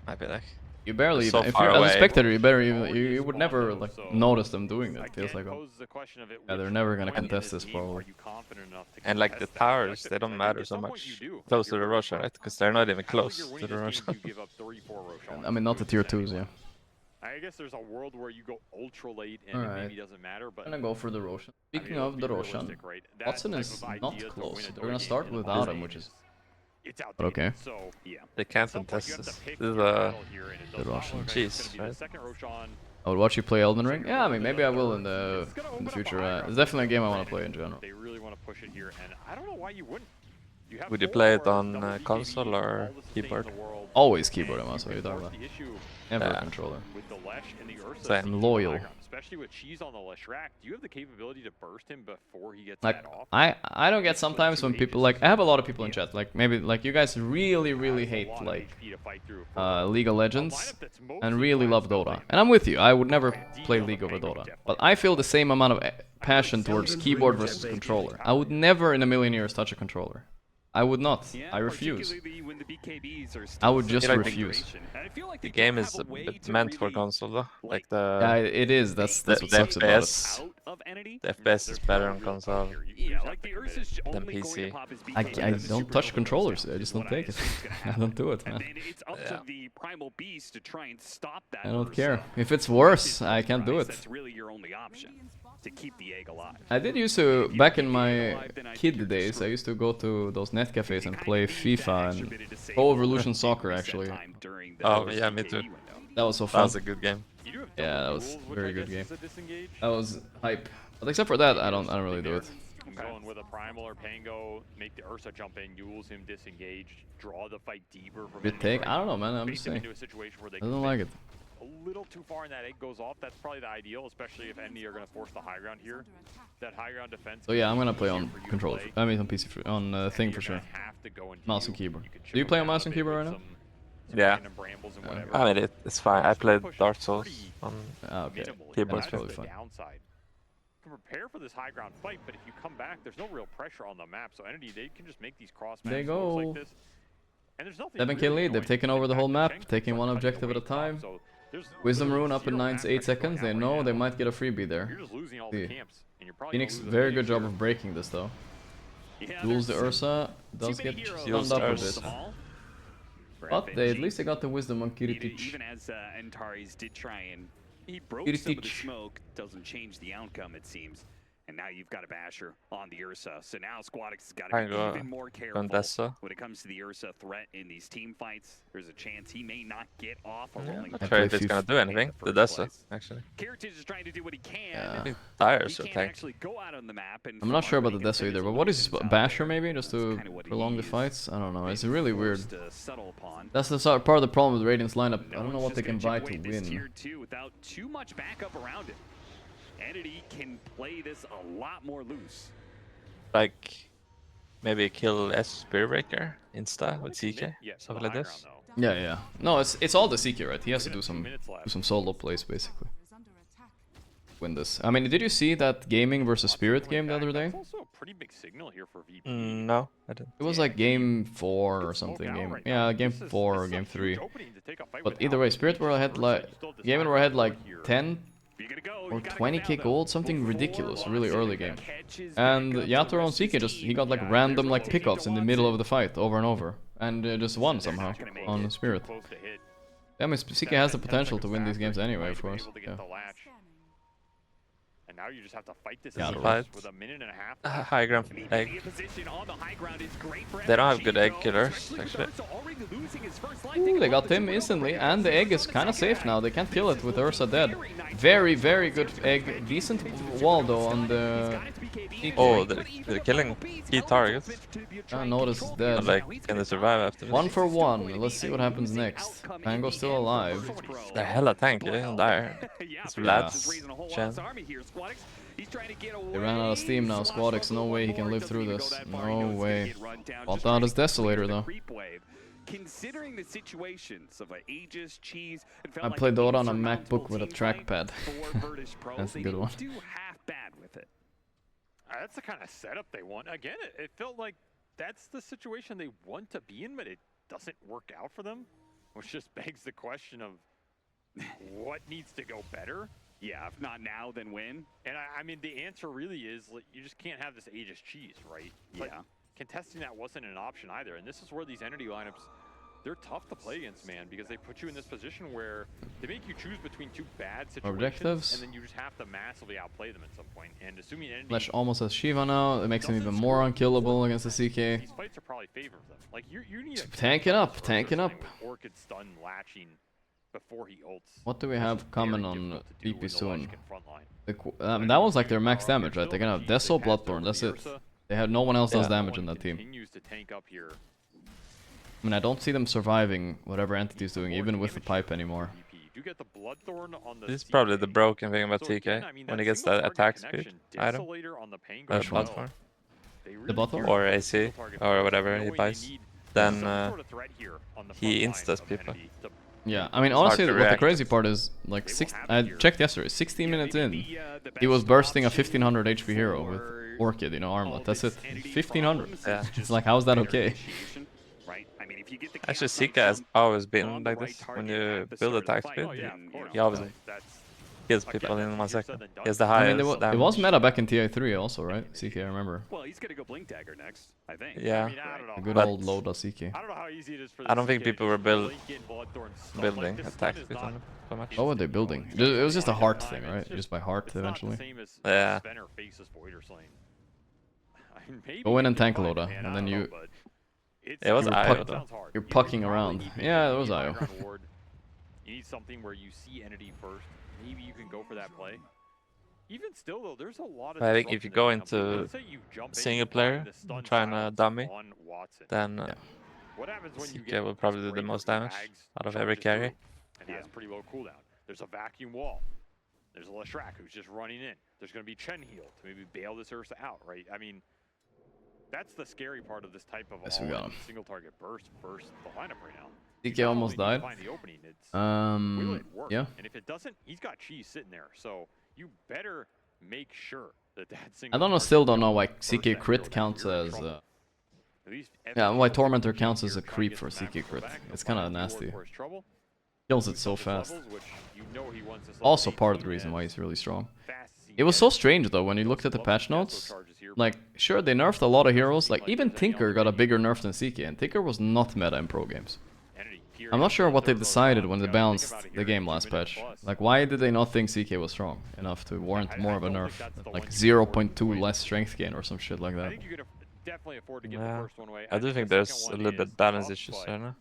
I feel like. You barely even, if you're as a spectator, you would never like notice them doing that. It feels like, oh, yeah, they're never gonna contest this probably. And like the towers, they don't matter so much close to the Russia, right? Because they're not even close to the Russia. I mean, not the tier 2s, yeah. I guess there's a world where you go ultra late and it maybe doesn't matter, but I'm gonna go for the Roshan. Speaking of the Roshan, Watson is not close. They're gonna start without him, which is. But okay. They can't contest this. This is a the Roshan. Jeez, right? I would watch you play Elden Ring. Yeah, I mean maybe I will in the future. It's definitely a game I want to play in general. They really want to push it here, and I don't know why you wouldn't. Would you play it on console or keyboard? Always keyboard, I'm also talking about. Never controller. I'm loyal. Especially with cheese on the Leshrac, do you have the capability to burst him before he gets like that off? I don't get sometimes when people like I have a lot of people in chat like maybe like you guys really hate like League of Legends and really love Dota, and I'm with you. I would never play League over Dota, but I feel the same amount of passion towards keyboard versus controller. I would never in a million years touch a controller. I would not. I refuse. I would just refuse. Like the game is a bit meant for console though. Like the yeah, it is. That's what sucks about it. The FPS is better on console than PC. I don't touch controllers. I just don't take it. I don't do it, man. I don't care. If it's worse, I can't do it. That's really your only option to keep the egg alive. I did used to, back in my kid days, I used to go to those net cafes and play FIFA and Pro Evolution Soccer actually. Oh yeah, me too. That was so fun. That was a good game. Yeah, that was a very good game. That was hype. But except for that, I don't really do it. I'm going with a Primal or Pango, make the Ursa jump in, Yules him disengaged, draw the fight deeper from Good take? I don't know, man. I'm just saying. I don't like it. A little too far and that egg goes off. That's probably the ideal, especially if Endy are going to force the high ground here. That high ground defense. So yeah, I'm gonna play on controller. I mean on PC, on thing for sure. Mouse and keyboard. Do you play on mouse and keyboard right now? Yeah. I mean it's fine. I played Dark Souls on keyboard. That's probably fine. Prepare for this high ground fight, but if you come back, there's no real pressure on the map. So Entity, they can just make these cross maps they go. like this. And there's nothing 7k lead. They've taken over the whole map, taking one objective at a time. Wisdom Rune up in 8 seconds. They know they might get a freebie there. Phoenix, very good job of breaking this though. Duels the Ursa, does get stunned up a bit. But at least they got the wisdom on Kiritic. Even as Antares did try and he broke some of the smoke, doesn't change the outcome, it seems. And now you've got a basher on the Ursa. So now Squadix has got to be even more careful when it comes to the Ursa threat in these team fights. There's a chance he may not get off a rolling. Not sure if it's gonna do anything. The Dessa, actually. Kiritic is trying to do what he can. Yeah. Tires, he I can't think. actually go out on the map and I'm not sure about the Dessa either, but what is this, basher maybe? Just to prolong the fights? I don't know, it's really weird. That's the part of the problem with Radiant's lineup. I don't know what they can buy to win. Without too much backup around it. Entity can play this a lot more loose. Like, maybe kill S Spear Breaker insta with CK, something like this. Yeah. No, it's all the CK, right? He has to do some solo plays basically. Win this. I mean, did you see that Gaming versus Spirit game the other day? Also a pretty big signal here for VP. No, I didn't. It was like game 4 or something. Game 4 or game 3. But either way, Spirit were ahead like Gaming were ahead like 10 or 20k gold, something ridiculous, really early game. And Yatoro on CK he got like random like pickoffs in the middle of the fight over and over, and just won somehow on Spirit. Yeah, I mean, CK has the potential to win these games anyway, of course. Yeah. And now you just have to fight this with a minute and a half. High ground egg. They don't have good egg killers, actually. Ooh, they got him instantly, and the egg is kind of safe now. They can't kill it with Ursa dead. Very, very good egg. Decent wall though on the... Oh, they're killing key targets. Notice is dead. Like, can they survive after this? 1 for 1. Let's see what happens next. Pango's still alive. They're hella tanky, they don't die. It's Vlad's chance. They ran out of steam now, Squadix. No way he can live through this. No way. Bought out his Desolator though. Considering the situations of Aegis, Cheese, I played Dota on a MacBook with a trackpad. That's a good one. That's the kind of setup they want. Again, it felt like that's the situation they want to be in, but it doesn't work out for them, which just begs the question of what needs to go better. Yeah, if not now, then when? And I mean, the answer really is like, you just can't have this Aegis Cheese, right? Yeah. Like, contesting that wasn't an option either, and this is where these entity lineups, they're tough to play against, man, because they put you in this position where they make you choose between two bad situations, Objectives. and then you just have to massively outplay them at some point. And assuming entity Flash almost has Shiva now. It makes him even more unkillable against the CK. These fights are probably favor of them. Like you need a tanking up. Orchid stun latching before he ults. What do we have coming on VP soon? That was like their max damage, right? They're gonna have Deso, Bloodthorn. That's it. They had no one else does damage in that team. I mean, I don't see them surviving whatever Entity's doing, even with the pipe anymore. This is probably the broken thing about TK, when he gets that attack speed item. Platform. The bottom? Or AC, or whatever he buys. Then he instas people. Yeah, I mean, honestly, what the crazy part is, like, I checked yesterday, 16 minutes in, he was bursting a 1500 HP hero with Orchid, you know, armlet. That's it. 1500. Yeah. It's like, how's that okay? Actually, Sika has always been like this. When you build attack speed, he always kills people in 1 second. He has the highest damage. It was meta back in TI3 also, right? CK, I remember. Well, he's gonna go Blink Dagger next, I think. Yeah. I mean, I don't know. A good old Loda CK. I don't know how easy it is for I don't think CK people to were building like attack speed on him so much. What were they building? It was just a heart thing, right? Just by heart eventually. Yeah. Go in and tank Loda, and then you... It was IO though. You're pucking around. Yeah, it was IO. You need something where you see entity first. Maybe you can go for that play. Even still though, there's a lot of... I think if you go into single player, trying to dummy, then CK will probably do the most damage out of every carry. And he has pretty low cooldown. There's a vacuum wall. There's a Leshrac who's just running in. There's going to be Chen heal to maybe bail this Ursa out, right? I mean, that's the scary part of this type of single target burst versus the lineup right now. DK almost died. Yeah. And if it doesn't, he's got cheese sitting there. So you better make sure that I don't know, still don't know why CK crit counts as... yeah, why Tormentor counts as a creep for CK crit. It's kind of nasty. Kills it so fast. Also part of the reason why he's really strong. It was so strange though when you looked at the patch notes. Like, sure, they nerfed a lot of heroes. Like, even Tinker got a bigger nerf than CK, and Tinker was not meta in pro games. period. I'm not sure what they decided when they balanced the game last patch. Like, why did they not think CK was strong enough to warrant more of a nerf? Like 0.2 less strength gain or some shit like that. Definitely afford to get the first one away. I do think there's a little bit balance issues there, no? I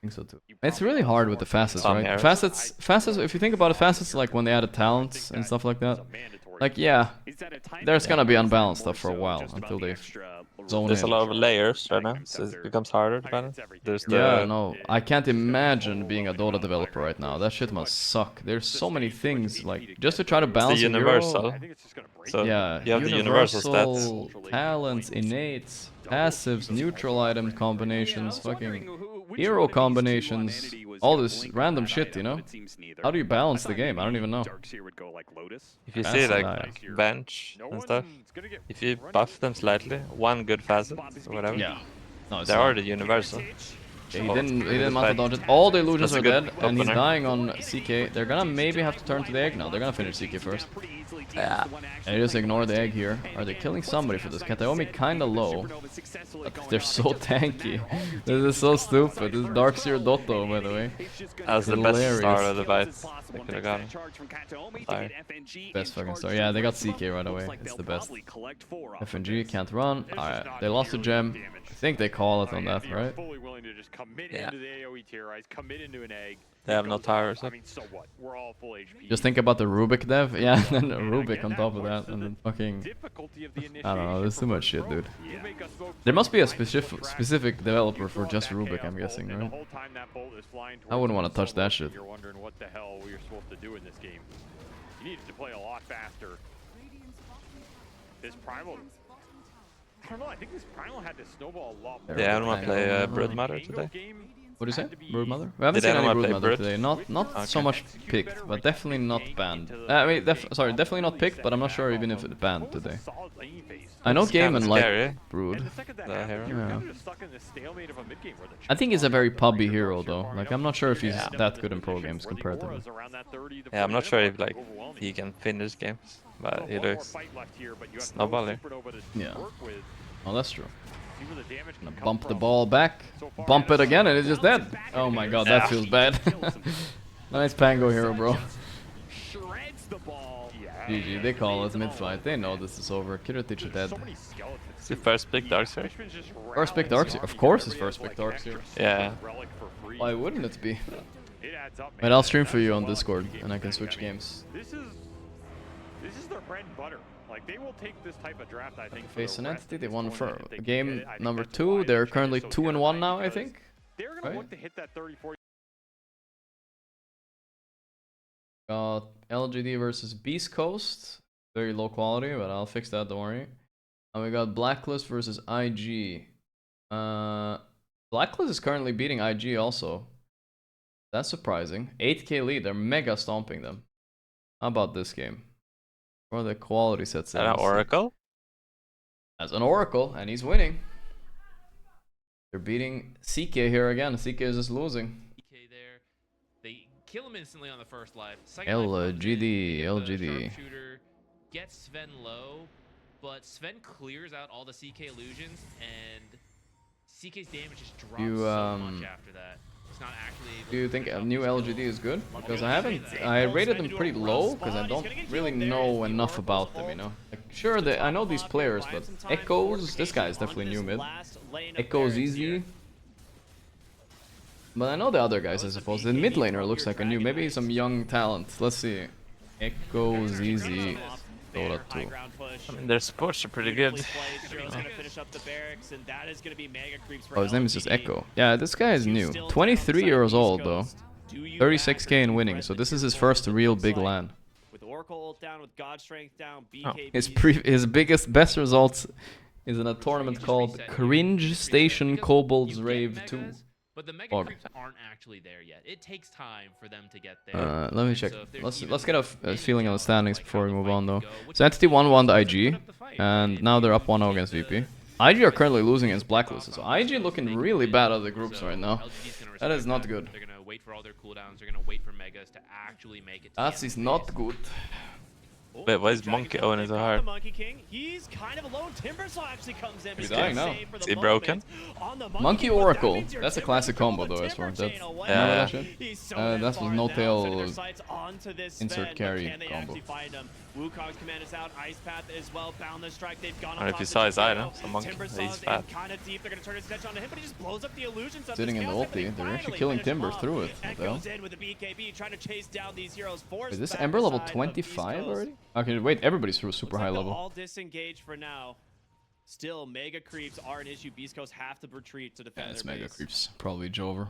think so too. It's really hard with the facets, right? Facets, if you think about it, facets like when they added talents and stuff like that. Like, yeah, there's gonna be unbalanced stuff for a while until they zone There's in. a lot of layers right now, so it becomes harder to balance. There's Yeah, no, I can't imagine being a Dota developer right now. That shit must suck. There's so many things, like, just to try to balance the a universal. hero. So Yeah, you have the universal stats. talents, innates, passives, neutral item combinations, fucking hero combinations, all this random shit, you know? How do you balance the game? I don't even know. If you see like bench and stuff, if you buff them slightly, one good facet or whatever, no, they're already universal. Yeah, he didn't mount the dodge it. All the illusions are dead, and he's dying on CK. They're gonna maybe have to turn to the egg now. They're gonna finish CK first. Yeah. And just ignore the egg here. Are they killing somebody for this? Kataomi kinda low. But they're so tanky. This is so stupid. This is Darkseer Dotto, by the way. That was the best start of the fight they could have gotten. Sorry. Best fucking start. Yeah, they got CK right away. It's the best. FNG can't run. Alright, they lost a gem. I think they call it on that, right? Yeah. They They have no towers. I mean, so what? We're all full HP. Just think about the Rubik dev. Yeah, and then a Rubik on top of that. And then fucking... I don't know, there's too much shit, dude. There must be a specific developer for just Rubik, I'm guessing, right? I wouldn't want to touch that shit. You're wondering what the hell we were supposed to do in this game. You needed to play a lot faster. This Primal... I don't know, I think this Primal had to snowball a lot more. Yeah, I don't want to play Broodmother today. What do you say? Broodmother? We haven't seen any Broodmother today. Not so much picked, but definitely not banned. I mean, sorry, definitely not picked, but I'm not sure even if it's banned today. I know Gaiman like Brood. Yeah. I think he's a very pubby hero though. Like, I'm not sure if he's that good in pro games comparatively. Yeah, I'm not sure if like he can finish games, but he looks snowballing. Yeah. Oh, that's true. Gonna bump the ball back, bump it again, and it's just dead. Oh my god, that feels bad. Nice Pango hero, bro. GG, they call it mid-fight. They know this is over. Kiritich are dead. Is he first pick Darkseer? First pick Darkseer? Of course it's first pick Darkseer. Yeah. Why wouldn't it be? But I'll stream for you on Discord, and I can switch games. This is their bread and butter. Like, they will take this type of draft, I think. Face an entity, they won for game number 2. They're currently 2-1 now, I think. They're gonna look to hit that 30-40. Got LGD versus Beast Coast. Very low quality, but I'll fix that, don't worry. And we got Blacklist versus IG. Blacklist is currently beating IG also. That's surprising. 8k lead, they're mega stomping them. How about this game? Or the quality sets. An Oracle? As an Oracle, and he's winning. They're beating CK here again. CK is just losing. They kill him instantly on the first life. LGD. Gets Sven low, but Sven clears out all the CK illusions, and CK's damage just drops so much after that. It's not actually able. Do you think a new LGD is good? Because I rated them pretty low because I don't really know enough about them, you know. Like, sure, I know these players, but Echoes, this guy is definitely new mid. Echoes easy. But I know the other guys, I suppose. The mid laner looks like a new, maybe some young talent. Let's see. Echoes easy. Dota 2. I mean, their supports are pretty good. Oh, his name is just Echo. Yeah, this guy is new. 23 years old, though. 36k in winning, so this is his first real big LAN. Oh, his best results is in a tournament called Cringe Station Kobold's Rave 2. But the mega creeps aren't actually there yet. It takes time for them to get there. Let me check. Let's get a feeling on the standings before we move on, though. So Entity 1-1 to IG, and now they're up 1-0 against VP. IG are currently losing against Blacklist, so IG looking really bad at the groups right now. That is not good. They're gonna wait for all their cooldowns. They're gonna wait for megas to actually make it. That is not good. Wait, why is Monkey owning so hard? Monkey King, he's kind of alone. Timbersaw actually comes in. He's dying now. Is he broken? Monkey Oracle. That's a classic combo though, as well. That, remember that shit? That was no tail insert carry combo. Wukong's command is out. Ice Path as well. Boundless Strike. They've gone I don't know if you saw his item. So Monkey, he's fat. Kind of deep. They're gonna turn his attention onto him, but he just blows up the illusions of Sitting in the ulti, they're actually killing Timber through it. What the hell? with the BKB, trying to chase down these heroes. Is this Ember level 25 already? Okay, wait, everybody's through super high level. All disengaged for now. Still, mega creeps are an issue. Beast Coast have to retreat to defend it's their mega base. creeps. Probably Jover.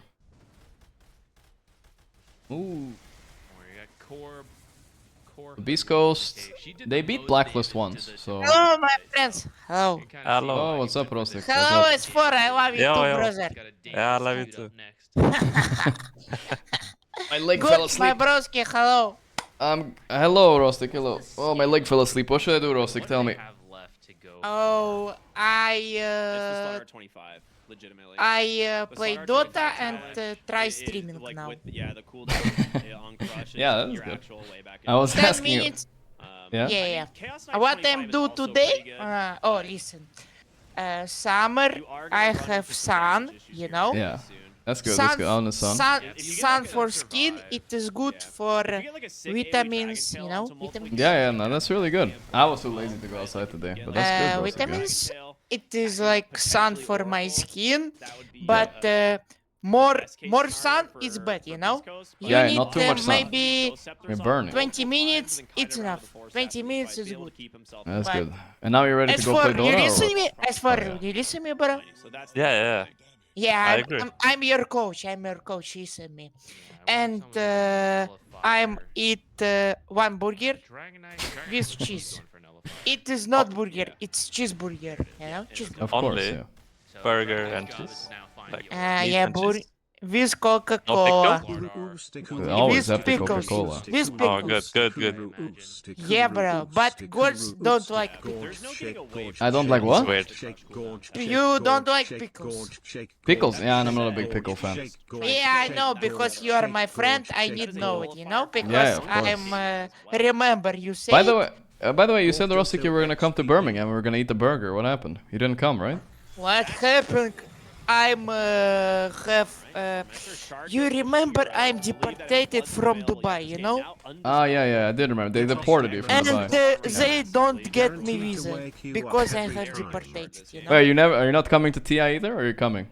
Ooh. The Beast Coast, they beat Blacklist once, so... Hello, my friends. Hello. Hello. Oh, what's up, Rostik? Hello, it's for I love you too, brother. Yeah, I love you too. My leg fell asleep. My broski, hello. Hello, Rostik, hello. Oh, my leg fell asleep. What should I do, Rostik? Tell me. Oh, I play Dota and try streaming now. Yeah, the cooldown on Crush. Yeah, that's good. I was 10 asking you. minutes. Yeah? Yeah. What I'm do today? Oh, listen. Summer, I have sun, you know? Yeah. That's good, that's good. On the sun. Sun for skin, it is good for vitamins, you know? Vitamins. Yeah, no, that's really good. I was too lazy to go outside today, but that's good. Vitamins, it is like sun for my skin, but more sun is bad, you know? You need not too much sun. Maybe You're burning. 20 minutes, it's enough. 20 minutes is good. That's But good. And now you're ready to go play Dota? You Or listen what? me? As for you listen me, bro? Yeah. Yeah, I'm your coach. I'm your coach. Listen me. And I'm eat one burger with cheese. It is not burger. It's cheeseburger. You know, cheeseburger. Of course, Only yeah. burger and cheese. Like Yeah, burger. With Coca-Cola. Always have the Coca-Cola. With pickles. Oh, good. Yeah, bro. But girls don't like pickles. I don't like what? You don't like pickles. Pickles? Yeah, and I'm not a big pickle fan. Yeah, I know, because you are my friend. I need know it, you know, because Yeah, of course. I'm remember you say. By the way, you said, Rostik, you were gonna come to Birmingham and we were gonna eat the burger. What happened? You didn't come, right? What happened? I'm you remember I'm deported from Dubai, you know? Ah, yeah, I did remember. They deported you from And Dubai. they don't get me visa because I have deported, you know? Wait, are you not coming to TI either, or are you coming?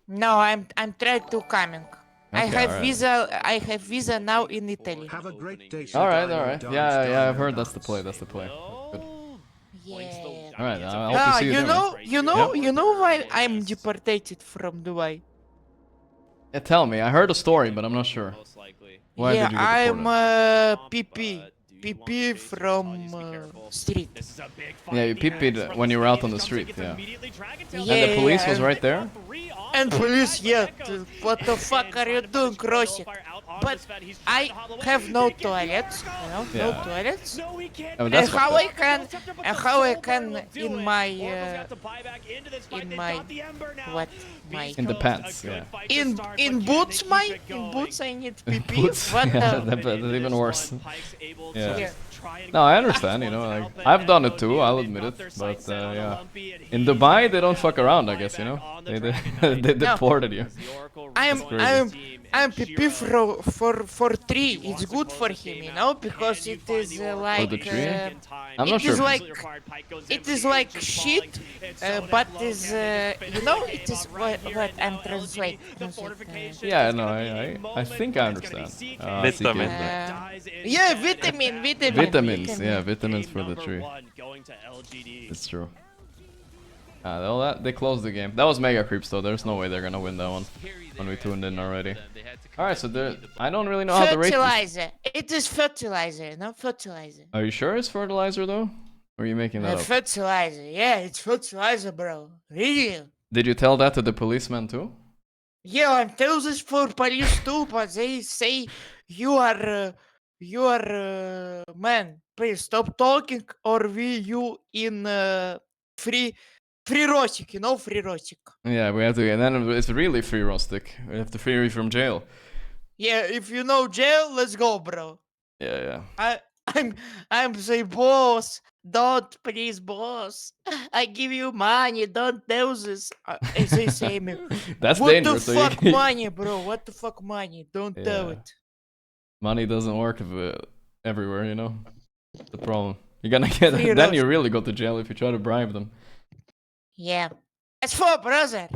No, I'm trying to coming. I Okay, have alright. I have visa now in Italy. Alright. Yeah, I've heard that's the play. Good. Yeah. Alright, I hope you see you know why I'm deported from Dubai? Yeah, tell me. I heard a story, but I'm not sure. Why Yeah, did you get I'm deported? PP from street. Yeah, you peed when you were out on the street, yeah. And the police was right there? And police, yeah. What the fuck are you doing, Rosik? But I have no toilets, you know, no Yeah. toilets. I mean, And that's how fucked I can in my what my In the pants, yeah. in boots I need PP. Boots? What Yeah, the? that's even worse. Yeah. Yeah. No, I understand, you know, like, I've done it too, I'll admit it, but yeah. In Dubai, they don't fuck around, I guess, you know? They deported you. I'm PP for 3. It's good for him, you know, because it is like For the tree? I'm not sure. It is like shit, but is you know it is what I'm translating. Yeah, no, I think I understand. Vitamin. Yeah, vitamins. Yeah, vitamins for the tree. It's true. They closed the game. That was mega creeps though. There's no way they're gonna win that one when we tuned in already. Alright, so I don't really know how to rate this. Fertilizer. It is fertilizer, no fertilizer. Are you sure it's fertilizer though? Or are you making that up? Fertilizer. Yeah, it's fertilizer, bro. Really? Did you tell that to the policeman too? Yeah, I'm telling this for police too, but they say you are man. Please stop talking, or you in free Rosik, you know, free Rosik. Yeah, we have to, and then it's really free Rostik. We have to free you from jail. Yeah, if you know jail, let's go, bro. Yeah. I'm the boss. Don't, please, boss. I give you money. Don't do this. They say me. That's what dangerous. the fuck money, bro? What the fuck money? Don't do it. Money doesn't work everywhere, you know. The problem. You're gonna get. Free Then Rush. you really go to jail if you try to bribe them. Yeah. As for brother,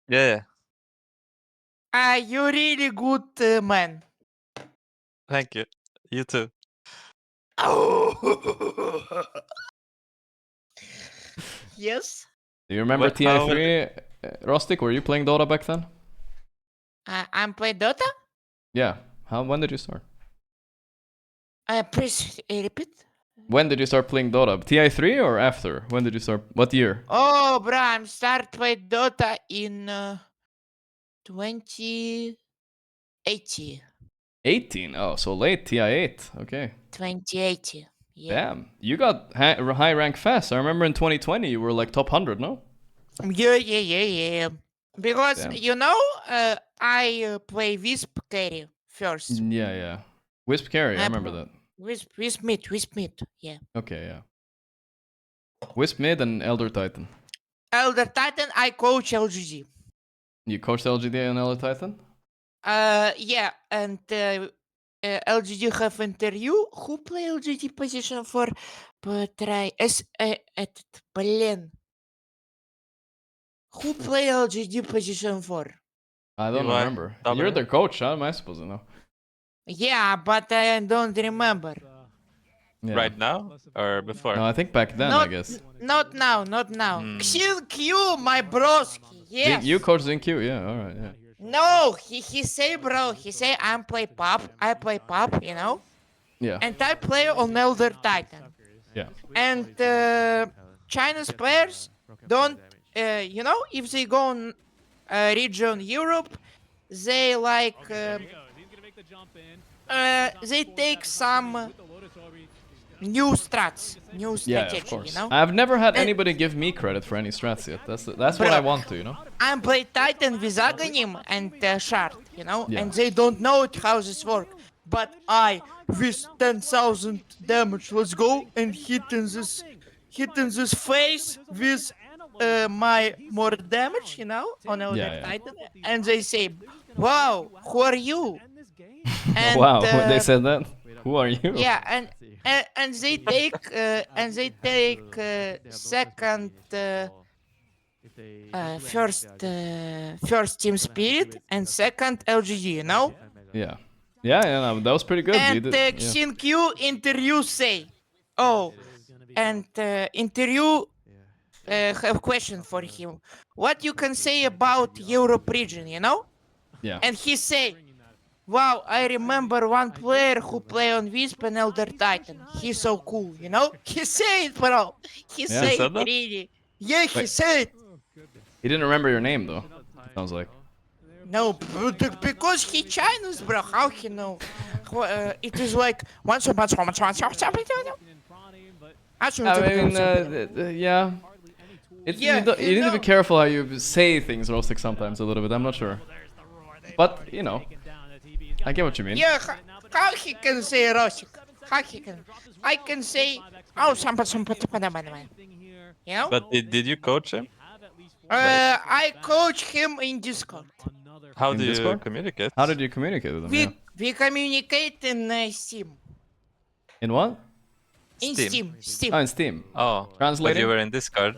Yeah. you really good man. Thank you. You too. Yes. Do you remember TI3? Rustic, were you playing Dota back then? I'm playing Dota. Yeah. When did you start? Please repeat. When did you start playing Dota? TI3 or after? When did you start? What year? Oh, bro, I'm start playing Dota in 2018. 18. Oh, so late. TI8. Okay. 2018. Yeah. Damn. You got high rank fast. I remember in 2020 you were like top 100, no? Yeah. Because Damn. you know, I play Wisp carry first. Yeah. Wisp carry. I remember that. Wisp mid. Yeah. Okay, yeah. Wisp mid and Elder Titan. Elder Titan, I coach LGD. You coached LGD and Elder Titan? Yeah, and LGD have interview. Who play LGD position for? Try этот, блин. Who play LGD position for? I don't remember. You're the coach. How am I supposed to know? Yeah, but I don't remember. Yeah. Right now or before? No, I think back then, I guess. Not now. Xil Q, my broski. Yes. You coach ZinQ, yeah, alright, yeah. No, he say, bro. He say I play pop. I play pop, you know. Yeah. And I play on Elder Titan. Yeah. And Chinese players don't, you know, if they go on region Europe, they like they take some new strats, new strategy, of course. you know. I've never had anybody give me credit for any strats yet. That's what I want to, you know. I play Titan with Aghanim and Shard, you know, Yeah. and they don't know how this work. But I, with 10,000 damage, let's go and hitting this face with my more damage, you know, on Elder Titan, and they say, "Wow, who are you?" And, wow, they said that. Who are you? Yeah, and they take second. First Team Spirit and second LGD, you know? Yeah, no, that was pretty good. And XinQ interview say, oh, and interview have question for him. What you can say about Europe region, you know? Yeah. And he say, wow, I remember one player who play on Wisp and Elder Titan. He's so cool, you know? He say it, bro. He say it really. Yeah, he said it. He didn't remember your name though. Sounds like. No, because he Chinese, bro. How he know? It is like once a month. I mean, yeah. You need to be careful how you say things, Rostic, sometimes a little bit. I'm not sure, but you know, I get what you mean. Yeah, how he can say Rostic? How he can? I can say, oh, you know? But did you coach him? I coach him in Discord. How In do you Discord? communicate? How did you communicate with him? We communicate in Steam. In what? In Steam. Oh, in Steam. Oh, Translating? but you were in Discord.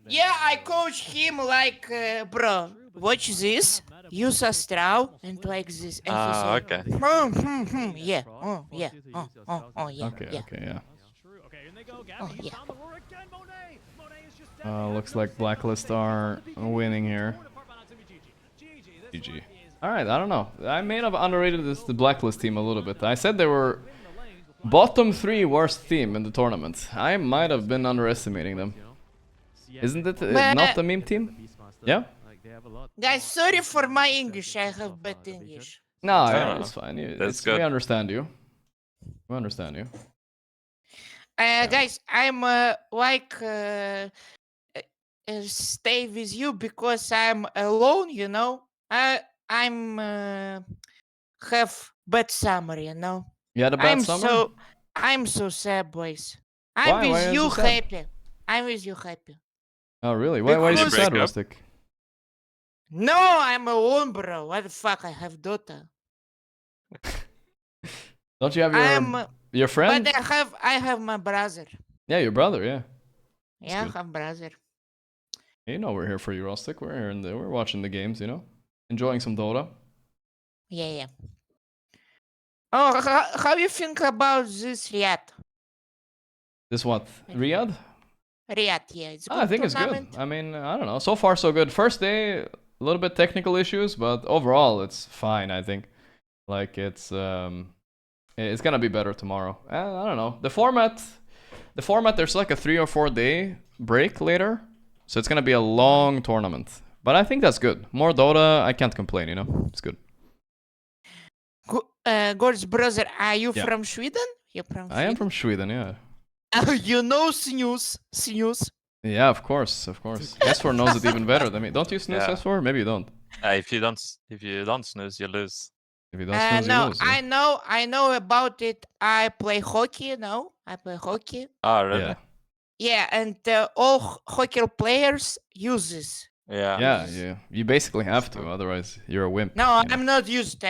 Yeah, I coach him like, bro, watch this, use Astral, and like this. And he say, Okay. Yeah, yeah, yeah. Okay, yeah. Oh, yeah. Looks like Blacklist are winning here. GG. Alright, I don't know. I may have underrated the Blacklist team a little bit. I said they were bottom 3 worst team in the tournament. I might have been underestimating them. Isn't it not the meme team? Yeah? Guys, sorry for my English. I have bad English. No, yeah, it's fine. That's good. We understand you. We understand you. Guys, I'm stay with you because I'm alone, you know. I'm have bad summer, you know. You had a bad summer? I'm so sad, boys. Why? I'm Why with are you you so sad? happy. I'm with you happy. Oh, really? Why are you so sad, Rustic? No, I'm alone, bro. What the fuck? I have daughter. Don't you have your friend? But I have my brother. Yeah, your brother, yeah. Yeah, I have brother. You know we're here for you, Rustic. We're here and we're watching the games, you know? Enjoying some Dota. Yeah. Oh, how you think about this Riyadh? This what? Riyadh? Riyadh, yeah. It's good I think tournament. it's good. I mean, I don't know. So far, so good. First day, a little bit technical issues, but overall, it's fine, I think. Like, it's gonna be better tomorrow. I don't know. The format, there's like a 3 or 4 day break later. So it's gonna be a long tournament. But I think that's good. More Dota, I can't complain, you know? It's good. Gorgc brother, are you from Sweden? You're from Sweden? I am from Sweden, yeah. Oh, you know snooze. Yeah, of course. S4 knows it even better than me. Don't you snooze, Yeah. S4? Maybe you don't. If you don't snooze, you lose. If you don't snooze, no, you lose. Yeah. I know about it. I play hockey, I play hockey. Oh, really? Yeah. Yeah, and all hockey players use this. Yeah. You basically have to, otherwise you're a wimp. No, you know? I'm not used.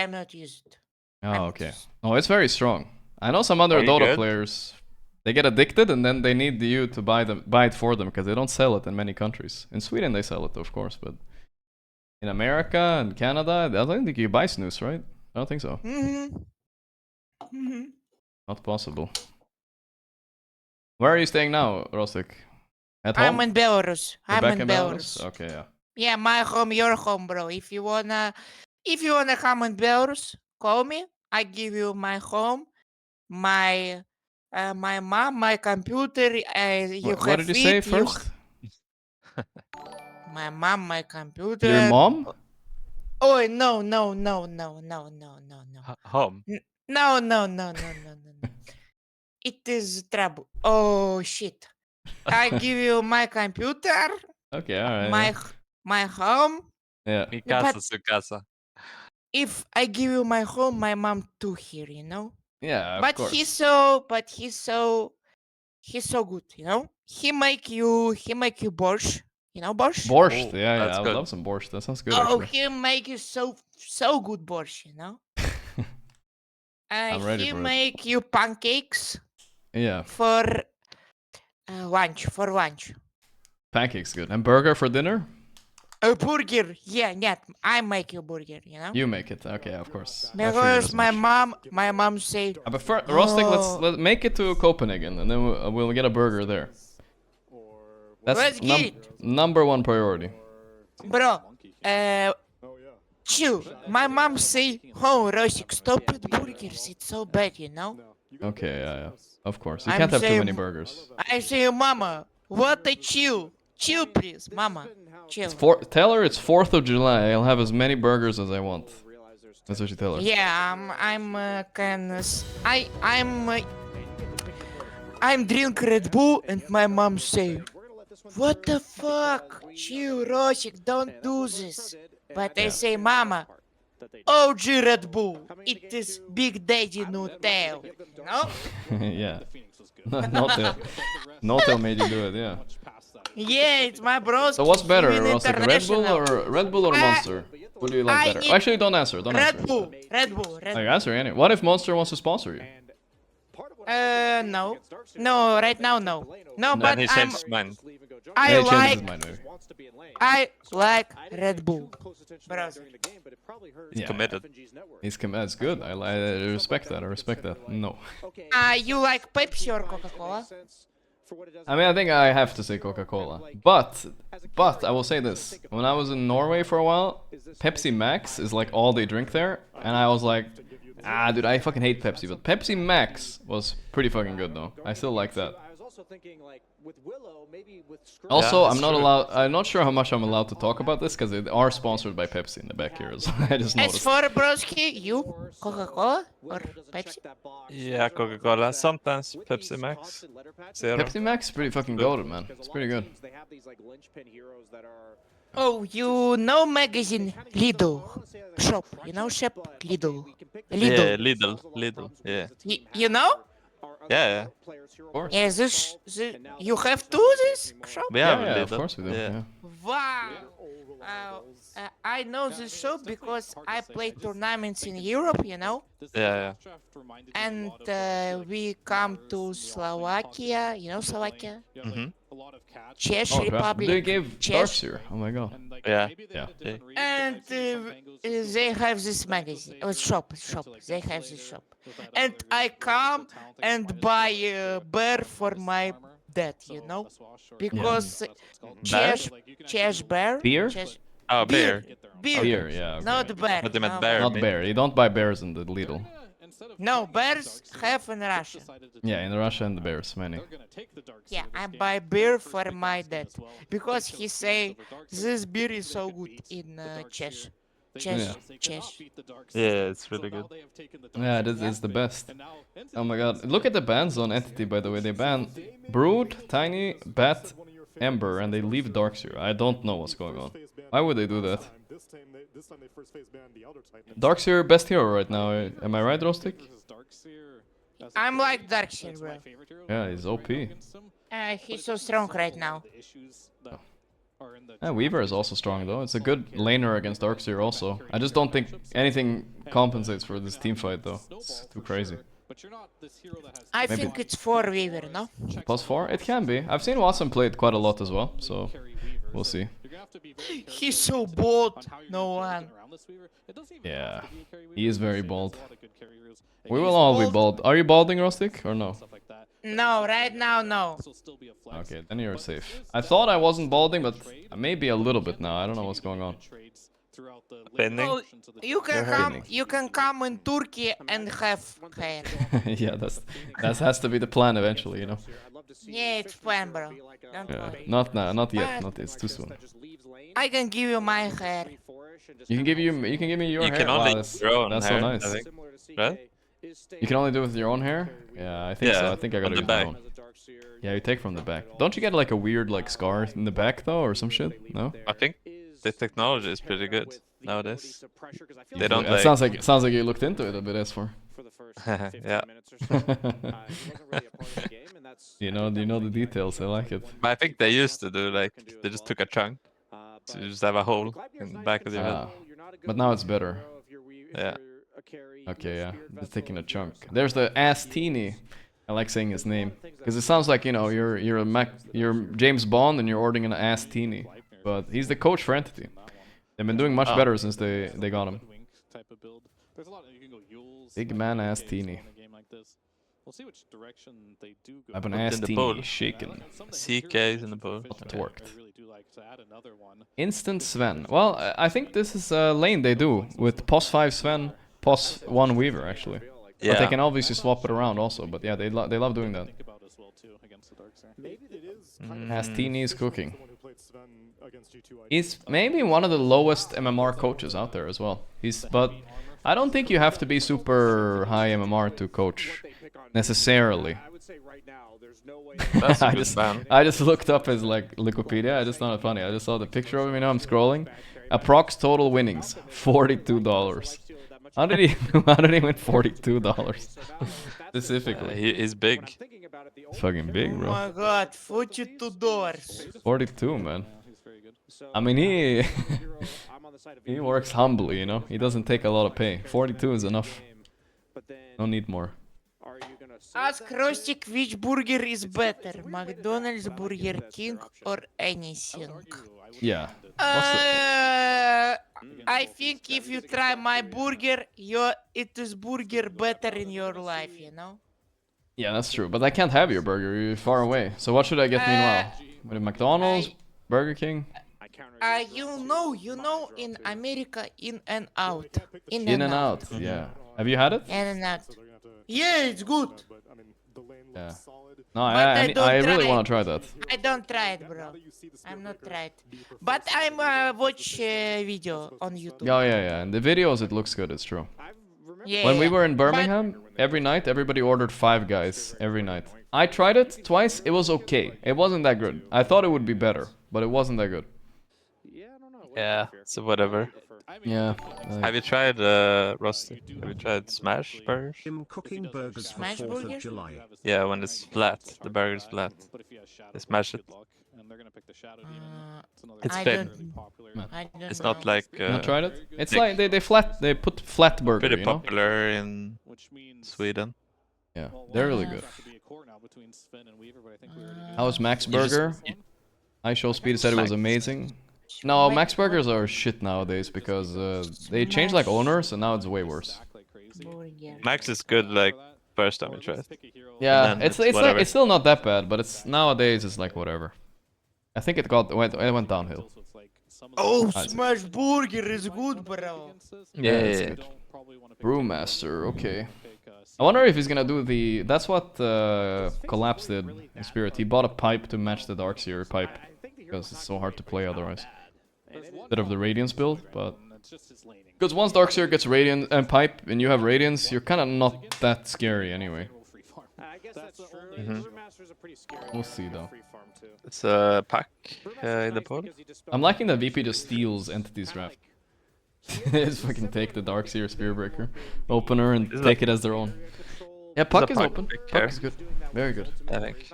Oh, okay. Oh, it's very strong. I know some other Dota players. They get addicted and then they need you to buy it for them because they don't sell it in many countries. In Sweden they sell it, of course, but in America and Canada, I don't think you buy snooze, right? I don't think so. Not possible. Where are you staying now, Rostik? At home? I'm in Belarus. You're back in Belarus? Okay, yeah. Yeah, my home, your home, bro. If you wanna come in Belarus, call me. I give you my home, my mom, my computer. What did you say first? My mom, my computer. Your mom? Oh no. Home. No. It is trouble. Oh shit. I give you my computer. Okay, alright. My home. Yeah. Mi casa, su casa. If I give you my home, my mom too here, you know? Yeah, of but course. he's so good, you know? He make you borscht. You know borscht? Borscht, yeah. I would love some borscht. That sounds good, Oh, actually. he make you so good borscht, you know? I'm ready he for it. make you pancakes. Yeah. For lunch. Pancakes good. And burger for dinner? A burger, yeah. I make you burger, you know? You make it. Okay, of course. Because my mom say. But first, Rostik, let's make it to Copenhagen, and then we'll get a burger there. That's number one priority. Bro, chill. My mom say, "Oh, Rosik, stop with burgers. It's so bad, you know." Okay, yeah. Of course, you can't have too many burgers. I say, Mama, what a chill, please, Mama. Chill. Tell her it's 4th of July. I'll have as many burgers as I want. That's what you tell her. Yeah, I'm drink Red Bull and my mom say, "What the fuck? Chill, Rosik, don't do this." But I say, Mama, OG Red Bull. It is Big Daddy Nutel. No? Yeah. Notel made you do it, yeah. Yeah, it's my bros. So what's better, Rostik? Red Bull or Monster? What do you like better? Actually, don't answer. Red Bull. Are you answering anyway? What if Monster wants to sponsor you? No. No, right now, no. No, but he changed his mind. I like Red Bull. He's committed. He's committed. That's good. I respect that. No. You like Pepsi or Coca-Cola? I mean, I think I have to say Coca-Cola. But I will say this. When I was in Norway for a while, Pepsi Max is like all they drink there. And I was like, dude, I fucking hate Pepsi. But Pepsi Max was pretty fucking good though. I still like that. Also, I'm not sure how much I'm allowed to talk about this because they are sponsored by Pepsi in the back here. So I just noticed. As for Broski, you Coca-Cola or Pepsi? Yeah, Coca-Cola. Sometimes Pepsi Max. Zero. Pepsi Max is pretty fucking goated, man. It's pretty good. Oh, you know magazine Lidl shop? You know shop Lidl? Yeah, Lidl. Yeah. You know? Yeah, Of course. Yeah, you have to this show? Yeah, of course we do. Yeah. Wow. I know this show because I play tournaments in Europe, you know. Yeah. And we come to Slovakia, you know Slovakia? Czech Republic. They gave Darkseer. Oh my god. Yeah. And they have this magazine, shop. They have this shop. And I come and buy a bear for my dad, you know? Because Czech bear. Beer? Oh, beer. Beer, yeah. Okay. not bear. But they meant no. bear. Not bear. You don't buy bears in the Lidl. No, bears have in Russia. Yeah, in Russia and the bears, many. Yeah, I buy beer for my dad because he say this beer is so good in Czech. Yeah. Yeah, it's really good. Yeah, this is the best. Oh my god. Look at the bans on Entity, by the way. They ban Brood, Tiny, Bat, Ember, and they leave Darkseer. I don't know what's going on. Why would they do that? Darkseer, best hero right now. Am I right, Rostik? I'm like Darkseer, bro. Yeah, he's OP. He's so strong right now. Yeah, Weaver is also strong though. It's a good laner against Darkseer also. I just don't think anything compensates for this team fight though. It's too crazy. I think it's 4 Weaver, no? +4? It can be. I've seen Watson play it quite a lot as well, so we'll see. He's so bold. No one. Yeah, he is very bold. We will all be bald. Are you balding, Rostik, or no? No, right now, no. Okay, then you're safe. I thought I wasn't balding, but maybe a little bit now. I don't know what's going on. Well, you can come in Turkey and have hair. Yeah, that has to be the plan eventually, you know. Yeah, it's fun, bro. Don't worry. Not now, not yet. It's too soon. I can give you my hair. You can give me your hair. You can only that's your own that's hair, so nice. I think. Right? You can only do it with your own hair? Yeah, I think so. I think I gotta the use my back. own. Yeah, you take from the back. Don't you get like a weird like scar in the back though, or some shit? No? I think the technology is pretty good nowadays. They don't It sounds like you looked into it a bit, as for. Yeah. You know the details. I like it. But I think they used to do like they just took a chunk, so you just have a hole in the back of your head. But now it's better. Yeah. Okay, yeah. Just taking a chunk. There's the Astini. I like saying his name because it sounds like, you know, you're James Bond and you're ordering an Astini, but he's the coach for Entity. They've been doing much better since they got him. Big man Astini. I have an Astini shaken. CK is in the boat. It worked. Instant Sven. Well, I think this is a lane they do with POS 5 Sven, POS 1 Weaver actually. Yeah. But they can obviously swap it around also. But yeah, they love doing that. Astini is cooking. He's maybe one of the lowest MMR coaches out there as well. But I don't think you have to be super high MMR to coach necessarily. That's a good ban. I just looked up his like Wikipedia. I just found it funny. I just saw the picture of him. You know, I'm scrolling. Approx total winnings, $42. How did he win $42 specifically? He is big. It's fucking big, bro. Oh my god, $42. 42, man. I mean, he works humbly, you know. He doesn't take a lot of pay. 42 is enough. No need more. Ask Rostik which burger is better, McDonald's, Burger King, or anything. Yeah. I think if you try my burger, it is burger better in your life, you know? Yeah, that's true. But I can't have your burger. You're far away. So what should I get meanwhile? With a McDonald's? Burger King? You know, in America, In and Out. In and Out, yeah. Have you had it? In and Out. Yeah, it's good. Yeah. No, I really want to try that. I don't try it, bro. I'm not tried. But I'm watch video on YouTube. Oh, yeah. In the videos, it looks good. It's true. Yeah, when we were in Birmingham, every night, everybody ordered 5 Guys. Every night. I tried it twice. It was okay. It wasn't that good. I thought it would be better, but it wasn't that good. Yeah, so whatever. Yeah. Have you tried Rusty? Have you tried smash burgers? I'm cooking burgers for 4th of July. Yeah, when it's flat, the burger's flat. They smash it. It's I thin. It's not like. Not tried it? It's like they put flat burger. Pretty you know? popular in Sweden. Yeah, they're really good. How was Max Burger? iShow Speed said it was amazing. No, Max Burgers are shit nowadays because they changed like owners and now it's way worse. Max is good like first time you try it. Yeah, it's still not that bad, but it's nowadays it's like whatever. I think it went downhill. Oh, Smash Burger is good, bro. Yeah, it's good. Brewmaster, okay. I wonder if he's gonna do the... That's what Collapse did in Spirit. He bought a pipe to match the Darkseer pipe. Because it's so hard to play otherwise. Instead of the Radiance build, but... Because once Darkseer gets Radiant and pipe and you have Radiance, you're kinda not that scary anyway. We'll see though. It's a pack in the pod. I'm liking that VP just steals Entity's draft. Just fucking take the Darkseer Spearbreaker opener and take it as their own. Yeah, Puck is open. Puck is good. Very good. I think.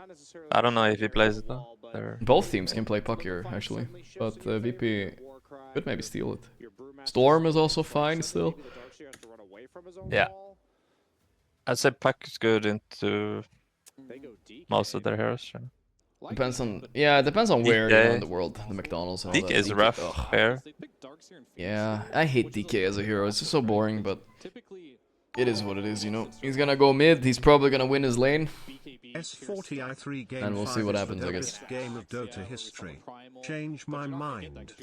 I don't know if he plays it though. Both teams can play Puck here, actually. But VP could maybe steal it. Storm is also fine still. Yeah. I'd say Puck is good into most of their heroes. Right? Depends on it depends on where you are in the world. The McDonald's and all DK that. is rough pair. Yeah, I hate DK as a hero. It's just so boring, but it is what it is, you know. He's gonna go mid. He's probably gonna win his lane. S40i3 game And we'll see what happens, I guess. Game of Dota history. Change my mind.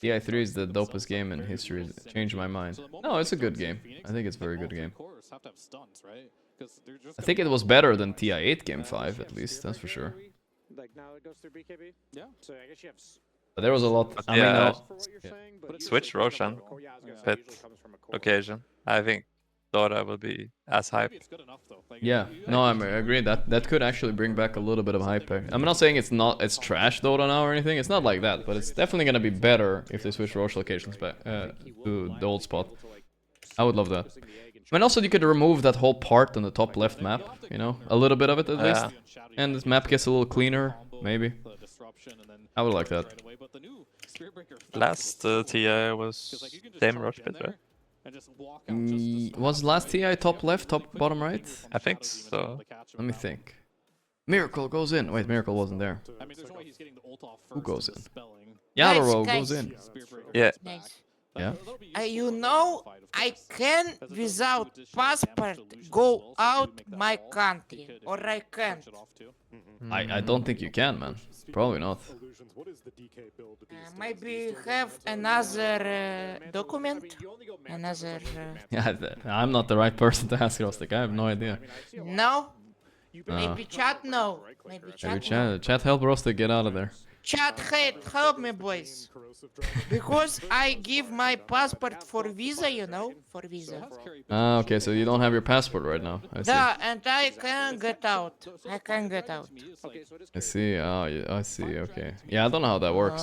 DI3 is the dopest game in history. Change my mind. No, it's a good game. I think it's a very good game. I think it was better than TI8 Game 5, at least, that's for sure. But there was a lot. I mean, Switch Roshan. Pet occasion. I think Dota will be as hype. Yeah, no, I agree. That could actually bring back a little bit of hype. I'm not saying it's trash Dota now or anything. It's not like that, but it's definitely gonna be better if they switch Roche locations back to the old spot. I would love that. I mean, also you could remove that whole part on the top left map. You know, a little bit of it at least, and this map gets a little cleaner. Maybe. I would like that. Last TI was same Roche pit, right? Was last TI top left, top bottom right? I think so. Let me think. Miracle goes in. Wait, Miracle wasn't there. Who goes in? Yadoro goes in. Yeah. Yeah. You know, I can without passport go out my country, or I can't. I don't think you can, man. Probably not. Maybe have another document, another. Yeah, I'm not the right person to ask Rostik. I have no idea. No. Maybe chat no. Maybe chat. Chat help Rostik get out of there. Chat help me, boys. Because I give my passport for visa, you know, for visa. Ah, okay, so you don't have your passport right now. I see. Yeah, and I can get out. I can get out. I see. Oh, yeah, I see. Okay. Yeah, I don't know how that works.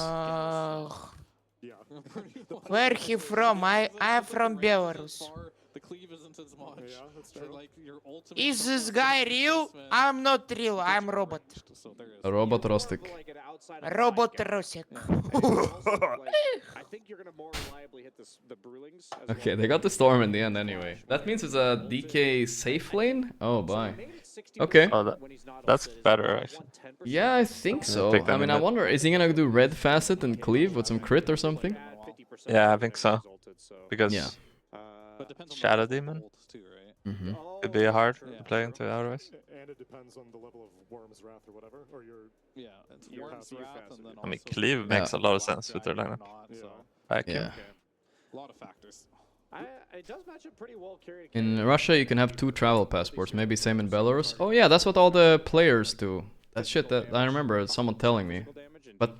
Where he from? I'm from Belarus. Is this guy real? I'm not real. I'm robot. A robot Rostik. Robot Rosik. Okay, they got the storm in the end anyway. That means it's a DK safe lane? Oh, bye. Okay. Oh, that's better, actually. Yeah, I think so. I mean, I wonder, is he gonna do red facet and cleave with some crit or something? Yeah, I think so. Because Shadow Demon could be hard to play into otherwise. And it depends on the level of Worm's Wrath or whatever, or your Worm's Wrath, and then I mean, cleave makes a lot of sense with their lineup. Yeah. A lot of factors. It does match up pretty well. In Russia, you can have 2 travel passports. Maybe same in Belarus. Oh yeah, that's what all the players do. That shit that I remember someone telling me. But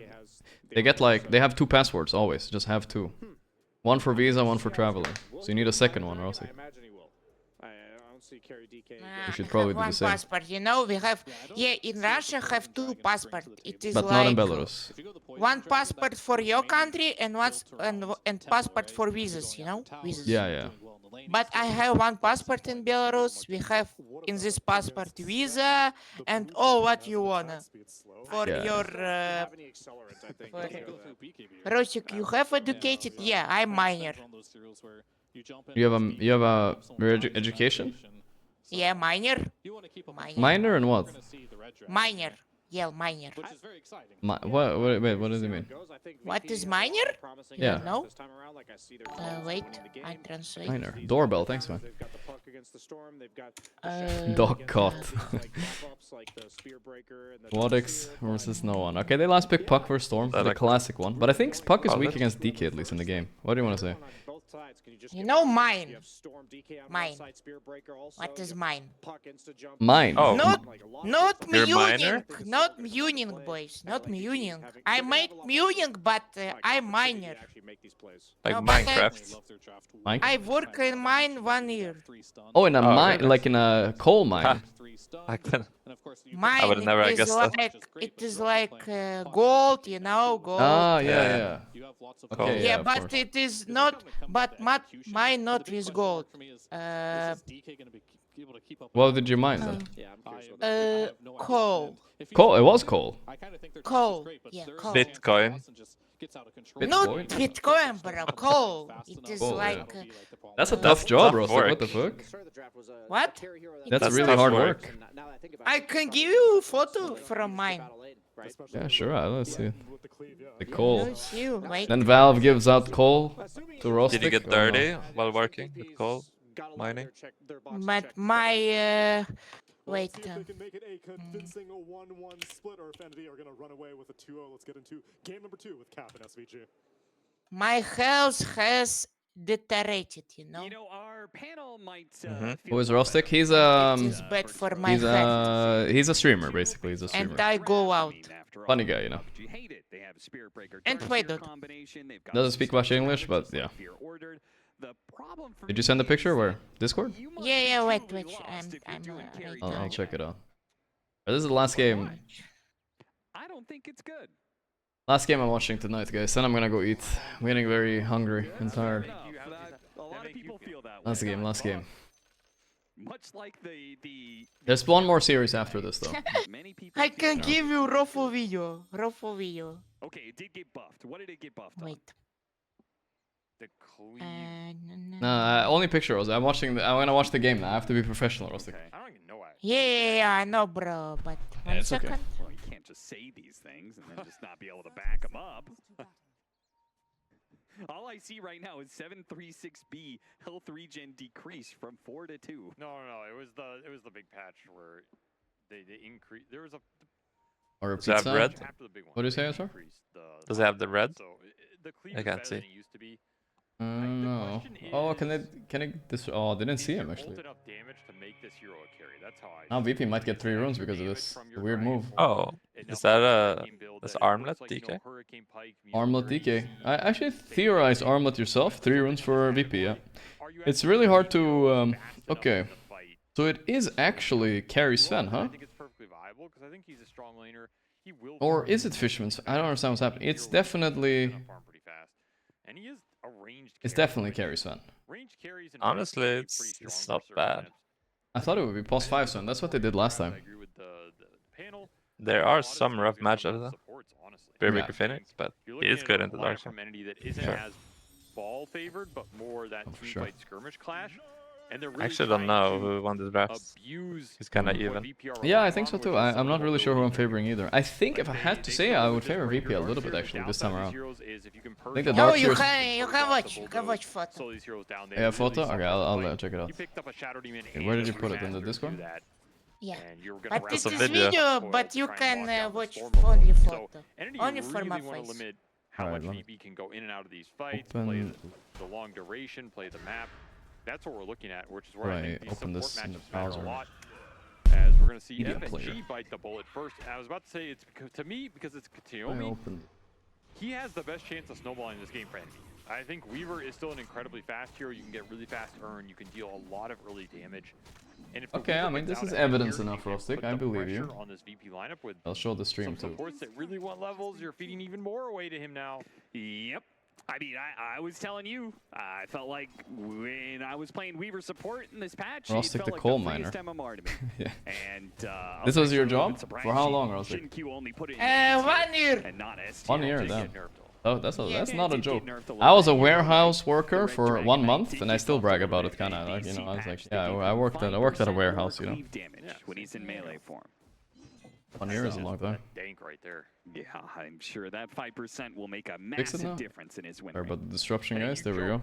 they get like they have 2 passports always. Just have 2. One for visa, one for traveling. So you need a second one, or else. We should probably do one the same. passport, you know, we have, in Russia have 2 passports. It is But like not in Belarus. 1 passport for your country and and passport for visas, you know, visas. Yeah. But I have 1 passport in Belarus. We have in this passport visa and all what you wanna for your. Rosik, you have educated? Yeah, I'm minor. You have a education? Yeah, minor. Minor in what? Minor. Yeah, minor. Wait, what does it mean? What is minor? Yeah. No. Wait, I translate. Minor. Doorbell, thanks man. Dog caught. Wodix versus no one. Okay, they last pick Puck versus Storm, the classic one. But I think Puck is weak against DK at least in the game. What do you want to say? You know mine. Mine. What is mine? Mine. Oh. Not You're Muning. minor? Not Muning, boys. Not Muning. I made Muning, but I'm minor. Like No, but Minecraft. I work in mine 1 year. Oh, in a mine, really? like in a coal mine. Mine I would never is guessed that. like it is like gold, you know, gold. Ah, yeah. Okay, Yeah, of but course. it is not. But mine not with gold. What did you mine then? Coal. Coal. It was coal. Coal. Yeah, coal. Bitcoin. Not Bitcoin? Bitcoin, bro. Coal. It is Coal, like. yeah. That's a tough job, bro. What the fuck? What? That's It is really tough hard work. I can give you a photo from mine. Yeah, sure. Let's see. The coal. Let's see, wait. Then Valve gives out coal to Rostic. Did you get or no? dirty while working with coal mining? But my wait. Let's see if they can make it a convincing 1-1 split, or if Entity are going to run away with a 2-0. Let's get into game number 2 with Cap and SVG. My health has deteriorated, you know. Our panel might. Who is Rostic? He's It is bad for my health. he's a streamer basically. He's a streamer. And I go out. Funny guy, you know. And wait, Doesn't speak much English, but yeah. Did you send the picture? Where? Discord? Yeah, wait. I'm I'll check it out. This is the last game. I don't think it's good. Last game I'm watching tonight, guys. Then I'm gonna go eat. I'm getting very hungry and tired. Last game. Much like the There's one more series after this, though. I can give you Rofo video. Okay, it did get buffed. What did it get buffed? Wait. The cleave. Nah, only picture was. I'm gonna watch the game now. I have to be professional, Rostic. I don't even know why. Yeah, I know, bro. But one it's okay. second. Well, you can't just say these things and then just not be able to back them up. All I see right now is 736B health regen decrease from 4 to 2. No. It was the big patch where they increased. There was a. Or Does it have red? What do you say, sir? Does it have the red? So the cleave I is can't better see. than it used to be. No. Oh, can I this? Oh, I didn't see him actually. Enough damage to make this hero a carry. That's how I. Now VP might get 3 runes because of this weird move. Oh, is that that's armlet DK? Armlet DK. I actually theorized armlet yourself. 3 runes for VP. Yeah. It's really hard to. Okay. So it is actually carry Sven, huh? I think it's perfectly viable because I think he's a strong laner. He will. Or is it Fisherman's? I don't understand what's happening. It's definitely. And he is a ranged. It's definitely carry Sven. Honestly, it's not bad. I thought it would be plus 5 Sven. That's what they did last time. There are some rough matchups though. Very Yeah. big Phoenix, but he is good in the dark side. That isn't Sure. as ball favored, but more that team sure. fight skirmish clash. And they're I really actually don't trying know to who won this draft. abuse He's kind of what even. VP are Yeah, I relying think so on, too. which is I'm not really sure who I'm favoring either. I think if I Like, had to they say, can I go would this favor way with VP a your little bit Darkseer. actually The this downside time of around. these heroes is if you can I think the No, you Darkseer's... can watch photo. slow these heroes down, they Yeah, really photo? suffer Okay, in the I'll fight. check it out. You picked up a Shadow Demon Okay, where and did you a put it? In the Brewmaster Discord? to that, Yeah. and you were gonna But wrap this That's a is it video. video, for but to you try and can lock down the watch storm only so photo. Entity Only for really my want to face. limit how Alright, much let me- VP can go in and out of these fights, Open- play the long duration, play the map. That's what we're looking at, which is where I think Right, these open support this in the matchups matter a browser. lot. As we're going to see Media FNG player. bite the bullet first. I was about to say it's because, to me, because it's I Kataomi, opened. he has the best chance of snowballing this game for enemy. I think Weaver is still an incredibly fast hero. You can get really fast earn. You can deal a lot of early damage. And if Okay, I mean, this is evidence enough, Rostic. I believe you. On this VP lineup with I'll show the stream some too. supports that really want levels, you're feeding even more away to him now. Yep. I mean, I was telling you, I felt like when I was playing Weaver support in this patch, Rostic it the felt coal like miner. the MMR to me. Yeah. And this was your job? For how long, Rostic? 1 year. And not ST. 1 year, damn. Oh, that's not a joke. I was a warehouse worker for 1 month, and I still brag about it, kind of. Like, you know, I was like, yeah, I worked at a warehouse, you know. When he's in melee form. 1 year is a long time. Dank right there. Yeah, I'm sure that 5% will make a Fix it now? massive difference in his win Sorry rate. about the disruption, guys. There we go.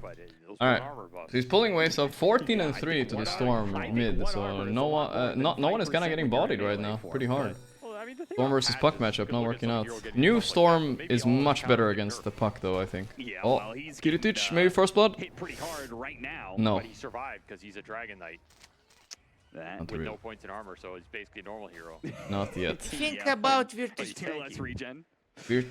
Alright. So he's pulling waves up 14 and 3 to the Storm mid. So no one is kind of getting bodied right now. Pretty hard. Storm versus Puck matchup not working out. New Storm is much better against the Puck though, I think. Oh, Kiritic, maybe first blood? No. But he survived because he's a Dragon Knight. With no points in armor, so he's basically a normal hero. Not yet. Think about Virtus.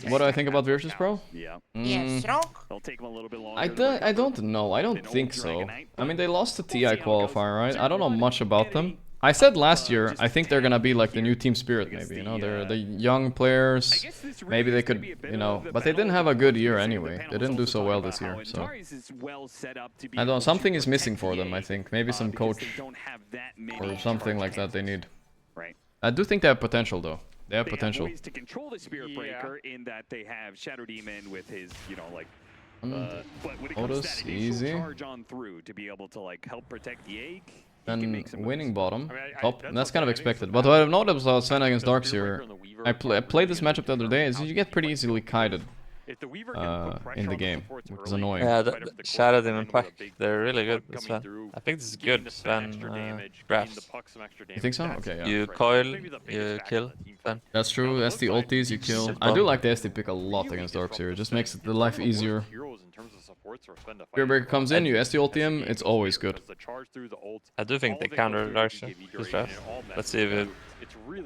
What do I think about Virtus Pro? Yeah. Yeah, strong. It'll take him a little bit longer. I don't know. I don't think so. I mean, they lost the TI qualifier, right? I don't know much about them. I said last year, I think they're gonna be like the new Team Spirit, maybe, you know? They're the young players, maybe they could, you know, but they didn't have a good year anyway. They didn't do so well this year, so... I don't know, something is missing for them, I think. Maybe some coach or something like that they need. I do think they have potential, though. They have potential. Ways to control the Spirit Breaker in that they have Shadow Demon with his, you know, like... but when it comes to that initial charge on through to be able to, like, help protect the egg... And winning bottom, top, that's kind of expected. But what I've noticed about Sven against Darkseer, I played this matchup the other day, is you get pretty easily kited in the game, which is annoying. Yeah, Shadow Demon Puck, they're really good as well. I think this is good Sven drafts. You think so? Okay, yeah. You coil, you kill Sven. That's true, SD ultis, you kill. I do like the SD pick a lot against Darkseer, it just makes the life easier. Spear Breaker comes in, you SD ulti him, it's always good. I do think they counter Darkseer this draft. Let's see if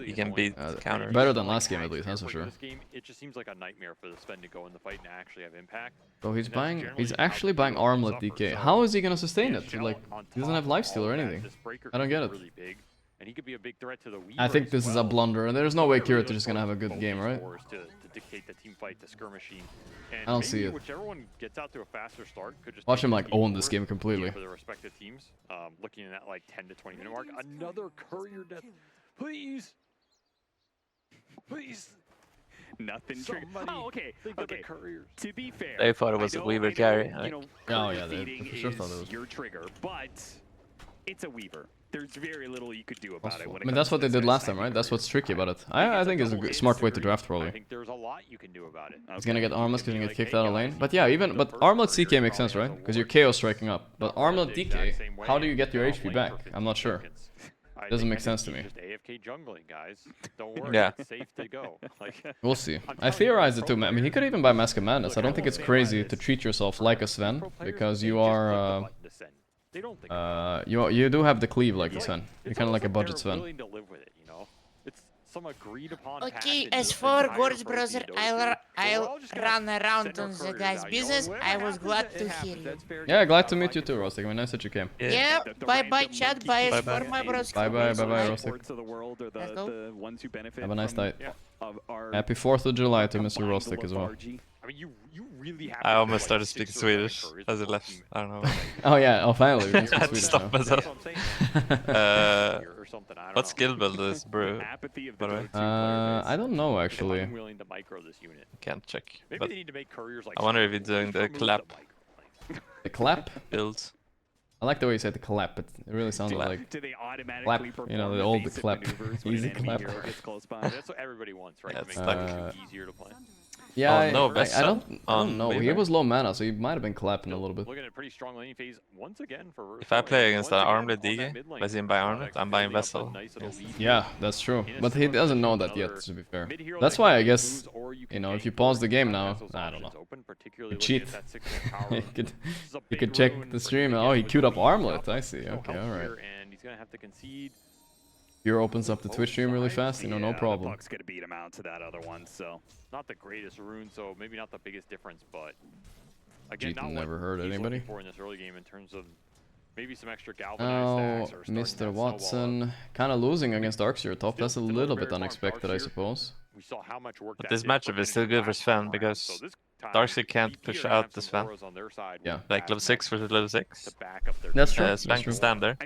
you can beat counter. Better than last game at least, that's for sure. It just seems like a nightmare for the Sven to go in the fight and actually have impact. So he's actually buying Armlet DK. How is he gonna sustain it? Like, he doesn't have lifesteal or anything. I don't get it. And he could be a big threat to the Weaver. I think this is a blunder, and there's no way Kiritic is gonna have a good game, right? To dictate the team fight, the skirmishing. And I don't see it. Whichever one gets out to a faster start could just watch him like own this game completely. For the respective teams, looking in that like 10 to 20 minute mark. Another courier death, please, please. Nothing triggered. Oh, okay. Okay. To be fair, they thought it was a Weaver carry. You know, oh yeah, they for sure thought it was your trigger, but it's a Weaver. There's very little you could do about it. I mean, that's what they did last time, right? That's what's tricky about it. I think it's a smart way to draft, probably. I think there's a lot you can do about it. He's gonna get Armlet, he's gonna get kicked out of lane. But yeah, but Armlet CK makes sense, right? Because you're KO striking up. But Armlet DK, how do you get your HP back? I'm not sure. Doesn't make sense to me. Just AFK jungling, guys. Don't worry, yeah. It's safe to go. We'll see. I theorized it too. I mean, he could even buy Mask of Madness. I don't think it's crazy to treat yourself like a Sven, because you are... you do have the cleave like the Sven. You're kind of like a budget Sven. Okay, as for Gorgc brother, I'll run around on the guy's business. I was glad to hear you. Yeah, glad to meet you too, Rostic. I mean, nice that you came. Yeah, bye chat, bye for my bros. Bye, Rostic. Have a nice night. Happy 4th of July to Mr. Rostic as well. I mean, you really have I almost started speaking Swedish as it left. I don't know. Oh yeah, oh finally. I had to stop myself. What skill build is Brew, by the way? I don't know actually. I'm willing to micro this unit. Can't check. Maybe they need to make couriers like I wonder if he's doing the clap. The clap? Builds. I like the way you said the clap, it really sounded like clap, you know, the old clap, easy clap. That's what everybody wants, right? Yeah, to make it easier to play. Yeah, I don't know. He was low mana, so he might have been clapping a little bit. Looking at a pretty strong laning phase once again for. If I play against an Armlet DK, by seeing by Armlet, I'm buying Vessel. Yeah, that's true. But he doesn't know that yet, to be fair. That's why I guess, you know, if you pause the game now, I don't know. You cheat. you could check the stream. Oh, he queued up Armlet. I see. Okay, alright. And he's gonna have to concede. Here opens up the Twitch stream really fast, you know, no problem. Buck's gonna beat him out to that other one, so not the greatest rune, so maybe not the biggest difference, but Again, not never what hurt he's anybody. looking for in this early game in terms of maybe some extra Now, galvanized stacks or starting Mr. that Watson kind of losing against Darkseer top. That's a little bit unexpected, I suppose. We saw how much work But that this did matchup is still good for Sven because Darkseer can't push out the Sven. Yeah. Like level 6 versus level 6. That's true. Sven can stand there.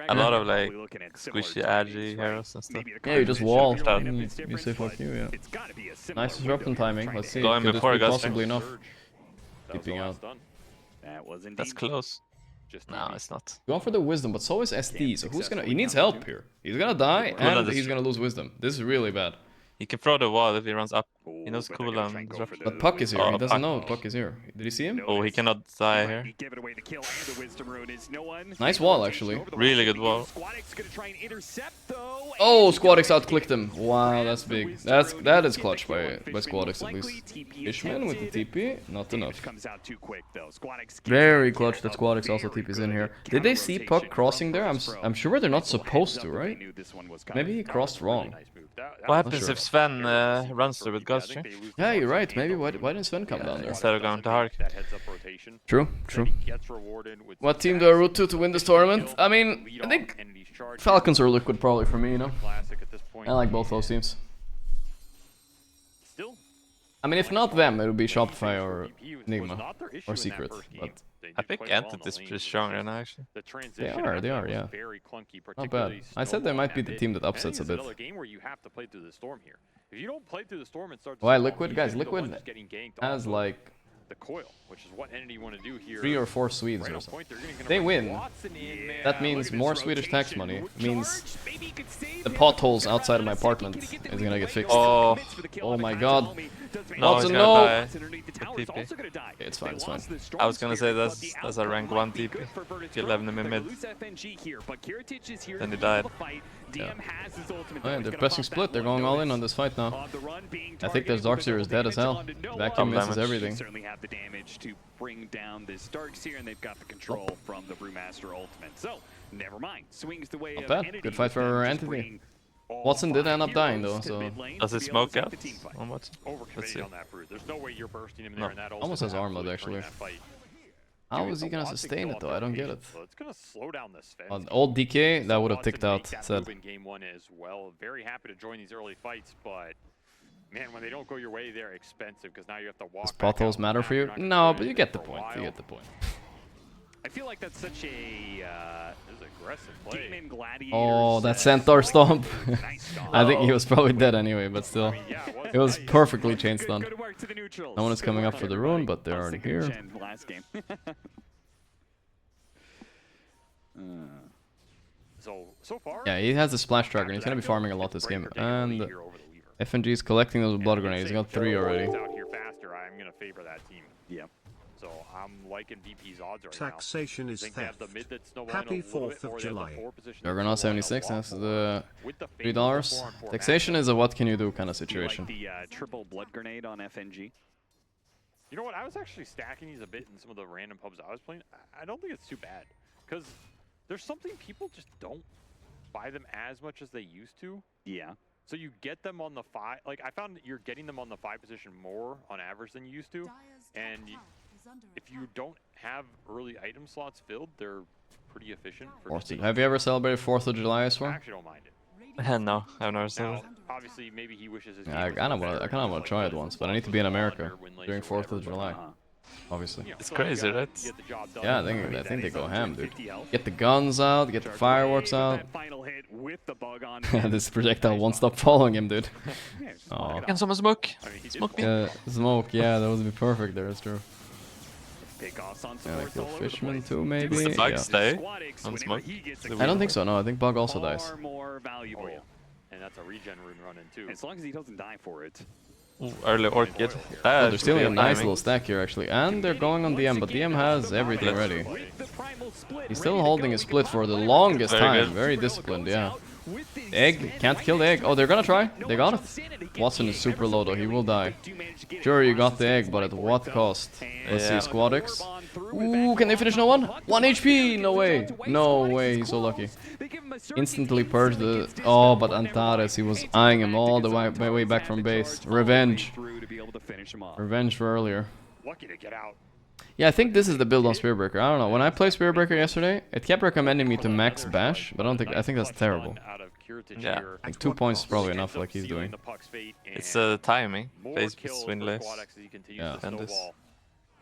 A lot of like squishy, edgy heroes and stuff. Yeah, you just wall. You say fuck you, yeah. Nice disruption timing. Let's see. Going Could before this be Gusting. possibly enough? Keeping out. That's close. No, it's not. Going for the wisdom, but so is SD. So who's gonna? He needs help here. He's gonna die and he's gonna lose wisdom. This is really bad. He can throw the wall if he runs up. He knows cooldown disruption. But Puck is here. He doesn't know Puck is here. Did you see him? Oh, he cannot die here. Nice wall, actually. Really good wall. Oh, Squadix outclicked him. Wow, that's big. That is clutch by Squadix at least. Fishman with the TP, not enough. Very clutch that Squadix also TP's in here. Did they see Puck crossing there? I'm sure they're not supposed to, right? Maybe he crossed wrong. What happens if Sven runs through with Gusting? Yeah, you're right. Maybe why didn't Sven come down there? Instead of going to Hark. True, true. What team do I root to win this tournament? I mean, I think Falcons or Liquid probably for me, you know? I like both those teams. I mean, if not them, it would be Shopify or Enigma or Secret, but... I think Entity is pretty strong right now, actually. They are, yeah. Not bad. I said they might be the team that upsets a bit. Why Liquid? Guys, Liquid has like... the coil, which is what Entity want to do here. 3 or 4 Swedes or something. They win. That means more Swedish tax money. Means the potholes outside of my apartment is gonna get fixed. Oh, oh my god. No, Watson, he's no! gonna die. Okay, it's fine, it's fine. I was gonna say that's a rank 1 TP. If you left him in mid. Then he died. Yeah. Oh, yeah, they're pressing split. They're going all in on this fight now. I think this Darkseer is dead as hell. Vacuum misses everything. Certainly have the damage to bring down this Darkseer, and they've got the control from the Brewmaster ultimate. So, never mind. Swings the way Not of bad. Entity. Good fight for Entity. Watson did end up dying though, so... Does he smoke out on Watson? Let's see. Almost has armlet actually. How is he gonna sustain it though? I don't get it. So it's gonna slow down this fence. On old DK, that would have ticked out, said. In game 1 as well. Very happy to join these early fights, but man, when they don't go your way, they're expensive because now you have to walk. Does potholes matter for you? No, but you get the point. You get the point. I feel like that's such a aggressive play. Oh, that Centaur stomp. I think he was probably dead anyway, but still. It was perfectly chain stunned. No one is coming up for the rune, but they're already here. So far, yeah, he has a splash tracker and he's gonna be farming a lot this game. And FNG is collecting those blood grenades. He's got 3 already. Out here faster, I'm gonna favor that team. Yeah. So I'm liking VP's odds right Taxation is theft. Happy 4th of July. Juggernaut 76, that's the $3. Taxation is a what can you do kind of situation. The triple blood grenade on FNG. You know what? I was actually stacking these a bit in some of the random pubs I was playing. I don't think it's too bad because there's something people just don't buy them as much as they used to. Yeah. So you get them on the 5. Like I found that you're getting them on the 5 position more on average than you used to, and if you don't have early item slots filled, they're pretty efficient. For Have you ever celebrated 4th of July as well? I actually don't mind it. No, I've never seen it. Obviously, maybe he wishes his I kind of want to try it once, but I need to be in America during 4th of July. Obviously. It's crazy, right? Yeah, I think they go ham, dude. Get the guns out, get the fireworks out. This projectile won't stop following him, dude. Oh. Can someone smoke? Smoke me? Smoke, yeah, that would be perfect there, that's true. Yeah, kill Fishman too, maybe? Does the bug stay on smoke? I don't think so, no, I think Bug also dies. More valuable. Oh, yeah. And that's a regen rune running too. As long as he doesn't die for it. Ooh, early Orchid. Oh, they're stealing a nice little stack here actually, and they're going on DM, but DM has everything ready. He's still holding his split for the longest time, very disciplined, yeah. Egg, can't kill the egg. Oh, they're gonna try, they got it. Watson is super low though, he will die. Sure, you got the egg, but at what cost? Let's see, Squadix. Ooh, can they finish no one? 1 HP! No way! No way, he's so lucky. Instantly purged the... Oh, but Antares, he was eyeing him all the way back from base. Revenge. Revenge for earlier. Lucky to get out. Yeah, I think this is the build on Spearbreaker. I don't know. When I played Spearbreaker yesterday, it kept recommending me to max bash, but I think that's terrible. Yeah. I think 2 points is probably enough, like he's doing. It's timing. Phase swing less. Yeah. And this.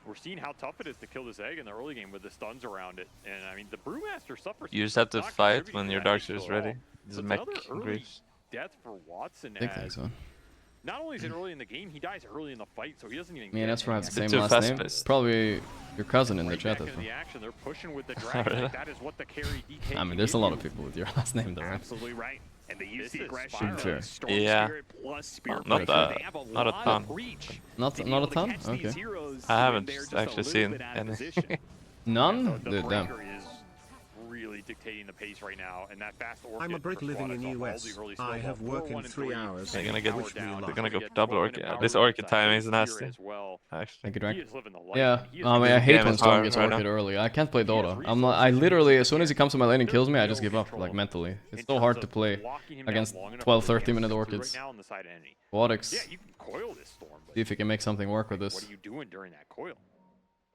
We're seeing how tough it is to kill this egg in the early game with the stuns around it. And I mean, the Brewmaster suffers. You just have to fight when your Darkseer is ready. This is mech griefs. Death for Watson. Big thanks, man. Not only is it early in the game, he dies early in the fight, so he doesn't even. Yeah, that's right. It's The same last name. Probably your cousin in the chat as well. They're pushing with the dragon. That is what the carry DK. I mean, there's a lot of people with your last name, though. Right? Absolutely right. And they use the aggression. Fair. Yeah. Not a ton. Not a ton? Okay. I haven't actually seen any. None? Damn. Really dictating the pace right now, and that fast orchid. I'm a Brit living in US. I have work in 3 hours. They're gonna go double orchid. This orchid timing is nasty. Actually. Thank you, Drake. Yeah, I mean, I hate when Storm gets orchid early. I can't play Dota. I literally, as soon as he comes to my lane and kills me, I just give up, like mentally. It's so hard to play against 12-13 minute orchids. Vortex. Yeah, you can coil this Storm. See if he can make something work with this. What are you doing during that coil?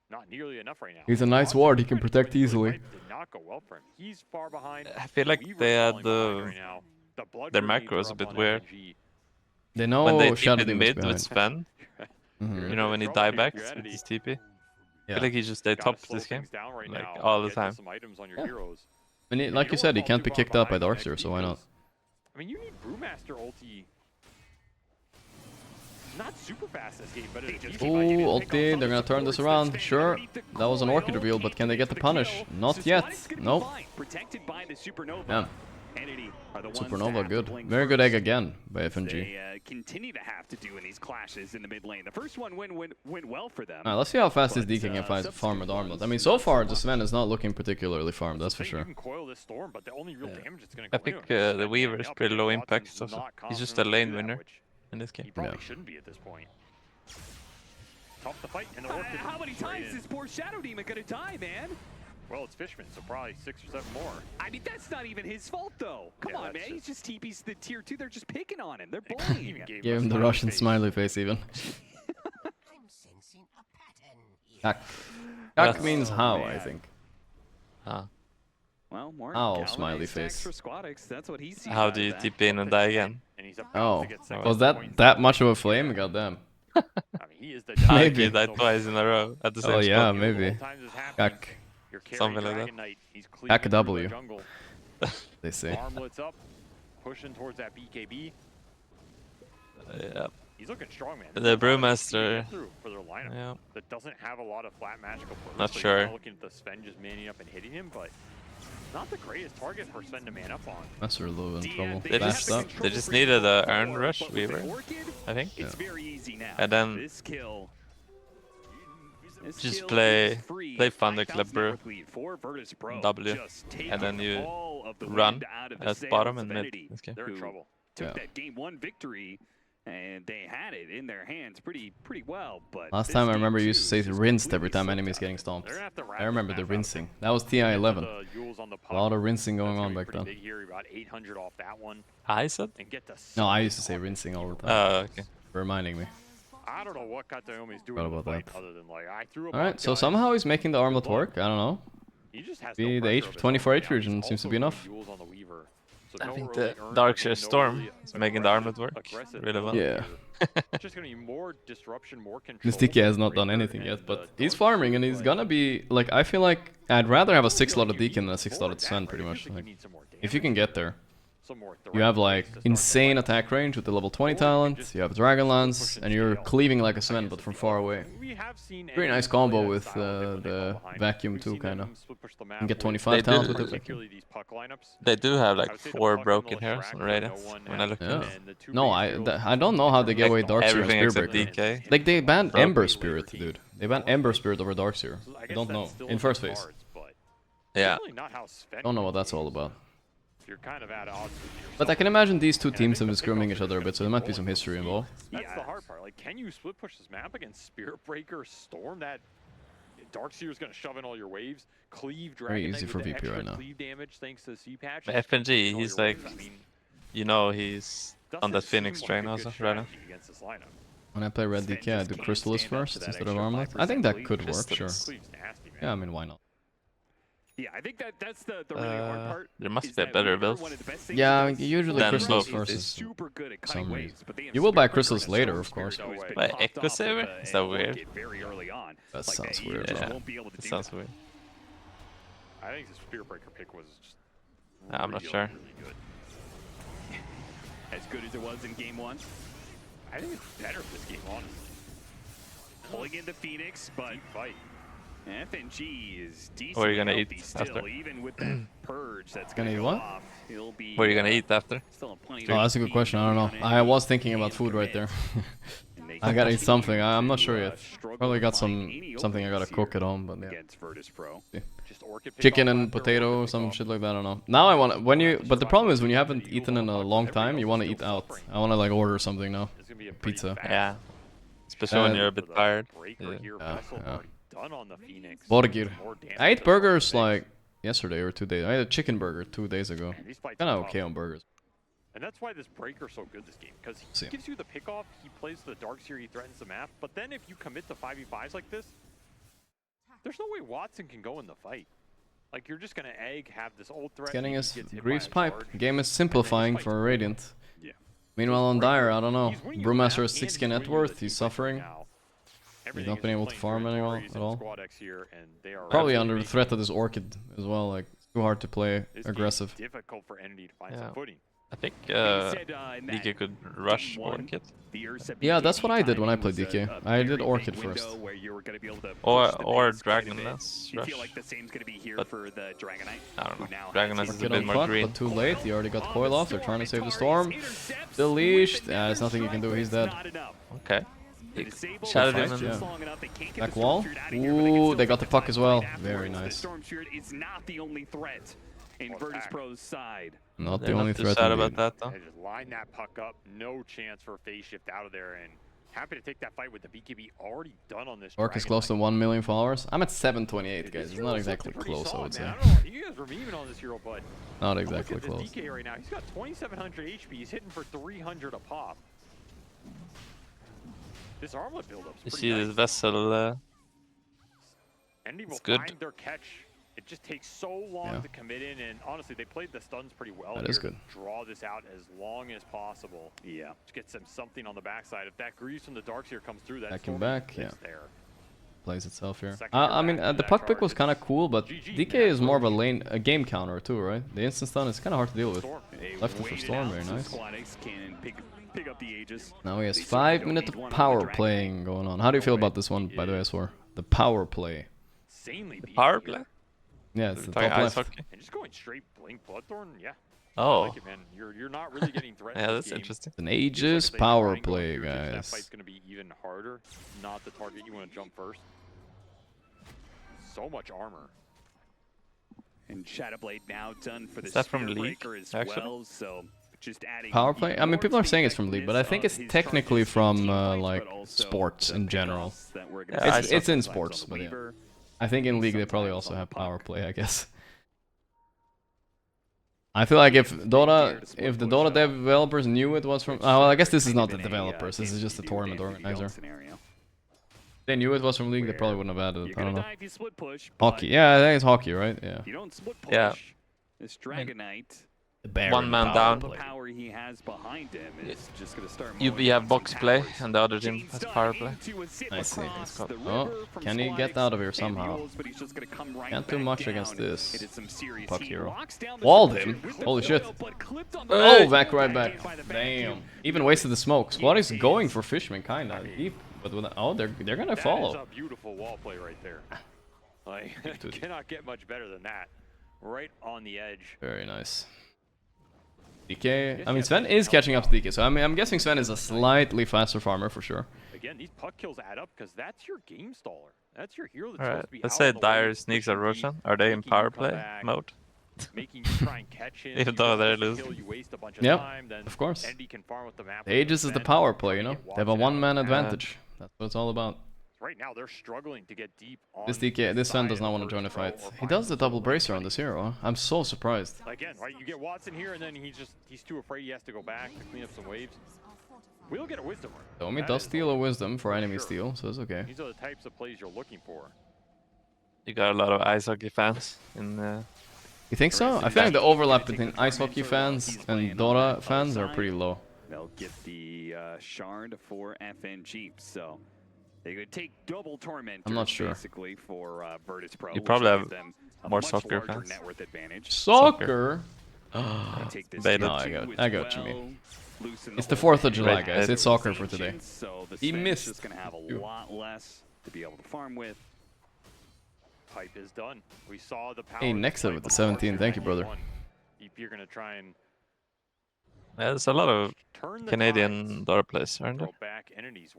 Not nearly enough right now. He's a nice ward, he can protect easily. Did not go well for him. He's far behind. I feel like they had their macro was a bit weird. They know when they Shadow TP'd mid with Sven, you know, when he die back with his TP. I feel like they topped this game, like all the time. And like you said, he can't be kicked out by Darkseer, so why not? I mean, you need Brewmaster ulti. Not super fast this game, but ooh, ulti, they're gonna turn this around. Sure, that was an orchid reveal, but can they get the punish? Not yet. Nope. Yeah. Supernova, good. Very good egg again by FNG. They continue to have to do in these clashes in the mid lane. The first one went well for them. Let's see how fast this DK can farm with Armlet. I mean, so far, the Sven is not looking particularly farmed, that's for sure. I think the Weaver is pretty low impact, so he's just a lane winner in this game. He probably shouldn't be at this point. Tough to fight in the orchid. How many times is poor Shadow Demon gonna die, man? Well, it's Fishman, so probably 6 or 7 more. I mean, that's not even his fault, though. Come on, man. He's just TP's the tier 2. They're just picking on him. They're bullying him. Gave him the Russian smiley face, even. Kak. Kak means how, I think. Well, more how smiley face. For Squadix, that's what he sees. How do you TP in and die again? Oh, was that much of a flame? Goddamn. Maybe. He died twice in a row at the same spot. Oh yeah, maybe. Kak. Something like that. Kak W. They say. Armlets up, pushing towards that BKB. Yeah. He's looking strong, man. The Brewmaster. For their lineup. Yeah. That doesn't have a lot of flat magical burst. Not so sure. Looking at the Sven just manning up and hitting him, but not the greatest target for Sven to man up on. That's a little in trouble. They just needed a earn rush Weaver, I think. It's very easy now. And then this kill. Just play Thunderclap Brew W, and then you run at bottom and mid. They're in trouble. Took that game 1 victory, and they had it in their hands pretty well. But last time I remember you used to say rinsed every time enemies getting stomped. I remember the rinsing. That was TI 11. A lot of rinsing going on back then. I said? No, I used to say rinsing all the time. Oh, okay. For reminding me. I don't know what Katayomi's doing about that. other than like I threw a Alright, so somehow he's making the armlet work. I don't know. The 24 H region seems to be enough. I think the Darkseer Storm is making the armlet work really well. Yeah. Just gonna be more disruption, more control. This DK has not done anything yet, but he's farming and he's gonna be like, I feel like I'd rather have a 6-slotted Deacon than a 6-slotted Sven pretty much. Like, if you can get there. You have like insane attack range with the level 20 talent, you have Dragonlance, and you're cleaving like a Sven but from far away. Pretty nice combo with the vacuum too, kinda. And get 25 talent with the vacuum. They do have like 4 broken heroes on Radiance when I look at it. No, I don't know how they get away Darkseer and Spearbreaker. Like they banned Ember Spirit, dude. They banned Ember Spirit over Darkseer. I don't know. In first phase. Yeah. Don't know what that's all about. You're kind of at odds with yourself. But I can imagine these two teams have been scrumming each other a bit, so there might be some history involved. That's the hard part. Like, can you split push this map against Spirit Breaker, Storm? That Darkseer's gonna shove in all your waves. Cleave Dragon. Very easy for VP right now. Cleave damage thanks to C-Patch. FNG, he's like, you know, he's on that Phoenix train also right now. When I play Red DK, I do Chrysalis first instead of Armlet. I think that could work, sure. Yeah, I mean, why not? Yeah, I think that's the really hard part. There must be a better build. Yeah, usually Chrysalis first is some reason. You will buy Chrysalis later, of course. By Echo Saver? Is that weird? That sounds weird. Yeah, it sounds weird. I think the Spear Breaker pick was just I'm not sure. really good. As good as it was in game 1. I think it's better this game, honestly. Pulling in the Phoenix, but fight. FNG is decent. What are you gonna eat still, after? Even with that purge that's Gonna eat go what? off, he'll be, What are you gonna eat after? still plenty Oh, that's a good question. I don't know. I was thinking about food right there. I gotta eat something. I'm not sure yet. Probably got something I gotta cook at home, but yeah. Chicken and potato, some shit like that. I don't know. Now I want but the problem is when you haven't eaten in a long time, you want to eat out. I want to like order something now. Pizza. Yeah. Especially when you're a bit tired. Yeah. Done on the Phoenix. Gorgc. I ate burgers like yesterday or 2 days. I had a chicken burger 2 days ago. Kind of okay on burgers. And that's why this Breaker's so good this game, because he gives you the pick-off, he plays the Darkseer, he threatens the map, but then if you commit to 5v5s like this, there's no way Watson can go in the fight. Like, you're just going to have this old threat. Getting his Greaves pipe. Game is simplifying for Radiant. Yeah. Meanwhile on Dire, I don't know. Brewmaster has 6k net worth, he's suffering. He's not been able to farm anyone at all. Probably under the threat of this Orchid as well, like, too hard to play aggressive. Difficult for Entity to find some footing. I think DK could rush Orchid. Yeah, that's what I did when I played DK. I did Orchid first. Or Dragon Lance rush. But I don't know. Dragon Lance is a bit more green. But too late, he already got coil off, they're trying to save the storm. Still leashed, there's nothing you can do, he's dead. Okay. Shouted him in. Yeah. Back wall. Ooh, they got the puck as well. Very nice. In Virtus Pro's side. Not the only threat. Sad about that though. They just line that puck up, no chance for a phase shift out of there, and happy to take that fight with the BKB already done on this. Orc is close to 1 million followers. I'm at 728, guys. It's not exactly close, I would say. You guys were memeing on this hero, but not exactly look at close. this DK right now. He's got 2,700 HP. He's hitting for 300 a pop. This armlet build-up. You see this vessel? Endy will good. find their catch. It just takes so long to commit in, and honestly, they played the stuns pretty well. That is good. Draw this out as long as possible. Yeah. To get something on the backside. If that Greaves from the Darkseer comes through, that Back and back, yeah. There. Plays itself here. I mean, the puck pick was kind of cool, but DK is more of a game counter too, right? The instant stun is kind of hard to deal with. Left it for Storm, very nice. Now he has 5 minutes of power playing going on. How do you feel about this one, by the way, Aswar? The power play. The power play? Yeah, it's the top left. And just going straight Blink Bloodthorn, yeah. Oh. I like it, man. You're not really getting threatened. Yeah, that's interesting. An Aegis power play, guys. That fight's gonna be even harder. Not the target you want to jump first. So much armor. And Shadowblade now done for the Is that from Spear League, Breaker as actually? well, so just adding Power play? I mean, people are saying it's from League, but I think it's technically from like sports in general. Yeah, it's in sports, but yeah. I think in League they probably also have power play, I guess. I feel like if the Dota developers knew it was from, oh, well, I guess this is not the developers. This is just the tournament organizer. If they knew it was from League, they probably wouldn't have added it. I don't know. Hockey, yeah, I think it's hockey, right? Yeah. You don't split push. Yeah. This Dragonite. One man down. The power he has behind him is just going to start. We have box play, and the other team has power play. I see. Oh, can he get out of here somehow? Can't do much against this puck hero. Walled him. Holy shit. Oh, back right back. Damn. Even wasted the smoke. Squad is going for Fishman, kinda deep, but with, oh, they're gonna follow. That is a beautiful wall play right there. Like, cannot get much better than that. Right on the edge. Very nice. DK, I mean, Sven is catching up to DK, so I mean, I'm guessing Sven is a slightly faster farmer for sure. Again, these puck kills add up because that's your game staller. That's your hero that's Alright, supposed to be let's out say on the Dire lane, sneaks a Roshan. Are they in power play mode? making you try and catch him. Even though they're losing. Yep, of course. The Aegis is the power play, you know? They have a one-man advantage. That's what it's all about. Right now, they're struggling to get deep on this DK, this Sven does not want to join the fight. He does the double bracer on this hero, huh? I'm so surprised. Again, right? You get Watson here, and then he's too afraid he has to go back to clean up some waves. We'll get a wisdom rune. Domi does steal a wisdom for enemy steal, so it's okay. These are the types of plays you're looking for. You got a lot of ice hockey fans in. You think so? I feel like the overlap between ice hockey fans and Dota fans are pretty low. They'll get the shard for FNG, so they could take double torment. I'm not sure. Basically for Virtus Pro. You probably have more soccer fans. Soccer? No, I got what you mean. It's the 4th of July, guys. It's soccer for today. He missed. Just gonna have a lot less to be able to farm with. Pipe is done. We saw the power. Hey, next up with the 17. Thank you, brother. You're gonna try and. There's a lot of Canadian Dota players, aren't there?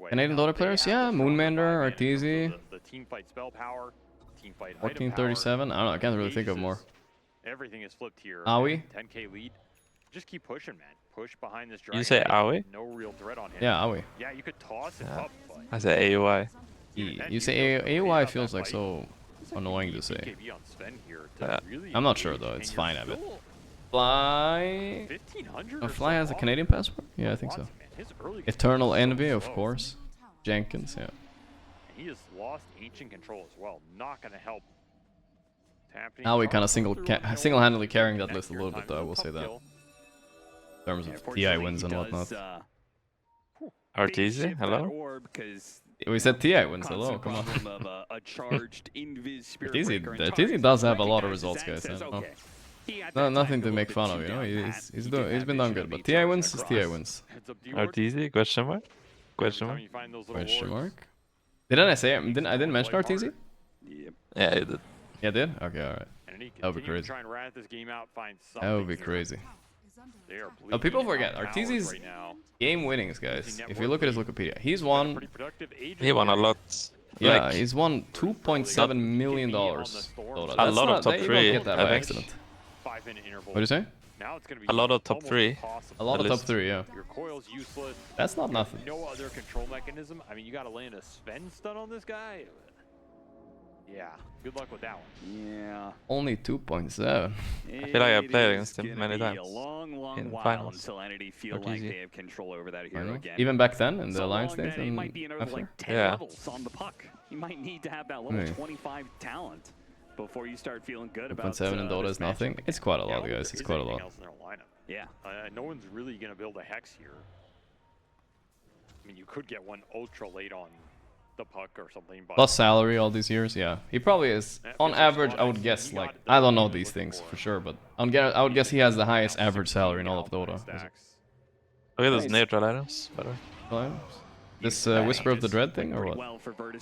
Canadian Dota players? Yeah, Moonmander, Arteezy. The team fight spell power, team fight 1437. I don't know. I can't really think of more. Everything is flipped here. Aoi? 10k lead. Just keep pushing, man. Push behind this dragon. You say Aoi? No real threat on him. Yeah, Aoi. Yeah, you could toss it up, but I say AOI. You say AOI feels like so annoying to say. Yeah. I'm not sure though. It's fine, I bet. Fly. Oh, Fly has a Canadian passport? Yeah, I think so. Eternal Envy, of course. Jenkins, yeah. He has lost ancient control as well. Not gonna help. Now we kind of single-handedly carrying that list a little bit, though. I will say that. In terms of TI wins and whatnot. Arteezy, hello. We said TI wins, hello. Come on. Arteezy does have a lot of results, guys. I don't know. No, nothing to make fun of, you know. He's been done good, but TI wins is TI wins. Arteezy? Question mark? Question mark? Question mark? Didn't I say? I didn't mention Arteezy? Yeah, you did. Yeah, I did? Okay, alright. That would be crazy. That would be crazy. Oh, people forget, Arteezy's game winnings, guys. If you look at his Wikipedia, he's won... He won a lot. Yeah, like, he's won $2.7 million. A lot of top 3, I think. What do you say? A lot of top 3. A lot of top 3, yeah. Your coil's useless. That's not nothing. No other control mechanism. I mean, you got to land a Sven stun on this guy. Yeah, good luck with that one. Yeah. Only 2.7. I feel like I played against him many times. A long in while finals. until Entity feel like they have control over that hero again. Even back then in the Alliance days. It might be another like 10 levels on the puck. You might need to have that level 25 talent before you start feeling good about 2.7 in Dota is nothing. It's quite a lot, guys. It's quite a lot. Yeah. No one's really gonna build a hex here. I mean, you could get one ultra late on the puck or something, but plus salary all these years, yeah. He probably is, on average, I would guess, like, I don't know these things for sure, but I would guess he has the highest average salary in all of Dota. Look at those neutral items, by the way. This Whisper of the Dread thing, or what?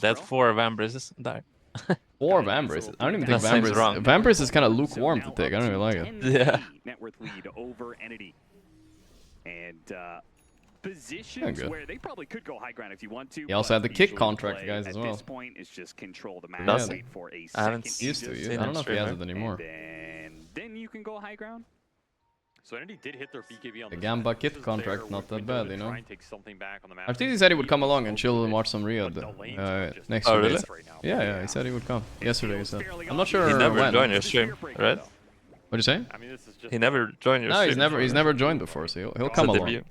That 4 Vambraces die. 4 Vambraces? I don't even think Vambrace is kind of lukewarm to take, I don't really like it. Yeah. Net worth lead over Entity. And, positions where they probably could go high ground if you want to. He also had the kick contract, guys, as well. At this point, it's just control the map. Yeah, wait for a I haven't second. Used to. I don't know if he has it anymore. And then you can go high ground. So Entity did hit their BKB on the Gamba kit contract, not that bad, you know. Arteezy Arteezy said he would come along and chill and watch some Rio next Oh, really? days. Yeah, he said he would come. Yesterday, he said. I'm not sure He never when. joined your stream, right? What'd you say? He never joined your stream. No, he's never joined before, so he'll come along.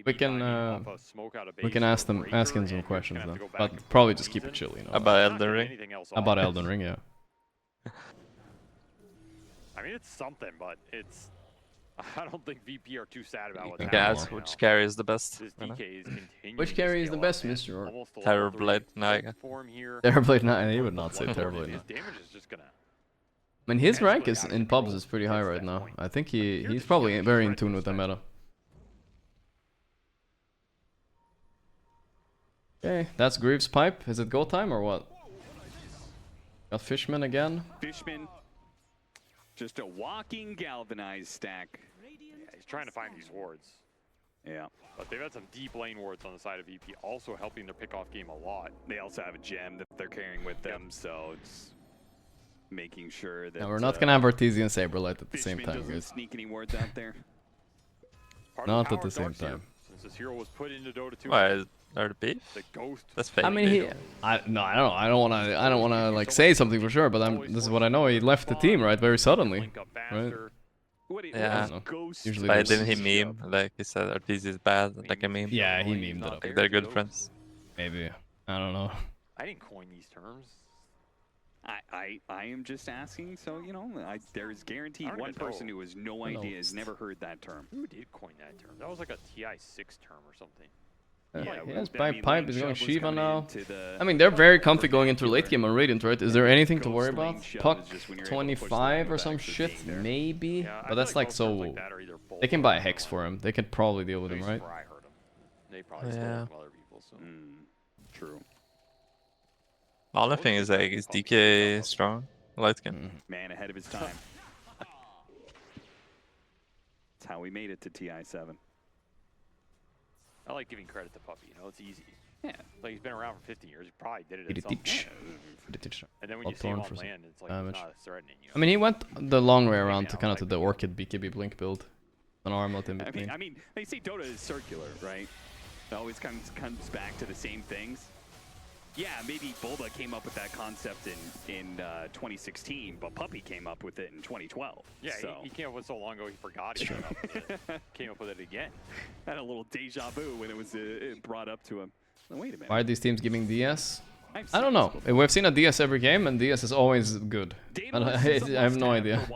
We can ask him some questions then, but probably just keep it chill, you know. About Elden Ring? About Elden Ring, yeah. I mean, it's something, but it's. I don't think VP are too sad about what's You can ask which carry is the best. Which carry is the best, Mr. Terrorblade Naga. Terrorblade Naga, he would not say Terrorblade Naga. I mean, his rank is in pubs is pretty high right now. I think he's probably very in tune with the meta. Okay, that's Greaves' pipe. Is it go time or what? Got Fishman again. Fishman, just a walking galvanized stack. Yeah, he's trying to find these wards. Yeah. But they've had some deep lane wards on the side of VP, also helping their pickoff game a lot. They also have a gem that they're carrying with them, so it's making sure that. Now we're not gonna have Arteezy and Saberlight at the same time, guys. Sneak any wards out there. Not at the same time. Since this hero was put into Dota 2. Why? Are the beef? The ghost. That's fake. I mean, I don't know. I don't wanna like say something for sure, but this is what I know. He left the team, right, very suddenly, right? Yeah. Usually But didn't he meme? Like he said Ortiz is bad, like a meme? Yeah, he memed it up. Like they're good friends. Maybe. I don't know. I didn't coin these terms. I am just asking, so you know, there's guaranteed one person who has no idea, has never heard that term. Who did coin that term? That was like a TI6 term or something. Yes, Pipe is going Shiva now. I mean, they're very comfy going into late game on Radiant, right? Is there anything to worry about? Puck 25 or some shit? Maybe? But that's like so... They can buy a Hex for him. They can probably deal with him, right? They probably stole it from other people, so... True. All the thing is like, is DK strong? Light game. Man ahead of his time. That's how we made it to TI7. I like giving credit to Puppy, you know, it's easy. Yeah. Like, he's been around for 15 years, he probably did it Did at some it point. And then when you see him on land, it's like, damage. not threatening you. I mean, he went the long way around to kind of to the Orchid BKB Blink build. An armlet in between. I mean, they say Dota is circular, right? It always comes back to the same things. Yeah, maybe Bulba came up with that concept in 2016, but Puppy came up with it in 2012. Yeah, so. he came up with it so long ago he forgot he came up with it. Came up with it again. Had a little deja vu when it was brought up to him. Wait a minute. Why are these teams giving DS? I don't know. We've seen a DS every game, and DS is always good. I have no idea.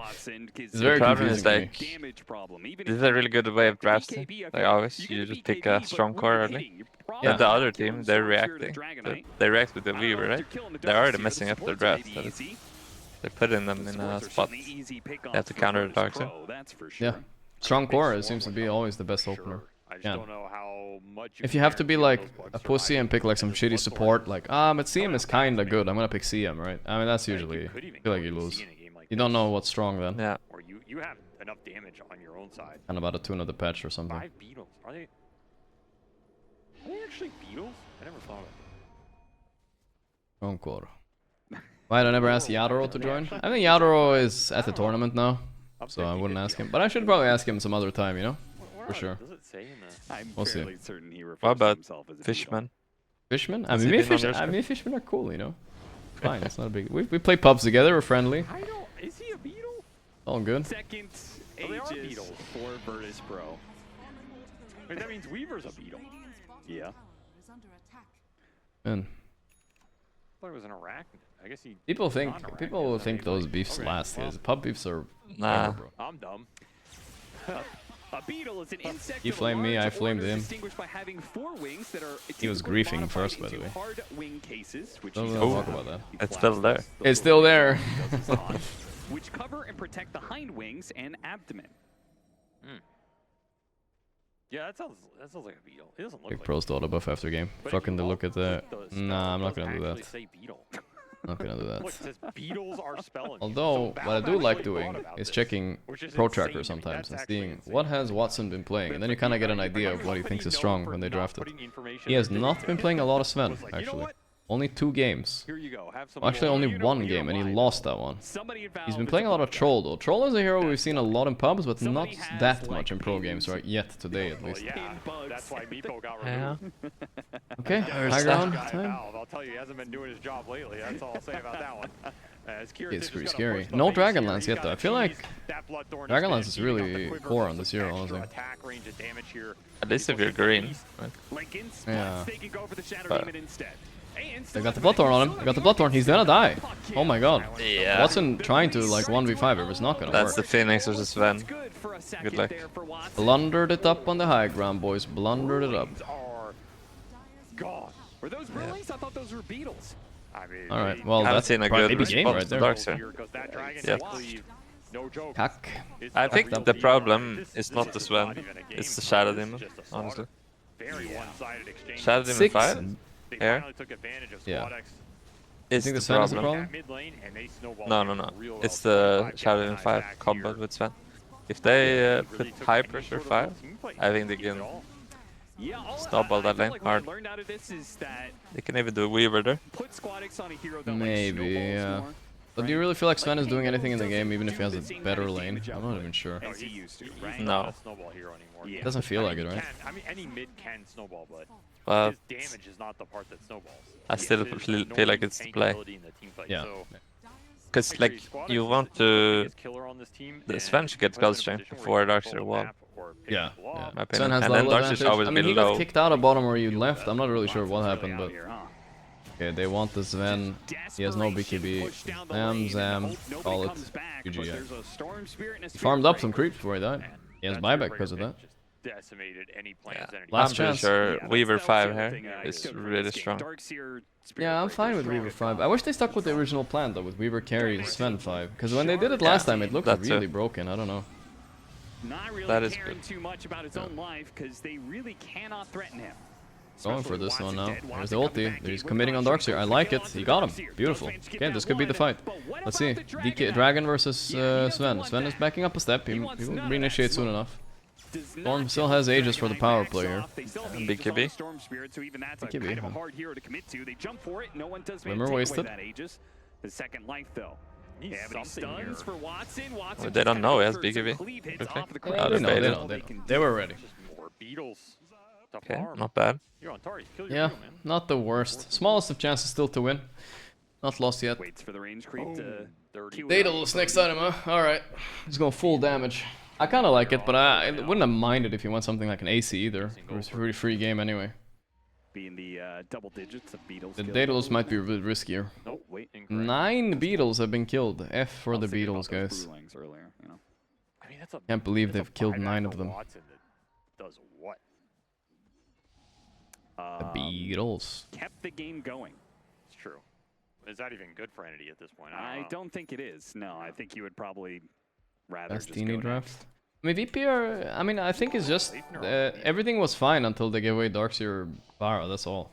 It's very confusing to me. This is a really good way of drafting. Like always, you just pick a strong core early. Yeah. The other team, they're reacting. They react with the Weaver, right? They're already messing up their draft. They're putting them in a spot. They have to counter the Dark Side. Yeah. Strong core seems to be always the best opener. I just don't know how much if you have to be like a pussy and pick like some shitty support, like, but CM is kinda good, I'm gonna pick CM, right? I mean, that's usually, I feel like you lose. You don't know what's strong then. Yeah. Or you have enough damage on your own side. And about a tune of the patch or something. 5 beetles. Are they actually beetles? I never thought of it. Strong core. Why don't I never ask Yadoro to join? I think Yadoro is at the tournament now, so I wouldn't ask him. But I should probably ask him some other time, you know? For sure. We'll see. What about Fishman? Fishman? I mean, Fishmen are cool, you know? Fine, it's not a big... We play pubs together, we're friendly. Is he a beetle? All good. Second ages for Virtus Pro. Wait, that means Weaver's a beetle. Yeah. Man. I thought it was an arachnid. I guess he... People think those beefs last. Pub beefs are... Nah. Bro. I'm dumb. A beetle is an insect. He flamed me, I flamed him. Distinguished by having 4 wings that are he was griefing first, by the way. Hard wing cases, which don't talk about that. It's still there. It's still there. Which cover and protect the hind wings and abdomen. Yeah, that sounds like a beetle. It doesn't look Big like pros auto buff after game. Fucking to look at that. Nah, I'm not gonna do that. Say beetle. Not gonna do that. Look, it says beetles are spelling. Although, what I do like doing is checking Pro Tracker sometimes and seeing what has Watson been playing, and then you kind of get an idea of what he thinks is strong when they draft it. He has not been playing a lot of Sven, actually. Only 2 games. Here you go. Well, actually, only 1 game, and he lost that one. He's been playing a lot of Troll, though. Troll is a hero we've seen a lot in pubs, but not that much in pro games, right? Yet today, at least. Yeah, that's why Meepo got removed. Okay, high ground time. I'll tell you, he hasn't been doing his job lately. That's all I'll say about that one. It's pretty scary. No Dragonlance yet, though. I feel like Dragonlance is really core on this hero, honestly. At least if you're green. Yeah. But they got the Bloodthorn on him. They got the Bloodthorn. He's gonna die. Oh my god. Yeah. Watson trying to like 1v5 it was not gonna work. That's the Phoenix versus Sven. Good luck. Blundered it up on the high ground, boys. Blundered it up. God. Were those Brillies? I thought those were beetles. Alright, well that's a probably good game right there. Dark Side. Yep. No joke. Cack. I think the problem is not the Sven, it's the Shadow Demon, honestly. Very one-sided exchange. Shadow Demon 5? Here? Yeah. It's think the the Sven is a problem. No. It's the Shadow Demon 5 combo with Sven. If they put high pressure 5, I think they can stop all that lane hard. They can even do a Weaver there. Maybe, yeah. But do you really feel like Sven is doing anything in the game, even if he has a better lane? I'm not even sure. No. It doesn't feel like it, right? I mean, any mid can snowball, but But his damage is not the part that snowballs. I still feel like it's the play. Yeah. Because like you want to, the Sven should get gold strength before Darkseer wall. Yeah. My Sven opinion. has And then level Darkseer's advantage. always I mean, he been got low. kicked out of bottom where you left. I'm not really sure what happened, but okay, they want the Sven. He has no BKB. Zam, call it. GG. He farmed up some creeps before he died. He has buyback because of that. Decimated any plans. Last I'm pretty chance. sure Weaver 5 here is really strong. Yeah, I'm fine with Weaver 5. I wish they stuck with the original plan though, with Weaver carry Sven 5. Because when they did it last time, it looked really broken. I don't know. Not really That is caring good. too much about his own life because they really cannot threaten him. Going for this one now. There's the ulti. He's committing on Darkseer. I like it. He got him. Beautiful. Okay, this could be the fight. Let's see. DK Dragon versus Sven. Sven is backing up a step. He will reinitiate soon enough. Storm still has Aegis for the power play here. BKB. BKB. Swimmer wasted. The second life though. Yeah, but he stuns for Watson. Oh, they don't know he has BKB. Yeah, they know. They were ready. Okay, not bad. Yeah, not the worst. Smallest of chances still to win. Not lost yet. Waits for the range creep to Daedalus next item, huh? Alright. He's going full damage. I kinda like it, but I wouldn't have minded if you want something like an AC either. It was a pretty free game anyway. Being the double digits of beetles. The Daedalus might be a bit riskier. 9 beetles have been killed. F for the beetles, guys. Can't believe they've killed 9 of them. Does what? The beetles. Kept the game going. It's true. Is that even good for Entity at this point? I don't think it is. No, I think you would probably rather Best just go Dini next. draft. I mean, VP are... I mean, I think it's just... everything was fine until they gave away Darkseer Bara, that's all.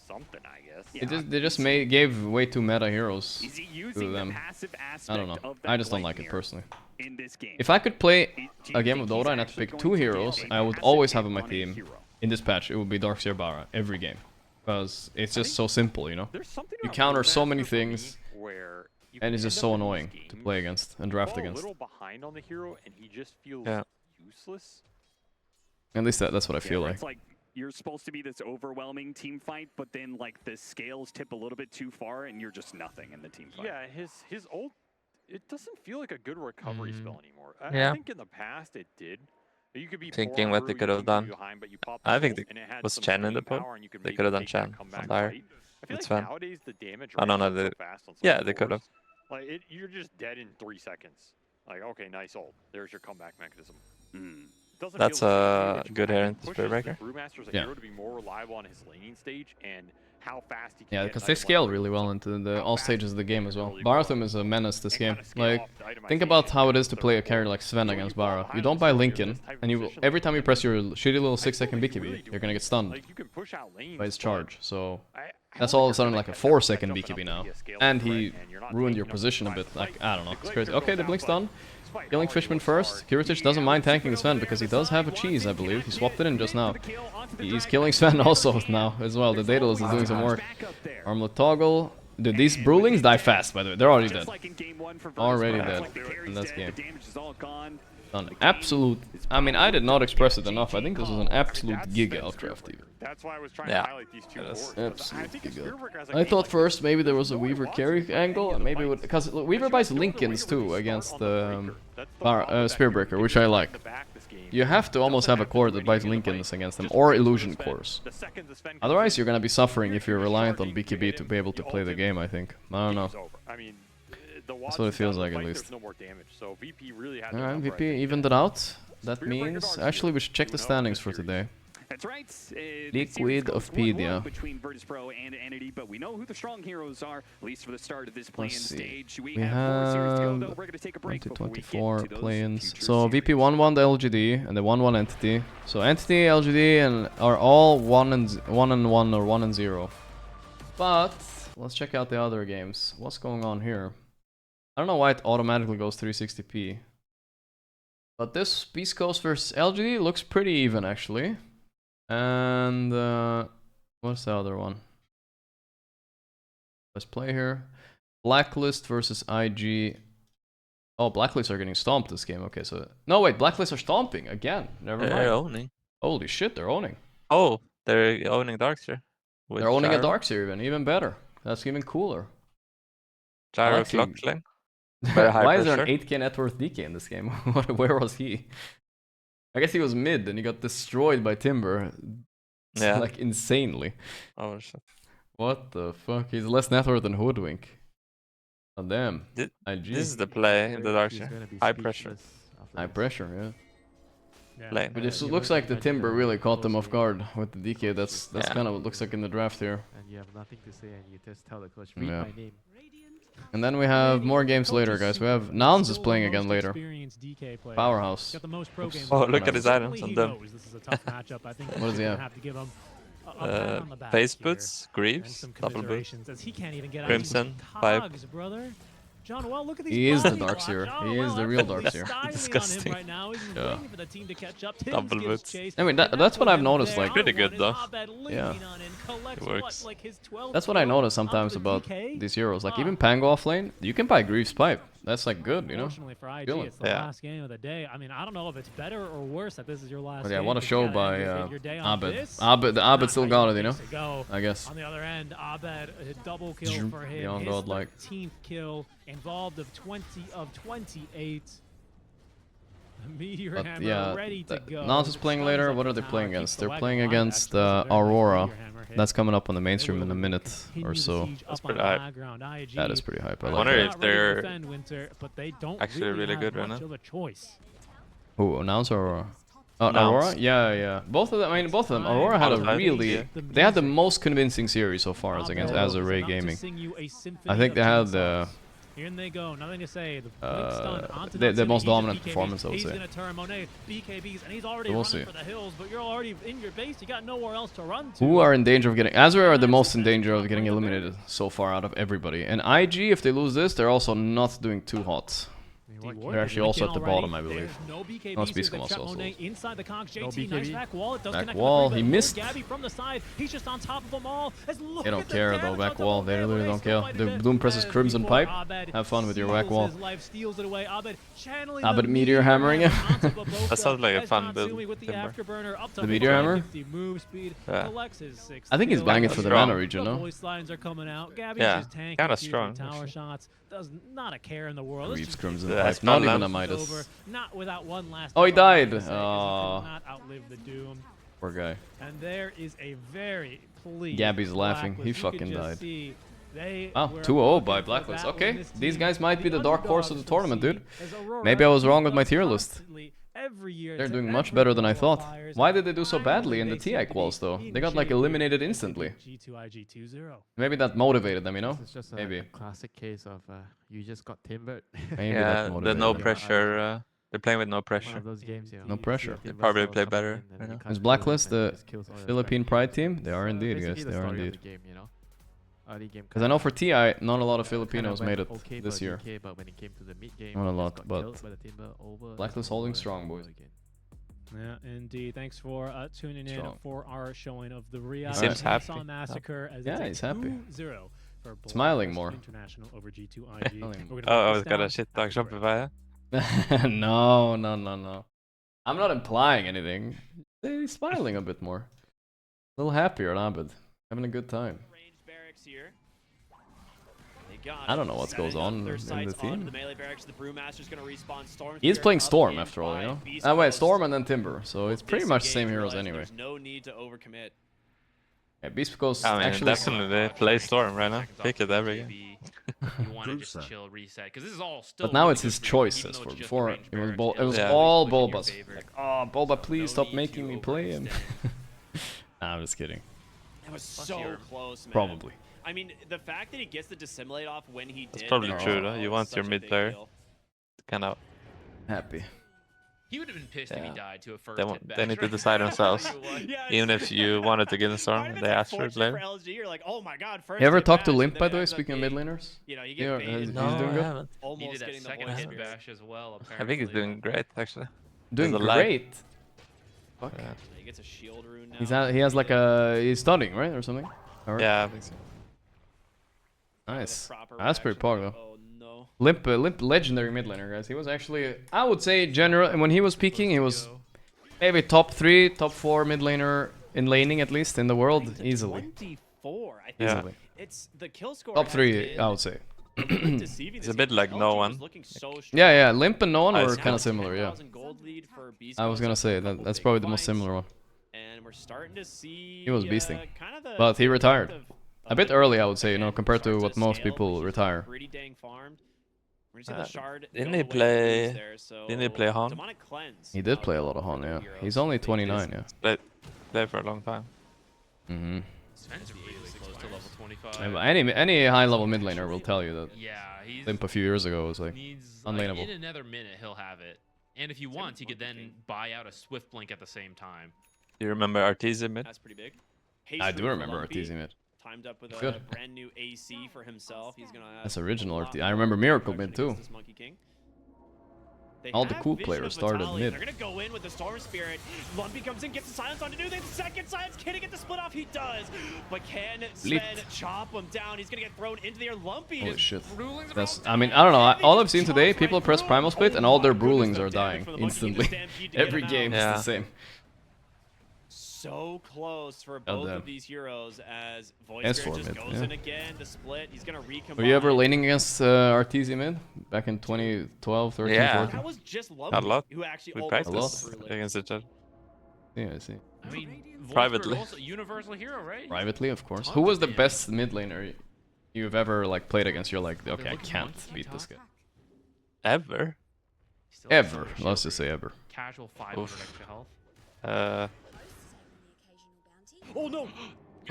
Something, I guess. They just gave way too meta heroes to them. I don't know. I just don't like it personally. If I could play a game of Dota and had to pick 2 heroes, I would always have on my team. In this patch, it would be Darkseer Bara every game. Because it's just so simple, you know? You counter so many things, and it's just so annoying to play against and draft against. A little behind on the hero, and he just feels useless. At least that's what I feel like. It's like you're supposed to be this overwhelming team fight, but then like the scales tip a little bit too far, and you're just nothing in the team fight. Yeah, his ult, it doesn't feel like a good recovery spell anymore. Yeah. I think in the past it did. You could be Thinking what they could have done. I think it was Chen in the pool. They could have done Chen on Dire. It's fun. Nowadays the damage I don't know. so fast on some Yeah, of they the could have. cores. Like you're just dead in 3 seconds. Like okay, nice ult. There's your comeback mechanism. Doesn't That's feel the same, a which good kind hair of in pushes Spearbreaker. the Brewmaster's Yeah. hero to be more reliable on his laning stage and how fast he can Yeah, get because an they item scale like really well into the all stages of the game as well. Barathum is a menace this game. scale Like, off the itemization think about how it is to play a carry like Sven against Bara. You don't buy Lincoln, and you every time you press your shitty little 6-second BKB, you're gonna get stunned Like you can push out lanes, by his but charge. So I that's don't all of a think sudden you're like a gonna catch that 4-second jumping up BKB to now, be a scale and threat, he and you're not ruined taking your up position a the bit. fight. Like I don't know, it's Like, crazy. they're Okay, going the down, blink's but done. despite Killing all Fishman your first. hard, Kiritich doesn't mind tanking the Sven because he does have a cheese, I believe. He swapped it in just now. He's killing Sven also now as well. The Daedalus is doing some work. Armlet toggle. Dude, these Brewlings die fast, by the way. They're already dead. Already dead. And that's game. Done. Absolute. I mean, I did not express it enough. I think this was an absolute giga outdraft even. That's why I was trying to highlight these two boards. Absolute giga. I thought first maybe there was a Weaver carry angle, and maybe would because Weaver buys Lincolns too against the Spearbreaker, which I like. You have to almost have a core that buys Lincolns against them, or illusion cores. Otherwise, you're gonna be suffering if you're reliant on BKB to be able to play the game. I think. I don't know. That's what it feels like, at least. Alright, VP evened it out. That means... Actually, we should check the standings for today. That's right. Liquid of Pedia. Between Virtus Pro and Entity, but we know who the strong heroes are, at least for the start of this play-in Let's see. stage. We have 4 series to go, have though. We're going to take a break before we get 2024 to those play-ins. future So VP 1-1 the LGD, and the 1-1 Entity. So Entity, LGD, and are all 1-1 or 1-0. But let's check out the other games. What's going on here? I don't know why it automatically goes 360p. But this Beast Coast versus LGD looks pretty even, actually. And what's the other one? Let's play here. Blacklist versus IG. Oh, Blacklist are getting stomped this game. Okay, so no wait, Blacklist are stomping again. Never mind. They're owning. Holy shit, they're owning. Oh, they're owning Darkseer. They're owning a Darkseer even better. That's even cooler. Gyro I like seeing- Flockling. Why is there an 8k net worth DK in this game? Where was he? I guess he was mid and he got destroyed by Timber. Yeah. Like insanely. Oh shit. What the fuck? He's less net worth than Hoodwink. Oh damn. This IG. is the play in the dark side. High pressure. High pressure, yeah. Play. But it looks like the Timber really caught them off guard with the DK. That's kind of what it looks like in the draft here. And you have nothing to say and you just tell the coach, read my name. And then we have more games later, guys. We have Nouns is playing again later. Powerhouse. Oops. Oh, look at his items on them. What does he have? Face boots, Greaves, double boots, Crimson, Pipe. John, well, look at He is the Darkseer. He is the real Darkseer. Disgusting. Right now. Yeah. For the team to catch up. Double boots. I mean, that's what I've noticed. Like, pretty good though. Yeah. It works. That's what I notice sometimes about these heroes. Like even Pango off lane, you can buy Greaves Pipe. That's like good, you know. Unfortunately for IG, it's the last game of the day. I mean, I don't know if it's better or worse that this is your last But yeah, game. what a show by Abed. Abed still got it, you know. I guess. On the other end, Abed, a double kill for him. Beyond His godlike. 13th kill, involved of 20 of 28. Meteor But Hammer yeah, ready to go. Nance is playing later. What are they playing against? They're playing against Aurora. That's coming up on the mainstream in a minute or so. That's pretty hype. That is pretty hype. I I like wonder that. if they're actually really good right now. Who, Nance or Aurora? Oh, Nance. Aurora? Yeah. Both of them. I mean, both of them. Aurora had a really. They had the most convincing series so far as against Azure Gaming. I think they had the. Here they go, nothing to say. The most dominant performance, I would say. He's gonna turn Monet, BKBs, and he's already We'll running see. for the hills, but you're already in your base. You got nowhere else to run to. Who are in danger of getting... Azure are the most in danger of getting eliminated so far out of everybody. And IG, if they lose this, they're also not doing too hot. They're actually also at the bottom, I believe. No, Speedcom also. Inside the Conch, JT, No nice back wall. It does Back connect wall, with the he three, but missed. Gabby from the side. He's just on top of them all. They don't care though, back wall. They really don't care. The Bloom presses Crimson Pipe. Have fun with your whack wall. Abed Meteor hammering him. That sounds like a fun build. The Meteor Hammer? Yeah. I think he's buying it for the mana region, no? Yeah, kinda strong. Tower shots. Does not a care in the world. Greaves Crimson Yeah, Pipe. it's Not fun even a lamp. Midas. Not without one last. Oh, he died. Not Oh, outlive the doom. poor guy. And there is a very pleased Gabby's laughing. He Blacklist. You fucking can just died. see they Oh, were 2-0 by looking for Blacklist. that Okay, when this these team, guys might be the dark horse of the underdogs tournament, dude. as Aurora Maybe I was wrong with keep my up tier list. constantly every year They're to doing much every better than I thought. qualifiers. Why did they do so badly in the Finally, they seem TI to be quals though? in They got like shape. eliminated instantly. G2IG 2-0. Maybe that motivated them, you know? This is just Maybe. a classic case of you just got timbered. Maybe Yeah, that the motivated no them. pressure. They're playing with no One pressure. of those games, you know, No you see pressure. a They timber probably cell play coming better, in and you you know. can't Is kill Blacklist them and the it just kills all your Philippine strength. Pride team? They are So indeed, basically guys. the They are story of indeed. the game, you know. Early game Because I know kinda- for TI, not a lot of kinda Filipinos went made it okay this for year. DK, but when it came to the mid game, Not a just lot, got but killed by the timber over and Blacklist over holding and strong, over boys. again. Yeah, indeed. Thanks for tuning in Strong. for our showing of the Riyadh seems happy. Chainsaw Massacre as Yeah, it's a he's happy. 2-0 for Smiling Blacklist more. International over G2IG. Smiling. We're gonna Oh, I break was this gonna down shit after talk the break. Shopify. No. I'm not implying anything. He's smiling a bit more. A little happier at Abed. Having a good time. Ranged barracks here. They got I don't it. know what Setting goes up on their in the sights onto team. The melee barracks. The Brewmaster's gonna respawn. Storm He's Spirit playing up Storm in after all, you know? by Beast Ah, wait, Coast. Storm and then Timber. So it's pretty much the same Disengage, heroes realize anyway. There's no need to overcommit. Yeah, Beast Coast I mean, actually. definitely play Storm right now. Pick it every game. You want to just chill, reset, because this is all still. But now really it's good his for you, choice. even As though for it's just before, ranged it was barracks, it was Yeah. all pushing your Bulba's. favor. Like, oh, Bulba, please stop need making to me play him. overextend. Nah, I'm just kidding. That was Plus so you're- close, man. Probably. I mean, the fact that he gets to dissimulate off when he did. That's probably there true, was though. You want such your a mid big player deal. kind of. Happy. He would have been pissed if he died to a first They, hit back. they need to decide themselves. Yeah, Even if you wanted to get in Storm, Part of they it's asked for it unfortunate later. for LG, you're like, oh my god, first You ever hit talked to bash, Limp, and by then the it way, ends up speaking of mid being, laners? You know, you Yeah, get baited. he's No, doing I good? haven't. Almost Needed that getting the second whole hit experience. bash as well. I think he's doing great, actually. Doing There's a lag. great. Fuck. Yeah. He gets a shield rune now. He has like a he's studying, right, or something. Or- Yeah, I think so. Nice. Proper That's pretty pog though. Oh no. Limp legendary mid laner, guys. He was actually, I would say, general. When he was peaking, he was maybe top 3, top 4 mid laner in laning at least in the world easily. 24. I think Yeah. Easily. it's the kill score. Top has 3, been I would say. It's a bit like no one. Yeah, Limp and no one were kind of similar. Yeah. I was gonna say that's probably the most similar one. And we're starting to see. He was beasting, but he retired a bit early, I would say. You know, compared to what most people retire. Pretty dang farmed. We're gonna see the shard Didn't he play? Didn't he play Han? He did play a lot of Han. Yeah, he's only 29. Yeah. Played for a long time. Mhm. Sven's really close to level 25. Yeah, but any high level mid laner will tell you that. Yeah, he's Limp a few years ago was like unlaneable. in another minute he'll have it, and if he wants, he could then buy out a Swift Blink at the same time. Do you remember Artesia mid? That's pretty big. I do remember Artesia mid. Timed up with a Good. brand new AC for himself. He's gonna. That's original Artesia. I remember Miracle mid too. All the cool players started mid. They're gonna go in with the Storm Spirit. Lumpy comes in, gets the silence on to do the second silence. Can he get the split off? He does. But can Sven chop him down? He's gonna get thrown into the air. Lumpy. Holy shit. That's, I mean, I don't know. All I've seen today, people press Primal Split and all their Brewlings are dying instantly. Every game is the same. So close for both of these heroes as Voice just goes in again to split. He's gonna recombine. Were you ever laning against Artesia mid back in 2012, 13, 14? That was just Lumpy A lot. who actually We practiced against each other. Yeah, I see. I mean, Privately. Also universal hero, right? Privately, of course. Who was the best mid laner you've ever like played against? You're like, okay, I can't beat this guy. Ever? Ever. Let's just say ever. Casual 500 extra health. Oh no!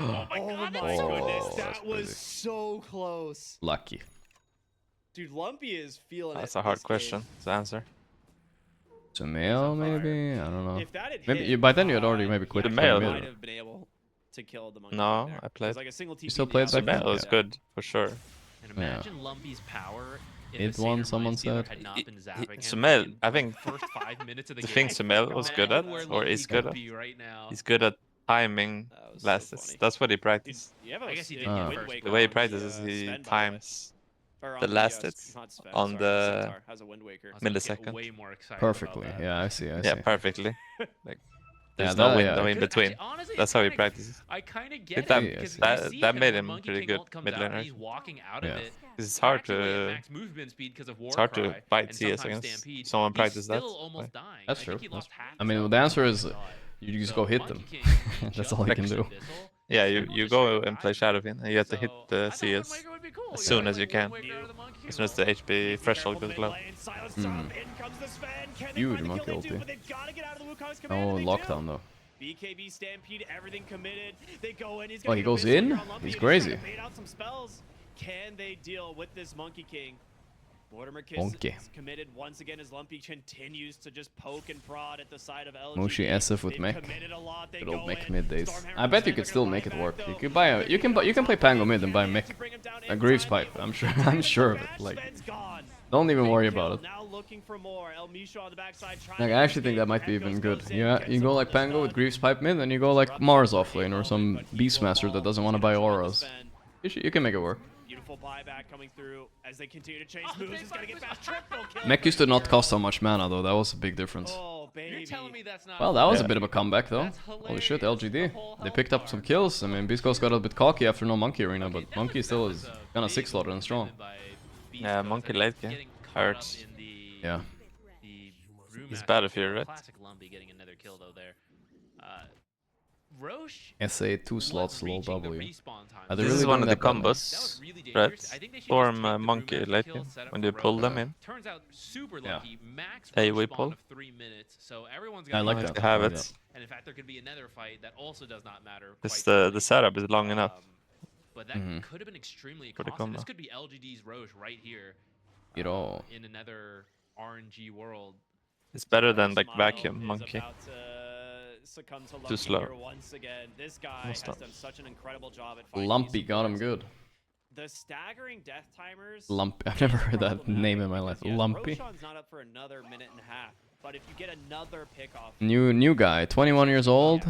Oh my goodness, that was so close. Lucky. Dude, Lumpy is feeling That's a hard question to answer. Sumail, maybe? I don't know. If that had Maybe by then you had already maybe quit. Sumail might have been able to kill the monkey. No, I played. Like a single You still played back then? Sumail was good, for sure. And imagine Lumpy's power. Mid one, someone said. Sumail, I think First 5 minutes of the the thing Sumail was good at, or is good at, he's good at timing blasts. That's what he practiced. I guess he did The way he practices, he times the last hits on the millisecond. Perfectly. Yeah, I see. Yeah, perfectly. Like, there's Yeah, no window yeah. in between. Honestly, That's how he practices. I kind of get That, it because that made him pretty good mid laner. He's walking out of it. It's hard Actually at to max movement speed because of it's hard to Warcry fight and CS sometimes against Stampede. someone He's practice that. still almost dying. That's I true. think he lost half I mean, the answer is you just go hit them. That's all you can do. Yeah, you go and play Shadowfin, and you have to hit the CS as soon as you can. As soon as the HP threshold goes low. Huge monkey ulti. Oh, lockdown though. BKB Stampede, everything committed. They go in. Oh, he goes in? He's crazy. Can they deal with this Monkey King? Mortimer Kiss Monkey. is committed once again as Lumpy continues to just poke and prod at the side of LG. Mushi SF with mech. Good old mech mid days. I bet you could still make it work. You could buy a you can play Pango mid and buy a mech. A Greaves pipe. I'm sure of it. Like, don't even worry about it. Like, I actually think that might be even good. Yeah, you go like Pango with Greaves pipe mid, and you go like Mars offlane or some Beastmaster that doesn't want to buy auras. You can make it work. Beautiful buyback coming through as they continue to chase moves. He's gonna get fast triple kill. Mech used to not cost so much mana though. That was a big difference. Oh, baby. Well, that was a bit of a comeback though. Holy shit, LGD. They picked up some kills. I mean, Beast Coast got a bit cocky after no Monkey Arena, but Monkey still is kind of 6-slotted and strong. Yeah, Monkey late game hurts. Yeah. He's Battlefield, right? Classic Lumpy getting another kill though there. Roche SA 2 slots low W. This is one of the combos, right? Storm Monkey late game, when you pull them in. Turns out super lucky. Max AoE pull. of 3 minutes, so everyone's I like that. You have it. And in fact, there could be another fight that also does not matter. The setup is long enough. But that could have been extremely costly. This could be LGD's Roche right here. In another RNG world. It's better than like Vacuum Monkey. Too slow. Once again, this guy has done such an incredible job at Lumpy got him good. The staggering death timers. Lumpy. I've never heard that name in my life. Lumpy. Roshan's not up for another minute and a half, but if you get another pickoff. New guy, 21 years old,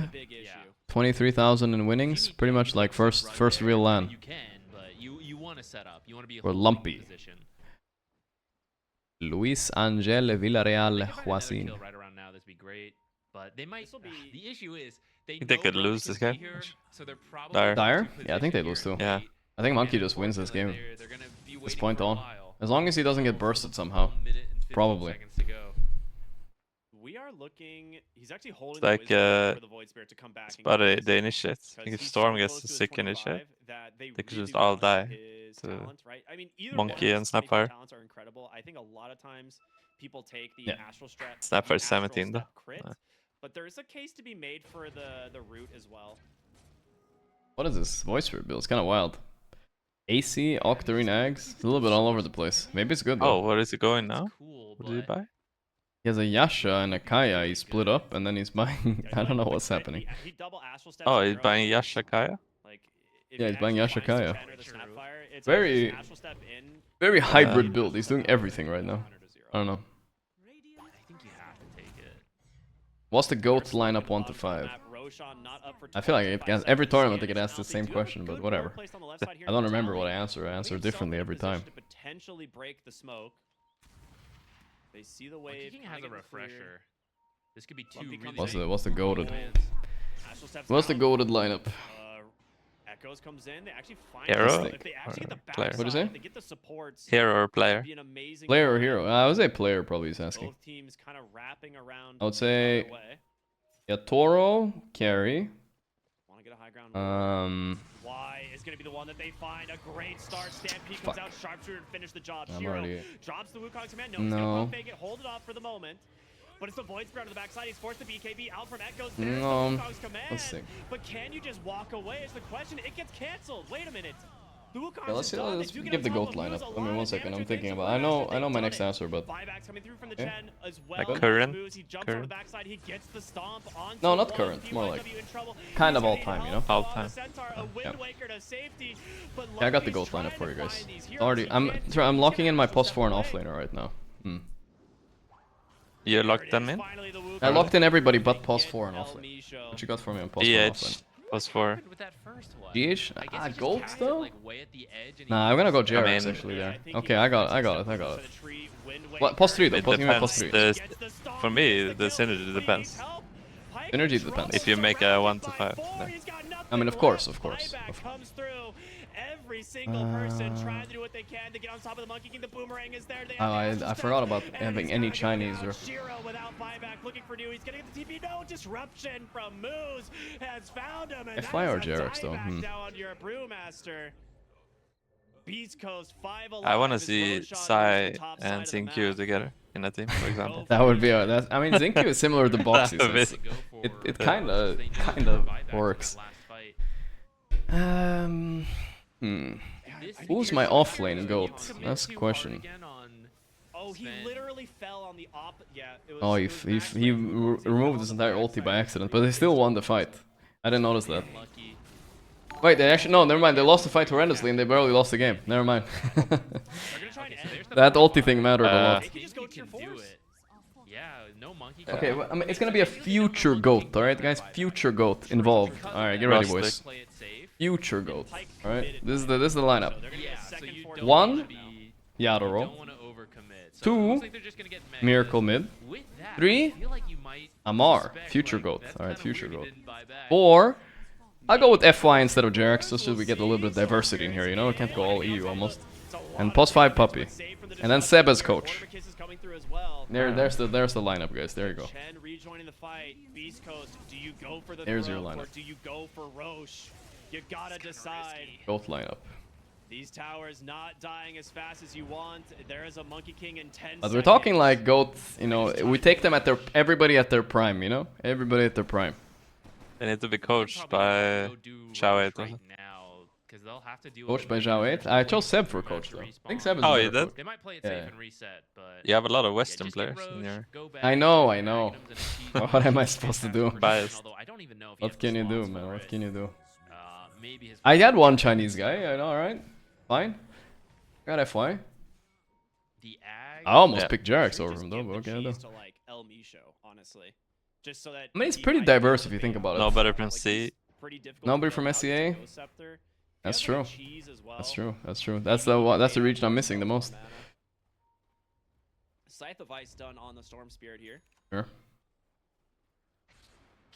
23,000 in winnings, pretty much like first real LAN. You can, but you want to set up. You want to be or Lumpy. Luis Angel Villarreal Joaquin. Right around now, this would be great. But they might. The issue is They could lose this game. So they're probably Dire? Yeah, I think they lose too. Yeah. I think Monkey just wins this game. This point on. As long as he doesn't get bursted somehow. Probably. We are looking. He's actually holding It's like for the Void Spirit to come back. it's about the initiate. I think if Storm gets the sick initiate, they could just all die to I mean, Monkey and Snapfire. Talents are incredible. I think a lot of times people take the Astral Step. Snapfire 17 though. Crit, but there is a case to be made for the root as well. What is this voice spirit build? It's kind of wild. AC, Octarine Ags. It's a little bit all over the place. Maybe it's good though. Oh, where is it going now? What did he buy? He has a Yasha and a Kaya. He split up and then he's buying. I don't know what's happening. Oh, he's buying Yasha Kaya? Yeah, he's buying Yasha Kaya. Very hybrid build. He's doing everything right now. I don't know. What's the GOAT lineup 1 to 5? I feel like every tournament they get asked the same question, but whatever. I don't remember what I answer. I answer differently every time. Potentially break the smoke. They see the wave. King has a refresher. This could be two really. What's the goated? What's the goated lineup? Echoes comes in. They actually find hero if they actually get the player. What do you say? They get the supports. Hero or player? Player or hero? I would say player. Probably he's asking. Both teams kind of wrapping around. I would say yeah, Toro carry. Want to get a high ground. Y is going to be the one that they find. A great start. Stampede comes out. Sharpshooter to finish the job. Shiro drops the Wukong's command. No, he's going to fake it. Hold it off for the moment. But it's the Void Spirit on the backside. He's forced the BKB out from Echoes. There's the Wukong's command. But can you just walk away is the question. It gets canceled. Wait a minute. The Wukong's let's give the GOAT lineup. I mean, 1 second. I'm thinking about. I know my next answer, but. Okay. Like current. No, not current. More like kind of all time, you know. All time. Yeah. I got the GOAT lineup for you guys. Already, I'm locking in my post 4 and offlaner right now. You locked them in? I locked in everybody but post 4 and offlane. What you got for me on post 4 and offlane? Post 4. GH? Gold though? Nah, I'm gonna go JRX actually there. Okay, I got it. What, post 3 though? Post 3. For me, the synergy depends. Synergy depends. If you make a 1 to 5. Then. I mean, of course. Every single person trying to do what they can to get on top of the Monkey King. The boomerang is there. I forgot about having any Chinese or. Shiro without buyback, looking for new. He's gonna get the TP. No disruption from Moose has found him. And FI or JRX though. Down your Brewmaster. Beast Coast 511. I want to see Sai and Zinq together in a team, for example. That would be I mean, Zinq is similar to Boxy. So it kind of works. Who's my offlane GOAT? That's the question. Oh, he literally fell on the Oh, he removed his entire ulti by accident, but they still won the fight. I didn't notice that. Wait, they actually never mind. They lost the fight horrendously and they barely lost the game. Never mind. That ulti thing mattered a lot. Okay, well, I mean, it's gonna be a future GOAT, alright guys? Future GOAT involved. Alright, get ready, boys. Future GOAT. Alright, this is the lineup. 1, Yadoro. 2, Miracle mid. 3, Amar. Future GOAT. Alright, future GOAT. 4, I'll go with FY instead of JRX, just so we get a little bit of diversity in here, you know? We can't go all EU almost. And post 5 Puppy. And then Seb as coach. There's the lineup, guys. There you go. There's your lineup. Do you go for Roche? You gotta decide. GOAT lineup. These towers not dying as fast as you want. There is a Monkey King in 10 But we're talking like GOAT, you know, we take them at everybody at their prime, you know? Everybody at their prime. They need to be coached by Xiao 8. Coached by Xiao 8? I chose Seb for coach though. I think Seb is you did? They might play it safe and reset, but you have a lot of Western players in your... I know. What am I supposed to do? Biased. What can you do, man? What can you do? I had one Chinese guy, I know, alright. Fine. Got FY. I almost picked JRX over him though, but okay, though. I mean, it's pretty diverse if you think about it. Nobody from C. Nobody from SEA? That's true. That's true. That's true. That's the region I'm missing the most. Scythe of Ice done on the Storm Spirit here. Sure.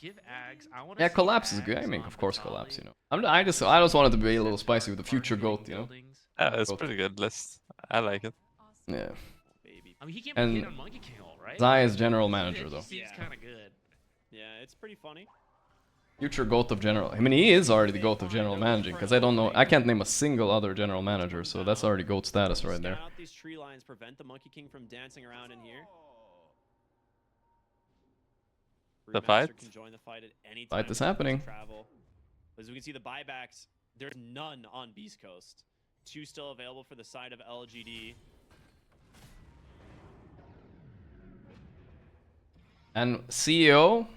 give Ags. I want Yeah, collapse is good. I mean, of course, collapse. You know, I just wanted to be a little spicy with the future goat. You know. Yeah, it's pretty good list. I like it. Yeah. I mean, he can't And be hit on Monkey King, all right? Zai is general manager He though. seems kind of good. Yeah, it's pretty funny. Future GOAT of general. I mean, he is already the GOAT of general managing, because I don't know, I can't name a single other general manager, so that's already GOAT status right there. Out these tree lines, prevent the Monkey King from dancing around in here. The fight? Can join the fight at any time. Fight is happening. Travel. As we can see, the buybacks, there's none on Beast Coast. 2 still available for the side of LGD. And CEO,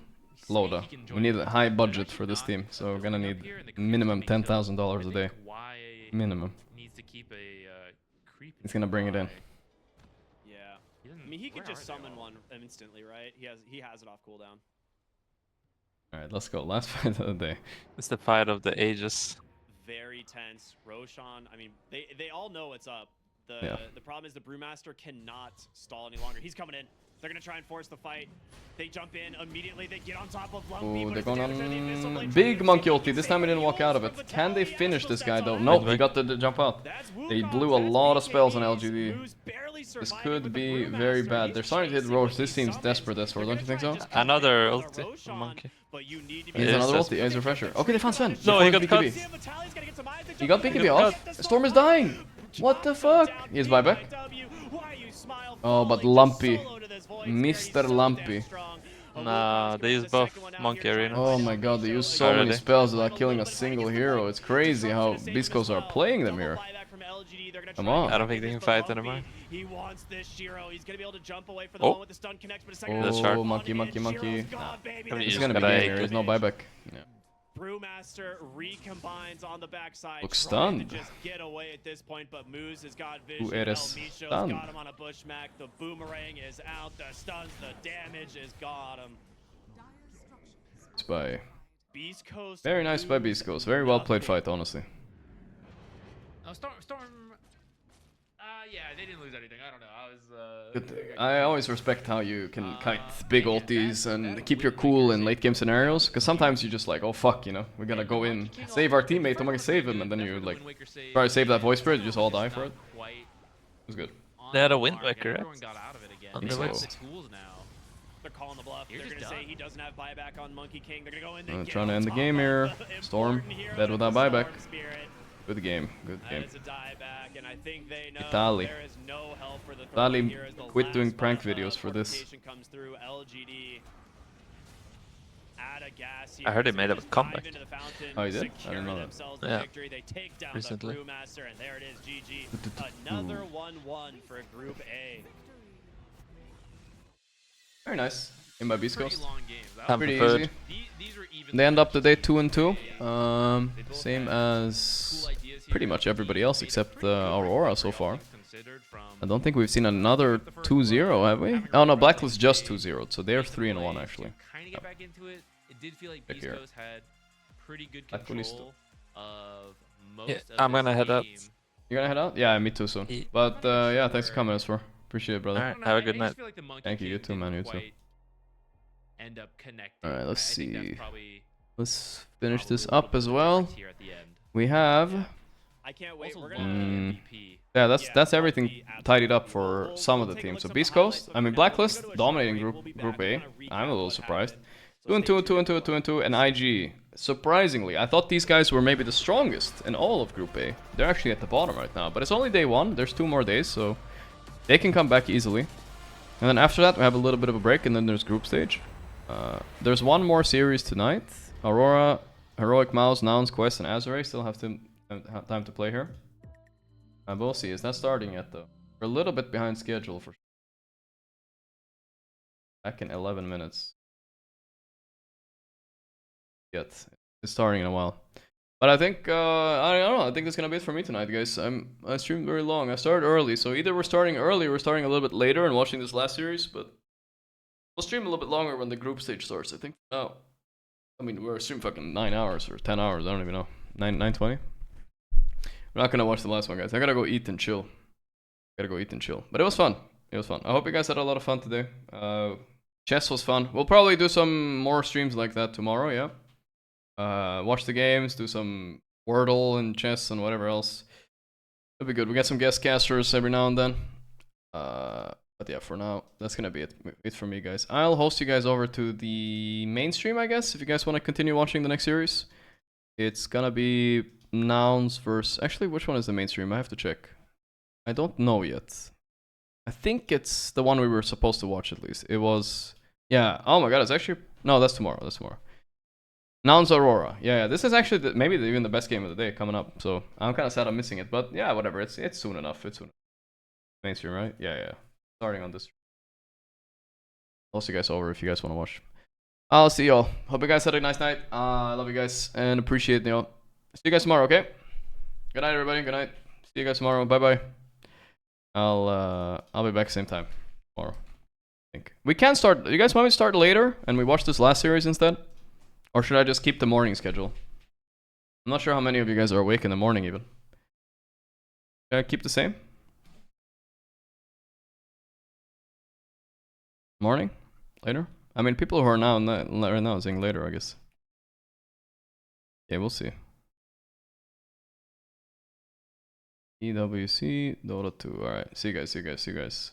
Loda. We need a high budget for this team, so we're gonna need minimum $10,000 a day. Minimum. He's gonna bring it in. Yeah. I mean, he could just summon one instantly, right? He has it off cooldown. Alright, let's go. Last fight of the day. It's the fight of the ages. Very tense. Roshan, I mean, they all know what's up. The problem is the Brewmaster cannot stall any longer. He's coming in. They're going to try and force the fight. They jump in immediately. They get on top of Lumpy. Oh, they're going on big monkey ulti. This time he didn't walk out of it. Can they finish this guy though? No, he got the jump out. They blew a lot of spells on LGD. This could be very bad. They're starting to hit Roche. This seems desperate, don't you think so? Another ulti from Monkey. He's another ulti. He's refresher. Okay, they found Sven. No, he got cut. He got BKB off. Storm is dying. What the fuck? He has buyback. Oh, but Lumpy. Mr. Lumpy. Nah, they use buff Monkey Arena. Oh my god, they use so many spells without killing a single hero. It's crazy how Biscos are playing them here. Come on. I don't think they can fight anymore. He wants this Shiro. He's gonna be able to jump away for the one with the stun connect, but a second oh, monkey. Nah. He's gonna be game here. There's no buyback. Yeah. Brewmaster recombines on the backside. Looks stunned. To just get away at this point, but Moose has got vision. Misho's got him on a bushmack. The boomerang is out. The stuns, the damage has got him. It's by Beast Coast. Very nice by Beast Coast. Very well played fight, honestly. Oh, Storm. Yeah, they didn't lose anything. I don't know. I always respect how you can kite big ultis and keep your cool in late game scenarios, because sometimes you just like, oh fuck, you know, we gotta go in, save our teammate, I'm gonna save him, and then you like try to save that voice spirit, you just all die for it. It was good. They had a Wind Waker, right? They're calling the bluff. They're gonna say he doesn't have buyback on Monkey King. They're gonna go in. Trying to end the game here. Storm, dead without buyback. Good game, good game. Italy. Italy quit doing prank videos for this. I heard he made a comeback. Oh, he did? I didn't know that. Yeah, recently. Another 1-1 for Group A. Very nice. In by Beast Coast. Pretty easy. They end up the day 2-2. Same as pretty much everybody else except Aurora so far. I don't think we've seen another 2-0, have we? Oh no, Blacklist just 2-0, so they're 3-1 actually. Yep. It did feel like Beast Coast had pretty good control of most of I'm gonna head out. You're gonna head out? Yeah, me too soon. But yeah, thanks for coming, S4. Appreciate it, brother. Alright, have a good night. Thank you, you too, man, you too. Alright, let's see. Let's finish this up as well. We have... yeah, that's everything tidied up for some of the teams. So Beast Coast, I mean Blacklist, dominating Group A. I'm a little surprised. 2-2, and IG. Surprisingly, I thought these guys were maybe the strongest in all of Group A. They're actually at the bottom right now, but it's only day 1. There's 2 more days, so they can come back easily. And then after that, we have a little bit of a break, and then there's group stage. There's one more series tonight. Aurora, Heroic Mouse, Nouns, Quest, and Azure still have time to play here. But we'll see. It's not starting yet, though. We're a little bit behind schedule for back in 11 minutes. Yet it's starting in a while. But I think I don't know. I think that's gonna be it for me tonight, guys. I streamed very long. I started early, so either we're starting early or we're starting a little bit later and watching this last series. But we'll stream a little bit longer when the group stage starts. I think. Oh, I mean we're streaming fucking 9 hours or 10 hours. I don't even know. 9:20. We're not gonna watch the last one, guys. I gotta go eat and chill. But it was fun. It was fun. I hope you guys had a lot of fun today. Chess was fun. We'll probably do some more streams like that tomorrow, yeah. Watch the games, do some Wordle and chess and whatever else. It'll be good. We got some guest casters every now and then. But yeah, for now, that's gonna be it for me, guys. I'll host you guys over to the main stream, I guess, if you guys want to continue watching the next series. It's gonna be Nouns versus... Actually, which one is the main stream? I have to check. I don't know yet. I think it's the one we were supposed to watch, at least. It was... Yeah, oh my god, it's actually... No, that's tomorrow, that's tomorrow. Nouns Aurora. Yeah, this is actually maybe even the best game of the day coming up. So I'm kind of sad I'm missing it, but yeah, whatever. It's soon enough. It's soon enough. Mainstream, right? Yeah. Starting on this. I'll see you guys over if you guys want to watch. I'll see y'all. Hope you guys had a nice night. I love you guys and appreciate y'all. See you guys tomorrow, okay? Good night, everybody. Good night. See you guys tomorrow. Bye bye. I'll be back same time tomorrow. I think we can start. You guys want me to start later and we watch this last series instead? Or should I just keep the morning schedule? I'm not sure how many of you guys are awake in the morning even. Should I keep the same? Morning? Later? I mean, people who are now right now saying later, I guess. Yeah, we'll see. EWC, Dota 2. Alright, see you guys.